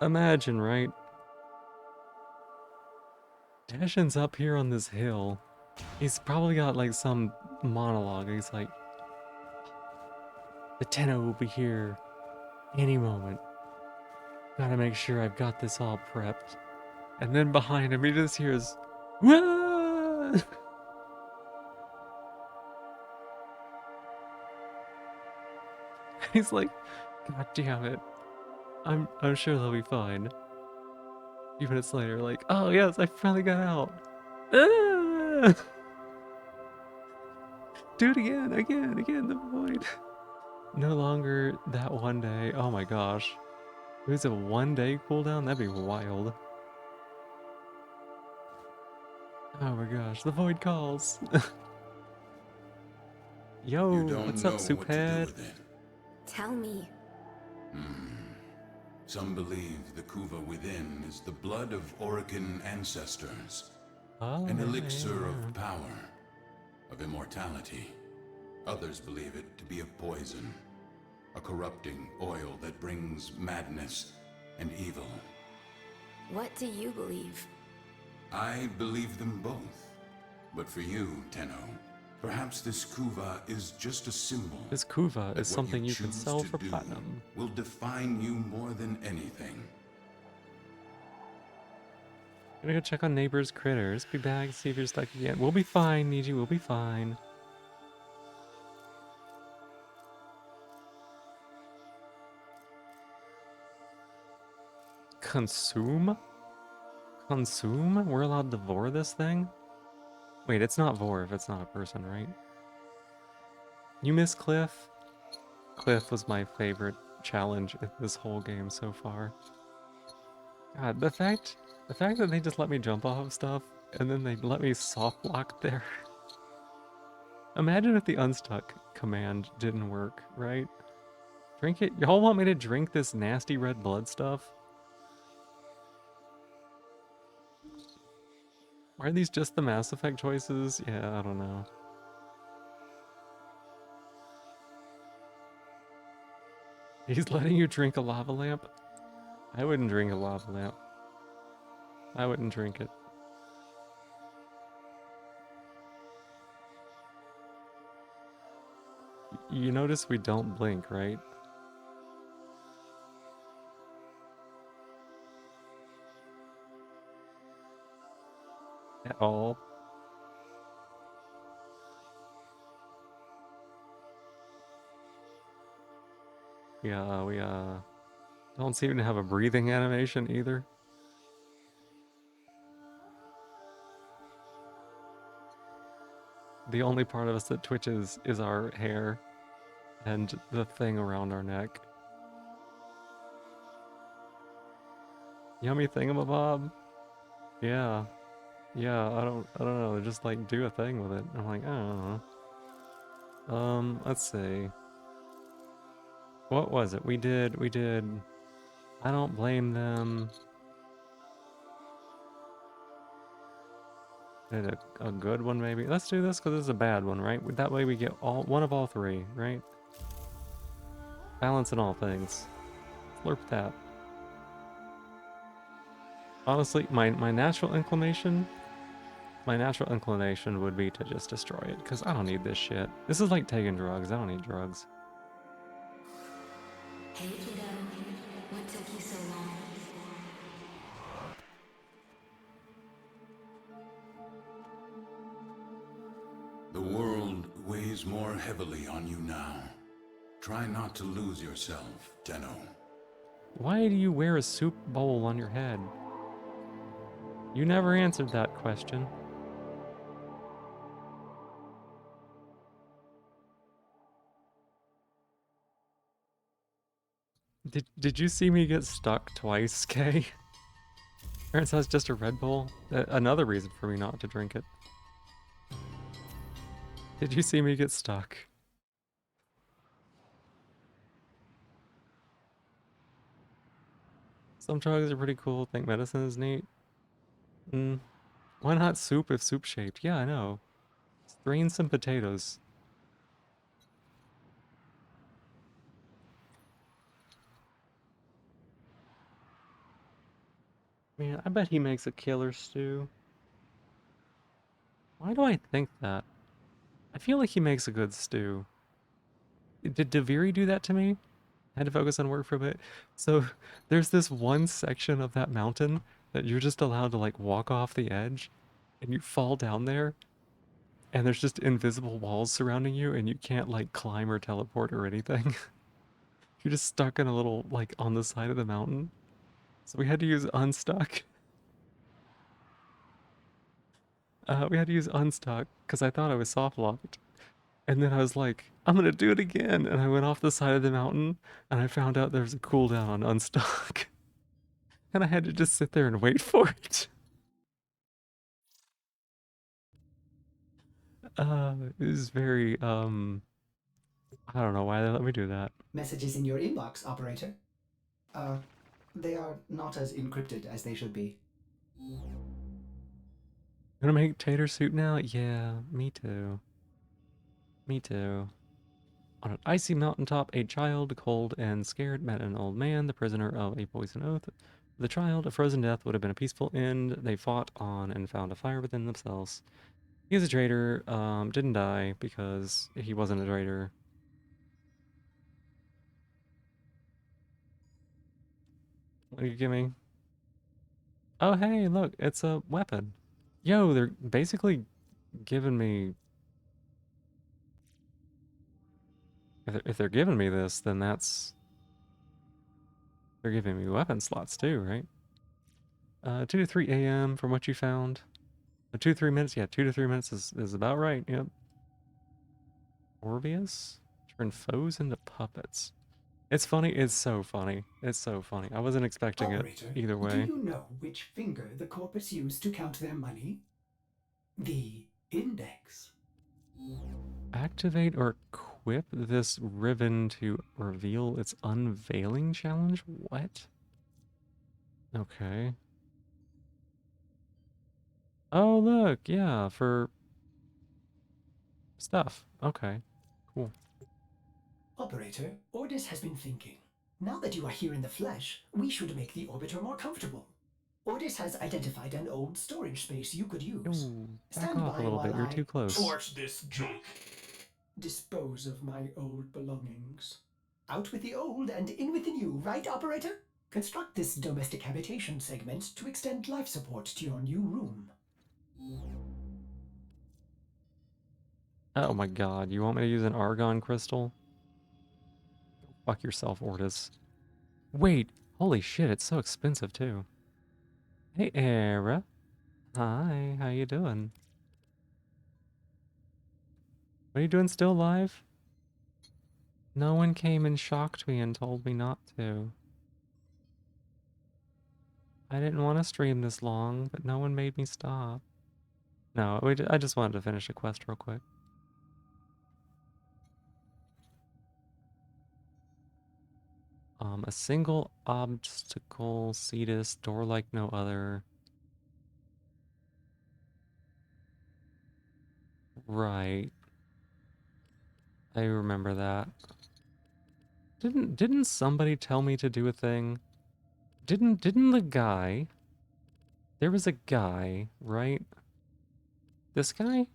Imagine, right? Dashin's up here on this hill. He's probably got like some monologue. He's like, the Tenno will be here any moment. Gotta make sure I've got this all prepped. And then behind him, he just hears, "Wah!" He's like, God damn it. I'm sure they'll be fine. A few minutes later, like, oh yes, I finally got out. Ah! Do it again, the void. No longer that one day. Oh my gosh. It was a 1 day cooldown? That'd be wild. Oh my gosh, the void calls. Yo, You don't what's know up, what to do Souphead? with it. Tell me. Some believe the Kuva within is the blood of Orokin ancestors. Oh, An yeah, elixir yeah. of power, of immortality. Others believe it to be a poison, a corrupting oil that brings madness and evil. What do you believe? I believe them both. But for you, Tenno, perhaps this Kuva is just a symbol. This Kuva that is what something you can choose sell to for do platinum. will define you more than anything. Gonna go check on neighbors' critters. Be back, see if you're stuck again. We'll be fine, Niji, we'll be fine. Consume? Consume? We're allowed to vor this thing? Wait, it's not vor if it's not a person, right? You miss Cliff? Cliff was my favorite challenge in this whole game so far. God, the fact that they just let me jump off of stuff and then they let me soft lock there. Imagine if the unstuck command didn't work, right? Drink it. Y'all want me to drink this nasty red blood stuff? Are these just the Mass Effect choices? Yeah, I don't know. He's letting you drink a lava lamp? I wouldn't drink a lava lamp. I wouldn't drink it. You notice we don't blink, right? At all. Yeah, we don't seem to have a breathing animation either. The only part of us that twitches is our hair and the thing around our neck. Yummy thingamabob? Yeah. Yeah, I don't know, just like do a thing with it. I'm like, I don't know. Let's see. What was it? We did I don't blame them. Did a good one maybe? Let's do this because this is a bad one, right? That way we get one of all three, right? Balance in all things. Slurp that. Honestly, my natural inclination would be to just destroy it, because I don't need this shit. This is like taking drugs. I don't need drugs. Hey kiddo, what took you so long? The world weighs more heavily on you now. Try not to lose yourself, Tenno. Why do you wear a soup bowl on your head? You never answered that question. Did you see me get stuck twice, Kay? Turns out it's just a Red Bull. Another reason for me not to drink it. Did you see me get stuck? Some drugs are pretty cool. Think medicine is neat. Why not soup if soup shaped? Yeah, I know. It's Grain some potatoes. Man, I bet he makes a killer stew. Why do I think that? I feel like he makes a good stew. Did Daviri do that to me? I had to focus on work for a bit. So there's this one section of that mountain that you're just allowed to like walk off the edge and you fall down there and there's just invisible walls surrounding you and you can't like climb or teleport or anything. You're just stuck in a little like on the side of the mountain. So we had to use unstuck. We had to use unstuck because I thought I was soft locked. And then I was like, I'm gonna do it again. And I went off the side of the mountain and I found out there's a cooldown on unstuck. And I had to just sit there and wait for it. It was very, I don't know why they let me do that. Messages in your inbox, operator. They are not as encrypted as they should be. Gonna make tater soup now? Yeah, me too. Me too. On an icy mountaintop, a child, cold and scared, met an old man, the prisoner of a poison oath. The child, a frozen death would have been a peaceful end. They fought on and found a fire within themselves. He was a traitor, didn't die because he wasn't a traitor. What do you give me? Oh, hey, look, it's a weapon. Yo, they're basically giving me... If they're giving me this, then that's... They're giving me weapon slots too, right? 2 to 3 a.m. from what you found. 2 to 3 minutes? Yeah, 2 to 3 minutes is about right, yep. Orbius? Turn foes into puppets. It's funny, it's so funny. It's so funny. I wasn't expecting Operator, it either do way. you know which finger the corpus used to count their money? The index. Activate or equip this ribbon to reveal its unveiling challenge? What? Okay. Oh, look, yeah, for stuff. Okay, cool. Operator, Ordis has been thinking. Now that you are here in the flesh, we should make the orbiter more comfortable. Ordis has identified an old storage space you could use. Ooh, back Stand off a by little while bit, you're I too close. this junk. Dispose of my old belongings. Out with the old and in with the new, right, operator? Construct this domestic habitation segment to extend life support to your new room. Oh my god, you want me to use an argon crystal? Fuck yourself, Ortis. Wait, holy shit, it's so expensive too. Hey, Era. Hi, how you doing? What are you doing still live? No one came and shocked me and told me not to. I didn't want to stream this long, but no one made me stop. No, I just wanted to finish a quest real quick. A single obstacle, Cetus, door like no other. Right. I remember that. Didn't somebody tell me to do a thing? Didn't the guy... There was a guy, right? This guy?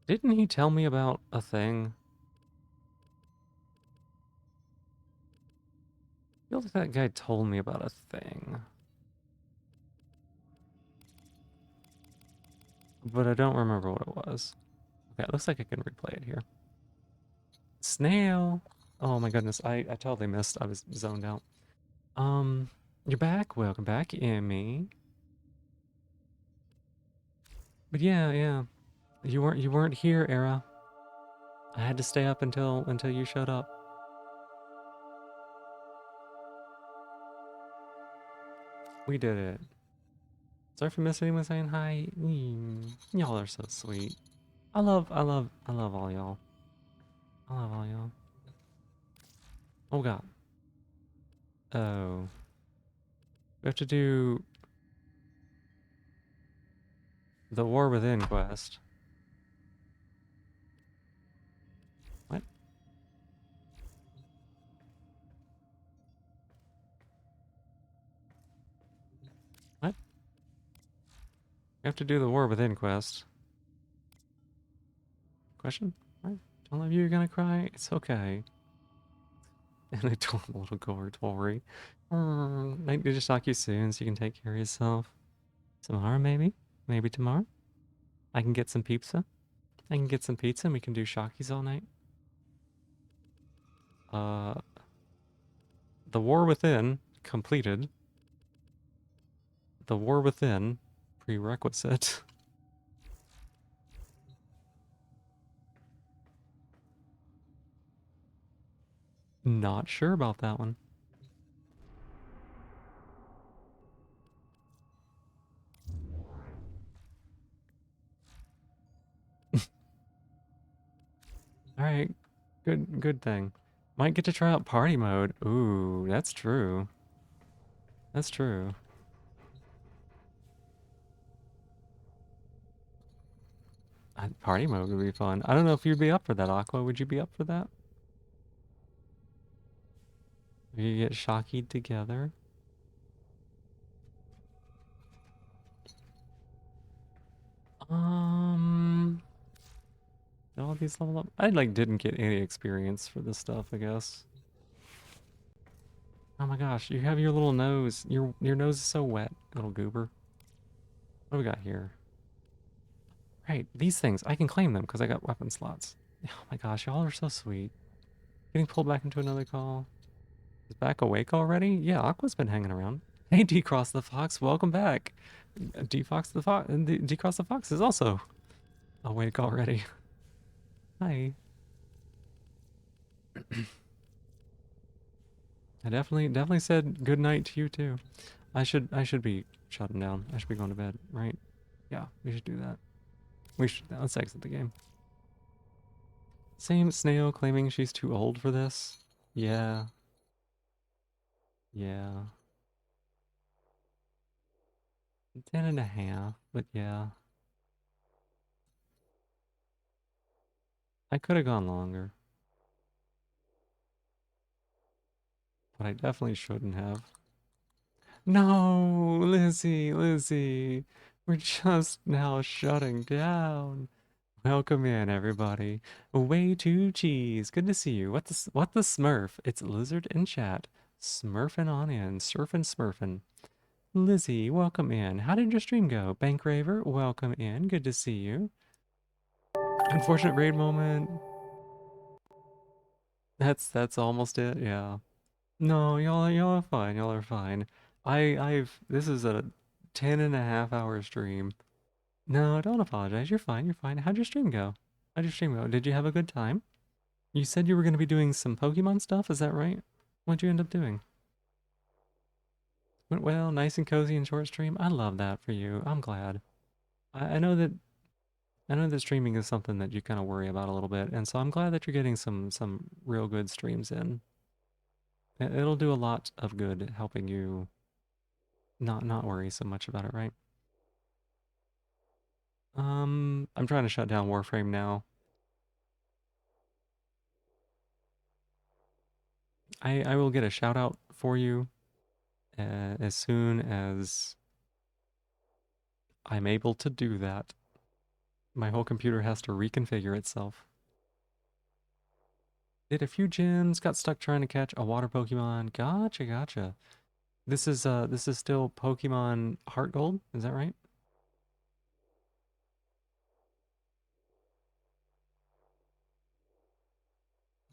Didn't he tell me about a thing? I feel like that guy told me about a thing. But I don't remember what it was. Okay, it looks like I can replay it here. Snail! Oh my goodness, I totally missed. I was zoned out. You're back? Welcome back, Emmy. But yeah. You weren't here, Era. I had to stay up until you showed up. We did it. Sorry for missing anyone saying hi. Y'all are so sweet. I love all y'all. I love all y'all. Oh god. Oh. We have to do the War Within quest. What? What? We have to do the War Within quest. Question? What? All of you are gonna cry? It's okay. And I told the little girl, Tori, I need to talk to you soon so you can take care of yourself. Tomorrow, maybe? Maybe tomorrow? I can get some pizza. I can get some pizza and we can do Shakis all night. Uh, the War Within completed. The War Within prerequisite. Not sure about that one. Alright, good thing. Might get to try out party mode. Ooh, that's true. That's true. Party mode would be fun. I don't know if you'd be up for that, Aqua. Would you be up for that? We get Shocky together. All these level up. I didn't get any experience for this stuff, I guess. Oh my gosh, you have your little nose. Your nose is so wet, little goober. What do we got here? Right, these things, I can claim them because I got weapon slots. Oh my gosh, y'all are so sweet. Getting pulled back into another call. Is back awake already? Yeah, Aqua's been hanging around. Hey, Decross the Fox, welcome back. Decross the Fox is also awake already. Hi. I definitely said good night to you too. I should be shutting down. I should be going to bed, right? Yeah, we should do that. Let's exit the game. Same Snail claiming she's too old for this. Yeah. Yeah. 10 and a half, but yeah. I could have gone longer. But I definitely shouldn't have. No, Lizzie. We're just now shutting down. Welcome in, everybody. Way to cheese. Good to see you. What the Smurf? It's Lizard in chat. Smurfing on in. Smurfing. Lizzie, welcome in. How did your stream go? Bankraver, welcome in. Good to see you. Unfortunate raid moment. That's almost it, yeah. No, y'all are fine. Y'all are fine. This is a 10.5 hour stream. No, don't apologize. You're fine. You're fine. How'd your stream go? How'd your stream go? Did you have a good time? You said you were going to be doing some Pokemon stuff, is that right? What'd you end up doing? Went well, nice and cozy and short stream. I love that for you. I'm glad. I know that streaming is something that you kind of worry about a little bit, and so I'm glad that you're getting some real good streams in. It'll do a lot of good helping you not worry so much about it, right? I'm trying to shut down Warframe now. I will get a shout out for you as soon as I'm able to do that. My whole computer has to reconfigure itself. Did a few gyms, got stuck trying to catch a water Pokemon. Gotcha. This is still Pokemon Heart Gold, is that right?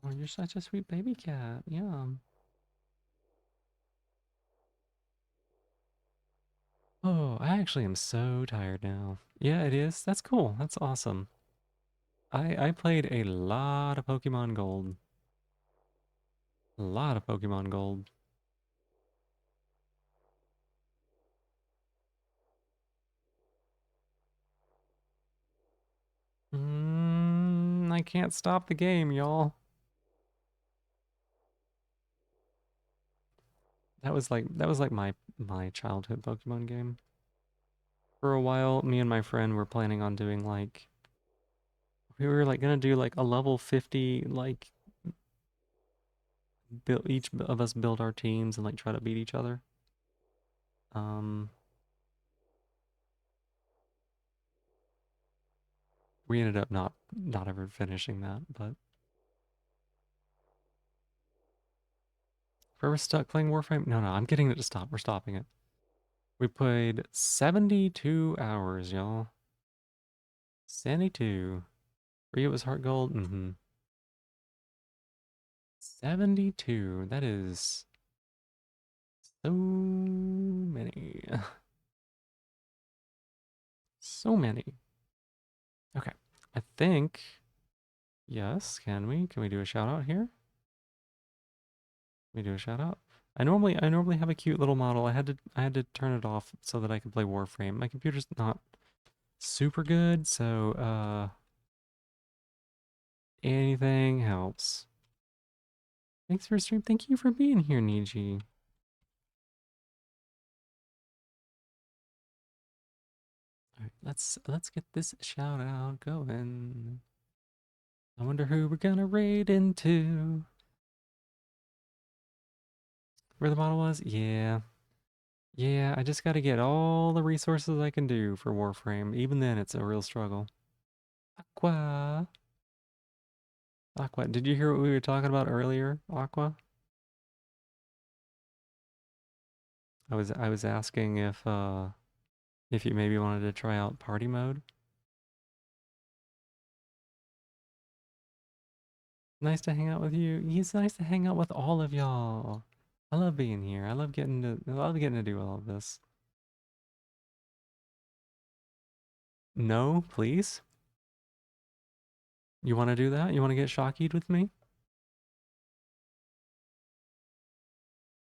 Oh, you're such a sweet baby cat. Yeah. Oh, I actually am so tired now. Yeah, it is. That's cool. That's awesome. I played a lot of Pokemon Gold. A lot of Pokemon Gold. I can't stop the game, y'all. That was like my childhood Pokemon game. For a while, me and my friend were planning on doing like we were like gonna do like a level 50 like build each of us build our teams and like try to beat each other. Um we ended up not ever finishing that, but forever stuck playing Warframe? No, I'm getting it to stop. We're stopping it. We played 72 hours, y'all. 72. For you, it was Heart Gold? Mm-hmm. 72. That is so many. So many. Okay. I think, yes, can we? Can we do a shout out here? Can we do a shout out? I normally have a cute little model. I had to turn it off so that I could play Warframe. My computer's not super good, so anything helps. Thanks for stream. Thank you for being here, Niji. Alright, let's get this shout out going. I wonder who we're gonna raid into. Where the model was? Yeah. Yeah, I just gotta get all the resources I can do for Warframe. Even then, it's a real struggle. Aqua. Aqua. Did you hear what we were talking about earlier, Aqua? I was asking if you maybe wanted to try out party mode. Nice to hang out with you. It's nice to hang out with all of y'all. I love being here. I love getting to do all of this. No, please. You want to do that? You want to get Shockied with me?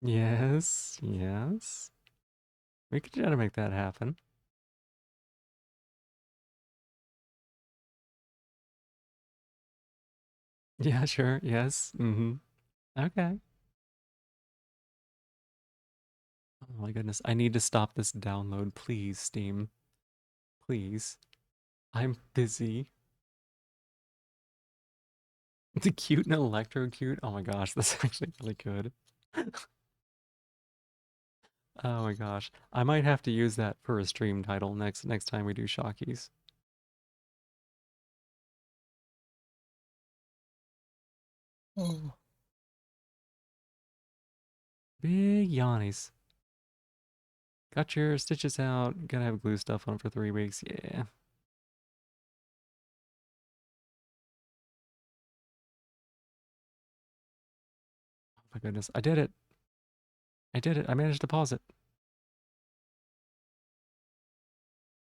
Yes, yes. We could try to make that happen. Yeah, sure. Yes. Mm-hmm. Okay. Oh my goodness. I need to stop this download, please, Steam. Please. I'm busy. The cute and electro cute. Oh my gosh, that's actually really good. Oh my gosh. I might have to use that for a stream title next time we do Shockies. Oh. Big yawnies. Got your stitches out. Gotta have glue stuff on for 3 weeks. Yeah. Oh my goodness. I did it. I did it. I managed to pause it.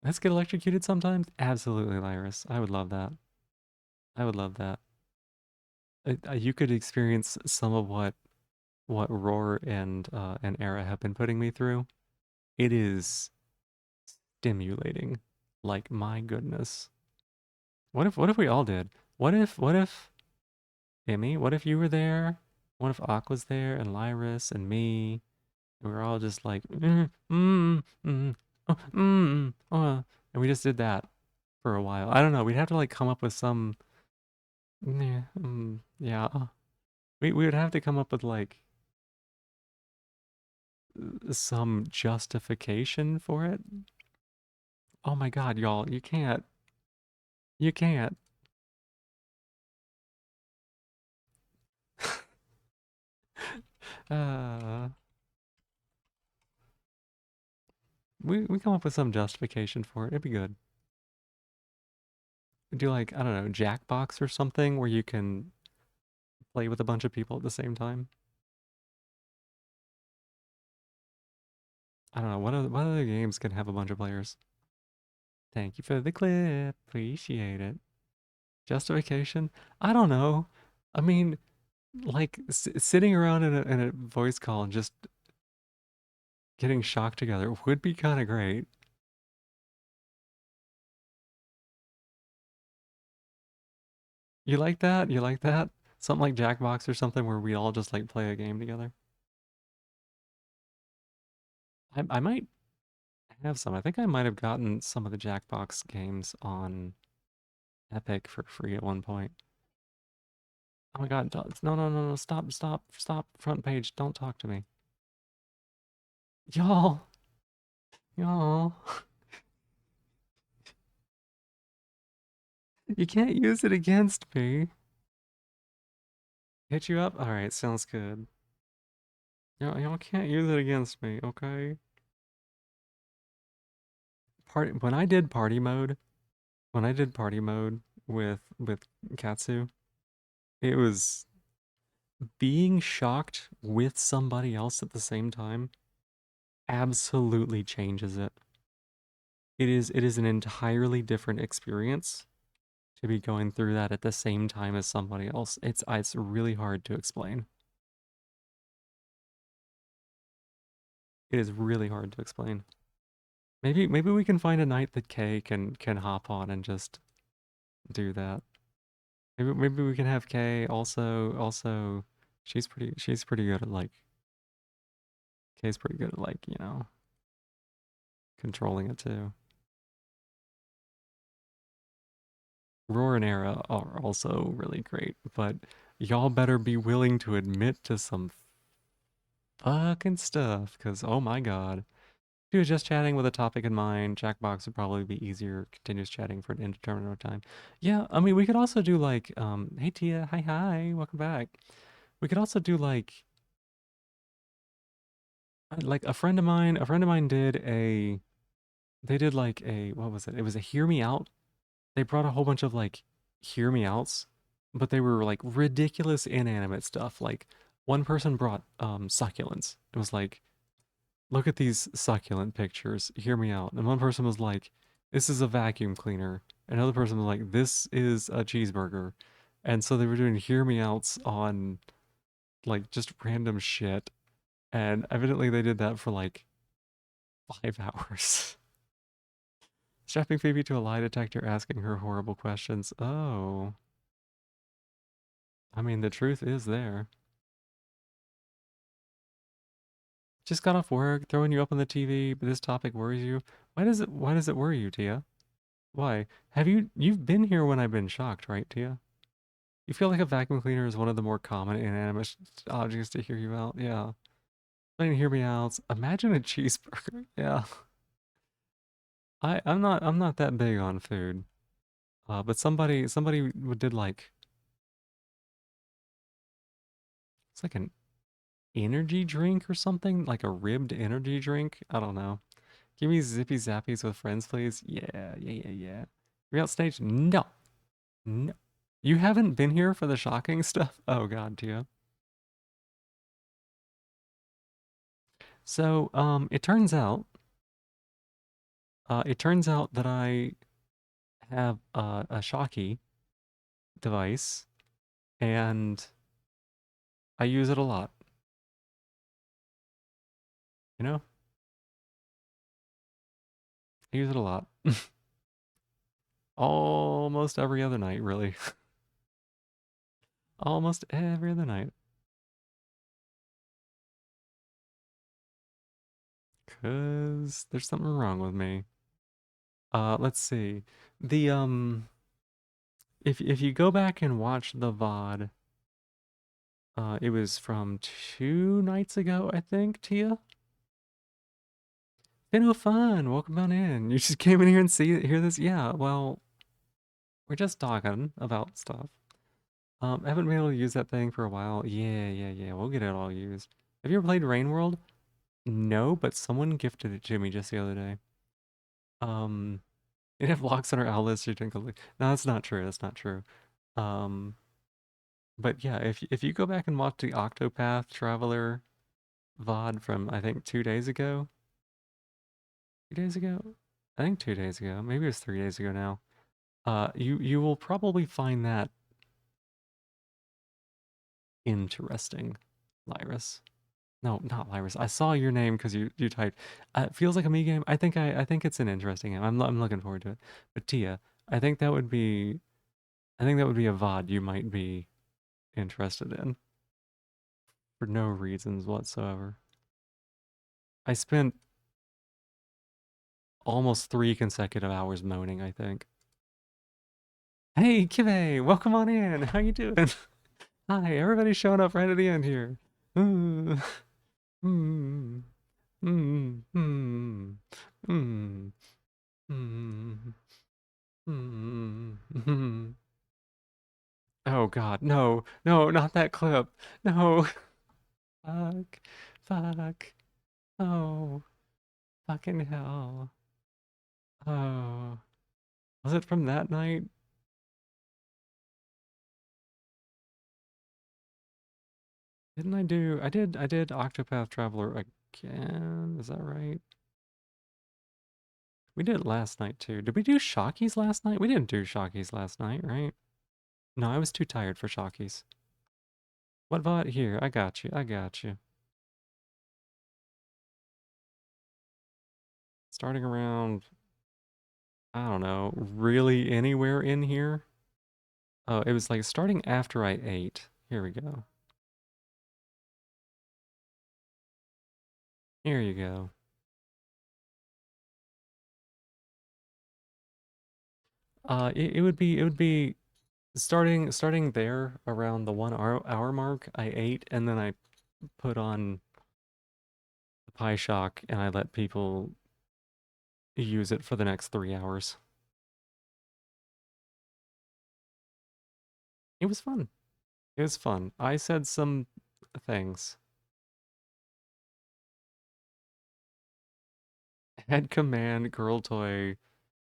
Let's get electrocuted sometimes. Absolutely, Lyris. I would love that. I would love that. You could experience some of what Roar and Era have been putting me through. It is stimulating. Like my goodness. What if we all did? What if Emmy, what if you were there? What if Aqua's there and Lyris and me? And we were all just like and we just did that for a while. I don't know. We'd have to like come up with some yeah, yeah. We would have to come up with like some justification for it. Oh my God, y'all, you can't. You can't. Uh, we come up with some justification for it. It'd be good. We do like, I don't know, Jackbox or something where you can play with a bunch of people at the same time. I don't know, what other games can have a bunch of players? Thank you for the clip. Appreciate it. Justification? I don't know. I mean, like sitting around in a voice call and just getting shocked together would be kind of great. You like that? You like that? Something like Jackbox or something where we all just like play a game together. I might have some. I think I might have gotten some of the Jackbox games on Epic for free at one point. Oh my god, no, no, no, no, stop, stop, stop, front page, don't talk to me. Y'all, y'all. You can't use it against me. Hit you up? Alright, sounds good. Y'all can't use it against me, okay? When I did party mode, with Katsu, it was being shocked with somebody else at the same time absolutely changes it. It is an entirely different experience to be going through that at the same time as somebody else. It's really hard to explain. It is really hard to explain. Maybe we can find a night that Kay can hop on and just do that. Maybe we can have Kay also she's pretty good at like Kay's pretty good at like, controlling it too. Roar and Era are also really great, but y'all better be willing to admit to some fucking stuff, because oh my god. If he was just chatting with a topic in mind, Jackbox would probably be easier. Continuous chatting for an indeterminate amount of time. Yeah, I mean, we could also do like, hey Tia, hi, welcome back. We could also do like a friend of mine they did like what was it? It was a hear me out. They brought a whole bunch of like hear me outs, but they were like ridiculous inanimate stuff. Like one person brought succulents. It was like, look at these succulent pictures, hear me out. And one person was like, this is a vacuum cleaner. Another person was like, this is a cheeseburger. And so they were doing hear me outs on like just random shit. And evidently they did that for like 5 hours. Strapping Phoebe to a lie detector, asking her horrible questions. Oh. I mean, the truth is there. Just got off work, throwing you up on the TV, but this topic worries you. Why does it worry you, Tia? Why? You've been here when I've been shocked, right, Tia? You feel like a vacuum cleaner is one of the more common inanimate objects to hear you out? Yeah. I didn't hear me out. Imagine a cheeseburger. Yeah. I'm not that big on food. But somebody did like, it's like an energy drink or something, like a ribbed energy drink. I don't know. Give me zippy zappies with friends, please. Yeah. You're out stage? No. No. You haven't been here for the shocking stuff? Oh god, Tia. So, it turns out that I have a Shocky device, and I use it a lot. You know, I use it a lot. Almost every other night, really. Almost every other night. 'Cause there's something wrong with me. Let's see. The if you go back and watch the VOD, it was from 2 nights ago, I think, Tia. Been fun. Welcome on in. You just came in here and hear this? Yeah, well, we're just talking about stuff. I haven't been able to use that thing for a while. Yeah. We'll get it all used. Have you ever played Rain World? No, but someone gifted it to me just the other day. Um, it have locks on our outlets. You think, no, that's not true. That's not true. Um, but yeah, if you go back and watch the Octopath Traveler VOD from I think 2 days ago, 2 days ago, I think 2 days ago, maybe it was 3 days ago now. You will probably find that interesting, Lyris. No, not Lyris. I saw your name because you typed. It feels like a me game. I think it's an interesting game. I'm looking forward to it. But Tia, I think that would be I think that would be a VOD you might be interested in for no reasons whatsoever. I spent almost 3 consecutive hours moaning, I think. Hey, Kive, welcome on in. How you doing? Hi, everybody's showing up right at the end here. Mm, mm, mm, mm, mm, mm, mm. Oh God, no, no, not that clip. No. Fuck. Fuck. Oh. Fucking hell. Oh. Was it from that night? Didn't I did Octopath Traveler again? Is that right? We did it last night too. Did we do Shockies last night? We didn't do Shockies last night, right? No, I was too tired for Shockies. What bot? Here, I got you. I got you. Starting around, I don't know, really anywhere in here? Oh, it was like starting after I ate. Here we go. Here you go. It would be starting there around the 1 hour mark. I ate and then I put on the Pie Shock and I let people use it for the next 3 hours. It was fun. It was fun. I said some things. Head command, girl toy,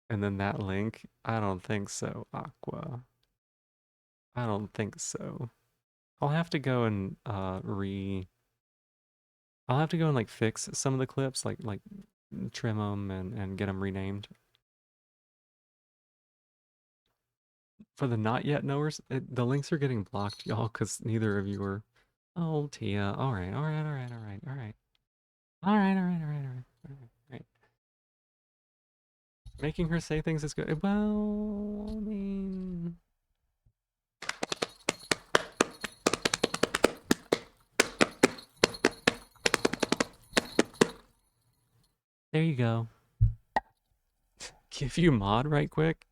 and then that link. I don't think so, Aqua. I don't think so. I'll have to go and I'll have to go and like fix some of the clips, like trim them and get them renamed. For the not yet knowers, the links are getting blocked, y'all, because neither of you are. Oh, Tia. All right, all right, all right, all right, all right. All right, all right, all right, all right, all right, all right. Making her say things is good. Well, I mean, there you go. Give you mod right quick.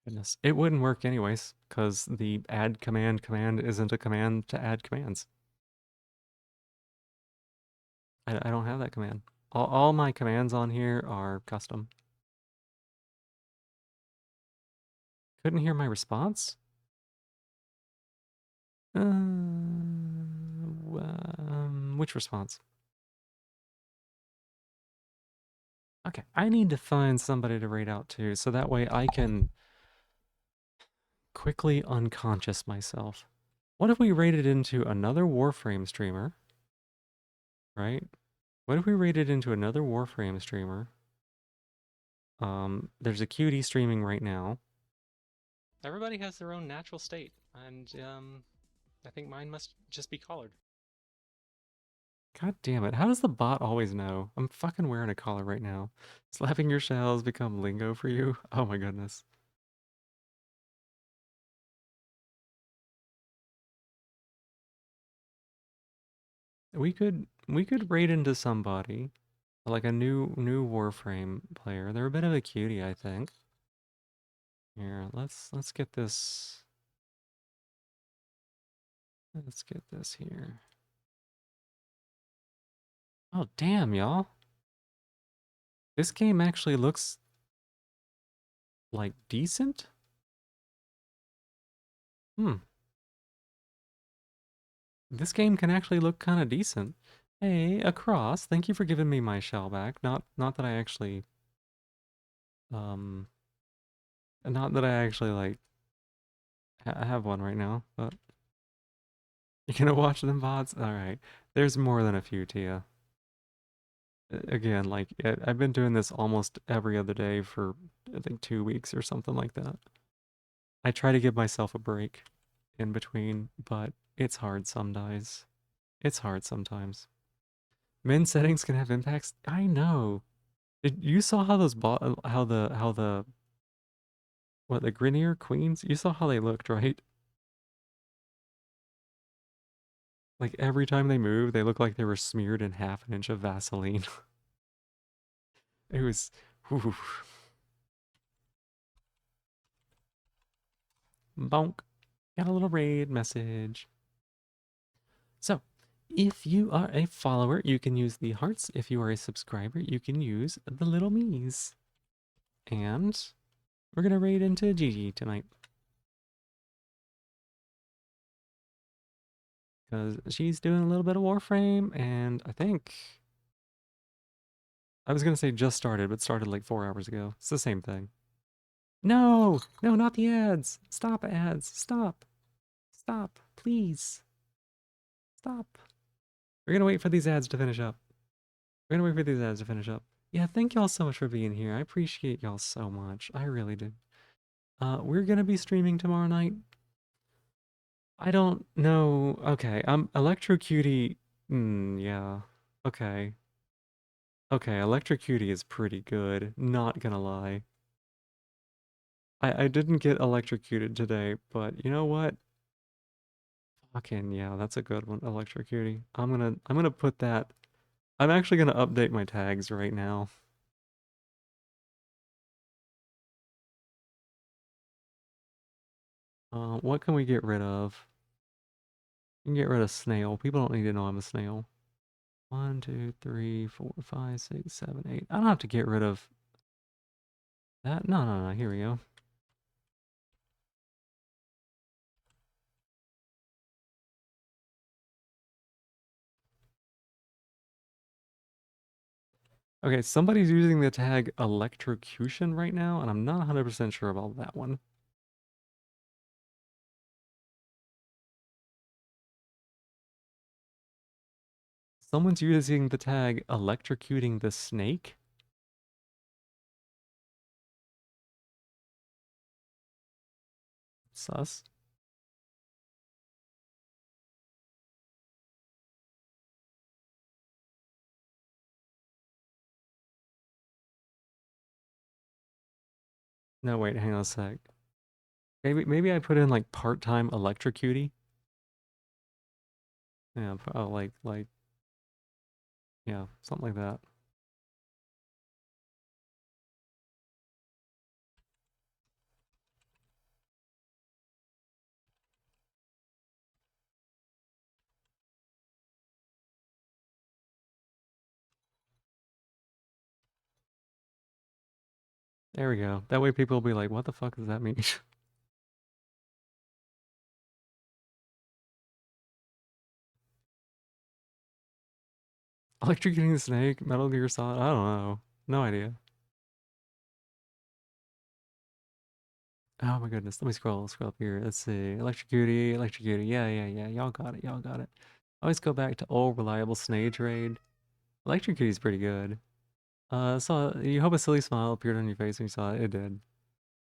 Goodness, it wouldn't work anyways, because the add command isn't a command to add commands. I don't have that command. All my commands on here are custom. Couldn't hear my response? Which response? Okay, I need to find somebody to raid out to, so that way I can quickly unconscious myself. What if we raided into another Warframe streamer? Right? What if we raided into another Warframe streamer? There's a cutie streaming right now. Everybody has their own natural state, and I think mine must just be collared. God damn it, how does the bot always know? I'm fucking wearing a collar right now. Slapping your shells become lingo for you? Oh my goodness. We could raid into somebody, like a new Warframe player. They're a bit of a cutie, I think. Here, let's get this. Let's get this here. Oh damn, y'all. This game actually looks like decent? Hmm. This game can actually look kind of decent. Hey, Across, thank you for giving me my shell back. Not that I actually um not that I actually like have one right now, but you're gonna watch them bots? All right. There's more than a few, Tia. Again, like I've been doing this almost every other day for I think 2 weeks or something like that. I try to give myself a break in between, but it's hard some days. It's hard sometimes. Min settings can have impacts. I know. You saw how those how the what the Grenier queens? You saw how they looked, right? Like every time they move, they look like they were smeared in half an inch of Vaseline. It was, whew. Bonk. Got a little raid message. So, if you are a follower, you can use the hearts. If you are a subscriber, you can use the little me's. And we're gonna raid into Gigi tonight. Because she's doing a little bit of Warframe, and I think... I was gonna say just started, but started like 4 hours ago. It's the same thing. No! No, not the ads! Stop ads! Stop! Stop! Please! Stop! We're gonna wait for these ads to finish up. We're gonna wait for these ads to finish up. Yeah, thank y'all so much for being here. I appreciate y'all so much. I really do. We're gonna be streaming tomorrow night. I don't know. Okay, Electrocutie. Yeah. Okay. Okay, Electrocutie is pretty good. Not gonna lie. I didn't get electrocuted today, but you know what? Fucking yeah, that's a good one, Electrocutie. I'm gonna put that. I'm actually gonna update my tags right now. What can we get rid of? You can get rid of snail. People don't need to know I'm a snail. 1, 2, 3, 4, 5, 6, 7, 8. I don't have to get rid of that. No, no, no. Here we go. Okay, somebody's using the tag electrocution right now, and I'm not 100% sure about that one. Someone's using the tag electrocuting the snake. Sus. No, wait, hang on a sec. Maybe I put in like part-time electrocutie. Yeah, oh, yeah, something like that. There we go. That way people will be like, what the fuck does that mean? Electrocuting the snake? Metal Gear Solid? I don't know. No idea. Oh my goodness. Let me scroll up here. Let's see. Electrocutie. Yeah, yeah, yeah. Y'all got it. Y'all got it. Always go back to old reliable Snage raid. Electrocutie's pretty good. You hope a silly smile appeared on your face when you saw it. It did.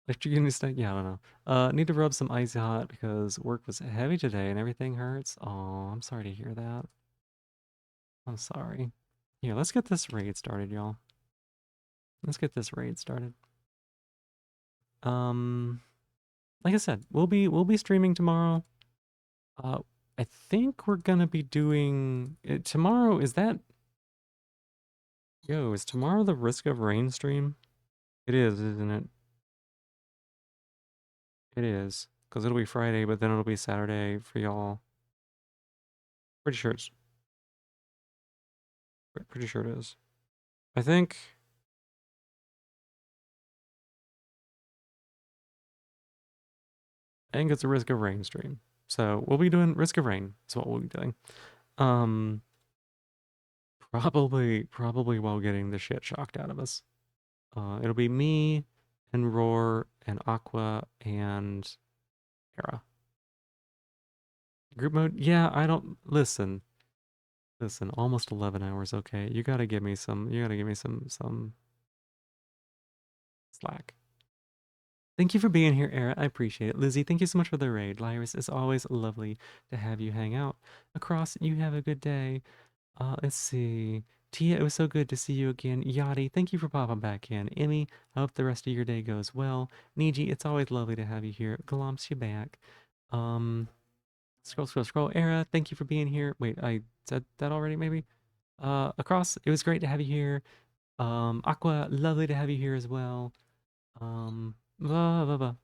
Electrocuting the snake? Yeah, I don't know. Need to rub some icy hot because work was heavy today and everything hurts. Oh, I'm sorry to hear that. I'm sorry. Yeah, let's get this raid started, y'all. Let's get this raid started. Um, like I said, we'll be streaming tomorrow. I think we're gonna be doing tomorrow. Is that is tomorrow the Risk of Rain stream? It is, isn't it? It is, because it'll be Friday, but then it'll be Saturday for y'all. Pretty sure pretty sure it is. I think. I think it's a Risk of Rain stream. So we'll be doing Risk of Rain. Is what we'll be doing. Um, probably while getting the shit shocked out of us. It'll be me and Roar and Aqua and Hera. Group mode? Yeah, I don't listen. Listen, almost 11 hours, okay. You gotta give me some slack. Thank you for being here, Era. I appreciate it. Lizzie, thank you so much for the raid. Lyris, it's always lovely to have you hang out. Across, you have a good day. Let's see. Tia, it was so good to see you again. Yachty, thank you for popping back in. Emmy, I hope the rest of your day goes well. Niji, it's always lovely to have you here. Glomps, you back. Um, Scroll, scroll, scroll. Era, thank you for being here. Wait, I said that already, maybe? Across, it was great to have you here. Aqua, lovely to have you here as well. Blah, blah, blah.